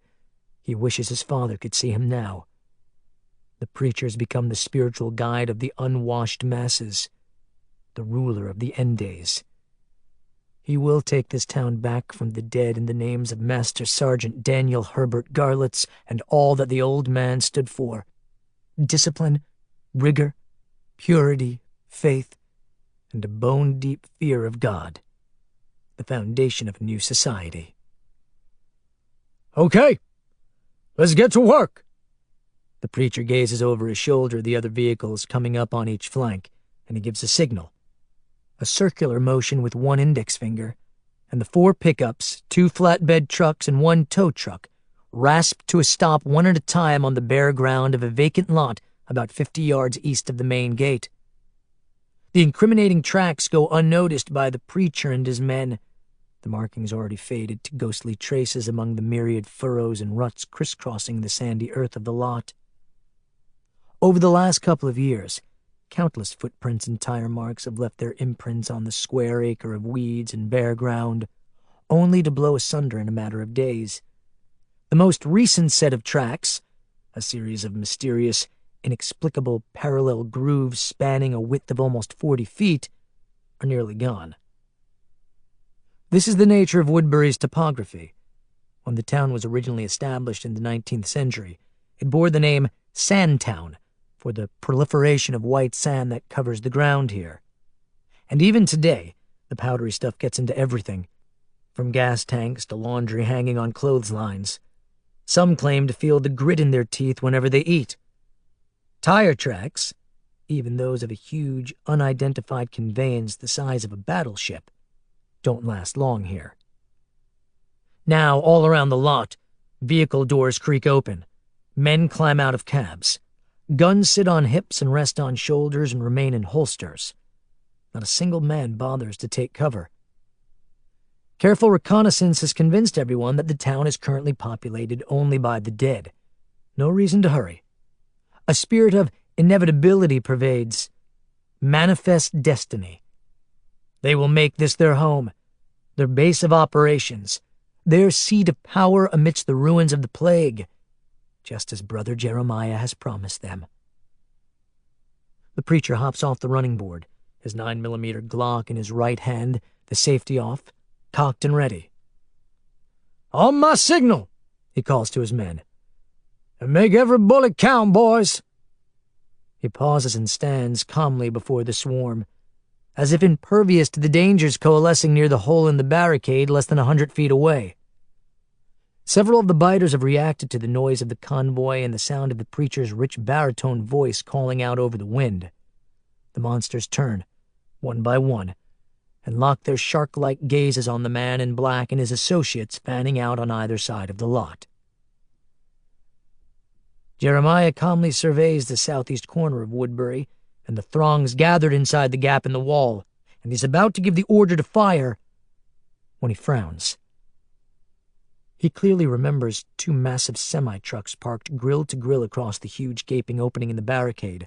He wishes his father could see him now. The preacher's become the spiritual guide of the unwashed masses, the ruler of the end days. He will take this town back from the dead in the names of Master Sergeant Daniel Herbert Garlitz and all that the old man stood for: discipline, rigor, purity, faith, and a bone-deep fear of God, the foundation of a new society. "Okay, let's get to work." The preacher gazes over his shoulder at the other vehicles coming up on each flank, and he gives a signal. A circular motion with one index finger, and the 4 pickups, 2 flatbed trucks, and 1 tow truck rasped to a stop one at a time on the bare ground of a vacant lot about 50 yards east of the main gate. The incriminating tracks go unnoticed by the preacher and his men, the markings already faded to ghostly traces among the myriad furrows and ruts crisscrossing the sandy earth of the lot. Over the last couple of years, countless footprints and tire marks have left their imprints on the square acre of weeds and bare ground, only to blow asunder in a matter of days. The most recent set of tracks, a series of mysterious, inexplicable parallel grooves spanning a width of almost 40 feet, are nearly gone. This is the nature of Woodbury's topography. When the town was originally established in the 19th century, it bore the name Sandtown for the proliferation of white sand that covers the ground here. And even today, the powdery stuff gets into everything, from gas tanks to laundry hanging on clotheslines. Some claim to feel the grit in their teeth whenever they eat. Tire tracks, even those of a huge, unidentified conveyance the size of a battleship, don't last long here. Now, all around the lot, vehicle doors creak open. Men climb out of cabs. Guns sit on hips and rest on shoulders and remain in holsters. Not a single man bothers to take cover. Careful reconnaissance has convinced everyone that the town is currently populated only by the dead. No reason to hurry. A spirit of inevitability pervades. Manifest destiny. They will make this their home, their base of operations, their seat of power amidst the ruins of the plague, just as Brother Jeremiah has promised them. The preacher hops off the running board, his 9mm Glock in his right hand, the safety off, cocked and ready. "On my signal," he calls to his men. "And make every bullet count, boys." He pauses and stands calmly before the swarm, as if impervious to the dangers coalescing near the hole in the barricade less than 100 feet away. Several of the biters have reacted to the noise of the convoy and the sound of the preacher's rich baritone voice calling out over the wind. The monsters turn, one by one, and lock their shark-like gazes on the man in black and his associates fanning out on either side of the lot. Jeremiah calmly surveys the southeast corner of Woodbury and the throngs gathered inside the gap in the wall, and he's about to give the order to fire when he frowns. He clearly remembers two massive semi-trucks parked grill to grill across the huge gaping opening in the barricade,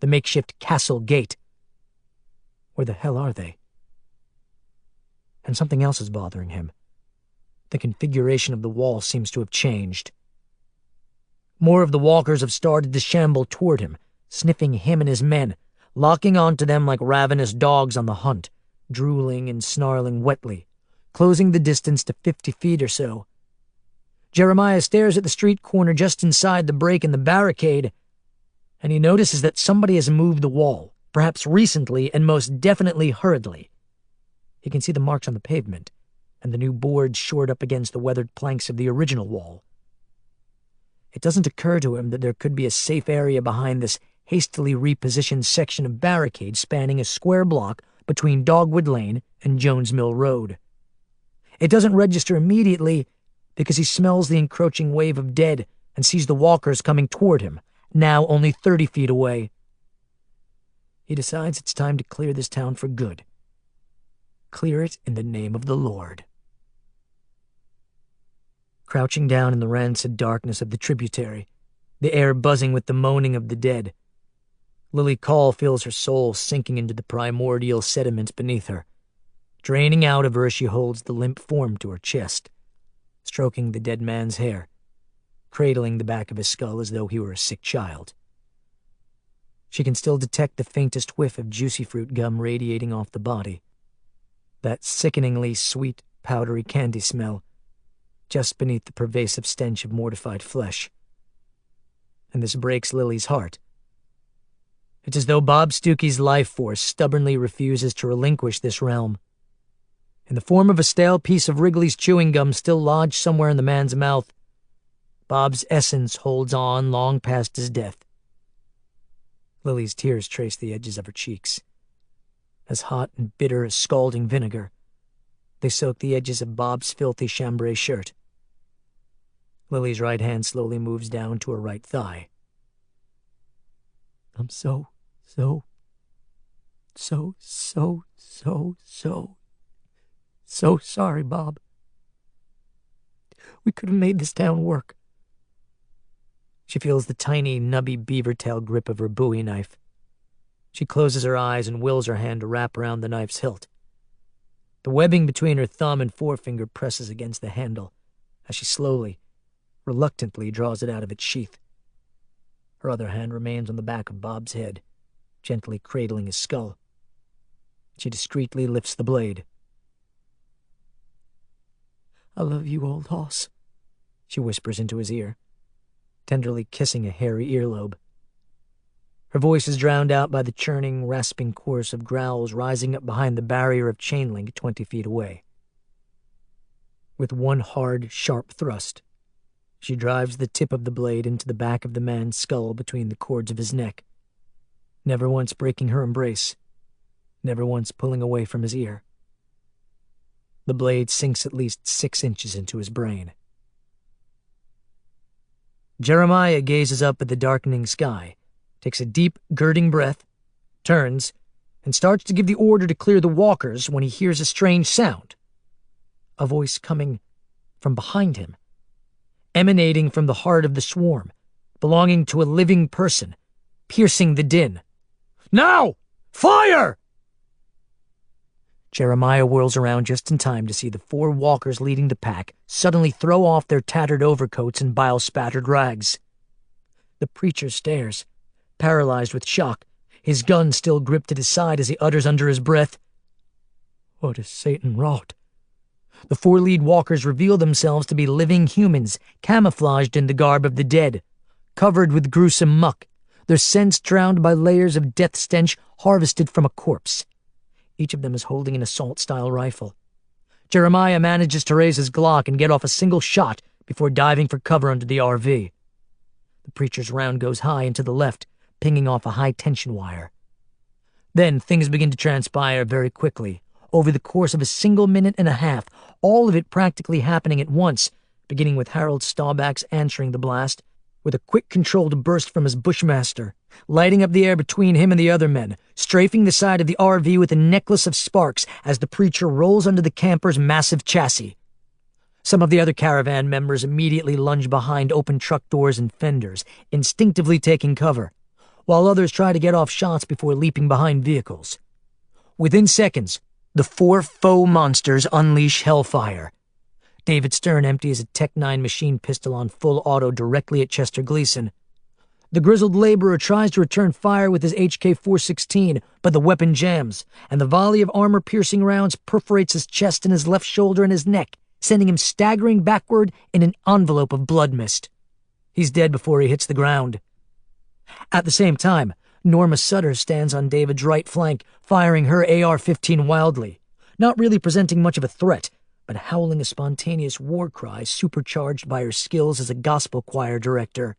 the makeshift castle gate. Where the hell are they? And something else is bothering him. The configuration of the wall seems to have changed. More of the walkers have started to shamble toward him, sniffing him and his men, locking onto them like ravenous dogs on the hunt, drooling and snarling wetly, closing the distance to 50 feet or so. Jeremiah stares at the street corner just inside the break in the barricade, and he notices that somebody has moved the wall, perhaps recently and most definitely hurriedly. He can see the marks on the pavement, and the new boards shored up against the weathered planks of the original wall. It doesn't occur to him that there could be a safe area behind this hastily repositioned section of barricade spanning a square block between Dogwood Lane and Jones Mill Road. It doesn't register immediately because he smells the encroaching wave of dead and sees the walkers coming toward him, now only 30 feet away. He decides it's time to clear this town for good. Clear it in the name of the Lord. Crouching down in the rancid darkness of the tributary, the air buzzing with the moaning of the dead, Lily Call feels her soul sinking into the primordial sediments beneath her, draining out of her as she holds the limp form to her chest, stroking the dead man's hair, cradling the back of his skull as though he were a sick child. She can still detect the faintest whiff of juicy fruit gum radiating off the body, that sickeningly sweet, powdery candy smell, just beneath the pervasive stench of mortified flesh. And this breaks Lily's heart. It's as though Bob Stuckey's life force stubbornly refuses to relinquish this realm. In the form of a stale piece of Wrigley's chewing gum still lodged somewhere in the man's mouth, Bob's essence holds on long past his death. Lily's tears trace the edges of her cheeks. As hot and bitter as scalding vinegar, they soak the edges of Bob's filthy chambray shirt. Lily's right hand slowly moves down to her right thigh. I'm so sorry, Bob. We could have made this town work. She feels the tiny, nubby beaver tail grip of her Bowie knife. She closes her eyes and wills her hand to wrap around the knife's hilt. The webbing between her thumb and forefinger presses against the handle as she slowly, reluctantly draws it out of its sheath. Her other hand remains on the back of Bob's head, gently cradling his skull. She discreetly lifts the blade. I love you, old hoss, she whispers into his ear, tenderly kissing a hairy earlobe. Her voice is drowned out by the churning, rasping chorus of growls rising up behind the barrier of chain link 20 feet away. With one hard, sharp thrust, she drives the tip of the blade into the back of the man's skull between the cords of his neck, never once breaking her embrace, never once pulling away from his ear. The blade sinks at least 6 inches into his brain. Jeremiah gazes up at the darkening sky, takes a deep, girding breath, turns, and starts to give the order to clear the walkers when he hears a strange sound. A voice coming from behind him, emanating from the heart of the swarm, belonging to a living person, piercing the din. "Now! Fire!" Jeremiah whirls around just in time to see the 4 walkers leading the pack suddenly throw off their tattered overcoats and bile-spattered rags. The preacher stares, paralyzed with shock, his gun still gripped at his side as he utters under his breath, "What has Satan wrought?" The 4 lead walkers reveal themselves to be living humans, camouflaged in the garb of the dead, covered with gruesome muck, their scents drowned by layers of death stench harvested from a corpse. Each of them is holding an assault-style rifle. Jeremiah manages to raise his Glock and get off a single shot before diving for cover under the RV. The preacher's round goes high and to the left, pinging off a high-tension wire. Then things begin to transpire very quickly, over the course of a single minute and a half, all of it practically happening at once, beginning with Harold Staubach's answering the blast, with a quick controlled burst from his Bushmaster, lighting up the air between him and the other men, strafing the side of the RV with a necklace of sparks as the preacher rolls under the camper's massive chassis. Some of the other caravan members immediately lunge behind open truck doors and fenders, instinctively taking cover, while others try to get off shots before leaping behind vehicles. Within seconds, the 4 faux monsters unleash hellfire. David Stern empties a Tech-9 machine pistol on full auto directly at Chester Gleason. The grizzled laborer tries to return fire with his HK-416, but the weapon jams, and the volley of armor-piercing rounds perforates his chest and his left shoulder and his neck, sending him staggering backward in an envelope of blood mist. He's dead before he hits the ground. At the same time, Norma Sutter stands on David's right flank, firing her AR-15 wildly, not really presenting much of a threat, but howling a spontaneous war cry supercharged by her skills as a gospel choir director.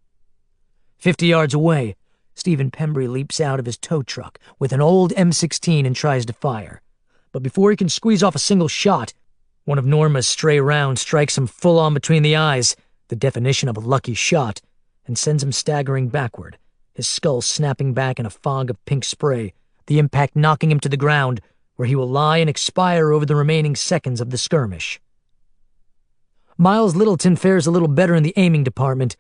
50 yards away, Stephen Pembry leaps out of his tow truck with an old M16 and tries to fire. But before he can squeeze off a single shot, one of Norma's stray rounds strikes him full-on between the eyes, the definition of a lucky shot, and sends him staggering backward, his skull snapping back in a fog of pink spray, the impact knocking him to the ground, where he will lie and expire over the remaining seconds of the skirmish. Miles Littleton fares a little better in the aiming department,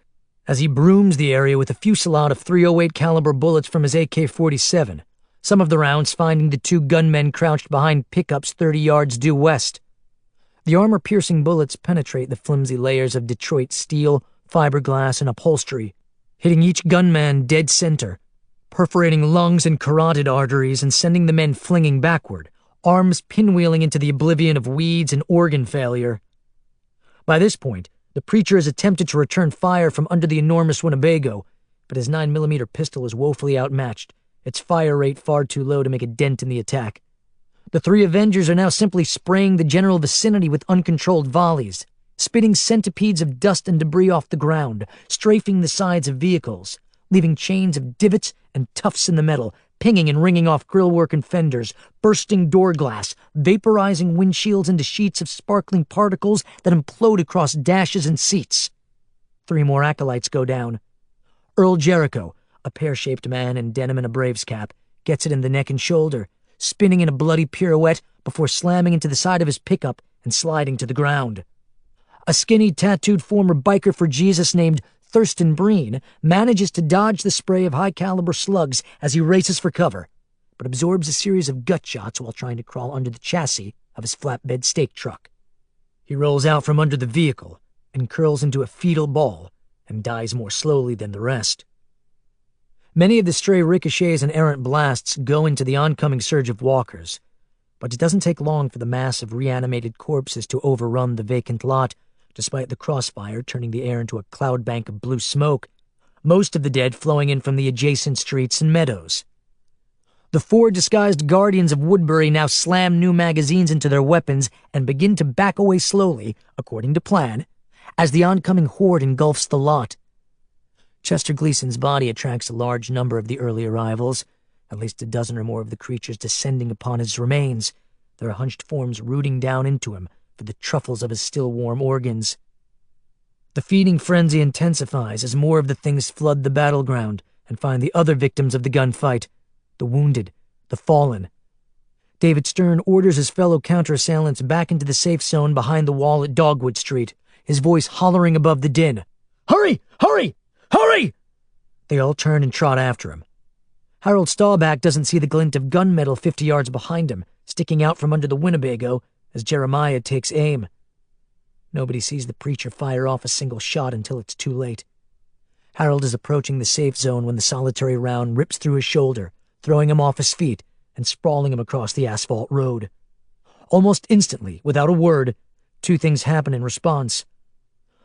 as he brooms the area with a fusillade of .308 caliber bullets from his AK-47, some of the rounds finding the 2 gunmen crouched behind pickups 30 yards due west. The armor-piercing bullets penetrate the flimsy layers of Detroit steel, fiberglass, and upholstery, hitting each gunman dead center, perforating lungs and carotid arteries and sending the men flinging backward, arms pinwheeling into the oblivion of weeds and organ failure. By this point, the preacher has attempted to return fire from under the enormous Winnebago, but his 9mm pistol is woefully outmatched, its fire rate far too low to make a dent in the attack. The 3 Avengers are now simply spraying the general vicinity with uncontrolled volleys, spitting centipedes of dust and debris off the ground, strafing the sides of vehicles, leaving chains of divots and tufts in the metal, pinging and ringing off grillwork and fenders, bursting door glass, vaporizing windshields into sheets of sparkling particles that implode across dashes and seats. 3 more acolytes go down. Earl Jericho, a pear-shaped man in denim and a Braves cap, gets it in the neck and shoulder, spinning in a bloody pirouette before slamming into the side of his pickup and sliding to the ground. A skinny, tattooed former biker for Jesus named Thurston Breen manages to dodge the spray of high-caliber slugs as he races for cover, but absorbs a series of gut shots while trying to crawl under the chassis of his flatbed stake truck. He rolls out from under the vehicle and curls into a fetal ball and dies more slowly than the rest. Many of the stray ricochets and errant blasts go into the oncoming surge of walkers, but it doesn't take long for the mass of reanimated corpses to overrun the vacant lot, despite the crossfire turning the air into a cloud bank of blue smoke, most of the dead flowing in from the adjacent streets and meadows. The 4 disguised guardians of Woodbury now slam new magazines into their weapons and begin to back away slowly, according to plan, as the oncoming horde engulfs the lot. Chester Gleason's body attracts a large number of the early arrivals, at least a dozen or more of the creatures descending upon his remains, their hunched forms rooting down into him for the truffles of his still-warm organs. The feeding frenzy intensifies as more of the things flood the battleground and find the other victims of the gunfight, the wounded, the fallen. David Stern orders his fellow counter-assailants back into the safe zone behind the wall at Dogwood Street, his voice hollering above the din. "Hurry! Hurry! Hurry!" They all turn and trot after him. Harold Staubach doesn't see the glint of gunmetal 50 yards behind him, sticking out from under the Winnebago, as Jeremiah takes aim. Nobody sees the preacher fire off a single shot until it's too late. Harold is approaching the safe zone when the solitary round rips through his shoulder, throwing him off his feet and sprawling him across the asphalt road. Almost instantly, without a word, 2 things happen in response.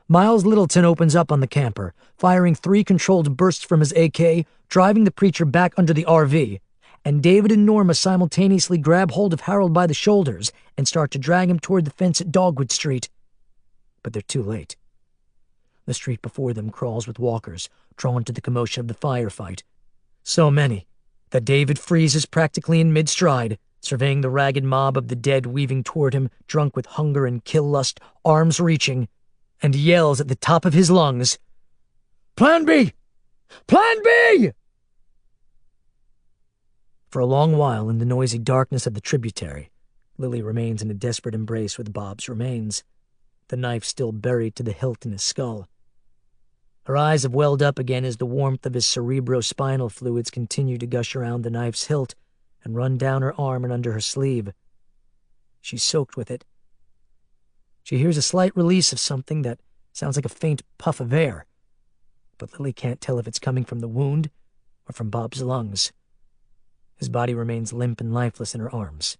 Miles Littleton opens up on the camper, firing 3 controlled bursts from his AK, driving the preacher back under the RV, and David and Norma simultaneously grab hold of Harold by the shoulders and start to drag him toward the fence at Dogwood Street. But they're too late. The street before them crawls with walkers, drawn to the commotion of the firefight. So many that David freezes practically in mid-stride, surveying the ragged mob of the dead weaving toward him, drunk with hunger and kill-lust, arms reaching, and yells at the top of his lungs, "Plan B! Plan B!" For a long while, in the noisy darkness of the tributary, Lily remains in a desperate embrace with Bob's remains, the knife still buried to the hilt in his skull. Her eyes have welled up again as the warmth of his cerebrospinal fluids continue to gush around the knife's hilt and run down her arm and under her sleeve. She's soaked with it. She hears a slight release of something that sounds like a faint puff of air, but Lily can't tell if it's coming from the wound or from Bob's lungs. His body remains limp and lifeless in her arms.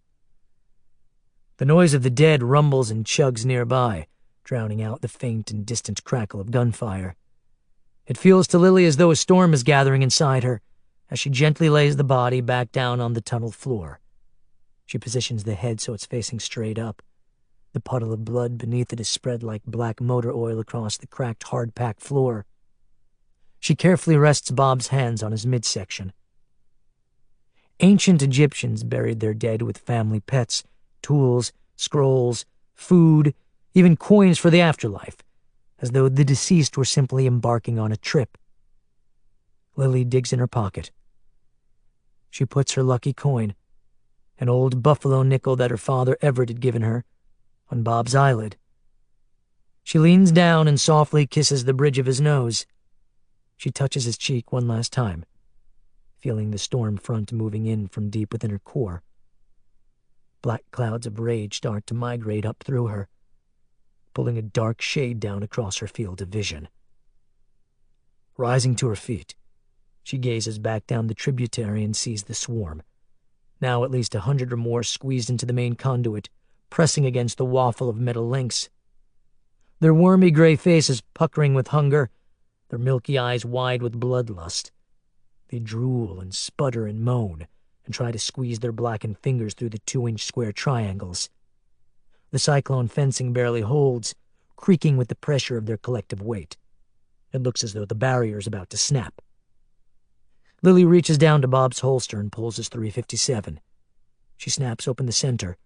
The noise of the dead rumbles and chugs nearby, drowning out the faint and distant crackle of gunfire. It feels to Lily as though a storm is gathering inside her, as she gently lays the body back down on the tunnel floor. She positions the head so it's facing straight up. The puddle of blood beneath it is spread like black motor oil across the cracked hard-packed floor. She carefully rests Bob's hands on his midsection. Ancient Egyptians buried their dead with family pets, tools, scrolls, food, even coins for the afterlife, as though the deceased were simply embarking on a trip. Lily digs in her pocket. She puts her lucky coin, an old buffalo nickel that her father Everett had given her, on Bob's eyelid. She leans down and softly kisses the bridge of his nose. She touches his cheek one last time, feeling the storm front moving in from deep within her core. Black clouds of rage start to migrate up through her, pulling a dark shade down across her field of vision. Rising to her feet, she gazes back down the tributary and sees the swarm, now at least 100 or more squeezed into the main conduit, pressing against the waffle of metal links. Their wormy gray faces puckering with hunger, their milky eyes wide with bloodlust. They drool and sputter and moan and try to squeeze their blackened fingers through the 2-inch square triangles. The cyclone fencing barely holds, creaking with the pressure of their collective weight. It looks as though the barrier is about to snap. Lily reaches down to Bob's holster and pulls his .357. She snaps open the center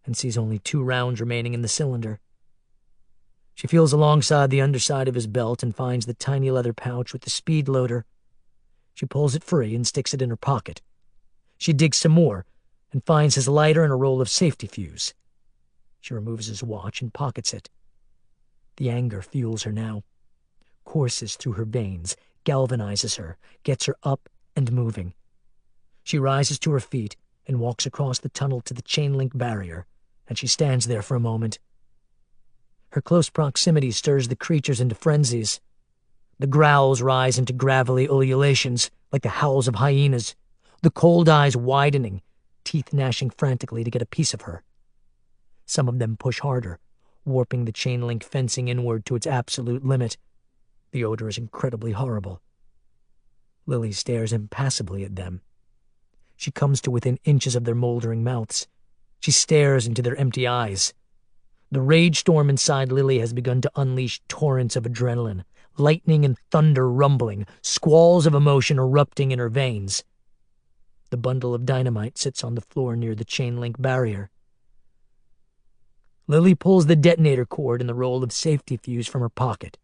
and sees only 2 rounds remaining in the cylinder. She feels alongside the underside of his belt and finds the tiny leather pouch with the speed loader. She pulls it free and sticks it in her pocket. She digs some more and finds his lighter and a roll of safety fuse. She removes his watch and pockets it. The anger fuels her now, courses through her veins, galvanizes her, gets her up and moving. She rises to her feet and walks across the tunnel to the chain-link barrier, and she stands there for a moment. Her close proximity stirs the creatures into frenzies. The growls rise into gravelly ululations, like the howls of hyenas, the cold eyes widening, teeth gnashing frantically to get a piece of her. Some of them push harder, warping the chain-link fencing inward to its absolute limit. The odor is incredibly horrible. Lily stares impassively at them. She comes to within inches of their moldering mouths. She stares into their empty eyes. The rage storm inside Lily has begun to unleash torrents of adrenaline, lightning and thunder rumbling, squalls of emotion erupting in her veins. The bundle of dynamite sits on the floor near the chain-link barrier. Lily pulls the detonator cord and the roll of safety fuse from her pocket,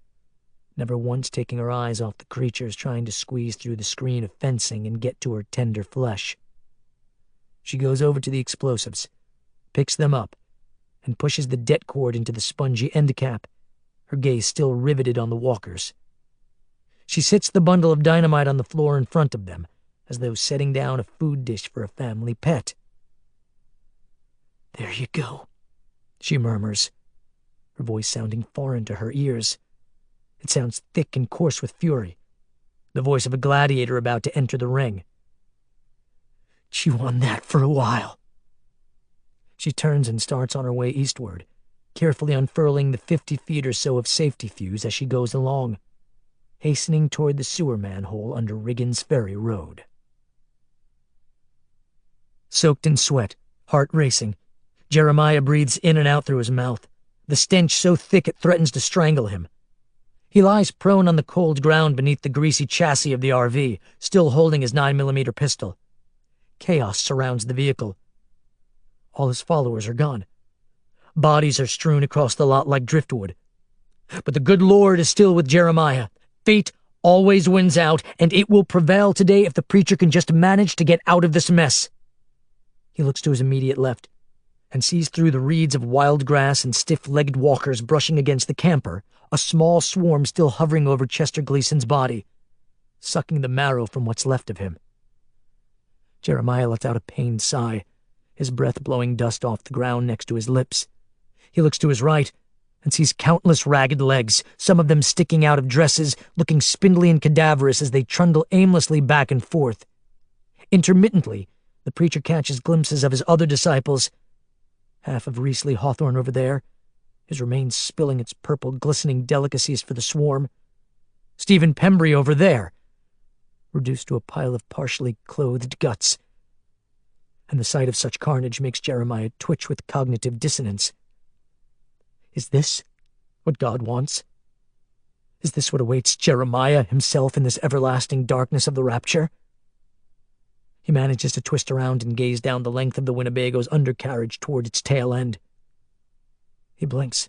never once taking her eyes off the creatures trying to squeeze through the screen of fencing and get to her tender flesh. She goes over to the explosives, picks them up, and pushes the det cord into the spongy end cap, her gaze still riveted on the walkers. She sits the bundle of dynamite on the floor in front of them, as though setting down a food dish for a family pet. "There you go," she murmurs, her voice sounding foreign to her ears. It sounds thick and coarse with fury, the voice of a gladiator about to enter the ring. "Chew on that for a while." She turns and starts on her way eastward, carefully unfurling the 50 feet or so of safety fuse as she goes along, hastening toward the sewer manhole under Riggins Ferry Road. Soaked in sweat, heart racing, Jeremiah breathes in and out through his mouth, the stench so thick it threatens to strangle him. He lies prone on the cold ground beneath the greasy chassis of the RV, still holding his 9mm pistol. Chaos surrounds the vehicle. All his followers are gone. Bodies are strewn across the lot like driftwood. But the good Lord is still with Jeremiah. Fate always wins out, and it will prevail today if the preacher can just manage to get out of this mess. He looks to his immediate left and sees through the reeds of wild grass and stiff-legged walkers brushing against the camper, a small swarm still hovering over Chester Gleason's body, sucking the marrow from what's left of him. Jeremiah lets out a pained sigh, his breath blowing dust off the ground next to his lips. He looks to his right and sees countless ragged legs, some of them sticking out of dresses, looking spindly and cadaverous as they trundle aimlessly back and forth. Intermittently, the preacher catches glimpses of his other disciples, half of Riesly Hawthorne over there, his remains spilling its purple glistening delicacies for the swarm. Stephen Pembry over there, reduced to a pile of partially clothed guts. And the sight of such carnage makes Jeremiah twitch with cognitive dissonance. Is this what God wants? Is this what awaits Jeremiah himself in this everlasting darkness of the rapture? He manages to twist around and gaze down the length of the Winnebago's undercarriage toward its tail end. He blinks.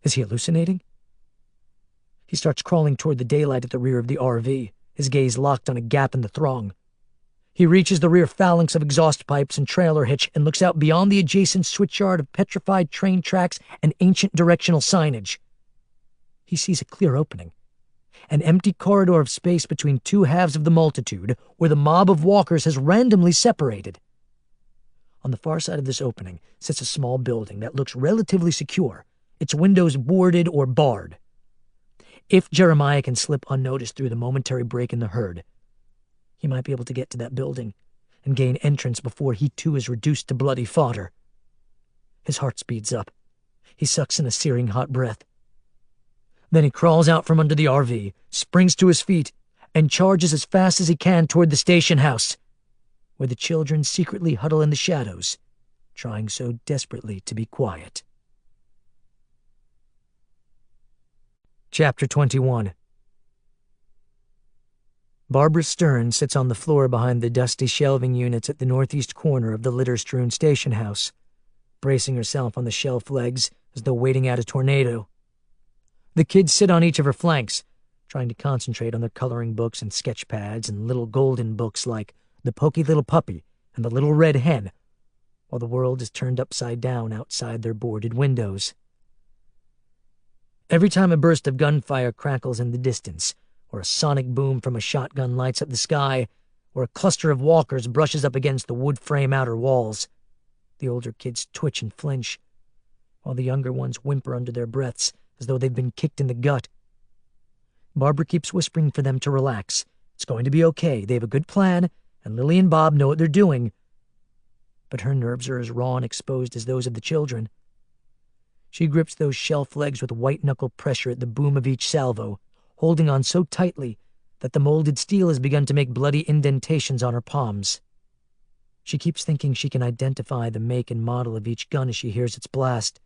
Is he hallucinating? He starts crawling toward the daylight at the rear of the RV, his gaze locked on a gap in the throng. He reaches the rear phalanx of exhaust pipes and trailer hitch and looks out beyond the adjacent switchyard of petrified train tracks and ancient directional signage. He sees a clear opening, an empty corridor of space between two halves of the multitude where the mob of walkers has randomly separated. On the far side of this opening sits a small building that looks relatively secure, its windows boarded or barred. If Jeremiah can slip unnoticed through the momentary break in the herd, he might be able to get to that building and gain entrance before he too is reduced to bloody fodder. His heart speeds up. He sucks in a searing hot breath. Then he crawls out from under the RV, springs to his feet, and charges as fast as he can toward the station house, where the children secretly huddle in the shadows, trying so desperately to be quiet. Chapter 21. Barbara Stern sits on the floor behind the dusty shelving units at the northeast corner of the litter-strewn station house, bracing herself on the shelf legs as though waiting out a tornado. The kids sit on each of her flanks, trying to concentrate on their coloring books and sketch pads and little golden books like The Poky Little Puppy and The Little Red Hen, while the world is turned upside down outside their boarded windows. Every time a burst of gunfire crackles in the distance, or a sonic boom from a shotgun lights up the sky, or a cluster of walkers brushes up against the wood frame outer walls, the older kids twitch and flinch, while the younger ones whimper under their breaths as though they've been kicked in the gut. Barbara keeps whispering for them to relax. It's going to be okay. They have a good plan, and Lily and Bob know what they're doing. But her nerves are as raw and exposed as those of the children. She grips those shelf legs with white-knuckle pressure at the boom of each salvo, holding on so tightly that the molded steel has begun to make bloody indentations on her palms. She keeps thinking she can identify the make and model of each gun as she hears its blast,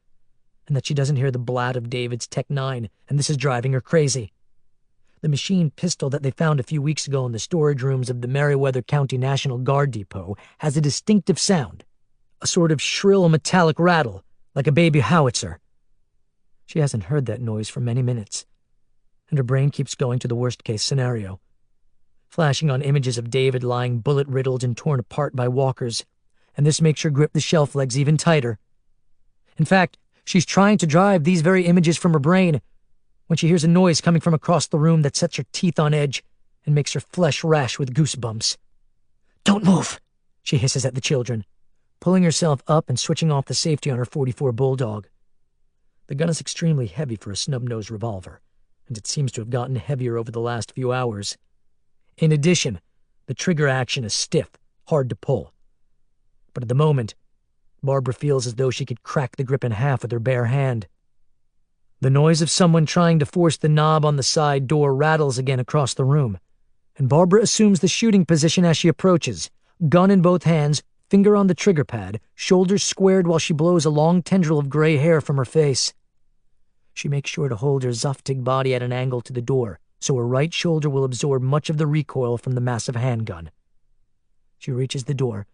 and that she doesn't hear the blat of David's Tech-9, and this is driving her crazy. The machine pistol that they found a few weeks ago in the storage rooms of the Meriwether County National Guard Depot has a distinctive sound, a sort of shrill metallic rattle, like a baby howitzer. She hasn't heard that noise for many minutes, and her brain keeps going to the worst-case scenario, flashing on images of David lying bullet-riddled and torn apart by walkers, and this makes her grip the shelf legs even tighter. In fact, she's trying to drive these very images from her brain when she hears a noise coming from across the room that sets her teeth on edge and makes her flesh rash with goosebumps. "Don't move," she hisses at the children, pulling herself up and switching off the safety on her .44 Bulldog. The gun is extremely heavy for a snub-nosed revolver, and it seems to have gotten heavier over the last few hours. In addition, the trigger action is stiff, hard to pull. But at the moment, Barbara feels as though she could crack the grip in half with her bare hand. The noise of someone trying to force the knob on the side door rattles again across the room, and Barbara assumes the shooting position as she approaches, gun in both hands, finger on the trigger pad, shoulders squared while she blows a long tendril of gray hair from her face. She makes sure to hold her zuftig body at an angle to the door, so her right shoulder will absorb much of the recoil from the massive handgun. She reaches the door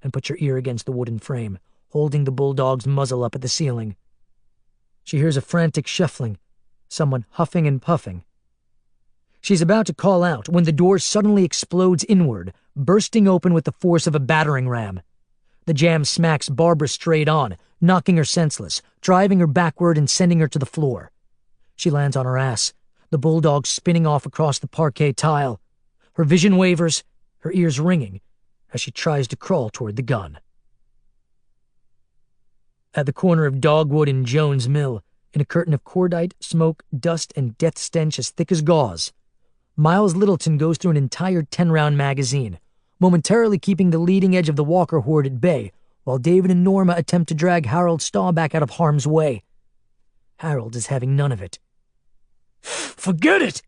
and puts her ear against the wooden frame, holding the Bulldog's muzzle up at the ceiling. She hears a frantic shuffling, someone huffing and puffing. She's about to call out when the door suddenly explodes inward, bursting open with the force of a battering ram. The jam smacks Barbara straight on, knocking her senseless, driving her backward and sending her to the floor. She lands on her ass, the Bulldog spinning off across the parquet tile. Her vision wavers, her ears ringing, as she tries to crawl toward the gun. At the corner of Dogwood and Jones Mill, in a curtain of cordite, smoke, dust, and death stench as thick as gauze, Miles Littleton goes through an entire 10-round magazine, momentarily keeping the leading edge of the Walker horde at bay, while David and Norma attempt to drag Harold Staubach out of harm's way. Harold is having none of it. "Forget it!"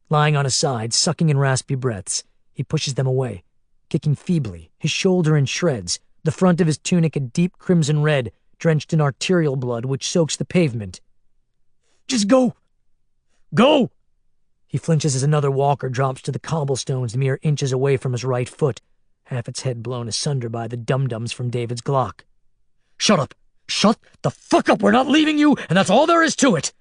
Lying on his side, sucking in raspy breaths, he pushes them away, kicking feebly, his shoulder in shreds, the front of his tunic a deep crimson red, drenched in arterial blood which soaks the pavement. "Just go! Go!" He flinches as another walker drops to the cobblestones mere inches away from his right foot, half its head blown asunder by the dum-dums from David's Glock. "Shut up! Shut the fuck up! We're not leaving you, and that's all there is to it!"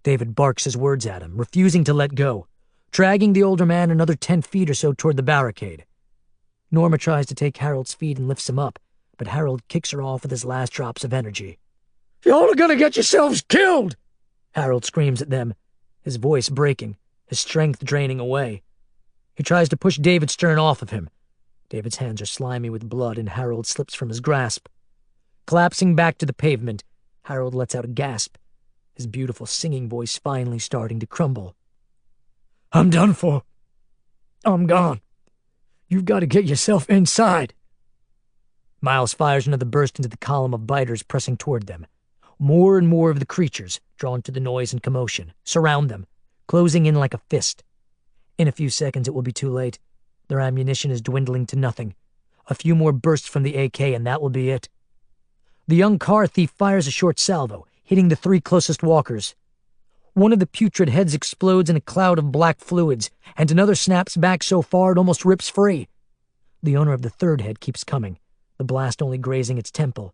David barks his words at him, refusing to let go, dragging the older man another 10 feet or so toward the barricade. Norma tries to take Harold's feet and lifts him up, but Harold kicks her off with his last drops of energy. "Y'all are gonna get yourselves killed!" Harold screams at them, his voice breaking, his strength draining away. He tries to push David Stern off of him. David's hands are slimy with blood, and Harold slips from his grasp. Collapsing back to the pavement, Harold lets out a gasp, his beautiful singing voice finally starting to crumble. "I'm done for. I'm gone. You've got to get yourself inside." Miles fires another burst into the column of biters pressing toward them. More and more of the creatures, drawn to the noise and commotion, surround them, closing in like a fist. In a few seconds it will be too late. Their ammunition is dwindling to nothing. A few more bursts from the AK and that will be it. The young car thief fires a short salvo, hitting the 3 closest walkers. One of the putrid heads explodes in a cloud of black fluids, and another snaps back so far it almost rips free. The owner of the 3rd head keeps coming, the blast only grazing its temple.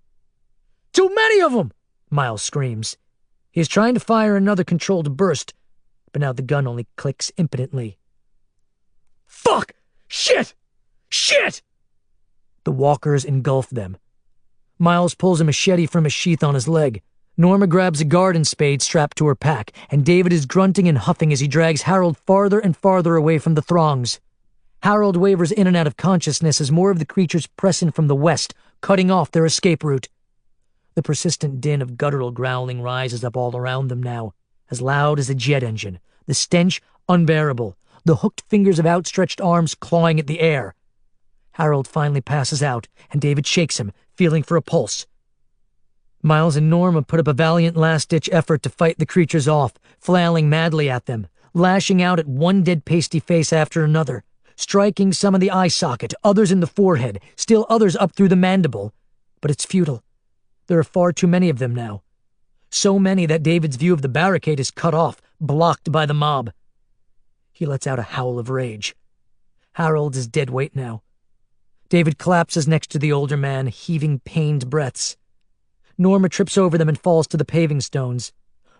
Too many of them! Miles screams. He is trying to fire another controlled burst, but now the gun only clicks impotently. Fuck! Shit! Shit! The walkers engulf them. Miles pulls a machete from a sheath on his leg. Norma grabs a garden spade strapped to her pack, and David is grunting and huffing as he drags Harold farther and farther away from the throngs. Harold wavers in and out of consciousness as more of the creatures press in from the west, cutting off their escape route. The persistent din of guttural growling rises up all around them now, as loud as a jet engine, the stench unbearable, the hooked fingers of outstretched arms clawing at the air. Harold finally passes out, and David shakes him, feeling for a pulse. Miles and Norma put up a valiant last-ditch effort to fight the creatures off, flailing madly at them, lashing out at one dead pasty face after another, striking some in the eye socket, others in the forehead, still others up through the mandible. But it's futile. There are far too many of them now. So many that David's view of the barricade is cut off, blocked by the mob. He lets out a howl of rage. Harold is dead weight now. David collapses next to the older man, heaving pained breaths. Norma trips over them and falls to the paving stones.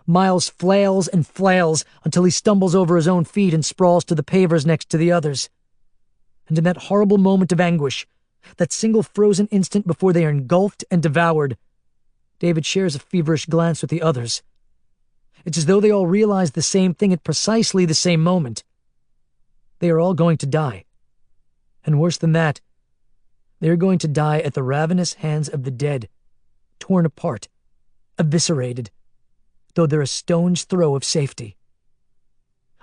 Miles flails and flails until he stumbles over his own feet and sprawls to the pavers next to the others. And in that horrible moment of anguish, that single frozen instant before they are engulfed and devoured, David shares a feverish glance with the others. It's as though they all realize the same thing at precisely the same moment. They are all going to die. And worse than that, they are going to die at the ravenous hands of the dead, torn apart, eviscerated, though they're a stone's throw of safety.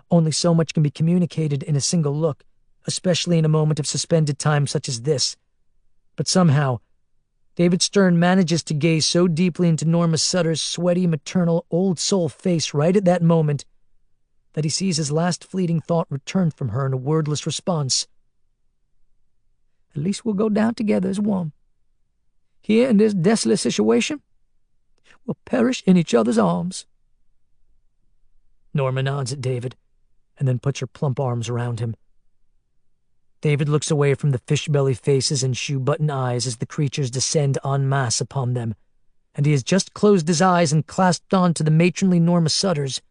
Only so much can be communicated in a single look, especially in a moment of suspended time such as this. But somehow, David Stern manages to gaze so deeply into Norma Sutter's sweaty, maternal, old-soul face right at that moment that he sees his last fleeting thought return from her in a wordless response. At least we'll go down together as one. Here in this desolate situation, we'll perish in each other's arms. Norma nods at David, and then puts her plump arms around him. David looks away from the fish-belly faces and shoe-button eyes as the creatures descend en masse upon them, and he has just closed his eyes and clasped on to the matronly Norma Sutter's,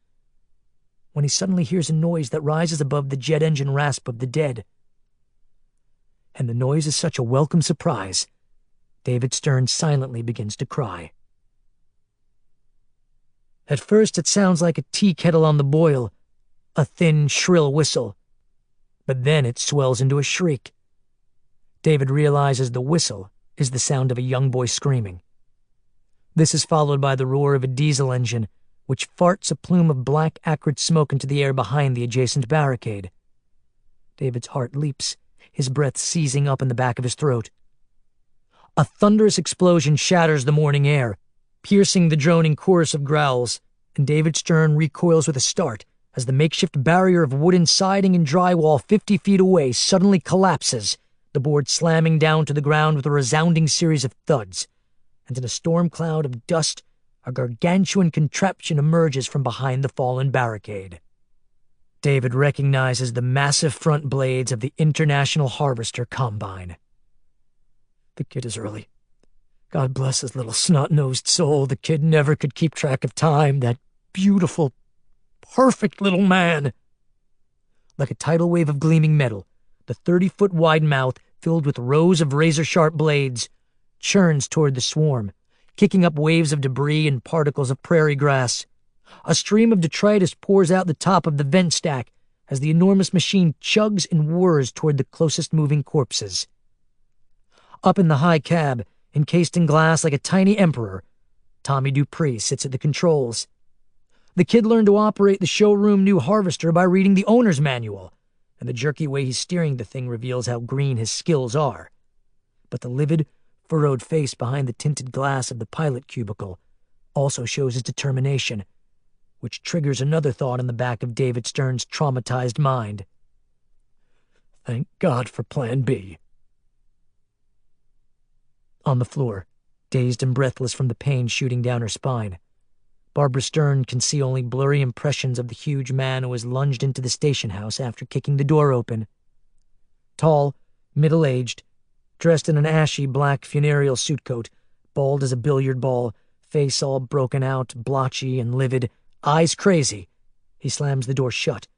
when he suddenly hears a noise that rises above the jet engine rasp of the dead. And the noise is such a welcome surprise, David Stern silently begins to cry. At first it sounds like a tea kettle on the boil, a thin, shrill whistle. But then it swells into a shriek. David realizes the whistle is the sound of a young boy screaming. This is followed by the roar of a diesel engine, which farts a plume of black, acrid smoke into the air behind the adjacent barricade. David's heart leaps, his breath seizing up in the back of his throat. A thunderous explosion shatters the morning air, piercing the droning chorus of growls, and David Stern recoils with a start as the makeshift barrier of wooden siding and drywall 50 feet away suddenly collapses, the board slamming down to the ground with a resounding series of thuds, and in a storm cloud of dust, a gargantuan contraption emerges from behind the fallen barricade. David recognizes the massive front blades of the International Harvester Combine. The kid is early. God bless his little snot-nosed soul. The kid never could keep track of time, that beautiful, perfect little man. Like a tidal wave of gleaming metal, the 30-foot wide mouth, filled with rows of razor-sharp blades, churns toward the swarm, kicking up waves of debris and particles of prairie grass. A stream of detritus pours out the top of the vent stack as the enormous machine chugs and whirs toward the closest moving corpses. Up in the high cab, encased in glass like a tiny emperor, Tommy Dupree sits at the controls. The kid learned to operate the showroom new harvester by reading the owner's manual, and the jerky way he's steering the thing reveals how green his skills are. But the livid, furrowed face behind the tinted glass of the pilot cubicle also shows his determination, which triggers another thought in the back of David Stern's traumatized mind. Thank God for Plan B. On the floor, dazed and breathless from the pain shooting down her spine, Barbara Stern can see only blurry impressions of the huge man who has lunged into the station house after kicking the door open. Tall, middle-aged, dressed in an ashy black funereal suitcoat, Bald as a billiard ball, face all broken out, blotchy and livid, eyes crazy. He slams the door shut,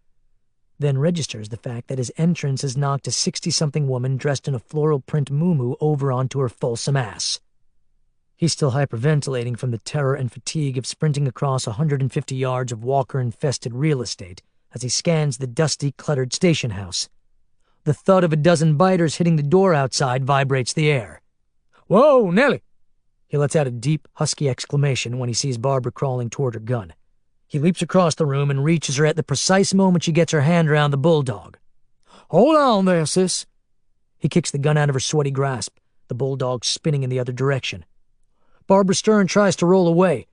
then registers the fact that his entrance has knocked a 60-something woman dressed in a floral print muumuu over onto her fulsome ass. He's still hyperventilating from the terror and fatigue of sprinting across 150 yards of walker-infested real estate as he scans the dusty, cluttered station house. The thud of a dozen biters hitting the door outside vibrates the air. "Whoa, Nellie!" He lets out a deep, husky exclamation when he sees Barbara crawling toward her gun. He leaps across the room and reaches her at the precise moment she gets her hand around the bulldog. "Hold on there, sis." He kicks the gun out of her sweaty grasp, the bulldog spinning in the other direction. Barbara Stern tries to roll away.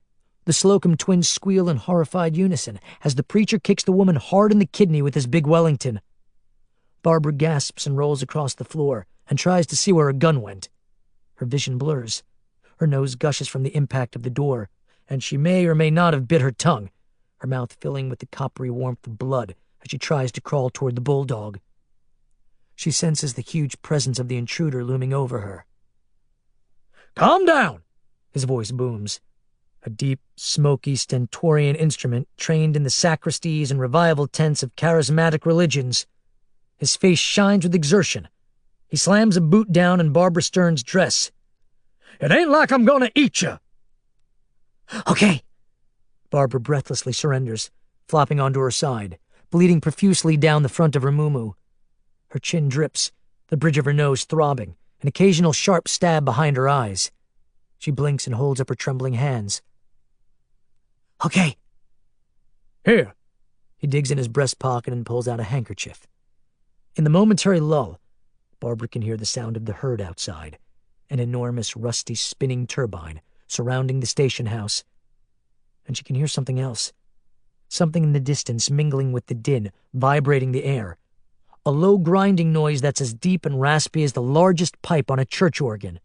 The Slocum twins squeal in horrified unison as the preacher kicks the woman hard in the kidney with his big Wellington. Barbara gasps and rolls across the floor and tries to see where her gun went. Her vision blurs. Her nose gushes from the impact of the door, and she may or may not have bit her tongue, her mouth filling with the coppery warmth of blood as she tries to crawl toward the bulldog. She senses the huge presence of the intruder looming over her. "Calm down," his voice booms. A deep, smoky, stentorian instrument trained in the sacristies and revival tents of charismatic religions. His face shines with exertion. He slams a boot down in Barbara Stern's dress. "It ain't like I'm gonna eat you." "Okay." Barbara breathlessly surrenders, flopping onto her side, bleeding profusely down the front of her muumuu. Her chin drips, the bridge of her nose throbbing, an occasional sharp stab behind her eyes. She blinks and holds up her trembling hands. "Okay." "Here." He digs in his breast pocket and pulls out a handkerchief. In the momentary lull, Barbara can hear the sound of the herd outside, an enormous, rusty, spinning turbine surrounding the station house. And she can hear something else. Something in the distance mingling with the din, vibrating the air. A low grinding noise that's as deep and raspy as the largest pipe on a church organ.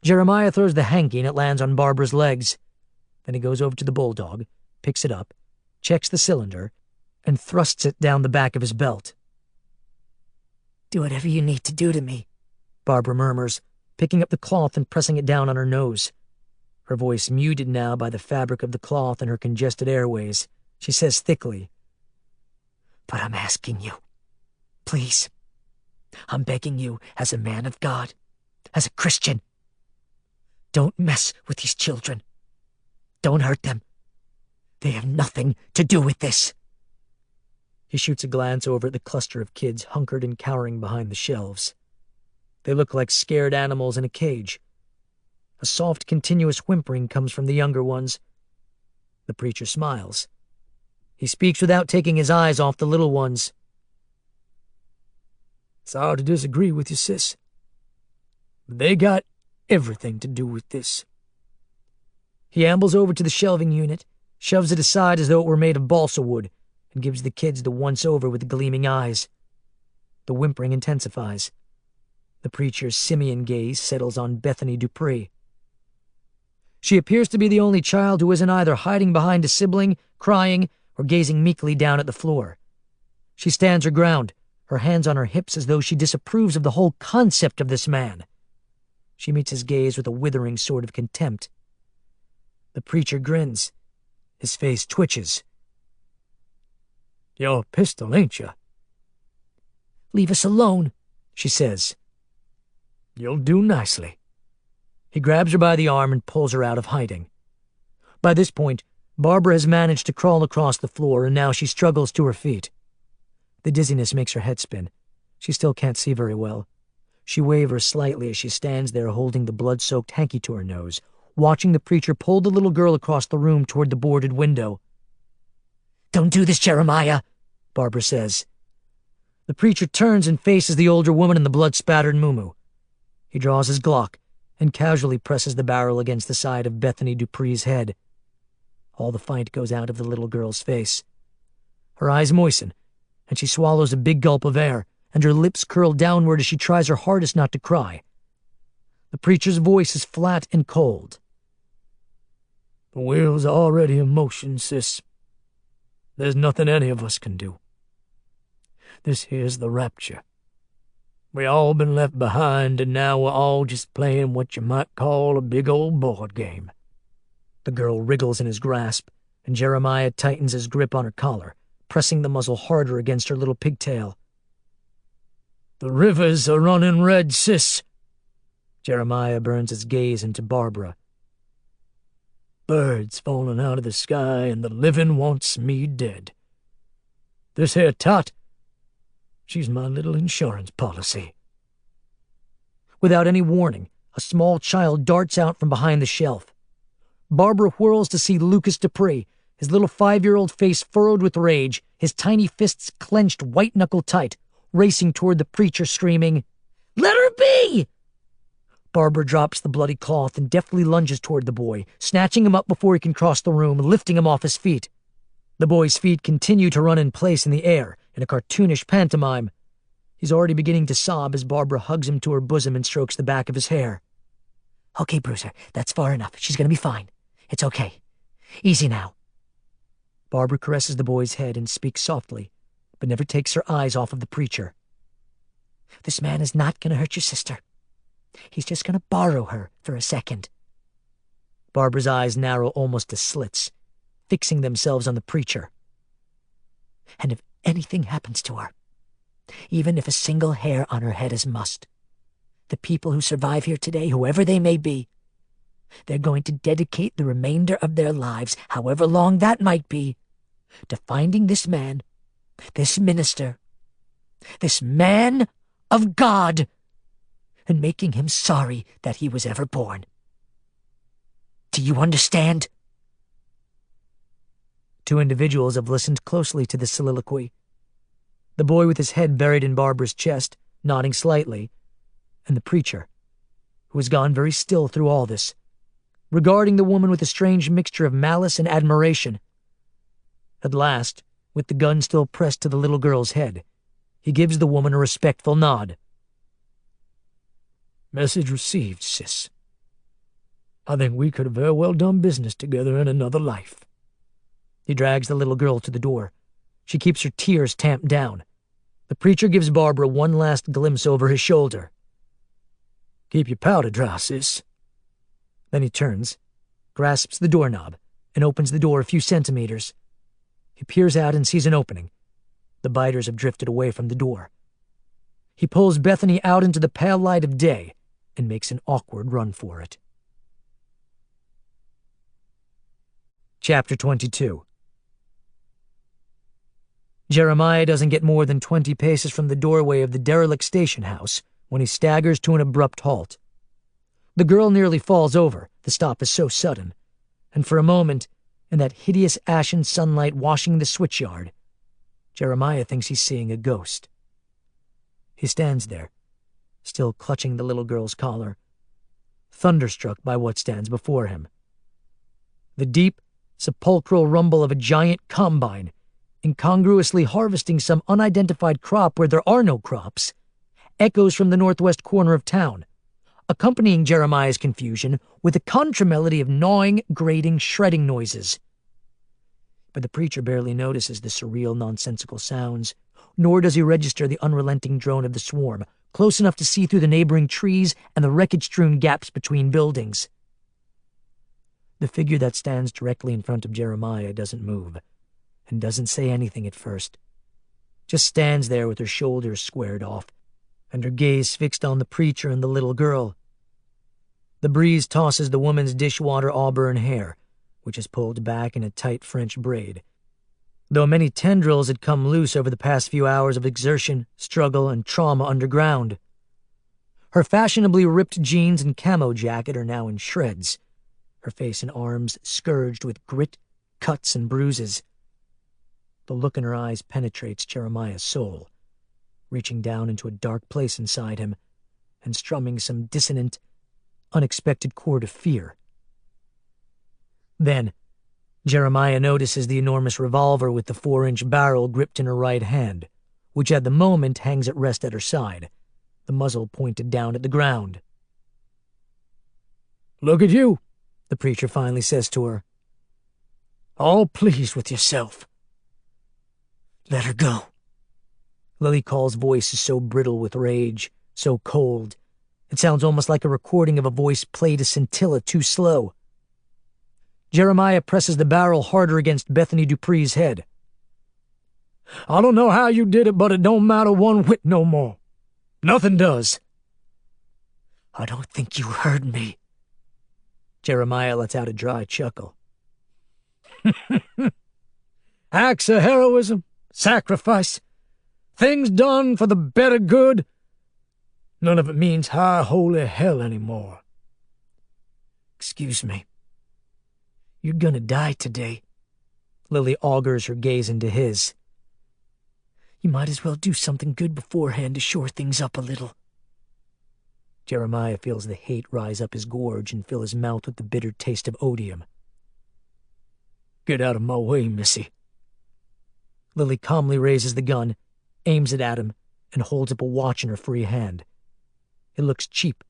Jeremiah throws the hanky and it lands on Barbara's legs. Then he goes over to the bulldog, picks it up, checks the cylinder, and thrusts it down the back of his belt. "Do whatever you need to do to me," Barbara murmurs, picking up the cloth and pressing it down on her nose. Her voice muted now by the fabric of the cloth and her congested airways. She says thickly, "But I'm asking you. Please. I'm begging you as a man of God, as a Christian. Don't mess with these children. Don't hurt them. They have nothing to do with this." He shoots a glance over at the cluster of kids hunkered and cowering behind the shelves. They look like scared animals in a cage. A soft, continuous whimpering comes from the younger ones. The preacher smiles. He speaks without taking his eyes off the little ones. "It's hard to disagree with you, sis. But they got everything to do with this." He ambles over to the shelving unit, shoves it aside as though it were made of balsa wood, and gives the kids the once-over with the gleaming eyes. The whimpering intensifies. The preacher's simian gaze settles on Bethany Dupree. She appears to be the only child who isn't either hiding behind a sibling, crying, or gazing meekly down at the floor. She stands her ground, her hands on her hips as though she disapproves of the whole concept of this man. She meets his gaze with a withering sort of contempt. The preacher grins. His face twitches. "You're a pistol, ain't you?" "Leave us alone," she says. "You'll do nicely." He grabs her by the arm and pulls her out of hiding. By this point, Barbara has managed to crawl across the floor, and now she struggles to her feet. The dizziness makes her head spin. She still can't see very well. She wavers slightly as she stands there holding the blood-soaked hanky to her nose, watching the preacher pull the little girl across the room toward the boarded window. "Don't do this, Jeremiah," Barbara says. The preacher turns and faces the older woman in the blood-spattered muumuu. He draws his Glock and casually presses the barrel against the side of Bethany Dupree's head. All the fight goes out of the little girl's face. Her eyes moisten, and she swallows a big gulp of air, and her lips curl downward as she tries her hardest not to cry. The preacher's voice is flat and cold. "The wheel's already in motion, sis. There's nothing any of us can do. This here's the rapture. We all been left behind, and now we're all just playing what you might call a big old board game. The girl wriggles in his grasp, and Jeremiah tightens his grip on her collar, pressing the muzzle harder against her little pigtail. The rivers are running red, sis. Jeremiah burns his gaze into Barbara. Birds falling out of the sky, and the living wants me dead. This here tot, she's my little insurance policy. Without any warning, a small child darts out from behind the shelf. Barbara whirls to see Lucas Dupree, his little 5-year-old face furrowed with rage, his tiny fists clenched white-knuckle tight, racing toward the preacher, screaming, "Let her be!" Barbara drops the bloody cloth and deftly lunges toward the boy, snatching him up before he can cross the room, lifting him off his feet. The boy's feet continue to run in place in the air, in a cartoonish pantomime. He's already beginning to sob as Barbara hugs him to her bosom and strokes the back of his hair. "Okay, Bruiser, that's far enough. She's gonna be fine. It's okay. Easy now." Barbara caresses the boy's head and speaks softly, but never takes her eyes off of the preacher. "This man is not gonna hurt your sister. He's just gonna borrow her for a second." Barbara's eyes narrow almost to slits, fixing themselves on the preacher. "And if anything happens to her, even if a single hair on her head is mussed, the people who survive here today, whoever they may be, they're going to dedicate the remainder of their lives, however long that might be, to finding this man, this minister, this man of God, and making him sorry that he was ever born. Do you understand?" Two individuals have listened closely to this soliloquy. The boy with his head buried in Barbara's chest, nodding slightly, and the preacher, who has gone very still through all this, regarding the woman with a strange mixture of malice and admiration. At last, with the gun still pressed to the little girl's head, he gives the woman a respectful nod. "Message received, sis. I think we could have very well done business together in another life." He drags the little girl to the door. She keeps her tears tamped down. The preacher gives Barbara one last glimpse over his shoulder. "Keep your powder dry, sis." Then he turns, grasps the doorknob, and opens the door a few centimeters. He peers out and sees an opening. The biters have drifted away from the door. He pulls Bethany out into the pale light of day and makes an awkward run for it. Chapter 22. Jeremiah doesn't get more than 20 paces from the doorway of the derelict station house when he staggers to an abrupt halt. The girl nearly falls over, the stop is so sudden, and for a moment, in that hideous ashen sunlight washing the switchyard, Jeremiah thinks he's seeing a ghost. He stands there, still clutching the little girl's collar, thunderstruck by what stands before him. The deep, sepulchral rumble of a giant combine, incongruously harvesting some unidentified crop where there are no crops, echoes from the northwest corner of town, accompanying Jeremiah's confusion with a contra-melody of gnawing, grating, shredding noises. But the preacher barely notices the surreal, nonsensical sounds, nor does he register the unrelenting drone of the swarm, close enough to see through the neighboring trees and the wreckage-strewn gaps between buildings. The figure that stands directly in front of Jeremiah doesn't move, and doesn't say anything at first. Just stands there with her shoulders squared off, and her gaze fixed on the preacher and the little girl. The breeze tosses the woman's dishwater auburn hair, which is pulled back in a tight French braid, though many tendrils had come loose over the past few hours of exertion, struggle, and trauma underground. Her fashionably ripped jeans and camo jacket are now in shreds, her face and arms scourged with grit, cuts, and bruises. The look in her eyes penetrates Jeremiah's soul, reaching down into a dark place inside him and strumming some dissonant, unexpected chord of fear. Then, Jeremiah notices the enormous revolver with the 4-inch barrel gripped in her right hand, which at the moment hangs at rest at her side, the muzzle pointed down at the ground. "Look at you," the preacher finally says to her. "All pleased with yourself." "Let her go." Lily Call's voice is so brittle with rage, So cold, it sounds almost like a recording of a voice played a scintilla too slow. Jeremiah presses the barrel harder against Bethany Dupree's head. I don't know how you did it, but it don't matter one whit no more. Nothing does. I don't think you heard me. Jeremiah lets out a dry chuckle. Acts of heroism, sacrifice, things done for the better good. None of it means high holy hell anymore. Excuse me. You're gonna die today. Lily augurs her gaze into his. You might as well do something good beforehand to shore things up a little. Jeremiah feels the hate rise up his gorge and fill his mouth with the bitter taste of odium. Get out of my way, missy. Lily calmly raises the gun, aims it at him, and holds up a watch in her free hand. It looks cheap,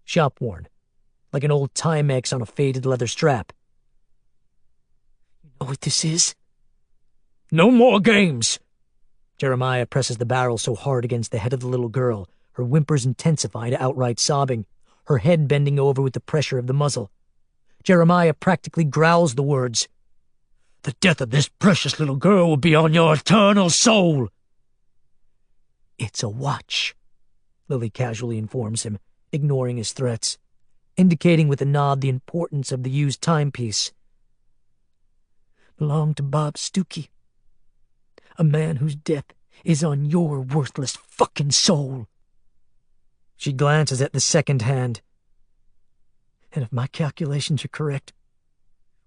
shop-worn, like an old Timex on a faded leather strap. You know what this is? No more games! Jeremiah presses the barrel so hard against the head of the little girl, her whimpers intensify to outright sobbing, her head bending over with the pressure of the muzzle. Jeremiah practically growls the words. The death of this precious little girl will be on your eternal soul. It's a watch, Lily casually informs him, ignoring his threats, indicating with a nod the importance of the used timepiece. Belonged to Bob Stuckey, a man whose death is on your worthless fucking soul. She glances at the second hand. And if my calculations are correct,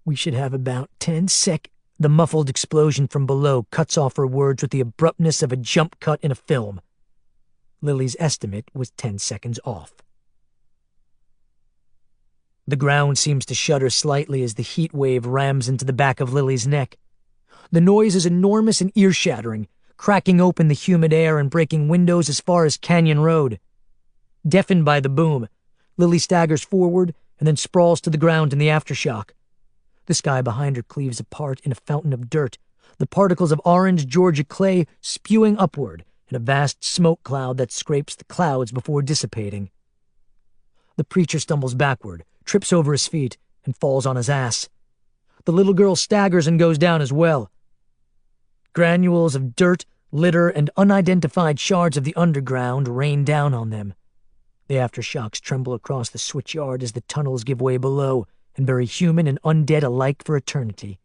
we should have about 10 sec. The muffled explosion from below cuts off her words with the abruptness of a jump cut in a film. Lily's estimate was 10 seconds off. The ground seems to shudder slightly as the heat wave rams into the back of Lily's neck. The noise is enormous and ear-shattering, cracking open the humid air and breaking windows as far as Canyon Road. Deafened by the boom, Lily staggers forward and then sprawls to the ground in the aftershock. The sky behind her cleaves apart in a fountain of dirt, the particles of orange Georgia clay spewing upward in a vast smoke cloud that scrapes the clouds before dissipating. The preacher stumbles backward, trips over his feet, and falls on his ass. The little girl staggers and goes down as well. Granules of dirt, litter, and unidentified shards of the underground rain down on them. The aftershocks tremble across the switchyard as the tunnels give way below and bury human and undead alike for eternity.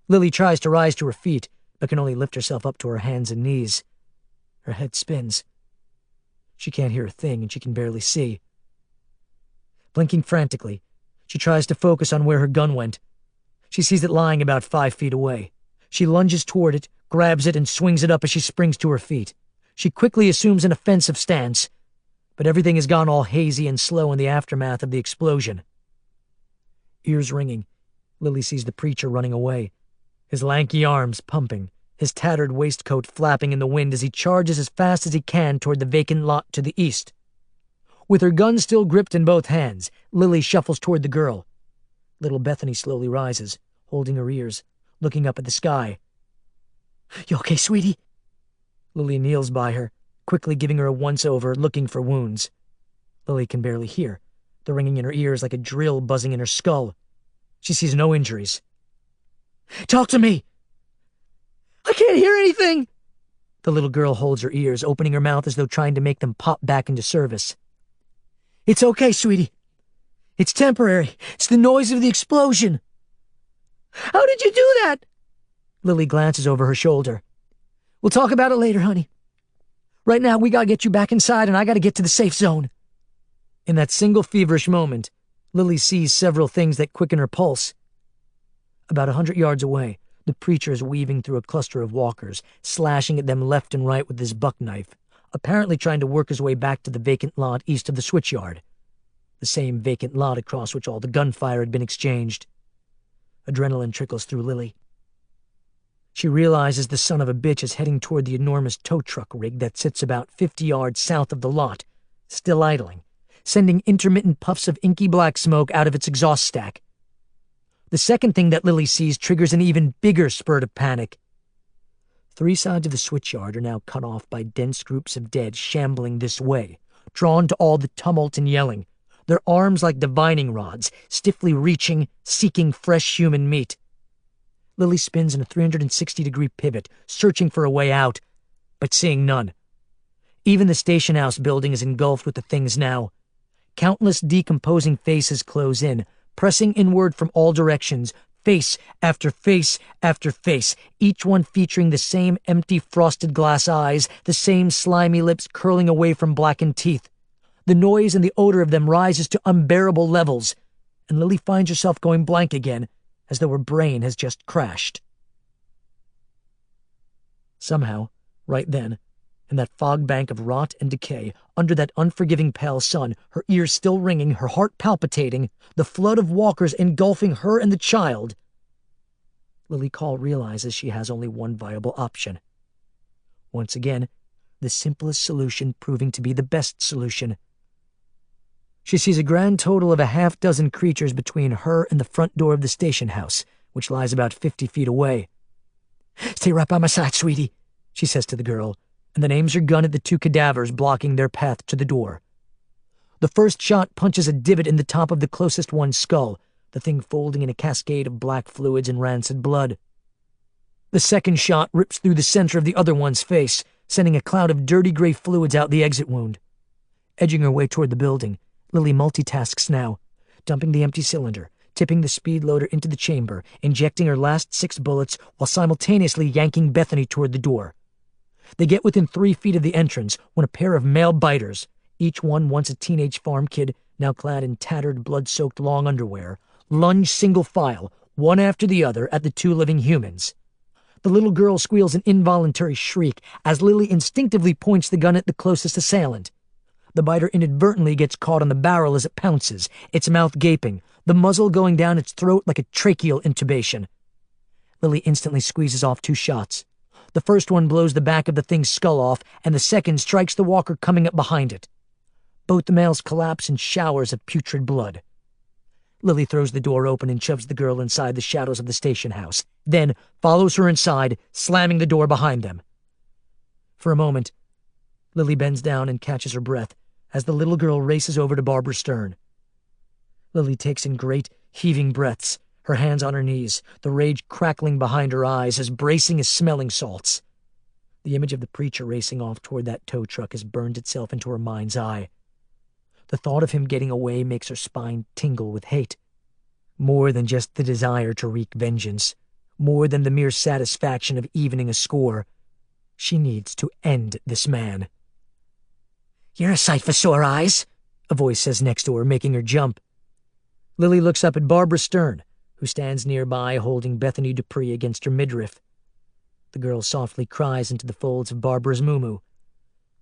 Lily tries to rise to her feet, but can only lift herself up to her hands and knees. Her head spins. She can't hear a thing, and she can barely see. Blinking frantically, she tries to focus on where her gun went. She sees it lying about 5 feet away. She lunges toward it, grabs it, and swings it up as she springs to her feet. She quickly assumes an offensive stance, but everything has gone all hazy and slow in the aftermath of the explosion. Ears ringing, Lily sees the preacher running away, his lanky arms pumping, his tattered waistcoat flapping in the wind as he charges as fast as he can toward the vacant lot to the east. With her gun still gripped in both hands, Lily shuffles toward the girl. Little Bethany slowly rises, holding her ears, looking up at the sky. You okay, sweetie? Lily kneels by her, quickly giving her a once-over, looking for wounds. Lily can barely hear, the ringing in her ears like a drill buzzing in her skull. She sees no injuries. Talk to me! I can't hear anything! The little girl holds her ears, opening her mouth as though trying to make them pop back into service. It's okay, sweetie. It's temporary. It's the noise of the explosion. How did you do that? Lily glances over her shoulder. We'll talk about it later, honey. Right now, we gotta get you back inside, and I gotta get to the safe zone. In that single feverish moment, Lily sees several things that quicken her pulse. About 100 yards away, the preacher is weaving through a cluster of walkers, slashing at them left and right with his buck knife, apparently trying to work his way back to the vacant lot east of the switchyard. The same vacant lot across which all the gunfire had been exchanged. Adrenaline trickles through Lily. She realizes the son of a bitch is heading toward the enormous tow truck rig that sits about 50 yards south of the lot, still idling, sending intermittent puffs of inky black smoke out of its exhaust stack. The second thing that Lily sees triggers an even bigger spurt of panic. 3 sides of the switchyard are now cut off by dense groups of dead shambling this way, drawn to all the tumult and yelling, their arms like divining rods, stiffly reaching, seeking fresh human meat. Lily spins in a 360-degree pivot, searching for a way out, but seeing none. Even the station house building is engulfed with the things now. Countless decomposing faces close in, pressing inward from all directions, face after face after face, each one featuring the same empty frosted glass eyes, the same slimy lips curling away from blackened teeth. The noise and the odor of them rises to unbearable levels, and Lily finds herself going blank again, as though her brain has just crashed. Somehow, right then, in that fog bank of rot and decay, under that unforgiving pale sun, her ears still ringing, her heart palpitating, the flood of walkers engulfing her and the child, Lily Call realizes she has only one viable option. Once again, the simplest solution proving to be the best solution. She sees a grand total of a half-dozen creatures between her and the front door of the station house, which lies about 50 feet away. "Stay right by my side, sweetie," she says to the girl, and then aims her gun at the 2 cadavers blocking their path to the door. The first shot punches a divot in the top of the closest one's skull, the thing folding in a cascade of black fluids and rancid blood. The second shot rips through the center of the other one's face, sending a cloud of dirty gray fluids out the exit wound. Edging her way toward the building, Lily multitasks now, dumping the empty cylinder, tipping the speed loader into the chamber, injecting her last 6 bullets while simultaneously yanking Bethany toward the door. They get within 3 feet of the entrance when a pair of male biters, each one once a teenage farm kid, now clad in tattered, blood-soaked long underwear, lunge single file, one after the other, at the 2 living humans. The little girl squeals an involuntary shriek as Lily instinctively points the gun at the closest assailant. The biter inadvertently gets caught on the barrel as it pounces, its mouth gaping, the muzzle going down its throat like a tracheal intubation. Lily instantly squeezes off 2 shots. The first one blows the back of the thing's skull off, and the second strikes the walker coming up behind it. Both the males collapse in showers of putrid blood. Lily throws the door open and shoves the girl inside the shadows of the station house, then follows her inside, slamming the door behind them. For a moment, Lily bends down and catches her breath as the little girl races over to Barbara Stern. Lily takes in great, heaving breaths, her hands on her knees, the rage crackling behind her eyes as bracing as smelling salts. The image of the preacher racing off toward that tow truck has burned itself into her mind's eye. The thought of him getting away makes her spine tingle with hate. More than just the desire to wreak vengeance, more than the mere satisfaction of evening a score. She needs to end this man. "You're a sight for sore eyes," a voice says next to her, making her jump. Lily looks up at Barbara Stern, who stands nearby holding Bethany Dupree against her midriff. The girl softly cries into the folds of Barbara's muumuu.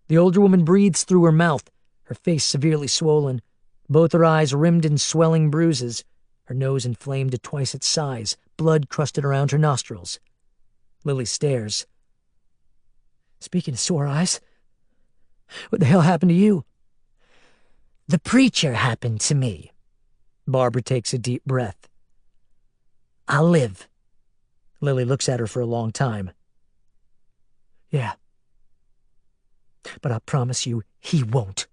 The older woman breathes through her mouth, her face severely swollen, both her eyes rimmed in swelling bruises, her nose inflamed to twice its size, blood crusted around her nostrils. Lily stares. "Speaking of sore eyes, what the hell happened to you?" "The preacher happened to me." Barbara takes a deep breath. "I'll live." Lily looks at her for a long time. "Yeah. But I promise you, he won't."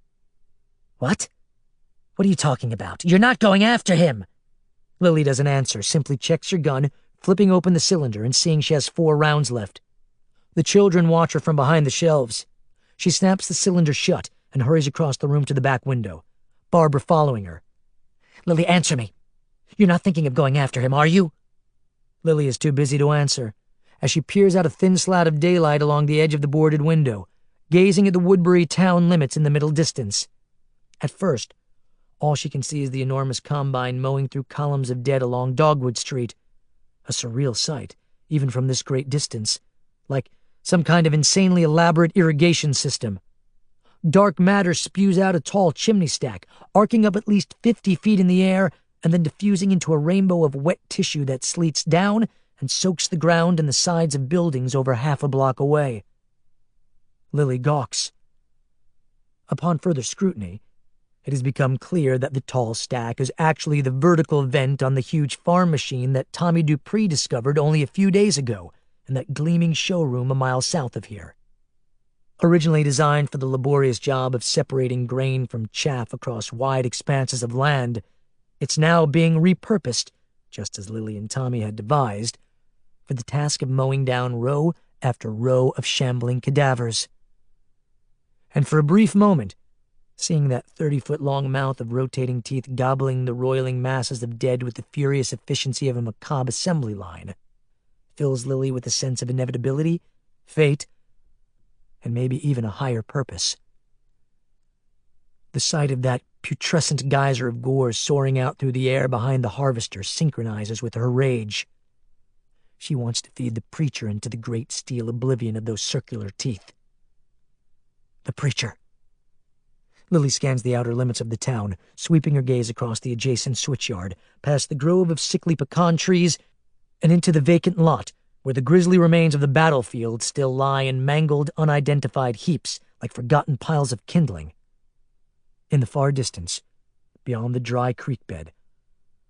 "What? What are you talking about? You're not going after him." Lily doesn't answer, simply checks her gun, flipping open the cylinder and seeing she has 4 rounds left. The children watch her from behind the shelves. She snaps the cylinder shut and hurries across the room to the back window, Barbara following her. "Lily, answer me. You're not thinking of going after him, are you?" Lily is too busy to answer, as she peers out a thin slat of daylight along the edge of the boarded window, gazing at the Woodbury town limits in the middle distance. At first, all she can see is the enormous combine mowing through columns of dead along Dogwood Street. A surreal sight, even from this great distance, like some kind of insanely elaborate irrigation system. Dark matter spews out a tall chimney stack, arcing up at least 50 feet in the air, and then diffusing into a rainbow of wet tissue that sleets down and soaks the ground and the sides of buildings over half a block away. Lily gawks. Upon further scrutiny, it has become clear that the tall stack is actually the vertical vent on the huge farm machine that Tommy Dupree discovered only a few days ago and that gleaming showroom a mile south of here. Originally designed for the laborious job of separating grain from chaff across wide expanses of land, it's now being repurposed, just as Lily and Tommy had devised, for the task of mowing down row after row of shambling cadavers. And for a brief moment, seeing that 30-foot-long mouth of rotating teeth gobbling the roiling masses of dead with the furious efficiency of a macabre assembly line, fills Lily with a sense of inevitability, fate, and maybe even a higher purpose. The sight of that putrescent geyser of gore soaring out through the air behind the harvester synchronizes with her rage. She wants to feed the preacher into the great steel oblivion of those circular teeth. The preacher. Lily scans the outer limits of the town, sweeping her gaze across the adjacent switchyard, past the grove of sickly pecan trees, and into the vacant lot, where the grisly remains of the battlefield still lie in mangled, unidentified heaps like forgotten piles of kindling. In the far distance, beyond the dry creek bed,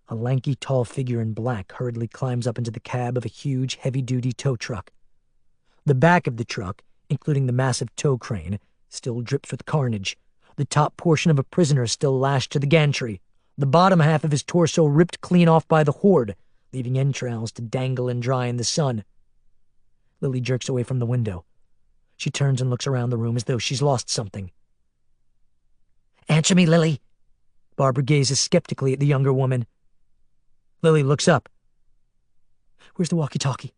a lanky, tall figure in black hurriedly climbs up into the cab of a huge, heavy-duty tow truck. The back of the truck, including the massive tow crane, still drips with carnage. The top portion of a prisoner is still lashed to the gantry, the bottom half of his torso ripped clean off by the horde, leaving entrails to dangle and dry in the sun. Lily jerks away from the window. She turns and looks around the room as though she's lost something. "Answer me, Lily." Barbara gazes skeptically at the younger woman. Lily looks up. "Where's the walkie-talkie?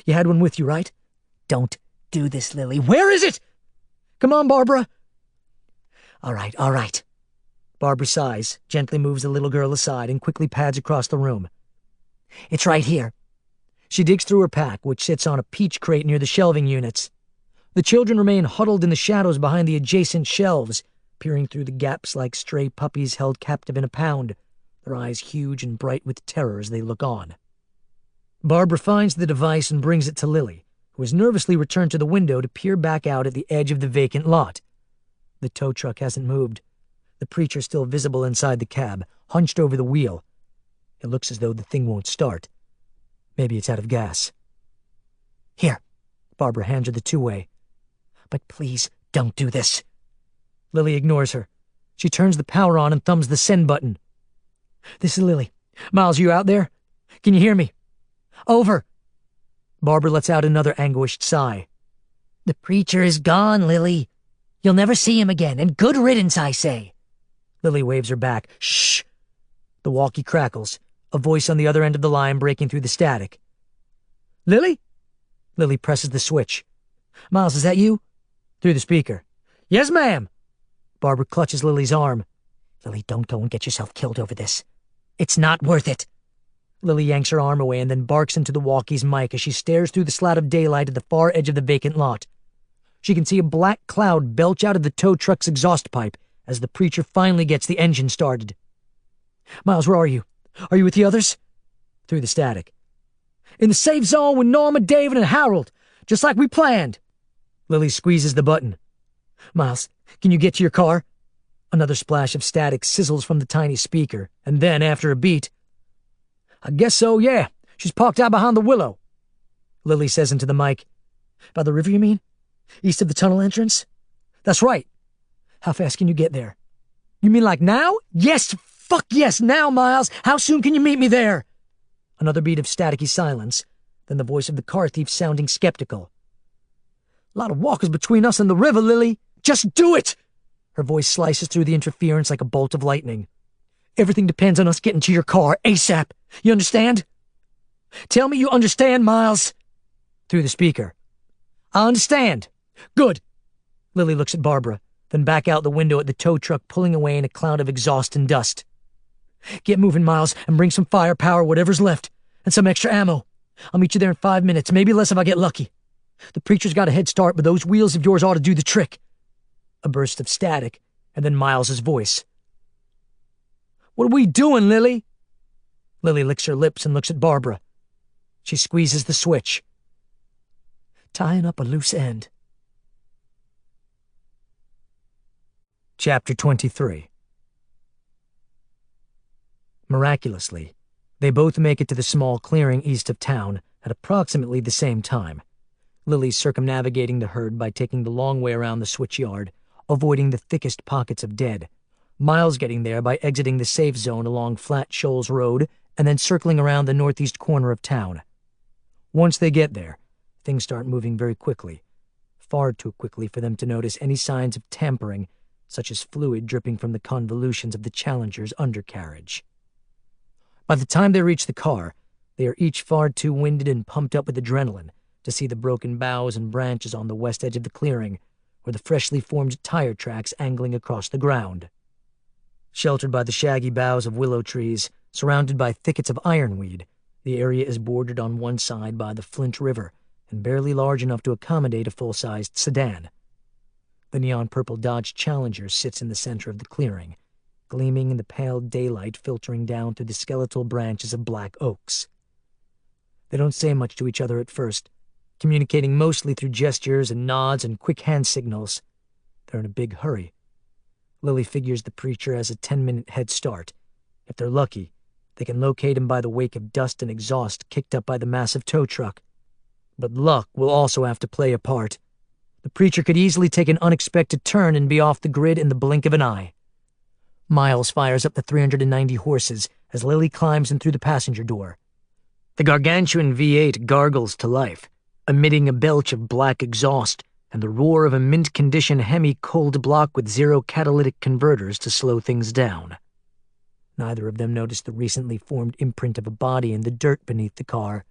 You had one with you, right?" "Don't do this, Lily. Where is it? Come on, Barbara." All right. Barbara sighs, gently moves the little girl aside, and quickly pads across the room. "It's right here." She digs through her pack, which sits on a peach crate near the shelving units. The children remain huddled in the shadows behind the adjacent shelves, peering through the gaps like stray puppies held captive in a pound, their eyes huge and bright with terror as they look on. Barbara finds the device and brings it to Lily, who has nervously returned to the window to peer back out at the edge of the vacant lot. The tow truck hasn't moved. The preacher still visible inside the cab, hunched over the wheel. It looks as though the thing won't start. Maybe it's out of gas. "Here." Barbara hands her the two-way. "But please, don't do this." Lily ignores her. She turns the power on and thumbs the send button. "This is Lily. Miles, you out there? Can you hear me? Over." Barbara lets out another anguished sigh. "The preacher is gone, Lily. You'll never see him again, and good riddance, I say." Lily waves her back. "Shh!" The walkie crackles, a voice on the other end of the line breaking through the static. "Lily?" Lily presses the switch. "Miles, is that you?" Through the speaker. "Yes, ma'am." Barbara clutches Lily's arm. "Lily, don't go and get yourself killed over this. It's not worth it." Lily yanks her arm away and then barks into the walkie's mic as she stares through the slat of daylight at the far edge of the vacant lot. She can see a black cloud belch out of the tow truck's exhaust pipe as the preacher finally gets the engine started. "Miles, where are you? Are you with the others?" Through the static. "In the safe zone with Norma, David, and Harold, just like we planned." Lily squeezes the button. "Miles, can you get to your car?" Another splash of static sizzles from the tiny speaker, and then, after a beat, "I guess so, yeah. She's parked out behind the willow." Lily says into the mic, "By the river, you mean? East of the tunnel entrance?" "That's right." "How fast can you get there?" "You mean like now?" "Yes, fuck yes, now, Miles. How soon can you meet me there?" Another beat of staticky silence, then the voice of the car thief sounding skeptical. "A lot of walkers between us and the river, Lily. Just do it!" Her voice slices through the interference like a bolt of lightning. "Everything depends on us getting to your car ASAP. You understand? Tell me you understand, Miles." Through the speaker. "I understand." "Good." Lily looks at Barbara, then back out the window at the tow truck pulling away in a cloud of exhaust and dust. "Get moving, Miles, and bring some firepower, whatever's left, and some extra ammo. I'll meet you there in 5 minutes, maybe less if I get lucky. The preacher's got a head start, but those wheels of yours ought to do the trick." A burst of static, and then Miles's voice. "What are we doing, Lily?" Lily licks her lips and looks at Barbara. She squeezes the switch. "Tying up a loose end." Chapter 23. Miraculously, they both make it to the small clearing east of town at approximately the same time, Lily circumnavigating the herd by taking the long way around the switchyard, avoiding the thickest pockets of dead. Miles getting there by exiting the safe zone along Flat Shoals Road and then circling around the northeast corner of town. Once they get there, things start moving very quickly, far too quickly for them to notice any signs of tampering, such as fluid dripping from the convolutions of the Challenger's undercarriage. By the time they reach the car, they are each far too winded and pumped up with adrenaline to see the broken boughs and branches on the west edge of the clearing, or the freshly formed tire tracks angling across the ground. Sheltered by the shaggy boughs of willow trees, surrounded by thickets of ironweed, the area is bordered on one side by the Flint River and barely large enough to accommodate a full-sized sedan. The neon-purple Dodge Challenger sits in the center of the clearing, gleaming in the pale daylight filtering down through the skeletal branches of black oaks. They don't say much to each other at first, communicating mostly through gestures and nods and quick hand signals. They're in a big hurry. Lily figures the preacher has a 10-minute head start. If they're lucky, they can locate him by the wake of dust and exhaust kicked up by the massive tow truck. But luck will also have to play a part. The preacher could easily take an unexpected turn and be off the grid in the blink of an eye. Miles fires up the 390 horses as Lily climbs in through the passenger door. The gargantuan V8 gargles to life, emitting a belch of black exhaust and the roar of a mint-condition Hemi cold block with 0 catalytic converters to slow things down. Neither of them notice the recently formed imprint of a body in the dirt beneath the car,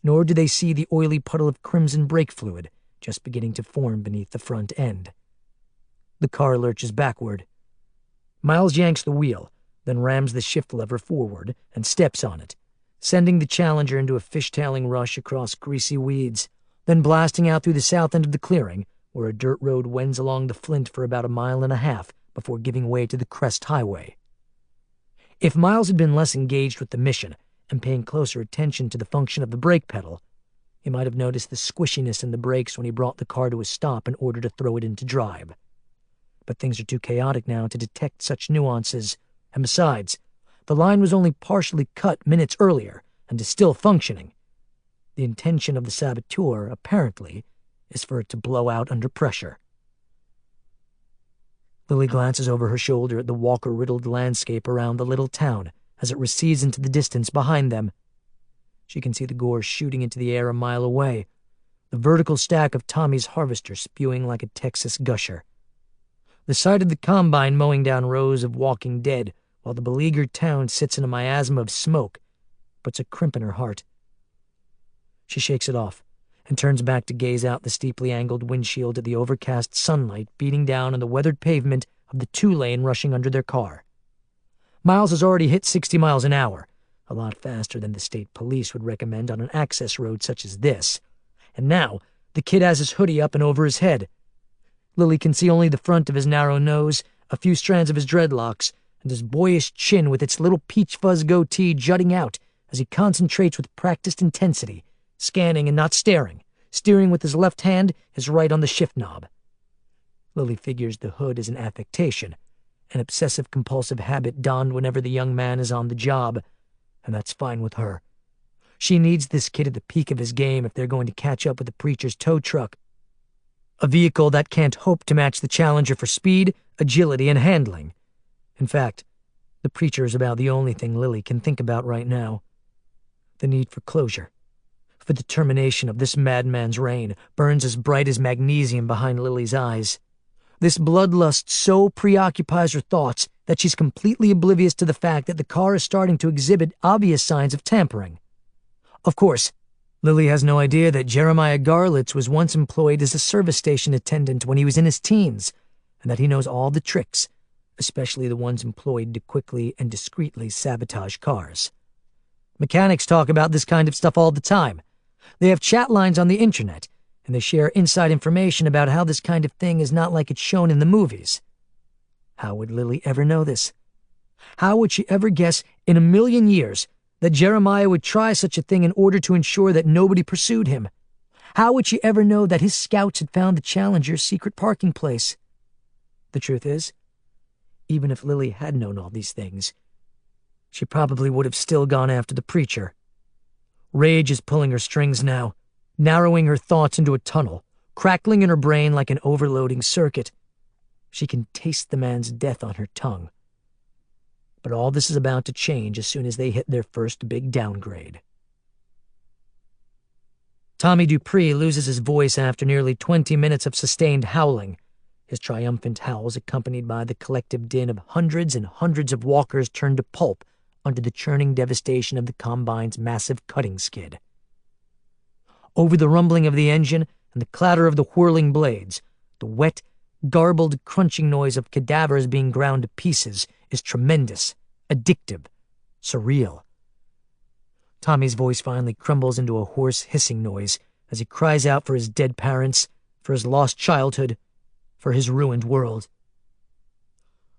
nor do they see the oily puddle of crimson brake fluid just beginning to form beneath the front end. The car lurches backward. Miles yanks the wheel, then rams the shift lever forward and steps on it, sending the Challenger into a fishtailing rush across greasy weeds, then blasting out through the south end of the clearing, where a dirt road wends along the Flint for about 1.5 miles before giving way to the Crest Highway. If Miles had been less engaged with the mission and paying closer attention to the function of the brake pedal, he might have noticed the squishiness in the brakes when he brought the car to a stop in order to throw it into drive. But things are too chaotic now to detect such nuances, and besides, the line was only partially cut minutes earlier and is still functioning. The intention of the saboteur, apparently, is for it to blow out under pressure. Lily glances over her shoulder at the walker-riddled landscape around the little town as it recedes into the distance behind them. She can see the gore shooting into the air 1 mile away, the vertical stack of Tommy's harvester spewing like a Texas gusher. The sight of the combine mowing down rows of walking dead while the beleaguered town sits in a miasma of smoke puts a crimp in her heart. She shakes it off and turns back to gaze out the steeply angled windshield at the overcast sunlight beating down on the weathered pavement of the 2-lane rushing under their car. Miles has already hit 60 miles an hour, a lot faster than the state police would recommend on an access road such as this, and now the kid has his hoodie up and over his head. Lily can see only the front of his narrow nose, a few strands of his dreadlocks, and his boyish chin with its little peach fuzz goatee jutting out as he concentrates with practiced intensity, scanning and not staring, steering with his left hand, his right on the shift knob. Lily figures the hood is an affectation, an obsessive-compulsive habit donned whenever the young man is on the job, and that's fine with her. She needs this kid at the peak of his game if they're going to catch up with the preacher's tow truck, a vehicle that can't hope to match the Challenger for speed, agility, and handling. In fact, the preacher is about the only thing Lily can think about right now. The need for closure, for the termination of this madman's reign, burns as bright as magnesium behind Lily's eyes. This bloodlust so preoccupies her thoughts that she's completely oblivious to the fact that the car is starting to exhibit obvious signs of tampering. Of course, Lily has no idea that Jeremiah Garlitz was once employed as a service station attendant when he was in his teens, and that he knows all the tricks, especially the ones employed to quickly and discreetly sabotage cars. Mechanics talk about this kind of stuff all the time. They have chat lines on the internet, and they share inside information about how this kind of thing is not like it's shown in the movies. How would Lily ever know this? How would she ever guess in 1,000,000 years that Jeremiah would try such a thing in order to ensure that nobody pursued him? How would she ever know that his scouts had found the Challenger's secret parking place? The truth is, even if Lily had known all these things, she probably would have still gone after the preacher. Rage is pulling her strings now, narrowing her thoughts into a tunnel, crackling in her brain like an overloading circuit. She can taste the man's death on her tongue. But all this is about to change as soon as they hit their first big downgrade. Tommy Dupree loses his voice after nearly 20 minutes of sustained howling, his triumphant howls accompanied by the collective din of hundreds and hundreds of walkers turned to pulp under the churning devastation of the Combine's massive cutting skid. Over the rumbling of the engine and the clatter of the whirling blades, the wet, garbled crunching noise of cadavers being ground to pieces is tremendous, addictive, surreal. Tommy's voice finally crumbles into a hoarse hissing noise as he cries out for his dead parents, for his lost childhood, for his ruined world.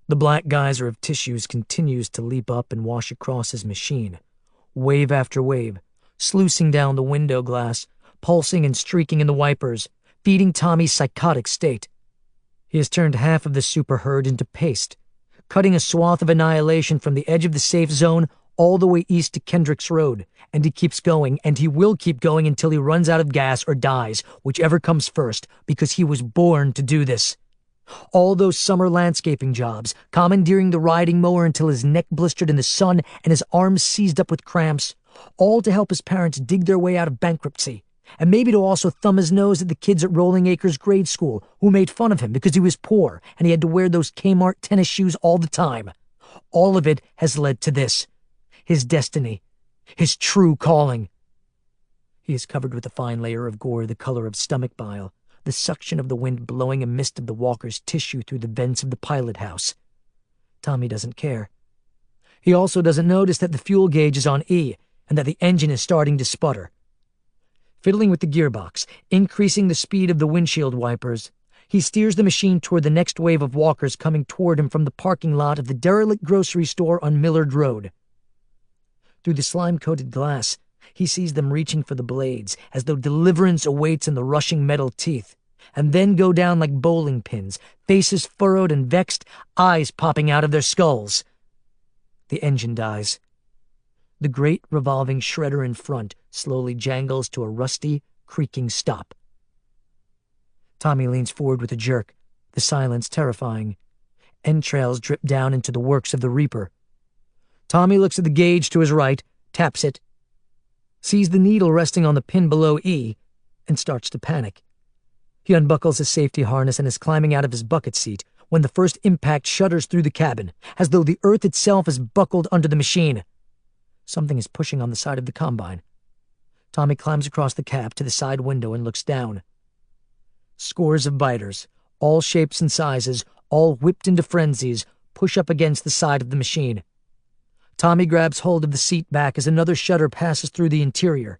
The black geyser of tissues continues to leap up and wash across his machine, wave after wave, sluicing down the window glass, pulsing and streaking in the wipers, feeding Tommy's psychotic state. He has turned half of the super herd into paste, cutting a swath of annihilation from the edge of the safe zone all the way east to Kendricks Road, and he keeps going, and he will keep going until he runs out of gas or dies, whichever comes first, because he was born to do this. All those summer landscaping jobs, commandeering the riding mower until his neck blistered in the sun and his arms seized up with cramps, all to help his parents dig their way out of bankruptcy, and maybe to also thumb his nose at the kids at Rolling Acres grade school who made fun of him because he was poor and he had to wear those Kmart tennis shoes all the time. All of it has led to this. His destiny, his true calling. He is covered with a fine layer of gore the color of stomach bile, the suction of the wind blowing a mist of the walker's tissue through the vents of the pilot house. Tommy doesn't care. He also doesn't notice that the fuel gauge is on E and that the engine is starting to sputter. Fiddling with the gearbox, increasing the speed of the windshield wipers, he steers the machine toward the next wave of walkers coming toward him from the parking lot of the derelict grocery store on Millard Road. Through the slime-coated glass, he sees them reaching for the blades, as though deliverance awaits in the rushing metal teeth, and then go down like bowling pins, faces furrowed and vexed, eyes popping out of their skulls. The engine dies. The great revolving shredder in front slowly jangles to a rusty, creaking stop. Tommy leans forward with a jerk, the silence terrifying. Entrails drip down into the works of the Reaper. Tommy looks at the gauge to his right, taps it, sees the needle resting on the pin below E, and starts to panic. He unbuckles his safety harness and is climbing out of his bucket seat when the first impact shudders through the cabin, as though the earth itself is buckled under the machine. Something is pushing on the side of the Combine. Tommy climbs across the cab to the side window and looks down. Scores of biters, all shapes and sizes, all whipped into frenzies, push up against the side of the machine. Tommy grabs hold of the seat back as another shudder passes through the interior.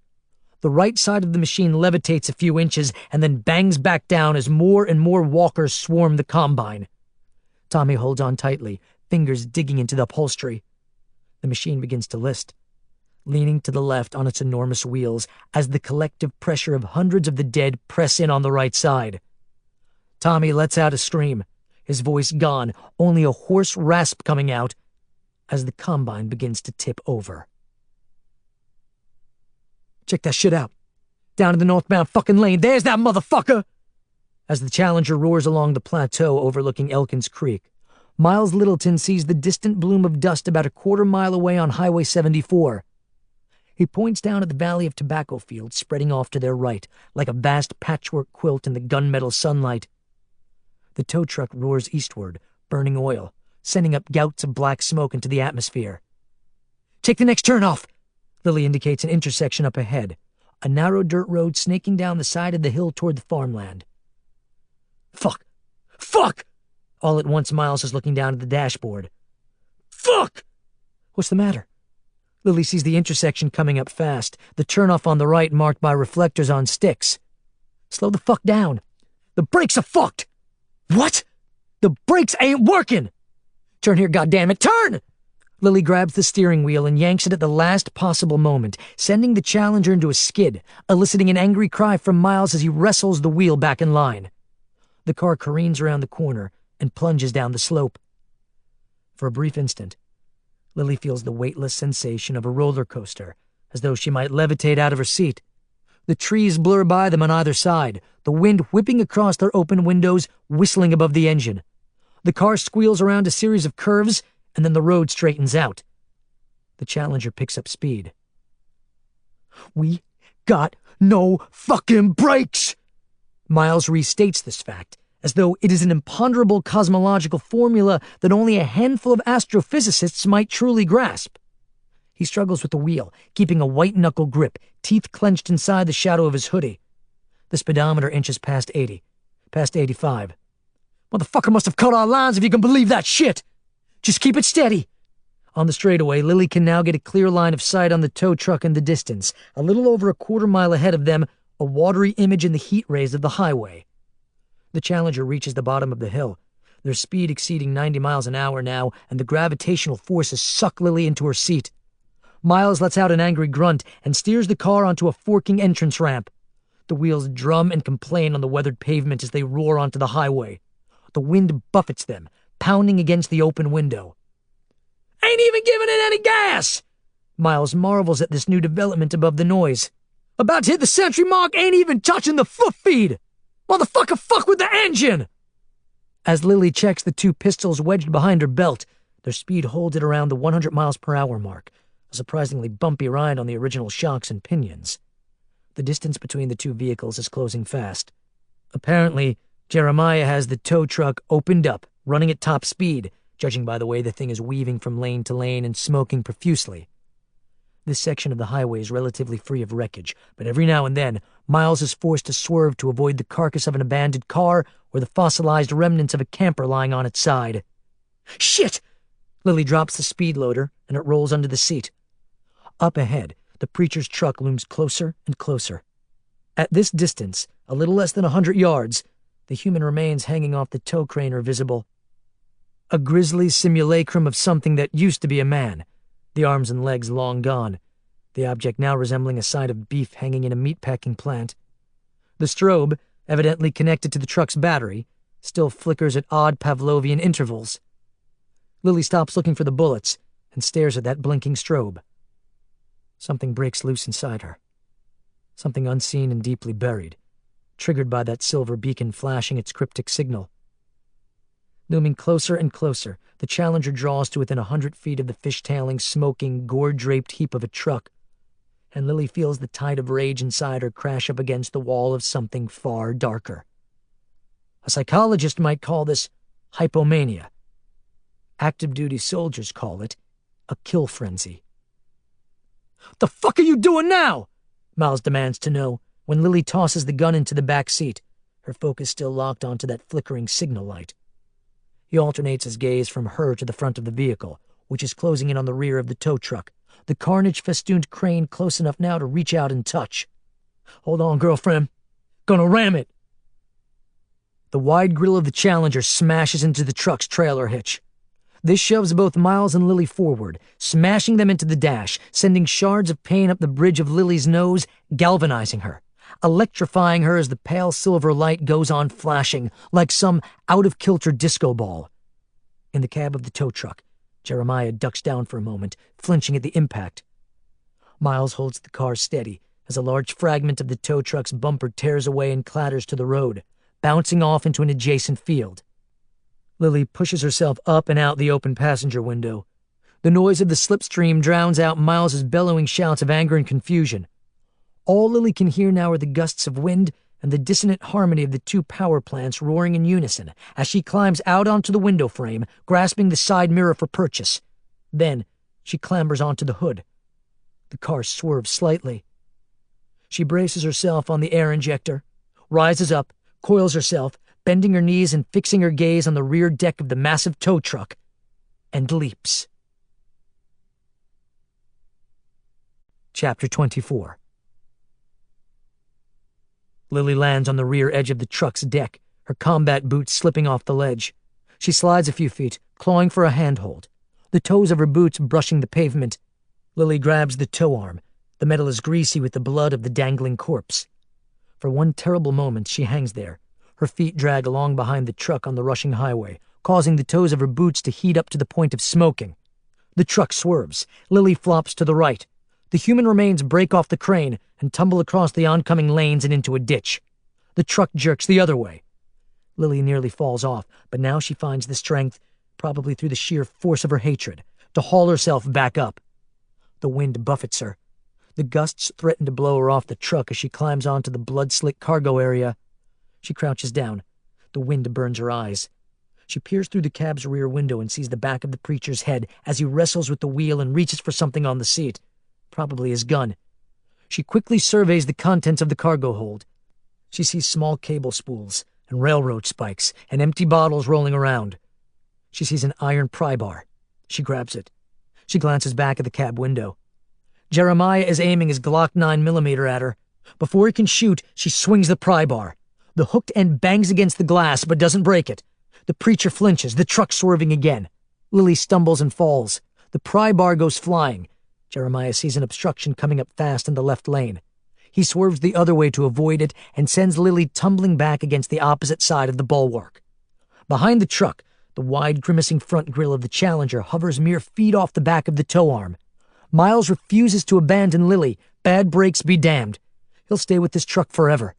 The right side of the machine levitates a few inches and then bangs back down as more and more walkers swarm the Combine. Tommy holds on tightly, fingers digging into the upholstery. The machine begins to list, leaning to the left on its enormous wheels as the collective pressure of hundreds of the dead press in on the right side. Tommy lets out a scream, his voice gone, only a hoarse rasp coming out, as the Combine begins to tip over. Check that shit out. Down in the northbound fucking lane, there's that motherfucker! As the Challenger roars along the plateau overlooking Elkins Creek, Miles Littleton sees the distant bloom of dust about a quarter-mile away on Highway 74. He points down at the valley of tobacco fields spreading off to their right, like a vast patchwork quilt in the gunmetal sunlight. The tow truck roars eastward, burning oil, sending up gouts of black smoke into the atmosphere. Take the next turn off! Lily indicates an intersection up ahead, a narrow dirt road snaking down the side of the hill toward the farmland. Fuck! Fuck! All at once, Miles is looking down at the dashboard. Fuck! What's the matter? Lily sees the intersection coming up fast, the turnoff on the right marked by reflectors on sticks. Slow the fuck down. The brakes are fucked! What? The brakes ain't working! Turn here, goddammit, turn! Lily grabs the steering wheel and yanks it at the last possible moment, sending the Challenger into a skid, eliciting an angry cry from Miles as he wrestles the wheel back in line. The car careens around the corner and plunges down the slope. For a brief instant, Lily feels the weightless sensation of a roller coaster, as though she might levitate out of her seat. The trees blur by them on either side, the wind whipping across their open windows, whistling above the engine. The car squeals around a series of curves, and then the road straightens out. The Challenger picks up speed. "We got no fucking brakes!" Miles restates this fact, as though it is an imponderable cosmological formula that only a handful of astrophysicists might truly grasp. He struggles with the wheel, keeping a white-knuckle grip, teeth clenched inside the shadow of his hoodie. The speedometer inches past 80, past 85. "Motherfucker must have cut our lines if you can believe that shit! Just keep it steady!" On the straightaway, Lily can now get a clear line of sight on the tow truck in the distance. A little over a quarter-mile ahead of them, a watery image in the heat rays of the highway. The Challenger reaches the bottom of the hill, their speed exceeding 90 miles an hour now, and the gravitational forces suck Lily into her seat. Miles lets out an angry grunt and steers the car onto a forking entrance ramp. The wheels drum and complain on the weathered pavement as they roar onto the highway. The wind buffets them, pounding against the open window. "Ain't even giving it any gas!" Miles marvels at this new development above the noise. "About to hit the century mark, ain't even touching the foot feed! Motherfucker, fuck with the engine!" As Lily checks the two pistols wedged behind her belt, their speed holds at around the 100 miles per hour mark, a surprisingly bumpy ride on the original shocks and pinions. The distance between the two vehicles is closing fast. Apparently, Jeremiah has the tow truck opened up, running at top speed, judging by the way the thing is weaving from lane to lane and smoking profusely. This section of the highway is relatively free of wreckage, but every now and then, Miles is forced to swerve to avoid the carcass of an abandoned car or the fossilized remnants of a camper lying on its side. "Shit!" Lily drops the speed loader, and it rolls under the seat. Up ahead, the preacher's truck looms closer and closer. At this distance, a little less than 100 yards, the human remains hanging off the tow crane are visible. A grisly simulacrum of something that used to be a man, the arms and legs long gone, the object now resembling a side of beef hanging in a meatpacking plant. The strobe, evidently connected to the truck's battery, still flickers at odd Pavlovian intervals. Lily stops looking for the bullets and stares at that blinking strobe. Something breaks loose inside her. Something unseen and deeply buried, triggered by that silver beacon flashing its cryptic signal. Looming closer and closer, the Challenger draws to within 100 feet of the fishtailing, smoking, gore-draped heap of a truck, and Lily feels the tide of rage inside her crash up against the wall of something far darker. A psychologist might call this hypomania. Active-duty soldiers call it a kill frenzy. "The fuck are you doing now?" Miles demands to know, when Lily tosses the gun into the back seat, her focus still locked onto that flickering signal light. He alternates his gaze from her to the front of the vehicle, which is closing in on the rear of the tow truck, the carnage-festooned crane close enough now to reach out and touch. "Hold on, girlfriend. Gonna ram it." The wide grille of the Challenger smashes into the truck's trailer hitch. This shoves both Miles and Lily forward, smashing them into the dash, sending shards of pain up the bridge of Lily's nose, galvanizing her, electrifying her as the pale silver light goes on flashing like some out-of-kilter disco ball. In the cab of the tow truck, Jeremiah ducks down for a moment, flinching at the impact. Miles holds the car steady as a large fragment of the tow truck's bumper tears away and clatters to the road, bouncing off into an adjacent field. Lily pushes herself up and out the open passenger window. The noise of the slipstream drowns out Miles's bellowing shouts of anger and confusion. All Lily can hear now are the gusts of wind and the dissonant harmony of the two power plants roaring in unison as she climbs out onto the window frame, grasping the side mirror for purchase. Then she clambers onto the hood. The car swerves slightly. She braces herself on the air injector, rises up, coils herself, bending her knees and fixing her gaze on the rear deck of the massive tow truck, and leaps. Chapter 24. Lily lands on the rear edge of the truck's deck, her combat boots slipping off the ledge. She slides a few feet, clawing for a handhold, the toes of her boots brushing the pavement. Lily grabs the tow arm. The metal is greasy with the blood of the dangling corpse. For one terrible moment, she hangs there. Her feet drag along behind the truck on the rushing highway, causing the toes of her boots to heat up to the point of smoking. The truck swerves. Lily flops to the right. The human remains break off the crane and tumble across the oncoming lanes and into a ditch. The truck jerks the other way. Lily nearly falls off, but now she finds the strength, probably through the sheer force of her hatred, to haul herself back up. The wind buffets her. The gusts threaten to blow her off the truck as she climbs onto the blood-slick cargo area. She crouches down. The wind burns her eyes. She peers through the cab's rear window and sees the back of the preacher's head as he wrestles with the wheel and reaches for something on the seat, probably his gun. She quickly surveys the contents of the cargo hold. She sees small cable spools and railroad spikes and empty bottles rolling around. She sees an iron pry bar. She grabs it. She glances back at the cab window. Jeremiah is aiming his Glock 9mm at her. Before he can shoot, she swings the pry bar. The hooked end bangs against the glass, but doesn't break it. The preacher flinches, the truck swerving again. Lily stumbles and falls. The pry bar goes flying. Jeremiah sees an obstruction coming up fast in the left lane. He swerves the other way to avoid it and sends Lily tumbling back against the opposite side of the bulwark. Behind the truck, the wide, grimacing front grille of the Challenger hovers mere feet off the back of the tow arm. Miles refuses to abandon Lily. Bad brakes be damned. He'll stay with this truck forever.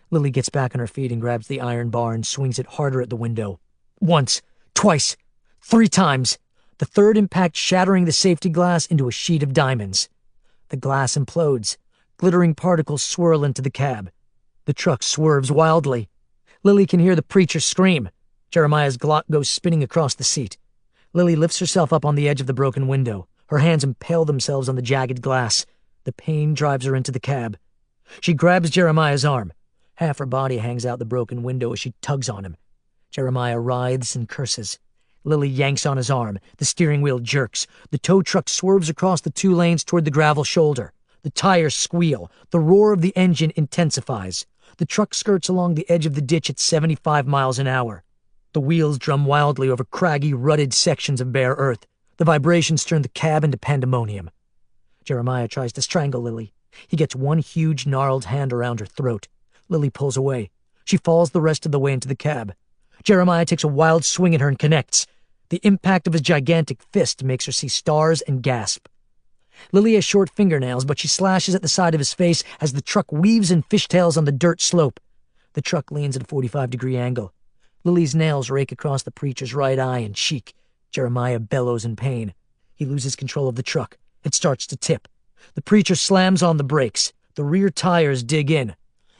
Lily gets back on her feet and grabs the iron bar and swings it harder at the window. Once, twice, 3 times. The third impact shattering the safety glass into a sheet of diamonds. The glass implodes. Glittering particles swirl into the cab. The truck swerves wildly. Lily can hear the preacher scream. Jeremiah's Glock goes spinning across the seat. Lily lifts herself up on the edge of the broken window. Her hands impale themselves on the jagged glass. The pain drives her into the cab. She grabs Jeremiah's arm. Half her body hangs out the broken window as she tugs on him. Jeremiah writhes and curses. Lily yanks on his arm. The steering wheel jerks. The tow truck swerves across the 2 lanes toward the gravel shoulder. The tires squeal. The roar of the engine intensifies. The truck skirts along the edge of the ditch at 75 miles an hour. The wheels drum wildly over craggy, rutted sections of bare earth. The vibrations turn the cab into pandemonium. Jeremiah tries to strangle Lily. He gets one huge, gnarled hand around her throat. Lily pulls away. She falls the rest of the way into the cab. Jeremiah takes a wild swing at her and connects. The impact of his gigantic fist makes her see stars and gasp. Lily has short fingernails, but she slashes at the side of his face as the truck weaves and fishtails on the dirt slope. The truck leans at a 45-degree angle. Lily's nails rake across the preacher's right eye and cheek. Jeremiah bellows in pain. He loses control of the truck. It starts to tip. The preacher slams on the brakes. The rear tires dig in.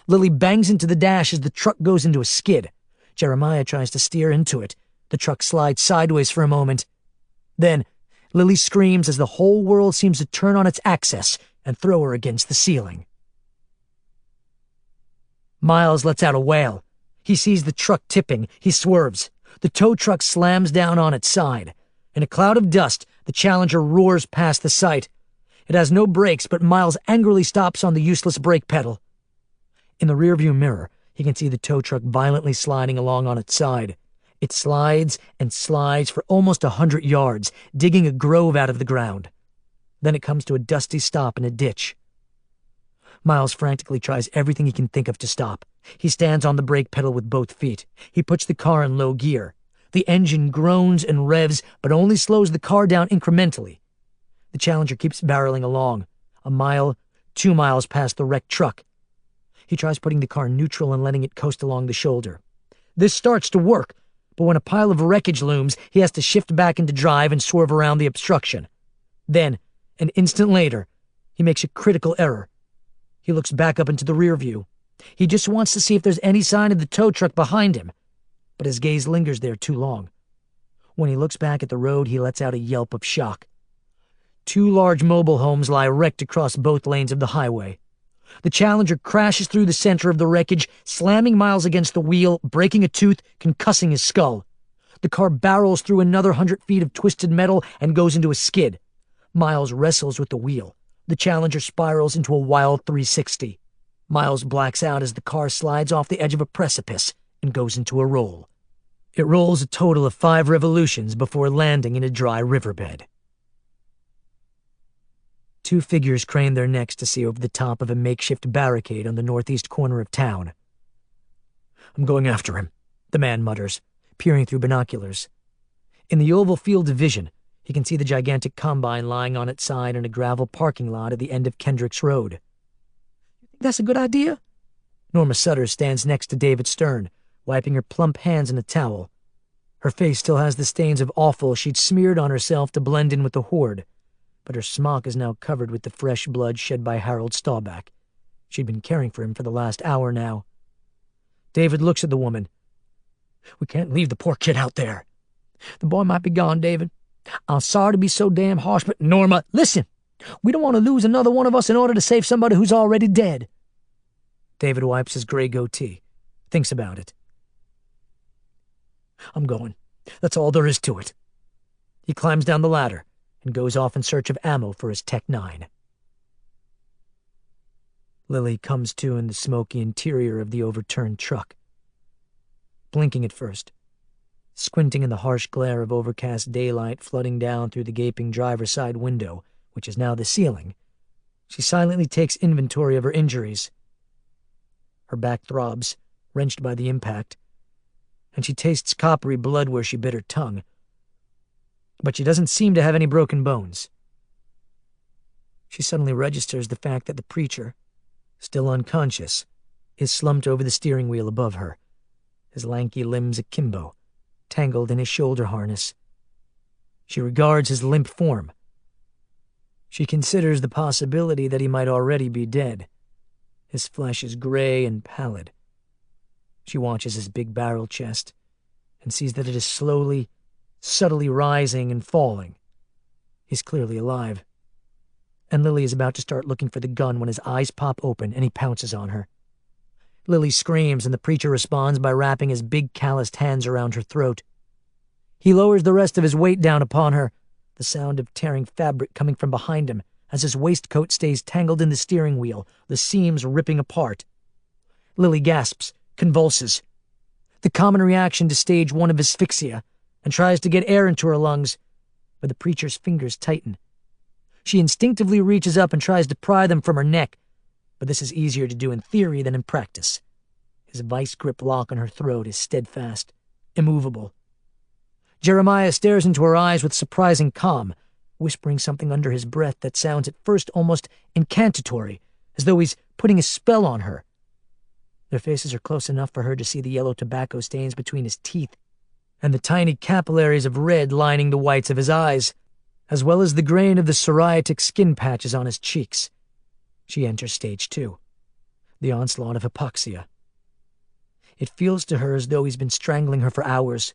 Lily bangs into the dash as the truck goes into a skid. Jeremiah tries to steer into it. The truck slides sideways for a moment. Then, Lily screams as the whole world seems to turn on its axis and throw her against the ceiling. Miles lets out a wail. He sees the truck tipping. He swerves. The tow truck slams down on its side. In a cloud of dust, the Challenger roars past the site. It has no brakes, but Miles angrily stops on the useless brake pedal. In the rearview mirror, he can see the tow truck violently sliding along on its side. It slides and slides for almost 100 yards, digging a grove out of the ground. Then it comes to a dusty stop in a ditch. Miles frantically tries everything he can think of to stop. He stands on the brake pedal with both feet. He puts the car in low gear. The engine groans and revs, but only slows the car down incrementally. The Challenger keeps barreling along, 1 mile, 2 miles past the wrecked truck. He tries putting the car neutral and letting it coast along the shoulder. This starts to work, but when a pile of wreckage looms, he has to shift back into drive and swerve around the obstruction. Then, an instant later, he makes a critical error. He looks back up into the rear view. He just wants to see if there's any sign of the tow truck behind him, but his gaze lingers there too long. When he looks back at the road, he lets out a yelp of shock. 2 large mobile homes lie wrecked across both lanes of the highway. The Challenger crashes through the center of the wreckage, slamming Miles against the wheel, breaking a tooth, concussing his skull. The car barrels through another 100 feet of twisted metal and goes into a skid. Miles wrestles with the wheel. The Challenger spirals into a wild 360. Miles blacks out as the car slides off the edge of a precipice and goes into a roll. It rolls a total of 5 revolutions before landing in a dry riverbed. 2 figures crane their necks to see over the top of a makeshift barricade on the northeast corner of town. "I'm going after him," the man mutters, peering through binoculars. In the oval field of vision, He can see the gigantic combine lying on its side in a gravel parking lot at the end of Kendrick's Road. "You think that's a good idea?" Norma Sutter stands next to David Stern, wiping her plump hands in a towel. Her face still has the stains of offal she'd smeared on herself to blend in with the horde, but her smock is now covered with the fresh blood shed by Harold Staubach. She'd been caring for him for the last hour now. David looks at the woman. "We can't leave the poor kid out there." "The boy might be gone, David. I'm sorry to be so damn harsh, but Norma, listen! We don't want to lose another one of us in order to save somebody who's already dead." David wipes his gray goatee, thinks about it. "I'm going. That's all there is to it." He climbs down the ladder and goes off in search of ammo for his Tech-9. Lily comes to in the smoky interior of the overturned truck. Blinking at first, squinting in the harsh glare of overcast daylight flooding down through the gaping driver's side window, which is now the ceiling, she silently takes inventory of her injuries. Her back throbs, wrenched by the impact, and she tastes coppery blood where she bit her tongue. But she doesn't seem to have any broken bones. She suddenly registers the fact that the preacher, still unconscious, is slumped over the steering wheel above her, his lanky limbs akimbo, tangled in his shoulder harness. She regards his limp form. She considers the possibility that he might already be dead. His flesh is gray and pallid. She watches his big barrel chest and sees that it is slowly, subtly rising and falling. He's clearly alive. And Lily is about to start looking for the gun when his eyes pop open and he pounces on her. Lily screams and the preacher responds by wrapping his big calloused hands around her throat. He lowers the rest of his weight down upon her, the sound of tearing fabric coming from behind him as his waistcoat stays tangled in the steering wheel, the seams ripping apart. Lily gasps, convulses. The common reaction to stage 1 of asphyxia, and tries to get air into her lungs, but the preacher's fingers tighten. She instinctively reaches up and tries to pry them from her neck, but this is easier to do in theory than in practice. His vice-grip lock on her throat is steadfast, immovable. Jeremiah stares into her eyes with surprising calm, whispering something under his breath that sounds at first almost incantatory, as though he's putting a spell on her. Their faces are close enough for her to see the yellow tobacco stains between his teeth, and the tiny capillaries of red lining the whites of his eyes, as well as the grain of the psoriatic skin patches on his cheeks. She enters stage 2, the onslaught of hypoxia. It feels to her as though he's been strangling her for hours.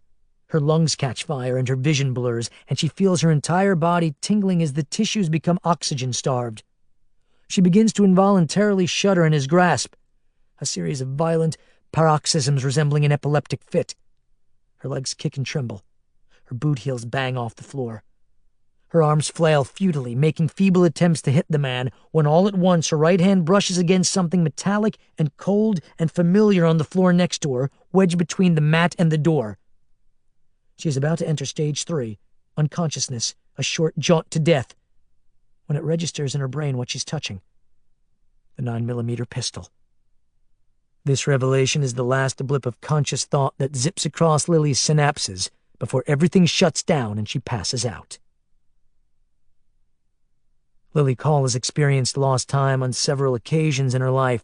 Her lungs catch fire and her vision blurs, and she feels her entire body tingling as the tissues become oxygen-starved. She begins to involuntarily shudder in his grasp, a series of violent paroxysms resembling an epileptic fit. Her legs kick and tremble. Her boot heels bang off the floor. Her arms flail futilely, making feeble attempts to hit the man, when all at once her right hand brushes against something metallic and cold and familiar on the floor next to her, wedged between the mat and the door. She is about to enter stage 3, unconsciousness, a short jaunt to death, when it registers in her brain what she's touching. The 9mm pistol. This revelation is the last blip of conscious thought that zips across Lily's synapses before everything shuts down and she passes out. Lily Call has experienced lost time on several occasions in her life.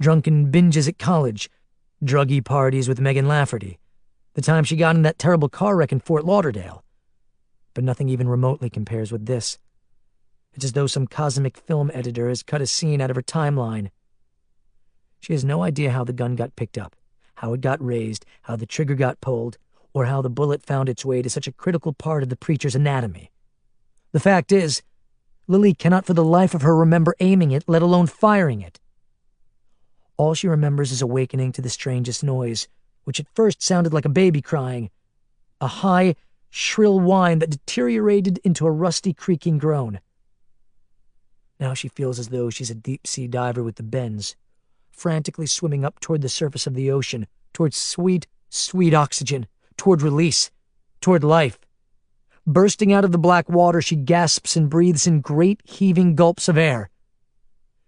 Drunken binges at college, druggy parties with Megan Lafferty, the time she got in that terrible car wreck in Fort Lauderdale. But nothing even remotely compares with this. It's as though some cosmic film editor has cut a scene out of her timeline. She has no idea how the gun got picked up, how it got raised, how the trigger got pulled, or how the bullet found its way to such a critical part of the preacher's anatomy. The fact is, Lily cannot for the life of her remember aiming it, let alone firing it. All she remembers is awakening to the strangest noise, which at first sounded like a baby crying, a high, shrill whine that deteriorated into a rusty, creaking groan. Now she feels as though she's a deep-sea diver with the bends, frantically swimming up toward the surface of the ocean, toward sweet, sweet oxygen, toward release, toward life. Bursting out of the black water, she gasps and breathes in great, heaving gulps of air.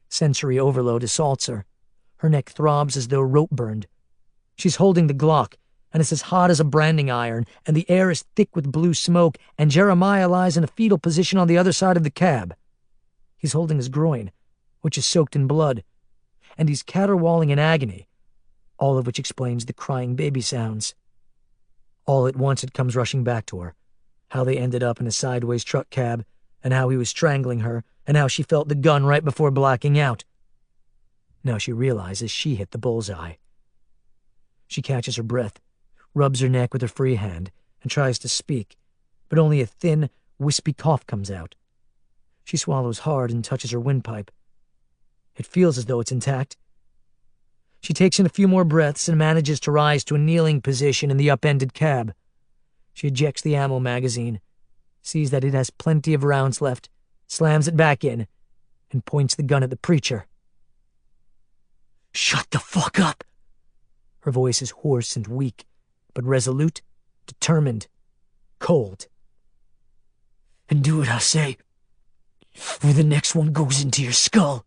Sensory overload assaults her. Her neck throbs as though rope burned. She's holding the Glock, and it's as hot as a branding iron, and the air is thick with blue smoke, and Jeremiah lies in a fetal position on the other side of the cab. He's holding his groin, which is soaked in blood, and he's caterwauling in agony, all of which explains the crying baby sounds. All at once it comes rushing back to her, how they ended up in a sideways truck cab, and how he was strangling her, and how she felt the gun right before blacking out. Now she realizes she hit the bullseye. She catches her breath, rubs her neck with her free hand, and tries to speak, but only a thin, wispy cough comes out. She swallows hard and touches her windpipe. It feels as though it's intact. She takes in a few more breaths and manages to rise to a kneeling position in the upended cab. She ejects the ammo magazine, sees that it has plenty of rounds left, slams it back in, and points the gun at the preacher. "Shut the fuck up!" Her voice is hoarse and weak, but resolute, determined, cold. "And do what I say, or the next one goes into your skull."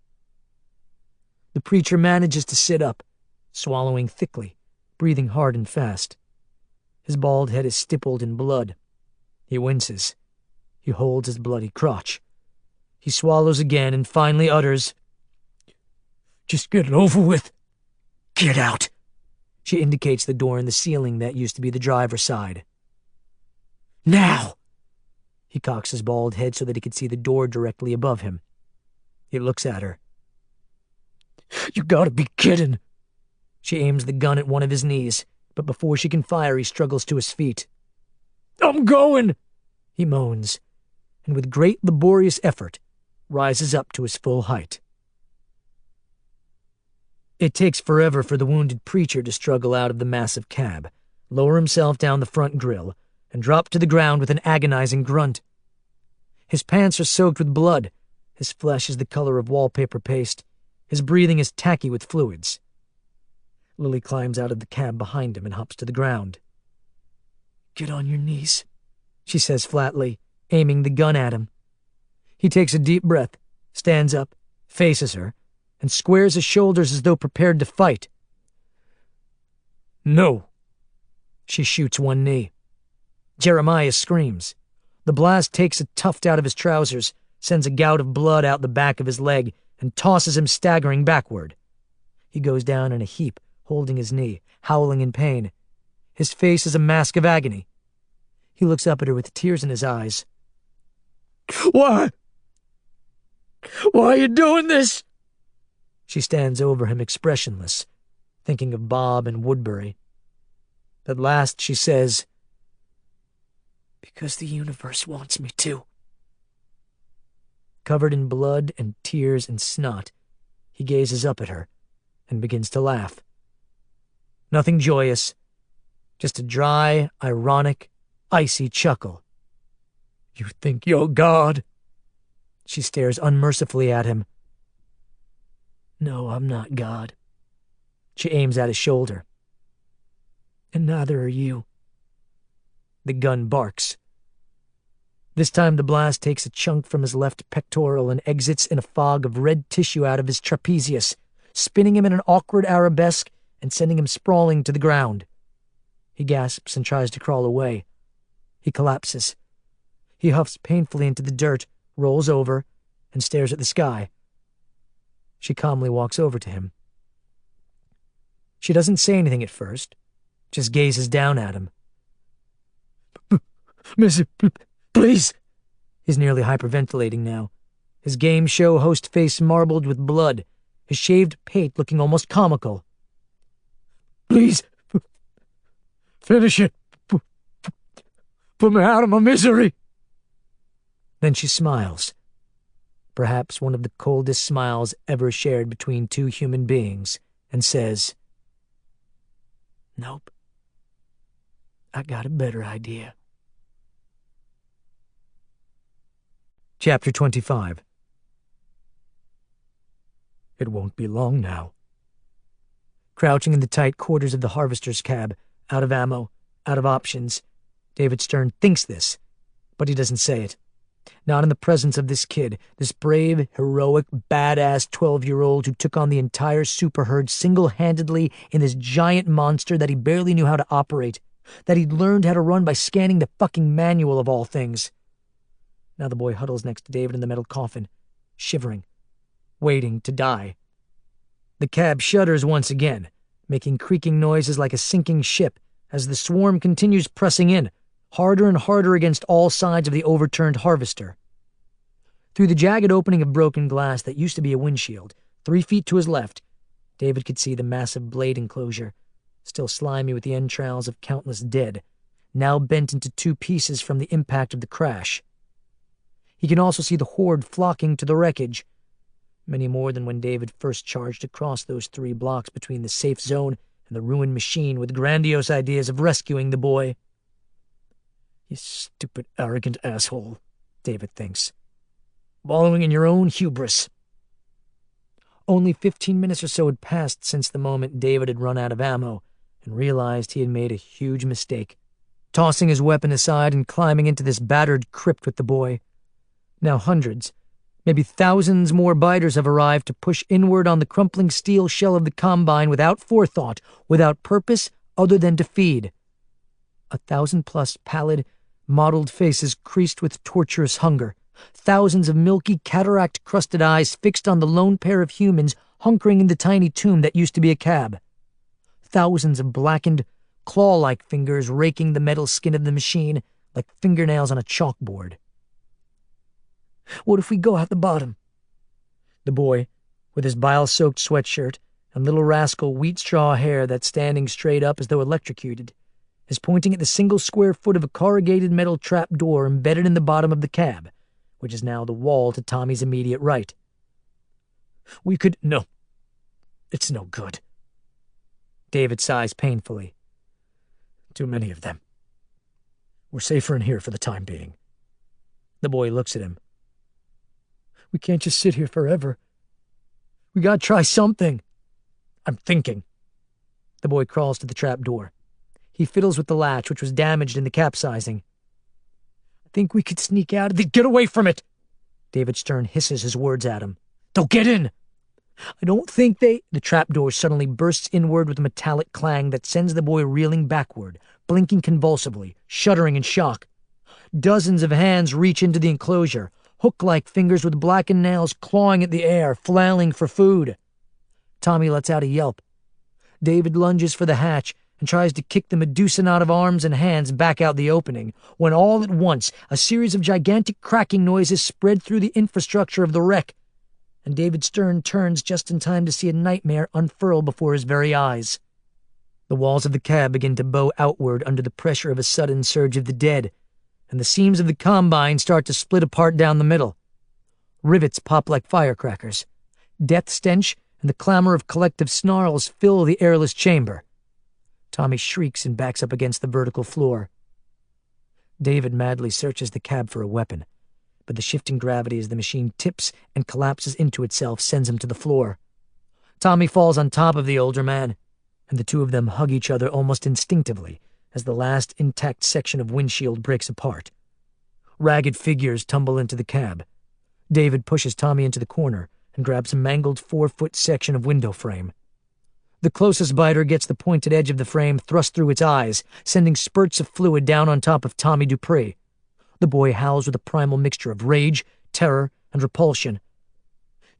The preacher manages to sit up, swallowing thickly, breathing hard and fast. His bald head is stippled in blood. He winces. He holds his bloody crotch. He swallows again and finally utters, "Just get it over with. Get out." She indicates the door in the ceiling that used to be the driver's side. "Now!" He cocks his bald head so that he can see the door directly above him. He looks at her. "You gotta be kidding." She aims the gun at one of his knees, but before she can fire, he struggles to his feet. "I'm going," he moans, and with great laborious effort, rises up to his full height. It takes forever for the wounded preacher to struggle out of the massive cab, lower himself down the front grille, and drop to the ground with an agonizing grunt. His pants are soaked with blood, his flesh is the color of wallpaper paste, his breathing is tacky with fluids. Lily climbs out of the cab behind him and hops to the ground. "Get on your knees," she says flatly, aiming the gun at him. He takes a deep breath, stands up, faces her, and squares his shoulders as though prepared to fight. "No." She shoots one knee. Jeremiah screams. The blast takes a tuft out of his trousers, sends a gout of blood out the back of his leg, and tosses him staggering backward. He goes down in a heap, holding his knee, howling in pain. His face is a mask of agony. He looks up at her with tears in his eyes. "Why? Why are you doing this?" She stands over him expressionless, thinking of Bob and Woodbury. At last she says, "Because the universe wants me to." Covered in blood and tears and snot, he gazes up at her and begins to laugh. Nothing joyous, just a dry, ironic, icy chuckle. "You think you're God?" She stares unmercifully at him. "No, I'm not God." She aims at his shoulder. "And neither are you." The gun barks. This time the blast takes a chunk from his left pectoral and exits in a fog of red tissue out of his trapezius, spinning him in an awkward arabesque and sending him sprawling to the ground. He gasps and tries to crawl away. He collapses. He huffs painfully into the dirt, rolls over, and stares at the sky. She calmly walks over to him. She doesn't say anything at first, just gazes down at him. "Missy, please." He's nearly hyperventilating now, his game show host face marbled with blood, his shaved pate looking almost comical. "Please, finish it. Put me out of my misery." Then she smiles. Perhaps one of the coldest smiles ever shared between two human beings, and says, "Nope. I got a better idea." Chapter 25. It won't be long now. Crouching in the tight quarters of the harvester's cab, out of ammo, out of options, David Stern thinks this, but he doesn't say it. Not in the presence of this kid, this brave, heroic, badass 12-year-old who took on the entire super herd single-handedly in this giant monster that he barely knew how to operate, that he'd learned how to run by scanning the fucking manual of all things. Now the boy huddles next to David in the metal coffin, shivering, waiting to die. The cab shudders once again, making creaking noises like a sinking ship as the swarm continues pressing in, harder and harder against all sides of the overturned harvester. Through the jagged opening of broken glass that used to be a windshield, 3 feet to his left, David could see the massive blade enclosure, still slimy with the entrails of countless dead, now bent into 2 pieces from the impact of the crash. He can also see the horde flocking to the wreckage, many more than when David first charged across those 3 blocks between the safe zone and the ruined machine with grandiose ideas of rescuing the boy. You stupid, arrogant asshole, David thinks. Wallowing in your own hubris. Only 15 minutes or so had passed since the moment David had run out of ammo and realized he had made a huge mistake, tossing his weapon aside and climbing into this battered crypt with the boy. Now hundreds, maybe thousands more biters have arrived to push inward on the crumpling steel shell of the Combine without forethought, without purpose other than to feed. 1,000+ pallid, mottled faces creased with torturous hunger, thousands of milky, cataract-crusted eyes fixed on the lone pair of humans hunkering in the tiny tomb that used to be a cab. Thousands of blackened, claw-like fingers raking the metal skin of the machine like fingernails on a chalkboard. What if we go out the bottom? The boy, with his bile-soaked sweatshirt and little rascal wheat straw hair that's standing straight up as though electrocuted, is pointing at the single square foot of a corrugated metal trap door embedded in the bottom of the cab, which is now the wall to Tommy's immediate right. No. It's no good. David sighs painfully. Too many of them. We're safer in here for the time being. The boy looks at him. We can't just sit here forever. We gotta try something. I'm thinking. The boy crawls to the trap door. He fiddles with the latch, which was damaged in the capsizing. I think we could sneak out of the— Get away from it! David Stern hisses his words at him. They'll get in! I don't think they— The trapdoor suddenly bursts inward with a metallic clang that sends the boy reeling backward, blinking convulsively, shuddering in shock. Dozens of hands reach into the enclosure, hook-like fingers with blackened nails clawing at the air, flailing for food. Tommy lets out a yelp. David lunges for the hatch and tries to kick the Medusa knot of arms and hands back out the opening, when all at once a series of gigantic cracking noises spread through the infrastructure of the wreck, and David Stern turns just in time to see a nightmare unfurl before his very eyes. The walls of the cab begin to bow outward under the pressure of a sudden surge of the dead, and the seams of the Combine start to split apart down the middle. Rivets pop like firecrackers. Death stench and the clamor of collective snarls fill the airless chamber. Tommy shrieks and backs up against the vertical floor. David madly searches the cab for a weapon, but the shifting gravity as the machine tips and collapses into itself sends him to the floor. Tommy falls on top of the older man, and the two of them hug each other almost instinctively as the last intact section of windshield breaks apart. Ragged figures tumble into the cab. David pushes Tommy into the corner and grabs a mangled 4-foot section of window frame. The closest biter gets the pointed edge of the frame thrust through its eyes, sending spurts of fluid down on top of Tommy Dupree. The boy howls with a primal mixture of rage, terror, and repulsion.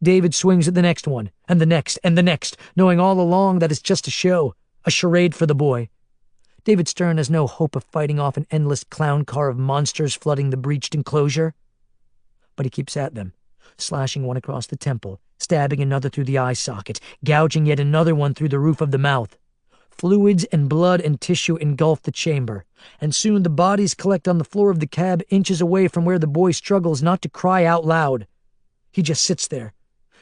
David swings at the next one, and the next, and the next, knowing all along that it's just a show, a charade for the boy. David Stern has no hope of fighting off an endless clown car of monsters flooding the breached enclosure. But he keeps at them, slashing one across the temple, stabbing another through the eye socket, gouging yet another one through the roof of the mouth. Fluids and blood and tissue engulf the chamber, and soon the bodies collect on the floor of the cab inches away from where the boy struggles not to cry out loud. He just sits there,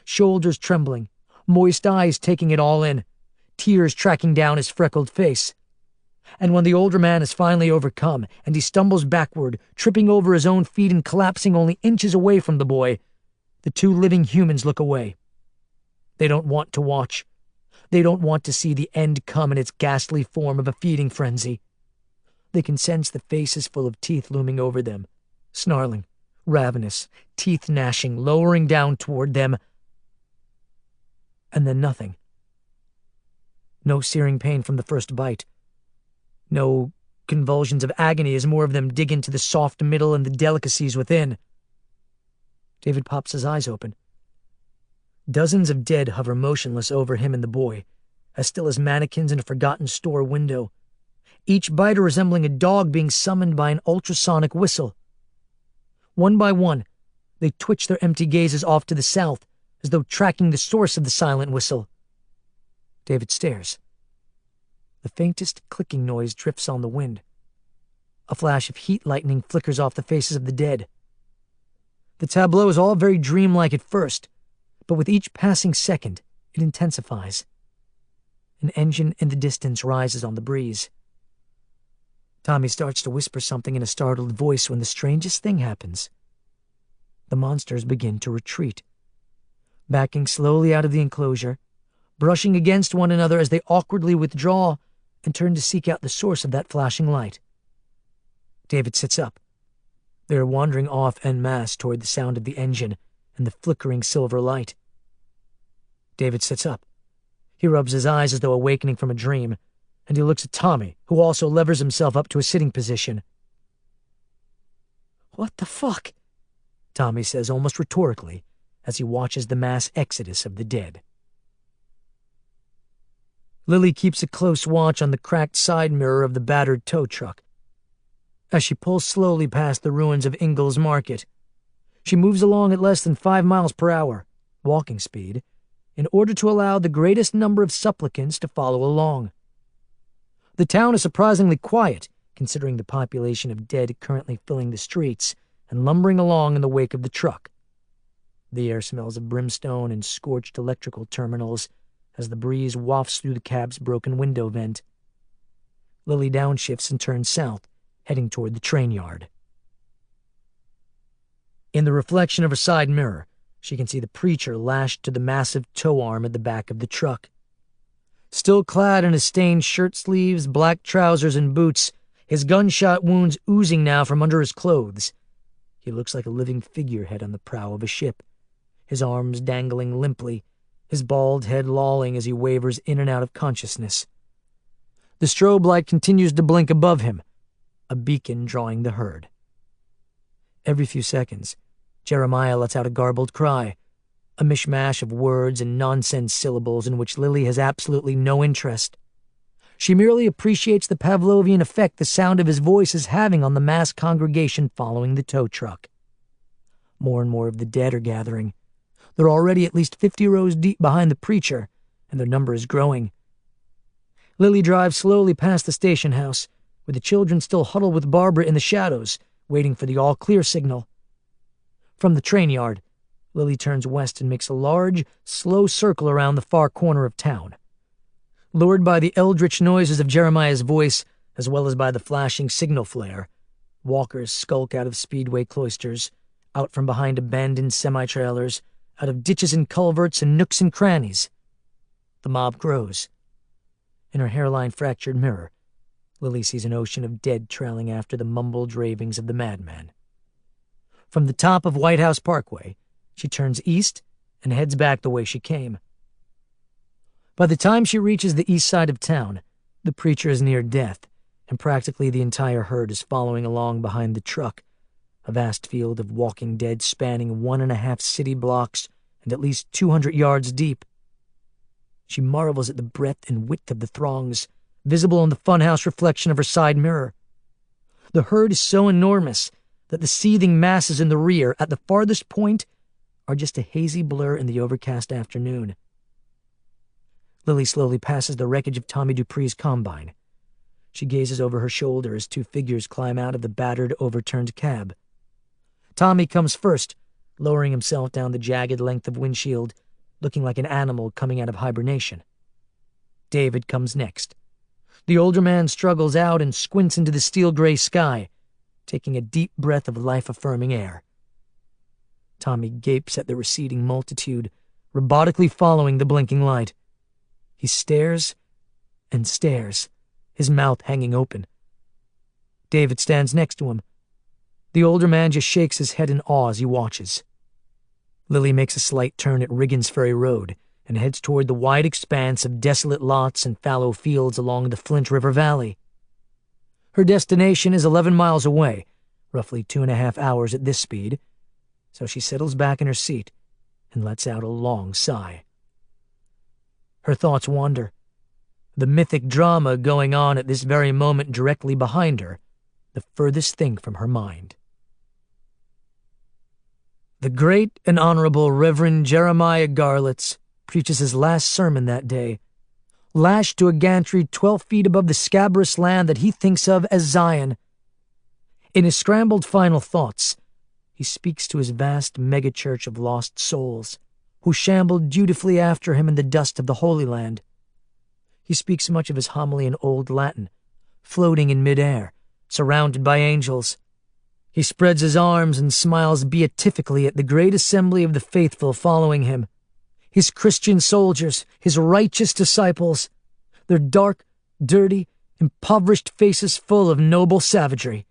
shoulders trembling, moist eyes taking it all in, tears tracking down his freckled face. And when the older man is finally overcome, and he stumbles backward, tripping over his own feet and collapsing only inches away from the boy, the two living humans look away. They don't want to watch. They don't want to see the end come in its ghastly form of a feeding frenzy. They can sense the faces full of teeth looming over them, snarling, ravenous, teeth gnashing, lowering down toward them. And then nothing. No searing pain from the first bite. No convulsions of agony as more of them dig into the soft middle and the delicacies within. David pops his eyes open. Dozens of dead hover motionless over him and the boy, as still as mannequins in a forgotten store window, each biter resembling a dog being summoned by an ultrasonic whistle. One by one, they twitch their empty gazes off to the south, as though tracking the source of the silent whistle. David stares. The faintest clicking noise drifts on the wind. A flash of heat lightning flickers off the faces of the dead. The tableau is all very dreamlike at first, but with each passing second, it intensifies. An engine in the distance rises on the breeze. Tommy starts to whisper something in a startled voice when the strangest thing happens. The monsters begin to retreat, backing slowly out of the enclosure, brushing against one another as they awkwardly withdraw and turn to seek out the source of that flashing light. David sits up. They are wandering off en masse toward the sound of the engine and the flickering silver light. David sits up. He rubs his eyes as though awakening from a dream, and he looks at Tommy, who also levers himself up to a sitting position. "What the fuck?" Tommy says almost rhetorically as he watches the mass exodus of the dead. Lily keeps a close watch on the cracked side mirror of the battered tow truck. As she pulls slowly past the ruins of Ingalls Market, she moves along at less than 5 miles per hour, walking speed, in order to allow the greatest number of supplicants to follow along. The town is surprisingly quiet, considering the population of dead currently filling the streets and lumbering along in the wake of the truck. The air smells of brimstone and scorched electrical terminals as the breeze wafts through the cab's broken window vent. Lily downshifts and turns south, heading toward the train yard. In the reflection of her side mirror, she can see the preacher lashed to the massive tow arm at the back of the truck. Still clad in his stained shirt sleeves, black trousers, and boots, his gunshot wounds oozing now from under his clothes, he looks like a living figurehead on the prow of a ship, his arms dangling limply, his bald head lolling as he wavers in and out of consciousness. The strobe light continues to blink above him, a beacon drawing the herd. Every few seconds, Jeremiah lets out a garbled cry, a mishmash of words and nonsense syllables in which Lily has absolutely no interest. She merely appreciates the Pavlovian effect the sound of his voice is having on the mass congregation following the tow truck. More and more of the dead are gathering. They're already at least 50 rows deep behind the preacher, and their number is growing. Lily drives slowly past the station house, where the children still huddle with Barbara in the shadows, waiting for the all-clear signal. From the train yard, Lily turns west and makes a large, slow circle around the far corner of town. Lured by the eldritch noises of Jeremiah's voice, as well as by the flashing signal flare, walkers skulk out of speedway cloisters, out from behind abandoned semi-trailers, out of ditches and culverts and nooks and crannies. The mob grows. In her hairline-fractured mirror, Lily sees an ocean of dead trailing after the mumbled ravings of the madman. From the top of White House Parkway, she turns east and heads back the way she came. By the time she reaches the east side of town, the preacher is near death, and practically the entire herd is following along behind the truck, a vast field of walking dead spanning 1.5 city blocks and at least 200 yards deep. She marvels at the breadth and width of the throngs, visible in the funhouse reflection of her side mirror. The herd is so enormous that the seething masses in the rear, at the farthest point, are just a hazy blur in the overcast afternoon. Lily slowly passes the wreckage of Tommy Dupree's combine. She gazes over her shoulder as 2 figures climb out of the battered, overturned cab. Tommy comes first, lowering himself down the jagged length of windshield, looking like an animal coming out of hibernation. David comes next. The older man struggles out and squints into the steel-gray sky, taking a deep breath of life-affirming air. Tommy gapes at the receding multitude, robotically following the blinking light. He stares and stares, his mouth hanging open. David stands next to him. The older man just shakes his head in awe as he watches. Lily makes a slight turn at Riggins Ferry Road and heads toward the wide expanse of desolate lots and fallow fields along the Flint River Valley. Her destination is 11 miles away, roughly 2.5 hours at this speed, so she settles back in her seat and lets out a long sigh. Her thoughts wander, the mythic drama going on at this very moment directly behind her, the furthest thing from her mind. The great and honorable Reverend Jeremiah Garlitz preaches his last sermon that day, lashed to a gantry 12 feet above the scabrous land that he thinks of as Zion. In his scrambled final thoughts, he speaks to his vast megachurch of lost souls, who shambled dutifully after him in the dust of the Holy Land. He speaks much of his homily in Old Latin, floating in midair, surrounded by angels. He spreads his arms and smiles beatifically at the great assembly of the faithful following him, his Christian soldiers, his righteous disciples, their dark, dirty, impoverished faces full of noble savagery.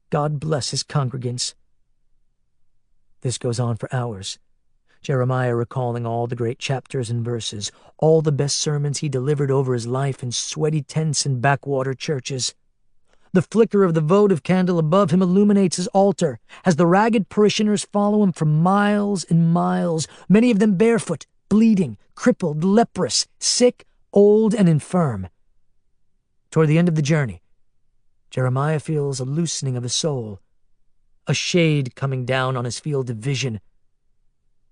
God bless his congregants. This goes on for hours, Jeremiah recalling all the great chapters and verses, all the best sermons he delivered over his life in sweaty tents and backwater churches. The flicker of the votive candle above him illuminates his altar as the ragged parishioners follow him for miles and miles, many of them barefoot, bleeding, crippled, leprous, sick, old, and infirm. Toward the end of the journey, Jeremiah feels a loosening of his soul, a shade coming down on his field of vision,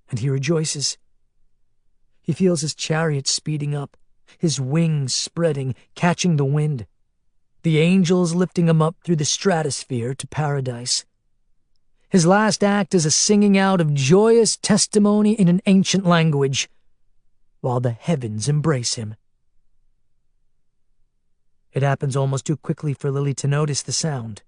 and he rejoices. He feels his chariot speeding up, his wings spreading, catching the wind, the angels lifting him up through the stratosphere to paradise. His last act is a singing out of joyous testimony in an ancient language, while the heavens embrace him. It happens almost too quickly for Lily to notice the sound.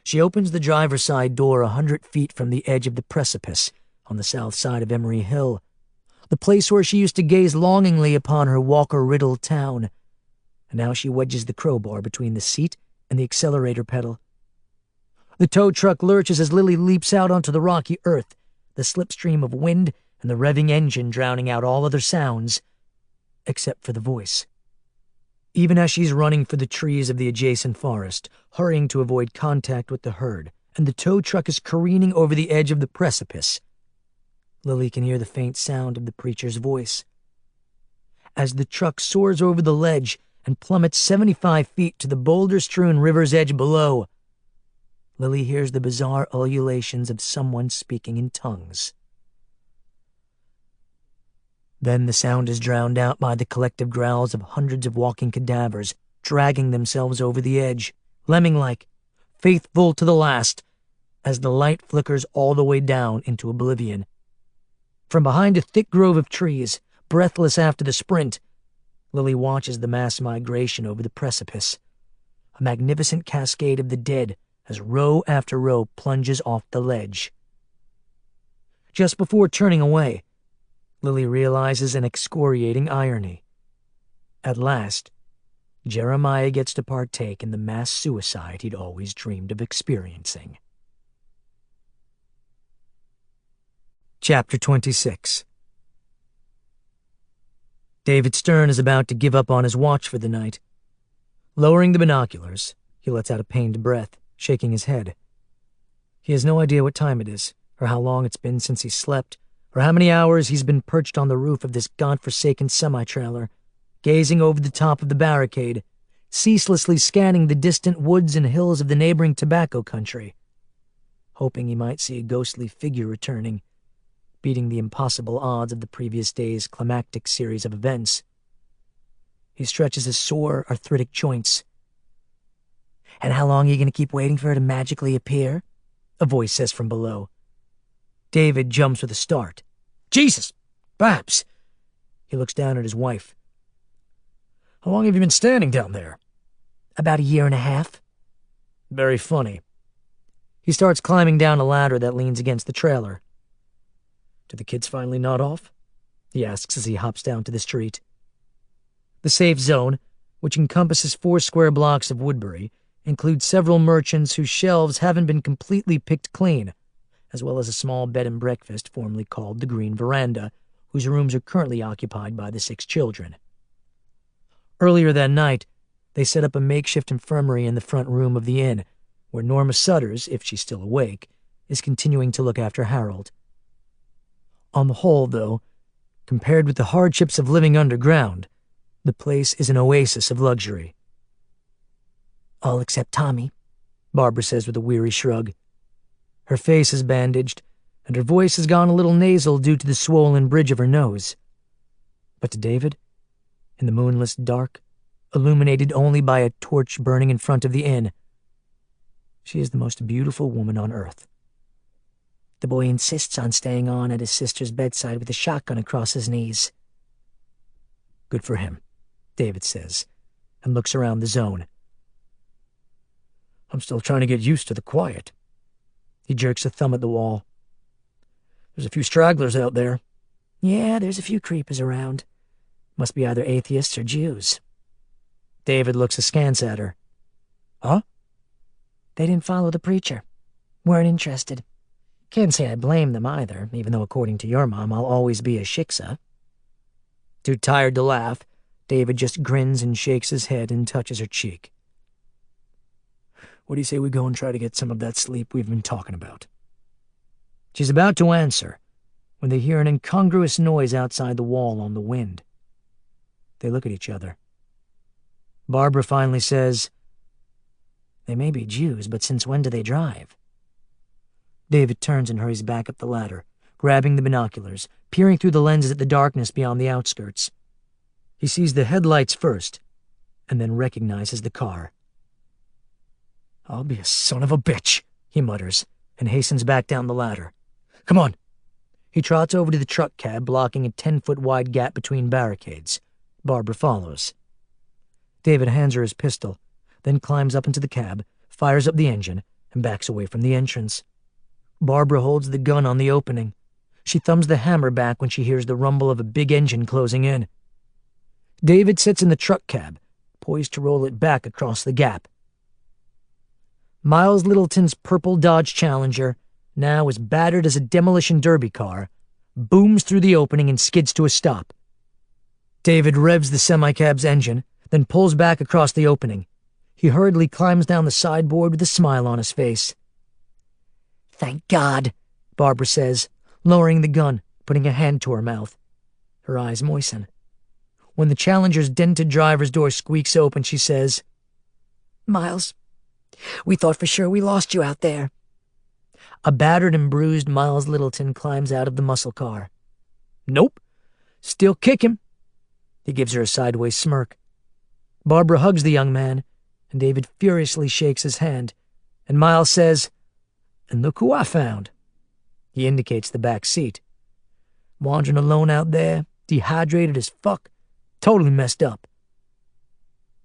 She opens the driver's side door 100 feet from the edge of the precipice on the south side of Emery Hill, the place where she used to gaze longingly upon her Walker-riddled town, and now she wedges the crowbar between the seat and the accelerator pedal. The tow truck lurches as Lily leaps out onto the rocky earth, the slipstream of wind and the revving engine drowning out all other sounds, except for the voice. Even as she's running for the trees of the adjacent forest, hurrying to avoid contact with the herd, and the tow truck is careening over the edge of the precipice, Lily can hear the faint sound of the preacher's voice. As the truck soars over the ledge and plummets 75 feet to the boulder-strewn river's edge below, Lily hears the bizarre ululations of someone speaking in tongues. Then the sound is drowned out by the collective growls of hundreds of walking cadavers dragging themselves over the edge, lemming-like, faithful to the last, as the light flickers all the way down into oblivion. From behind a thick grove of trees, breathless after the sprint, Lily watches the mass migration over the precipice, a magnificent cascade of the dead as row after row plunges off the ledge. Just before turning away, Lily realizes an excoriating irony. At last, Jeremiah gets to partake in the mass suicide he'd always dreamed of experiencing. Chapter 26. David Stern is about to give up on his watch for the night. Lowering the binoculars, he lets out a pained breath, shaking his head. He has no idea what time it is, or how long it's been since he slept, or how many hours he's been perched on the roof of this godforsaken semi-trailer, gazing over the top of the barricade, ceaselessly scanning the distant woods and hills of the neighboring tobacco country, hoping he might see a ghostly figure returning, beating the impossible odds of the previous day's climactic series of events. He stretches his sore, arthritic joints. "And how long are you going to keep waiting for her to magically appear?" a voice says from below. David jumps with a start. "Jesus! Babs!" He looks down at his wife. "How long have you been standing down there?" "About 1.5 years." "Very funny." He starts climbing down a ladder that leans against the trailer. "Do the kids finally nod off?" he asks as he hops down to the street. The safe zone, which encompasses 4 square blocks of Woodbury, include several merchants whose shelves haven't been completely picked clean, as well as a small bed and breakfast formerly called the Green Veranda, whose rooms are currently occupied by the 6 children. Earlier that night, they set up a makeshift infirmary in the front room of the inn, where Norma Sutters, if she's still awake, is continuing to look after Harold. On the whole, though, compared with the hardships of living underground, the place is an oasis of luxury. All except Tommy, Barbara says with a weary shrug. Her face is bandaged, and her voice has gone a little nasal due to the swollen bridge of her nose. But to David, in the moonless dark, illuminated only by a torch burning in front of the inn, she is the most beautiful woman on earth. The boy insists on staying on at his sister's bedside with a shotgun across his knees. Good for him, David says, and looks around the zone. I'm still trying to get used to the quiet. He jerks a thumb at the wall. There's a few stragglers out there. Yeah, there's a few creepers around. Must be either atheists or Jews. David looks askance at her. Huh? They didn't follow the preacher. Weren't interested. Can't say I blame them either, even though according to your mom, I'll always be a shiksa. Too tired to laugh, David just grins and shakes his head and touches her cheek. What do you say we go and try to get some of that sleep we've been talking about? She's about to answer when they hear an incongruous noise outside the wall on the wind. They look at each other. Barbara finally says, They may be Jews, but since when do they drive? David turns and hurries back up the ladder, grabbing the binoculars, peering through the lenses at the darkness beyond the outskirts. He sees the headlights first, and then recognizes the car. I'll be a son of a bitch, he mutters, and hastens back down the ladder. Come on. He trots over to the truck cab, blocking a 10-foot wide gap between barricades. Barbara follows. David hands her his pistol, then climbs up into the cab, fires up the engine, and backs away from the entrance. Barbara holds the gun on the opening. She thumbs the hammer back when she hears the rumble of a big engine closing in. David sits in the truck cab, poised to roll it back across the gap. Miles Littleton's purple Dodge Challenger, now as battered as a demolition derby car, booms through the opening and skids to a stop. David revs the semi-cab's engine, then pulls back across the opening. He hurriedly climbs down the sideboard with a smile on his face. Thank God, Barbara says, lowering the gun, putting a hand to her mouth. Her eyes moisten. When the Challenger's dented driver's door squeaks open, she says, Miles, we thought for sure we lost you out there. A battered and bruised Miles Littleton climbs out of the muscle car. Nope. Still kicking. He gives her a sideways smirk. Barbara hugs the young man, and David furiously shakes his hand, and Miles says, And look who I found. He indicates the back seat. Wandering alone out there, dehydrated as fuck, totally messed up.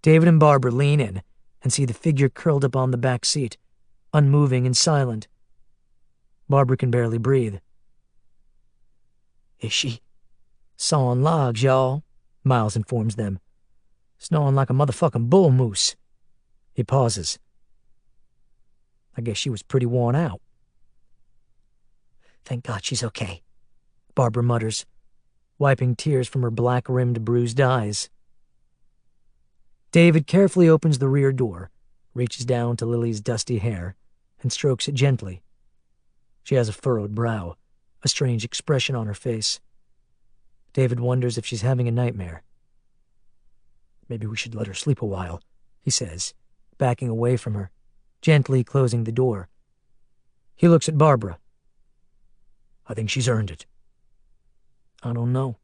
David and Barbara lean in and see the figure curled up on the back seat, unmoving and silent. Barbara can barely breathe. Is she? Sawing logs, y'all, Miles informs them. Snoring like a motherfucking bull moose. He pauses. I guess she was pretty worn out. Thank God she's okay, Barbara mutters, wiping tears from her black-rimmed, bruised eyes. David carefully opens the rear door, reaches down to Lily's dusty hair, and strokes it gently. She has a furrowed brow, a strange expression on her face. David wonders if she's having a nightmare. Maybe we should let her sleep a while, he says, backing away from her, gently closing the door. He looks at Barbara. I think she's earned it. I don't know.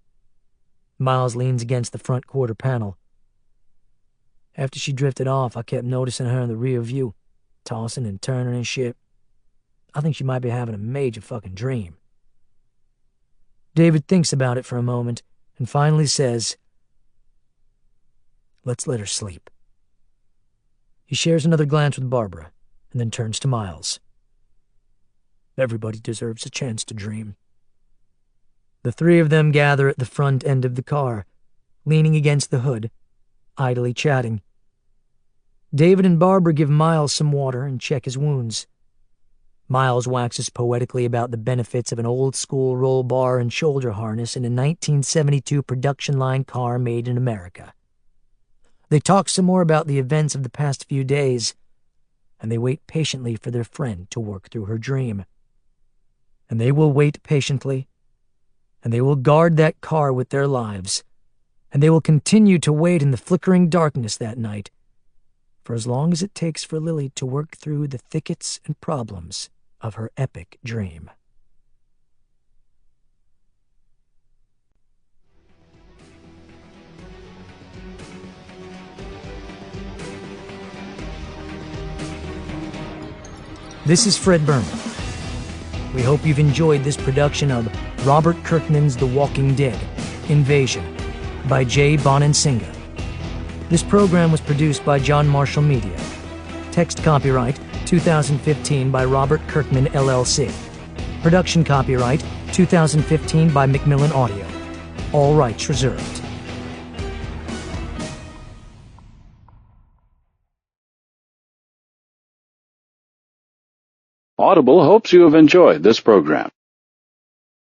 Miles leans against the front quarter panel. After she drifted off, I kept noticing her in the rear view, tossing and turning and shit. I think she might be having a major fucking dream. David thinks about it for a moment and finally says, Let's let her sleep. He shares another glance with Barbara and then turns to Miles. Everybody deserves a chance to dream. The three of them gather at the front end of the car, leaning against the hood, idly chatting. David and Barbara give Miles some water and check his wounds. Miles waxes poetically about the benefits of an old-school roll bar and shoulder harness in a 1972 production line car made in America. They talk some more about the events of the past few days, and they wait patiently for their friend to work through her dream. And they will wait patiently, and they will guard that car with their lives, and they will continue to wait in the flickering darkness that night, for as long as it takes for Lily to work through the thickets and problems of her epic dream. This is Fred Berman. We hope you've enjoyed this production of Robert Kirkman's The Walking Dead: Invasion by Jay Bonansinga. This program was produced by John Marshall Media. Text copyright 2015 by Robert Kirkman, LLC. Production copyright 2015 by Macmillan Audio. All rights reserved. Audible hopes you have enjoyed this program.